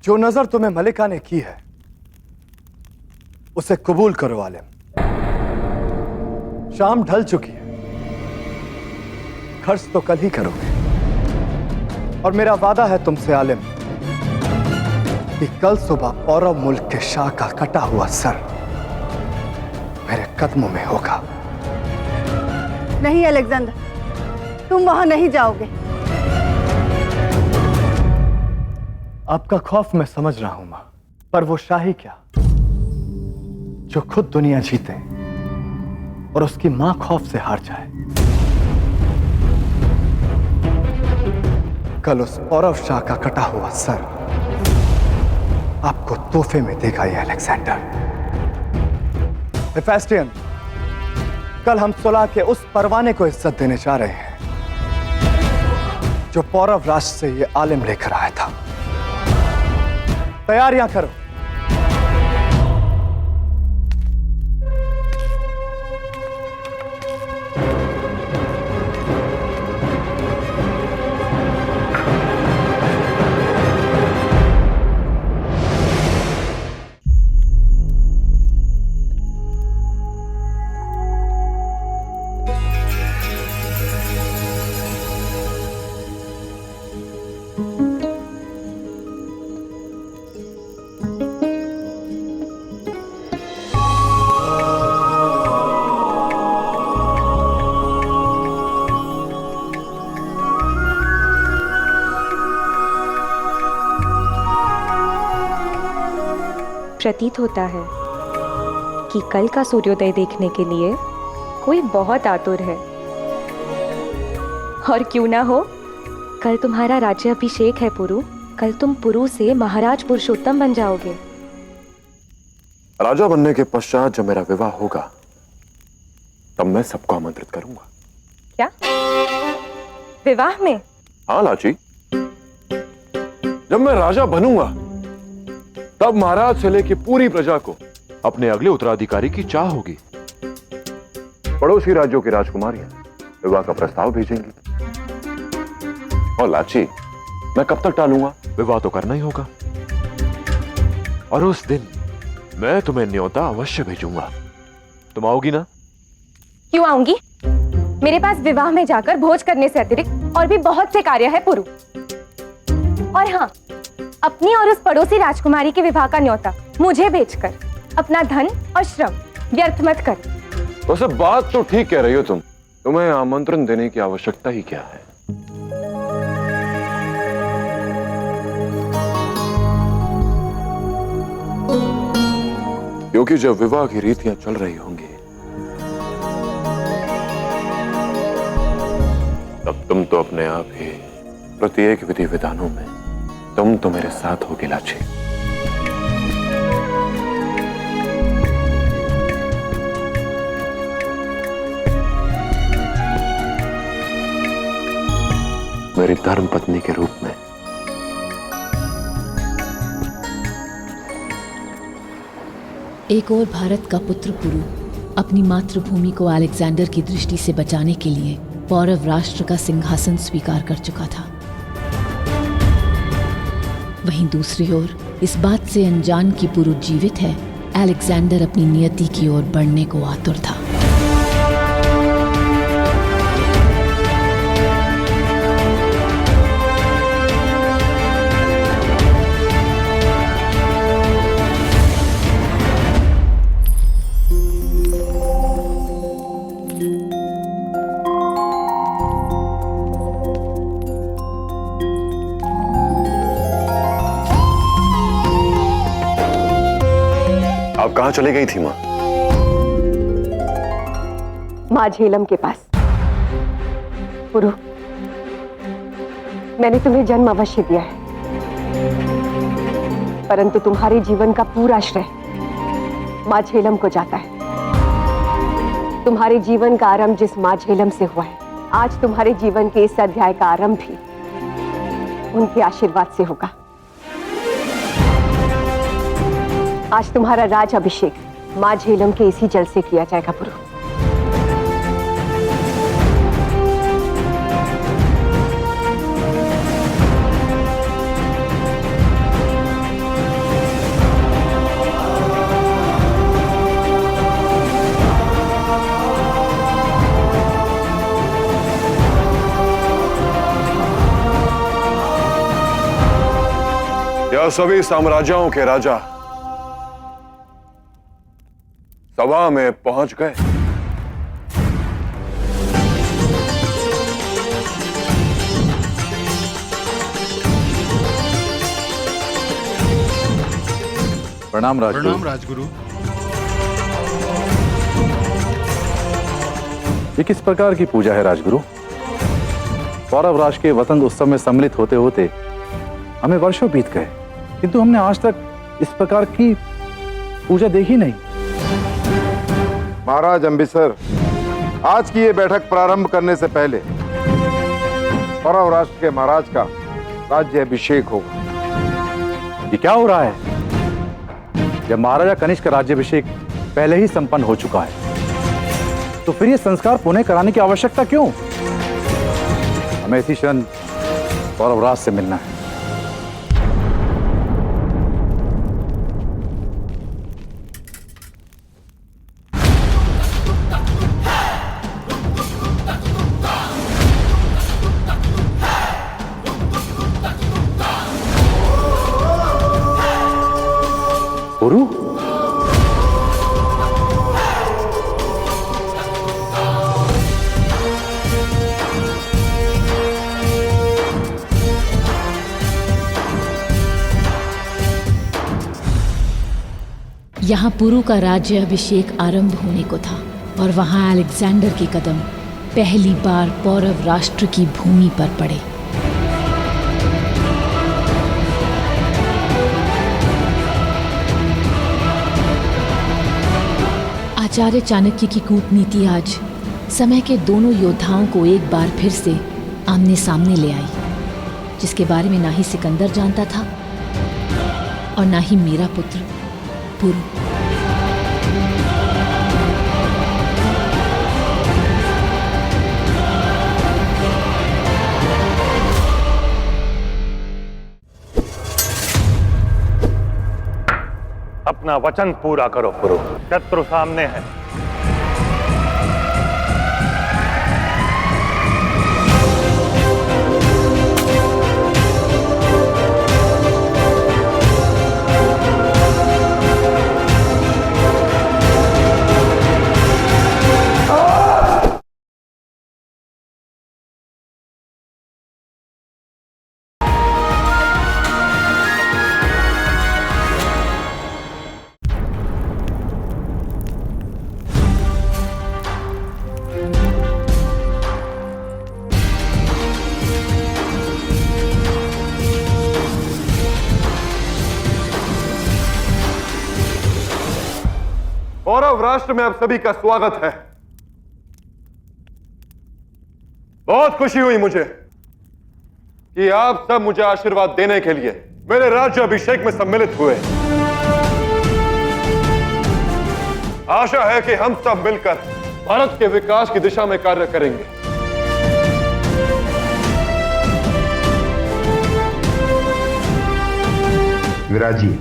जो नजर तुम्हें मलिका ने की है उसे कबूल करो आलिम। शाम ढल चुकी है, खर्च तो कल ही करोगे। और मेरा वादा है तुमसे आलिम कि कल सुबह पौरव मुल्क के शाह का कटा हुआ सर मेरे कदमों में होगा। नहीं अलेक्जेंडर, तुम वहां नहीं जाओगे। आपका खौफ मैं समझ रहा हूं मां, पर वो शाही क्या जो खुद दुनिया जीते और उसकी मां खौफ से हार जाए। कल उस पौरव शाह का कटा हुआ सर आपको तोहफे में देगा ये अलेक्जेंडर। हेफेस्टियन, कल हम सुलह के उस परवाने को इज्जत देने जा रहे हैं जो पौरव राष्ट्र से ये आलिम लेकर आया था। तैयारियां करो। प्रतीत होता है कि कल का सूर्योदय देखने के लिए कोई बहुत आतुर है। और क्यों ना हो, कल तुम्हारा राज्याभिषेक है पुरु। कल तुम पुरु से महाराज पुरुषोत्तम बन जाओगे। राजा बनने के पश्चात जब मेरा विवाह होगा तब मैं सबको आमंत्रित करूंगा। क्या विवाह में? हाँ लाची, जब मैं राजा बनूंगा तब महाराज से लेकर पूरी प्रजा को अपने अगले उत्तराधिकारी की चाह होगी। पड़ोसी राज्यों की राजकुमारियां विवाह का प्रस्ताव भेजेंगी। और लाची, मैं कब तक टालूंगा? विवाह तो करना ही होगा। और उस दिन मैं तुम्हें न्योता अवश्य भेजूंगा। तुम आओगी ना? क्यों आऊंगी? मेरे पास विवाह में जाकर भोज करने से अतिरिक्त और भी बहुत से कार्य है पुरु। और हाँ, अपनी और उस पड़ोसी राजकुमारी के विवाह का न्योता मुझे भेजकर अपना धन और श्रम व्यर्थ मत कर। वैसे बात तो ठीक कह रही हो तुम। तुम्हें आमंत्रण देने की आवश्यकता ही क्या है? क्योंकि जब विवाह की रीतियां चल रही होंगी तब तुम तो अपने आप ही प्रत्येक विधि विधानों में तुम तो मेरे साथ होगे लाची। मेरी धर्म पत्नी के रूप में। एक और भारत का पुत्र पुरु अपनी मातृभूमि को अलेक्जेंडर की दृष्टि से बचाने के लिए पौरव राष्ट्र का सिंहासन स्वीकार कर चुका था। वहीं दूसरी ओर इस बात से अनजान कि पुरु जीवित है, अलेक्जेंडर अपनी नियति की ओर बढ़ने को आतुर था। आप कहां चली गई थी मां? मां झेलम के पास। पुरु, मैंने तुम्हें जन्म अवश्य दिया है, परंतु तुम्हारे जीवन का पूरा श्रेय मां झेलम को जाता है। तुम्हारे जीवन का आरंभ जिस मां झेलम से हुआ है, आज तुम्हारे जीवन के इस अध्याय का आरंभ भी उनके आशीर्वाद से होगा। आज तुम्हारा राज अभिषेक मां झेलम के इसी जल से किया जाएगा पुरु। यह सभी साम्राज्यों के राजा सभा में पहुंच गए। प्रणाम राजगुरु। प्रणाम राजगुरु। ये किस प्रकार की पूजा है राजगुरु? पौरव राष्ट्र के वसंत उत्सव में सम्मिलित होते होते हमें वर्षों बीत गए, किंतु हमने आज तक इस प्रकार की पूजा देखी नहीं। महाराज अम्बिसर, आज की ये बैठक प्रारंभ करने से पहले पौरव राष्ट्र के महाराज का राज्य अभिषेक होगा। ये क्या हो रहा है? जब महाराजा कनिष्क का राज्याभिषेक पहले ही संपन्न हो चुका है, तो फिर ये संस्कार पुनः कराने की आवश्यकता क्यों? हमें इसी क्षण पौरव राज से मिलना है। पुरु? यहाँ पुरु का राज्य अभिषेक आरंभ होने को था और वहाँ अलेक्जेंडर के कदम पहली बार पौरव राष्ट्र की भूमि पर पड़े। आचार्य चाणक्य की कूटनीति आज समय के दोनों योद्धाओं को एक बार फिर से आमने सामने ले आई, जिसके बारे में ना ही सिकंदर जानता था और ना ही मेरा पुत्र पुरु। अपना वचन पूरा करो पुरु, शत्रु सामने है। पौरव राष्ट्र में आप सभी का स्वागत है। बहुत खुशी हुई मुझे कि आप सब मुझे आशीर्वाद देने के लिए मेरे राज्य अभिषेक में सम्मिलित हुए। आशा है कि हम सब मिलकर भारत के विकास की दिशा में कार्य करेंगे। विराजिए।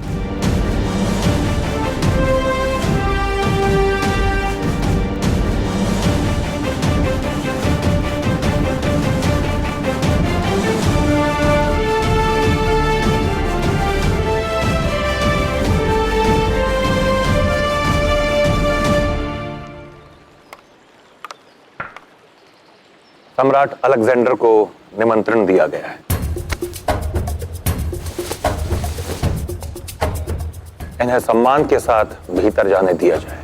सम्राट अलेक्जेंडर को निमंत्रण दिया गया है। इन्हें सम्मान के साथ भीतर जाने दिया जाए।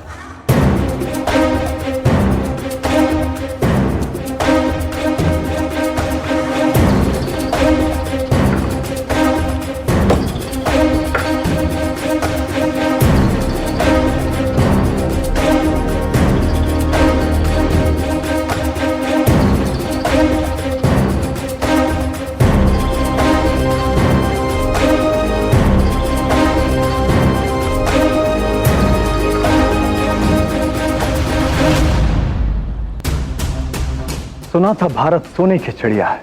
सुना था भारत सोने की चिड़िया है,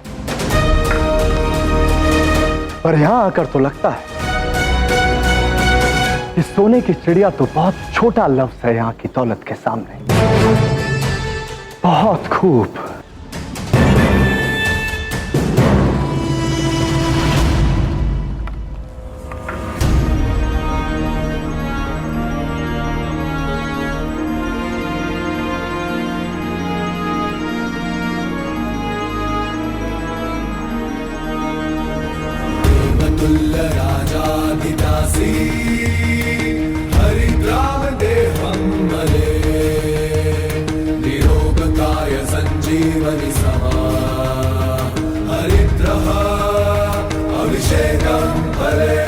पर यहां आकर तो लगता है कि सोने की चिड़िया तो बहुत छोटा लफ्ज है यहां की दौलत के सामने। बहुत खूब। राजाधिदासी हरिद्राम देहं मले निरोगकाय संजीवनि समा हरिद्रः अभिषेकं भले।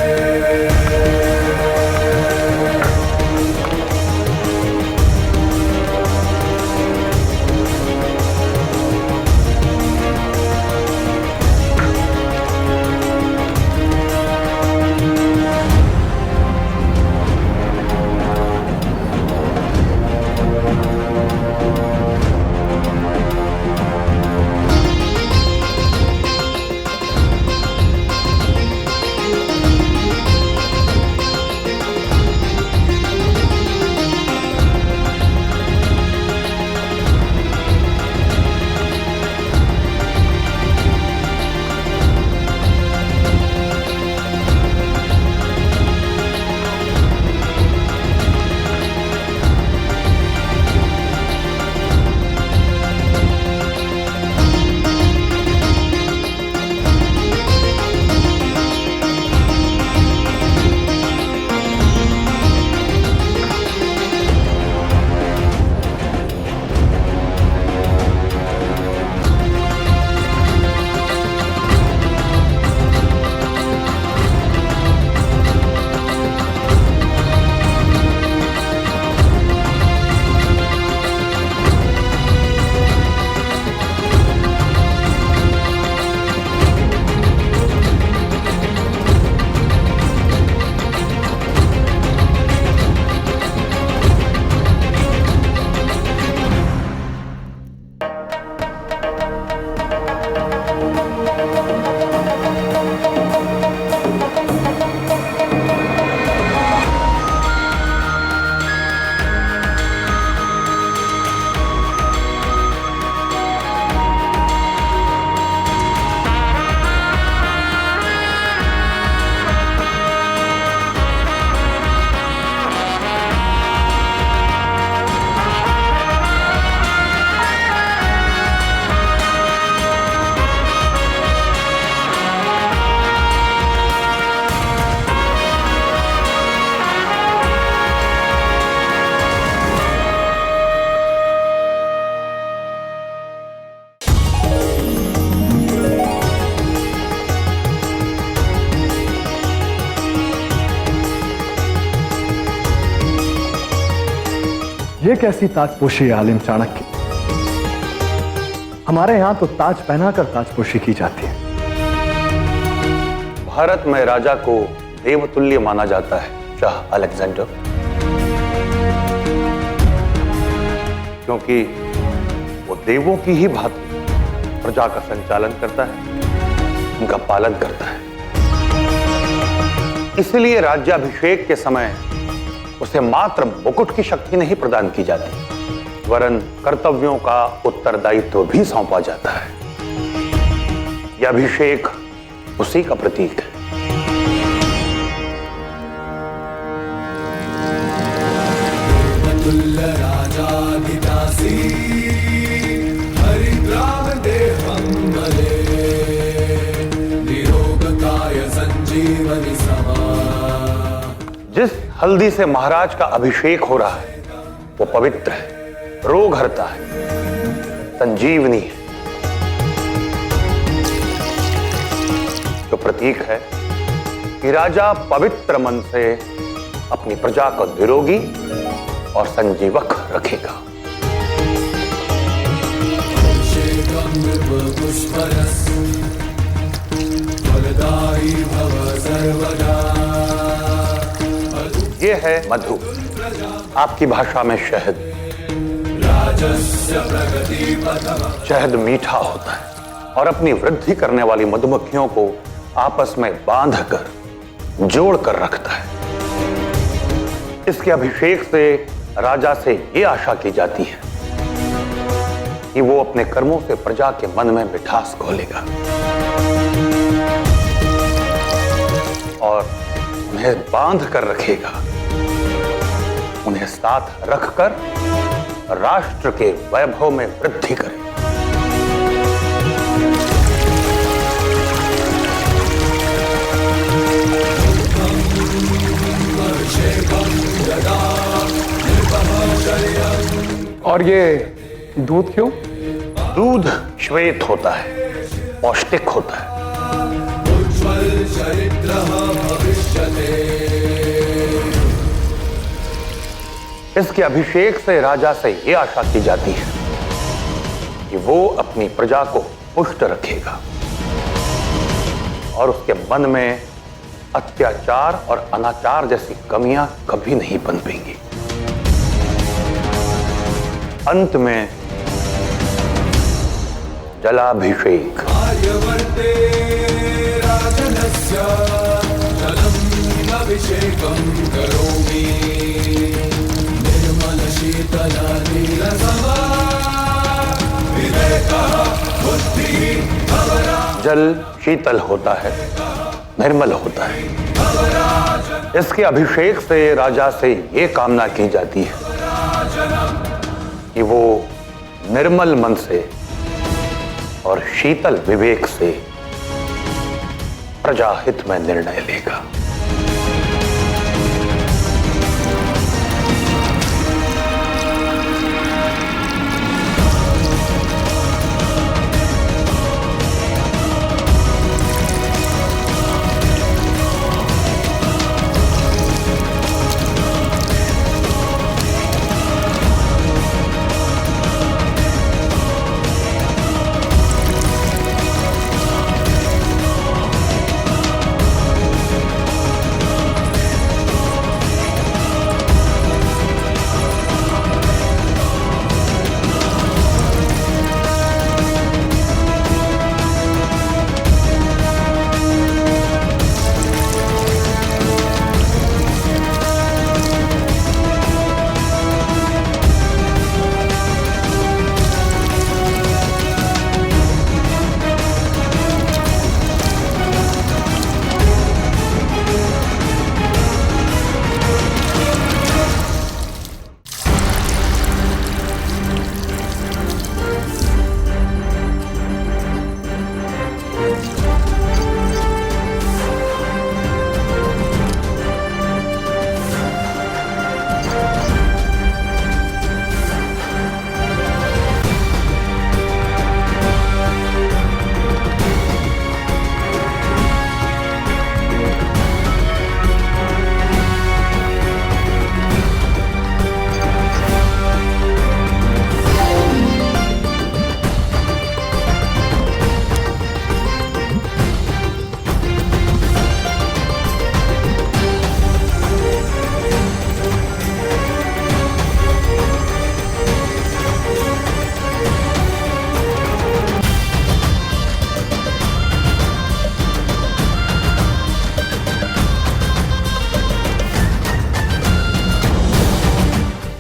ये कैसी ताजपोशी है आलिम चाणक्य? हमारे यहां तो ताज पहनाकर ताजपोशी की जाती है। भारत में राजा को देवतुल्य माना जाता है शाह अलेक्जेंडर, क्योंकि वो देवों की ही भांति प्रजा का संचालन करता है, उनका पालन करता है। इसलिए राज्याभिषेक के समय उसे मात्र मुकुट की शक्ति नहीं प्रदान की जाती, वरन कर्तव्यों का उत्तरदायित्व भी सौंपा जाता है। यह अभिषेक उसी का प्रतीक है। राजाधिदासी हरिद्राम देहं मले निरोगकाय संजीवनी समा। जिस हल्दी से महाराज का अभिषेक हो रहा है वो पवित्र है, रोग हरता है, संजीवनी है, जो प्रतीक है कि राजा पवित्र मन से अपनी प्रजा को निरोगी और संजीवक रखेगा। ये है मधु, आपकी भाषा में शहद। शहद मीठा होता है और अपनी वृद्धि करने वाली मधुमक्खियों को आपस में बांधकर जोड़कर रखता है। इसके अभिषेक से राजा से यह आशा की जाती है कि वो अपने कर्मों से प्रजा के मन में मिठास घोलेगा और उन्हें बांध कर रखेगा, उन्हें साथ रखकर राष्ट्र के वैभव में वृद्धि करेगा। और ये दूध क्यों? दूध श्वेत होता है, पौष्टिक होता है। उज्ज्वल चरित्रः भविष्यते। इसके अभिषेक से राजा से यह आशा की जाती है कि वो अपनी प्रजा को पुष्ट रखेगा और उसके मन में अत्याचार और अनाचार जैसी कमियां कभी नहीं पनपेंगी। अंत में जलाभिषेक। आर्यवर्ते राजनस्य जलम् अभिषेकं करोमि निर्मल शीतल नीलसमा विवेकः बुद्धिः अवरा। जल शीतल होता है, निर्मल होता है। इसके अभिषेक से राजा से ये कामना की जाती है कि वो निर्मल मन से और शीतल विवेक से प्रजा हित में निर्णय लेगा।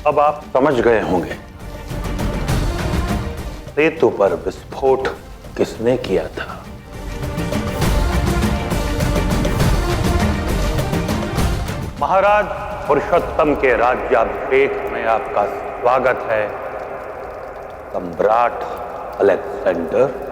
अब आप समझ गए होंगे सेतु पर विस्फोट किसने किया था। महाराज पुरुषोत्तम के राज्याभिषेक में आपका स्वागत है, सम्राट अलेक्जेंडर।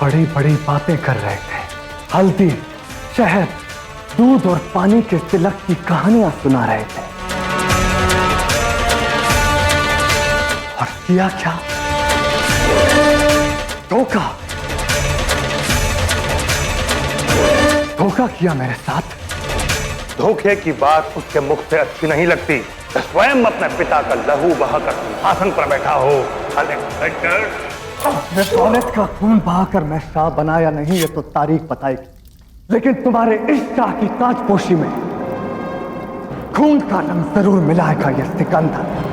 बड़ी बड़ी बातें कर रहे थे, हल्दी, शहद, दूध और पानी के तिलक की कहानियां सुना रहे थे, और किया क्या? धोखा, धोखा किया मेरे साथ। धोखे की बात उसके मुख से अच्छी नहीं लगती। स्वयं अपने पिता का लहू बहाकर सिंहासन पर बैठा हो अलेक्जेंडर। मैं दौलत का खून बहाकर मैं शाह बनाया नहीं, ये तो तारीख बताएगी, लेकिन तुम्हारे इस शाह की ताजपोशी में खून का रंग जरूर मिलाएगा ये सिकंदर।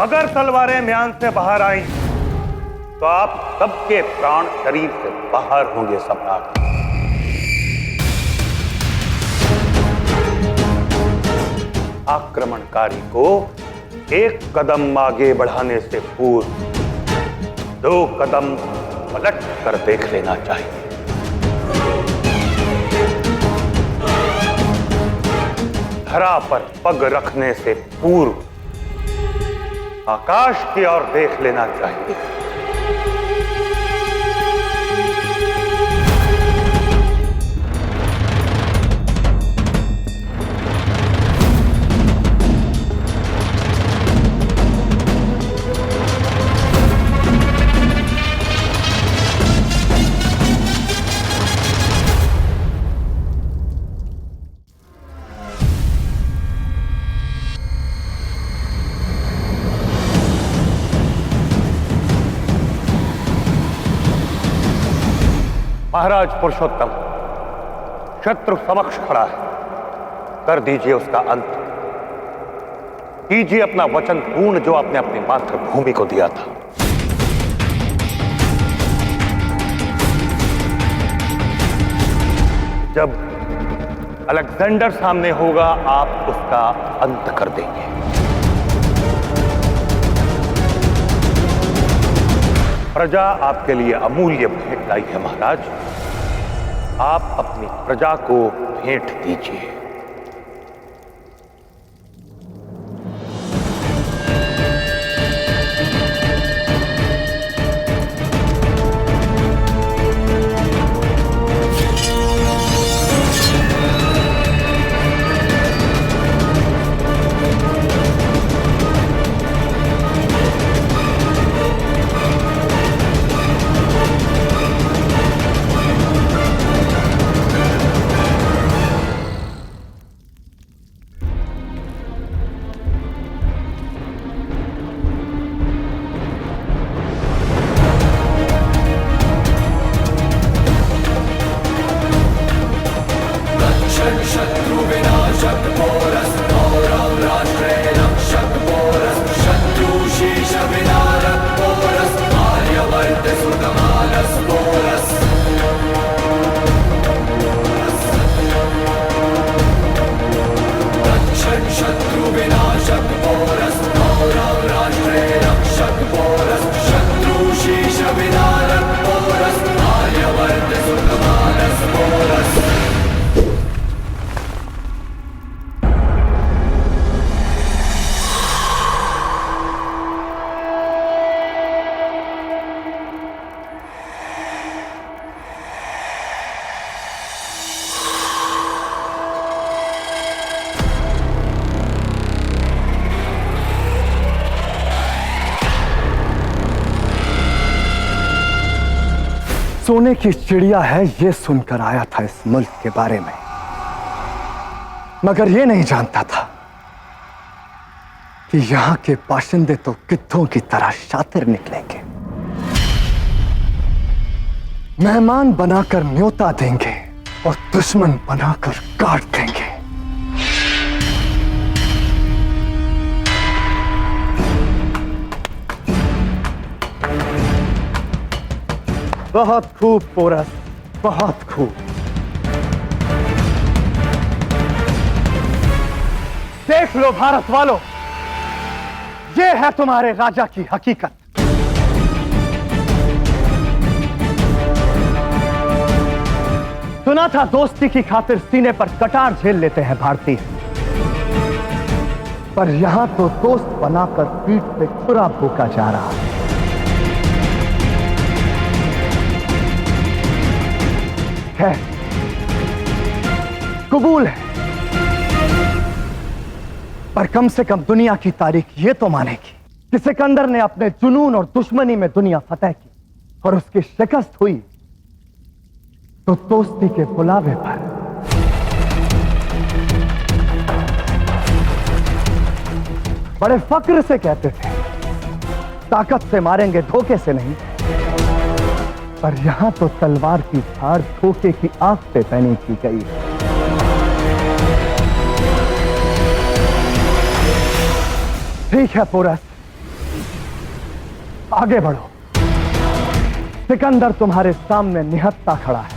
अगर तलवारें म्यान से बाहर आई तो आप सबके प्राण शरीर से बाहर होंगे सम्राट। आक्रमणकारी को एक कदम आगे बढ़ाने से पूर्व 2 कदम पलट कर देख लेना चाहिए। धरा पर पग रखने से पूर्व आकाश की ओर देख लेना चाहिए। महाराज पुरुषोत्तम शत्रु समक्ष खड़ा है, कर दीजिए उसका अंत, कीजिए अपना वचन पूर्ण जो आपने अपनी मातृभूमि को दिया था। जब अलेक्जेंडर सामने होगा आप उसका अंत कर देंगे। प्रजा आपके लिए अमूल्य भेंट लाई है महाराज, आप अपनी प्रजा को भेंट दीजिए। सोने की चिड़िया है ये सुनकर आया था इस मुल्क के बारे में, मगर ये नहीं जानता था कि यहां के बाशिंदे तो गिद्धों की तरह शातिर निकलेंगे। मेहमान बनाकर न्योता देंगे और दुश्मन बनाकर काट देंगे। बहुत खूब पोरस, बहुत खूब। देख लो भारत वालों, ये है तुम्हारे राजा की हकीकत। सुना था दोस्ती की खातिर सीने पर कटार झेल लेते हैं भारतीय, पर यहां तो दोस्त बनाकर पीठ पे छुरा भूका जा रहा है। कबूल है, पर कम से कम दुनिया की तारीख ये तो मानेगी कि सिकंदर ने अपने जुनून और दुश्मनी में दुनिया फतेह की और उसकी शिकस्त हुई तो दोस्ती के बुलावे पर। बड़े फक्र से कहते थे ताकत से मारेंगे धोखे से नहीं, पर यहां तो तलवार की धार धोखे की आंख पे पैनी की गई है। ठीक है पोरस, आगे बढ़ो। सिकंदर तुम्हारे सामने निहत्ता खड़ा है।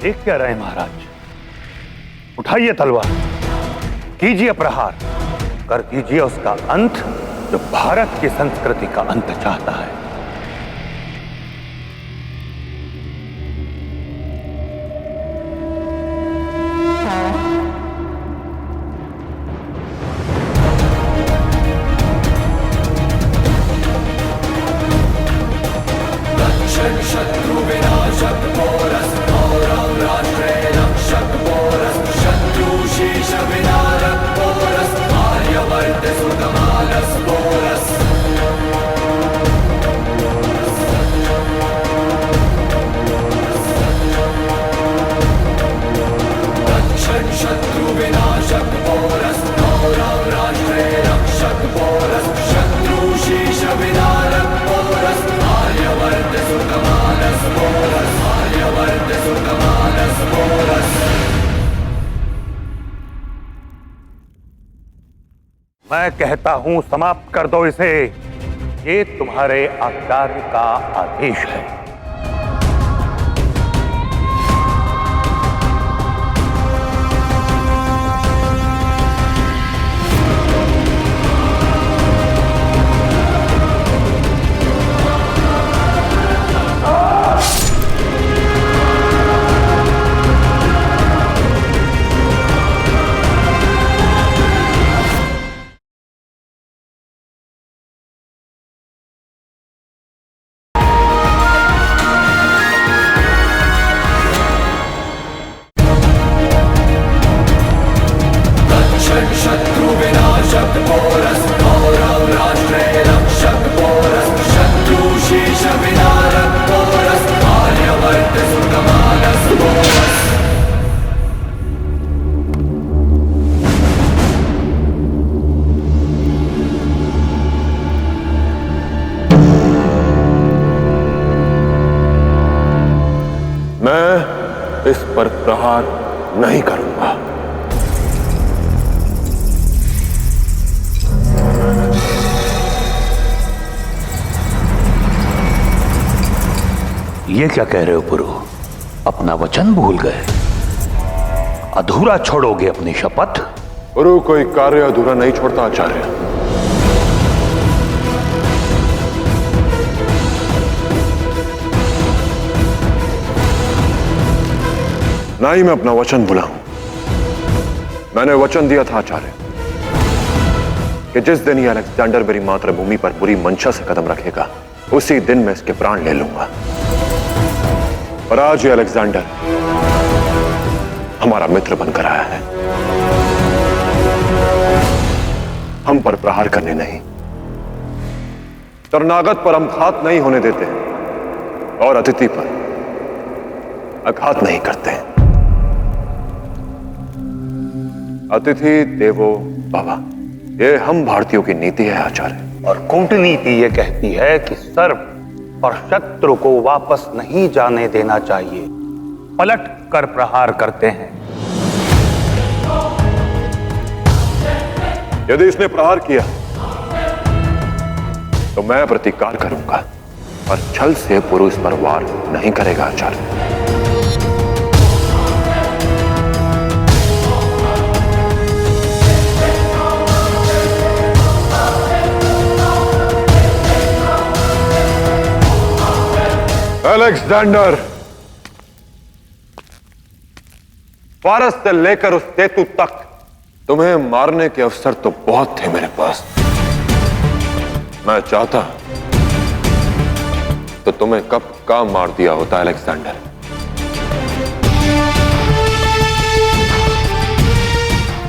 देख क्या रहे महाराज, उठाइए तलवार, कीजिए प्रहार, कर दीजिए उसका अंत जो भारत की संस्कृति का अंत चाहता है। रक्षक शत्रु विनाशक पोरस, कौरव राष्ट्रे रक्षक पोरस, शत्रु शीश विदारक पोरस, आर्यवर्त सुतमानस पोरस। रक्षक शत्रु विनाशक पोरस, कौरव राष्ट्रे रक्षक पोरस, शत्रु शीश विदारक पोरस, आर्यवर्त सुतमानस पोरस, आर्यवर्त सुतमानस पोरस। मैं कहता हूं समाप्त कर दो इसे, ये तुम्हारे आचार्य का आदेश है। रक्षक शत्रु विनाशक पोरस, कौरव राष्ट्रे रक्षक पोरस, शत्रु शीश विदारक पोरस, आर्यवर्त सुतमानस पोरस। मैं इस पर प्रहार नहीं करूंगा। ये क्या कह रहे हो पुरु? अपना वचन भूल गए? अधूरा छोड़ोगे अपनी शपथ? पुरु कोई कार्य अधूरा नहीं छोड़ता आचार्य। ना ही मैं अपना वचन भुलाऊं। मैंने वचन दिया था आचार्य कि जिस दिन ही अलेक्जेंडर मेरी मातृभूमि पर बुरी मंशा से कदम रखेगा उसी दिन मैं इसके प्राण ले लूंगा। पर आज ये अलेक्जेंडर हमारा मित्र बनकर आया है। हम पर प्रहार करने नहीं, शरणागत पर हम घात नहीं होने देते और अतिथि पर आघात नहीं करते। अतिथि देवो भव, ये हम भारतीयों की नीति है आचार्य। और कूटनीति ये कहती है कि सर्व और शत्रु को वापस नहीं जाने देना चाहिए, पलट कर प्रहार करते हैं। यदि इसने प्रहार किया तो मैं प्रतिकार करूंगा, पर छल से पुरुष पर वार नहीं करेगा आचार्य। अलेक्जेंडर, फारस से लेकर उस सेतु तक तुम्हें मारने के अवसर तो बहुत थे मेरे पास। मैं चाहता तो तुम्हें कब का मार दिया होता अलेक्जेंडर।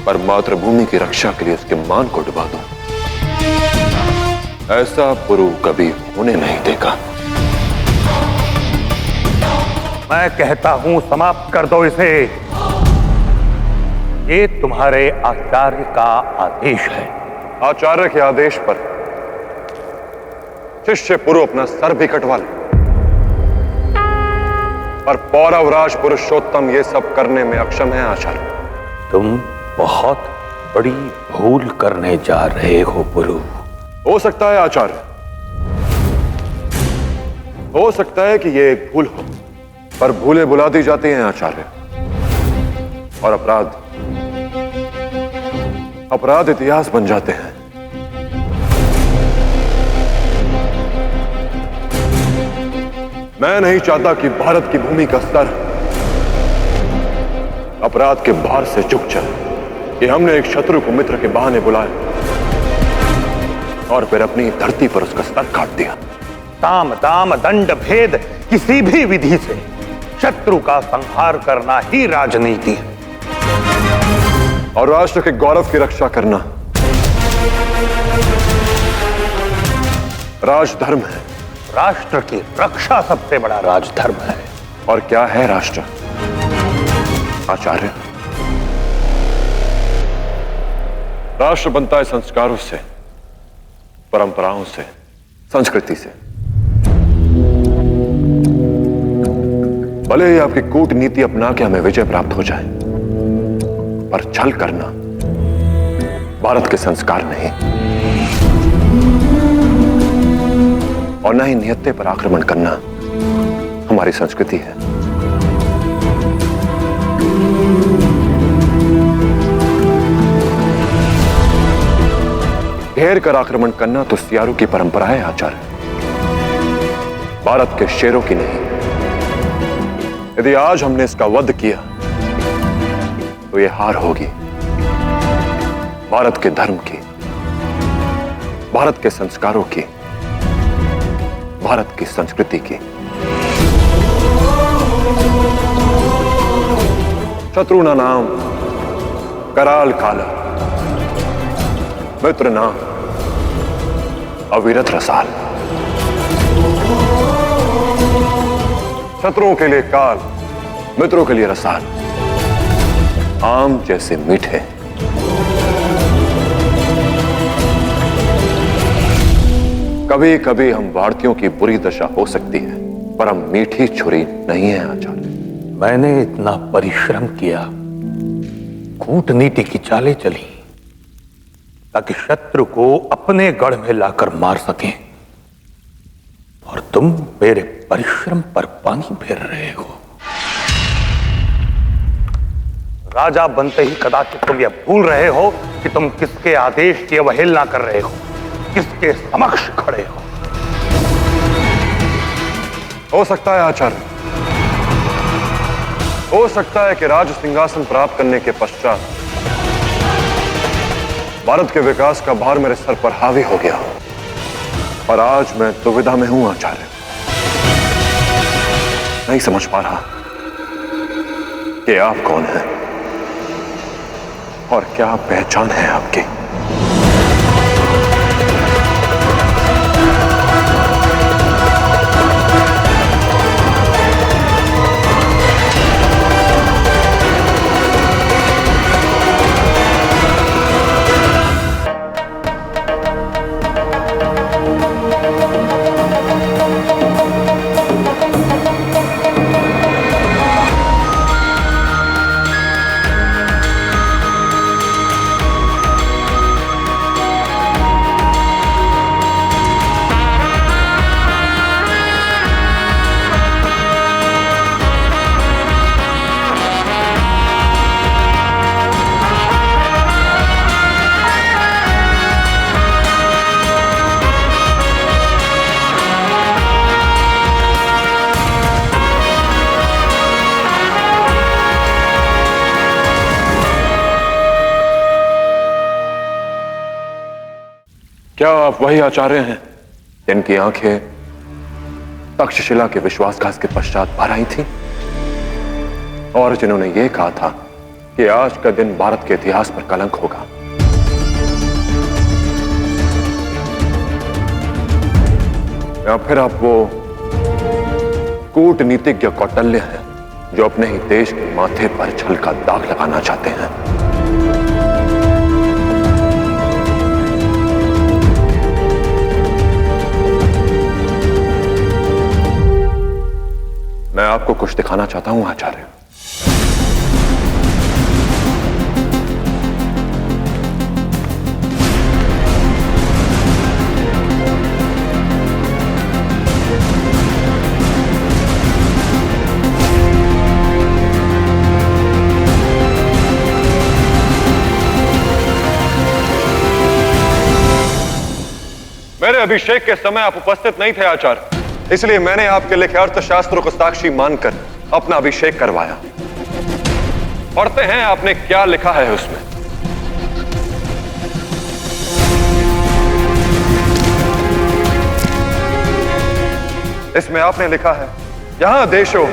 पर मातृभूमि की रक्षा के लिए उसके मान को डुबा दूं, ऐसा पुरु कभी होने नहीं देगा। मैं कहता हूं समाप्त कर दो इसे। ये तुम्हारे आचार्य का आदेश है। आचार्य के आदेश पर शिष्य पुरु अपना सर भी कटवा ले, पर पौरवराज पुरुषोत्तम ये सब करने में अक्षम है आचार्य। तुम बहुत बड़ी भूल करने जा रहे हो पुरु। हो सकता है आचार्य, हो सकता है कि ये एक भूल हो, पर भूलें बुला दी जाती हैं आचार्य, और अपराध इतिहास बन जाते हैं। मैं नहीं चाहता कि भारत की भूमि का स्तर अपराध के भार से झुक जाए कि हमने एक शत्रु को मित्र के बहाने बुलाया और फिर अपनी धरती पर उसका स्तर काट दिया। ताम दाम दंड भेद किसी भी विधि से शत्रु का संहार करना ही राजनीति है, और राष्ट्र के गौरव की रक्षा करना राजधर्म है। राष्ट्र की रक्षा सबसे बड़ा राजधर्म है। और क्या है राष्ट्र आचार्य? राष्ट्र बनता है संस्कारों से, परंपराओं से, संस्कृति से। भले ही आपकी कूटनीति अपना के हमें विजय प्राप्त हो जाए, पर छल करना भारत के संस्कार नहीं, और न ही नियत्ते पर आक्रमण करना हमारी संस्कृति है। घेर कर आक्रमण करना तो सियारों की परंपरा है आचार्य, भारत के शेरों की नहीं। यदि आज हमने इसका वध किया तो यह हार होगी भारत के धर्म की, भारत के संस्कारों की, भारत की संस्कृति की। शत्रु ना नाम कराल काला, मित्र नाम अविरत रसाल। शत्रुओं के लिए काल, मित्रों के लिए रसाल, आम जैसे मीठे। कभी कभी हम भारतीयों की बुरी दशा हो सकती है, पर हम मीठी छुरी नहीं है आचार्य। मैंने इतना परिश्रम किया, कूटनीति की चालें चली ताकि शत्रु को अपने गढ़ में लाकर मार सकें, और तुम मेरे परिश्रम पर पानी फेर रहे हो। राजा बनते ही कदाचित तुम यह भूल रहे हो कि तुम किसके आदेश की अवहेलना कर रहे हो, किसके समक्ष खड़े हो सकता है आचार्य, हो सकता है कि राज सिंहासन प्राप्त करने के पश्चात भारत के विकास का भार मेरे सर पर हावी हो गया हो, पर आज मैं दुविधा में हूं आचार्य। नहीं समझ पा रहा कि आप कौन हैं। और क्या पहचान है आपकी। क्या आप वही आचार्य हैं जिनकी आंखें तक्षशिला के विश्वासघात के पश्चात भर आई थी और जिन्होंने यह कहा था कि आज का दिन भारत के इतिहास पर कलंक होगा? या फिर आप वो कूटनीतिज्ञ कौटल्य हैं जो अपने ही देश के माथे पर छल का दाग लगाना चाहते हैं? मैं आपको कुछ दिखाना चाहता हूं आचार्य। मेरे अभिषेक के समय आप उपस्थित नहीं थे आचार्य, इसलिए मैंने आपके लिखे अर्थशास्त्रों को साक्षी मानकर अपना अभिषेक करवाया। पढ़ते हैं आपने क्या लिखा है उसमें। इसमें आपने लिखा है, यहां देशो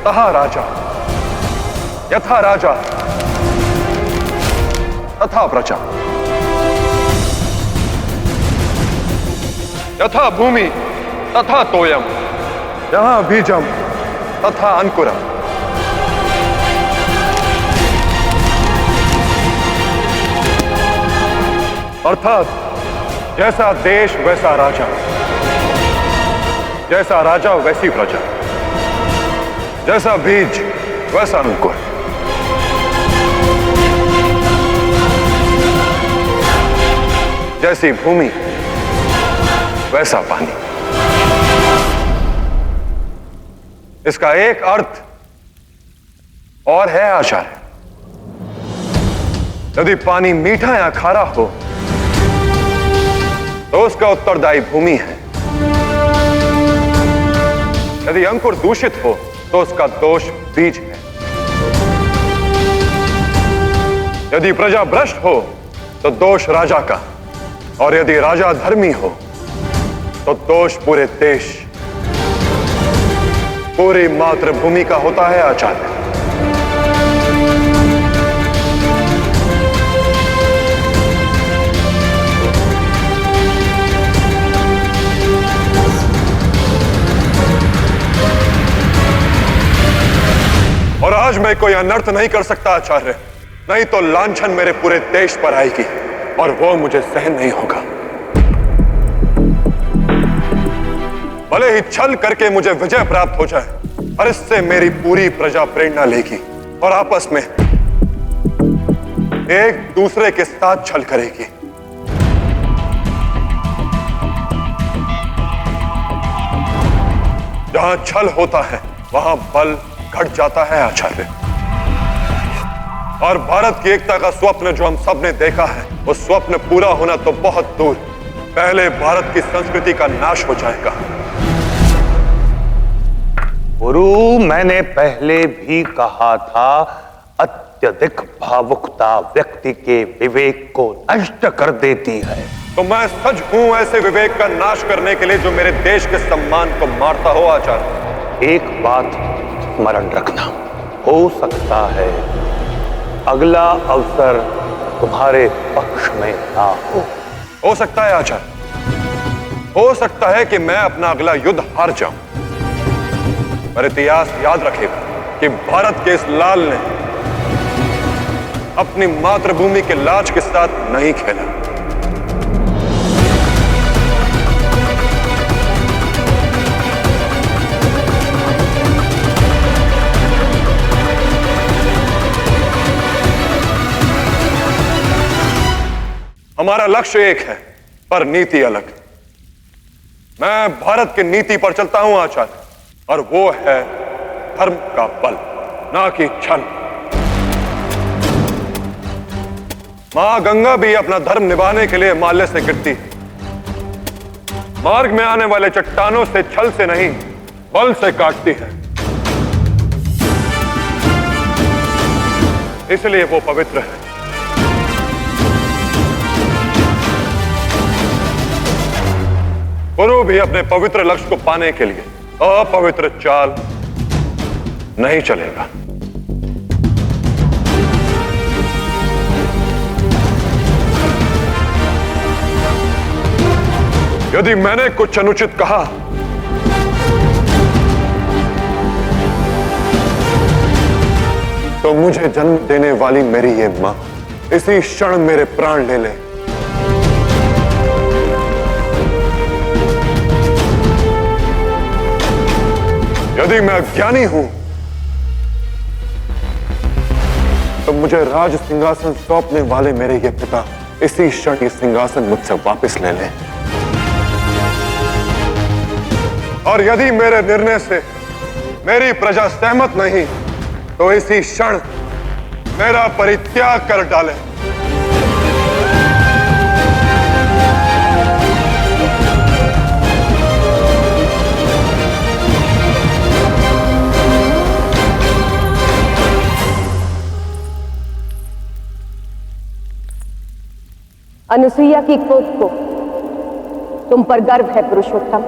तहा राजा, यथा राजा तथा प्रजा, यथा भूमि तथा तोयम, यहां बीजम तथा अंकुरम। अर्थात जैसा देश वैसा राजा, जैसा राजा वैसी प्रजा, जैसा बीज वैसा अंकुर। जैसी भूमि वैसा पानी। इसका एक अर्थ और है आचार्य, यदि पानी मीठा या खारा हो तो उसका उत्तरदायी भूमि है, यदि अंकुर दूषित हो तो उसका दोष बीज है, यदि प्रजा भ्रष्ट हो तो दोष राजा का, और यदि राजा धर्मी हो तो दोष पूरे देश, पूरी मातृभूमि का होता है आचार्य। और आज मैं कोई अनर्थ नहीं कर सकता आचार्य, नहीं तो लांछन मेरे पूरे देश पर आएगी और वो मुझे सहन नहीं होगा। भले ही छल करके मुझे विजय प्राप्त हो जाए, और इससे मेरी पूरी प्रजा प्रेरणा लेगी और आपस में एक दूसरे के साथ छल करेगी। जहां छल होता है वहां बल घट जाता है आचार्य। और भारत की एकता का स्वप्न जो हम सब ने देखा है, वो स्वप्न पूरा होना तो बहुत दूर, पहले भारत की संस्कृति का नाश हो जाएगा। गुरु, मैंने पहले भी कहा था, अत्यधिक भावुकता व्यक्ति के विवेक को नष्ट कर देती है। तो मैं सच हूं ऐसे विवेक का नाश करने के लिए जो मेरे देश के सम्मान को मारता हो आचार्य। एक बात स्मरण रखना, हो सकता है अगला अवसर तुम्हारे पक्ष में ना हो सकता है आचार्य, हो सकता है कि मैं अपना अगला युद्ध हार जाऊं, पर इतिहास याद रखेगा कि भारत के इस लाल ने अपनी मातृभूमि के लाज के साथ नहीं खेला। हमारा लक्ष्य एक है पर नीति अलग। मैं भारत की नीति पर चलता हूं आचार्य, और वो है धर्म का बल, ना कि छल। मां गंगा भी अपना धर्म निभाने के लिए हिमालय से गिरती है। मार्ग में आने वाले चट्टानों से छल से नहीं, बल से काटती है। इसलिए वो पवित्र है। गुरु भी अपने पवित्र लक्ष्य को पाने के लिए अपवित्र चाल नहीं चलेगा। यदि मैंने कुछ अनुचित कहा तो मुझे जन्म देने वाली मेरी ये मां इसी क्षण मेरे प्राण ले ले। यदि मैं अज्ञानी हूं तो मुझे राज सिंहासन सौंपने वाले मेरे ये पिता इसी क्षण ये सिंहासन मुझसे वापस ले लें। और यदि मेरे निर्णय से मेरी प्रजा सहमत नहीं तो इसी क्षण मेरा परित्याग कर डालें। अनुसुईया की कोख को तुम पर गर्व है पुरुषोत्तम।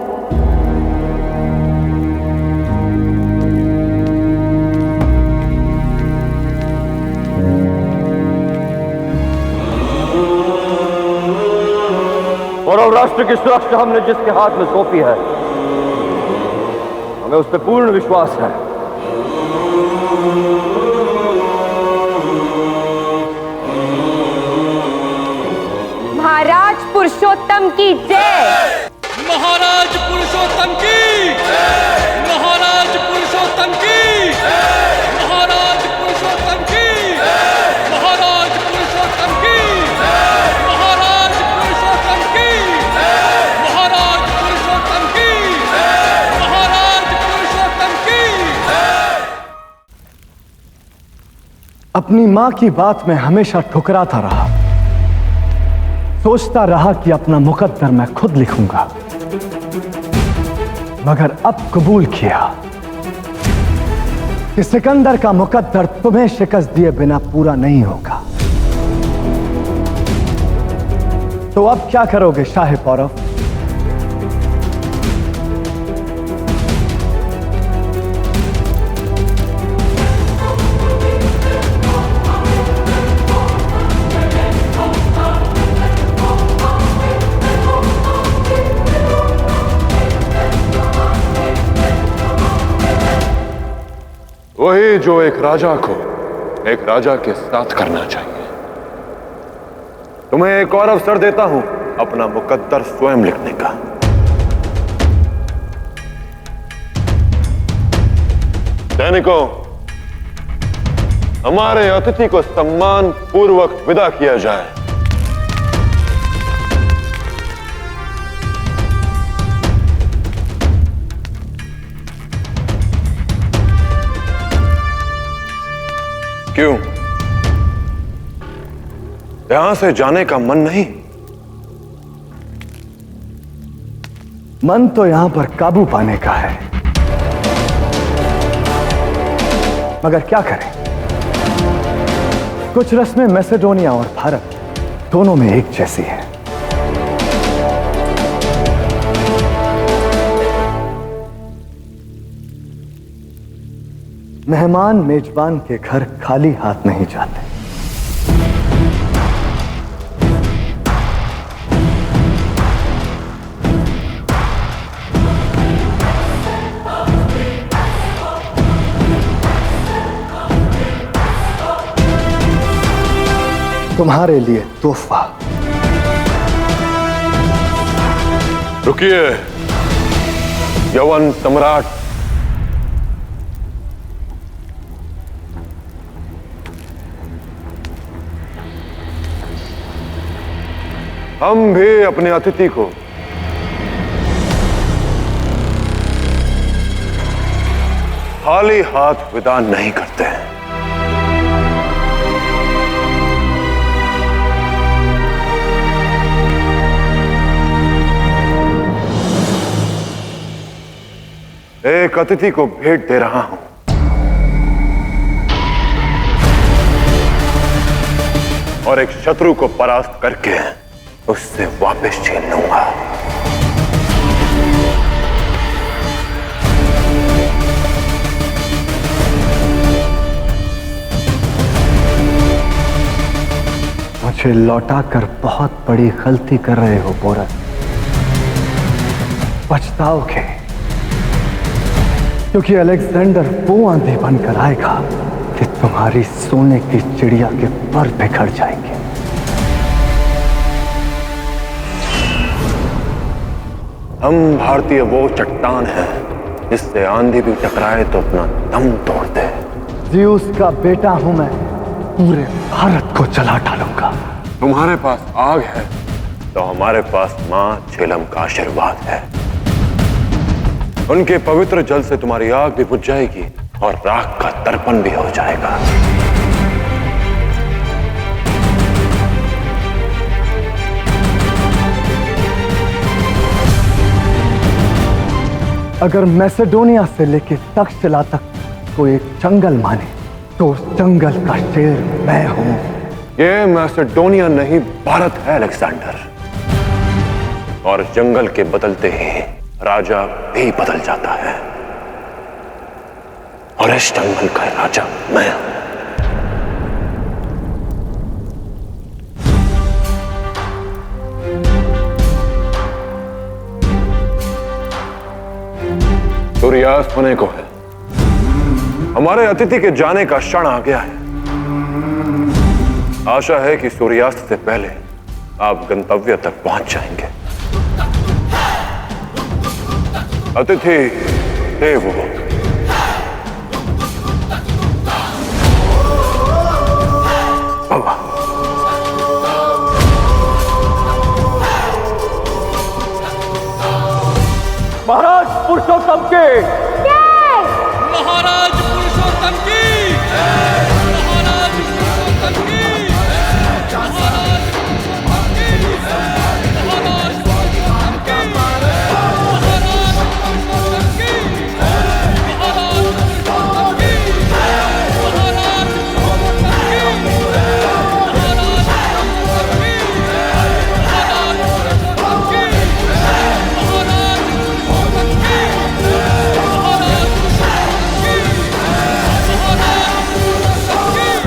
और राष्ट्र की सुरक्षा हमने जिसके हाथ में सौंपी है, हमें उस पर पूर्ण विश्वास है। महाराज पुरुषोत्तम की जय। महाराज पुरुषोत्तम की, महाराज पुरुषोत्तम की, महाराज पुरुषोत्तम की, महाराज पुरुषोत्तम की, महाराज पुरुषोत्तम की, महाराज पुरुषोत्तम की, महाराज पुरुषोत्तम की। अपनी मां की बात में हमेशा ठुकराता रहा, सोचता रहा कि अपना मुकद्दर मैं खुद लिखूंगा, मगर अब कबूल किया कि सिकंदर का मुकद्दर तुम्हें शिकस्त दिए बिना पूरा नहीं होगा। तो अब क्या करोगे शाह पौरव? वही जो एक राजा को एक राजा के साथ करना चाहिए। तुम्हें एक और अवसर देता हूं अपना मुकद्दर स्वयं लिखने का। सैनिकों, हमारे अतिथि को सम्मान पूर्वक विदा किया जाए। क्यों? यहां से जाने का मन नहीं? मन तो यहां पर काबू पाने का है, मगर क्या करें? कुछ रस्में मैसेडोनिया और भारत दोनों में एक जैसी है। मेहमान मेजबान के घर खाली हाथ नहीं जाते। तुम्हारे लिए तोहफा। रुकिए यवन सम्राट। हम भी अपने अतिथि को खाली हाथ विदा नहीं करते हैं। एक अतिथि को भेंट दे रहा हूं। और एक शत्रु को परास्त करके उससे वापस छीन लूंगा। मुझे लौटाकर बहुत बड़ी गलती कर रहे हो पोरस। पछताओगे, क्योंकि अलेक्जेंडर वो आंधी बनकर आएगा कि तुम्हारी सोने की चिड़िया के पर बिखर जाएंगे। हम भारतीय वो चट्टान है जिससे आंधी भी टकराए तो अपना दम तोड़ दे। ज़्यूस का बेटा हूं मैं, पूरे भारत को जला डालूंगा। तुम्हारे पास आग है तो हमारे पास मां झेलम का आशीर्वाद है। उनके पवित्र जल से तुम्हारी आग भी बुझ जाएगी और राख का तर्पण भी हो जाएगा। अगर मैसेडोनिया से लेके तक्षशिला तक को एक जंगल माने तो उस जंगल का शेर मैं हूं। ये मैसेडोनिया नहीं भारत है अलेक्जेंडर। और जंगल के बदलते ही राजा भी बदल जाता है। और इस जंगल का राजा मैं हूं। सूर्यास्त होने को है। हमारे अतिथि के जाने का क्षण आ गया है। आशा है कि सूर्यास्त से पहले आप गंतव्य तक पहुंच जाएंगे। अतिथि देवो, महाराज पुरुषोत्तम के महाराज पुरुषोत्तम की महाराज पुरुषोत्तम की महाराज पुरुषोत्तम की महाराज पुरुषोत्तम की महाराज पुरुषोत्तम की महाराज पुरुषोत्तम की महाराज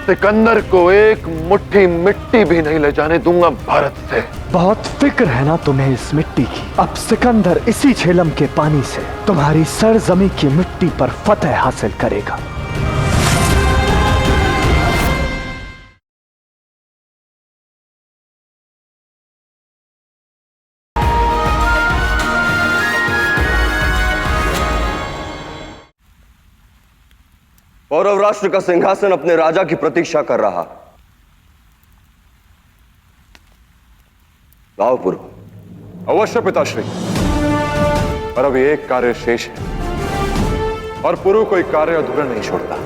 सिकंदर को एक मुट्ठी मिट्टी भी नहीं ले जाने दूंगा भारत से। बहुत फिक्र है ना तुम्हें इस मिट्टी की। अब सिकंदर इसी झेलम के पानी से तुम्हारी सरजमी की मिट्टी पर फतह हासिल करेगा। पौरव राष्ट्र का सिंहासन अपने राजा की प्रतीक्षा कर रहा। लाओ पुरु। अवश्य पिताश्री, पर अभी एक कार्य शेष है और पुरु कोई कार्य अधूरा नहीं छोड़ता।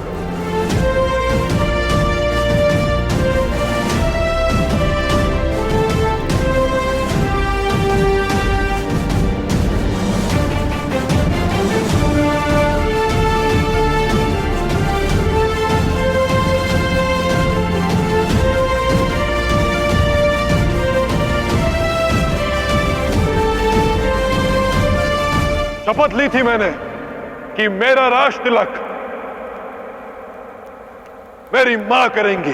शपथ ली थी मैंने कि मेरा राज तिलक मेरी मां करेंगी।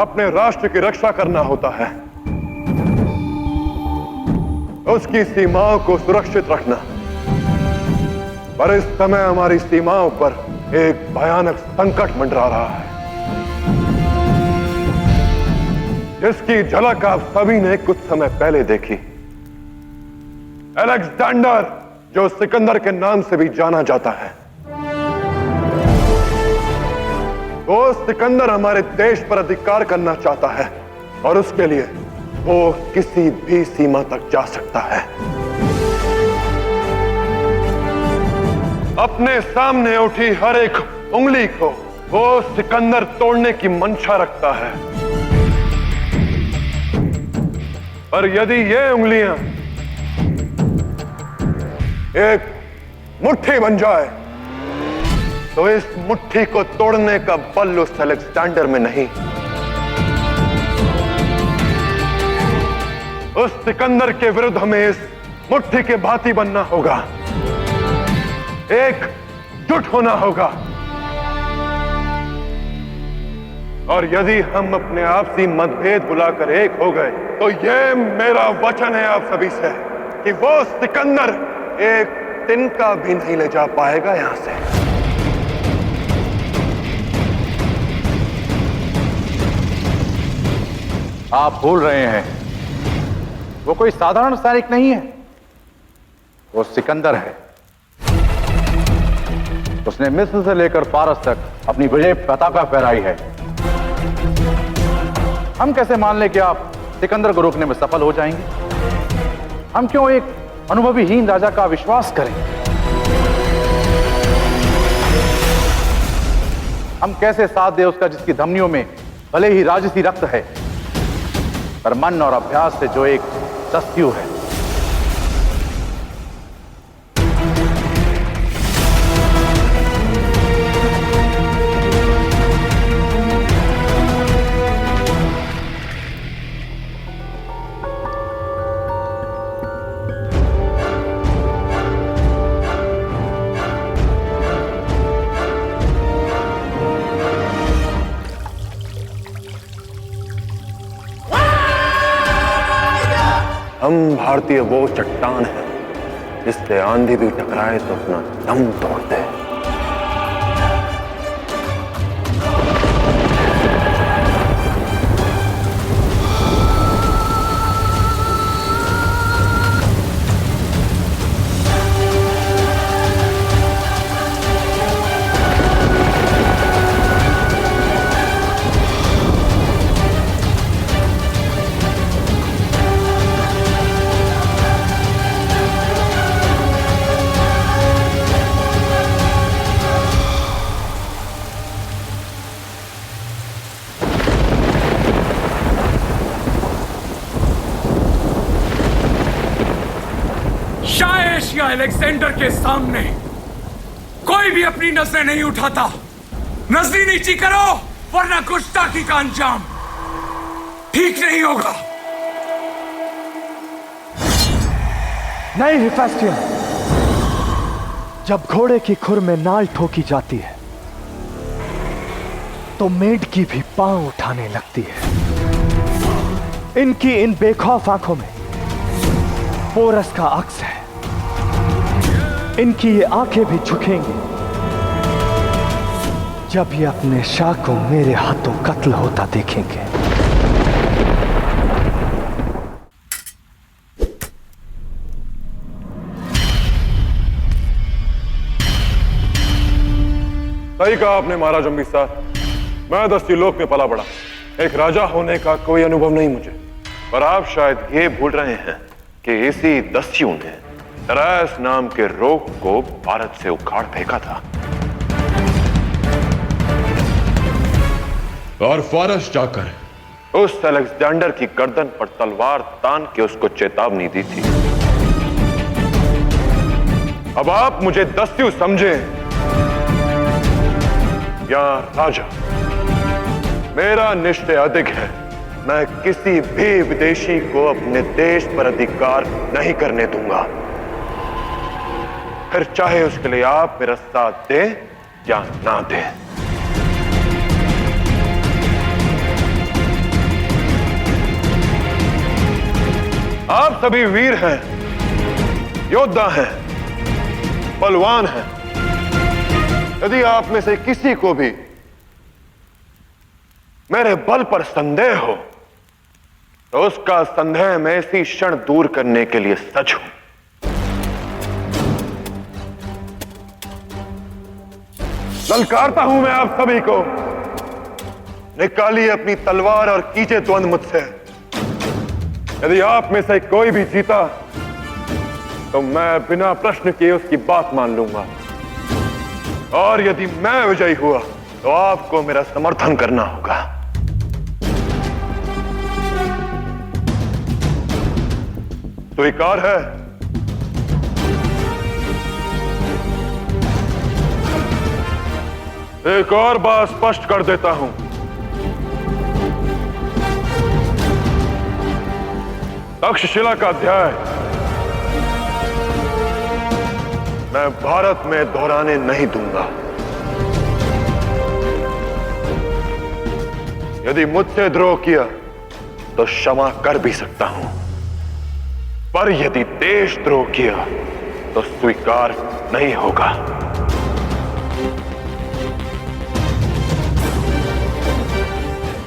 अपने राष्ट्र की रक्षा करना होता है, उसकी सीमाओं को सुरक्षित रखना। पर इस समय हमारी सीमाओं पर एक भयानक संकट मंडरा रहा है, जिसकी झलक आप सभी ने कुछ समय पहले देखी। अलेक्जेंडर, जो सिकंदर के नाम से भी जाना जाता है, वो सिकंदर हमारे देश पर अधिकार करना चाहता है और उसके लिए वो किसी भी सीमा तक जा सकता है। अपने सामने उठी हर एक उंगली को वो सिकंदर तोड़ने की मंशा रखता है। पर यदि ये उंगलियां एक मुट्ठी बन जाए तो इस मुट्ठी को तोड़ने का बल उस अलेक्जेंडर में नहीं, उस सिकंदर के विरुद्ध हमें इस मुट्ठी के भांति बनना होगा, एकजुट होना होगा। और यदि हम अपने आपसी मतभेद बुलाकर एक हो गए तो यह मेरा वचन है आप सभी से कि वो सिकंदर एक तिनका भी नहीं ले जा पाएगा यहां से। आप भूल रहे हैं, वो कोई साधारण सैनिक नहीं है, वो सिकंदर है। उसने मिस्र से लेकर फारस तक अपनी विजय पताका फहराई है। हम कैसे मान लें कि आप सिकंदर को रोकने में सफल हो जाएंगे? हम क्यों एक अनुभवीहीन राजा का विश्वास करें? हम कैसे साथ दे उसका जिसकी धमनियों में भले ही राजसी रक्त है, पर मन और अभ्यास से जो एक दस्यु है। हम भारतीय वो चट्टान है जिससे आंधी भी टकराए तो अपना दम तोड़ते हैं। शायशिया अलेक्जेंडर के सामने कोई भी अपनी नजरें नहीं उठाता। नजरें नीची करो वरना गुस्ताखी का अंजाम ठीक नहीं होगा। नहीं हिफास्टियन, जब घोड़े की खुर में नाल ठोकी जाती है तो मेढ़ की भी पांव उठाने लगती है। इनकी इन बेखौफ आंखों में पोरस का अक्स है। इनकी ये आंखें भी झुकेंगी जब ये अपने शाह को मेरे हाथों कत्ल होता देखेंगे। सही कहा आपने महाराज अम्बी साहब। मैं दस्युलोक में पला बड़ा, एक राजा होने का कोई अनुभव नहीं मुझे। पर आप शायद ये भूल रहे हैं कि इसी दस्यु ने दरायस नाम के रोग को भारत से उखाड़ फेंका था और फारस जाकर उस अलेक्जेंडर की गर्दन पर तलवार तान के उसको चेतावनी दी थी। अब आप मुझे दस्यु समझे या राजा, मेरा निश्चय अधिक है। मैं किसी भी विदेशी को अपने देश पर अधिकार नहीं करने दूंगा, फिर चाहे उसके लिए आप मेरा साथ दें या ना दें। सभी वीर हैं, योद्धा हैं, बलवान हैं। यदि आप में से किसी को भी मेरे बल पर संदेह हो तो उसका संदेह मैं इसी क्षण दूर करने के लिए सच हूं। ललकारता हूं मैं आप सभी को, निकालिए अपनी तलवार और कीजिए द्वंद मुझसे। यदि आप में से कोई भी जीता तो मैं बिना प्रश्न किए उसकी बात मान लूंगा, और यदि मैं विजयी हुआ तो आपको मेरा समर्थन करना होगा। स्वीकार है? एक और बात स्पष्ट कर देता हूं, तक्षशिला का अध्याय मैं भारत में दोहराने नहीं दूंगा। यदि मुझसे द्रोह किया तो क्षमा कर भी सकता हूं, पर यदि देशद्रोह किया तो स्वीकार नहीं होगा।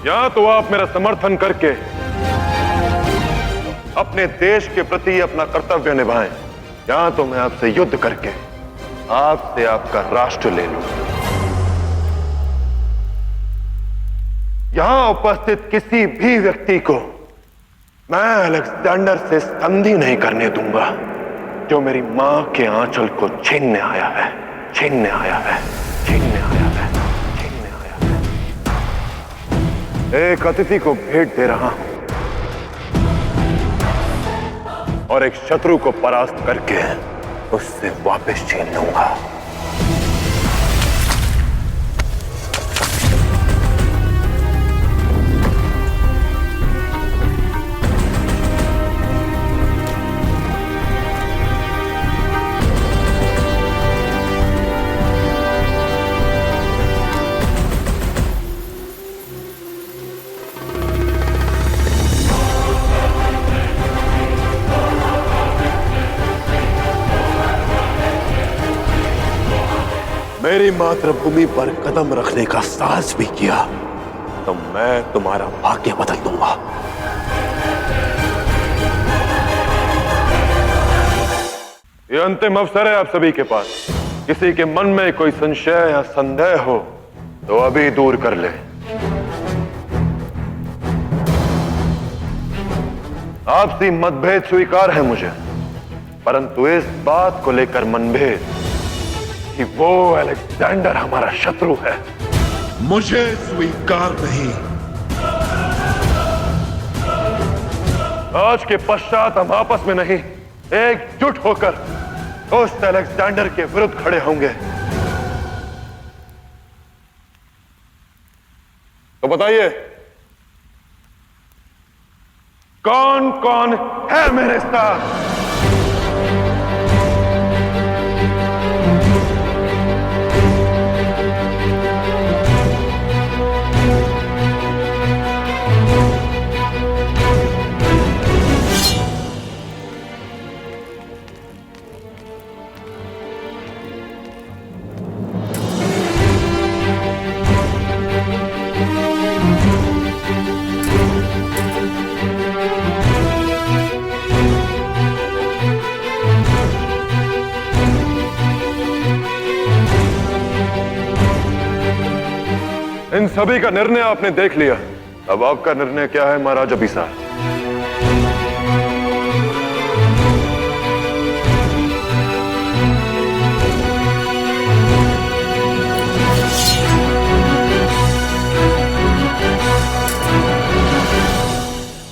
या तो आप मेरा समर्थन करके अपने देश के प्रति अपना कर्तव्य निभाएं, या तो मैं आपसे युद्ध करके आपसे आपका राष्ट्र ले लूं। यहां उपस्थित किसी भी व्यक्ति को मैं अलेक्जेंडर से संधि नहीं करने दूंगा जो मेरी मां के आंचल को छीनने आया है, छीनने आया है, छीनने आया है, छीनने आया है। एक अतिथि को भेंट दे रहा हूं और एक शत्रु को परास्त करके उससे वापस छीन लूंगा। मेरी मातृभूमि पर कदम रखने का साहस भी किया तो मैं तुम्हारा भाग्य बदल दूंगा। यह अंतिम अवसर है आप सभी के पास। किसी के मन में कोई संशय या संदेह हो तो अभी दूर कर ले। आपसी मतभेद स्वीकार है मुझे, परंतु इस बात को लेकर मनभेद कि वो अलेक्जेंडर हमारा शत्रु है, मुझे स्वीकार नहीं। आज के पश्चात हम आपस में नहीं, एकजुट होकर उस अलेक्जेंडर के विरुद्ध खड़े होंगे। तो बताइए कौन कौन है मेरे साथ? इन सभी का निर्णय आपने देख लिया, अब आपका निर्णय क्या है महाराज अभिसार?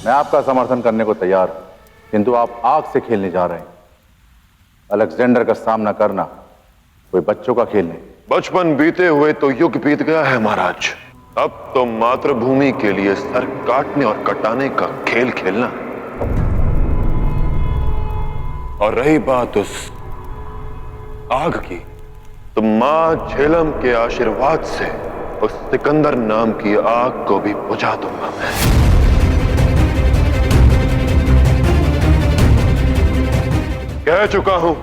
मैं आपका समर्थन करने को तैयार हूं, किंतु आप आग से खेलने जा रहे हैं। अलेक्जेंडर का सामना करना कोई बच्चों का खेल नहीं। बचपन बीते हुए तो युग बीत गया है महाराज, अब तो मातृभूमि के लिए सर काटने और कटाने का खेल खेलना। और रही बात उस आग की, तो मां झेलम के आशीर्वाद से उस सिकंदर नाम की आग को भी बुझा दूंगा मैं। कह चुका हूं,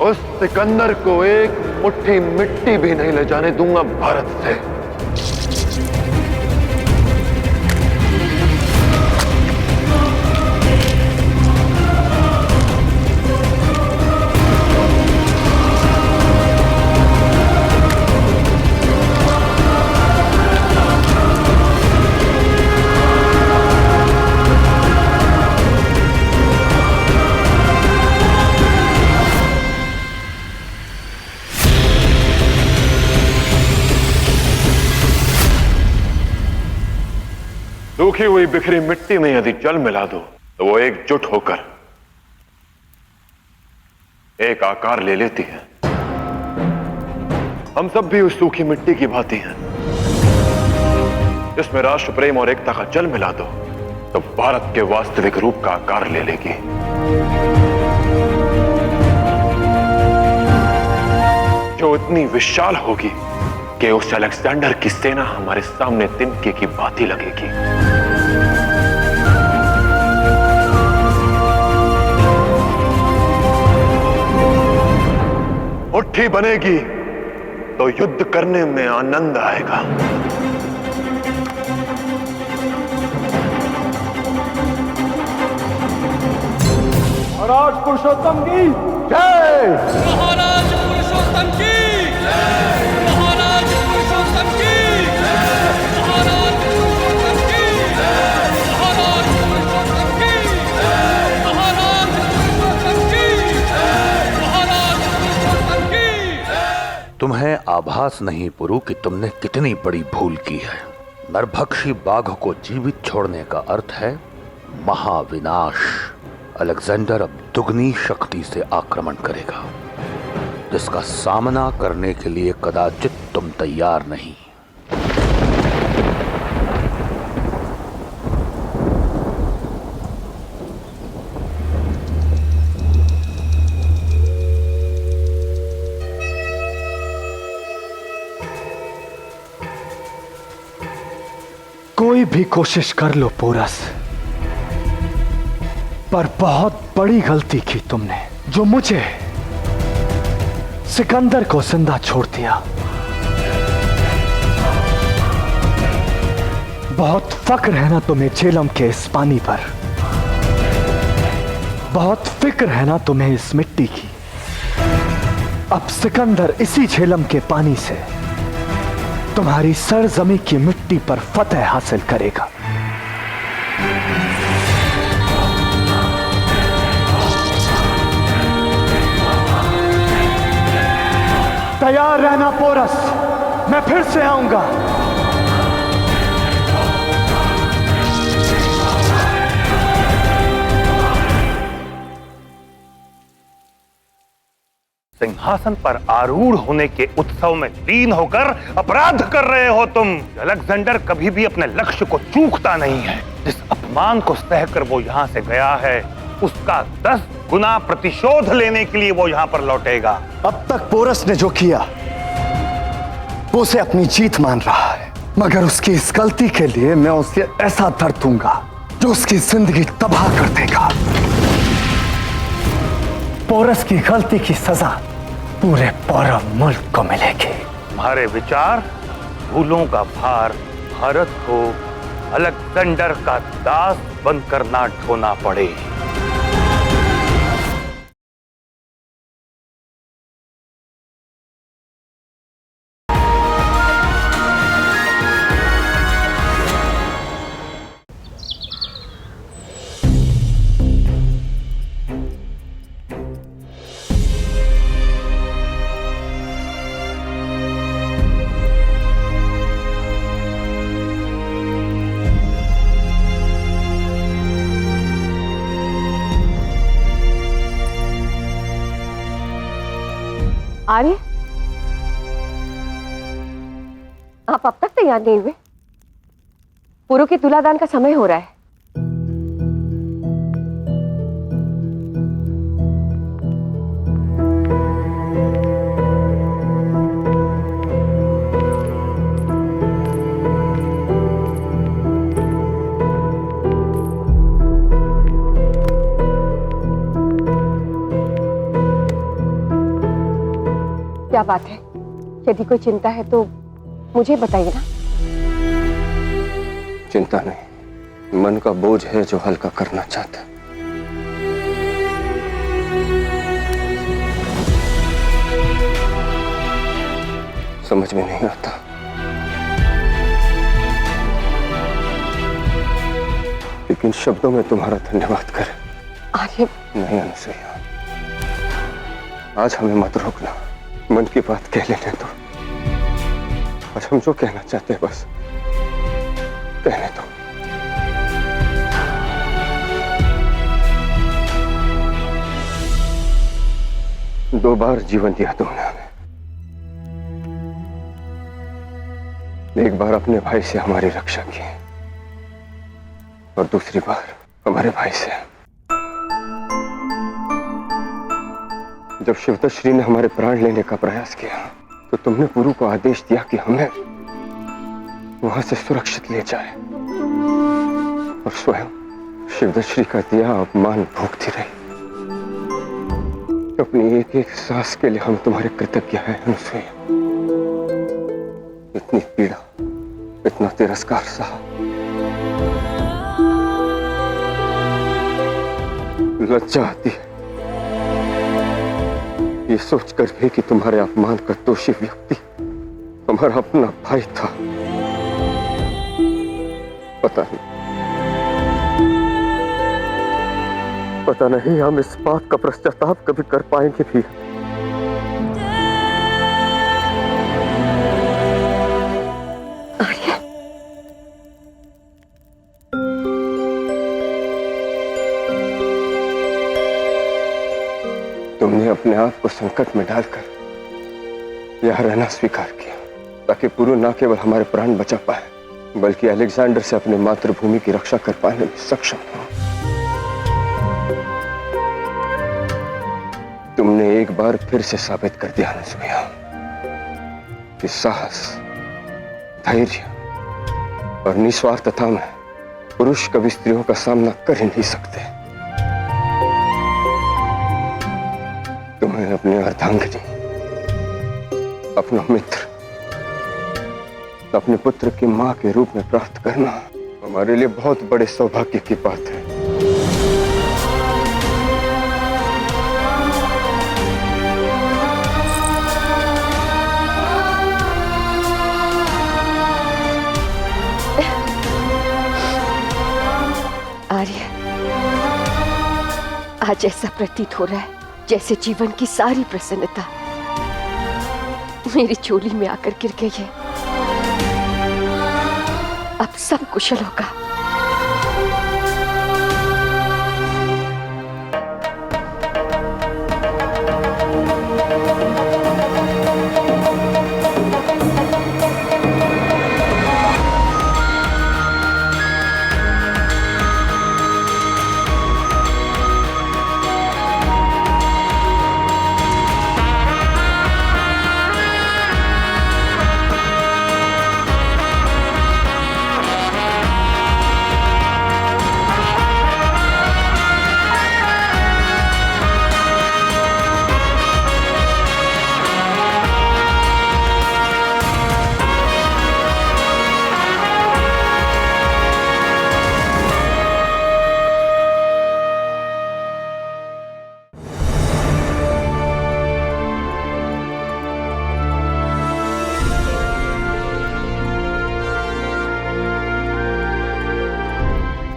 उस सिकंदर को एक मुट्ठी मिट्टी भी नहीं ले जाने दूंगा भारत से। सूखी हुई बिखरी मिट्टी में यदि जल मिला दो तो वो एकजुट होकर एक आकार ले लेती है। हम सब भी उस सूखी मिट्टी की भांति हैं, जिसमें राष्ट्र प्रेम और एकता का जल मिला दो तो भारत के वास्तविक रूप का आकार ले लेगी। जो इतनी विशाल होगी कि उस अलेक्जेंडर की सेना हमारे सामने तिनके की भांति लगेगी। मुट्ठी बनेगी तो युद्ध करने में आनंद आएगा। महाराज पुरुषोत्तम की जय। महाराज पुरुषोत्तम की जय। महाराज पुरुषोत्तम की जय। महाराज पुरुषोत्तम की जय। महाराज पुरुषोत्तम की जय। महाराज पुरुषोत्तम की जय। महाराज पुरुषोत्तम की जय। तुम्हें आभास नहीं पुरु कि तुमने कितनी बड़ी भूल की है। नरभक्षी बाघ को जीवित छोड़ने का अर्थ है महाविनाश। अलेक्जेंडर अब दुगनी शक्ति से आक्रमण करेगा, जिसका सामना करने के लिए कदाचित तुम तैयार नहीं। कोई भी कोशिश कर लो पोरस, पर बहुत बड़ी गलती की तुमने, जो मुझे सिकंदर को जिंदा छोड़ दिया। बहुत फक्र है ना तुम्हें झेलम के इस पानी पर, बहुत फिक्र है ना तुम्हें इस मिट्टी की। अब सिकंदर इसी झेलम के पानी से तुम्हारी सरजमी की मिट्टी पर फतेह हासिल करेगा। तैयार रहना पोरस, मैं फिर से आऊंगा। सिंहासन पर आरूढ़ होने के उत्सव में लीन होकर अपराध कर रहे हो तुम। अलेक्जेंडर कभी भी अपने लक्ष्य को चूकता नहीं है। जिस अपमान को सहकर वो यहाँ से गया है, उसका 10 गुना प्रतिशोध लेने के लिए वो यहाँ पर लौटेगा। अब तक पोरस ने जो किया वो उसे अपनी जीत मान रहा है, मगर उसकी इस गलती के लिए मैं उसे ऐसा दर्द दूंगा जो उसकी जिंदगी तबाह कर देगा। पोरस की गलती की सजा पूरे पौरव मुल्क को मिलेगी। तुम्हारे विचार, भूलों का भार भारत को अलेक्जेंडर का दास बनकर ना ढोना पड़े। आर्य, आप अब तक तैयार नहीं हुए? पुरु के तुलादान का समय हो रहा है। क्या बात है? यदि कोई चिंता है तो मुझे बताइए ना। चिंता नहीं, मन का बोझ है जो हल्का करना चाहता। समझ में नहीं आता। लेकिन शब्दों में तुम्हारा धन्यवाद करें। आर्य। नहीं अनुसुईया, आज हमें मत रोकना, मन की बात कह लेने दो। आज हम जो कहना चाहते हैं बस कहने दो। दो बार जीवन दिया तुमने हमें। एक बार अपने भाई से हमारी रक्षा की और दूसरी बार हमारे भाई से। जब शिवदश्री ने हमारे प्राण लेने का प्रयास किया तो तुमने पुरु को आदेश दिया कि हमें वहां से सुरक्षित ले जाए, और स्वयं शिवदश्री का दिया अपमान भोगती रही। अपनी एक एक सांस के लिए हम तुम्हारे कृतज्ञ हैं अनुसुईया। इतनी पीड़ा, इतना तिरस्कार सहा, लज्जा आती है ये सोचकर भी कि तुम्हारे अपमान का दोषी व्यक्ति हमारा अपना भाई था। पता नहीं हम इस बात का पश्चाताप कभी कर पाएंगे भी। तुमने अपने आप को संकट में डालकर यहां रहना स्वीकार किया ताकि पुरु न केवल हमारे प्राण बचा पाए बल्कि अलेक्जेंडर से अपने मातृभूमि की रक्षा कर पाने में सक्षम हो। तुमने एक बार फिर से साबित कर दिया अनुसुईया कि साहस, धैर्य और निस्वार्थता में पुरुष कभी स्त्रियों का सामना कर ही नहीं सकते। तुम्हें अपनी अर्धांगिनी, अपना मित्र, अपने पुत्र की मां के रूप में प्राप्त करना हमारे लिए बहुत बड़े सौभाग्य की बात है। आर्य, आज ऐसा प्रतीत हो रहा है जैसे जीवन की सारी प्रसन्नता मेरी चोली में आकर गिर गई है। अब सब कुशल होगा।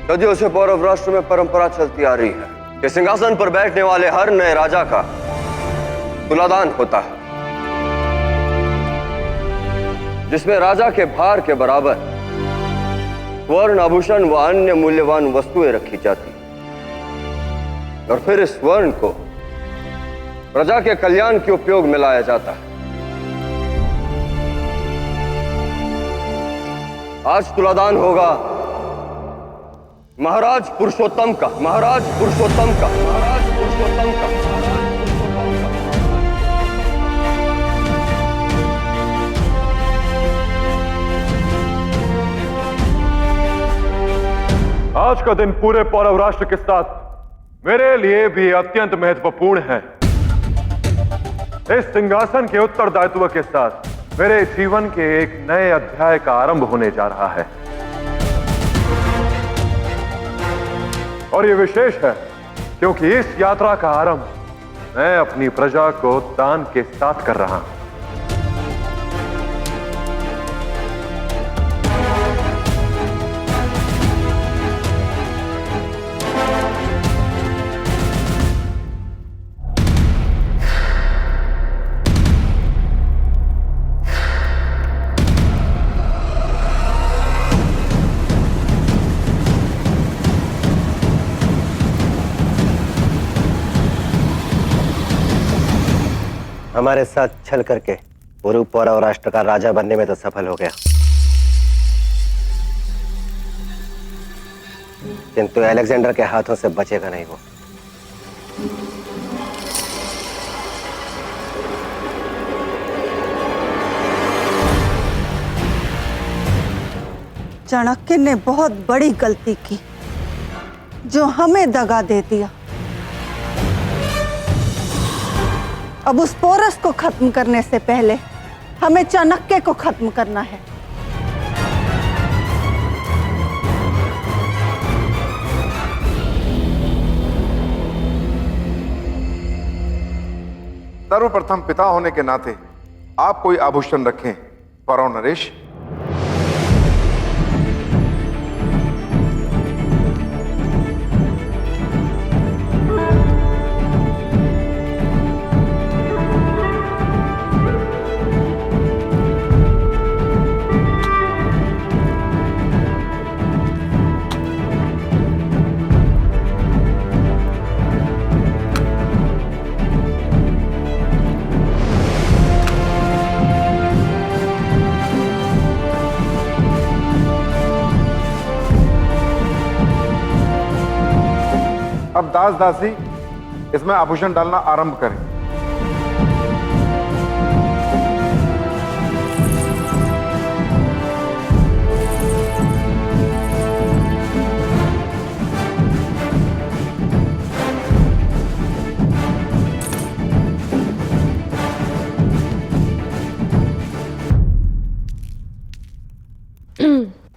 सदियों से पौरव राष्ट्र में परंपरा चलती आ रही है कि सिंहासन पर बैठने वाले हर नए राजा का तुलादान होता है, जिसमें राजा के भार के बराबर स्वर्ण, आभूषण व अन्य मूल्यवान वस्तुएं रखी जाती और फिर इस स्वर्ण को प्रजा के कल्याण के उपयोग में लाया जाता है। आज तुलादान होगा महाराज पुरुषोत्तम का, महाराज पुरुषोत्तम का, महाराज पुरुषोत्तम का, आज का दिन पूरे पौरव राष्ट्र के साथ मेरे लिए भी अत्यंत महत्वपूर्ण है। इस सिंहासन के उत्तरदायित्व के साथ मेरे जीवन के एक नए अध्याय का आरंभ होने जा रहा है और यह विशेष है क्योंकि इस यात्रा का आरंभ मैं अपनी प्रजा को दान के साथ कर रहा हूं। हमारे साथ छल करके पुरु पौरव राष्ट्र का राजा बनने में तो सफल हो गया, किंतु अलेक्जेंडर के हाथों से बचेगा नहीं वो। चाणक्य ने बहुत बड़ी गलती की जो हमें दगा दे दिया। अब उस पोरस को खत्म करने से पहले हमें चाणक्य को खत्म करना है। सर्वप्रथम पिता होने के नाते आप कोई आभूषण रखें फौरव नरेश। अब दास दासी इसमें आभूषण डालना आरंभ करें।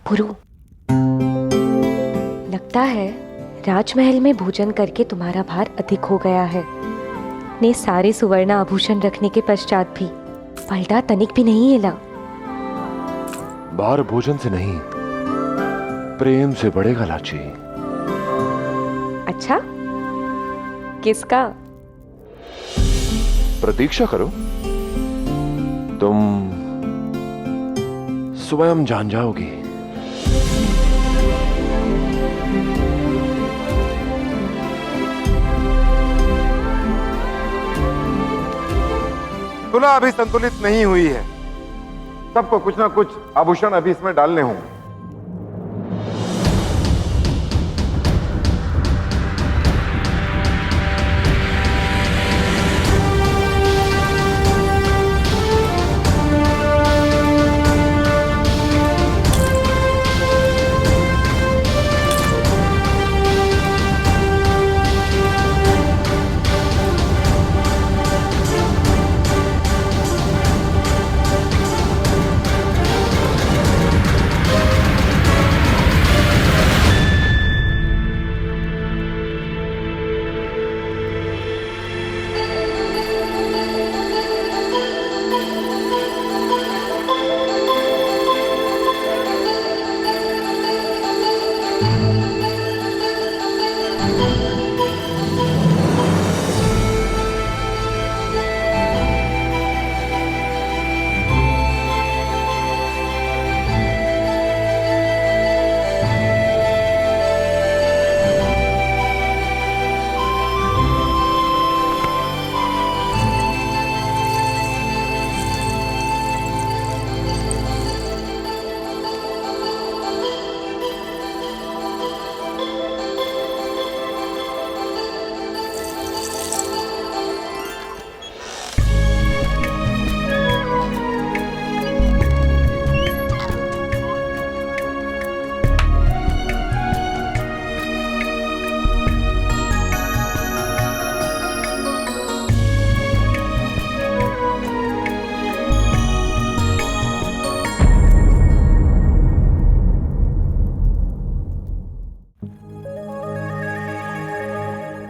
पुरु, लगता है राजमहल में भोजन करके तुम्हारा भार अधिक हो गया है। ने सारे सुवर्ण आभूषण रखने के पश्चात भी पलटा तनिक भी नहीं हिला। भार भोजन से नहीं, प्रेम से बढ़ेगा लाची। अच्छा, किसका? प्रतीक्षा करो, तुम स्वयं जान जाओगी। तुलना अभी संतुलित नहीं हुई है, सबको कुछ ना कुछ आभूषण अभी इसमें डालने होंगे।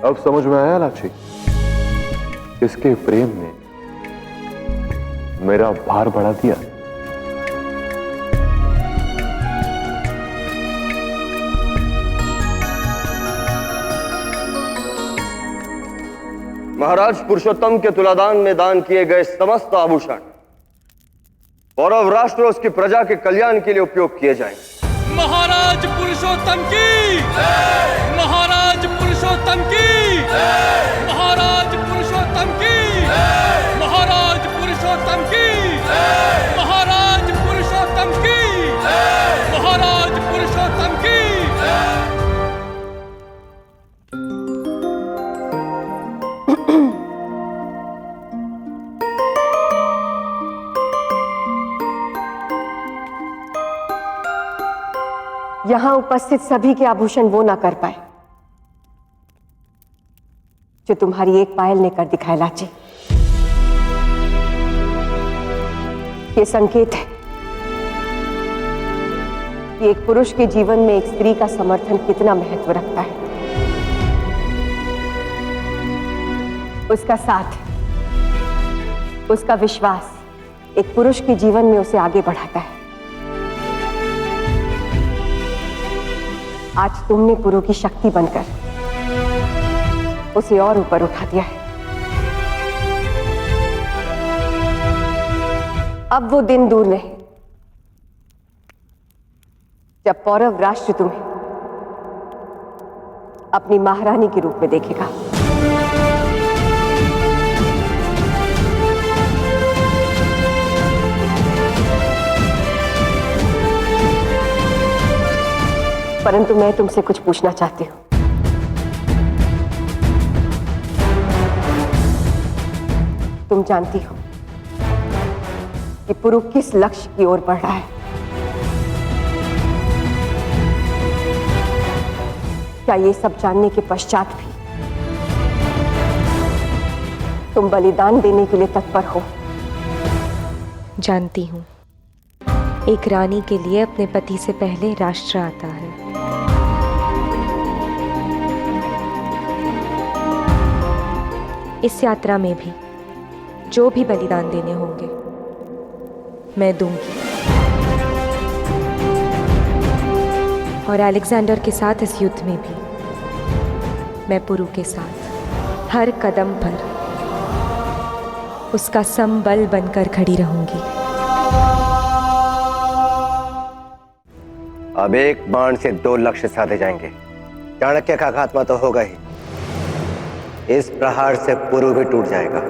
अब समझ में आया लाची, इसके प्रेम ने मेरा भार बढ़ा दिया। महाराज पुरुषोत्तम के तुलादान में दान किए गए समस्त आभूषण कौरव राष्ट्र और उसकी प्रजा के कल्याण के लिए उपयोग किए जाएंगे। महाराज पुरुषोत्तम की, महाराज पुरुषोत्तम की, महाराज पुरुषोत्तम की, महाराज पुरुषोत्तम की, महाराज पुरुषोत्तम की, महाराज पुरुषोत्तम की। यहां उपस्थित सभी के आभूषण वो ना कर पाए जो तुम्हारी एक पायल ने कर दिखाया लाची। ये संकेत है कि एक पुरुष के जीवन में एक स्त्री का समर्थन कितना महत्व रखता है। उसका साथ, उसका विश्वास एक पुरुष के जीवन में उसे आगे बढ़ाता है। आज तुमने पुरु की शक्ति बनकर उसे और ऊपर उठा दिया है। अब वो दिन दूर नहीं जब पौरव राष्ट्र तुम्हें अपनी महारानी के रूप में देखेगा। परंतु मैं तुमसे कुछ पूछना चाहती हूं। तुम जानती हो कि पुरु किस लक्ष्य की ओर बढ़ रहा है? क्या ये सब जानने के पश्चात भी तुम बलिदान देने के लिए तत्पर हो? जानती हूँ, एक रानी के लिए अपने पति से पहले राष्ट्र आता है। इस यात्रा में भी जो भी बलिदान देने होंगे मैं दूंगी, और अलेक्जेंडर के साथ इस युद्ध में भी मैं पुरु के साथ हर कदम पर उसका संबल बनकर खड़ी रहूंगी। अब एक बाण से दो लक्ष्य साधे जाएंगे। चाणक्य का खात्मा तो होगा ही, इस प्रहार से पुरु भी टूट जाएगा।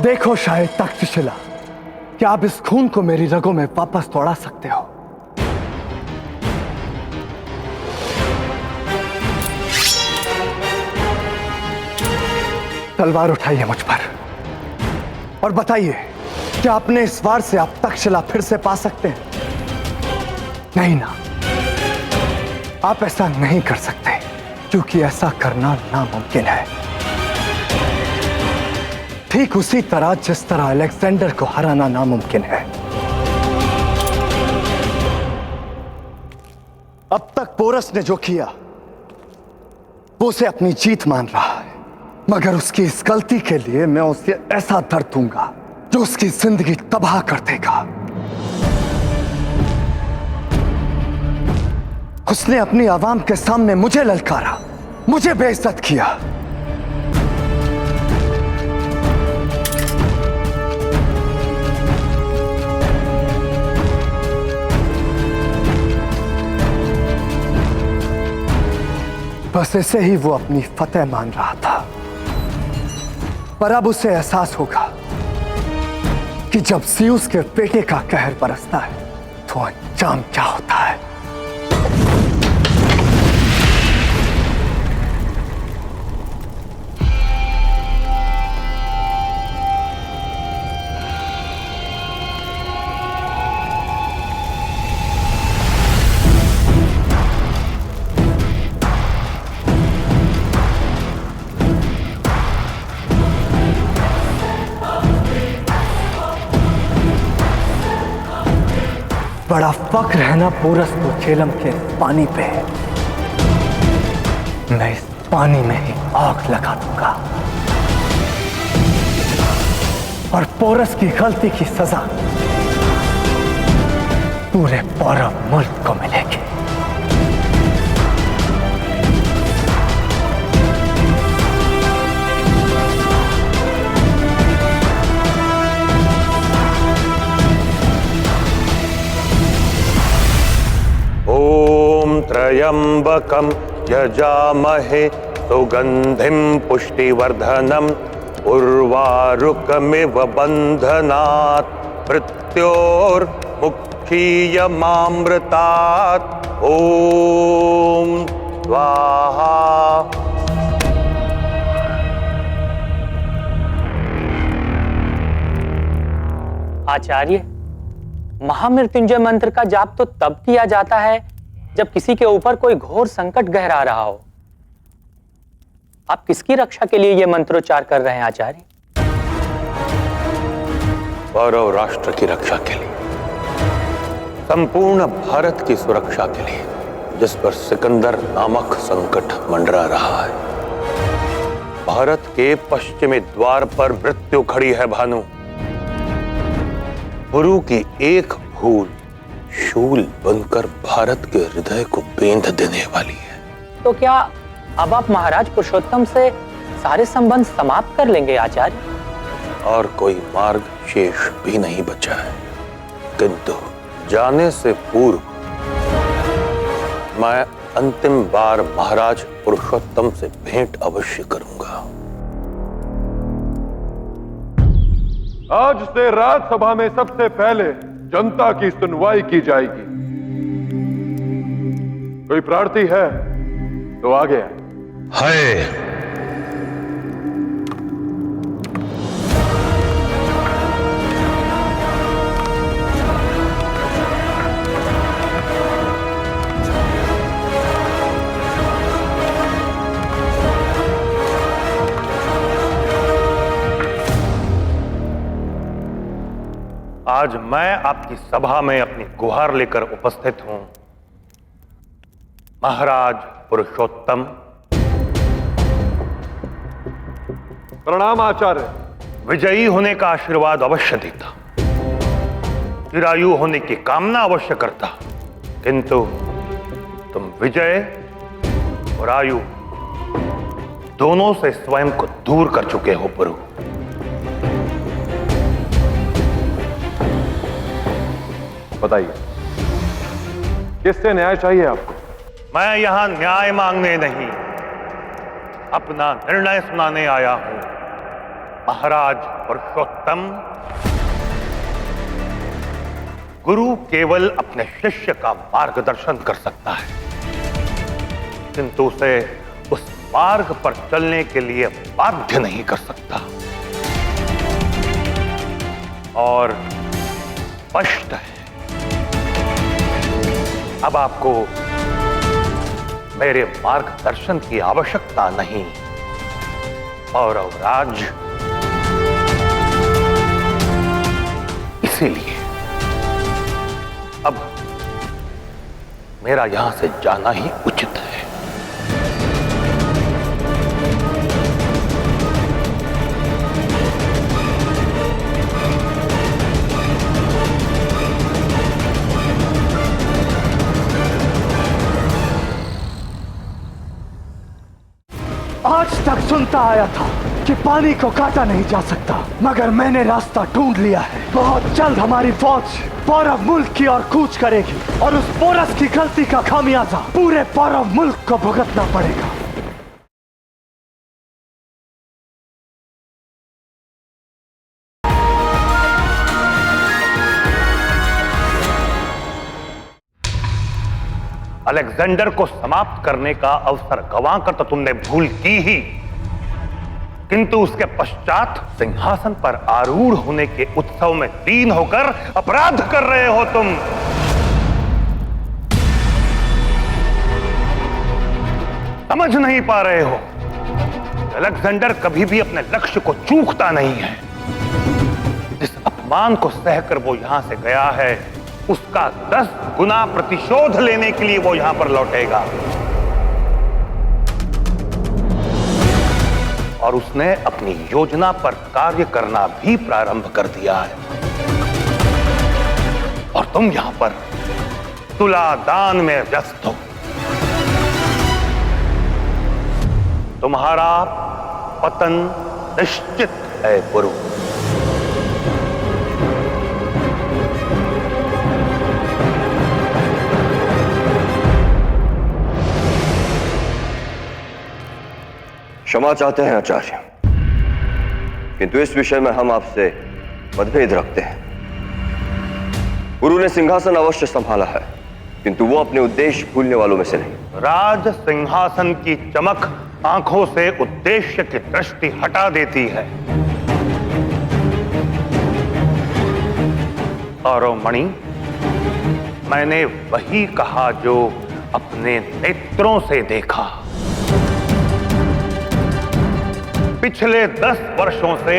देखो शायद तक्षशिला, क्या आप इस खून को मेरी रगों में वापस दौड़ा सकते हो? तलवार उठाइए मुझ पर और बताइए, क्या अपने इस वार से आप तक्षशिला फिर से पा सकते हैं? नहीं ना, आप ऐसा नहीं कर सकते, क्योंकि ऐसा करना नामुमकिन है। ठीक उसी तरह जिस तरह अलेक्जेंडर को हराना नामुमकिन है। अब तक पोरस ने जो किया वो उसे अपनी जीत मान रहा है, मगर उसकी इस गलती के लिए मैं उसे ऐसा दर्द दूंगा जो उसकी जिंदगी तबाह कर देगा। उसने अपनी आवाम के सामने मुझे ललकारा, मुझे बेइज्जत किया। बस ऐसे ही वो अपनी फतेह मान रहा था, पर अब उसे एहसास होगा कि जब ज़्यूस के बेटे का कहर बरसता है तो अंजाम क्या होता है। बड़ा फक्र है ना पोरस चेलम के पानी पे। मैं इस पानी में ही आग लगा दूंगा और पोरस की गलती की सजा पूरे पौरव मुल्क को मिलेगी। ओम त्र्यंबकम यजामहे सुगंधिम पुष्टिवर्धनम उर्वारुकमिव बंधनात् मृत्योर्मुक्षीयमामृतात्। ओम स्वाहा। आचार्य, महामृत्युंजय मंत्र का जाप तो तब किया जाता है जब किसी के ऊपर कोई घोर संकट गहरा रहा हो। आप किसकी रक्षा के लिए यह मंत्रोच्चार कर रहे हैं आचार्य? पौरव राष्ट्र की रक्षा के लिए, संपूर्ण भारत की सुरक्षा के लिए, जिस पर सिकंदर नामक संकट मंडरा रहा है। भारत के पश्चिमी द्वार पर मृत्यु खड़ी है भानु। गुरु की एक भूल शूल बनकर भारत के हृदय को बेंध देने वाली है। तो क्या अब आप महाराज पुरुषोत्तम से सारे संबंध समाप्त कर लेंगे आचार्य? और कोई मार्ग शेष भी नहीं बचा है, किंतु जाने से पूर्व मैं अंतिम बार महाराज पुरुषोत्तम से भेंट अवश्य करूंगा। आज से राज्यसभा में सबसे पहले जनता की सुनवाई की जाएगी। कोई प्रार्थी है तो आगे आए। है। आज मैं आपकी सभा में अपनी गुहार लेकर उपस्थित हूं। महाराज पुरुषोत्तम। प्रणाम आचार्य। विजयी होने का आशीर्वाद अवश्य देता, चिरायु होने की कामना अवश्य करता, किंतु तुम विजय और आयु दोनों से स्वयं को दूर कर चुके हो प्रभु। बताइए, किससे न्याय चाहिए आपको? मैं यहां न्याय मांगने नहीं, अपना निर्णय सुनाने आया हूं। महाराज पुरुषोत्तम, गुरु केवल अपने शिष्य का मार्गदर्शन कर सकता है, किंतु उसे उस मार्ग पर चलने के लिए बाध्य नहीं कर सकता। और स्पष्ट है, अब आपको मेरे मार्गदर्शन की आवश्यकता नहीं। पौरव राज, इसीलिए अब मेरा यहां से जाना ही उचित है। आज तक सुनता आया था कि पानी को काटा नहीं जा सकता, मगर मैंने रास्ता ढूंढ लिया है। बहुत जल्द हमारी फौज पौरव मुल्क की ओर कूच करेगी और उस पोरस की गलती का खामियाजा पूरे पौरव मुल्क को भुगतना पड़ेगा। अलेक्जेंडर को समाप्त करने का अवसर गंवाकर तो तुमने भूल की ही, किंतु उसके पश्चात सिंहासन पर आरूढ़ होने के उत्सव में लीन होकर अपराध कर रहे हो तुम। समझ नहीं पा रहे हो, अलेक्जेंडर कभी भी अपने लक्ष्य को चूकता नहीं है। जिस अपमान को सहकर वो यहां से गया है, उसका 10 गुना प्रतिशोध लेने के लिए वो यहां पर लौटेगा। और उसने अपनी योजना पर कार्य करना भी प्रारंभ कर दिया है। और तुम यहां पर तुलादान में व्यस्त हो। तुम्हारा पतन निश्चित है गुरु। क्षमा चाहते हैं आचार्य, किंतु इस विषय में हम आपसे मतभेद रखते हैं। गुरु ने सिंहासन अवश्य संभाला है, किंतु वो अपने उद्देश्य भूलने वालों में से नहीं। राज सिंहासन की चमक आंखों से उद्देश्य की दृष्टि हटा देती है। और मणि, मैंने वही कहा जो अपने नेत्रों से देखा। पिछले 10 वर्षों से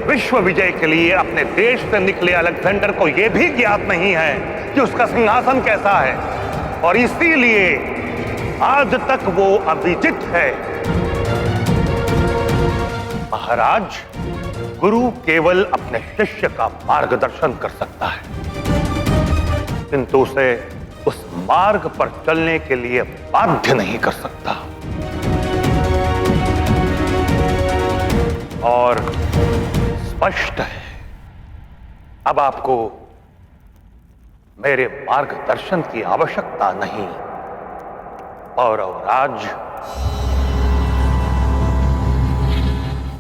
विश्व विजय के लिए अपने देश से निकले अलेक्जेंडर को यह भी ज्ञात नहीं है कि उसका सिंहासन कैसा है, और इसीलिए आज तक वो अविजित है। महाराज, गुरु केवल अपने शिष्य का मार्गदर्शन कर सकता है, किंतु उसे उस मार्ग पर चलने के लिए बाध्य नहीं कर सकता। और स्पष्ट है, अब आपको मेरे मार्गदर्शन की आवश्यकता नहीं। पौरवराज,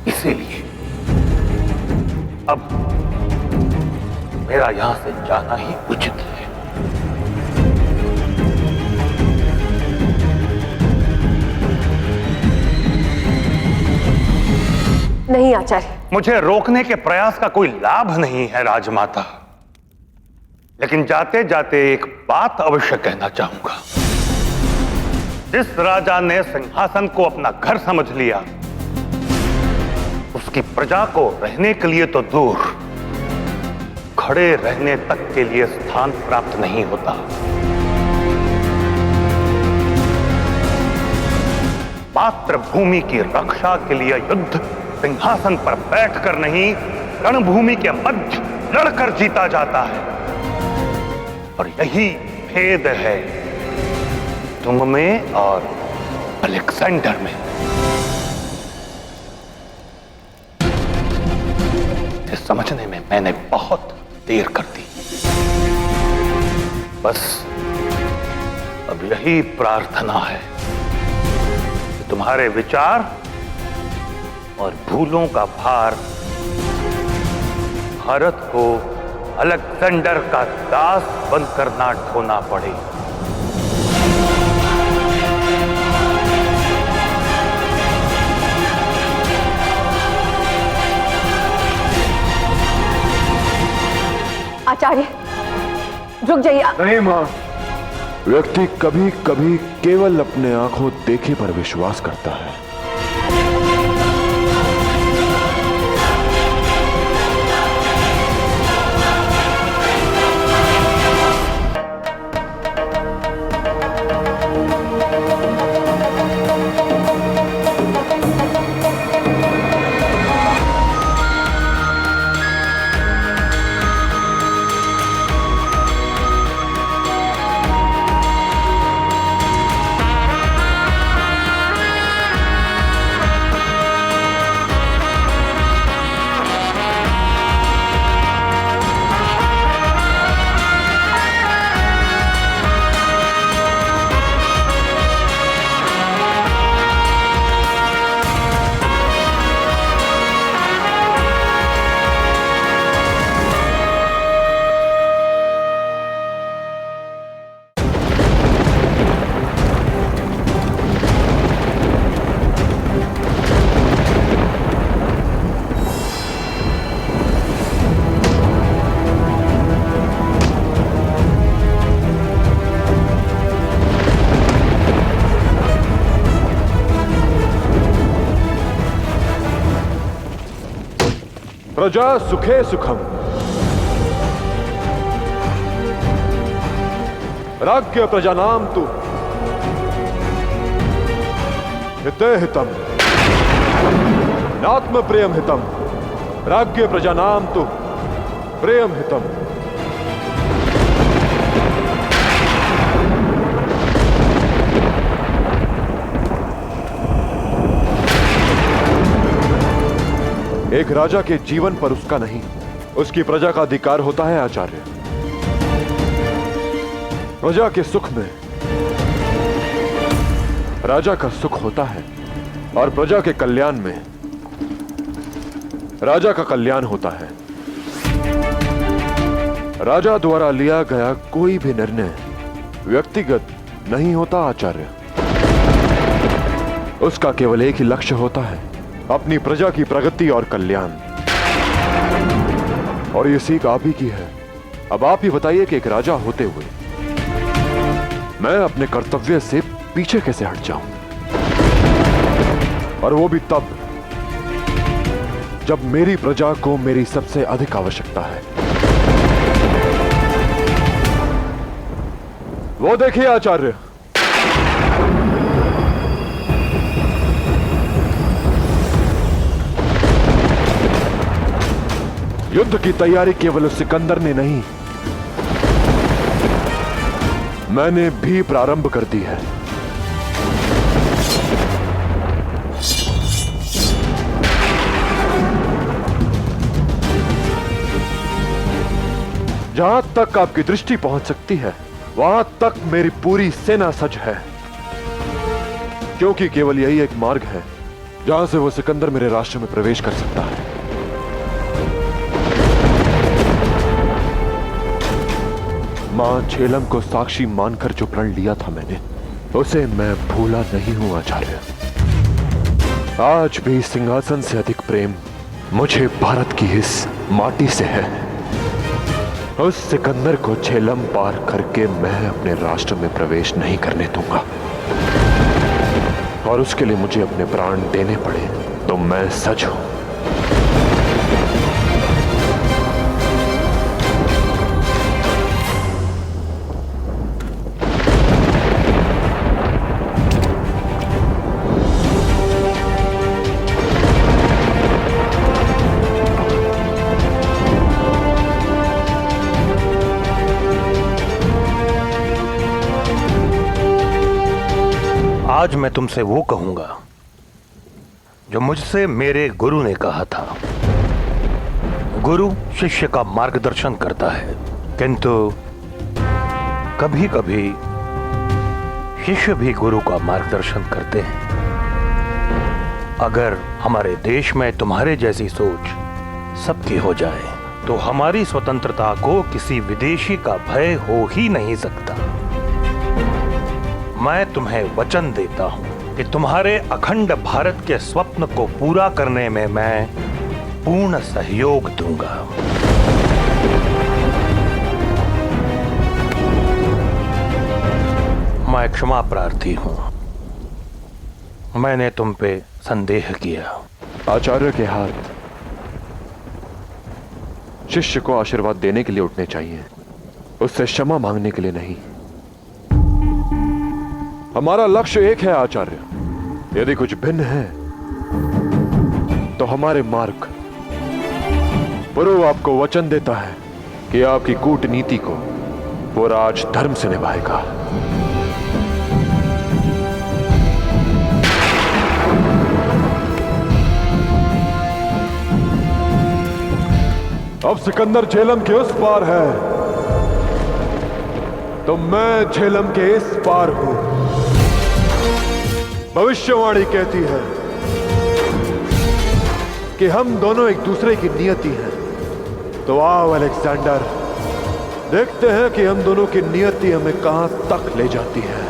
इसीलिए अब मेरा यहां से जाना ही उचित है। नहीं आचार्य, मुझे रोकने के प्रयास का कोई लाभ नहीं है राजमाता, लेकिन जाते जाते एक बात अवश्य कहना चाहूंगा। जिस राजा ने सिंहासन को अपना घर समझ लिया, उसकी प्रजा को रहने के लिए तो दूर, खड़े रहने तक के लिए स्थान प्राप्त नहीं होता। मातृभूमि की रक्षा के लिए युद्ध सिंहासन पर बैठकर नहीं, रणभूमि के मध्य लड़कर जीता जाता है। और यही भेद है तुम में और अलेक्जेंडर में। इसे समझने में मैंने बहुत देर कर दी। बस अब यही प्रार्थना है कि तुम्हारे विचार और भूलों का भार भारत को अलेक्जेंडर का दास बनकर ना ढोना पड़े। आचार्य, रुक जाइए। नहीं मां, व्यक्ति कभी कभी केवल अपने आंखों देखे पर विश्वास करता है। प्रजा सुखे सुखम। राज्ञ प्रजानाम तु हिते हितम नात्म प्रियम हितम राज्ञ प्रजानाम तु प्रियम हितम। एक राजा के जीवन पर उसका नहीं, उसकी प्रजा का अधिकार होता है आचार्य। प्रजा के सुख में राजा का सुख होता है और प्रजा के कल्याण में राजा का कल्याण होता है। राजा द्वारा लिया गया कोई भी निर्णय व्यक्तिगत नहीं होता आचार्य। उसका केवल एक ही लक्ष्य होता है, अपनी प्रजा की प्रगति और कल्याण। और ये सीख आप ही की है। अब आप ही बताइए कि एक राजा होते हुए मैं अपने कर्तव्य से पीछे कैसे हट जाऊं, और वो भी तब जब मेरी प्रजा को मेरी सबसे अधिक आवश्यकता है। वो देखिए आचार्य, युद्ध की तैयारी केवल उस सिकंदर ने नहीं, मैंने भी प्रारंभ कर दी है। जहां तक आपकी दृष्टि पहुंच सकती है वहां तक मेरी पूरी सेना सज्ज है, क्योंकि केवल यही एक मार्ग है जहां से वो सिकंदर मेरे राष्ट्र में प्रवेश कर सकता है। मां झेलम को साक्षी मानकर जो प्रण लिया था मैंने, उसे मैं भूला नहीं हूं आचार्य। आज भी सिंहासन से अधिक प्रेम मुझे भारत की इस माटी से है। उस सिकंदर को झेलम पार करके मैं अपने राष्ट्र में प्रवेश नहीं करने दूंगा, और उसके लिए मुझे अपने प्राण देने पड़े तो मैं सच हूं। आज मैं तुमसे वो कहूंगा जो मुझसे मेरे गुरु ने कहा था। गुरु शिष्य का मार्गदर्शन करता है, किंतु कभी कभी शिष्य भी गुरु का मार्गदर्शन करते हैं। अगर हमारे देश में तुम्हारे जैसी सोच सबकी हो जाए तो हमारी स्वतंत्रता को किसी विदेशी का भय हो ही नहीं सकता। मैं तुम्हें वचन देता हूं कि तुम्हारे अखंड भारत के स्वप्न को पूरा करने में मैं पूर्ण सहयोग दूंगा। मैं क्षमा प्रार्थी हूं, मैंने तुम पे संदेह किया। आचार्य के हाथ शिष्य को आशीर्वाद देने के लिए उठने चाहिए, उससे क्षमा मांगने के लिए नहीं। हमारा लक्ष्य एक है आचार्य, यदि कुछ भिन्न है तो हमारे मार्ग। पुरु आपको वचन देता है कि आपकी कूटनीति को वो राज धर्म से निभाएगा। अब सिकंदर झेलम के उस पार है तो मैं झेलम के इस पार हूं। भविष्यवाणी कहती है कि हम दोनों एक दूसरे की नियति हैं। तो आओ अलेक्जेंडर, देखते हैं कि हम दोनों की नियति हमें कहां तक ले जाती है।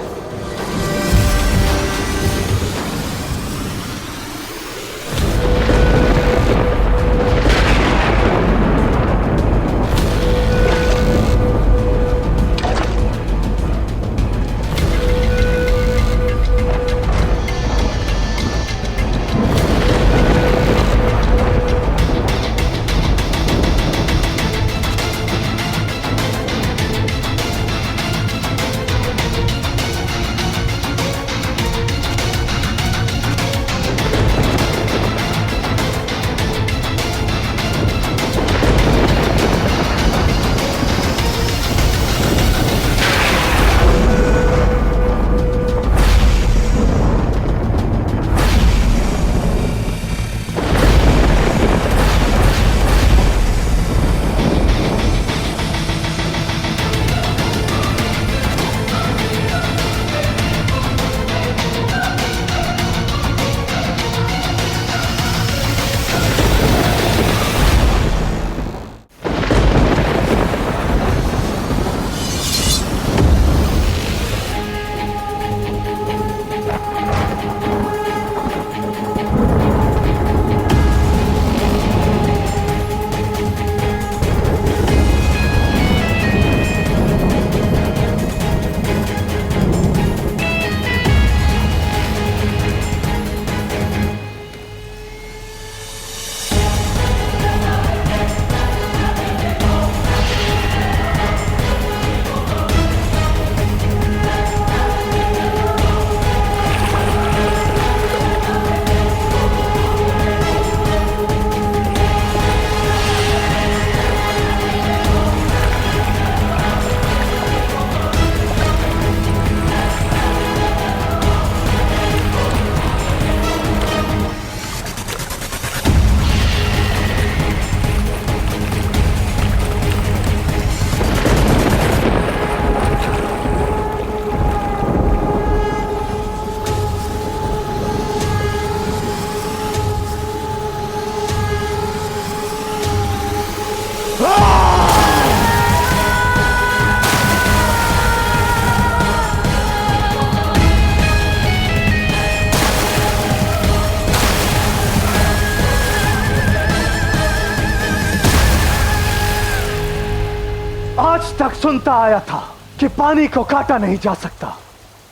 आज तक सुनता आया था कि पानी को काटा नहीं जा सकता,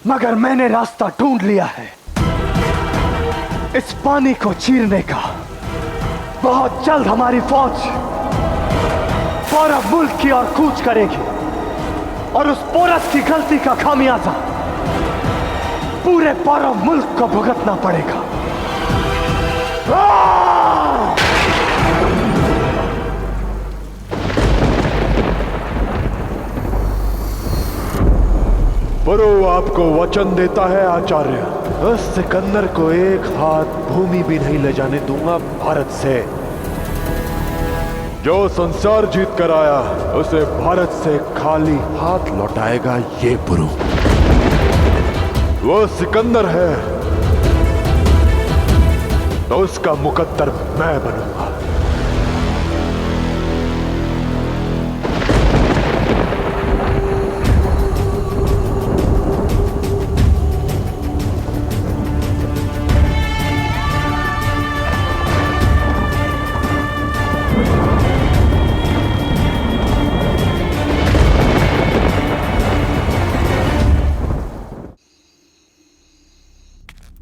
मगर मैंने रास्ता ढूंढ लिया है इस पानी को चीरने का। बहुत जल्द हमारी फौज पौरव मुल्क की ओर कूच करेगी और उस पोरस की गलती का खामियाजा पूरे पौरव मुल्क को भुगतना पड़ेगा। पुरु आपको वचन देता है आचार्य, उस सिकंदर को एक हाथ भूमि भी नहीं ले जाने दूंगा भारत से। जो संसार जीत कर आया उसे भारत से खाली हाथ लौटाएगा ये पुरु। वो सिकंदर है तो उसका मुकद्दर मैं बनूंगा।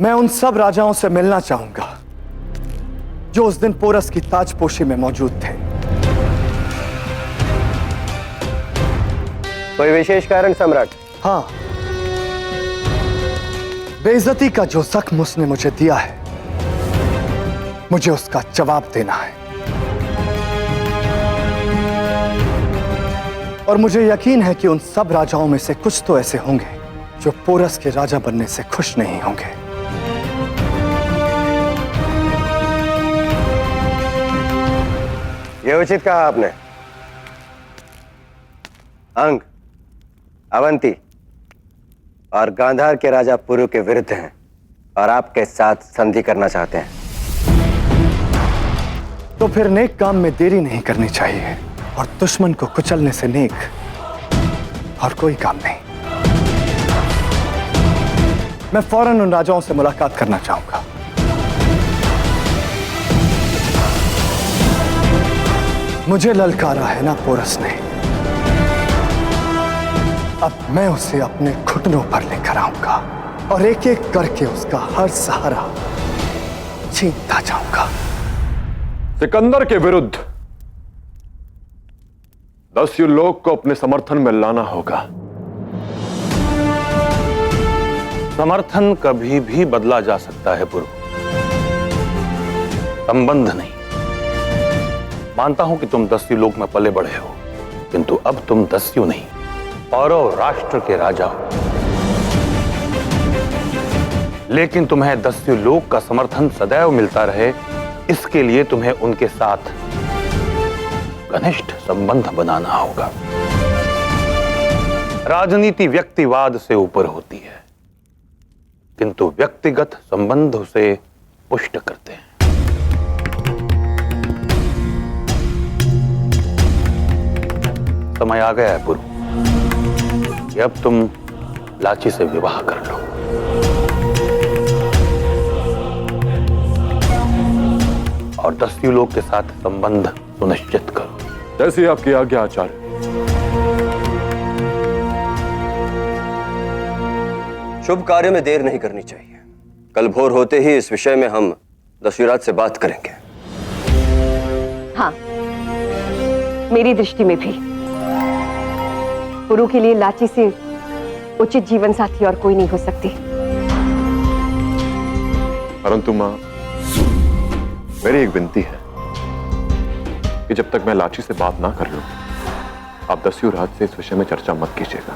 मैं उन सब राजाओं से मिलना चाहूंगा जो उस दिन पोरस की ताजपोशी में मौजूद थे। कोई विशेष कारण सम्राट? हाँ, बेइज्जती का जो जख्म उसने मुझे दिया है, मुझे उसका जवाब देना है। और मुझे यकीन है कि उन सब राजाओं में से कुछ तो ऐसे होंगे जो पोरस के राजा बनने से खुश नहीं होंगे। ये उचित कहा आपने। अंग, अवंती और गांधार के राजा पुरु के विरुद्ध हैं और आपके साथ संधि करना चाहते हैं। तो फिर नेक काम में देरी नहीं करनी चाहिए और दुश्मन को कुचलने से नेक और कोई काम नहीं। मैं फौरन उन राजाओं से मुलाकात करना चाहूंगा। मुझे ललकारा है ना पोरस ने, अब मैं उसे अपने घुटनों पर लेकर आऊंगा और एक एक करके उसका हर सहारा छीनता जाऊंगा। सिकंदर के विरुद्ध दस्यु लोग को अपने समर्थन में लाना होगा। समर्थन कभी भी बदला जा सकता है पुरु, संबंध नहीं। मानता हूं कि तुम दस्यु लोक में पले बढ़े हो, किंतु अब तुम दस्यु नहीं, पौरव राष्ट्र के राजा हो। लेकिन तुम्हें दस्यु लोक का समर्थन सदैव मिलता रहे, इसके लिए तुम्हें उनके साथ घनिष्ठ संबंध बनाना होगा। राजनीति व्यक्तिवाद से ऊपर होती है, किंतु व्यक्तिगत संबंध उसे पुष्ट करते हैं। समय आ गया है पुरु कि अब तुम लाची से विवाह कर लो। और दस्यु लोग के साथ संबंध सुनिश्चित करो। जैसी आपकी आज्ञा आचार्य। शुभ कार्य में देर नहीं करनी चाहिए। कल भोर होते ही इस विषय में हम दस्युराज से बात करेंगे। हाँ, मेरी दृष्टि में भी पुरु के लिए लाची से उचित जीवन साथी और कोई नहीं हो सकती। परंतु मां, मेरी एक विनती है कि जब तक मैं लाची से बात ना कर लूं, आप दस्युराज से इस विषय में चर्चा मत कीजिएगा।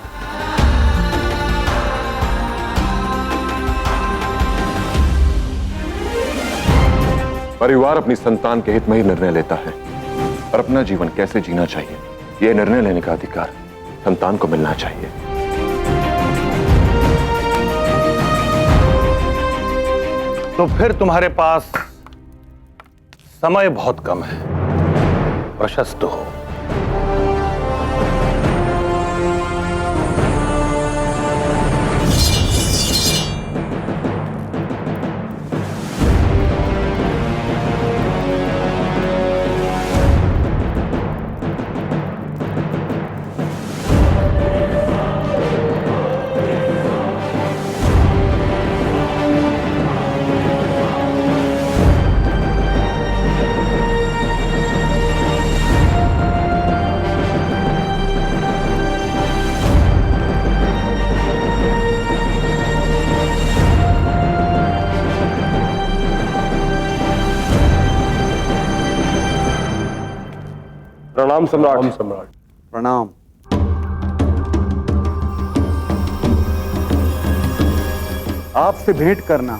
परिवार अपनी संतान के हित में ही निर्णय लेता है और अपना जीवन कैसे जीना चाहिए, यह निर्णय लेने का अधिकार संतान को मिलना चाहिए। तो फिर तुम्हारे पास समय बहुत कम है, प्रशस्त हो। प्रणाम सम्राट। ओम सम्राट। प्रणाम। आपसे भेंट करना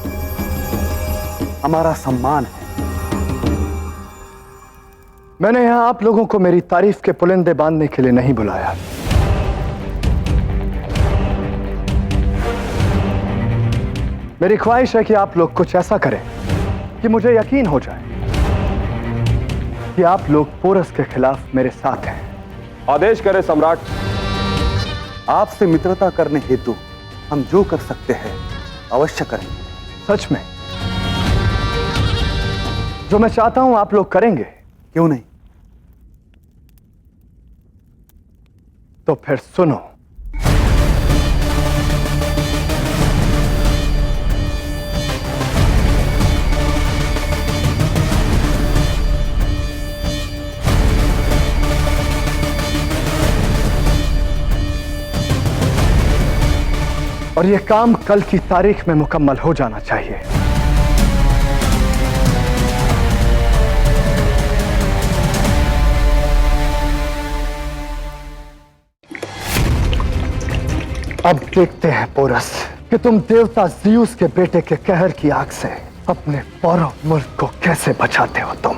हमारा सम्मान है। मैंने यहां आप लोगों को मेरी तारीफ के पुलिंदे बांधने के लिए नहीं बुलाया। मेरी ख्वाहिश है कि आप लोग कुछ ऐसा करें कि मुझे यकीन हो जाए कि आप लोग पोरस के खिलाफ मेरे साथ हैं। आदेश करें सम्राट। आपसे मित्रता करने हेतु हम जो कर सकते हैं अवश्य करेंगे। सच में? जो मैं चाहता हूं आप लोग करेंगे? क्यों नहीं? तो फिर सुनो। और यह काम कल की तारीख में मुकम्मल हो जाना चाहिए। अब देखते हैं पोरस कि तुम देवता ज़ियुस के बेटे के कहर की आग से अपने पौरव मुल्क को कैसे बचाते हो तुम।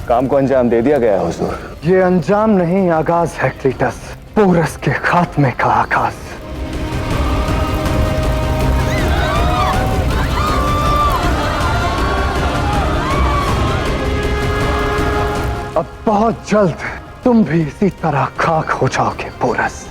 काम को अंजाम दे दिया गया हुजूर। ये अंजाम नहीं, आगाज है क्लीटस, पोरस के खात्मे का आगाज। अब बहुत जल्द तुम भी इसी तरह खाक हो जाओगे पोरस।